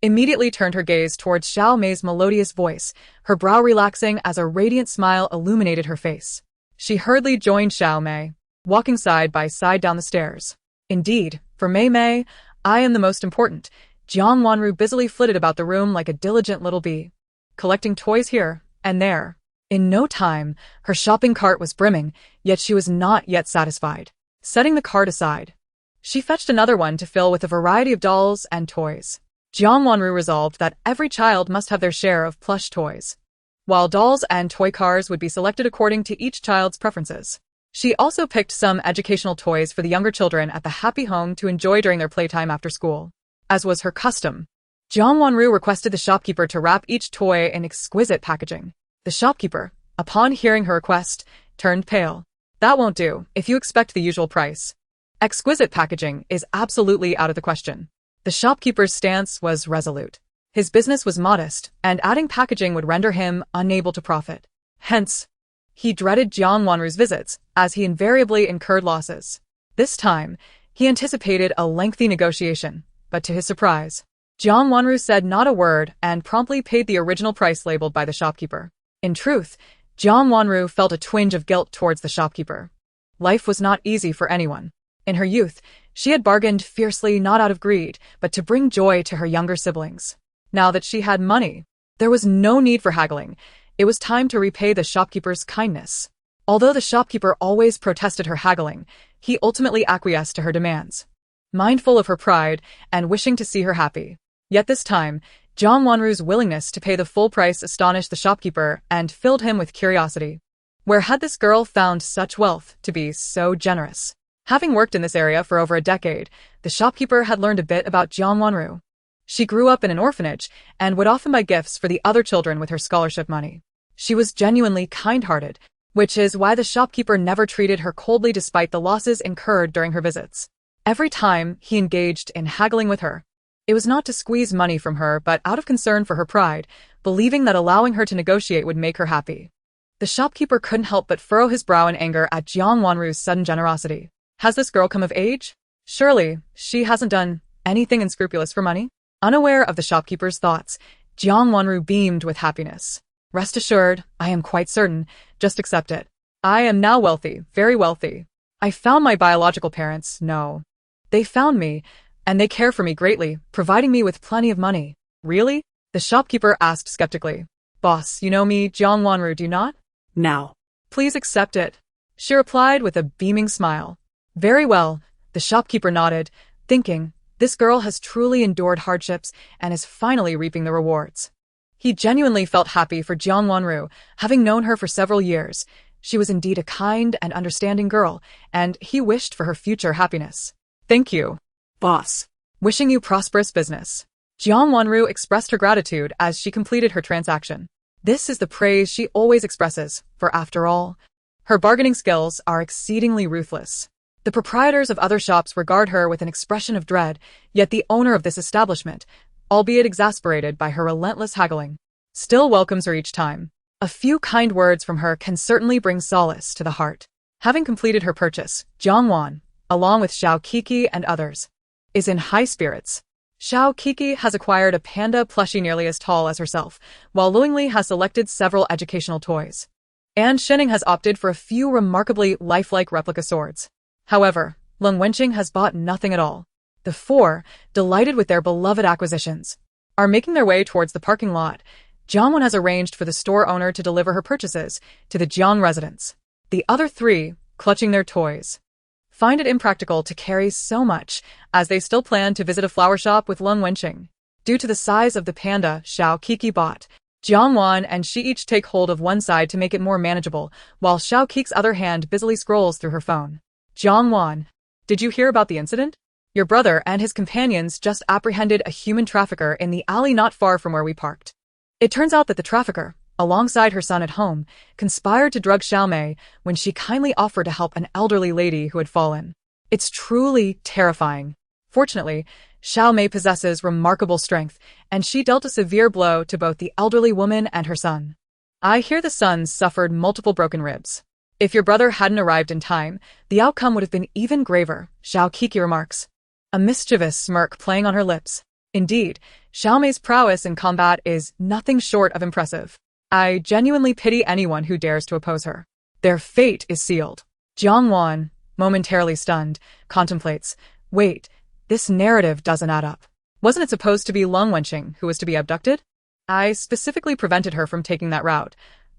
immediately turned her gaze towards Xiao Mei's melodious voice, her brow relaxing as a radiant smile illuminated her face. She hurriedly joined Xiao Mei, walking side by side down the stairs. Indeed, for Mei Mei, I am the most important. Jiang Wan busily flitted about the room like a diligent little bee, collecting toys here and there. In no time, her shopping cart was brimming, yet she was not yet satisfied. Setting the cart aside, she fetched another one to fill with a variety of dolls and toys. Jiang Wan resolved that every child must have their share of plush toys, while dolls and toy cars would be selected according to each child's preferences. She also picked some educational toys for the younger children at the happy home to enjoy during their playtime after school. As was her custom, Jiang Wan requested the shopkeeper to wrap each toy in exquisite packaging. The shopkeeper, upon hearing her request, turned pale. That won't do, if you expect the usual price. Exquisite packaging is absolutely out of the question. The shopkeeper's stance was resolute. His business was modest, and adding packaging would render him unable to profit. Hence, he dreaded Jiang Wanru's visits, as he invariably incurred losses. This time, he anticipated a lengthy negotiation, but to his surprise, Jiang Wanru said not a word and promptly paid the original price labeled by the shopkeeper. In truth, Jiang Wanru felt a twinge of guilt towards the shopkeeper. Life was not easy for anyone. In her youth, she had bargained fiercely not out of greed, but to bring joy to her younger siblings. Now that she had money, there was no need for haggling. It was time to repay the shopkeeper's kindness. Although the shopkeeper always protested her haggling, he ultimately acquiesced to her demands. mindful of her pride and wishing to see her happy. Yet this time, Jiang Wanru's willingness to pay the full price astonished the shopkeeper and filled him with curiosity. Where had this girl found such wealth to be so generous? Having worked in this area for over a decade, the shopkeeper had learned a bit about Jiang Wanru. She grew up in an orphanage and would often buy gifts for the other children with her scholarship money. She was genuinely kind-hearted, which is why the shopkeeper never treated her coldly despite the losses incurred during her visits. Every time he engaged in haggling with her, it was not to squeeze money from her but out of concern for her pride, believing that allowing her to negotiate would make her happy. The shopkeeper couldn't help but furrow his brow in anger at Jiang Wanru's sudden generosity. Has this girl come of age? Surely, she hasn't done anything unscrupulous for money? Unaware of the shopkeeper's thoughts, Jiang Wanru beamed with happiness. Rest assured, I am quite certain. Just accept it. I am now wealthy, very wealthy. I found my biological parents. No. They found me, and they care for me greatly, providing me with plenty of money. Really? The shopkeeper asked skeptically. Boss, you know me, Jiang Wanru, do you not?
Now.
Please accept it. She replied with a beaming smile. Very well, the shopkeeper nodded, thinking, this girl has truly endured hardships and is finally reaping the rewards. He genuinely felt happy for Jiang Wanru, having known her for several years. She was indeed a kind and understanding girl, and he wished for her future happiness. Thank you,
Boss.
wishing you prosperous business. Jiang Wanru expressed her gratitude as she completed her transaction. This is the praise she always expresses, for after all, her bargaining skills are exceedingly ruthless. The proprietors of other shops regard her with an expression of dread, yet the owner of this establishment, albeit exasperated by her relentless haggling, still welcomes her each time. A few kind words from her can certainly bring solace to the heart. Having completed her purchase, Jiang Wan, along with Xiao Kiki and others, is in high spirits. Xiao Kiki has acquired a panda plushie nearly as tall as herself, while Luing Li has selected several educational toys. And Shining has opted for a few remarkably lifelike replica swords. However, Lung Wenqing has bought nothing at all. The four, delighted with their beloved acquisitions, are making their way towards the parking lot. Jiang Wan has arranged for the store owner to deliver her purchases to the Jiang residence. The other three, clutching their toys, find it impractical to carry so much, as they still plan to visit a flower shop with Lung Wenqing. Due to the size of the panda Xiao Kiki bought, Jiang Wan and she each take hold of one side to make it more manageable, while Xiao Kiki's other hand busily scrolls through her phone. Jiang Wan, did you hear about the incident? Your brother and his companions just apprehended a human trafficker in the alley not far from where we parked. It turns out that the trafficker, alongside her son at home, conspired to drug Xiaomei when she kindly offered to help an elderly lady who had fallen. It's truly terrifying. Fortunately, Xiaomei possesses remarkable strength, and she dealt a severe blow to both the elderly woman and her son. I hear the son suffered multiple broken ribs. If your brother hadn't arrived in time, the outcome would have been even graver, Xiao Kiki remarks, a mischievous smirk playing on her lips. Indeed, Xiaomei's prowess in combat is nothing short of impressive. I genuinely pity anyone who dares to oppose her. Their fate is sealed. Jiang Wan, momentarily stunned, contemplates, wait, this narrative doesn't add up. Wasn't it supposed to be Lung Wenqing who was to be abducted? I specifically prevented her from taking that route.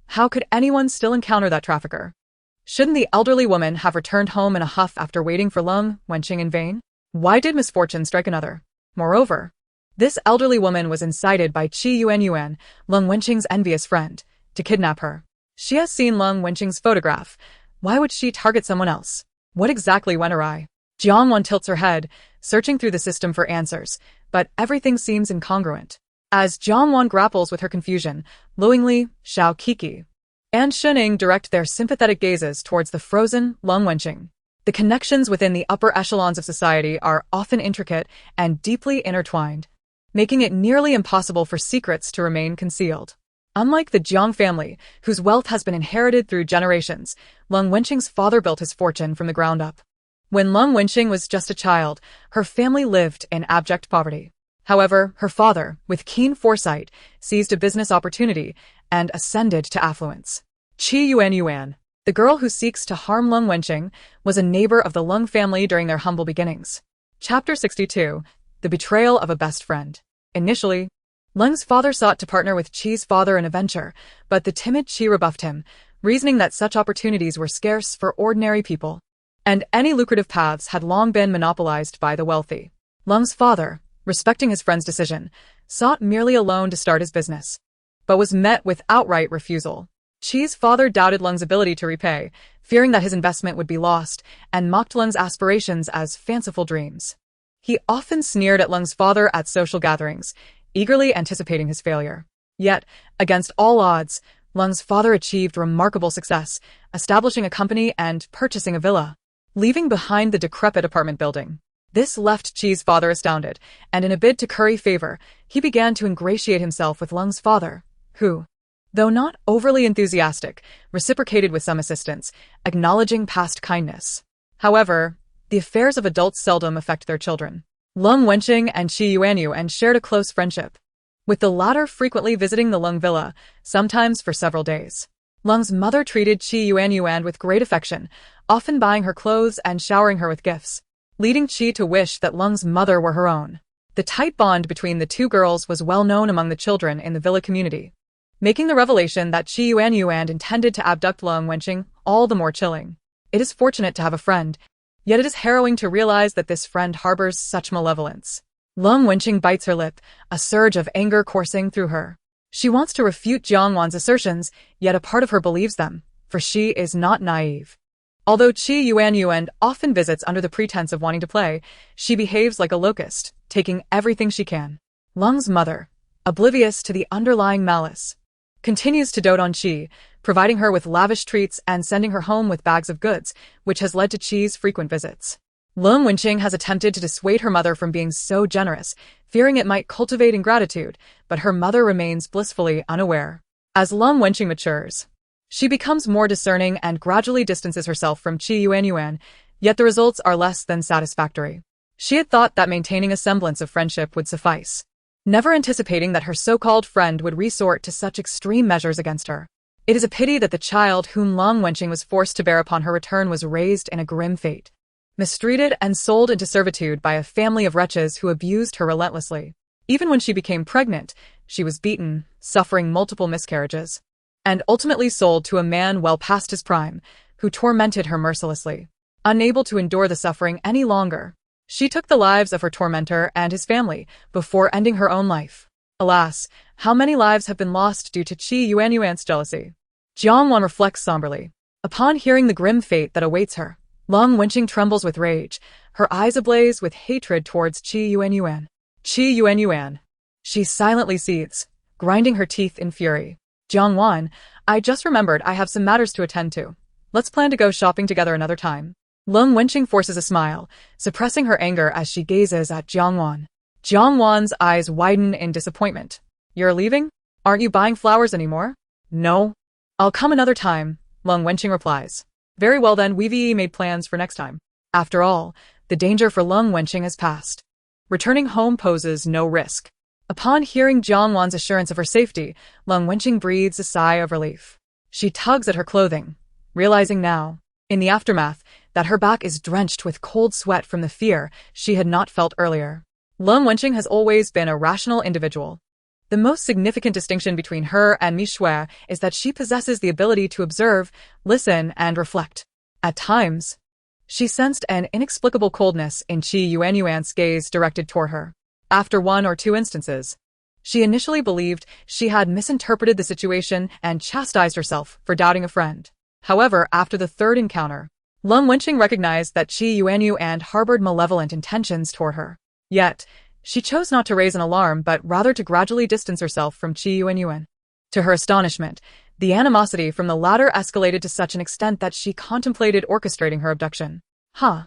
How could anyone still encounter that trafficker? Shouldn't the elderly woman have returned home in a huff after waiting for Lung Wenqing in vain? Why did misfortune strike another? Moreover, this elderly woman was incited by Qi Yuan, Lung Wenqing's envious friend, to kidnap her. She has seen Lung Wenqing's photograph. Why would she target someone else? What exactly went awry? Jiang Wan tilts her head, searching through the system for answers, but everything seems incongruent. As Jiang Wan grapples with her confusion, Luing Li, Xiao Kiki, and Shining direct their sympathetic gazes towards the frozen Lung Wenqing. The connections within the upper echelons of society are often intricate and deeply intertwined, making it nearly impossible for secrets to remain concealed. Unlike the Jiang family, whose wealth has been inherited through generations, Lung Wenqing's father built his fortune from the ground up. When Lung Wenqing was just a child, her family lived in abject poverty. However, her father, with keen foresight, seized a business opportunity and ascended to affluence. Qi Yuan, the girl who seeks to harm Lung Wenqing, was a neighbor of the Lung family during their humble beginnings. Chapter 62, The Betrayal of a Best Friend. Initially, Lung's father sought to partner with Qi's father in a venture, but the timid Qi rebuffed him, reasoning that such opportunities were scarce for ordinary people. and any lucrative paths had long been monopolized by the wealthy. Lung's father, respecting his friend's decision, sought merely a loan to start his business, but was met with outright refusal. Chi's father doubted Lung's ability to repay, fearing that his investment would be lost, and mocked Lung's aspirations as fanciful dreams. He often sneered at Lung's father at social gatherings, eagerly anticipating his failure. Yet, against all odds, Lung's father achieved remarkable success, establishing a company and purchasing a villa, leaving behind the decrepit apartment building. This left Chi's father astounded, and in a bid to curry favor, he began to ingratiate himself with Lung's father, who, though not overly enthusiastic, reciprocated with some assistance, acknowledging past kindness. However, the affairs of adults seldom affect their children. Lung Wenqing and Qi Yuanyuan shared a close friendship, with the latter frequently visiting the Lung villa, sometimes for several days. Lung's mother treated Qi Yuanyuan with great affection, often buying her clothes and showering her with gifts, leading Qi to wish that Lung's mother were her own. The tight bond between the two girls was well known among the children in the villa community, making the revelation that Qi Yuanyuan intended to abduct Lung Wenqing all the more chilling. It is fortunate to have a friend, yet it is harrowing to realize that this friend harbors such malevolence. Lung Wenqing bites her lip, a surge of anger coursing through her. She wants to refute Jiang Wan's assertions, yet a part of her believes them, for she is not naive. Although Qi Yuanyuan often visits under the pretense of wanting to play, she behaves like a locust, taking everything she can. Lung's mother, oblivious to the underlying malice, continues to dote on Qi, providing her with lavish treats and sending her home with bags of goods, which has led to Qi's frequent visits. Lung Wenqing has attempted to dissuade her mother from being so generous, fearing it might cultivate ingratitude, but her mother remains blissfully unaware. As Lung Wenqing matures, she becomes more discerning and gradually distances herself from Qi Yuanyuan, yet the results are less than satisfactory. She had thought that maintaining a semblance of friendship would suffice, never anticipating that her so-called friend would resort to such extreme measures against her. It is a pity that the child whom Lung Wenqing was forced to bear upon her return was raised in a grim fate, mistreated and sold into servitude by a family of wretches who abused her relentlessly. Even when she became pregnant, she was beaten, suffering multiple miscarriages, and ultimately sold to a man well past his prime, who tormented her mercilessly. Unable to endure the suffering any longer, she took the lives of her tormentor and his family before ending her own life. Alas, how many lives have been lost due to Qi Yuanyuan's jealousy? Jiang Wan reflects somberly. Upon hearing the grim fate that awaits her, Lung Wenqing trembles with rage, her eyes ablaze with hatred towards Qi Yuanyuan. Qi Yuanyuan. She silently seethes, grinding her teeth in fury. Jiang Wan, I just remembered I have some matters to attend to. Let's plan to go shopping together another time. Lung Wenqing forces a smile, suppressing her anger as she gazes at Jiang Wan. Jiang Wan's eyes widen in disappointment. You're leaving? Aren't you buying flowers anymore? No. I'll come another time, Lung Wenqing replies. Very well then, we've made plans for next time. After all, the danger for Lung Wenqing has passed. Returning home poses no risk. Upon hearing Jiang Wan's assurance of her safety, Lung Wenqing breathes a sigh of relief. She tugs at her clothing, realizing now, in the aftermath, that her back is drenched with cold sweat from the fear she had not felt earlier. Lung Wenqing has always been a rational individual. The most significant distinction between her and Mi Shui is that she possesses the ability to observe, listen, and reflect. At times, she sensed an inexplicable coldness in Qi Yuanyuan's gaze directed toward her. After one or two instances, she initially believed she had misinterpreted the situation and chastised herself for doubting a friend. However, after the third encounter, Lung Wenqing recognized that Qi Yuanyuan harbored malevolent intentions toward her. Yet, she chose not to raise an alarm but rather to gradually distance herself from Qi Yuanyuan. To her astonishment, the animosity from the latter escalated to such an extent that she contemplated orchestrating her abduction. Qi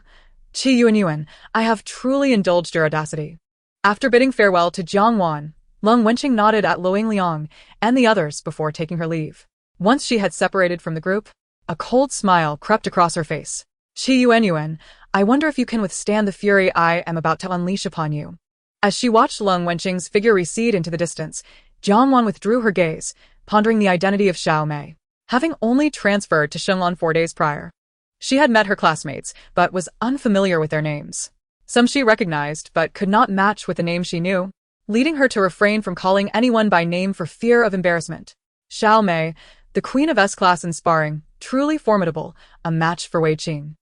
Yuanyuan, I have truly indulged your audacity. After bidding farewell to Jiang Wan, Lung Wenqing nodded at Luang Liang and the others before taking her leave. Once she had separated from the group, a cold smile crept across her face. Qi Yuanyuan, I wonder if you can withstand the fury I am about to unleash upon you. As she watched Lung Wenqing's figure recede into the distance, Jiang Wan withdrew her gaze, pondering the identity of Xiao Mei. Having only transferred to Shenglan 4 days prior, she had met her classmates, but was unfamiliar with their names. Some she recognized, but could not match with the name she knew, leading her to refrain from calling anyone by name for fear of embarrassment. Xiao Mei, the queen of S-class in sparring, truly formidable, a match for Wei Qing.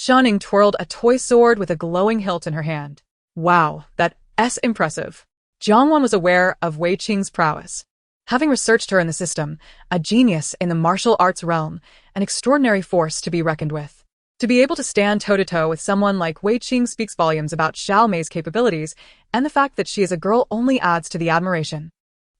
Shunning twirled a toy sword with a glowing hilt in her hand. Wow, that's impressive. Jiang Wan was aware of Wei Qing's prowess. Having researched her in the system, a genius in the martial arts realm, an extraordinary force to be reckoned with. To be able to stand toe-to-toe with someone like Wei Qing speaks volumes about Xiao Mei's capabilities, and the fact that she is a girl only adds to the admiration.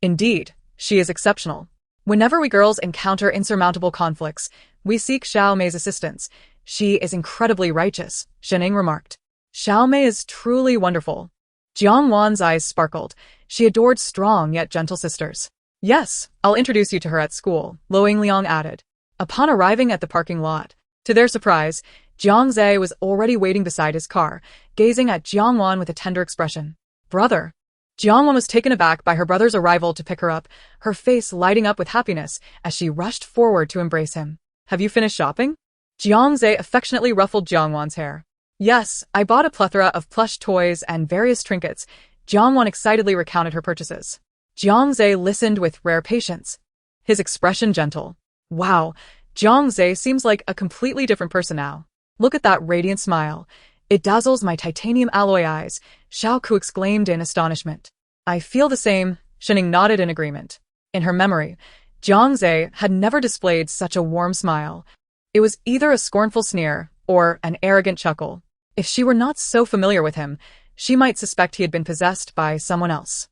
Indeed, she is exceptional. Whenever we girls encounter insurmountable conflicts, we seek Xiao Mei's assistance. She is incredibly righteous, Shening remarked. Xiao Mei is truly wonderful. Jiang Wan's eyes sparkled. She adored strong yet gentle sisters. Yes, I'll introduce you to her at school, Lo Yingliang added. Upon arriving at the parking lot, to their surprise, Jiang Zhe was already waiting beside his car, gazing at Jiang Wan with a tender expression. Brother. Jiang Wan was taken aback by her brother's arrival to pick her up, her face lighting up with happiness as she rushed forward to embrace him. Have you finished shopping? Jiang Zhe affectionately ruffled Jiang Wan's hair. Yes, I bought a plethora of plush toys and various trinkets. Jiang Wan excitedly recounted her purchases. Jiang Zhe listened with rare patience, his expression gentle. Wow, Jiang Zhe seems like a completely different person now. Look at that radiant smile. It dazzles my titanium alloy eyes, Xiao Ku exclaimed in astonishment. I feel the same, Shening nodded in agreement. In her memory, Jiang Zhe had never displayed such a warm smile. It was either a scornful sneer or an arrogant chuckle. If she were not so familiar with him, she might suspect he had been possessed by someone else.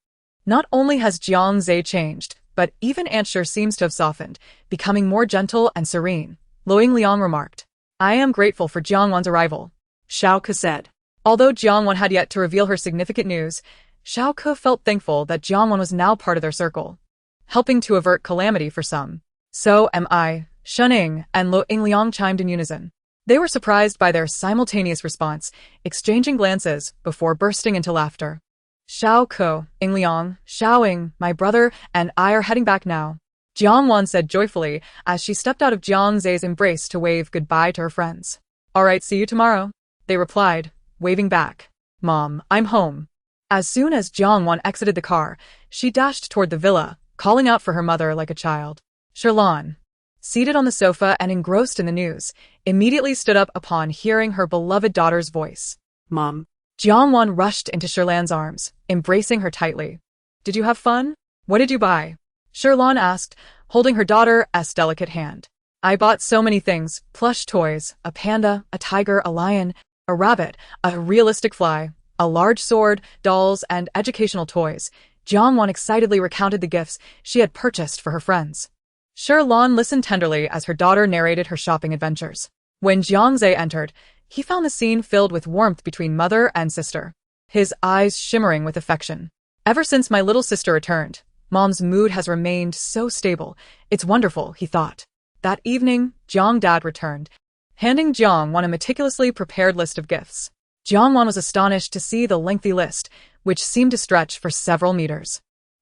Not only has Jiang Zhe changed, but even Aunt Sher seems to have softened, becoming more gentle and serene, Lo Yingliang remarked. I am grateful for Jiang Wan's arrival, Xiao Ke said. Although Jiang Wan had yet to reveal her significant news, Xiao Ke felt thankful that Jiang Wan was now part of their circle, helping to avert calamity for some. So am I, Shening and Lo Yingliang chimed in unison. They were surprised by their simultaneous response, exchanging glances before bursting into laughter. Xiao Ke, Yingliang, Xiaoying, my brother, and I are heading back now, Jiang Wan said joyfully as she stepped out of Jiang Ze's embrace to wave goodbye to her friends. All right, see you tomorrow, they replied, waving back. Mom, I'm home. As soon as Jiang Wan exited the car, she dashed toward the villa, calling out for her mother like a child. Sherlan, seated on the sofa and engrossed in the news, immediately stood up upon hearing her beloved daughter's voice.
Mom.
Jiang Wan rushed into Sherlan's arms, embracing her tightly. Did you have fun? What did you buy? Sherlan asked, holding her daughter's delicate hand. I bought so many things, plush toys, a panda, a tiger, a lion, a rabbit, a realistic fly, a large sword, dolls, and educational toys. Jiang Wan excitedly recounted the gifts she had purchased for her friends. Sherlan listened tenderly as her daughter narrated her shopping adventures. When Jiang Zhe entered, he found the scene filled with warmth between mother and sister, his eyes shimmering with affection. Ever since my little sister returned, Mom's mood has remained so stable. It's wonderful, he thought. That evening, Jiang Dad returned, handing Jiang Wan a meticulously prepared list of gifts. Jiang Wan was astonished to see the lengthy list, which seemed to stretch for several meters.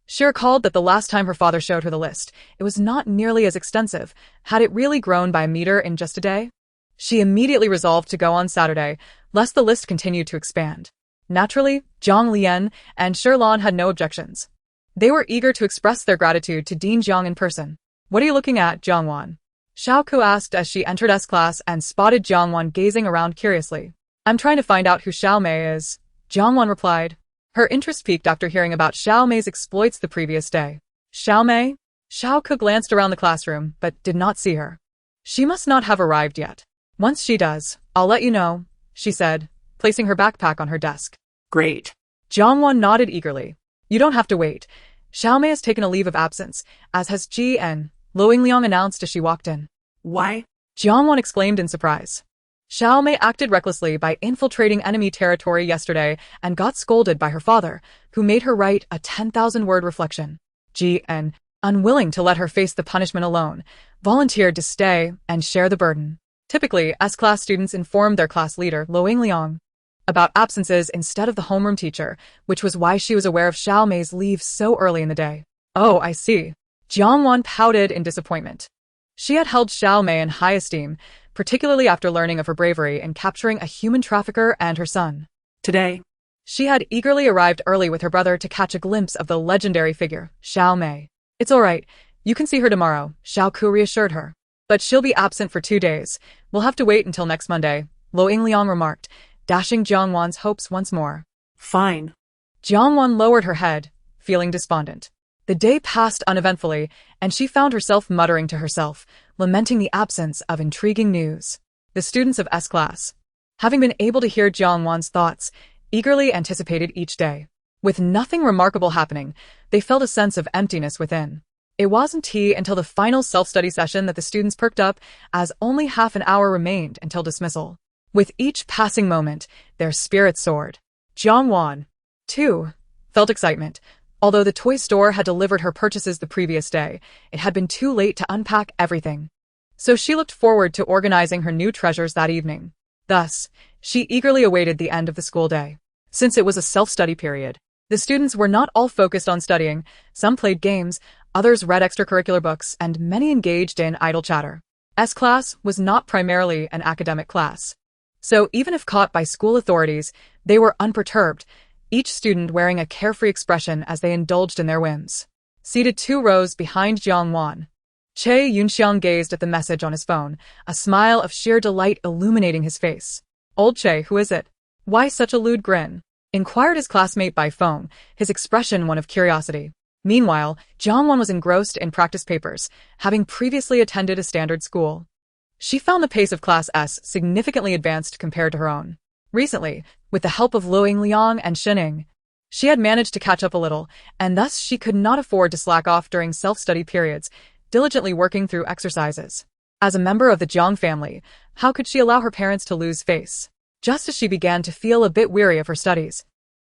She recalled that the last time her father showed her the list, it was not nearly as extensive. Had it really grown by a meter in just a day? She immediately resolved to go on Saturday, lest the list continued to expand. Naturally, Zhang Lian and Sherlan had no objections. They were eager to express their gratitude to Dean Jiang in person. What are you looking at, Jiang Wan? Xiao Ku asked as she entered S-class and spotted Jiang Wan gazing around curiously. I'm trying to find out who Xiao Mei is, Jiang Wan replied. Her interest peaked after hearing about Xiao Mei's exploits the previous day. Xiao Mei? Xiao Ke glanced around the classroom, but did not see her. She must not have arrived yet. Once she does, I'll let you know, she said, placing her backpack on her desk.
Great.
Jiang Wan nodded eagerly. You don't have to wait. Xiao Mei has taken a leave of absence, as has Ji and Lo Yingliang announced as she walked in.
Why?
Jiang Wan exclaimed in surprise. Xiao Mei acted recklessly by infiltrating enemy territory yesterday and got scolded by her father, who made her write a 10,000-word reflection. Ji and, unwilling to let her face the punishment alone, volunteered to stay and share the burden. Typically, S-class students informed their class leader, Lo Yingliang, about absences instead of the homeroom teacher, which was why she was aware of Xiao Mei's leave so early in the day. Oh, I see. Jiang Wan pouted in disappointment. She had held Xiao Mei in high esteem, particularly after learning of her bravery in capturing a human trafficker and her son.
Today,
she had eagerly arrived early with her brother to catch a glimpse of the legendary figure, Xiao Mei. It's all right. You can see her tomorrow, Xiao Ku reassured her. But she'll be absent for 2 days. We'll have to wait until next Monday, Lo Yingliang remarked, dashing Jiang Wan's hopes once more.
Fine.
Jiang Wan lowered her head, feeling despondent. The day passed uneventfully, and she found herself muttering to herself, lamenting the absence of intriguing news. The students of S class, having been able to hear Jiang Wan's thoughts, eagerly anticipated each day. With nothing remarkable happening, they felt a sense of emptiness within. It wasn't tea until the final self-study session that the students perked up, as only half an hour remained until dismissal. With each passing moment, their spirits soared. Jiang Wan, too, felt excitement. Although the toy store had delivered her purchases the previous day, it had been too late to unpack everything. So she looked forward to organizing her new treasures that evening. Thus, she eagerly awaited the end of the school day. Since it was a self-study period, the students were not all focused on studying. Some played games, others read extracurricular books, and many engaged in idle chatter. S class was not primarily an academic class. So even if caught by school authorities, they were unperturbed, each student wearing a carefree expression as they indulged in their whims. Seated 2 rows behind Jiang Wan, Che Yunxiang gazed at the message on his phone, a smile of sheer delight illuminating his face. Old Che, who is it? Why such a lewd grin? Inquired his classmate by phone, his expression one of curiosity. Meanwhile, Jiang Wan was engrossed in practice papers, having previously attended a standard school. She found the pace of Class S significantly advanced compared to her own. Recently, with the help of Lo Yingliang and Shining, she had managed to catch up a little, and thus she could not afford to slack off during self-study periods, diligently working through exercises. As a member of the Jiang family, how could she allow her parents to lose face? Just as she began to feel a bit weary of her studies,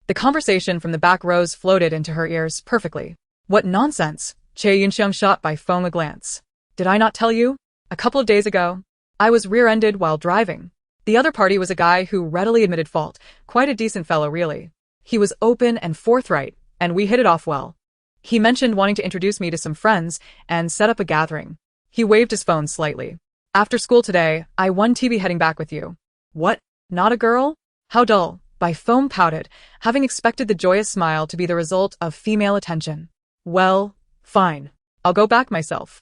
the conversation from the back rows floated into her ears perfectly. What nonsense! Che Yunxiang shot by phone a glance. Did I not tell you? A couple of days ago, I was rear-ended while driving. The other party was a guy who readily admitted fault, quite a decent fellow really. He was open and forthright, and we hit it off well. He mentioned wanting to introduce me to some friends and set up a gathering. He waved his phone slightly. After school today, I won TB heading back with you. What? Not a girl? How dull. By phone pouted, having expected the joyous smile to be the result of female attention. Well, fine. I'll go back myself.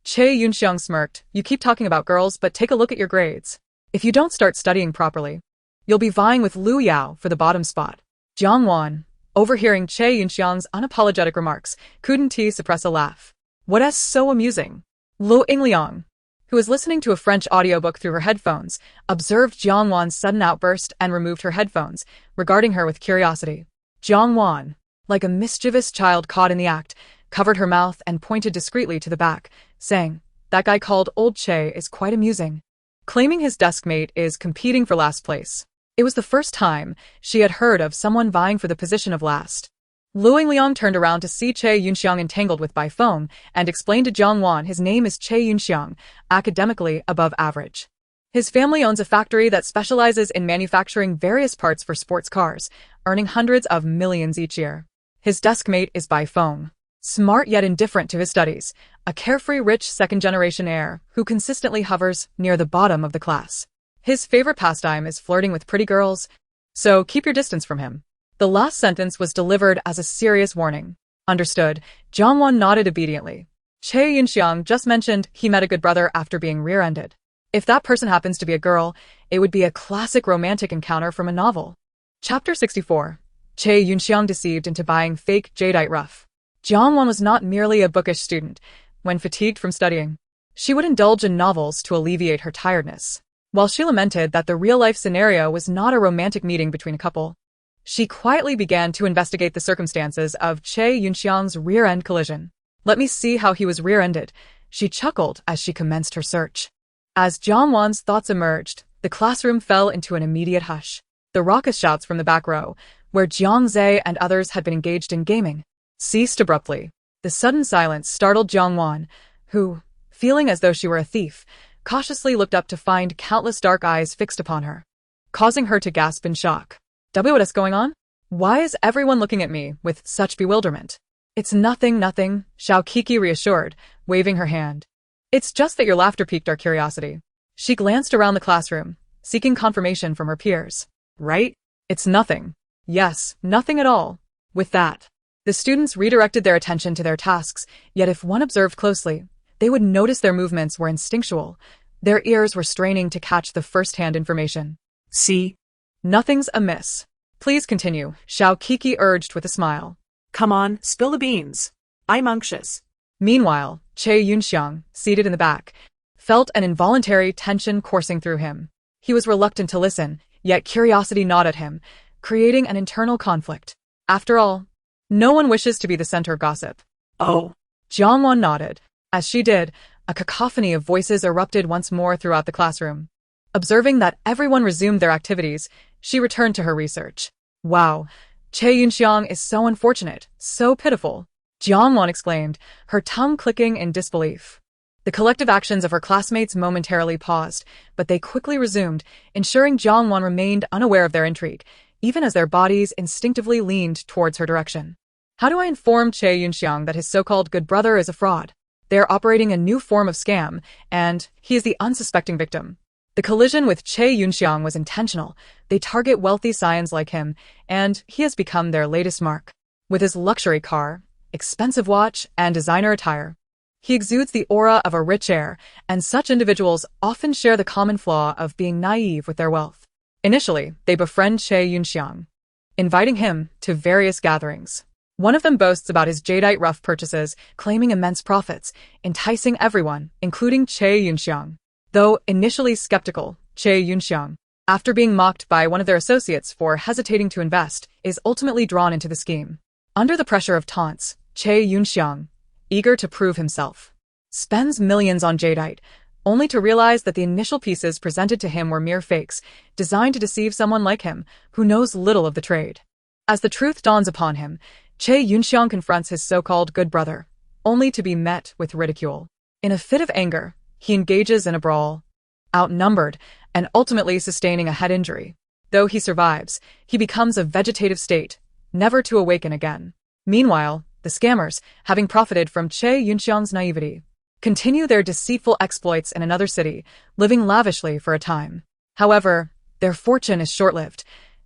Che Yunxiang smirked. You keep talking about girls, but take a look at your grades. If you don't start studying properly, you'll be vying with Lu Yao for the bottom spot. Jiang Wan, overhearing Che Yunxiang's unapologetic remarks, couldn't suppress a laugh. What's so amusing? Lo Yingliang, who was listening to a French audiobook through her headphones, observed Jiang Wan's sudden outburst and removed her headphones, regarding her with curiosity. Jiang Wan, like a mischievous child caught in the act, covered her mouth and pointed discreetly to the back, saying, That guy called Old Che is quite amusing. Claiming his deskmate is competing for last place. It was the first time she had heard of someone vying for the position of last. Lu Yingliang turned around to see Che Yunxiang entangled with by phone and explained to Jiang Wan his name is Che Yunxiang, academically above average. His family owns a factory that specializes in manufacturing various parts for sports cars, earning hundreds of millions each year. His deskmate is by phone. Smart yet indifferent to his studies, a carefree rich second-generation heir who consistently hovers near the bottom of the class. His favorite pastime is flirting with pretty girls, so keep your distance from him. The last sentence was delivered as a serious warning. Understood. Jiang Wan nodded obediently. Che Yunxiang just mentioned he met a good brother after being rear-ended. If that person happens to be a girl, it would be a classic romantic encounter from a novel. Chapter 64. Che Yunxiang deceived into buying fake jadeite rough. Jiang Wan was not merely a bookish student. When fatigued from studying, she would indulge in novels to alleviate her tiredness. While she lamented that the real-life scenario was not a romantic meeting between a couple, she quietly began to investigate the circumstances of Che Yunxiang's rear-end collision. Let me see how he was rear-ended, she chuckled as she commenced her search. As Jiang Wan's thoughts emerged, the classroom fell into an immediate hush. The raucous shouts from the back row, where Jiang Zhe and others had been engaged in gaming, ceased abruptly. The sudden silence startled Jiang Wan, who, feeling as though she were a thief, cautiously looked up to find countless dark eyes fixed upon her, causing her to gasp in shock. What's going on? Why is everyone looking at me with such bewilderment? It's nothing, Xiao Kiki reassured, waving her hand. It's just that your laughter piqued our curiosity. She glanced around the classroom, seeking confirmation from her peers. Right? It's nothing. Yes, nothing at all. With that, the students redirected their attention to their tasks, yet if one observed closely, they would notice their movements were instinctual. Their ears were straining to catch the first-hand information.
See?
Nothing's amiss. Please continue, Xiao Kiki urged with a smile.
Come on, spill the beans. I'm anxious.
Meanwhile, Che Yunxiang, seated in the back, felt an involuntary tension coursing through him. He was reluctant to listen, yet curiosity gnawed at him, creating an internal conflict. After all, no one wishes to be the center of gossip.
Oh.
Jiang Wan nodded. As she did, a cacophony of voices erupted once more throughout the classroom. Observing that everyone resumed their activities, she returned to her research. Wow, Che Yunxiang is so unfortunate, so pitiful. Jiang Wan exclaimed, her tongue clicking in disbelief. The collective actions of her classmates momentarily paused, but they quickly resumed, ensuring Jiang Wan remained unaware of their intrigue, even as their bodies instinctively leaned towards her direction. How do I inform Che Yunxiang that his so-called good brother is a fraud? They are operating a new form of scam, and he is the unsuspecting victim. The collision with Che Yunxiang was intentional. They target wealthy scions like him, and he has become their latest mark. With his luxury car, expensive watch, and designer attire, he exudes the aura of a rich heir, and such individuals often share the common flaw of being naive with their wealth. Initially, they befriend Che Yunxiang, inviting him to various gatherings. One of them boasts about his jadeite rough purchases, claiming immense profits, enticing everyone, including Che Yunxiang. Though initially skeptical, Che Yunxiang, after being mocked by one of their associates for hesitating to invest, is ultimately drawn into the scheme. Under the pressure of taunts, Che Yunxiang, eager to prove himself, spends millions on jadeite, only to realize that the initial pieces presented to him were mere fakes, designed to deceive someone like him, who knows little of the trade. As the truth dawns upon him, Che Yunxiang confronts his so-called good brother, only to be met with ridicule. In a fit of anger, he engages in a brawl. Outnumbered, and ultimately sustaining a head injury. Though he survives, he becomes a vegetative state, never to awaken again. Meanwhile, the scammers, having profited from Che Yunxiang's naivety, continue their deceitful exploits in another city, living lavishly for a time. However, their fortune is short-lived.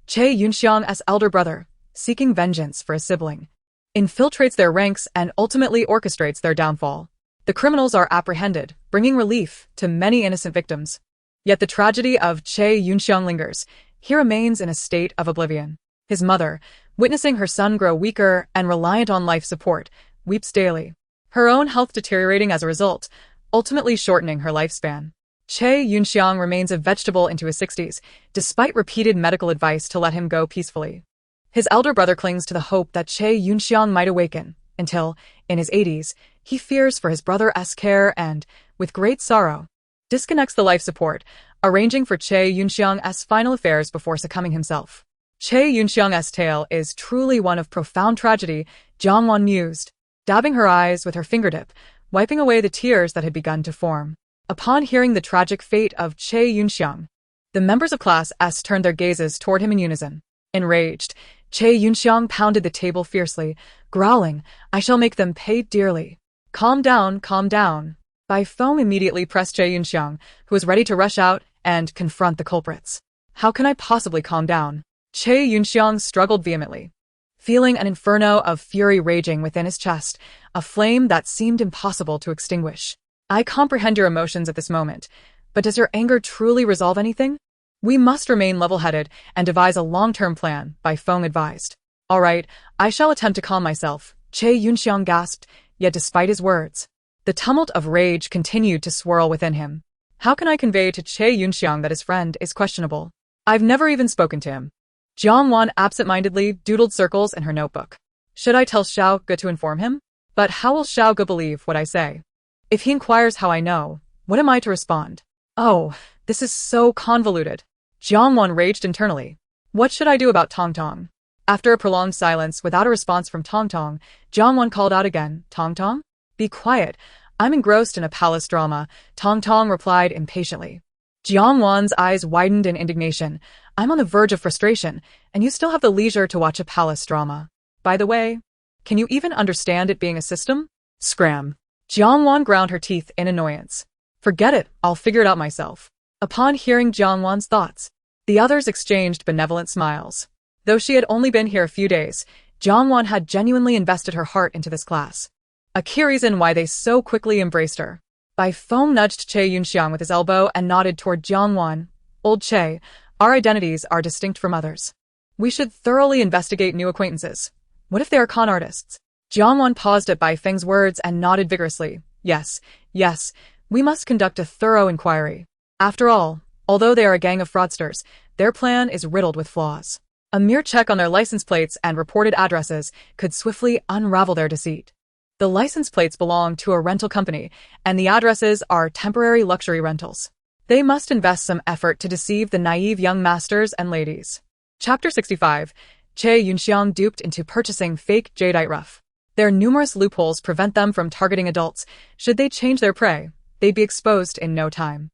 Che Yunxiang, as elder brother, seeking vengeance for a sibling, infiltrates their ranks and ultimately orchestrates their downfall. The criminals are apprehended, bringing relief to many innocent victims. Yet the tragedy of Che Yunxiang lingers. He remains in a state of oblivion. His mother, witnessing her son grow weaker and reliant on life support, weeps daily, her own health deteriorating as a result, ultimately shortening her lifespan. Che Yunxiang remains a vegetable into his 60s, despite repeated medical advice to let him go peacefully. His elder brother clings to the hope that Che Yunxiang might awaken, until, in his 80s, he fears for his brother's care and, with great sorrow, disconnects the life support, arranging for Che Yunxiang's final affairs before succumbing himself. Che Yunxiang's tale is truly one of profound tragedy, Jiang Wan mused, dabbing her eyes with her fingertip, wiping away the tears that had begun to form. Upon hearing the tragic fate of Che Yunxiang, the members of Class S turned their gazes toward him in unison. Enraged, Che Yunxiang pounded the table fiercely, growling, "I shall make them pay dearly." Calm down, calm down. Bai Feng immediately pressed Che Yunxiang, who was ready to rush out and confront the culprits. How can I possibly calm down? Che Yunxiang struggled vehemently, feeling an inferno of fury raging within his chest, a flame that seemed impossible to extinguish. I comprehend your emotions at this moment, but does your anger truly resolve anything? We must remain level-headed and devise a long-term plan, Bai Feng advised. All right, I shall attempt to calm myself, Che Yunxiang gasped, yet despite his words, the tumult of rage continued to swirl within him. How can I convey to Che Yunxiang that his friend is questionable? I've never even spoken to him. Jiang Wan absent-mindedly doodled circles in her notebook. Should I tell Xiao Ge to inform him? But how will Xiao Ge believe what I say? If he inquires how I know, what am I to respond? Oh, this is so convoluted. Jiang Wan raged internally. What should I do about Tong Tong? After a prolonged silence without a response from Tong Tong, Jiang Wan called out again, Tong Tong? Be quiet. I'm engrossed in a palace drama, Tong Tong replied impatiently. Jiang Wan's eyes widened in indignation. I'm on the verge of frustration, and you still have the leisure to watch a palace drama. By the way, can you even understand it being a system? Scram. Jiang Wan ground her teeth in annoyance. Forget it, I'll figure it out myself. Upon hearing Jiang Wan's thoughts, the others exchanged benevolent smiles. Though she had only been here a few days, Jiang Wan had genuinely invested her heart into this class. A key reason why they so quickly embraced her. Bai Feng nudged Che Yunxiang with his elbow and nodded toward Jiang Wan. Old Che, Our identities are distinct from others. We should thoroughly investigate new acquaintances. What if they are con artists? Jiang Wan paused at Bai Feng's words and nodded vigorously. Yes, yes, we must conduct a thorough inquiry. After all, although they are a gang of fraudsters, their plan is riddled with flaws. A mere check on their license plates and reported addresses could swiftly unravel their deceit. The license plates belong to a rental company, and the addresses are temporary luxury rentals. They must invest some effort to deceive the naive young masters and ladies. Chapter 65. Che Yunxiang duped into purchasing fake jadeite rough. Their numerous loopholes prevent them from targeting adults. Should they change their prey, they'd be exposed in no time.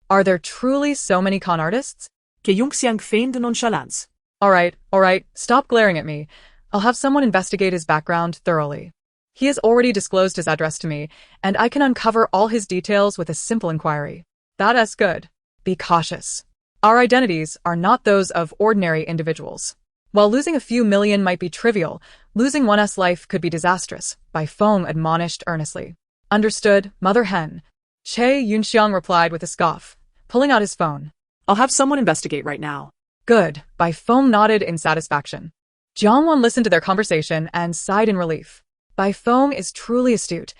Are there truly so many con artists?
Que Yunxiang feigned nonchalance.
All right, stop glaring at me. I'll have someone investigate his background thoroughly. He has already disclosed his address to me, and I can uncover all his details with a simple inquiry. That's good. Be cautious. Our identities are not those of ordinary individuals. While losing a few million might be trivial, losing one's life could be disastrous, Bai Feng admonished earnestly. Understood, Mother Hen. Che Yunxiang replied with a scoff, pulling out his phone.
I'll have someone investigate right now.
Good, Bai Feng nodded in satisfaction. Jiang Wan listened to their conversation and sighed in relief. Bai Feng is truly astute.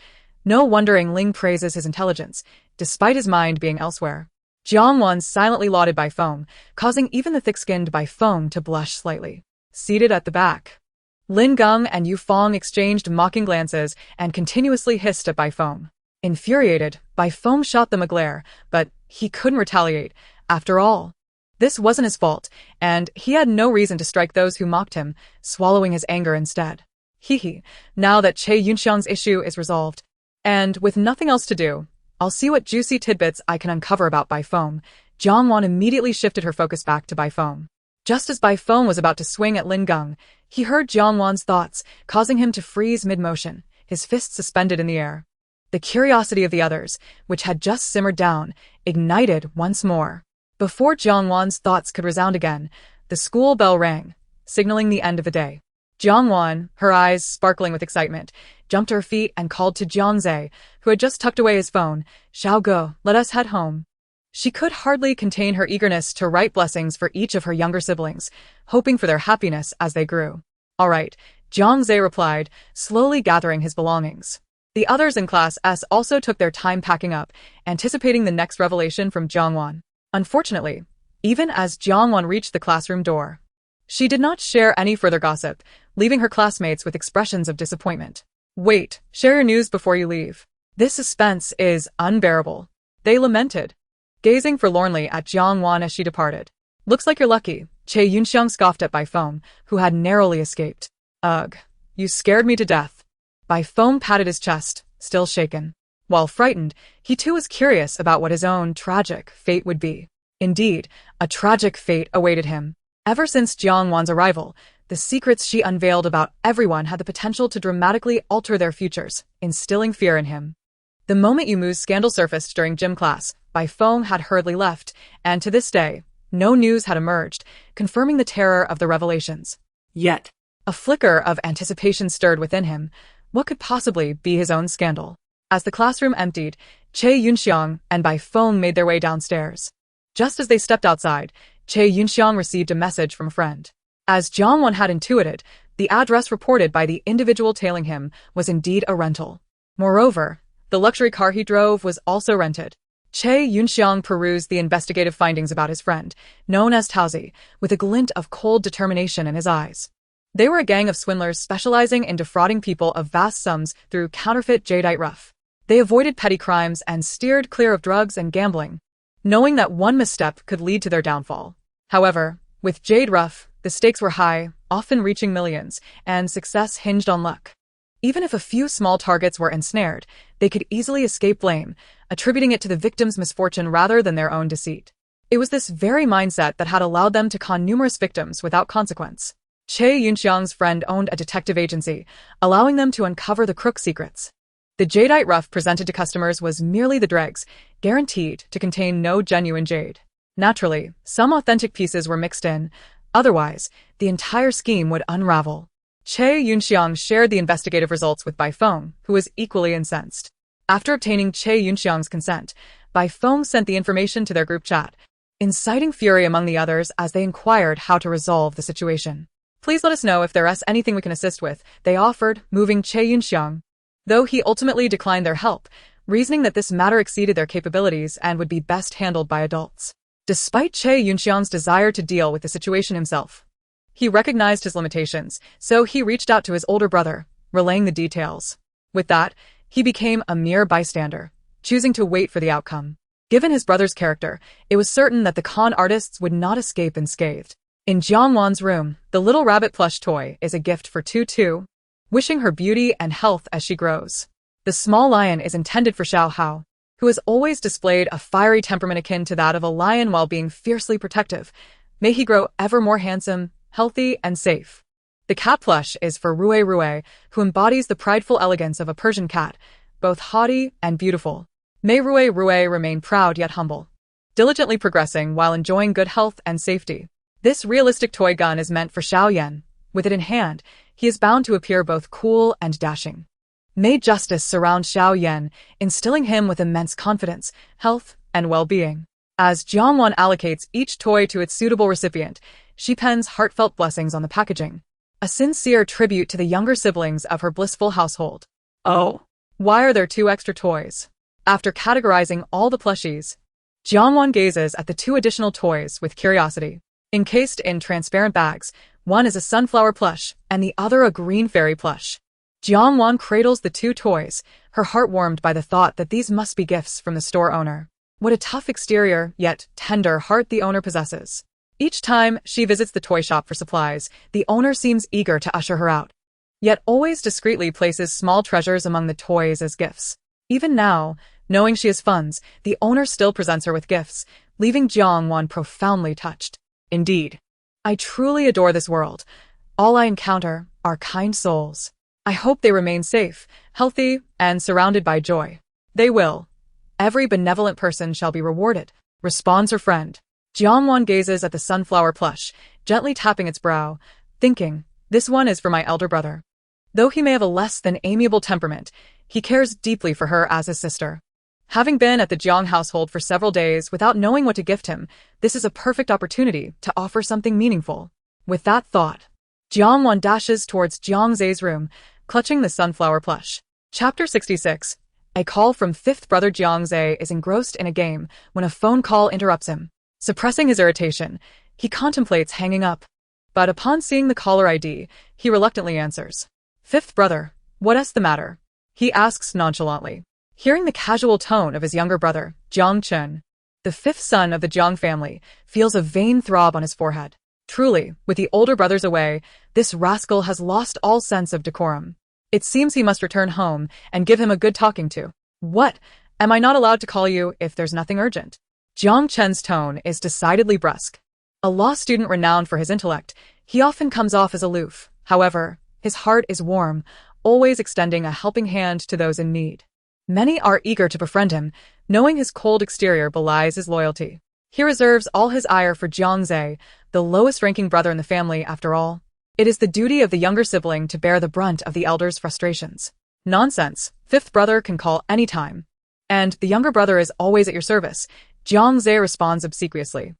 No wonder Ling praises his intelligence, despite his mind being elsewhere. Jiang Wan silently lauded Bai Feng, causing even the thick-skinned Bai Feng to blush slightly. Seated at the back, Lin Geng and Yu Fong exchanged mocking glances and continuously hissed at Bai Feng. Infuriated, Bai Feng shot them a glare, but he couldn't retaliate. After all, this wasn't his fault, and he had no reason to strike those who mocked him, swallowing his anger instead. Hee, now that Che Yunxiang's issue is resolved, and with nothing else to do, I'll see what juicy tidbits I can uncover about Bai Feng. Jiang Wan immediately shifted her focus back to Bai Feng. Just as Bai Feng was about to swing at Lin Geng, he heard Jiang Wan's thoughts, causing him to freeze mid-motion, his fists suspended in the air. The curiosity of the others, which had just simmered down, ignited once more. Before Jiang Wan's thoughts could resound again, the school bell rang, signaling the end of the day. Jiang Wan, her eyes sparkling with excitement, jumped to her feet and called to Jiang Zhe, who had just tucked away his phone. Xiao Ge, let us head home. She could hardly contain her eagerness to write blessings for each of her younger siblings, hoping for their happiness as they grew. All right, Jiang Zhe replied, slowly gathering his belongings. The others in Class S also took their time packing up, anticipating the next revelation from Jiang Wan. Unfortunately, even as Jiang Wan reached the classroom door, she did not share any further gossip, leaving her classmates with expressions of disappointment. Wait, share your news before you leave. This suspense is unbearable, they lamented, gazing forlornly at Jiang Wan as she departed. Looks like you're lucky, Che Yunxiang scoffed at Bai Feng, who had narrowly escaped. Ugh, you scared me to death. Bai Feng patted his chest, still shaken. While frightened, he too was curious about what his own tragic fate would be. Indeed, a tragic fate awaited him. Ever since Jiang Wan's arrival, the secrets she unveiled about everyone had the potential to dramatically alter their futures, instilling fear in him. The moment Yumu's scandal surfaced during gym class, Bai Feng had hurriedly left, and to this day, no news had emerged, confirming the terror of the revelations.
Yet,
a flicker of anticipation stirred within him. What could possibly be his own scandal? As the classroom emptied, Che Yunxiang and Bai Feng made their way downstairs. Just as they stepped outside, Che Yunxiang received a message from a friend. As Jiang Wan had intuited, the address reported by the individual tailing him was indeed a rental. Moreover, the luxury car he drove was also rented. Che Yunxiang perused the investigative findings about his friend, known as Taozi, with a glint of cold determination in his eyes. They were a gang of swindlers specializing in defrauding people of vast sums through counterfeit jadeite rough. They avoided petty crimes and steered clear of drugs and gambling, knowing that one misstep could lead to their downfall. However, with jade rough, the stakes were high, often reaching millions, and success hinged on luck. Even if a few small targets were ensnared, they could easily escape blame, attributing it to the victim's misfortune rather than their own deceit. It was this very mindset that had allowed them to con numerous victims without consequence. Che Yunxiang's friend owned a detective agency, allowing them to uncover the crook's secrets. The jadeite rough presented to customers was merely the dregs, guaranteed to contain no genuine jade. Naturally, some authentic pieces were mixed in. Otherwise, the entire scheme would unravel. Che Yunxiang shared the investigative results with Bai Feng, who was equally incensed. After obtaining Che Yunxiang's consent, Bai Feng sent the information to their group chat. inciting fury among the others as they inquired how to resolve the situation. Please let us know if there is anything we can assist with, they offered, moving Che Yunxiang. Though he ultimately declined their help, reasoning that this matter exceeded their capabilities and would be best handled by adults. Despite Che Yunxiang's desire to deal with the situation himself, he recognized his limitations, so he reached out to his older brother, relaying the details. With that, he became a mere bystander, choosing to wait for the outcome. Given his brother's character, it was certain that the con artists would not escape unscathed. In Jiang Wan's room, the little rabbit plush toy is a gift for Tutu, wishing her beauty and health as she grows. The small lion is intended for Xiao Hao, who has always displayed a fiery temperament akin to that of a lion while being fiercely protective. May he grow ever more handsome, healthy, and safe. The cat plush is for Rue Rue, who embodies the prideful elegance of a Persian cat, both haughty and beautiful. May Rue Rue remain proud yet humble, diligently progressing while enjoying good health and safety. This realistic toy gun is meant for Xiao Yan. With it in hand, he is bound to appear both cool and dashing. May justice surround Xiao Yan, instilling him with immense confidence, health, and well-being. As Jiang Wan allocates each toy to its suitable recipient, she pens heartfelt blessings on the packaging, a sincere tribute to the younger siblings of her blissful household. Oh, why are there 2 extra toys? After categorizing all the plushies, Jiang Wan gazes at the 2 additional toys with curiosity. Encased in transparent bags, one is a sunflower plush, and the other a green fairy plush. Jiang Wan cradles the 2 toys, her heart warmed by the thought that these must be gifts from the store owner. What a tough exterior, yet tender heart the owner possesses. Each time she visits the toy shop for supplies, the owner seems eager to usher her out, yet always discreetly places small treasures among the toys as gifts. Even now, knowing she has funds, the owner still presents her with gifts, leaving Jiang Wan profoundly touched. Indeed, I truly adore this world. All I encounter are kind souls. I hope they remain safe, healthy, and surrounded by joy. They will. Every benevolent person shall be rewarded, responds her friend. Jiang Wan gazes at the sunflower plush, gently tapping its brow, thinking, this one is for my elder brother. Though he may have a less than amiable temperament, he cares deeply for her as his sister. Having been at the Jiang household for several days without knowing what to gift him, this is a perfect opportunity to offer something meaningful. With that thought, Jiang Wan dashes towards Jiang Zhe's room, clutching the sunflower plush. Chapter 66. A call from 5th brother Jiang Zhe is engrossed in a game when a phone call interrupts him. Suppressing his irritation, he contemplates hanging up. But upon seeing the caller ID, he reluctantly answers. 5th brother, what is the matter? He asks nonchalantly. Hearing the casual tone of his younger brother, Jiang Chen, the 5th son of the Jiang family, feels a vain throb on his forehead. Truly, with the older brothers away, this rascal has lost all sense of decorum. It seems he must return home and give him a good talking to. What? Am I not allowed to call you if there's nothing urgent? Jiang Chen's tone is decidedly brusque. A law student renowned for his intellect, he often comes off as aloof. However, his heart is warm, always extending a helping hand to those in need. Many are eager to befriend him, knowing his cold exterior belies his loyalty. He reserves all his ire for Jiang Zhe, the lowest-ranking brother in the family after all. It is the duty of the younger sibling to bear the brunt of the elder's frustrations. Nonsense, 5th brother can call any time. And the younger brother is always at your service, Jiang Zhe responds obsequiously.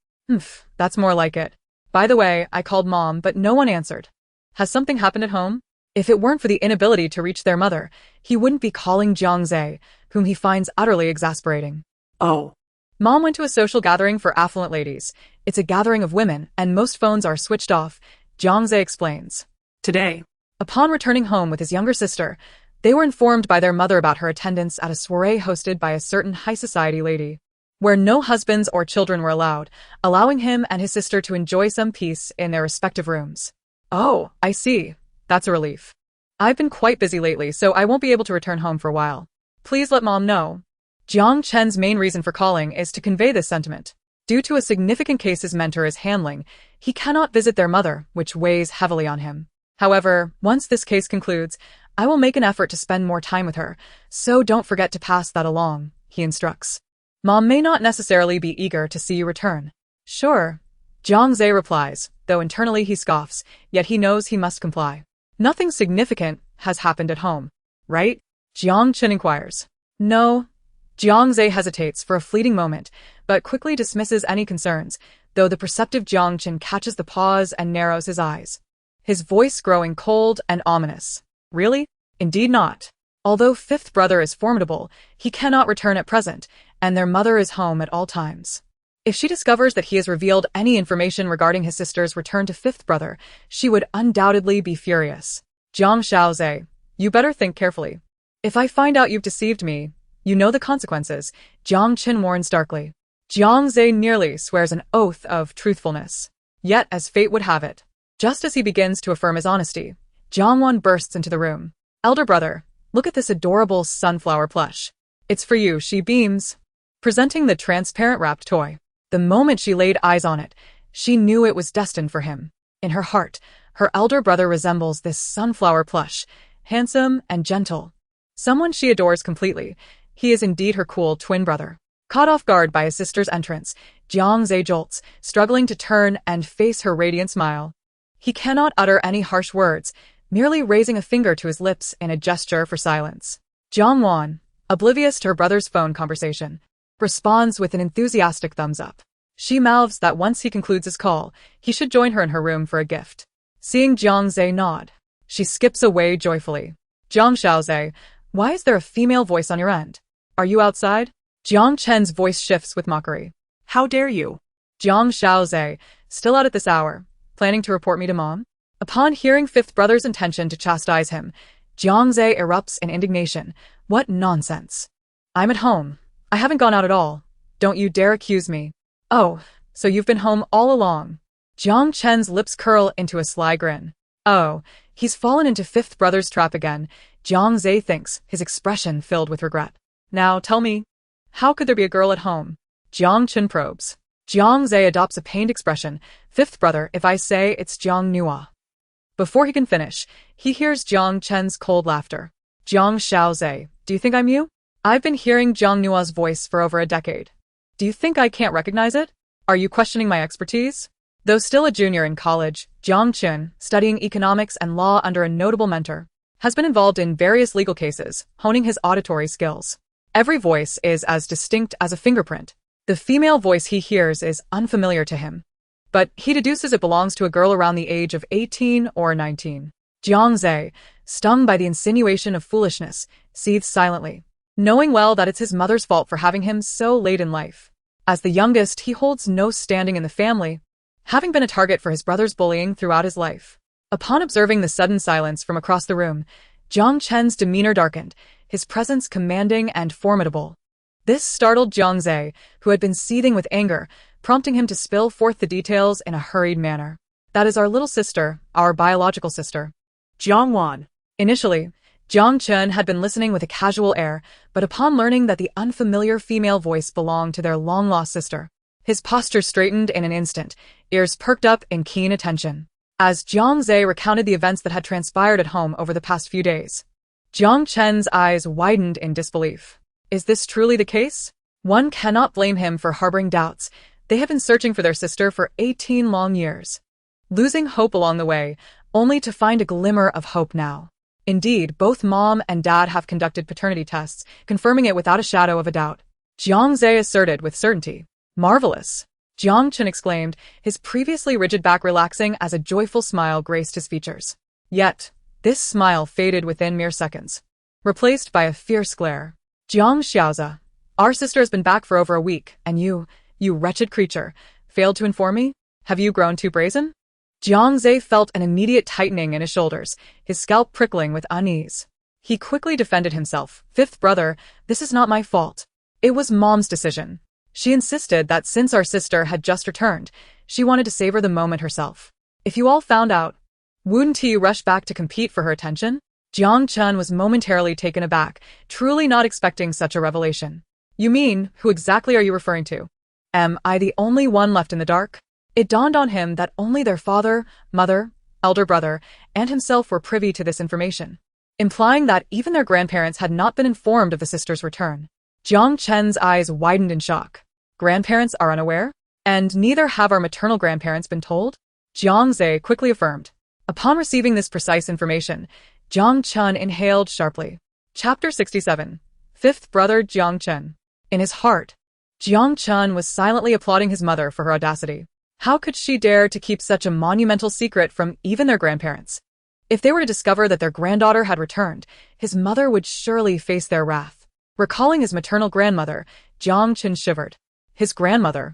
That's more like it. By the way, I called Mom, but no one answered. Has something happened at home? If it weren't for the inability to reach their mother, he wouldn't be calling Jiang Zhe, whom he finds utterly exasperating. Oh. Mom went to a social gathering for affluent ladies. It's a gathering of women, and most phones are switched off, Jiang Zhe explains. Today, upon returning home with his younger sister, they were informed by their mother about her attendance at a soiree hosted by a certain high society lady, where no husbands or children were allowed, allowing him and his sister to enjoy some peace in their respective rooms. Oh, I see. That's a relief. I've been quite busy lately, so I won't be able to return home for a while. Please let Mom know. Jiang Chen's main reason for calling is to convey this sentiment. Due to a significant case his mentor is handling, he cannot visit their mother, which weighs heavily on him. However, once this case concludes, I will make an effort to spend more time with her, so don't forget to pass that along, he instructs. Mom may not necessarily be eager to see you return. Sure, Jiang Zhe replies, though internally he scoffs, yet he knows he must comply. Nothing significant has happened at home, right? Jiang Chen inquires. No, Jiang Zhe hesitates for a fleeting moment, but quickly dismisses any concerns, though the perceptive Jiang Chen catches the pause and narrows his eyes, his voice growing cold and ominous. Really? Indeed not. Although fifth brother is formidable, he cannot return at present, and their mother is home at all times. If she discovers that he has revealed any information regarding his sister's return to fifth brother, she would undoubtedly be furious. Jiang Xiaozhe, you better think carefully. If I find out you've deceived me, you know the consequences, Jiang Chen warns darkly. Jiang Zhe nearly swears an oath of truthfulness. Yet, as fate would have it, just as he begins to affirm his honesty, Jiang Wan bursts into the room. Elder brother, look at this adorable sunflower plush. It's for you, she beams, presenting the transparent wrapped toy. The moment she laid eyes on it, she knew it was destined for him. In her heart, her elder brother resembles this sunflower plush, handsome and gentle. Someone she adores completely. He is indeed her cool twin brother. Caught off guard by his sister's entrance, Jiang Zhe jolts, struggling to turn and face her radiant smile. He cannot utter any harsh words, merely raising a finger to his lips in a gesture for silence. Jiang Wan, oblivious to her brother's phone conversation, responds with an enthusiastic thumbs up. She mouths that once he concludes his call, he should join her in her room for a gift. Seeing Jiang Zhe nod, she skips away joyfully. Jiang Xiaozhe, why is there a female voice on your end? Are you outside? Jiang Chen's voice shifts with mockery.
How dare you?
Jiang Xiaozhe, still out at this hour, planning to report me to mom? Upon hearing fifth brother's intention to chastise him, Jiang Zhe erupts in indignation. What nonsense. I'm at home. I haven't gone out at all. Don't you dare accuse me. Oh, so you've been home all along. Jiang Chen's lips curl into a sly grin. Oh, he's fallen into fifth brother's trap again, Jiang Zhe thinks, his expression filled with regret. Now tell me, how could there be a girl at home? Jiang Chen probes. Jiang Zhe adopts a pained expression. Fifth brother, if I say it's Jiang Nua. Before he can finish, he hears Jiang Chen's cold laughter. Jiang Xiaozhe, do you think I'm you? I've been hearing Jiang Nua's voice for over a decade. Do you think I can't recognize it? Are you questioning my expertise? Though still a junior in college, Jiang Chen, studying economics and law under a notable mentor, has been involved in various legal cases, honing his auditory skills. Every voice is as distinct as a fingerprint. The female voice he hears is unfamiliar to him, but he deduces it belongs to a girl around the age of 18 or 19. Jiang Zhe, stung by the insinuation of foolishness, seethes silently, knowing well that it's his mother's fault for having him so late in life. As the youngest, he holds no standing in the family, having been a target for his brother's bullying throughout his life. Upon observing the sudden silence from across the room, Jiang Chen's demeanor darkened, his presence commanding and formidable. This startled Jiang Zhe, who had been seething with anger, prompting him to spill forth the details in a hurried manner. That is our little sister, our biological sister.
Jiang Wan.
Initially, Jiang Chen had been listening with a casual air, but upon learning that the unfamiliar female voice belonged to their long-lost sister, his posture straightened in an instant, ears perked up in keen attention. As Jiang Zhe recounted the events that had transpired at home over the past few days, Jiang Chen's eyes widened in disbelief. Is this truly the case? One cannot blame him for harboring doubts. They have been searching for their sister for 18 long years, losing hope along the way, only to find a glimmer of hope now. Indeed, both mom and dad have conducted paternity tests, confirming it without a shadow of a doubt. Jiang Zhe asserted with certainty. Marvelous! Jiang Chen exclaimed, his previously rigid back relaxing as a joyful smile graced his features. Yet, this smile faded within mere seconds, replaced by a fierce glare. Jiang Xiaoze, our sister has been back for over a week, and you wretched creature, failed to inform me? Have you grown too brazen? Jiang Zhe felt an immediate tightening in his shoulders, his scalp prickling with unease. He quickly defended himself. Fifth brother, this is not my fault. It was mom's decision. She insisted that since our sister had just returned, she wanted to savor the moment herself. If you all found out, wouldn't you rush back to compete for her attention? Jiang Chen was momentarily taken aback, truly not expecting such a revelation. You mean, who exactly are you referring to? Am I the only one left in the dark? It dawned on him that only their father, mother, elder brother, and himself were privy to this information, implying that even their grandparents had not been informed of the sister's return. Jiang Chen's eyes widened in shock. Grandparents are unaware? And neither have our maternal grandparents been told? Jiang Zhe quickly affirmed. Upon receiving this precise information, Jiang Chen inhaled sharply. Chapter 67. Fifth Brother Jiang Chen. In his heart, Jiang Chun was silently applauding his mother for her audacity. How could she dare to keep such a monumental secret from even their grandparents? If they were to discover that their granddaughter had returned, his mother would surely face their wrath. Recalling his maternal grandmother, Jiang Chun shivered. His grandmother,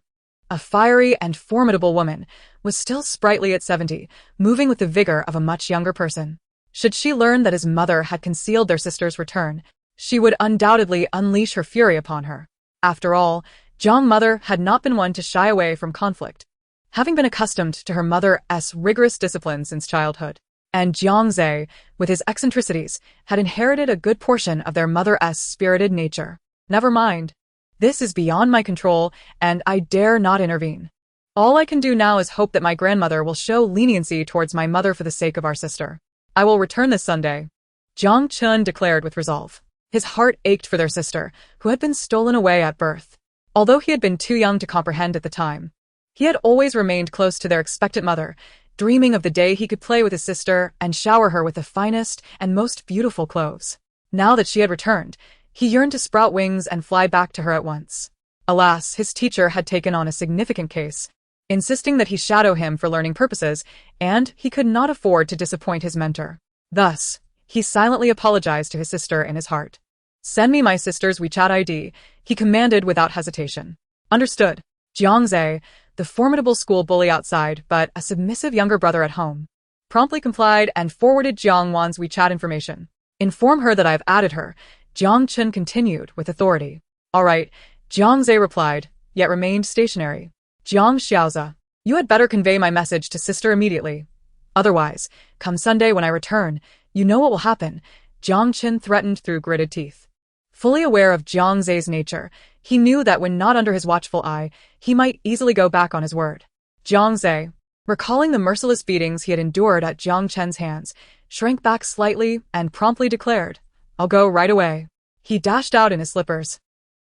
a fiery and formidable woman, was still sprightly at 70, moving with the vigor of a much younger person. Should she learn that his mother had concealed their sister's return, she would undoubtedly unleash her fury upon her. After all, Jiang mother had not been one to shy away from conflict, having been accustomed to her mother's rigorous discipline since childhood. And Jiang Zhe, with his eccentricities, had inherited a good portion of their mother's spirited nature. Never mind. This is beyond my control, and I dare not intervene. All I can do now is hope that my grandmother will show leniency towards my mother for the sake of our sister. I will return this Sunday, Jiang Chun declared with resolve. His heart ached for their sister, who had been stolen away at birth. Although he had been too young to comprehend at the time, he had always remained close to their expectant mother, dreaming of the day he could play with his sister and shower her with the finest and most beautiful clothes. Now that she had returned, he yearned to sprout wings and fly back to her at once. Alas, his teacher had taken on a significant case, insisting that he shadow him for learning purposes, and he could not afford to disappoint his mentor. Thus, he silently apologized to his sister in his heart. "Send me my sister's WeChat ID, he commanded without hesitation. Understood. Jiang Zhe, the formidable school bully outside but a submissive younger brother at home, promptly complied and forwarded Jiang Wan's WeChat information. Inform her that I have added her, Jiang Chun continued with authority. All right, Jiang Zhe replied, yet remained stationary. Jiang Xiaoza, you had better convey my message to sister immediately. Otherwise, come Sunday when I return, you know what will happen, Jiang Chun threatened through gritted teeth. Fully aware of Jiang Zhe's nature, he knew that when not under his watchful eye, he might easily go back on his word. Jiang Zhe, recalling the merciless beatings he had endured at Jiang Chen's hands, shrank back slightly and promptly declared, I'll go right away. He dashed out in his slippers,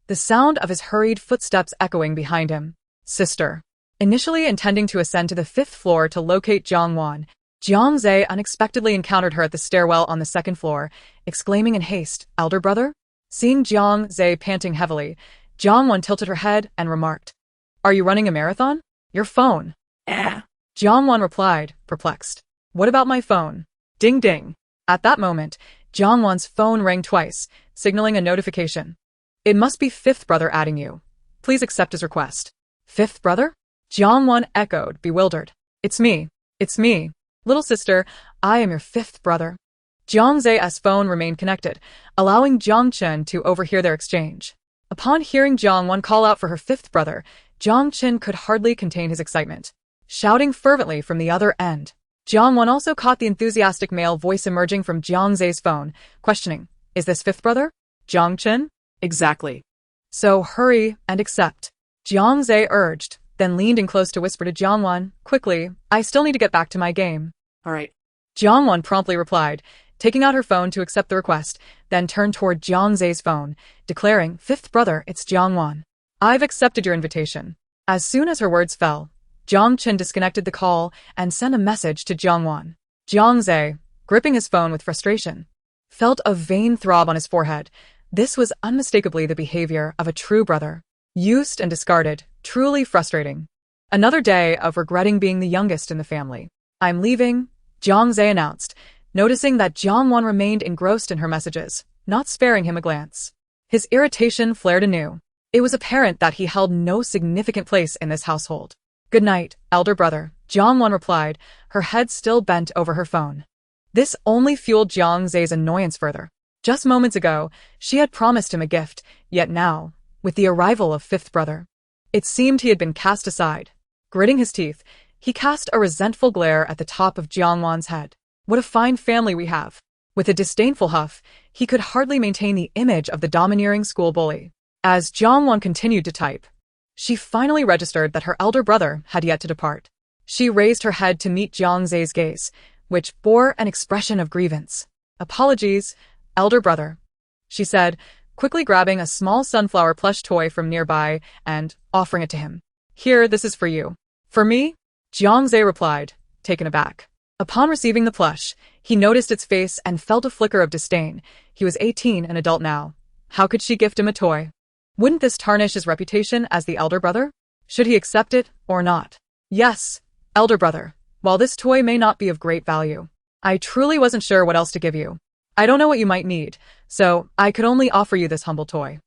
the sound of his hurried footsteps echoing behind him. Sister. Initially intending to ascend to the 5th floor to locate Jiang Wan, Jiang Zhe unexpectedly encountered her at the stairwell on the 2nd floor, exclaiming in haste, Elder brother? Seeing Jiang Zhe panting heavily, Jiang Wan tilted her head and remarked, Are you running a marathon? Your phone. Jiang Wan replied, perplexed. What about my phone? Ding ding. At that moment, Jiang Wan's phone rang twice, signaling a notification. It must be 5th brother adding you. Please accept his request. 5th brother? Jiang Wan echoed, bewildered. It's me. It's me. Little sister, I am your 5th brother. Jiang Ze's phone remained connected, allowing Jiang Chen to overhear their exchange. Upon hearing Jiang Wan call out for her 5th brother, Jiang Chen could hardly contain his excitement, shouting fervently from the other end. Jiang Wan also caught the enthusiastic male voice emerging from Jiang Ze's phone, questioning, Is this 5th brother? Jiang Chen? Exactly. So hurry and accept. Jiang Zhe urged, then leaned in close to whisper to Jiang Wan, Quickly, I still need to get back to my game. All right. Jiang Wan promptly replied, taking out her phone to accept the request, then turned toward Jiang Ze's phone, declaring, 5th brother, it's Jiang Wan. I've accepted your invitation. As soon as her words fell, Jiang Chen disconnected the call and sent a message to Jiang Wan. Jiang Zhe, gripping his phone with frustration, felt a vain throb on his forehead. This was unmistakably the behavior of a true brother. Used and discarded, truly frustrating. Another day of regretting being the youngest in the family. I'm leaving, Jiang Zhe announced, noticing that Jiang Wan remained engrossed in her messages, not sparing him a glance. His irritation flared anew. It was apparent that he held no significant place in this household. Good night, elder brother, Jiang Wan replied, her head still bent over her phone. This only fueled Jiang Ze's annoyance further. Just moments ago, she had promised him a gift, yet now, with the arrival of 5th brother, it seemed he had been cast aside. Gritting his teeth, he cast a resentful glare at the top of Jiang Wan's head. What a fine family we have. With a disdainful huff, he could hardly maintain the image of the domineering school bully. As Jiang Wan continued to type, she finally registered that her elder brother had yet to depart. She raised her head to meet Jiang Ze's gaze, which bore an expression of grievance. Apologies, elder brother, she said, quickly grabbing a small sunflower plush toy from nearby and offering it to him. Here, this is for you. For me? Jiang Ze replied, taken aback. Upon receiving the plush, he noticed its face and felt a flicker of disdain. He was 18, an adult now. How could she gift him a toy? Wouldn't this tarnish his reputation as the elder brother? Should he accept it or not? Yes, elder brother. While this toy may not be of great value, I truly wasn't sure what else to give you. I don't know what you might need, so I could only offer you this humble toy.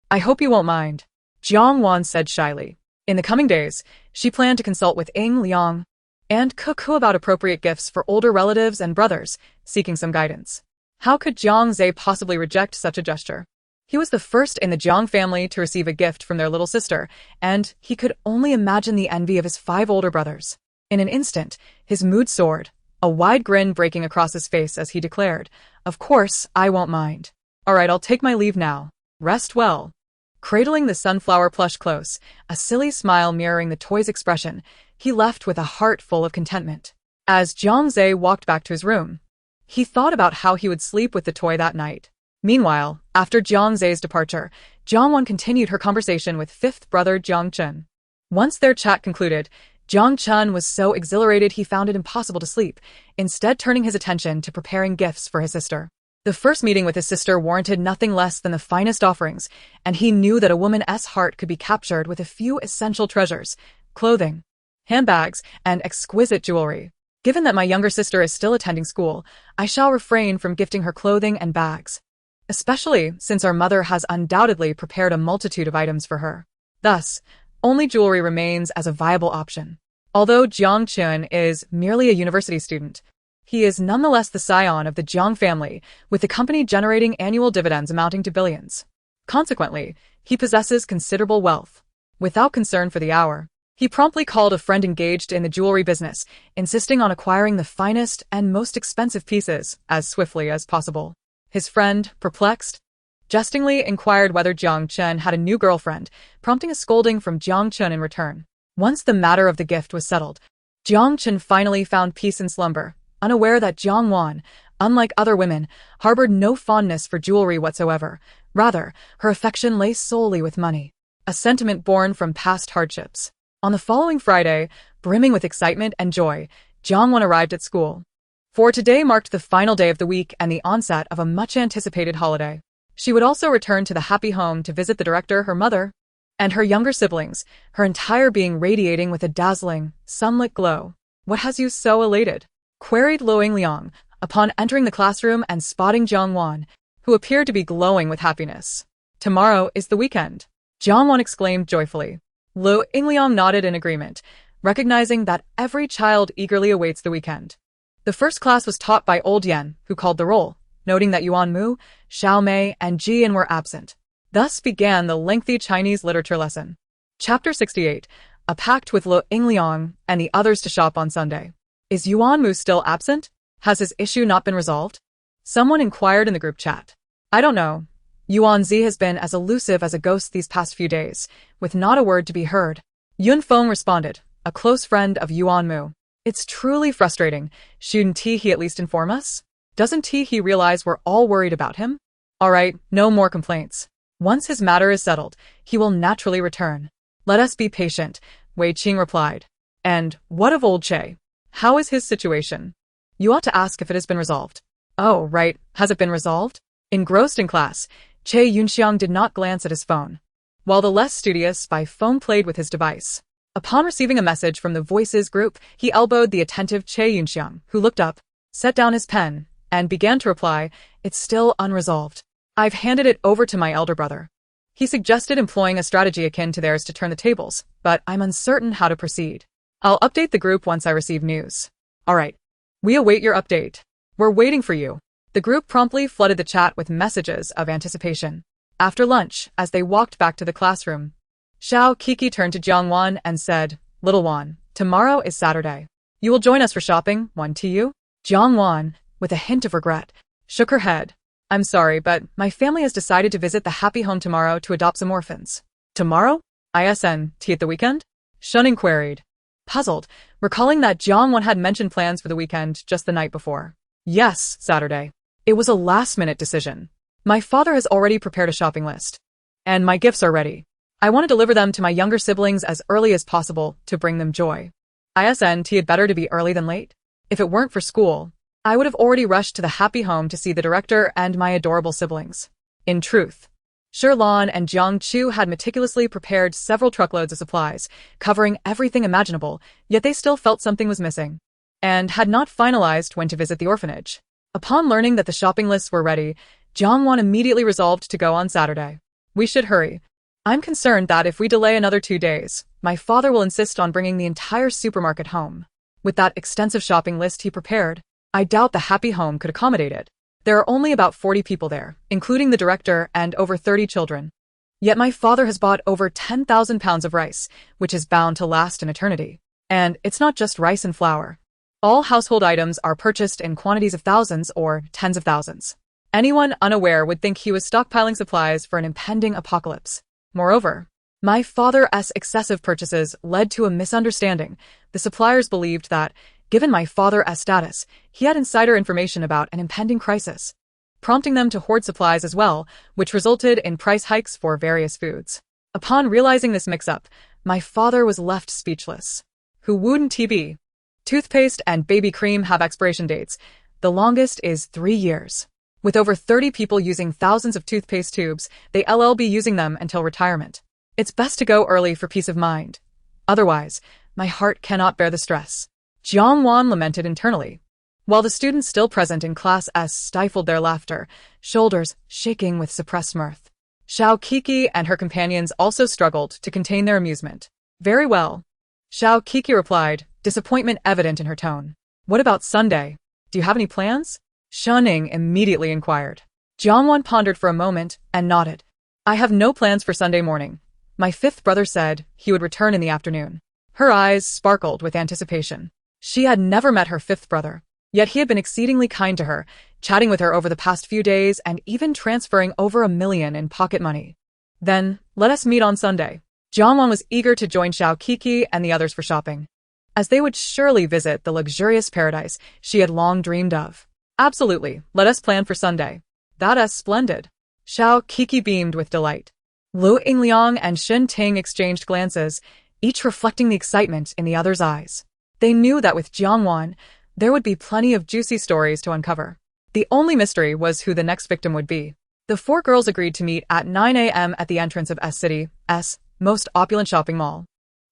I hope you won't mind, Jiang Wan said shyly. In the coming days, she planned to consult with Ing Liang and Cuckoo about appropriate gifts for older relatives and brothers, seeking some guidance. How could Jiang Zhe possibly reject such a gesture? He was the first in the Jiang family to receive a gift from their little sister, and he could only imagine the envy of his 5 older brothers. In an instant, his mood soared, a wide grin breaking across his face as he declared, "Of course, I won't mind. All right, I'll take my leave now. Rest well." Cradling the sunflower plush close, a silly smile mirroring the toy's expression, he left with a heart full of contentment. As Jiang Zhe walked back to his room, he thought about how he would sleep with the toy that night. Meanwhile, after Jiang Zhe's departure, Jiang Wan continued her conversation with 5th brother Jiang Chen. Once their chat concluded, Jiang Chen was so exhilarated he found it impossible to sleep, instead turning his attention to preparing gifts for his sister. The first meeting with his sister warranted nothing less than the finest offerings, and he knew that a woman's heart could be captured with a few essential treasures: clothing, handbags, and exquisite jewelry. Given that my younger sister is still attending school, I shall refrain from gifting her clothing and bags, especially since our mother has undoubtedly prepared a multitude of items for her. Thus, only jewelry remains as a viable option. Although Jiang Chen is merely a university student, he is nonetheless the scion of the Jiang family, with the company generating annual dividends amounting to billions. Consequently, he possesses considerable wealth. Without concern for the hour, he promptly called a friend engaged in the jewelry business, insisting on acquiring the finest and most expensive pieces as swiftly as possible. His friend, perplexed, jestingly inquired whether Jiang Chen had a new girlfriend, prompting a scolding from Jiang Chen in return. Once the matter of the gift was settled, Jiang Chen finally found peace in slumber, unaware that Jiang Wan, unlike other women, harbored no fondness for jewelry whatsoever. Rather, her affection lay solely with money, a sentiment born from past hardships. On the following Friday, brimming with excitement and joy, Jiang Wan arrived at school. For today marked the final day of the week and the onset of a much-anticipated holiday. She would also return to the happy home to visit the director, her mother, and her younger siblings, her entire being radiating with a dazzling, sunlit glow. "What has you so elated?" queried Lo Liang upon entering the classroom and spotting Jiang Wan, who appeared to be glowing with happiness. "Tomorrow is the weekend," Jiang Wan exclaimed joyfully. Lo Liang nodded in agreement, recognizing that every child eagerly awaits the weekend. The first class was taught by Old Yan, who called the roll, noting that Yuan Mu, Xiao Mei, and Jian were absent. Thus began the lengthy Chinese literature lesson. Chapter 68, a pact with Lo Liang and the others to shop on Sunday. Is Yuan Mu still absent? Has his issue not been resolved? Someone inquired in the group chat. I don't know. Yuan Zi has been as elusive as a ghost these past few days, with not a word to be heard. Yun Feng responded, a close friend of Yuan Mu. It's truly frustrating. Shouldn't he at least inform us? Doesn't he realize we're all worried about him? All right, no more complaints. Once his matter is settled, he will naturally return. Let us be patient, Wei Qing replied. And what of old Che? How is his situation? You ought to ask if it has been resolved. Oh, right, has it been resolved? Engrossed in class, Che Yunxiang did not glance at his phone, while the less studious by phone played with his device. Upon receiving a message from the Voices group, he elbowed the attentive Che Yunxiang, who looked up, set down his pen, and began to reply, It's still unresolved. I've handed it over to my elder brother. He suggested employing a strategy akin to theirs to turn the tables, but I'm uncertain how to proceed. I'll update the group once I receive news. All right. We await your update. We're waiting for you. The group promptly flooded the chat with messages of anticipation. After lunch, as they walked back to the classroom, Xiao Kiki turned to Jiang Wan and said, Little Wan, tomorrow is Saturday. You will join us for shopping, Wan to? Jiang Wan, with a hint of regret, shook her head. I'm sorry, but my family has decided to visit the happy home tomorrow to adopt some orphans. Tomorrow? ISN, at the weekend? Shuning queried, puzzled, recalling that Jiang Wan had mentioned plans for the weekend just the night before. Yes, Saturday. It was a last-minute decision. My father has already prepared a shopping list, and my gifts are ready. I want to deliver them to my younger siblings as early as possible to bring them joy. ISN, had better to be early than late. If it weren't for school, I would have already rushed to the happy home to see the director and my adorable siblings. In truth, Lan and Jiang Chu had meticulously prepared several truckloads of supplies, covering everything imaginable, yet they still felt something was missing, and had not finalized when to visit the orphanage. Upon learning that the shopping lists were ready, Jiang Wan immediately resolved to go on Saturday. We should hurry. I'm concerned that if we delay another 2 days, my father will insist on bringing the entire supermarket home. With that extensive shopping list he prepared, I doubt the happy home could accommodate it. There are only about 40 people there, including the director and over 30 children. Yet my father has bought over 10,000 pounds of rice, which is bound to last an eternity. And it's not just rice and flour. All household items are purchased in quantities of thousands or tens of thousands. Anyone unaware would think he was stockpiling supplies for an impending apocalypse. Moreover, my father's excessive purchases led to a misunderstanding. The suppliers believed that, given my father's status, he had insider information about an impending crisis, prompting them to hoard supplies as well, which resulted in price hikes for various foods. Upon realizing this mix-up, my father was left speechless. Who wouldn't he be? Toothpaste and baby cream have expiration dates. The longest is 3 years. With over 30 people using thousands of toothpaste tubes, they'll be using them until retirement. It's best to go early for peace of mind. Otherwise, my heart cannot bear the stress. Jiang Wan lamented internally, while the students still present in class stifled their laughter, shoulders shaking with suppressed mirth. Xiao Kiki and her companions also struggled to contain their amusement. Very well. Xiao Kiki replied, disappointment evident in her tone. What about Sunday? Do you have any plans? Shuning immediately inquired. Jiang Wan pondered for a moment and nodded. I have no plans for Sunday morning. My fifth brother said he would return in the afternoon. Her eyes sparkled with anticipation. She had never met her fifth brother, yet he had been exceedingly kind to her, chatting with her over the past few days and even transferring over $1 million in pocket money. Then, let us meet on Sunday. Jiang Wan was eager to join Xiao Kiki and the others for shopping, as they would surely visit the luxurious paradise she had long dreamed of. Absolutely, let us plan for Sunday. That's splendid. Xiao Kiki beamed with delight. Lu Yingliang and Shen Ting exchanged glances, each reflecting the excitement in the other's eyes. They knew that with Jiang Wan, there would be plenty of juicy stories to uncover. The only mystery was who the next victim would be. The 4 girls agreed to meet at 9 a.m. at the entrance of City's most opulent shopping mall.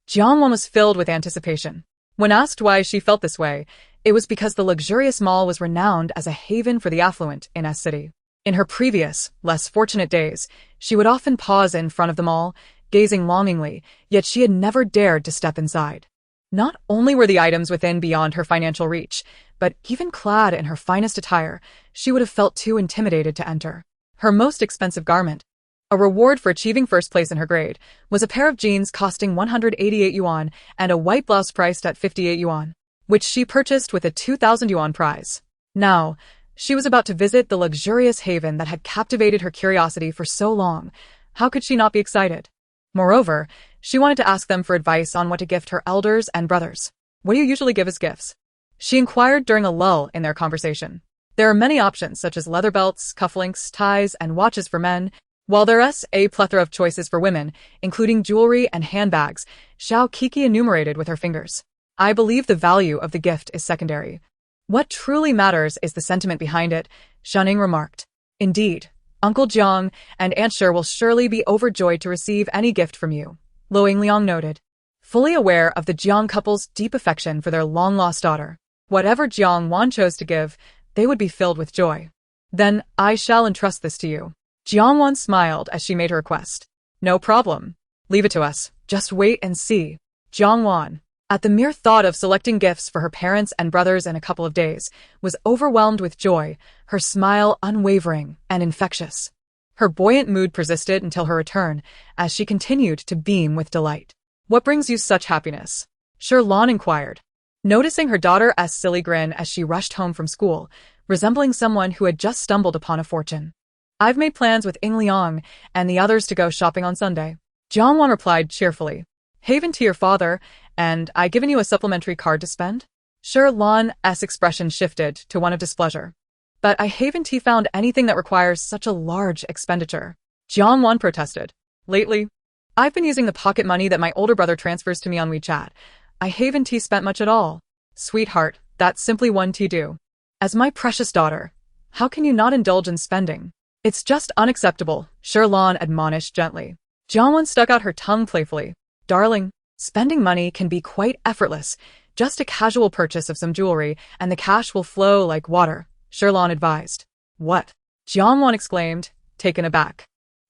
Jiang Wan was filled with anticipation. When asked why she felt this way, it was because the luxurious mall was renowned as a haven for the affluent in City. In her previous, less fortunate days, she would often pause in front of the mall, gazing longingly, yet she had never dared to step inside. Not only were the items within beyond her financial reach, but even clad in her finest attire, she would have felt too intimidated to enter. Her most expensive garment, a reward for achieving first place in her grade, was a pair of jeans costing 188 yuan and a white blouse priced at 58 yuan, which she purchased with a 2,000 yuan prize. Now, she was about to visit the luxurious haven that had captivated her curiosity for so long. How could she not be excited? Moreover, she wanted to ask them for advice on what to gift her elders and brothers. What do you usually give as gifts? She inquired during a lull in their conversation. There are many options such as leather belts, cufflinks, ties, and watches for men, while there's a plethora of choices for women, including jewelry and handbags. Xiao Kiki enumerated with her fingers. I believe the value of the gift is secondary. What truly matters is the sentiment behind it, Shuning remarked. Indeed, Uncle Jiang and Aunt Shi will surely be overjoyed to receive any gift from you, Lu Yingliang noted. Fully aware of the Jiang couple's deep affection for their long-lost daughter, whatever Jiang Wan chose to give, they would be filled with joy. Then, I shall entrust this to you. Jiang Wan smiled as she made her request. No problem. Leave it to us. Just wait and see. Jiang Wan, at the mere thought of selecting gifts for her parents and brothers in a couple of days, was overwhelmed with joy, her smile unwavering and infectious. Her buoyant mood persisted until her return, as she continued to beam with delight. What brings you such happiness? Lan inquired, noticing her daughter's silly grin as she rushed home from school, resembling someone who had just stumbled upon a fortune. I've made plans with Yingliang and the others to go shopping on Sunday. Jiang Wan replied cheerfully. Haven to your father, and I given you a supplementary card to spend? Lan's expression shifted to one of displeasure. But I haven't found anything that requires such a large expenditure. Jiang Wan protested. Lately, I've been using the pocket money that my older brother transfers to me on WeChat. I haven't spent much at all. Sweetheart, that's simply one do. As my precious daughter, how can you not indulge in spending? It's just unacceptable, Sherlon admonished gently. Jiang Wan stuck out her tongue playfully. Darling, spending money can be quite effortless. Just a casual purchase of some jewelry, and the cash will flow like water, Sherlon advised. What? Jiang Wan exclaimed, taken aback.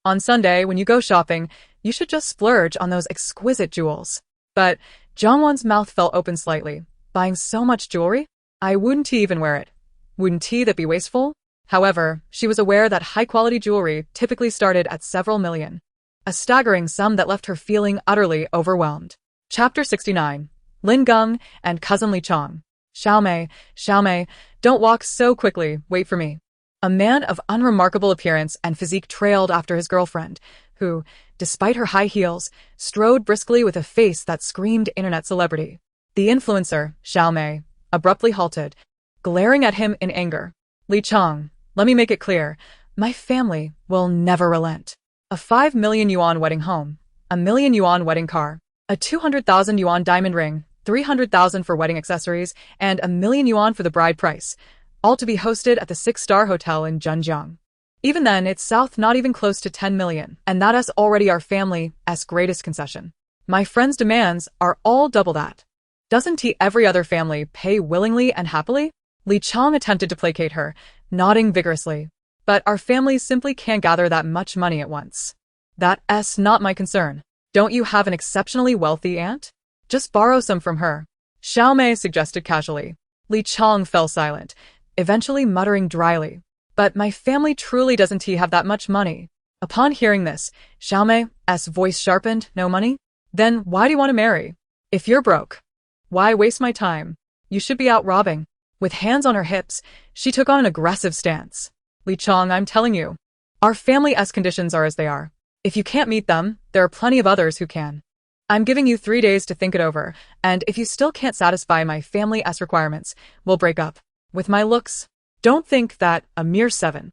On Sunday, when you go shopping, you should just splurge on those exquisite jewels. But Jiang Wan's mouth fell open slightly. Buying so much jewelry? I wouldn't even wear it. Wouldn't that be wasteful? However, she was aware that high-quality jewelry typically started at several million. A staggering sum that left her feeling utterly overwhelmed. Chapter 69. Lin Geng and Cousin Li Chang. Xiaomei, don't walk so quickly, wait for me. A man of unremarkable appearance and physique trailed after his girlfriend, who, despite her high heels, strode briskly with a face that screamed internet celebrity. The influencer, Xiaomei, abruptly halted, glaring at him in anger. Li Chang, let me make it clear, my family will never relent. A 5 million yuan wedding home, a million yuan wedding car, a 200,000 yuan diamond ring, 300,000 for wedding accessories, and a million yuan for the bride price, all to be hosted at the 6-star hotel in Zhenjiang. Even then, it's south not even close to 10 million, and that is already our family's greatest concession. My friend's demands are all double that. Doesn't every other family pay willingly and happily? Li Chang attempted to placate her, nodding vigorously. But our family simply can't gather that much money at once. That's not my concern. Don't you have an exceptionally wealthy aunt? Just borrow some from her. Xiaomei suggested casually. Li Chang fell silent, eventually muttering dryly. But my family truly doesn't have that much money. Upon hearing this, Xiaomei's voice sharpened. No money? Then why do you want to marry? If you're broke, why waste my time? You should be out robbing. With hands on her hips, she took on an aggressive stance. Li Chang, I'm telling you, our family's conditions are as they are. If you can't meet them, there are plenty of others who can. I'm giving you 3 days to think it over, and if you still can't satisfy my family's requirements, we'll break up. With my looks, don't think that a mere 7-8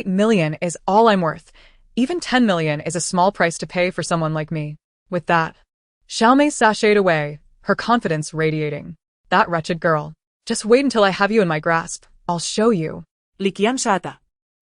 million is all I'm worth. Even 10 million is a small price to pay for someone like me. With that, Xiaomei sashayed away, her confidence radiating. That wretched girl. Just wait until I have you in my grasp. I'll show you.
Li Qianshata.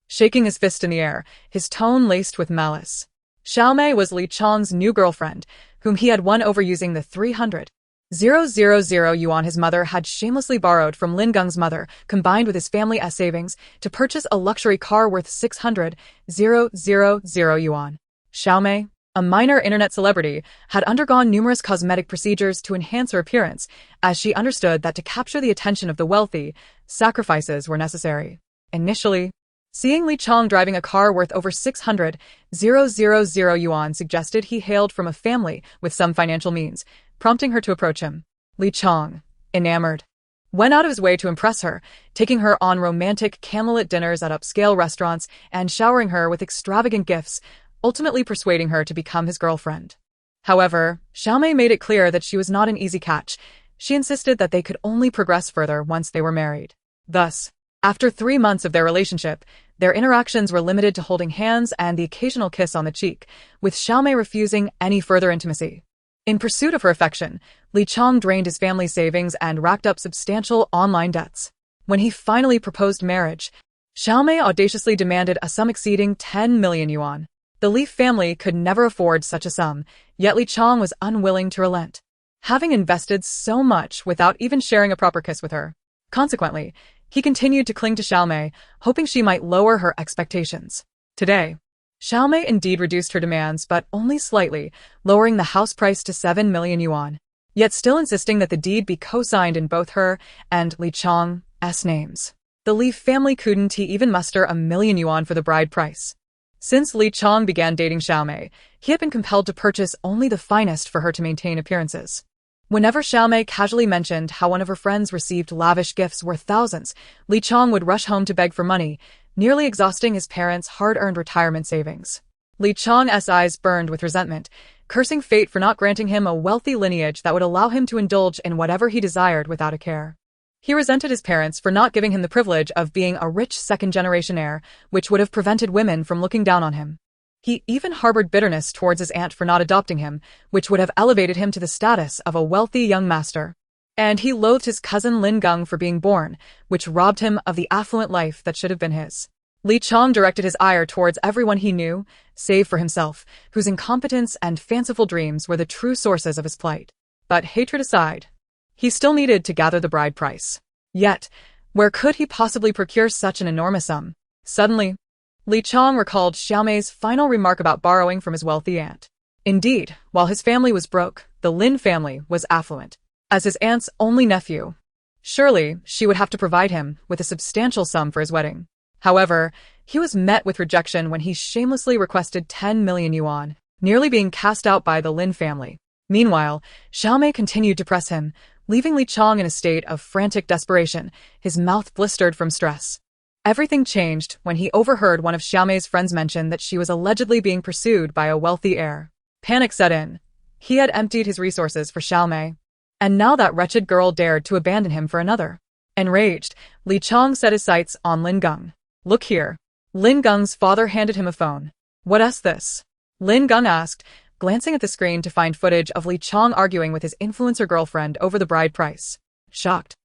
Shaking his fist in the air, his tone laced with malice. Xiaomei was Li Chang's new girlfriend, whom he had won over using the 300,000 yuan his mother had shamelessly borrowed from Lin Geng's mother, combined with his family's savings, to purchase a luxury car worth 600,000 yuan. Xiaomei, a minor internet celebrity, had undergone numerous cosmetic procedures to enhance her appearance, as she understood that to capture the attention of the wealthy, sacrifices were necessary. Initially, seeing Li Chang driving a car worth over 600,000 yuan suggested he hailed from a family with some financial means, prompting her to approach him. Li Chang, enamored, went out of his way to impress her, taking her on romantic candlelit dinners at upscale restaurants and showering her with extravagant gifts, ultimately persuading her to become his girlfriend. However, Xiaomei made it clear that she was not an easy catch. She insisted that they could only progress further once they were married. Thus, after 3 months of their relationship, their interactions were limited to holding hands and the occasional kiss on the cheek, with Xiaomei refusing any further intimacy. In pursuit of her affection, Li Chang drained his family's savings and racked up substantial online debts. When he finally proposed marriage, Xiaomei audaciously demanded a sum exceeding 10 million yuan. The Li family could never afford such a sum, yet Li Chang was unwilling to relent, having invested so much without even sharing a proper kiss with her. Consequently, he continued to cling to Xiaomei, hoping she might lower her expectations. Today, Xiaomei indeed reduced her demands, but only slightly, lowering the house price to 7 million yuan, yet still insisting that the deed be co-signed in both her and Li Chang's names. The Li family couldn't even muster 1 million yuan for the bride price. Since Li Chang began dating Xiaomei, he had been compelled to purchase only the finest for her to maintain appearances. Whenever Xiaomei casually mentioned how one of her friends received lavish gifts worth thousands, Li Chang would rush home to beg for money, nearly exhausting his parents' hard-earned retirement savings. Li Chang's eyes burned with resentment, cursing fate for not granting him a wealthy lineage that would allow him to indulge in whatever he desired without a care. He resented his parents for not giving him the privilege of being a rich second-generation heir, which would have prevented women from looking down on him. He even harbored bitterness towards his aunt for not adopting him, which would have elevated him to the status of a wealthy young master. And he loathed his cousin Lin Geng for being born, which robbed him of the affluent life that should have been his. Li Chong directed his ire towards everyone he knew, save for himself, whose incompetence and fanciful dreams were the true sources of his plight. But hatred aside, he still needed to gather the bride price. Yet, where could he possibly procure such an enormous sum? Suddenly, Li Chong recalled Xiaomei's final remark about borrowing from his wealthy aunt. Indeed, while his family was broke, the Lin family was affluent. As his aunt's only nephew, surely she would have to provide him with a substantial sum for his wedding. However, he was met with rejection when he shamelessly requested 10 million yuan, nearly being cast out by the Lin family. Meanwhile, Xiaomei continued to press him, leaving Li Chong in a state of frantic desperation, his mouth blistered from stress. Everything changed when he overheard one of Xiaomei's friends mention that she was allegedly being pursued by a wealthy heir. Panic set in. He had emptied his resources for Xiaomei, and now that wretched girl dared to abandon him for another. Enraged, Li Chong set his sights on Lin Geng. "Look here." Lin Geng's father handed him a phone. "What's this?" Lin Geng asked, glancing at the screen to find footage of Li Chong arguing with his influencer girlfriend over the bride price. Shocked,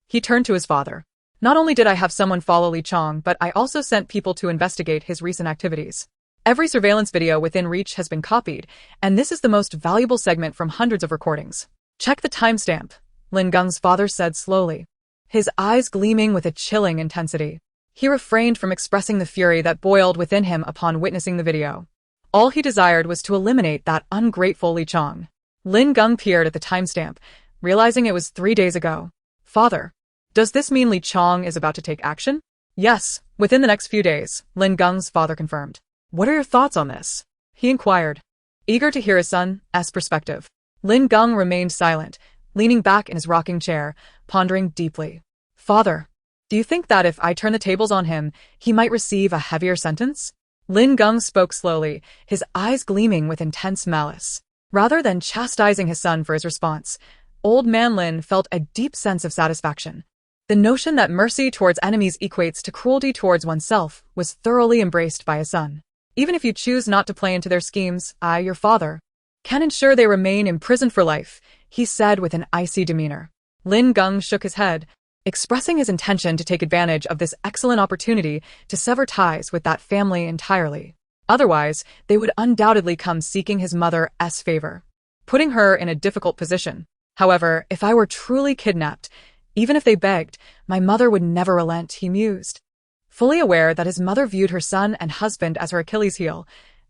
he turned to his father. "Not only did I have someone follow Li Chong, but I also sent people to investigate his recent activities. Every surveillance video within reach has been copied, and this is the most valuable segment from hundreds of recordings. Check the timestamp," Lin Geng's father said slowly, his eyes gleaming with a chilling intensity. He refrained from expressing the fury that boiled within him upon witnessing the video. All he desired was to eliminate that ungrateful Li Chong. Lin Geng peered at the timestamp, realizing it was 3 days ago. "Father, does this mean Li Chong is about to take action?" "Yes, within the next few days," Lin Geng's father confirmed. "What are your thoughts on this?" he inquired, eager to hear his son's perspective. Lin Geng remained silent, leaning back in his rocking chair, pondering deeply. "Father, do you think that if I turn the tables on him, he might receive a heavier sentence?" Lin Geng spoke slowly, his eyes gleaming with intense malice. Rather than chastising his son for his response, old man Lin felt a deep sense of satisfaction. The notion that mercy towards enemies equates to cruelty towards oneself was thoroughly embraced by his son. "Even if you choose not to play into their schemes, I, your father, can ensure they remain imprisoned for life," he said with an icy demeanor. Lin Geng shook his head, expressing his intention to take advantage of this excellent opportunity to sever ties with that family entirely. Otherwise, they would undoubtedly come seeking his mother's favor, putting her in a difficult position. "However, if I were truly kidnapped, even if they begged, my mother would never relent," he mused. Fully aware that his mother viewed her son and husband as her Achilles heel,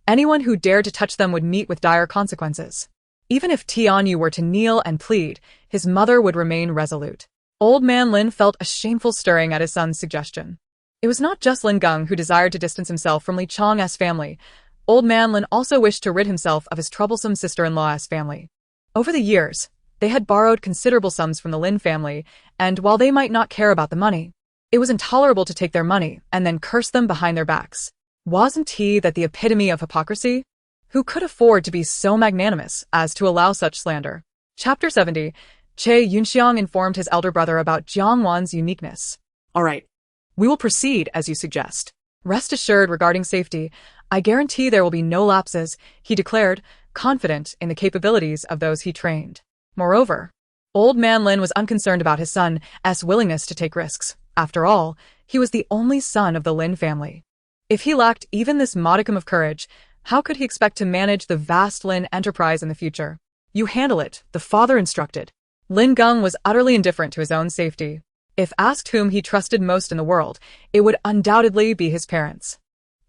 anyone who dared to touch them would meet with dire consequences. Even if Tianyu were to kneel and plead, his mother would remain resolute. Old man Lin felt a shameful stirring at his son's suggestion. It was not just Lin Geng who desired to distance himself from Li Chong's family. Old man Lin also wished to rid himself of his troublesome sister-in-law's family. Over the years, they had borrowed considerable sums from the Lin family, and while they might not care about the money, it was intolerable to take their money and then curse them behind their backs. Wasn't he that the epitome of hypocrisy? Who could afford to be so magnanimous as to allow such slander? Chapter 70. Che Yunxiang informed his elder brother about Jiang Wan's uniqueness.
"All right.
We will proceed as you suggest. Rest assured regarding safety, I guarantee there will be no lapses," he declared, confident in the capabilities of those he trained. Moreover, old man Lin was unconcerned about his son's willingness to take risks. After all, he was the only son of the Lin family. If he lacked even this modicum of courage, how could he expect to manage the vast Lin enterprise in the future? "You handle it," the father instructed. Lin Geng was utterly indifferent to his own safety. If asked whom he trusted most in the world, it would undoubtedly be his parents.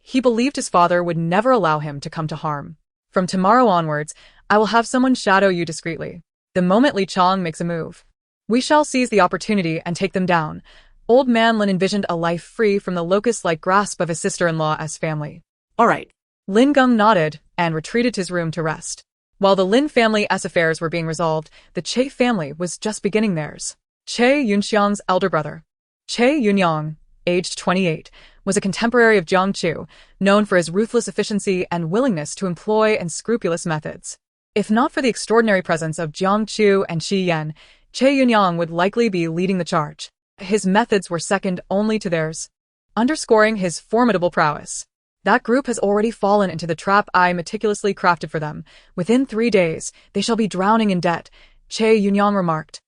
He believed his father would never allow him to come to harm. "From tomorrow onwards, I will have someone shadow you discreetly. The moment Li Chong makes a move, we shall seize the opportunity and take them down." Old man Lin envisioned a life free from the locust-like grasp of his sister-in-law's family.
All right.
Lin Geng nodded and retreated to his room to rest. While the Lin family's affairs were being resolved, the Che family was just beginning theirs. Che Yunxiang's elder brother, Che Yunyang, aged 28, was a contemporary of Jiang Chu, known for his ruthless efficiency and willingness to employ unscrupulous methods. If not for the extraordinary presence of Jiang Chu and Shi Yan, Che Yunyang would likely be leading the charge. His methods were second only to theirs, underscoring his formidable prowess. "That group has already fallen into the trap I meticulously crafted for them. Within 3 days, they shall be drowning in debt," Che Yunyang remarked,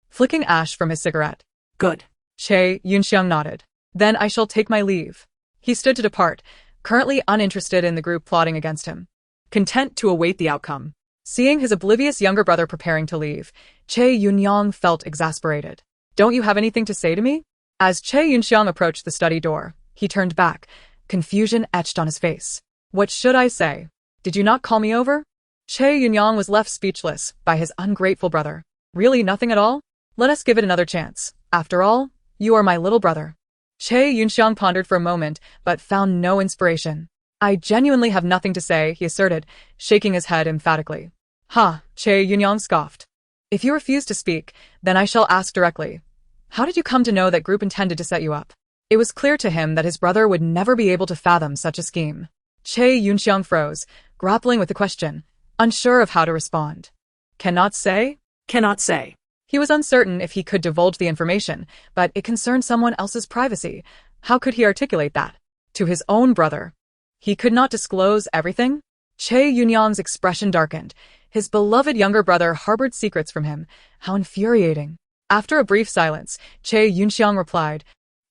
flicking ash from his cigarette.
"Good."
Che Yunxiang nodded. "Then I shall take my leave." He stood to depart, currently uninterested in the group plotting against him,
content to await the outcome.
Seeing his oblivious younger brother preparing to leave, Che Yunyang felt exasperated. Don't you have anything to say to me? As Che Yunxiang approached the study door, he turned back, confusion etched on his face. What should I say? Did you not call me over? Che Yunyang was left speechless by his ungrateful brother. Really nothing at all? Let us give it another chance. After all, you are my little brother. Che Yunxiang pondered for a moment, but found no inspiration. I genuinely have nothing to say, he asserted, shaking his head emphatically. Ha, Che Yunyang scoffed. If you refuse to speak, then I shall ask directly. How did you come to know that group intended to set you up? It was clear to him that his brother would never be able to fathom such a scheme. Che Yunxiang froze, grappling with the question, unsure of how to respond. Cannot say?
Cannot say.
He was uncertain if he could divulge the information, but it concerned someone else's privacy. How could he articulate that? To his own brother. He could not disclose everything? Che Yunyang's expression darkened. His beloved younger brother harbored secrets from him. How infuriating. After a brief silence, Che Yunxiang replied,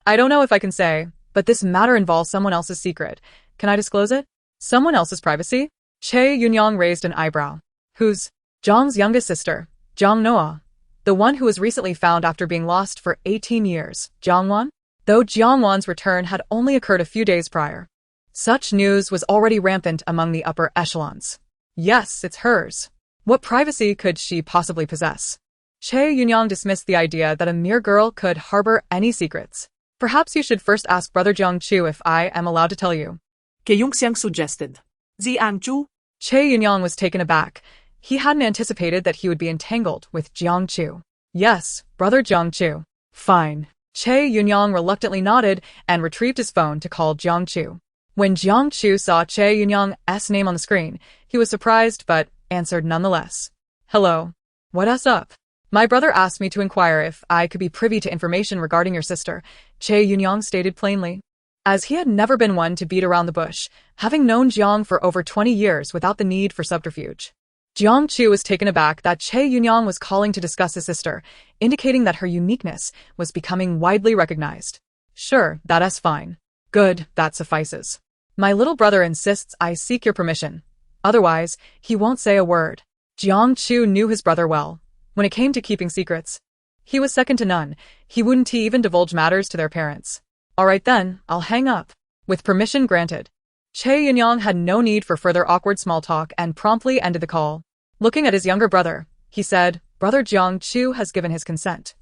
I don't know if I can say, but this matter involves someone else's secret. Can I disclose it? Someone else's privacy? Che Yunyang raised an eyebrow. Who's? Zhang's youngest sister, Jiang Noa. The one who was recently found after being lost for 18 years, Jiang Wan? Though Jiang Wan's return had only occurred a few days prior. Such news was already rampant among the upper echelons. Yes, it's hers. What privacy could she possibly possess? Che Yunyang dismissed the idea that a mere girl could harbor any secrets. Perhaps you should first ask Brother Jiang Chu if I am allowed to tell you.
Che Yunxiang suggested. Jiang Chu?
Che Yunyang was taken aback. He hadn't anticipated that he would be entangled with Jiang Chu. Yes, Brother Jiang Chu. Fine. Che Yunyang reluctantly nodded and retrieved his phone to call Jiang Chu. When Jiang Chu saw Che Yunyang's name on the screen, he was surprised but answered nonetheless. Hello. What's up? My brother asked me to inquire if I could be privy to information regarding your sister, Che Yunyang stated plainly. As he had never been one to beat around the bush, having known Jiang for over 20 years without the need for subterfuge. Jiang Chu was taken aback that Che Yunyang was calling to discuss his sister, indicating that her uniqueness was becoming widely recognized. Sure, that's fine. Good, that suffices. My little brother insists I seek your permission. Otherwise, he won't say a word. Jiang Chu knew his brother well. When it came to keeping secrets, he was second to none. He wouldn't even divulge matters to their parents. All right then, I'll hang up. With permission granted. Che Yunyang had no need for further awkward small talk and promptly ended the call. Looking at his younger brother, he said, Brother Jiang Chu has given his consent.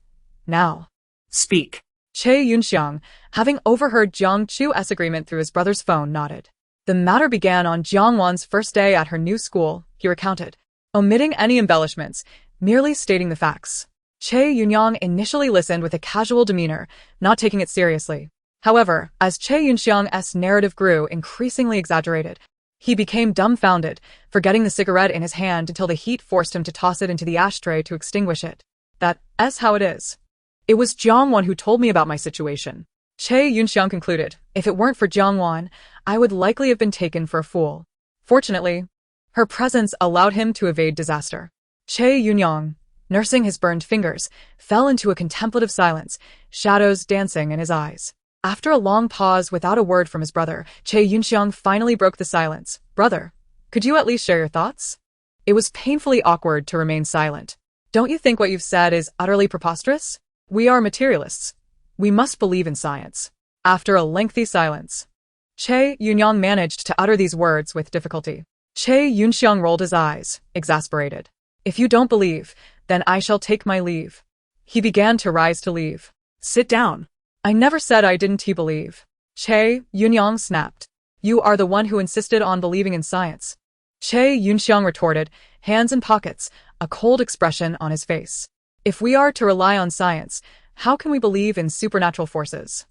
Now.
Speak.
Che Yunxiang, having overheard Jiang Chu's agreement through his brother's phone, nodded. The matter began on Jiang Wan's first day at her new school, he recounted, omitting any embellishments, merely stating the facts. Che Yunyang initially listened with a casual demeanor, not taking it seriously. However, as Che Yunxiang's narrative grew increasingly exaggerated, he became dumbfounded, forgetting the cigarette in his hand until the heat forced him to toss it into the ashtray to extinguish it. That's how it is. It was Jiang Wan who told me about my situation. Che Yunxiang concluded, if it weren't for Jiang Wan, I would likely have been taken for a fool. Fortunately, her presence allowed him to evade disaster. Che Yunyang, nursing his burned fingers, fell into a contemplative silence, shadows dancing in his eyes. After a long pause without a word from his brother, Che Yunxiang finally broke the silence. Brother, could you at least share your thoughts? It was painfully awkward to remain silent. Don't you think what you've said is utterly preposterous? We are materialists. We must believe in science. After a lengthy silence, Che Yunyang managed to utter these words with difficulty. Che Yunxiang rolled his eyes, exasperated. If you don't believe, then I shall take my leave. He began to rise to leave. Sit down. I never said I didn't believe. Che Yunyang snapped. You are the one who insisted on believing in science. Che Yunxiang retorted, hands in pockets, a cold expression on his face. If we are to rely on science, how can we believe in supernatural forces?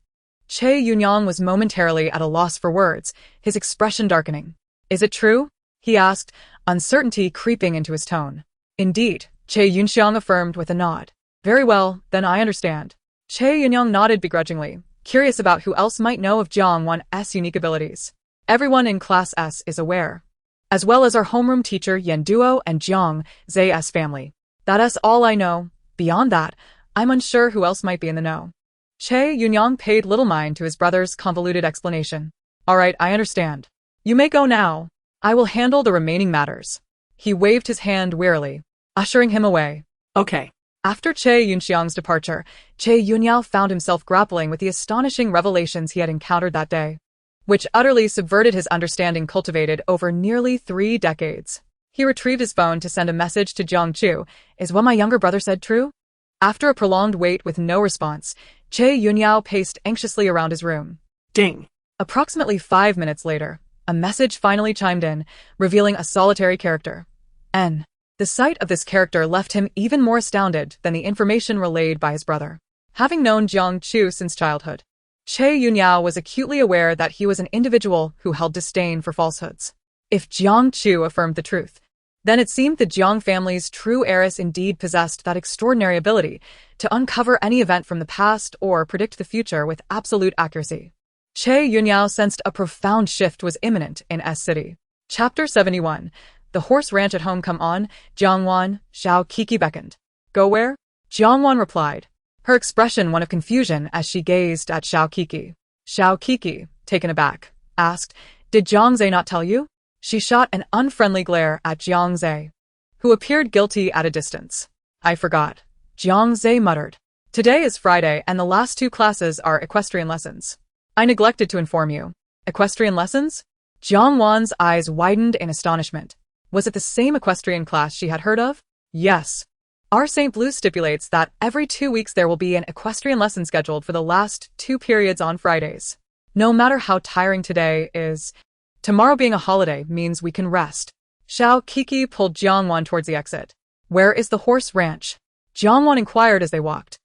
Che Yunyang was momentarily at a loss for words, his expression darkening. Is it true? He asked, uncertainty creeping into his tone. Indeed, Che Yunxiang affirmed with a nod. Very well, then I understand. Che Yunyang nodded begrudgingly, curious about who else might know of Jiang Wan's unique abilities. Everyone in Class S is aware, as well as our homeroom teacher Yan Duo and Jiang Zai's family. That's all I know. Beyond that, I'm unsure who else might be in the know. Che Yunyang paid little mind to his brother's convoluted explanation. All right, I understand. You may go now. I will handle the remaining matters. He waved his hand wearily, ushering him away.
Okay.
After Che Yunxiang's departure, Che Yunyao found himself grappling with the astonishing revelations he had encountered that day, which utterly subverted his understanding cultivated over nearly 3 decades. He retrieved his phone to send a message to Jiang Chu. Is what my younger brother said true? After a prolonged wait with no response, Che Yunyao paced anxiously around his room.
Ding.
Approximately 5 minutes later, a message finally chimed in, revealing a solitary character. N. The sight of this character left him even more astounded than the information relayed by his brother. Having known Jiang Chu since childhood, Che Yunyao was acutely aware that he was an individual who held disdain for falsehoods. If Jiang Chu affirmed the truth, then it seemed the Jiang family's true heiress indeed possessed that extraordinary ability to uncover any event from the past or predict the future with absolute accuracy. Che Yunyao sensed a profound shift was imminent in S City. Chapter 71. The horse ranch at home. Come on, Jiang Wan, Xiao Kiki beckoned. Go where? Jiang Wan replied, her expression one of confusion as she gazed at Xiao Kiki. Xiao Kiki, taken aback, asked, Did Jiang Zhe not tell you? She shot an unfriendly glare at Jiang Zhe, who appeared guilty at a distance. I forgot. Jiang Zhe muttered. Today is Friday and the last 2 classes are equestrian lessons. I neglected to inform you. Equestrian lessons? Jiang Wan's eyes widened in astonishment. Was it the same equestrian class she had heard of? Yes. Our St. Blue stipulates that every 2 weeks there will be an equestrian lesson scheduled for the last 2 periods on Fridays. No matter how tiring today is, tomorrow being a holiday means we can rest. Xiao Kiki pulled Jiang Wan towards the exit. Where is the horse ranch? Jiang Wan inquired as they walked.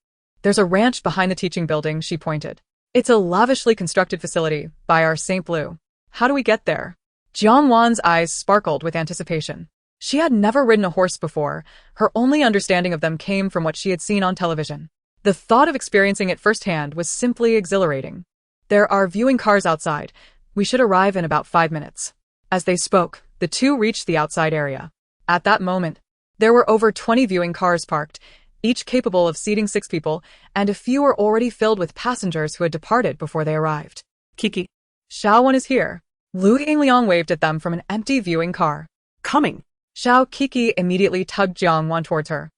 There's a ranch behind the teaching building, she pointed. It's a lavishly constructed facility by our St. Blue. How do we get there? Jiang Wan's eyes sparkled with anticipation. She had never ridden a horse before. Her only understanding of them came from what she had seen on television. The thought of experiencing it firsthand was simply exhilarating. There are viewing cars outside. We should arrive in about 5 minutes. As they spoke, the two reached the outside area. At that moment, there were over 20 viewing cars parked, each capable of seating 6 people, and a few were already filled with passengers who had departed before they arrived.
Kiki.
Xiao Wan is here. Lu Yingliang waved at them from an empty viewing car.
Coming.
Xiao Kiki immediately tugged Jiang Wan towards her.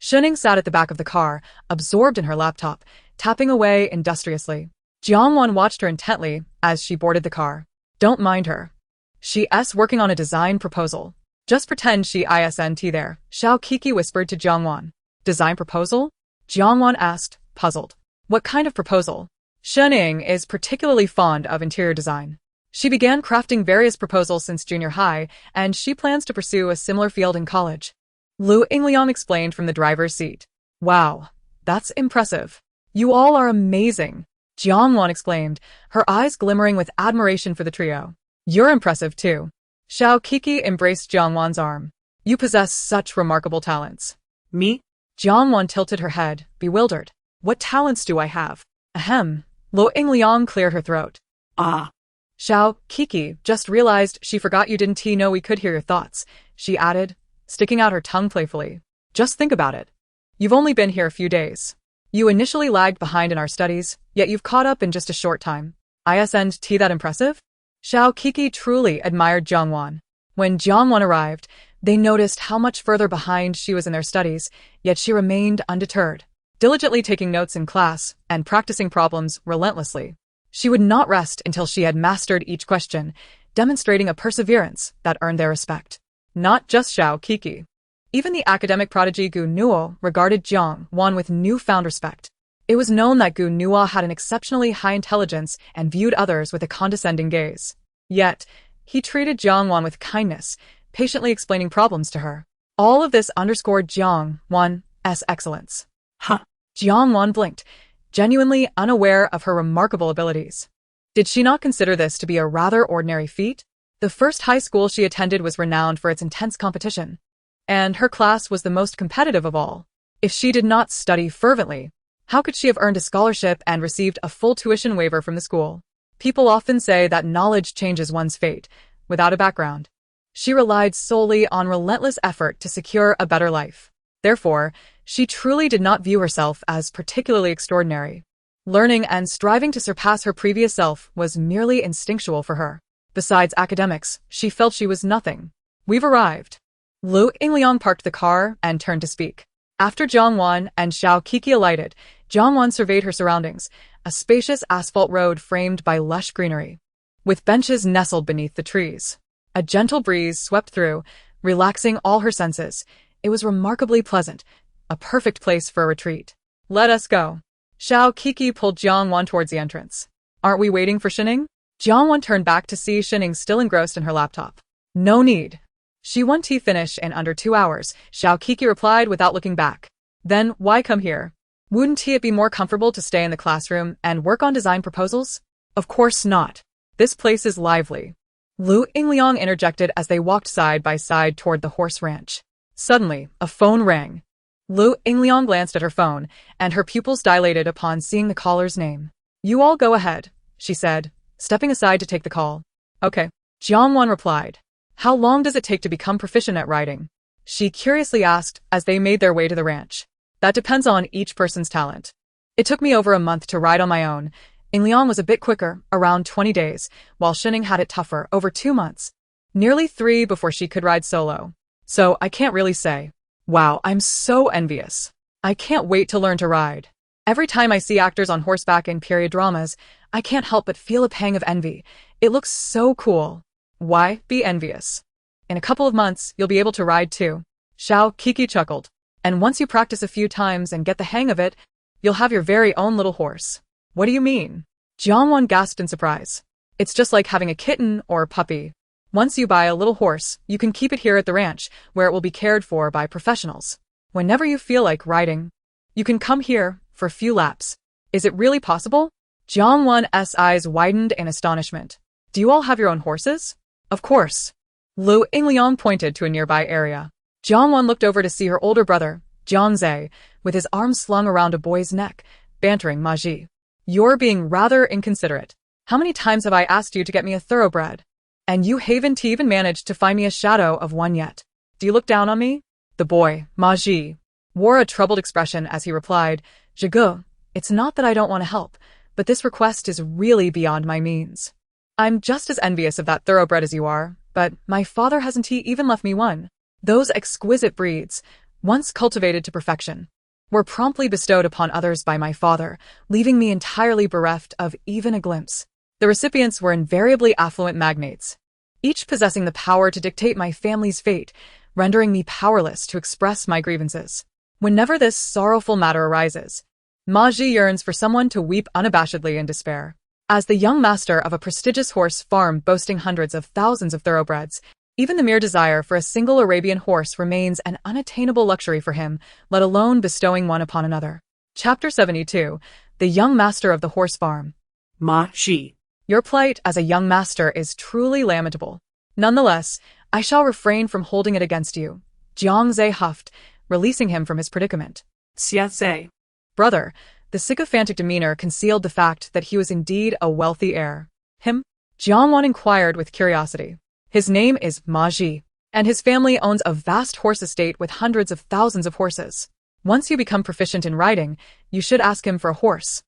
Shening sat at the back of the car, absorbed in her laptop, tapping away industriously. Jiang Wan watched her intently as she boarded the car. Don't mind her. She's working on a design proposal. Just pretend she isn't there, Xiao Kiki whispered to Jiang Wan. Design proposal? Jiang Wan asked, puzzled. What kind of proposal? Shening is particularly fond of interior design. She began crafting various proposals since junior high, and she plans to pursue a similar field in college. Lu Yingliang explained from the driver's seat. Wow, that's impressive. You all are amazing, Jiang Wan exclaimed, her eyes glimmering with admiration for the trio. You're impressive too. Xiao Kiki embraced Jiang Wan's arm. You possess such remarkable talents.
Me?
Jiang Wan tilted her head, bewildered. What talents do I have? Ahem. Lu Yingliang cleared her throat.
Ah.
Xiao Kiki just realized she forgot you didn't know we could hear your thoughts, she added, sticking out her tongue playfully. Just think about it. You've only been here a few days. You initially lagged behind in our studies, yet you've caught up in just a short time. Isn't that impressive? Xiao Kiki truly admired Jiang Wan. When Jiang Wan arrived, they noticed how much further behind she was in their studies, yet she remained undeterred, diligently taking notes in class and practicing problems relentlessly. She would not rest until she had mastered each question, demonstrating a perseverance that earned their respect. Not just Xiao Kiki. Even the academic prodigy Gu Nuo regarded Jiang Wan with newfound respect. It was known that Gu Nuo had an exceptionally high intelligence and viewed others with a condescending gaze. Yet, he treated Jiang Wan with kindness, patiently explaining problems to her. All of this underscored Jiang Wan's excellence.
Huh.
Jiang Wan blinked, genuinely unaware of her remarkable abilities. Did she not consider this to be a rather ordinary feat? The first high school she attended was renowned for its intense competition, and her class was the most competitive of all. If she did not study fervently, how could she have earned a scholarship and received a full tuition waiver from the school? People often say that knowledge changes one's fate, without a background. She relied solely on relentless effort to secure a better life. Therefore, she truly did not view herself as particularly extraordinary. Learning and striving to surpass her previous self was merely instinctual for her. Besides academics, she felt she was nothing. We've arrived. Lu Yingliang parked the car and turned to speak. After Jiang Wan and Xiao Kiki alighted, Jiang Wan surveyed her surroundings, a spacious asphalt road framed by lush greenery, with benches nestled beneath the trees. A gentle breeze swept through, relaxing all her senses. It was remarkably pleasant, a perfect place for a retreat. Let us go. Xiao Kiki pulled Jiang Wan towards the entrance. Aren't we waiting for Shining? Jiang Wan turned back to see Shining still engrossed in her laptop. No need. She won tea finish in under 2 hours, Xiao Kiki replied without looking back. Then why come here? Wouldn't it be more comfortable to stay in the classroom and work on design proposals? Of course not. This place is lively. Lu Yingliang interjected as they walked side by side toward the horse ranch. Suddenly, a phone rang. Lu Yingliang glanced at her phone, and her pupils dilated upon seeing the caller's name. You all go ahead, she said, stepping aside to take the call. Okay. Jiang Wan replied. How long does it take to become proficient at riding? She curiously asked as they made their way to the ranch. That depends on each person's talent. It took me over a month to ride on my own. Yingliang was a bit quicker, around 20 days, while Shining had it tougher, over 2 months. Nearly 3 before she could ride solo. So I can't really say. Wow, I'm so envious. I can't wait to learn to ride. Every time I see actors on horseback in period dramas, I can't help but feel a pang of envy. It looks so cool. Why be envious? In a couple of months, you'll be able to ride too. Xiao Kiki chuckled. And once you practice a few times and get the hang of it, you'll have your very own little horse. What do you mean? Jiang Wan gasped in surprise. It's just like having a kitten or a puppy. Once you buy a little horse, you can keep it here at the ranch, where it will be cared for by professionals. Whenever you feel like riding, you can come here for a few laps. Is it really possible? Jiang Wan's eyes widened in astonishment. Do you all have your own horses? Of course. Lu Yingliang pointed to a nearby area. Jiang Wan looked over to see her older brother, Jiang Zhe, with his arms slung around a boy's neck, bantering Ma Ji. You're being rather inconsiderate. How many times have I asked you to get me a thoroughbred? And you haven't even managed to find me a shadow of one yet. Do you look down on me? The boy, Ma Ji, wore a troubled expression as he replied, Zhigu, it's not that I don't want to help, but this request is really beyond my means. I'm just as envious of that thoroughbred as you are, but my father hasn't even left me one. Those exquisite breeds, once cultivated to perfection, were promptly bestowed upon others by my father, leaving me entirely bereft of even a glimpse. The recipients were invariably affluent magnates, each possessing the power to dictate my family's fate, rendering me powerless to express my grievances. Whenever this sorrowful matter arises, Ma Ji yearns for someone to weep unabashedly in despair. As the young master of a prestigious horse farm boasting hundreds of thousands of thoroughbreds, even the mere desire for a single Arabian horse remains an unattainable luxury for him, let alone bestowing one upon another. Chapter 72. The Young Master of the Horse Farm.
Ma Ji.
Your plight as a young master is truly lamentable. Nonetheless, I shall refrain from holding it against you. Jiang Zhe huffed, releasing him from his predicament.
Xia Zhe.
Brother, the sycophantic demeanor concealed the fact that he was indeed a wealthy heir. Him? Jiang Wan inquired with curiosity. His name is Ma Ji, and his family owns a vast horse estate with hundreds of thousands of horses. Once you become proficient in riding, you should ask him for a horse.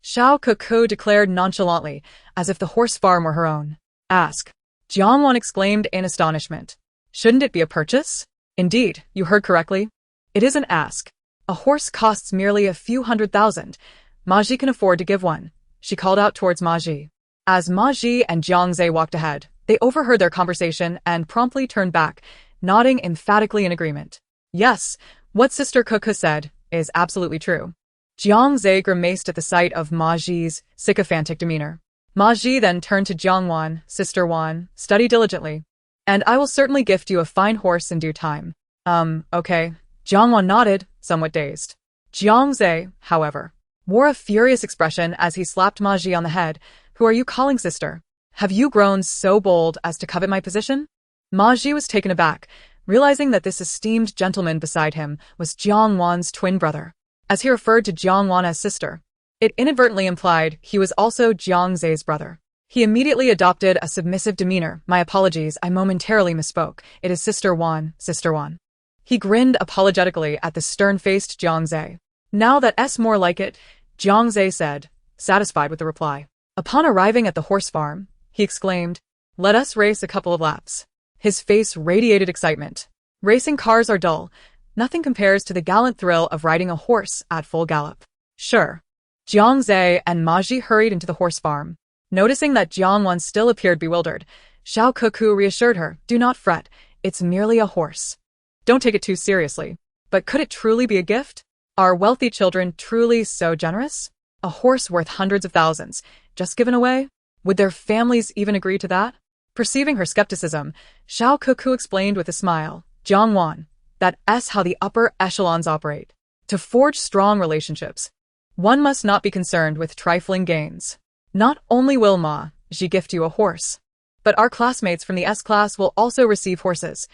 Xiao Kuku declared nonchalantly, as if the horse farm were her own. Ask. Jiang Wan exclaimed in astonishment. Shouldn't it be a purchase? Indeed, you heard correctly. It is an ask. A horse costs merely a few 100,000. Ma Ji can afford to give one. She called out towards Ma Ji. As Ma Ji and Jiang Zhe walked ahead, they overheard their conversation and promptly turned back, nodding emphatically in agreement. Yes, what Sister Kuku said is absolutely true. Jiang Zhe grimaced at the sight of Ma Ji's sycophantic demeanor. Ma Ji then turned to Jiang Wan. Sister Wan, study diligently, and I will certainly gift you a fine horse in due time. Okay. Jiang Wan nodded, somewhat dazed. Jiang Zhe, however, wore a furious expression as he slapped Ma Ji on the head. Who are you calling sister? Have you grown so bold as to covet my position? Ma Ji was taken aback, realizing that this esteemed gentleman beside him was Jiang Wan's twin brother. As he referred to Jiang Wan as sister, it inadvertently implied he was also Jiang Zhe's brother. He immediately adopted a submissive demeanor. My apologies, I momentarily misspoke. It is Sister Wan, Sister Wan. He grinned apologetically at the stern-faced Jiang Zhe. Now that's more like it, Jiang Zhe said, satisfied with the reply. Upon arriving at the horse farm, he exclaimed, "Let us race a couple of laps." His face radiated excitement. Racing cars are dull. Nothing compares to the gallant thrill of riding a horse at full gallop. Sure. Jiang Zhe and Ma Ji hurried into the horse farm. Noticing that Jiang Wan still appeared bewildered, Xiao Kuku reassured her, "Do not fret, it's merely a horse. Don't take it too seriously." But could it truly be a gift? Are wealthy children truly so generous? A horse worth hundreds of thousands, just given away? Would their families even agree to that? Perceiving her skepticism, Xiao Kuku explained with a smile, "Jiang Wan, that's how the upper echelons operate. To forge strong relationships, one must not be concerned with trifling gains. Not only will Ma Ji gift you a horse, but our classmates from the S-class will also receive horses,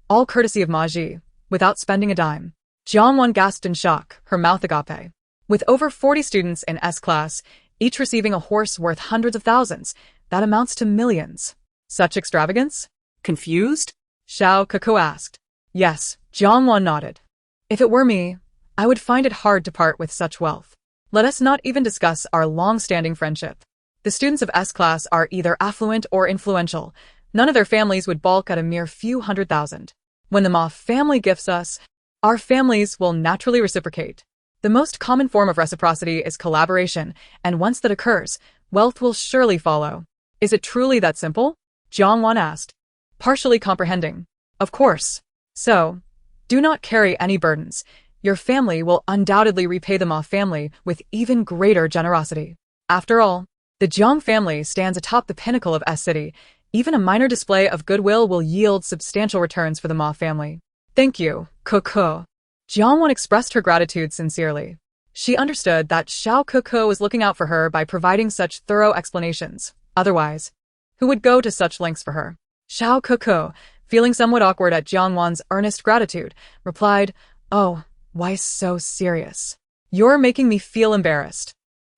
all courtesy of Ma Ji, without spending a dime." Jiang Wan gasped in shock, her mouth agape. With over 40 students in S-class, each receiving a horse worth hundreds of thousands, that amounts to millions. Such extravagance?
Confused?
Xiao Kuku asked. Yes, Jiang Wan nodded. If it were me, I would find it hard to part with such wealth. Let us not even discuss our long-standing friendship. The students of S-class are either affluent or influential. None of their families would balk at a mere few hundred thousand. When the Ma family gifts us, our families will naturally reciprocate. The most common form of reciprocity is collaboration, and once that occurs, wealth will surely follow. Is it truly that simple? Jiang Wan asked, partially comprehending. Of course. So, do not carry any burdens. Your family will undoubtedly repay the Ma family with even greater generosity. After all, the Jiang family stands atop the pinnacle of S-City. Even a minor display of goodwill will yield substantial returns for the Ma family. Thank you, Kuku. Jiang Wan expressed her gratitude sincerely. She understood that Xiao Kuku was looking out for her by providing such thorough explanations. Otherwise, who would go to such lengths for her? Xiao Kuku, feeling somewhat awkward at Jiang Wan's earnest gratitude, replied, "Oh, why so serious? You're making me feel embarrassed."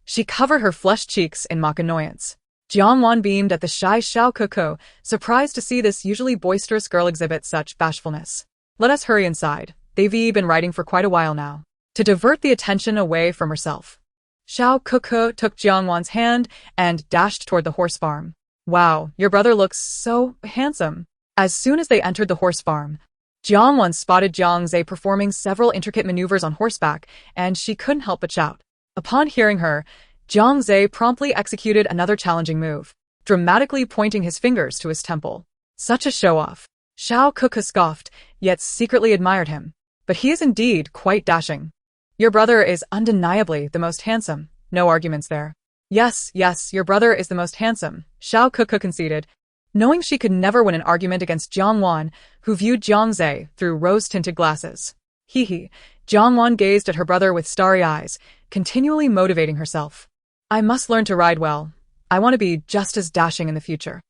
She covered her flushed cheeks in mock annoyance. Jiang Wan beamed at the shy Xiao Kuku, surprised to see this usually boisterous girl exhibit such bashfulness. Let us hurry inside. They've been writing for quite a while now. To divert the attention away from herself, Xiao Kuku took Jiang Wan's hand and dashed toward the horse farm. Wow, your brother looks so handsome. As soon as they entered the horse farm, Jiang Wan spotted Jiang Zhe performing several intricate maneuvers on horseback, and she couldn't help but shout. Upon hearing her, Jiang Zhe promptly executed another challenging move, dramatically pointing his fingers to his temple. Such a show-off. Xiao Kuku scoffed, yet secretly admired him. But he is indeed quite dashing. Your brother is undeniably the most handsome. No arguments there. Yes, your brother is the most handsome, Xiao Kuku conceded, knowing she could never win an argument against Jiang Wan, who viewed Jiang Zhe through rose-tinted glasses. Hee. Jiang Wan gazed at her brother with starry eyes, continually motivating herself. I must learn to ride well. I want to be just as dashing in the future.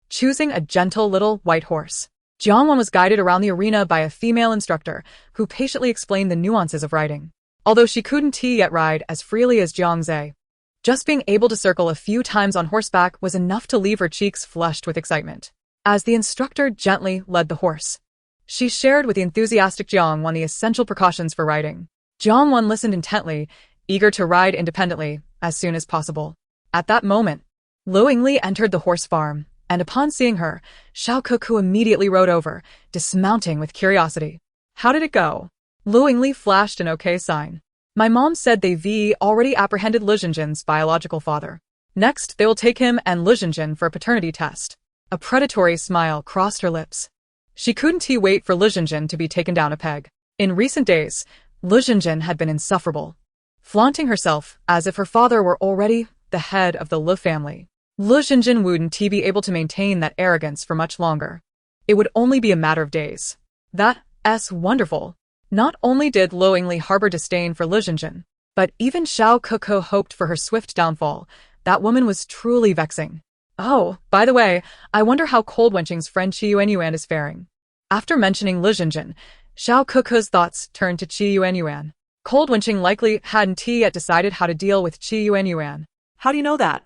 Choosing a gentle little white horse, Jiang Wan was guided around the arena by a female instructor who patiently explained the nuances of riding. Although she couldn't yet ride as freely as Jiang Zhe, just being able to circle a few times on horseback was enough to leave her cheeks flushed with excitement. As the instructor gently led the horse, she shared with the enthusiastic Jiang Wan the essential precautions for riding. Jiang Wan listened intently, eager to ride independently as soon as possible. At that moment, Lu Yingli entered the horse farm, and upon seeing her, Xiao Kuku immediately rode over, dismounting with curiosity. How did it go? Lu Yingli flashed an okay sign. My mom said they've already apprehended Lu Xinjin's biological father. Next, they will take him and Lu Xinjin for a paternity test. A predatory smile crossed her lips. She couldn't wait for Lu Xinjin to be taken down a peg. In recent days, Lu Xinjin had been insufferable, flaunting herself as if her father were already the head of the Lu family. Lu Xinjin wouldn't be able to maintain that arrogance for much longer. It would only be a matter of days. That's wonderful. Not only did Lu Yingli harbor disdain for Lu Xinjin, but even Xiao Kuku hoped for her swift downfall. That woman was truly vexing. Oh, by the way, I wonder how Cold-Wenching's friend Qi Yuanyuan is faring. After mentioning Lu Xinjin, Xiao Kuku's thoughts turned to Qi Yuanyuan. Cold-Wenching likely hadn't yet decided how to deal with Qi Yuanyuan.
How do you know that?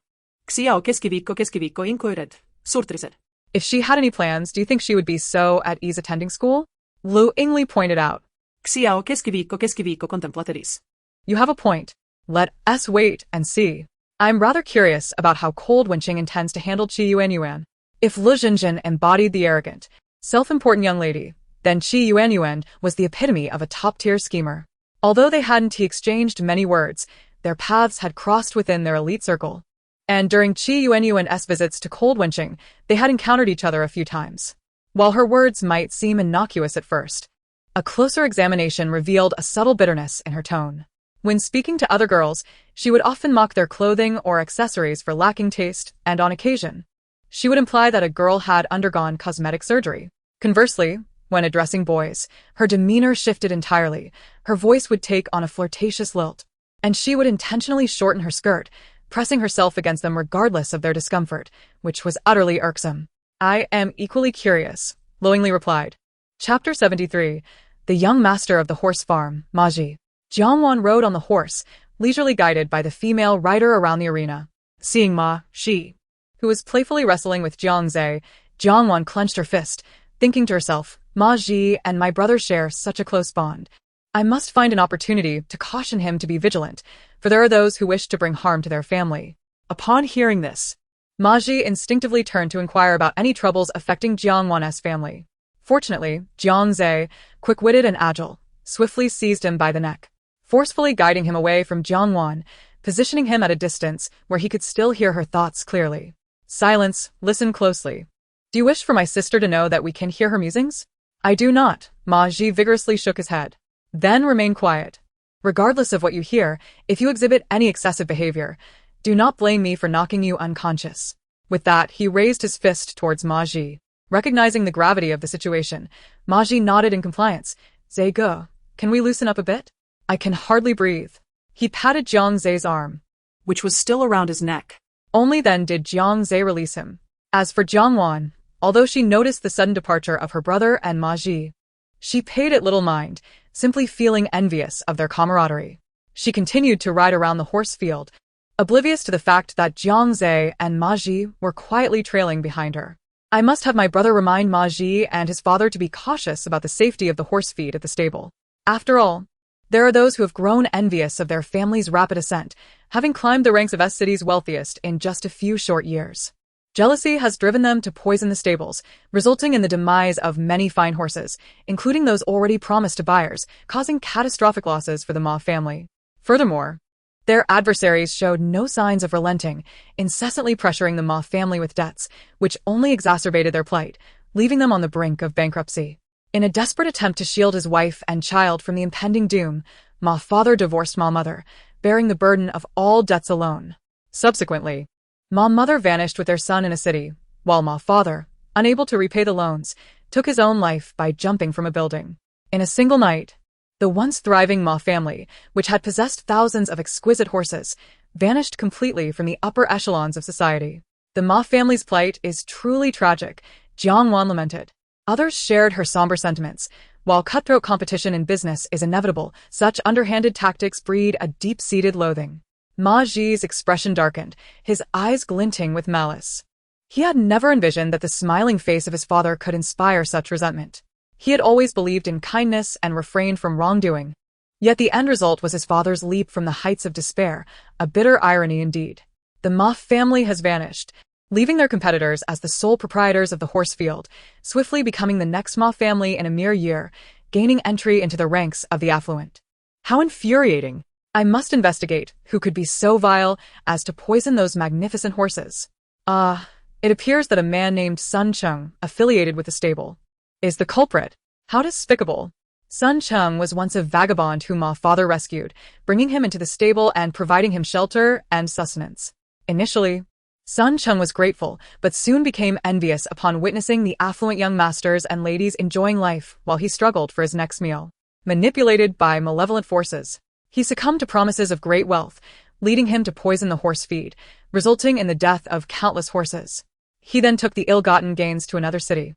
Xiao keskiviko inkoired, surtriset.
If she had any plans, do you think she would be so at ease attending school? Lu Yingli pointed out.
Xiao keskiviko contemplateris.
You have a point. Let us wait and see. I'm rather curious about how cold Wenqing intends to handle Qi Yuanyuan. If Lu Zhenjin embodied the arrogant, self-important young lady, then Qi Yuanyuan was the epitome of a top-tier schemer. Although they hadn't exchanged many words, their paths had crossed within their elite circle. And during Qi Yuanyuan's visits to cold Wenqing, they had encountered each other a few times. While her words might seem innocuous at first, a closer examination revealed a subtle bitterness in her tone. When speaking to other girls, she would often mock their clothing or accessories for lacking taste, and on occasion, she would imply that a girl had undergone cosmetic surgery. Conversely, when addressing boys, her demeanor shifted entirely. Her voice would take on a flirtatious lilt, and she would intentionally shorten her skirt, pressing herself against them regardless of their discomfort, which was utterly irksome. I am equally curious, glowingly replied. Chapter 73. The Young Master of the Horse Farm, Maji. Jiang Wan rode on the horse, leisurely guided by the female rider around the arena. Seeing Ma Shi, who was playfully wrestling with Jiang Zhe, Jiang Wan clenched her fist, thinking to herself, Ma Ji and my brother share such a close bond. I must find an opportunity to caution him to be vigilant, for there are those who wish to bring harm to their family. Upon hearing this, Ma Ji instinctively turned to inquire about any troubles affecting Jiang Wan's family. Fortunately, Jiang Zhe, quick-witted and agile, swiftly seized him by the neck, forcefully guiding him away from Jiang Wan, positioning him at a distance where he could still hear her thoughts clearly. Silence, listen closely. Do you wish for my sister to know that we can hear her musings? I do not. Ma Ji vigorously shook his head. Then remain quiet. Regardless of what you hear, if you exhibit any excessive behavior, do not blame me for knocking you unconscious. With that, he raised his fist towards Ma Ji. Recognizing the gravity of the situation, Ma Ji nodded in compliance. Zhe Ge, can we loosen up a bit? I can hardly breathe. He patted Jiang Zhe's arm,
which was still around his neck.
Only then did Jiang Zhe release him. As for Jiang Wan, although she noticed the sudden departure of her brother and Ma Ji, she paid it little mind, simply feeling envious of their camaraderie. She continued to ride around the horse field, oblivious to the fact that Jiang Zhe and Ma Ji were quietly trailing behind her. I must have my brother remind Ma Ji and his father to be cautious about the safety of the horse feed at the stable. After all, there are those who have grown envious of their family's rapid ascent, having climbed the ranks of S-City's wealthiest in just a few short years. Jealousy has driven them to poison the stables, resulting in the demise of many fine horses, including those already promised to buyers, causing catastrophic losses for the Ma family. Furthermore, their adversaries showed no signs of relenting, incessantly pressuring the Ma family with debts, which only exacerbated their plight, leaving them on the brink of bankruptcy. In a desperate attempt to shield his wife and child from the impending doom, Ma father divorced Ma mother, bearing the burden of all debts alone. Subsequently, Ma mother vanished with their son in a city, while Ma father, unable to repay the loans, took his own life by jumping from a building. In a single night, the once thriving Ma family, which had possessed thousands of exquisite horses, vanished completely from the upper echelons of society. The Ma family's plight is truly tragic, Jiang Wan lamented. Others shared her somber sentiments. While cutthroat competition in business is inevitable, such underhanded tactics breed a deep-seated loathing. Ma Ji's expression darkened, his eyes glinting with malice. He had never envisioned that the smiling face of his father could inspire such resentment. He had always believed in kindness and refrained from wrongdoing. Yet the end result was his father's leap from the heights of despair, a bitter irony indeed. The Ma family has vanished, leaving their competitors as the sole proprietors of the horse field, swiftly becoming the next Ma family in a mere year, gaining entry into the ranks of the affluent. How infuriating! I must investigate who could be so vile as to poison those magnificent horses. It appears that a man named Sun Cheng, affiliated with the stable, is the culprit. How despicable! Sun Cheng was once a vagabond whom Ma father rescued, bringing him into the stable and providing him shelter and sustenance. Initially, Sun Cheng was grateful, but soon became envious upon witnessing the affluent young masters and ladies enjoying life while he struggled for his next meal. Manipulated by malevolent forces, he succumbed to promises of great wealth, leading him to poison the horse feed, resulting in the death of countless horses. He then took the ill-gotten gains to another city,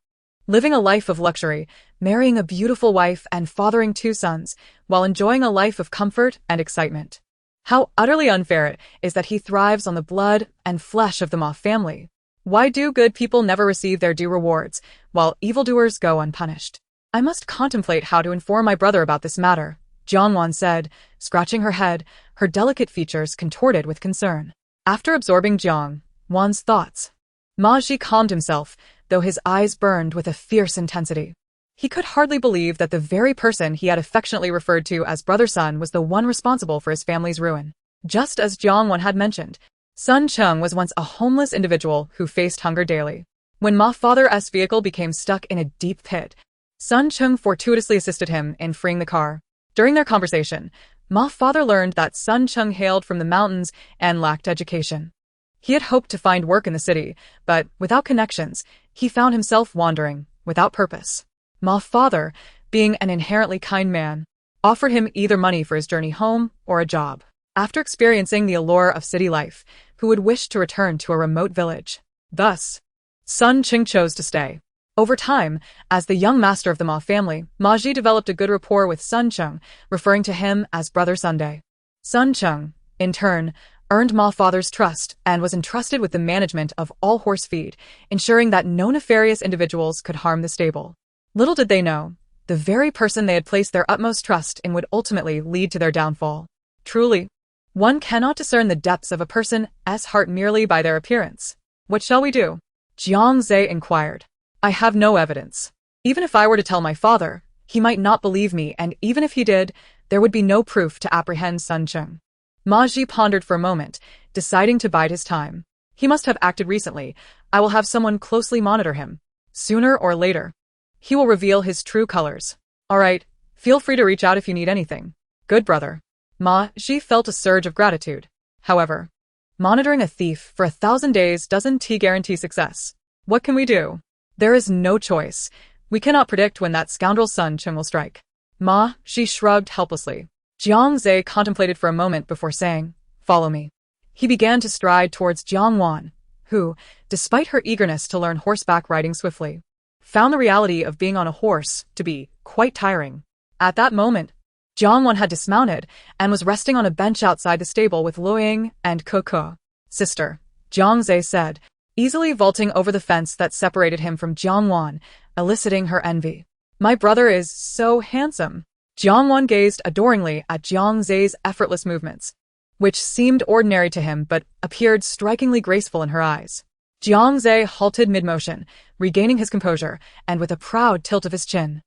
living a life of luxury, marrying a beautiful wife and fathering 2 sons, while enjoying a life of comfort and excitement. How utterly unfair it is that he thrives on the blood and flesh of the Ma family. Why do good people never receive their due rewards, while evildoers go unpunished? I must contemplate how to inform my brother about this matter, Jiang Wan said, scratching her head, her delicate features contorted with concern. After absorbing Jiang Wan's thoughts, Ma Ji calmed himself, though his eyes burned with a fierce intensity. He could hardly believe that the very person he had affectionately referred to as brother Sun was the one responsible for his family's ruin. Just as Jiang Wan had mentioned, Sun Cheng was once a homeless individual who faced hunger daily. When Ma Father's vehicle became stuck in a deep pit, Sun Cheng fortuitously assisted him in freeing the car. During their conversation, Ma Father learned that Sun Cheng hailed from the mountains and lacked education. He had hoped to find work in the city, but without connections, he found himself wandering, without purpose. Ma Father, being an inherently kind man, offered him either money for his journey home or a job. After experiencing the allure of city life, who would wish to return to a remote village? Thus, Sun Cheng chose to stay. Over time, as the young master of the Ma family, Ma Ji developed a good rapport with Sun Cheng, referring to him as Brother Sunday. Sun Cheng, in turn, earned Ma Father's trust and was entrusted with the management of all horse feed, ensuring that no nefarious individuals could harm the stable. Little did they know, the very person they had placed their utmost trust in would ultimately lead to their downfall. Truly, one cannot discern the depths of a person's heart merely by their appearance. What shall we do? Jiang Zhe inquired. I have no evidence. Even if I were to tell my father, he might not believe me, and even if he did, there would be no proof to apprehend Sun Cheng. Ma Ji pondered for a moment, deciding to bide his time. He must have acted recently. I will have someone closely monitor him. Sooner or later, he will reveal his true colors. All right, feel free to reach out if you need anything. Good brother. Ma Ji felt a surge of gratitude. However, monitoring a thief for 1,000 days doesn't guarantee success. What can we do? There is no choice. We cannot predict when that scoundrel Sun Cheng will strike. Ma Ji shrugged helplessly. Jiang Zhe contemplated for a moment before saying, Follow me. He began to stride towards Jiang Wan, who, despite her eagerness to learn horseback riding swiftly, found the reality of being on a horse to be quite tiring. At that moment, Jiang Wan had dismounted and was resting on a bench outside the stable with Luoying and Coco. Sister, Jiang Zhe said, easily vaulting over the fence that separated him from Jiang Wan, eliciting her envy. My brother is so handsome. Jiang Wan gazed adoringly at Jiang Zhe's effortless movements, which seemed ordinary to him but appeared strikingly graceful in her eyes. Jiang Zhe halted mid-motion, regaining his composure, and with a proud tilt of his chin,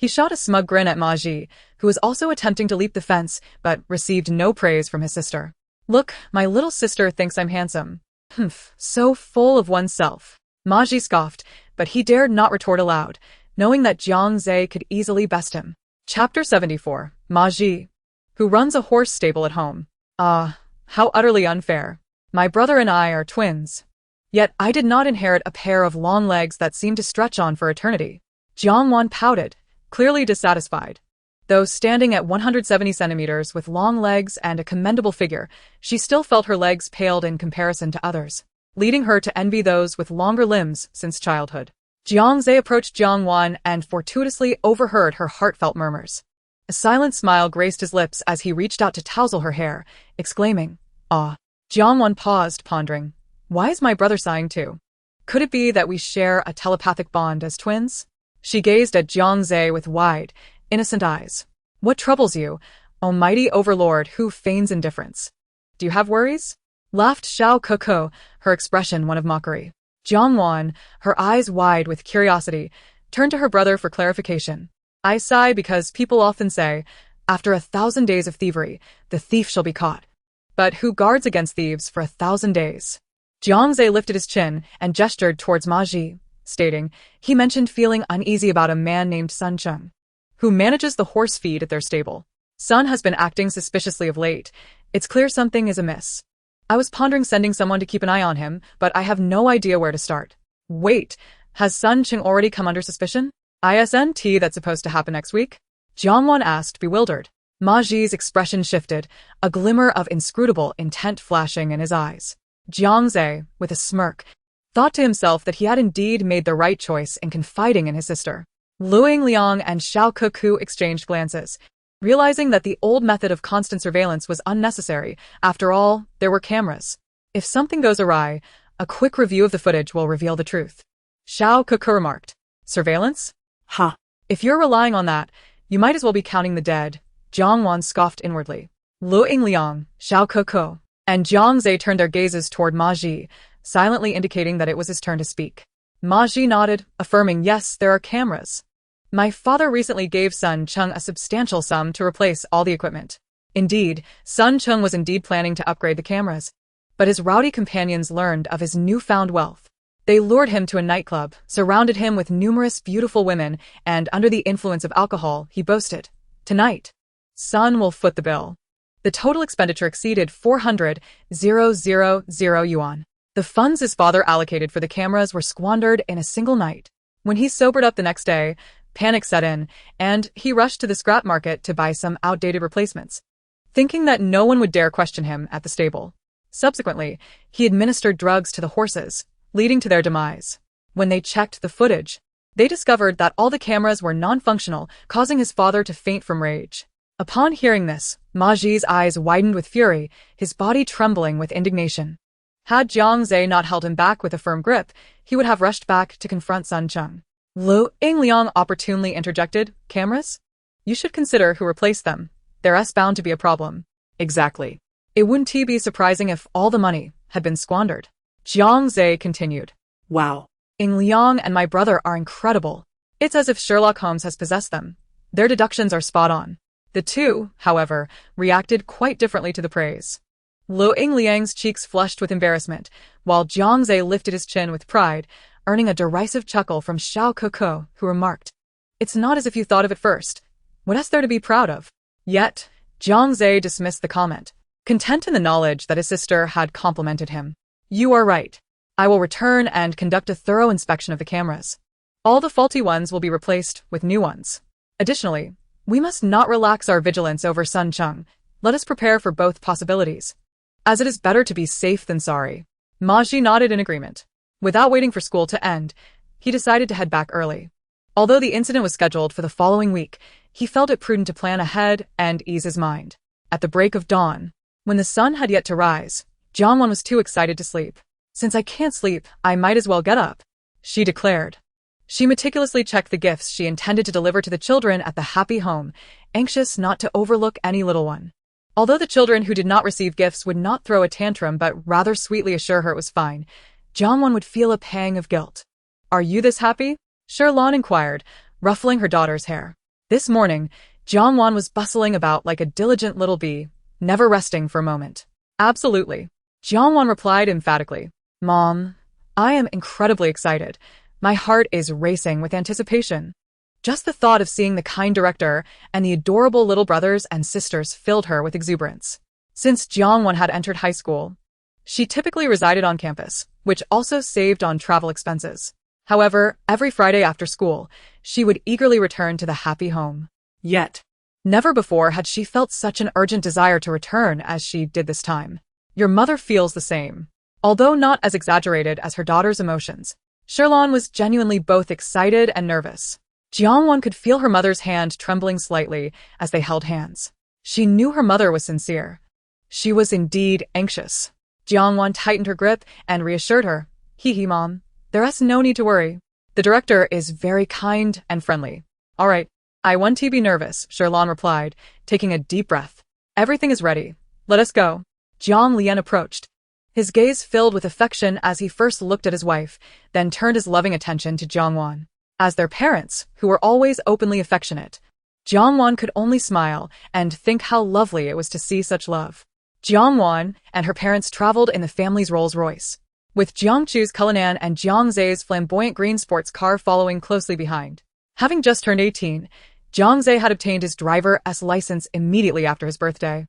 he shot a smug grin at Ma Ji, who was also attempting to leap the fence, but received no praise from his sister. Look, my little sister thinks I'm handsome. Humph, so full of oneself. Ma Ji scoffed, but he dared not retort aloud, knowing that Jiang Zhe could easily best him. Chapter 74. Ma Ji, who runs a horse stable at home. Ah, how utterly unfair. My brother and I are twins. Yet I did not inherit a pair of long legs that seemed to stretch on for eternity. Jiang Wan pouted, clearly dissatisfied. Though standing at 170 centimeters with long legs and a commendable figure, she still felt her legs paled in comparison to others, leading her to envy those with longer limbs since childhood. Jiang Zhe approached Jiang Wan and fortuitously overheard her heartfelt murmurs. A silent smile graced his lips as he reached out to tousle her hair, exclaiming, Ah. Jiang Wan paused, pondering. Why is my brother sighing too? Could it be that we share a telepathic bond as twins? She gazed at Jiang Zhe with wide, innocent eyes. What troubles you, almighty overlord who feigns indifference? Do you have worries? Laughed Xiao Coco, her expression one of mockery. Jiang Wan, her eyes wide with curiosity, turned to her brother for clarification. I sigh because people often say, after 1,000 days of thievery, the thief shall be caught. But who guards against thieves for 1,000 days? Jiang Zhe lifted his chin and gestured towards Ma Ji, stating, he mentioned feeling uneasy about a man named Sun Cheng, who manages the horse feed at their stable. Sun has been acting suspiciously of late. It's clear something is amiss. I was pondering sending someone to keep an eye on him, but I have no idea where to start. Wait, has Sun Cheng already come under suspicion? Isn't that's supposed to happen next week? Jiang Wan asked, bewildered. Ma Ji's expression shifted, a glimmer of inscrutable intent flashing in his eyes. Jiang Zhe, with a smirk, thought to himself that he had indeed made the right choice in confiding in his sister. Luoying Liang and Xiao Kuku exchanged glances, realizing that the old method of constant surveillance was unnecessary. After all, there were cameras. If something goes awry, a quick review of the footage will reveal the truth. Xiao Kuku remarked. Surveillance?
Ha.
If you're relying on that, you might as well be counting the dead. Jiang Wan scoffed inwardly. Luoying Liang, Xiao Kuku, And Jiang Zhe turned their gazes toward Ma Ji, silently indicating that it was his turn to speak. Ma Ji nodded, affirming, yes, there are cameras. My father recently gave Sun Chung a substantial sum to replace all the equipment. Indeed, Sun Chung was indeed planning to upgrade the cameras. But his rowdy companions learned of his newfound wealth. They lured him to a nightclub, surrounded him with numerous beautiful women, and under the influence of alcohol, he boasted, tonight, Sun will foot the bill. The total expenditure exceeded 400,000 yuan. The funds his father allocated for the cameras were squandered in a single night. When he sobered up the next day, panic set in, and he rushed to the scrap market to buy some outdated replacements, thinking that no one would dare question him at the stable. Subsequently, he administered drugs to the horses, leading to their demise. When they checked the footage, they discovered that all the cameras were non-functional, causing his father to faint from rage. Upon hearing this, Ma Ji's eyes widened with fury, his body trembling with indignation. Had Jiang Zhe not held him back with a firm grip, he would have rushed back to confront Sun Chung. Lu Yingliang opportunely interjected, cameras? You should consider who replaced them. There's bound to be a problem. Exactly. It wouldn't be surprising if all the money had been squandered. Jiang Zhe continued.
Wow.
Yingliang and my brother are incredible. It's as if Sherlock Holmes has possessed them. Their deductions are spot on. The two, however, reacted quite differently to the praise. Lu Yingliang's cheeks flushed with embarrassment, while Jiang Zhe lifted his chin with pride, earning a derisive chuckle from Xiao Koko, who remarked, it's not as if you thought of it first. What is there to be proud of? Yet, Jiang Zhe dismissed the comment, content in the knowledge that his sister had complimented him. You are right. I will return and conduct a thorough inspection of the cameras. All the faulty ones will be replaced with new ones. Additionally, we must not relax our vigilance over Sun Chung. Let us prepare for both possibilities, as it is better to be safe than sorry. Ma Ji nodded in agreement. Without waiting for school to end, he decided to head back early. Although the incident was scheduled for the following week, he felt it prudent to plan ahead and ease his mind. At the break of dawn, when the sun had yet to rise, Jiang Wan was too excited to sleep. Since I can't sleep, I might as well get up, she declared. She meticulously checked the gifts she intended to deliver to the children at the happy home, anxious not to overlook any little one. Although the children who did not receive gifts would not throw a tantrum but rather sweetly assure her it was fine, Jiang Wan would feel a pang of guilt. Are you this happy? Sherlon inquired, ruffling her daughter's hair. This morning, Jiang Wan was bustling about like a diligent little bee, never resting for a moment. Absolutely. Jiang Wan replied emphatically. Mom, I am incredibly excited. My heart is racing with anticipation. Just the thought of seeing the kind director and the adorable little brothers and sisters filled her with exuberance. Since Jiang Wan had entered high school, she typically resided on campus, which also saved on travel expenses. However, every Friday after school, she would eagerly return to the happy home. Yet, never before had she felt such an urgent desire to return as she did this time. Your mother feels the same. Although not as exaggerated as her daughter's emotions, Sherlon was genuinely both excited and nervous. Jiang Wan could feel her mother's hand trembling slightly as they held hands. She knew her mother was sincere. She was indeed anxious. Jiang Wan tightened her grip and reassured her. Hee Mom. There's no need to worry. The director is very kind and friendly. All right. I want to be nervous, Sherlon replied, taking a deep breath. Everything is ready. Let us go. Jiang Lian approached. His gaze filled with affection as he first looked at his wife, then turned his loving attention to Jiang Wan. As their parents, who were always openly affectionate, Jiang Wan could only smile and think how lovely it was to see such love. Jiang Wan and her parents traveled in the family's Rolls-Royce, with Jiang Chu's Cullinan and Jiang Zhe's flamboyant green sports car following closely behind. Having just turned 18, Jiang Zhe had obtained his driver's license immediately after his birthday,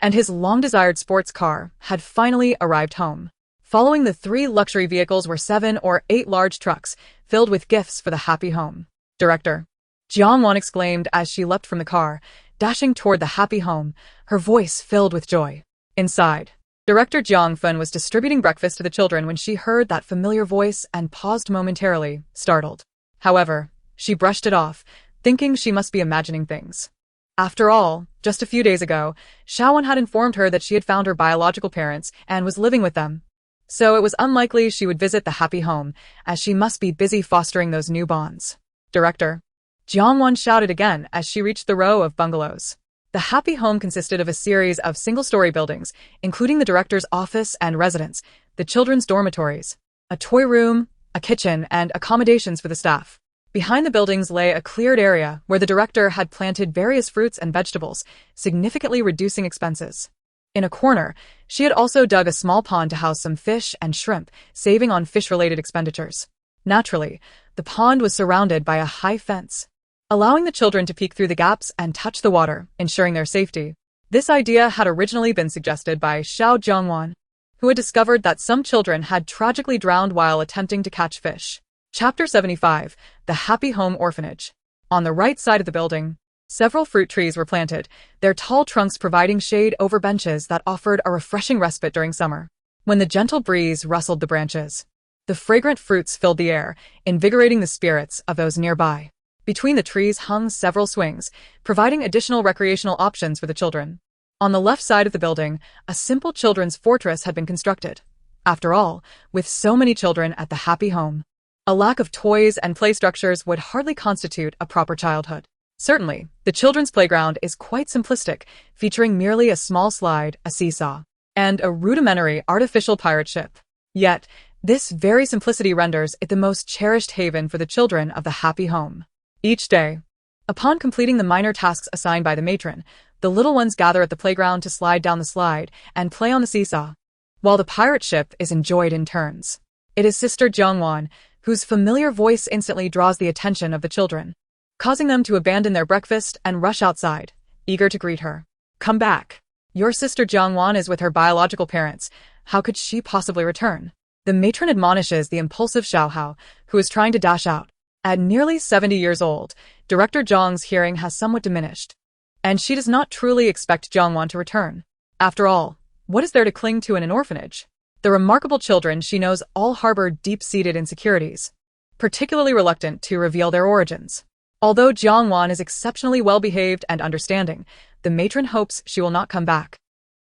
and his long-desired sports car had finally arrived home. Following the 3 luxury vehicles were 7 or 8 large trucks filled with gifts for the happy home. Director, Jiang Wan exclaimed as she leapt from the car, dashing toward the happy home, her voice filled with joy. Inside, Director Jiang Fen was distributing breakfast to the children when she heard that familiar voice and paused momentarily, startled. However, she brushed it off, thinking she must be imagining things. After all, just a few days ago, Xiaowen had informed her that she had found her biological parents and was living with them. So it was unlikely she would visit the happy home, as she must be busy fostering those new bonds. Director, Jiang Wan shouted again as she reached the row of bungalows. The happy home consisted of a series of single-story buildings, including the director's office and residence, the children's dormitories, a toy room, a kitchen, and accommodations for the staff. Behind the buildings lay a cleared area where the director had planted various fruits and vegetables, significantly reducing expenses. In a corner, she had also dug a small pond to house some fish and shrimp, saving on fish-related expenditures. Naturally, the pond was surrounded by a high fence, allowing the children to peek through the gaps and touch the water, ensuring their safety. This idea had originally been suggested by Jiang Wan, who had discovered that some children had tragically drowned while attempting to catch fish. Chapter 75, The Happy Home Orphanage. On the right side of the building, several fruit trees were planted, their tall trunks providing shade over benches that offered a refreshing respite during summer. When the gentle breeze rustled the branches, the fragrant fruits filled the air, invigorating the spirits of those nearby. Between the trees hung several swings, providing additional recreational options for the children. On the left side of the building, a simple children's fortress had been constructed. After all, with so many children at the happy home, a lack of toys and play structures would hardly constitute a proper childhood. Certainly, the children's playground is quite simplistic, featuring merely a small slide, a seesaw, and a rudimentary artificial pirate ship. Yet, this very simplicity renders it the most cherished haven for the children of the happy home. Each day, upon completing the minor tasks assigned by the matron, the little ones gather at the playground to slide down the slide and play on the seesaw, while the pirate ship is enjoyed in turns. It is Sister Jiang Wan, whose familiar voice instantly draws the attention of the children, causing them to abandon their breakfast and rush outside, eager to greet her. Come back. Your sister Jiang Wan is with her biological parents. How could she possibly return? The matron admonishes the impulsive Xiaohao, who is trying to dash out. At nearly 70 years old, Director Zhang's hearing has somewhat diminished, and she does not truly expect Jiang Wan to return. After all, what is there to cling to in an orphanage? The remarkable children she knows all harbor deep-seated insecurities, particularly reluctant to reveal their origins. Although Jiang Wan is exceptionally well-behaved and understanding, the matron hopes she will not come back,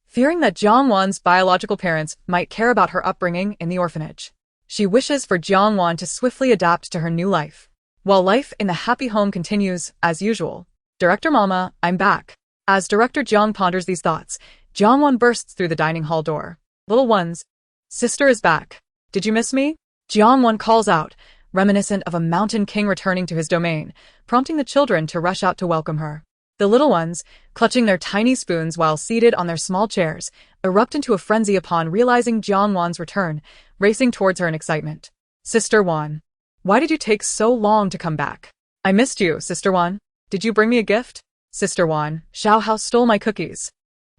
fearing that Jiang Wan's biological parents might care about her upbringing in the orphanage. She wishes for Jiang Wan to swiftly adapt to her new life. While life in the happy home continues, as usual. Director Mama, I'm back. As Director Jiang ponders these thoughts, Jiang Wan bursts through the dining hall door. Little ones, sister is back. Did you miss me? Jiang Wan calls out, reminiscent of a mountain king returning to his domain, prompting the children to rush out to welcome her. The little ones, clutching their tiny spoons while seated on their small chairs, erupt into a frenzy upon realizing Jiang Wan's return, racing towards her in excitement. Sister Wan, why did you take so long to come back? I missed you, Sister Wan. Did you bring me a gift? Sister Wan, Xiaohao stole my cookies.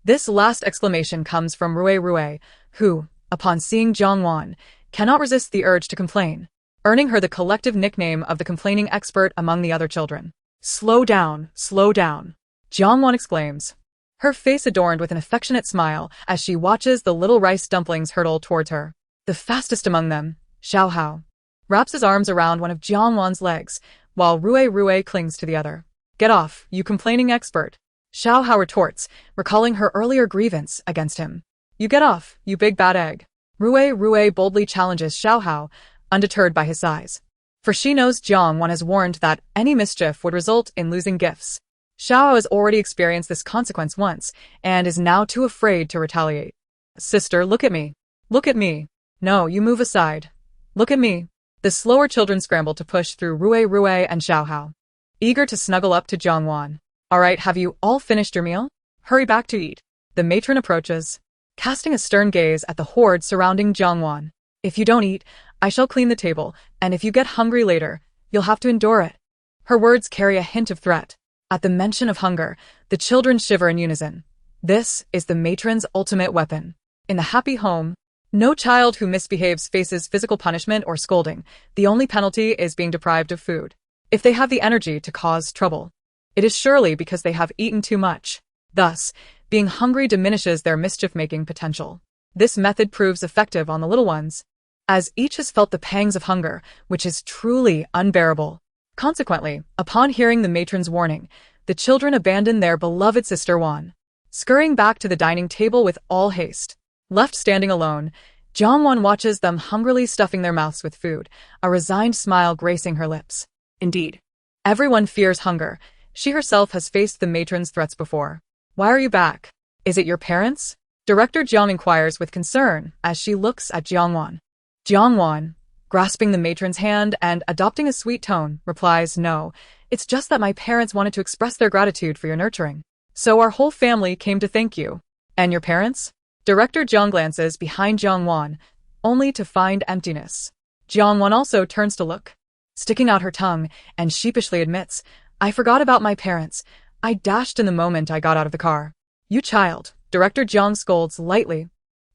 This last exclamation comes from Rui, who, upon seeing Jiang Wan, cannot resist the urge to complain, earning her the collective nickname of the complaining expert among the other children. Slow down, Jiang Wan exclaims, her face adorned with an affectionate smile as she watches the little rice dumplings hurtle towards her. The fastest among them, Xiaohao, wraps his arms around one of Jiang Wan's legs, while Rui clings to the other. Get off, you complaining expert. Xiaohao retorts, recalling her earlier grievance against him. You get off, you big bad egg. Rui boldly challenges Xiaohao, undeterred by his size. For she knows Jiang Wan has warned that any mischief would result in losing gifts. Xiaohao has already experienced this consequence once, and is now too afraid to retaliate. Sister, look at me. Look at me. No, you move aside. Look at me. The slower children scramble to push through Rui and Xiaohao, eager to snuggle up to Jiang Wan. All right, have you all finished your meal? Hurry back to eat. The matron approaches, casting a stern gaze at the horde surrounding Jiang Wan. If you don't eat, I shall clean the table, and if you get hungry later, you'll have to endure it. Her words carry a hint of threat. At the mention of hunger, the children shiver in unison. This is the matron's ultimate weapon. In the happy home, no child who misbehaves faces physical punishment or scolding. The only penalty is being deprived of food. If they have the energy to cause trouble, it is surely because they have eaten too much. Thus, being hungry diminishes their mischief-making potential. This method proves effective on the little ones, as each has felt the pangs of hunger, which is truly unbearable. Consequently, upon hearing the matron's warning, the children abandon their beloved Sister Wan, scurrying back to the dining table with all haste. Left standing alone, Jiang Wan watches them hungrily stuffing their mouths with food, a resigned smile gracing her lips. Indeed, everyone fears hunger. She herself has faced the matron's threats before. Why are you back? Is it your parents? Director Jiang inquires with concern as she looks at Jiang Wan. Jiang Wan, grasping the matron's hand and adopting a sweet tone, replies, "No, it's just that my parents wanted to express their gratitude for your nurturing. So our whole family came to thank you." "And your parents?" Director Jiang glances behind Jiang Wan, only to find emptiness. Jiang Wan also turns to look, sticking out her tongue, and sheepishly admits, "I forgot about my parents. I dashed in the moment I got out of the car." "You child," Director Jiang scolds lightly,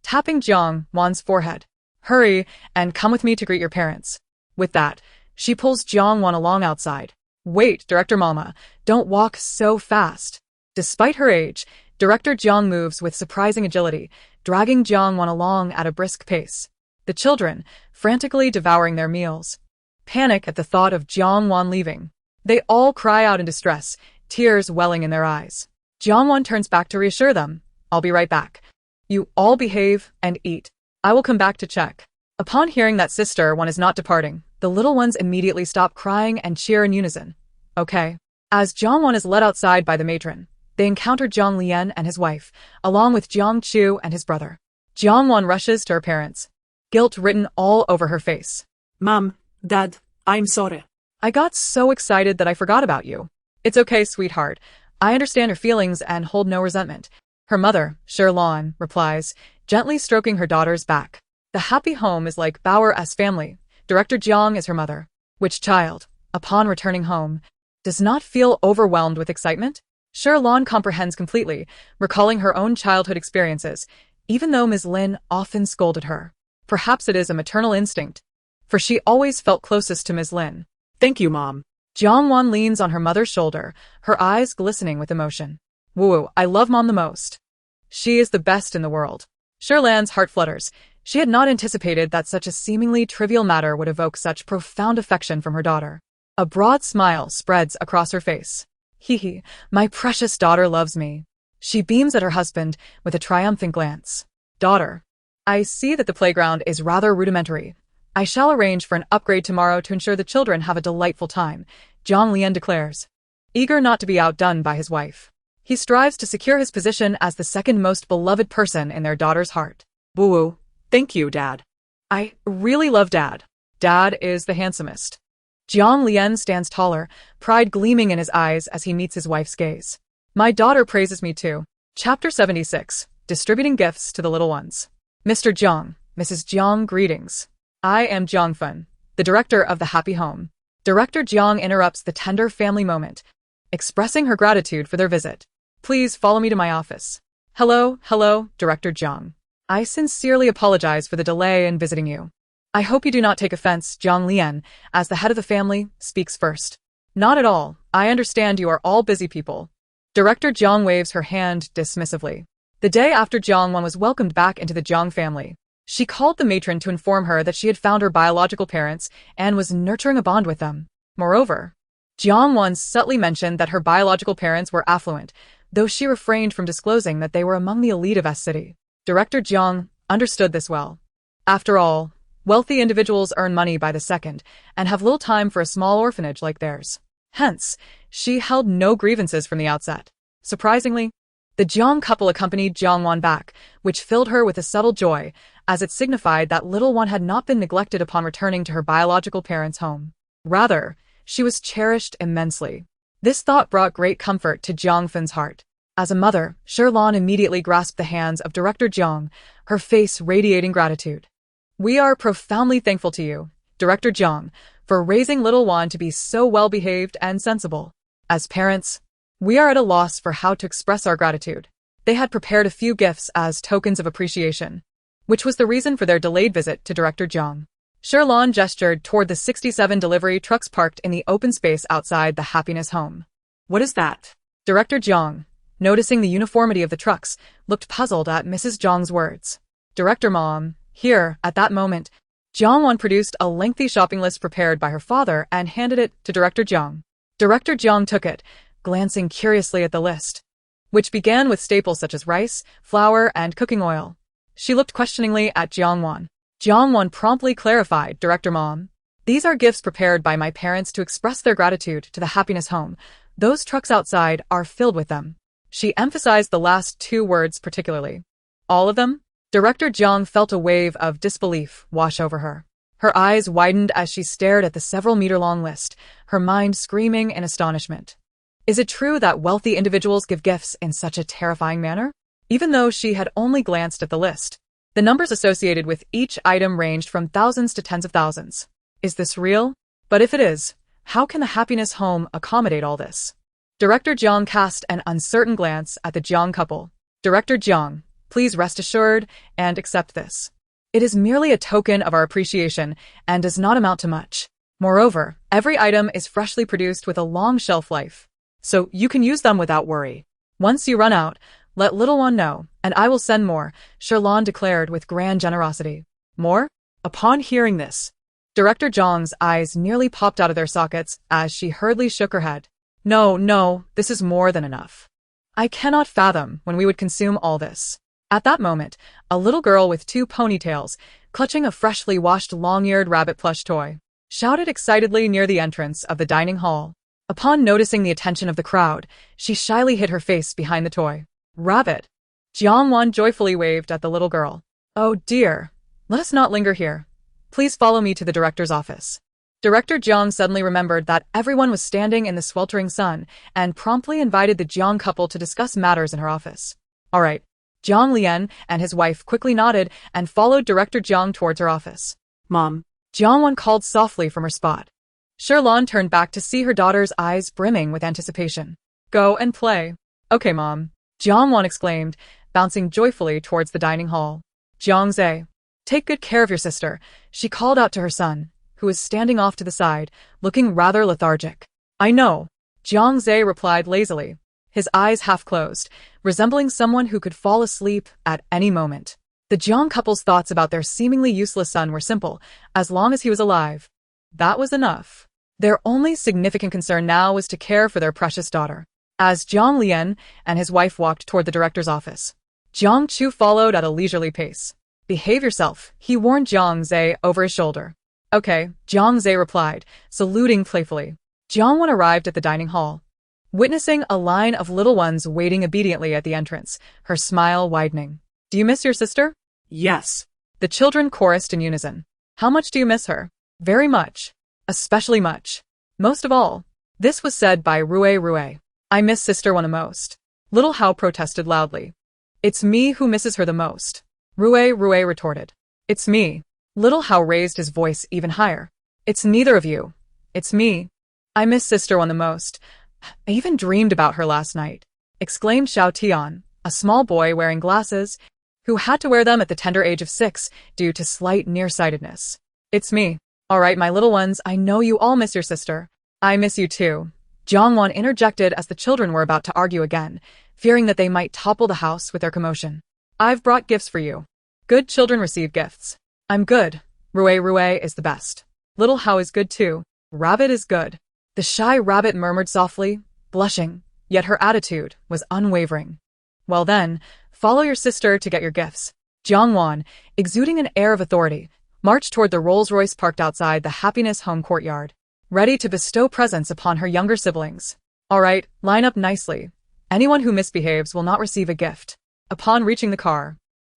tapping Jiang Wan's forehead. "Hurry, and come with me to greet your parents." With that, she pulls Jiang Wan along outside. "Wait, Director Mama, don't walk so fast." Despite her age, Director Jiang moves with surprising agility, dragging Jiang Wan along at a brisk pace. The children, frantically devouring their meals, panic at the thought of Jiang Wan leaving. They all cry out in distress, tears welling in their eyes. Jiang Wan turns back to reassure them. "I'll be right back. You all behave and eat. I will come back to check." Upon hearing that Sister One is not departing, the little ones immediately stop crying and cheer in unison. "Okay." As Jiang Wan is led outside by the matron, they encounter Jiang Lian and his wife, along with Jiang Chu and his brother. Jiang Wan rushes to her parents, guilt written all over her face.
Mom, Dad, I'm sorry.
"I got so excited that I forgot about you." "It's okay, sweetheart. I understand your feelings and hold no resentment." Her mother, Shirlan, replies, gently stroking her daughter's back. The happy home is like Bauer-S family. Director Jiang is her mother. Which child, upon returning home, does not feel overwhelmed with excitement? Shirlan comprehends completely, recalling her own childhood experiences, even though Ms. Lin often scolded her. Perhaps it is a maternal instinct, for she always felt closest to Ms. Lin.
Thank you, Mom.
Jiang Wan leans on her mother's shoulder, her eyes glistening with emotion. "Woo, I love Mom the most. She is the best in the world." Shirlan's heart flutters. She had not anticipated that such a seemingly trivial matter would evoke such profound affection from her daughter. A broad smile spreads across her face. "Hee, my precious daughter loves me." She beams at her husband with a triumphant glance. "Daughter, I see that the playground is rather rudimentary. I shall arrange for an upgrade tomorrow to ensure the children have a delightful time," Jiang Lian declares, eager not to be outdone by his wife. He strives to secure his position as the second most beloved person in their daughter's heart.
Woo-woo. Thank you, Dad.
"I really love Dad. Dad is the handsomest." Jiang Lian stands taller, pride gleaming in his eyes as he meets his wife's gaze. "My daughter praises me too." Chapter 76. Distributing gifts to the little ones. "Mr. Jiang, Mrs. Jiang, greetings. I am Jiang Fen, the director of the Happy Home." Director Jiang interrupts the tender family moment, expressing her gratitude for their visit. "Please follow me to my office." Hello, Director Jiang. "I sincerely apologize for the delay in visiting you. I hope you do not take offense," Jiang Lian, as the head of the family, speaks first. "Not at all. I understand you are all busy people." Director Jiang waves her hand dismissively. The day after Jiang Wan was welcomed back into the Jiang family, she called the matron to inform her that she had found her biological parents and was nurturing a bond with them. Moreover, Jiang Wan subtly mentioned that her biological parents were affluent, though she refrained from disclosing that they were among the elite of S City. Director Jiang understood this well. After all, wealthy individuals earn money by the second and have little time for a small orphanage like theirs. Hence, she held no grievances from the outset. Surprisingly, the Jiang couple accompanied Jiang Wan back, which filled her with a subtle joy, as it signified that little one had not been neglected upon returning to her biological parents' home. Rather, she was cherished immensely. This thought brought great comfort to Jiang Fen's heart. As a mother, Shirlan immediately grasped the hands of Director Jiang, her face radiating gratitude. "We are profoundly thankful to you, Director Jiang, for raising little Wan to be so well-behaved and sensible. As parents, we are at a loss for how to express our gratitude." They had prepared a few gifts as tokens of appreciation, which was the reason for their delayed visit to Director Jiang. Shirlan gestured toward the 67 delivery trucks parked in the open space outside the Happiness Home.
What is that?
Director Jiang, noticing the uniformity of the trucks, looked puzzled at Mrs. Jiang's words. Director Mom, here, at that moment, Jiang Wan produced a lengthy shopping list prepared by her father and handed it to Director Jiang. Director Jiang took it, glancing curiously at the list, which began with staples such as rice, flour, and cooking oil. She looked questioningly at Jiang Wan. Jiang Wan promptly clarified, "Director Mom, these are gifts prepared by my parents to express their gratitude to the Happiness Home. Those trucks outside are filled with them." She emphasized the last two words particularly. All of them? Director Jiang felt a wave of disbelief wash over her. Her eyes widened as she stared at the several-meter-long list, her mind screaming in astonishment. Is it true that wealthy individuals give gifts in such a terrifying manner? Even though she had only glanced at the list, the numbers associated with each item ranged from thousands to tens of thousands. Is this real? But if it is, how can the happiness home accommodate all this? Director Jiang cast an uncertain glance at the Jiang couple. Director Jiang, please rest assured and accept this. It is merely a token of our appreciation and does not amount to much. Moreover, every item is freshly produced with a long shelf life, so you can use them without worry. Once you run out, let little one know, and I will send more, Sherlon declared with grand generosity. More? Upon hearing this, Director Jiang's eyes nearly popped out of their sockets as she hurriedly shook her head. No, this is more than enough. I cannot fathom when we would consume all this. At that moment, a little girl with two ponytails, clutching a freshly washed long-eared rabbit plush toy, shouted excitedly near the entrance of the dining hall. Upon noticing the attention of the crowd, she shyly hid her face behind the toy. Rabbit! Jiang Wan joyfully waved at the little girl. Oh dear, let us not linger here. Please follow me to the director's office. Director Jiang suddenly remembered that everyone was standing in the sweltering sun and promptly invited the Jiang couple to discuss matters in her office. All right. Jiang Lian and his wife quickly nodded and followed Director Jiang towards her office. Mom. Jiang Wan called softly from her spot. Sherlon turned back to see her daughter's eyes brimming with anticipation. Go and play. Okay, Mom. Jiang Wan exclaimed, bouncing joyfully towards the dining hall. Jiang Zhe, take good care of your sister, she called out to her son, who was standing off to the side, looking rather lethargic. I know, Jiang Zhe replied lazily, his eyes half closed, resembling someone who could fall asleep at any moment. The Jiang couple's thoughts about their seemingly useless son were simple, as long as he was alive. That was enough. Their only significant concern now was to care for their precious daughter. As Jiang Lian and his wife walked toward the director's office, Jiang Chu followed at a leisurely pace. Behave yourself, he warned Jiang Zhe over his shoulder. Okay, Jiang Zhe replied, saluting playfully. Jiang Wan arrived at the dining hall, witnessing a line of little ones waiting obediently at the entrance, her smile widening. Do you miss your sister? Yes. The children chorused in unison. How much do you miss her? Very much. Especially much. Most of all. This was said by Rue. I miss sister one the most. Little Hao protested loudly. It's me who misses her the most. Rue retorted. It's me. Little Hao raised his voice even higher. It's neither of you. It's me. I miss sister one the most. I even dreamed about her last night, exclaimed Xiao Tian, a small boy wearing glasses, who had to wear them at the tender age of 6 due to slight nearsightedness. It's me. All right, my little ones, I know you all miss your sister. I miss you too. Jiang Wan interjected as the children were about to argue again, fearing that they might topple the house with their commotion. I've brought gifts for you. Good children receive gifts. I'm good. Rue is the best. Little Hao is good too. Rabbit is good. The shy rabbit murmured softly, blushing, yet her attitude was unwavering. Well then, follow your sister to get your gifts. Jiang Wan, exuding an air of authority, marched toward the Rolls-Royce parked outside the Happiness Home courtyard, ready to bestow presents upon her younger siblings. All right, line up nicely. Anyone who misbehaves will not receive a gift. Upon reaching the car,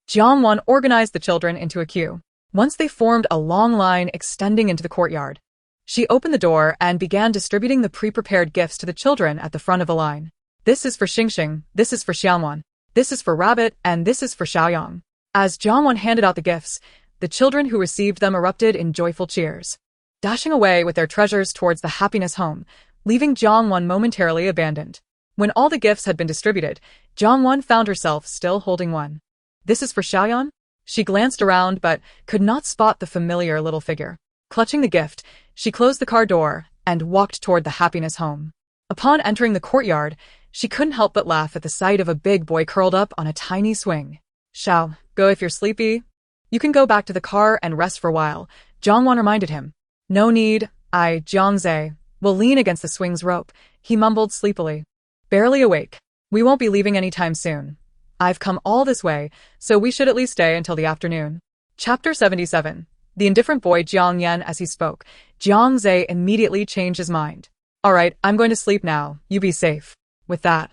Jiang Wan organized the children into a queue. Once they formed a long line extending into the courtyard, she opened the door and began distributing the pre-prepared gifts to the children at the front of the line. This is for Xingxing, this is for Xianwan, this is for Rabbit, and this is for Xiaoyang. As Jiang Wan handed out the gifts, the children who received them erupted in joyful cheers, dashing away with their treasures towards the Happiness Home, leaving Jiang Wan momentarily abandoned. When all the gifts had been distributed, Jiang Wan found herself still holding one. This is for Xiaoyan? She glanced around but could not spot the familiar little figure. Clutching the gift, she closed the car door and walked toward the Happiness Home. Upon entering the courtyard, she couldn't help but laugh at the sight of a big boy curled up on a tiny swing. Xiao, go if you're sleepy. You can go back to the car and rest for a while, Jiang Wan reminded him. No need, Jiang Zhe, will lean against the swing's rope, he mumbled sleepily. Barely awake. We won't be leaving anytime soon. I've come all this way, so we should at least stay until the afternoon. Chapter 77. The indifferent boy Jiang Yan as he spoke. Jiang Zhe immediately changed his mind. All right, I'm going to sleep now, you be safe. With that,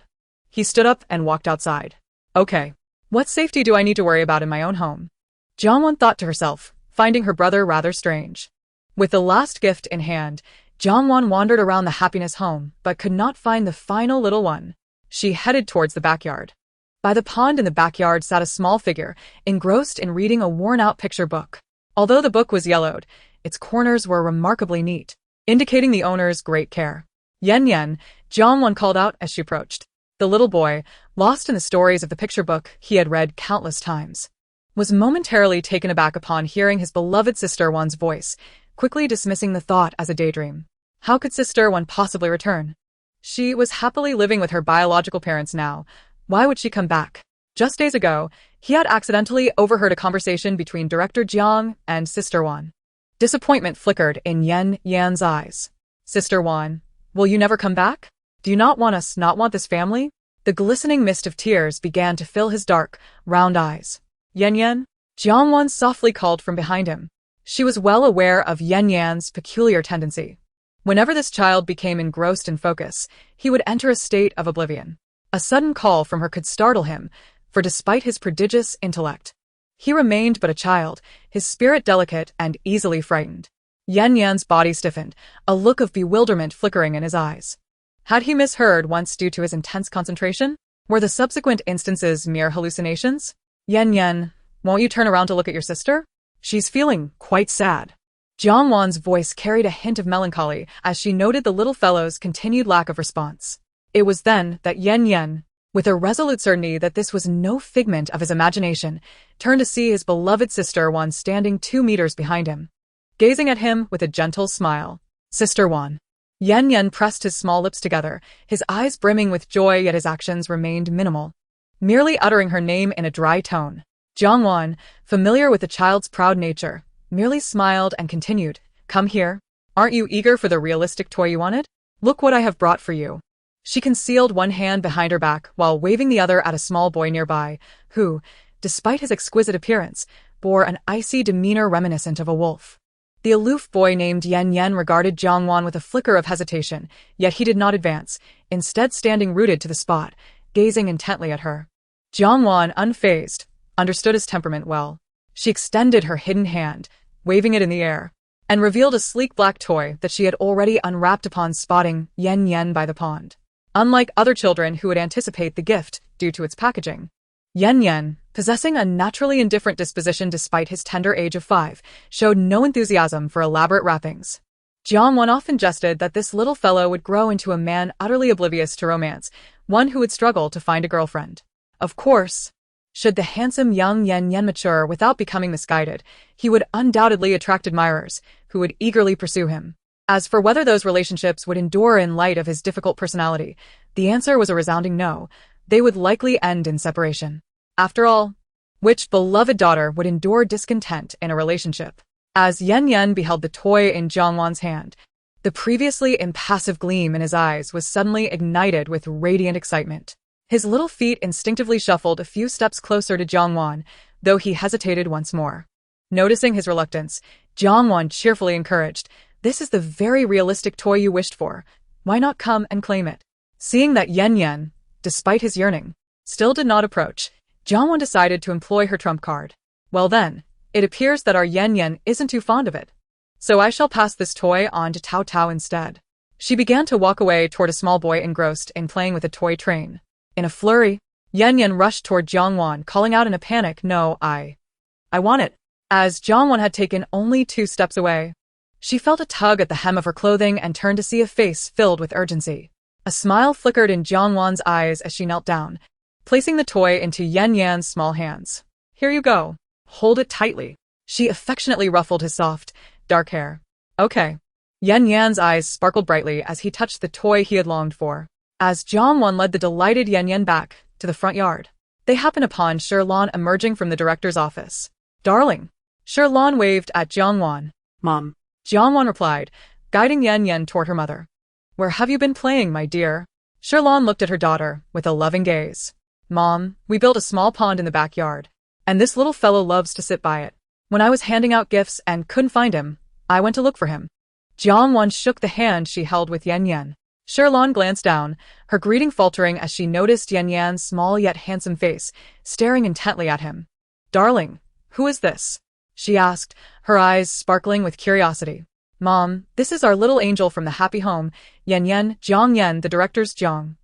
He stood up and walked outside. Okay. What safety do I need to worry about in my own home? Jiang Wan thought to herself, finding her brother rather strange. With the last gift in hand, Jiang Wan wandered around the happiness home, but could not find the final little one. She headed towards the backyard. By the pond in the backyard sat a small figure, engrossed in reading a worn-out picture book. Although the book was yellowed, its corners were remarkably neat, indicating the owner's great care. Yen Yen, Jiang Wan called out as she approached. The little boy, lost in the stories of the picture book he had read countless times, was momentarily taken aback upon hearing his beloved Sister Wan's voice, quickly dismissing the thought as a daydream. How could Sister Wan possibly return? She was happily living with her biological parents now. Why would she come back? Just days ago, he had accidentally overheard a conversation between Director Jiang and Sister Wan. Disappointment flickered in Yen Yan's eyes. Sister Wan, will you never come back? Do you not want this family? The glistening mist of tears began to fill his dark, round eyes. Yen Yen? Jiang Wan softly called from behind him. She was well aware of Yen Yan's peculiar tendency. Whenever this child became engrossed in focus, he would enter a state of oblivion. A sudden call from her could startle him, for despite his prodigious intellect, he remained but a child, his spirit delicate and easily frightened. Yen Yan's body stiffened, a look of bewilderment flickering in his eyes. Had he misheard once due to his intense concentration? Were the subsequent instances mere hallucinations? Yen Yen, won't you turn around to look at your sister? She's feeling quite sad. Jiang Wan's voice carried a hint of melancholy as she noted the little fellow's continued lack of response. It was then that Yen Yen, with a resolute certainty that this was no figment of his imagination, turned to see his beloved Sister Wan standing 2 meters behind him, gazing at him with a gentle smile. Sister Wan. Yen Yen pressed his small lips together, his eyes brimming with joy, yet his actions remained minimal, merely uttering her name in a dry tone. Jiang Wan, familiar with the child's proud nature, merely smiled and continued, Come here. Aren't you eager for the realistic toy you wanted? Look what I have brought for you. She concealed one hand behind her back while waving the other at a small boy nearby, who, despite his exquisite appearance, bore an icy demeanor reminiscent of a wolf. The aloof boy named Yen Yen regarded Jiang Wan with a flicker of hesitation, yet he did not advance, instead standing rooted to the spot, gazing intently at her. Jiang Wan, unfazed, understood his temperament well. She extended her hidden hand, waving it in the air, and revealed a sleek black toy that she had already unwrapped upon spotting Yen Yen by the pond. Unlike other children who would anticipate the gift due to its packaging, Yen Yen, possessing a naturally indifferent disposition despite his tender age of 5, showed no enthusiasm for elaborate wrappings. Jiang Wan often jested that this little fellow would grow into a man utterly oblivious to romance, one who would struggle to find a girlfriend. Of course, should the handsome young Yen Yen mature without becoming misguided, he would undoubtedly attract admirers, who would eagerly pursue him. As for whether those relationships would endure in light of his difficult personality, the answer was a resounding no. They would likely end in separation. After all, which beloved daughter would endure discontent in a relationship? As Yen Yen beheld the toy in Jiang Wan's hand, the previously impassive gleam in his eyes was suddenly ignited with radiant excitement. His little feet instinctively shuffled a few steps closer to Jiang Wan, though he hesitated once more. Noticing his reluctance, Jiang Wan cheerfully encouraged, This is the very realistic toy you wished for. Why not come and claim it? Seeing that Yen Yen, despite his yearning, still did not approach, Jiang Wan decided to employ her trump card. Well then, it appears that our Yen Yen isn't too fond of it. So I shall pass this toy on to Tao Tao instead. She began to walk away toward a small boy engrossed in playing with a toy train. In a flurry, Yen Yen rushed toward Jiang Wan, calling out in a panic, No, I want it. As Jiang Wan had taken only 2 steps away, she felt a tug at the hem of her clothing and turned to see a face filled with urgency. A smile flickered in Jiang Wan's eyes as she knelt down, placing the toy into Yen Yan's small hands. Here you go. Hold it tightly. She affectionately ruffled his soft, dark hair. Okay. Yen Yan's eyes sparkled brightly as he touched the toy he had longed for. As Jiang Wan led the delighted Yen Yen back to the front yard, they happened upon Shirlan emerging from the director's office. Darling. Shirlan waved at Jiang Wan.
Mom.
Jiang Wan replied, guiding Yen Yen toward her mother. Where have you been playing, my dear? Shirlan looked at her daughter with a loving gaze. Mom, we built a small pond in the backyard, and this little fellow loves to sit by it. When I was handing out gifts and couldn't find him, I went to look for him. Jiang Wan shook the hand she held with Yen Yen. Sherlon glanced down, her greeting faltering as she noticed Yan Yan's small yet handsome face, staring intently at him. "Darling, who is this?" she asked, her eyes sparkling with curiosity. "Mom, this is our little angel from the happy home, Yan Yan, Jiang Yan, the director's Jiang."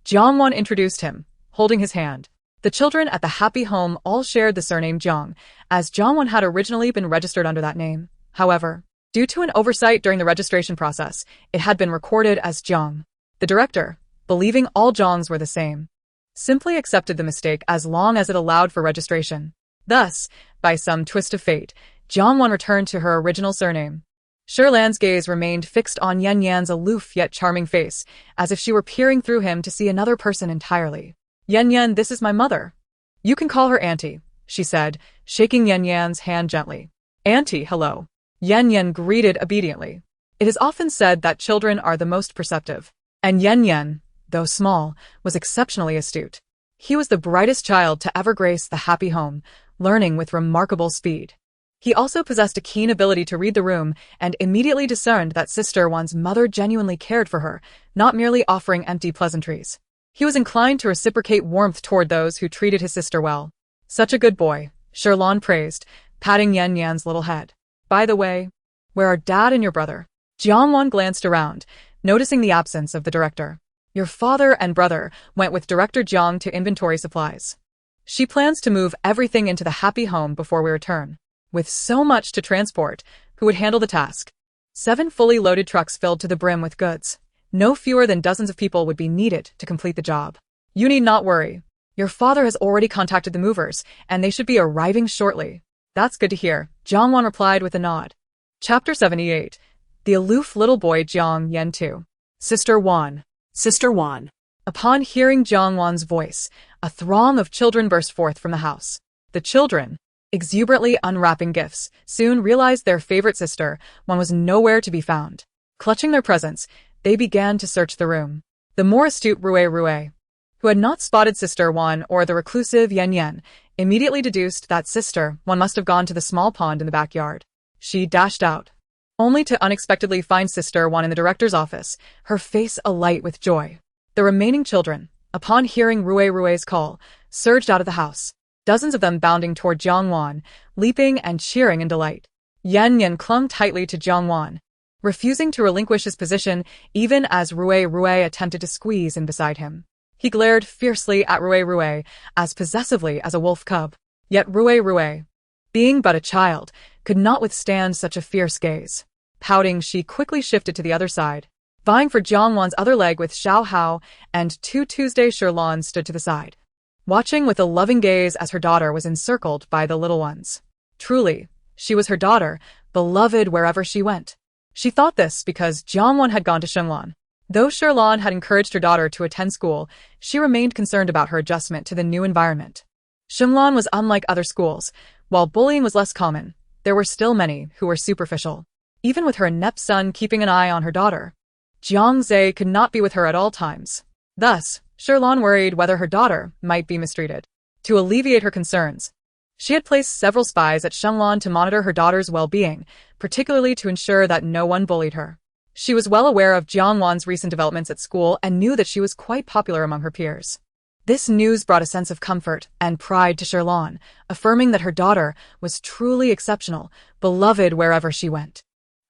Jiang Wan introduced him, holding his hand. The children at the happy home all shared the surname Jiang, as Jiang Wan had originally been registered under that name. However, due to an oversight during the registration process, it had been recorded as Jiang. The director, believing all Jiangs were the same, simply accepted the mistake as long as it allowed for registration. Thus, by some twist of fate, Jiang Wan returned to her original surname. Sherlan's gaze remained fixed on Yan Yan's aloof yet charming face, as if she were peering through him to see another person entirely. "Yan Yan, this is my mother. You can call her Auntie," she said, shaking Yan Yan's hand gently. "Auntie, hello." Yan Yan greeted obediently. It is often said that children are the most perceptive, and Yan Yan, though small, was exceptionally astute. He was the brightest child to ever grace the happy home, learning with remarkable speed. He also possessed a keen ability to read the room and immediately discerned that Sister Wan's mother genuinely cared for her, not merely offering empty pleasantries. He was inclined to reciprocate warmth toward those who treated his sister well. "Such a good boy," Sherlon praised, patting Yan Yan's little head. "By the way, where are Dad and your brother?" Jiang Wan glanced around, noticing the absence of the director. "Your father and brother went with Director Jiang to inventory supplies. She plans to move everything into the happy home before we return. With so much to transport, who would handle the task?" 7 fully loaded trucks filled to the brim with goods. No fewer than dozens of people would be needed to complete the job. "You need not worry. Your father has already contacted the movers, and they should be arriving shortly." "That's good to hear," Jiang Wan replied with a nod. Chapter 78. The aloof little boy Jiang Yan 2. Sister Wan.
Sister Wan.
Upon hearing Jiang Wan's voice, a throng of children burst forth from the house. The children, exuberantly unwrapping gifts, soon realized their favorite sister Wan was nowhere to be found. Clutching their presents, they began to search the room. The more astute Rue, who had not spotted Sister Wan or the reclusive Yan Yan, immediately deduced that Sister Wan must have gone to the small pond in the backyard. She dashed out, only to unexpectedly find Sister Wan in the director's office, her face alight with joy. The remaining children, upon hearing Rue's call, surged out of the house, dozens of them bounding toward Jiang Wan, leaping and cheering in delight. Yan Yan clung tightly to Jiang Wan, refusing to relinquish his position even as Rue attempted to squeeze in beside him. He glared fiercely at Rue as possessively as a wolf cub. Yet Rue, being but a child, could not withstand such a fierce gaze. Pouting, she quickly shifted to the other side, vying for Jiang Wan's other leg with Xiao Hao, and Tuesday Sherlon stood to the side, watching with a loving gaze as her daughter was encircled by the little ones. Truly, she was her daughter, beloved wherever she went. She thought this because Jiang Wan had gone to Shenglong. Though Sherlon had encouraged her daughter to attend school, she remained concerned about her adjustment to the new environment. Shenglong was unlike other schools. While bullying was less common, there were still many who were superficial. Even with her inept son keeping an eye on her daughter, Jiang Zhe could not be with her at all times. Thus, Sherlon worried whether her daughter might be mistreated. To alleviate her concerns, she had placed several spies at Shenglong to monitor her daughter's well-being, particularly to ensure that no one bullied her. She was well aware of Jiang Wan's recent developments at school and knew that she was quite popular among her peers. This news brought a sense of comfort and pride to Sherlon, affirming that her daughter was truly exceptional, beloved wherever she went.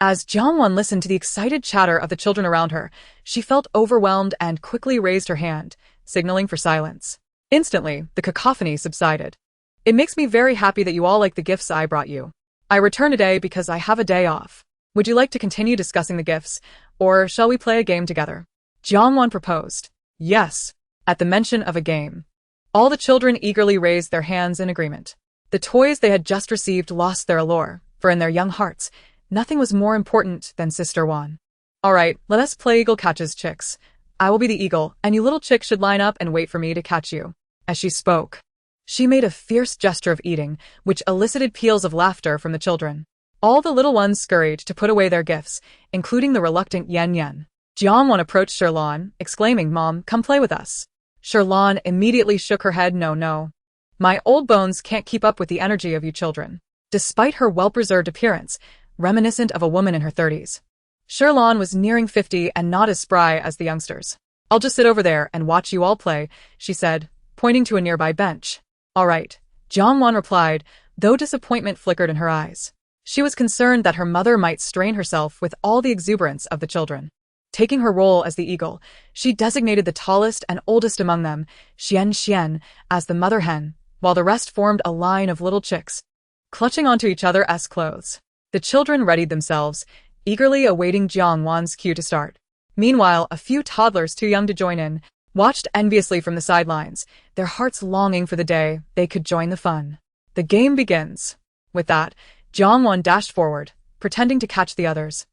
As Jiang Wan listened to the excited chatter of the children around her, she felt overwhelmed and quickly raised her hand, signaling for silence. Instantly, the cacophony subsided. "It makes me very happy that you all like the gifts I brought you. I return today because I have a day off. Would you like to continue discussing the gifts, or shall we play a game together?" Jiang Wan proposed. Yes. At the mention of a game, all the children eagerly raised their hands in agreement. The toys they had just received lost their allure, for in their young hearts, nothing was more important than Sister Wan. "All right, let us play Eagle Catches Chicks. I will be the eagle, and you little chicks should line up and wait for me to catch you." As she spoke, she made a fierce gesture of eating, which elicited peals of laughter from the children. All the little ones scurried to put away their gifts, including the reluctant Yan Yan. Jiang Wan approached Sherlon, exclaiming, "Mom, come play with us." Sherlon immediately shook her head. No. My old bones can't keep up with the energy of you children." Despite her well-preserved appearance, reminiscent of a woman in her 30s, Sherlon was nearing 50 and not as spry as the youngsters. I'll just sit over there and watch you all play, she said, pointing to a nearby bench. All right, Jiang Wan replied, though disappointment flickered in her eyes. She was concerned that her mother might strain herself with all the exuberance of the children. Taking her role as the eagle, she designated the tallest and oldest among them, Xian, as the mother hen, while the rest formed a line of little chicks, clutching onto each other's clothes. The children readied themselves, eagerly awaiting Jiang Wan's cue to start. Meanwhile, a few toddlers too young to join in watched enviously from the sidelines, their hearts longing for the day they could join the fun. The game begins. With that, Jiang Wan dashed forward, pretending to catch the others,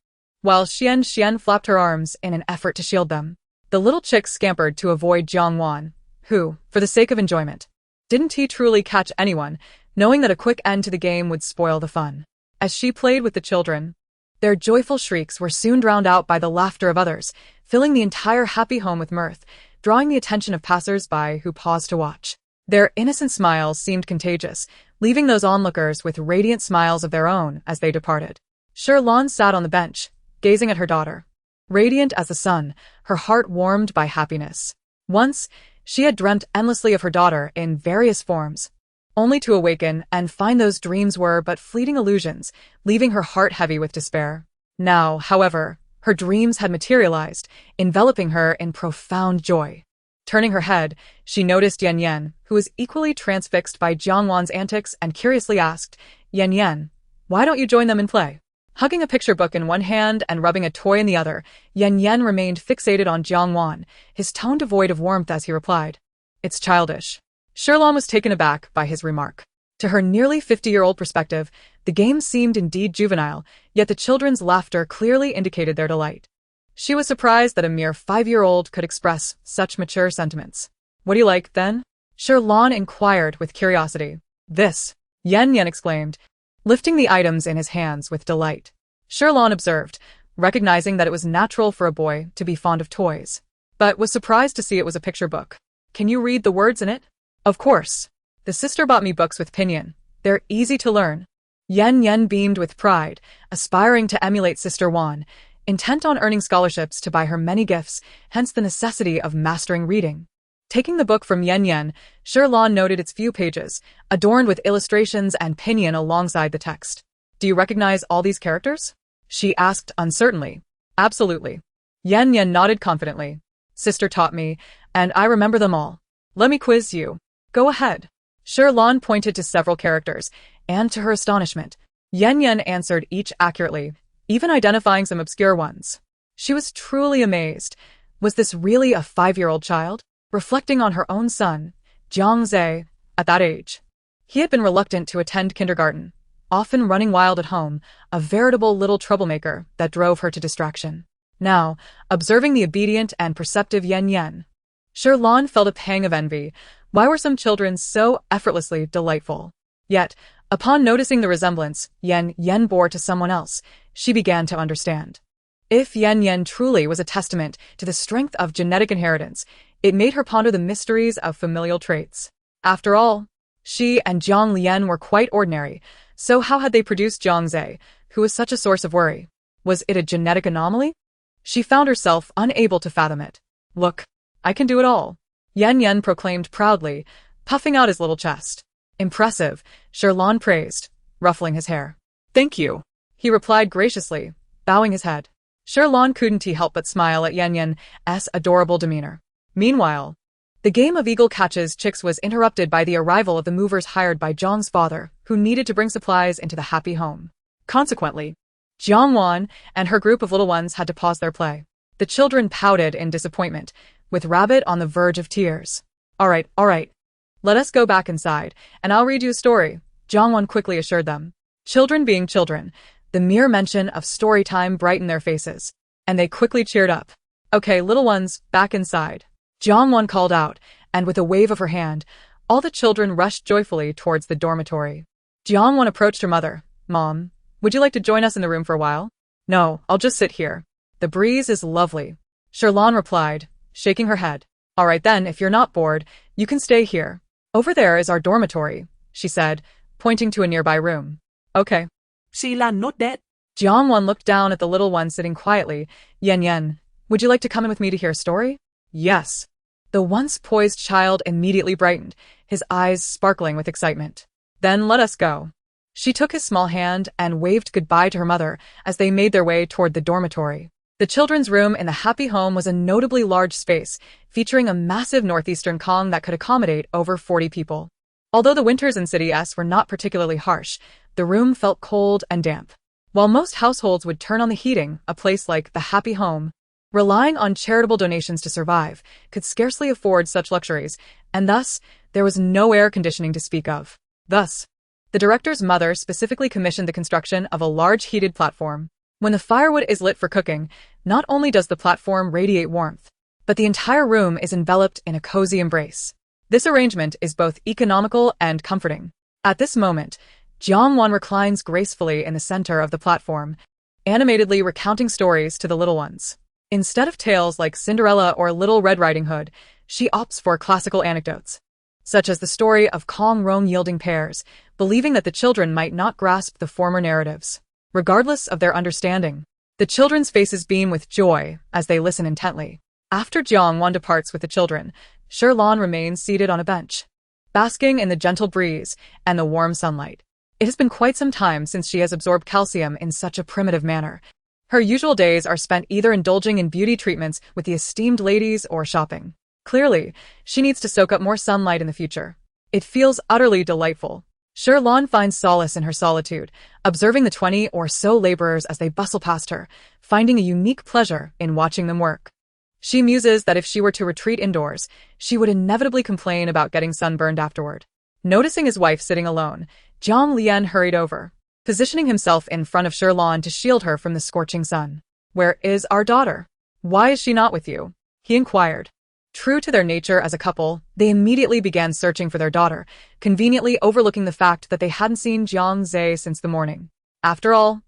while Xian flapped her arms in an effort to shield them. The little chicks scampered to avoid Jiang Wan, who, for the sake of enjoyment, didn't he truly catch anyone, knowing that a quick end to the game would spoil the fun. As she played with the children, their joyful shrieks were soon drowned out by the laughter of others, filling the entire happy home with mirth, drawing the attention of passers-by who paused to watch. Their innocent smiles seemed contagious, leaving those onlookers with radiant smiles of their own as they departed. Sherlon sat on the bench, gazing at her daughter. Radiant as the sun, her heart warmed by happiness. Once, she had dreamt endlessly of her daughter in various forms, only to awaken and find those dreams were but fleeting illusions, leaving her heart heavy with despair. Now, however, her dreams had materialized, enveloping her in profound joy. Turning her head, she noticed Yan, who was equally transfixed by Jiang Wan's antics and curiously asked, Yan, why don't you join them in play? Hugging a picture book in one hand and rubbing a toy in the other, Yan remained fixated on Jiang Wan, his tone devoid of warmth as he replied, It's childish. Sherlon was taken aback by his remark. To her nearly 50-year-old perspective, the game seemed indeed juvenile, yet the children's laughter clearly indicated their delight. She was surprised that a mere 5-year-old could express such mature sentiments. What do you like, then? Sherlon inquired with curiosity. This, Yan exclaimed, lifting the items in his hands with delight. Sherlon observed, recognizing that it was natural for a boy to be fond of toys, but was surprised to see it was a picture book. Can you read the words in it? Of course. The sister bought me books with pinyin. They're easy to learn. Yan beamed with pride, aspiring to emulate Sister Wan, intent on earning scholarships to buy her many gifts, hence the necessity of mastering reading. Taking the book from Yan, Sherlon noted its few pages, adorned with illustrations and pinyin alongside the text. Do you recognize all these characters? She asked uncertainly. Absolutely. Yan nodded confidently. Sister taught me, and I remember them all. Let me quiz you. Go ahead. Sherlon pointed to several characters, and to her astonishment, Yan answered each accurately, even identifying some obscure ones. She was truly amazed. Was this really a 5-year-old child? Reflecting on her own son, Jiang Zhe, at that age. He had been reluctant to attend kindergarten, often running wild at home, a veritable little troublemaker that drove her to distraction. Now, observing the obedient and perceptive Yan, Sherlon felt a pang of envy. Why were some children so effortlessly delightful? Yet, upon noticing the resemblance Yan bore to someone else, she began to understand. If Yan truly was a testament to the strength of genetic inheritance, it made her ponder the mysteries of familial traits. After all, she and Jiang Lian were quite ordinary, so how had they produced Jiang Zhe, who was such a source of worry? Was it a genetic anomaly? She found herself unable to fathom it. Look, I can do it all. Yan proclaimed proudly, puffing out his little chest. Impressive, Sherlon praised, ruffling his hair. Thank you, he replied graciously, bowing his head. Sherlon couldn't help but smile at Yan's adorable demeanor. Meanwhile, the game of eagle catches chicks was interrupted by the arrival of the movers hired by Jiang's father, who needed to bring supplies into the happy home. Consequently, Jiang Wan and her group of little ones had to pause their play. The children pouted in disappointment, with Rabbit on the verge of tears. All right. Let us go back inside, and I'll read you a story, Jiang Wan quickly assured them. Children being children, the mere mention of story time brightened their faces, and they quickly cheered up. Okay, little ones, back inside, Jiang Wan called out, and with a wave of her hand, all the children rushed joyfully towards the dormitory. Jiang Wan approached her mother. Mom, would you like to join us in the room for a while? No, I'll just sit here. The breeze is lovely, Sherlon replied, shaking her head. All right then, if you're not bored, you can stay here. Over there is our dormitory, she said, pointing to a nearby room. Okay.
Sheila, not that.
Jiang Wan looked down at the little one sitting quietly. Yen Yen, would you like to come in with me to hear a story? Yes. The once poised child immediately brightened, his eyes sparkling with excitement. Then let us go. She took his small hand and waved goodbye to her mother as they made their way toward the dormitory. The children's room in the happy home was a notably large space, featuring a massive northeastern Kong that could accommodate over 40 people. Although the winters in City S were not particularly harsh, the room felt cold and damp. While most households would turn on the heating, a place like the happy home, relying on charitable donations to survive, could scarcely afford such luxuries, and thus, there was no air conditioning to speak of. Thus, the director's mother specifically commissioned the construction of a large heated platform. When the firewood is lit for cooking, not only does the platform radiate warmth, but the entire room is enveloped in a cozy embrace. This arrangement is both economical and comforting. At this moment, Jiang Wan reclines gracefully in the center of the platform, animatedly recounting stories to the little ones. Instead of tales like Cinderella or Little Red Riding Hood, she opts for classical anecdotes, such as the story of Kong Rong yielding pears, believing that the children might not grasp the former narratives. Regardless of their understanding, the children's faces beam with joy as they listen intently. After Jiang Wan departs with the children, Shirlan remains seated on a bench, basking in the gentle breeze and the warm sunlight. It has been quite some time since she has absorbed calcium in such a primitive manner. Her usual days are spent either indulging in beauty treatments with the esteemed ladies or shopping. Clearly, she needs to soak up more sunlight in the future. It feels utterly delightful. Shirlan finds solace in her solitude, observing the 20 or so laborers as they bustle past her, finding a unique pleasure in watching them work. She muses that if she were to retreat indoors, she would inevitably complain about getting sunburned afterward. Noticing his wife sitting alone, Zhang Lian hurried over, positioning himself in front of Shirlan to shield her from the scorching sun. "Where is our daughter? Why is she not with you?" he inquired. True to their nature as a couple, they immediately began searching for their daughter, conveniently overlooking the fact that they hadn't seen Jiang Zhe since the morning. After all,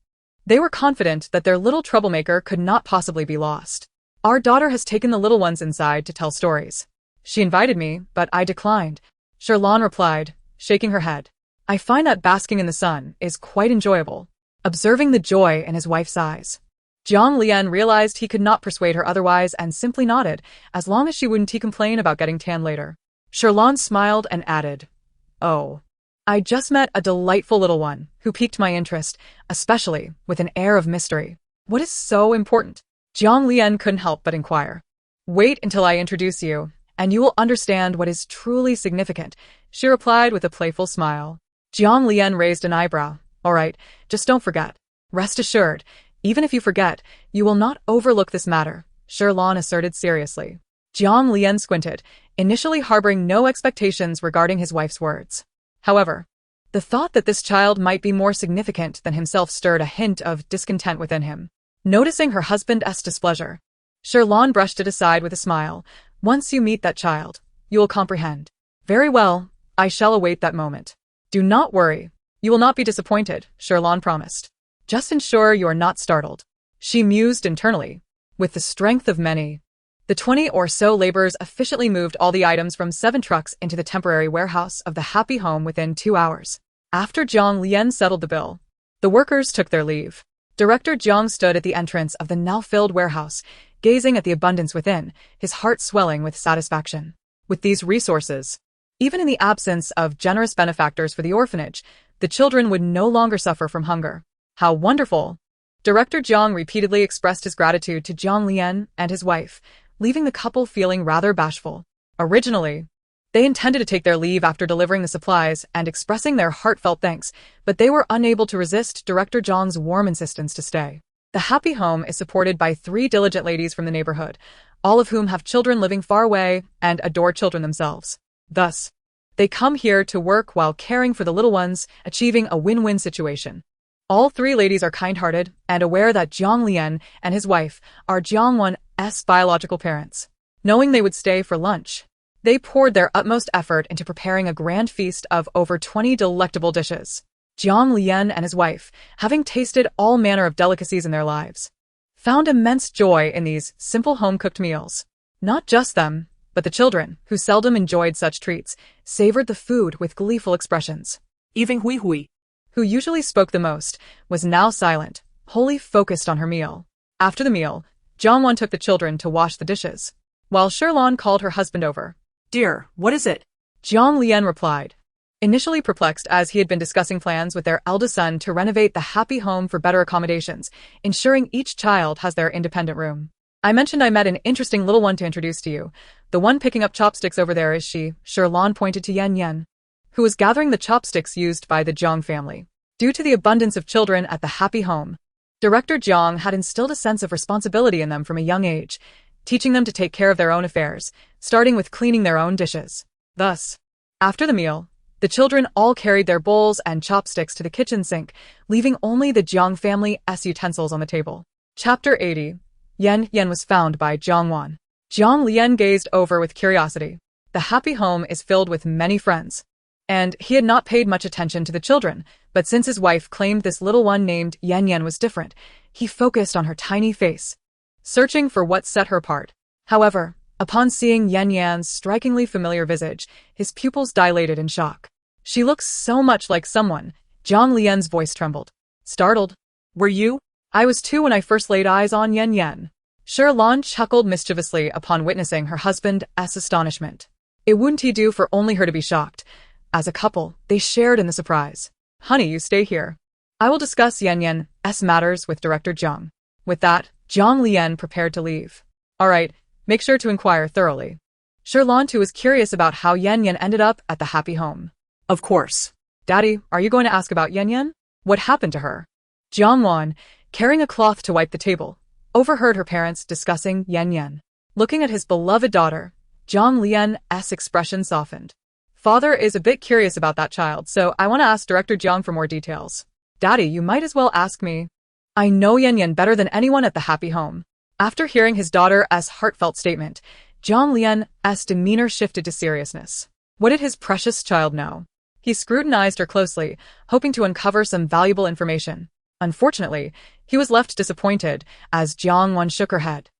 they were confident that their little troublemaker could not possibly be lost. "Our daughter has taken the little ones inside to tell stories. She invited me, but I declined," Shirlan replied, shaking her head. "I find that basking in the sun is quite enjoyable." Observing the joy in his wife's eyes, Jiang Lian realized he could not persuade her otherwise and simply nodded. As long as she wouldn't complain about getting tan later. Shirlan smiled and added, "Oh, I just met a delightful little one who piqued my interest, especially with an air of mystery." "What is so important?" Jiang Lian couldn't help but inquire. "Wait until I introduce you, and you will understand what is truly significant," she replied with a playful smile. Jiang Lian raised an eyebrow. "All right, just don't forget." "Rest assured, even if you forget, you will not overlook this matter," Shirlan asserted seriously. Jiang Lian squinted, initially harboring no expectations regarding his wife's words. However, the thought that this child might be more significant than himself stirred a hint of discontent within him. Noticing her husband's displeasure, Shirlan brushed it aside with a smile. "Once you meet that child, you will comprehend." "Very well, I shall await that moment." "Do not worry. You will not be disappointed," Shirlan promised. "Just ensure you are not startled." She mused internally. With the strength of many, the 20 or so laborers efficiently moved all the items from 7 trucks into the temporary warehouse of the happy home within 2 hours. After Jiang Lian settled the bill, the workers took their leave. Director Jiang stood at the entrance of the now-filled warehouse, gazing at the abundance within, his heart swelling with satisfaction. With these resources, even in the absence of generous benefactors for the orphanage, the children would no longer suffer from hunger. "How wonderful!" Director Jiang repeatedly expressed his gratitude to Jiang Lian and his wife, leaving the couple feeling rather bashful. Originally, they intended to take their leave after delivering the supplies and expressing their heartfelt thanks, but they were unable to resist Director Jiang's warm insistence to stay. The happy home is supported by 3 diligent ladies from the neighborhood, all of whom have children living far away and adore children themselves. Thus, they come here to work while caring for the little ones, achieving a win-win situation. All 3 ladies are kind-hearted and aware that Jiang Lian and his wife are Jiang Wan's biological parents. Knowing they would stay for lunch, they poured their utmost effort into preparing a grand feast of over 20 delectable dishes. Jiang Lian and his wife, having tasted all manner of delicacies in their lives, found immense joy in these simple home-cooked meals. Not just them, but the children, who seldom enjoyed such treats, savored the food with gleeful expressions.
Even Hui Hui,
who usually spoke the most, was now silent, wholly focused on her meal. After the meal, Jiang Wan took the children to wash the dishes, while Shirlan called her husband over.
Dear, what is it?
Jiang Lian replied, initially perplexed as he had been discussing plans with their eldest son to renovate the happy home for better accommodations, ensuring each child has their independent room. I mentioned I met an interesting little one to introduce to you. The one picking up chopsticks over there is she. Shirlan pointed to Yan Yan, who was gathering the chopsticks used by the Jiang family. Due to the abundance of children at the happy home, Director Jiang had instilled a sense of responsibility in them from a young age, teaching them to take care of their own affairs, starting with cleaning their own dishes. Thus, after the meal, the children all carried their bowls and chopsticks to the kitchen sink, leaving only the Jiang family's utensils on the table. Chapter 80. Yan Yan was found by Jiang Wan. Jiang Lian gazed over with curiosity. The happy home is filled with many friends, and he had not paid much attention to the children, but since his wife claimed this little one named Yan Yan was different, he focused on her tiny face, searching for what set her apart. However, upon seeing Yan Yan's strikingly familiar visage, his pupils dilated in shock. She looks so much like someone. Jiang Lian's voice trembled. Startled.
Were you?
I was too when I first laid eyes on Yan Yan. Shirlan chuckled mischievously upon witnessing her husband's astonishment. It wouldn't he do for only her to be shocked. As a couple, they shared in the surprise. Honey, you stay here. I will discuss Yan Yan's matters with Director Jiang. With that, Jiang Lian prepared to leave. All right, make sure to inquire thoroughly. Shirlan too was curious about how Yan Yan ended up at the happy home.
Of course.
Daddy, are you going to ask about Yan Yan? What happened to her? Jiang Wan, carrying a cloth to wipe the table, overheard her parents discussing Yan Yan. Looking at his beloved daughter, Jiang Lian's expression softened. Father is a bit curious about that child, so I want to ask Director Jiang for more details. Daddy, you might as well ask me. I know Yan Yan better than anyone at the happy home. After hearing his daughter's heartfelt statement, Jiang Lian's demeanor shifted to seriousness. What did his precious child know? He scrutinized her closely, hoping to uncover some valuable information. Unfortunately, he was left disappointed as Jiang Wan shook her head.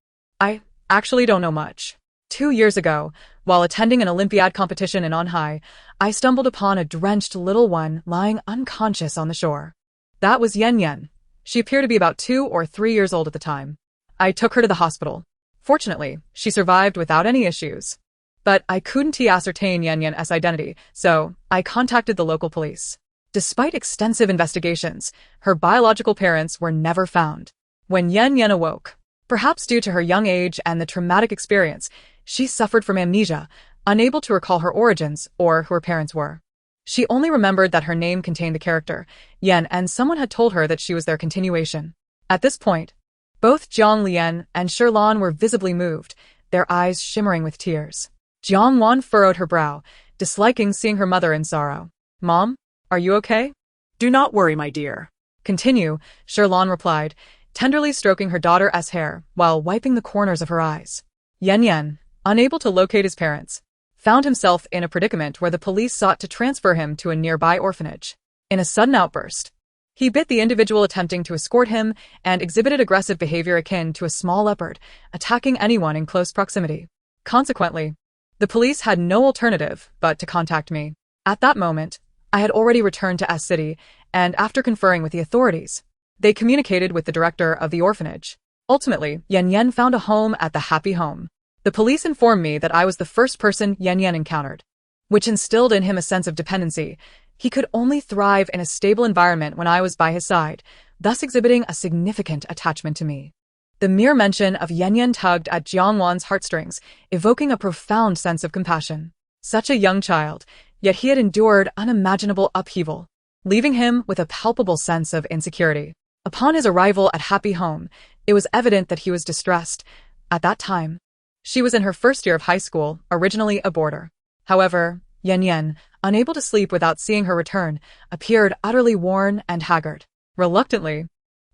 I actually don't know much. 2 years ago, while attending an Olympiad competition in Anhai, I stumbled upon a drenched little one lying unconscious on the shore. That was Yan Yan. She appeared to be about 2 or 3 years old at the time. I took her to the hospital. Fortunately, she survived without any issues. But I couldn't ascertain Yan Yan's identity, so I contacted the local police. Despite extensive investigations, her biological parents were never found. When Yan Yan awoke, perhaps due to her young age and the traumatic experience, she suffered from amnesia, unable to recall her origins or who her parents were. She only remembered that her name contained the character Yan, and someone had told her that she was their continuation. At this point, both Jiang Lian and Shirlan were visibly moved, their eyes shimmering with tears. Jiang Wan furrowed her brow, disliking seeing her mother in sorrow. Mom, are you okay?
Do not worry, my dear.
Continue, Shirlan replied, tenderly stroking her daughter's hair while wiping the corners of her eyes. Yan Yan, unable to locate his parents, found himself in a predicament where the police sought to transfer him to a nearby orphanage. In a sudden outburst, he bit the individual attempting to escort him and exhibited aggressive behavior akin to a small leopard, attacking anyone in close proximity. Consequently, the police had no alternative but to contact me. At that moment, I had already returned to S City, and after conferring with the authorities, they communicated with the director of the orphanage. Ultimately, Yan Yan found a home at the happy home. The police informed me that I was the first person Yan Yan encountered, which instilled in him a sense of dependency. He could only thrive in a stable environment when I was by his side, thus exhibiting a significant attachment to me. The mere mention of Yan Yan tugged at Jiang Wan's heartstrings, evoking a profound sense of compassion. Such a young child, yet he had endured unimaginable upheaval, leaving him with a palpable sense of insecurity. Upon his arrival at Happy Home, it was evident that he was distressed. At that time, she was in her first year of high school, originally a boarder. However, Yan Yan, unable to sleep without seeing her return, appeared utterly worn and haggard. Reluctantly,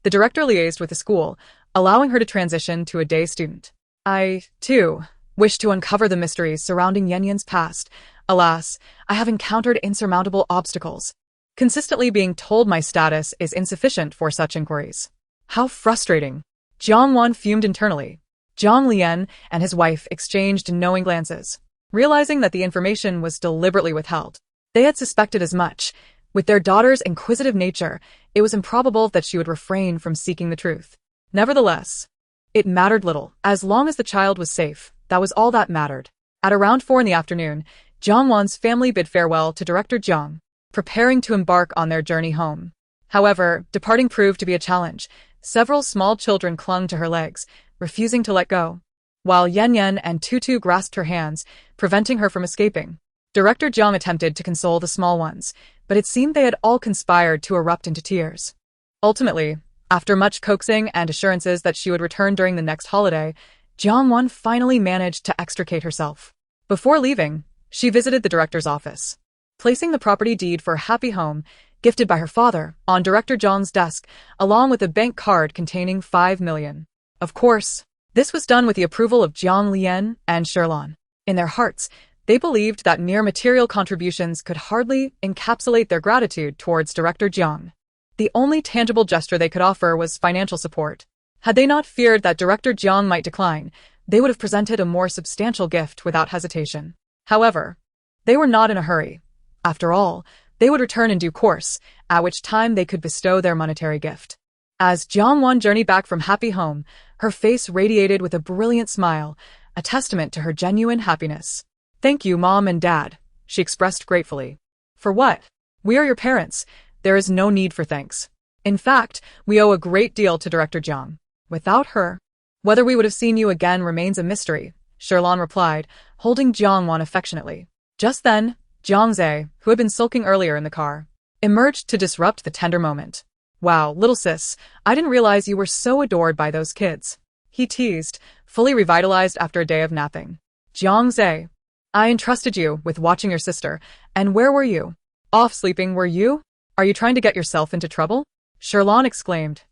the director liaised with the school, allowing her to transition to a day student. I, too, wish to uncover the mysteries surrounding Yan Yan's past. Alas, I have encountered insurmountable obstacles, consistently being told my status is insufficient for such inquiries. How frustrating! Jiang Wan fumed internally. Jiang Lian and his wife exchanged knowing glances, realizing that the information was deliberately withheld. They had suspected as much. With their daughter's inquisitive nature, it was improbable that she would refrain from seeking the truth. Nevertheless, it mattered little. As long as the child was safe, that was all that mattered. At around 4 in the afternoon, Jiang Wan's family bid farewell to Director Jiang, preparing to embark on their journey home. However, departing proved to be a challenge. Several small children clung to her legs, refusing to let go, while Yen Yen and Tutu grasped her hands, preventing her from escaping. Director Jiang attempted to console the small ones, but it seemed they had all conspired to erupt into tears. Ultimately, after much coaxing and assurances that she would return during the next holiday, Jiang Wan finally managed to extricate herself. Before leaving, she visited the director's office, placing the property deed for Happy Home, gifted by her father, on Director Jiang's desk, along with a bank card containing 5 million. Of course, this was done with the approval of Jiang Lian and Sherlan. In their hearts, they believed that mere material contributions could hardly encapsulate their gratitude towards Director Jiang. The only tangible gesture they could offer was financial support. Had they not feared that Director Jiang might decline, they would have presented a more substantial gift without hesitation. However, they were not in a hurry. After all, they would return in due course, at which time they could bestow their monetary gift. As Jiang Wan journeyed back from Happy Home, her face radiated with a brilliant smile, a testament to her genuine happiness. "Thank you, Mom and Dad," she expressed gratefully. "For what? We are your parents. There is no need for thanks. In fact, we owe a great deal to Director Jiang. Without her, whether we would have seen you again remains a mystery," Sherlan replied, holding Jiang Wan affectionately. Just then, Jiang Zhe, who had been sulking earlier in the car, emerged to disrupt the tender moment. "Wow, little sis, I didn't realize you were so adored by those kids," he teased, fully revitalized after a day of napping. "Jiang Zhe, I entrusted you with watching your sister, and where were you? Off sleeping, were you? Are you trying to get yourself into trouble?" Sherlan exclaimed,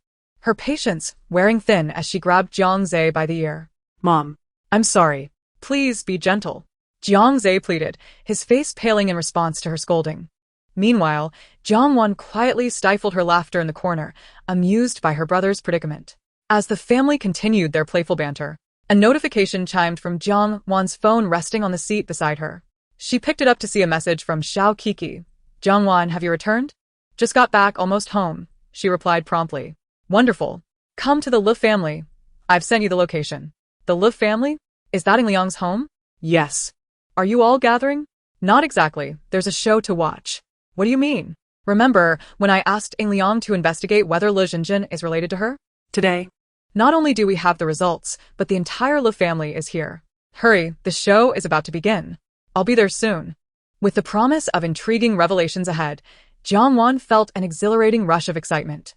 her patience wearing thin as she grabbed Jiang Zhe by the ear.
Mom.
"I'm sorry. Please be gentle," Jiang Zhe pleaded, his face paling in response to her scolding. Meanwhile, Jiang Wan quietly stifled her laughter in the corner, amused by her brother's predicament. As the family continued their playful banter, a notification chimed from Jiang Wan's phone resting on the seat beside her. She picked it up to see a message from Xiao Kiki. "Jiang Wan, have you returned?" "Just got back, almost home," she replied promptly. "Wonderful. Come to the Li family. I've sent you the location." "The Li family? Is that in Liang's home?" "Yes." "Are you all gathering?" "Not exactly. There's a show to watch." "What do you mean?" "Remember when I asked Ing Liang to investigate whether Li Jinjin is related to her?"
Today.
"Not only do we have the results, but the entire Li family is here. Hurry, the show is about to begin. I'll be there soon." With the promise of intriguing revelations ahead, Jiang Wan felt an exhilarating rush of excitement.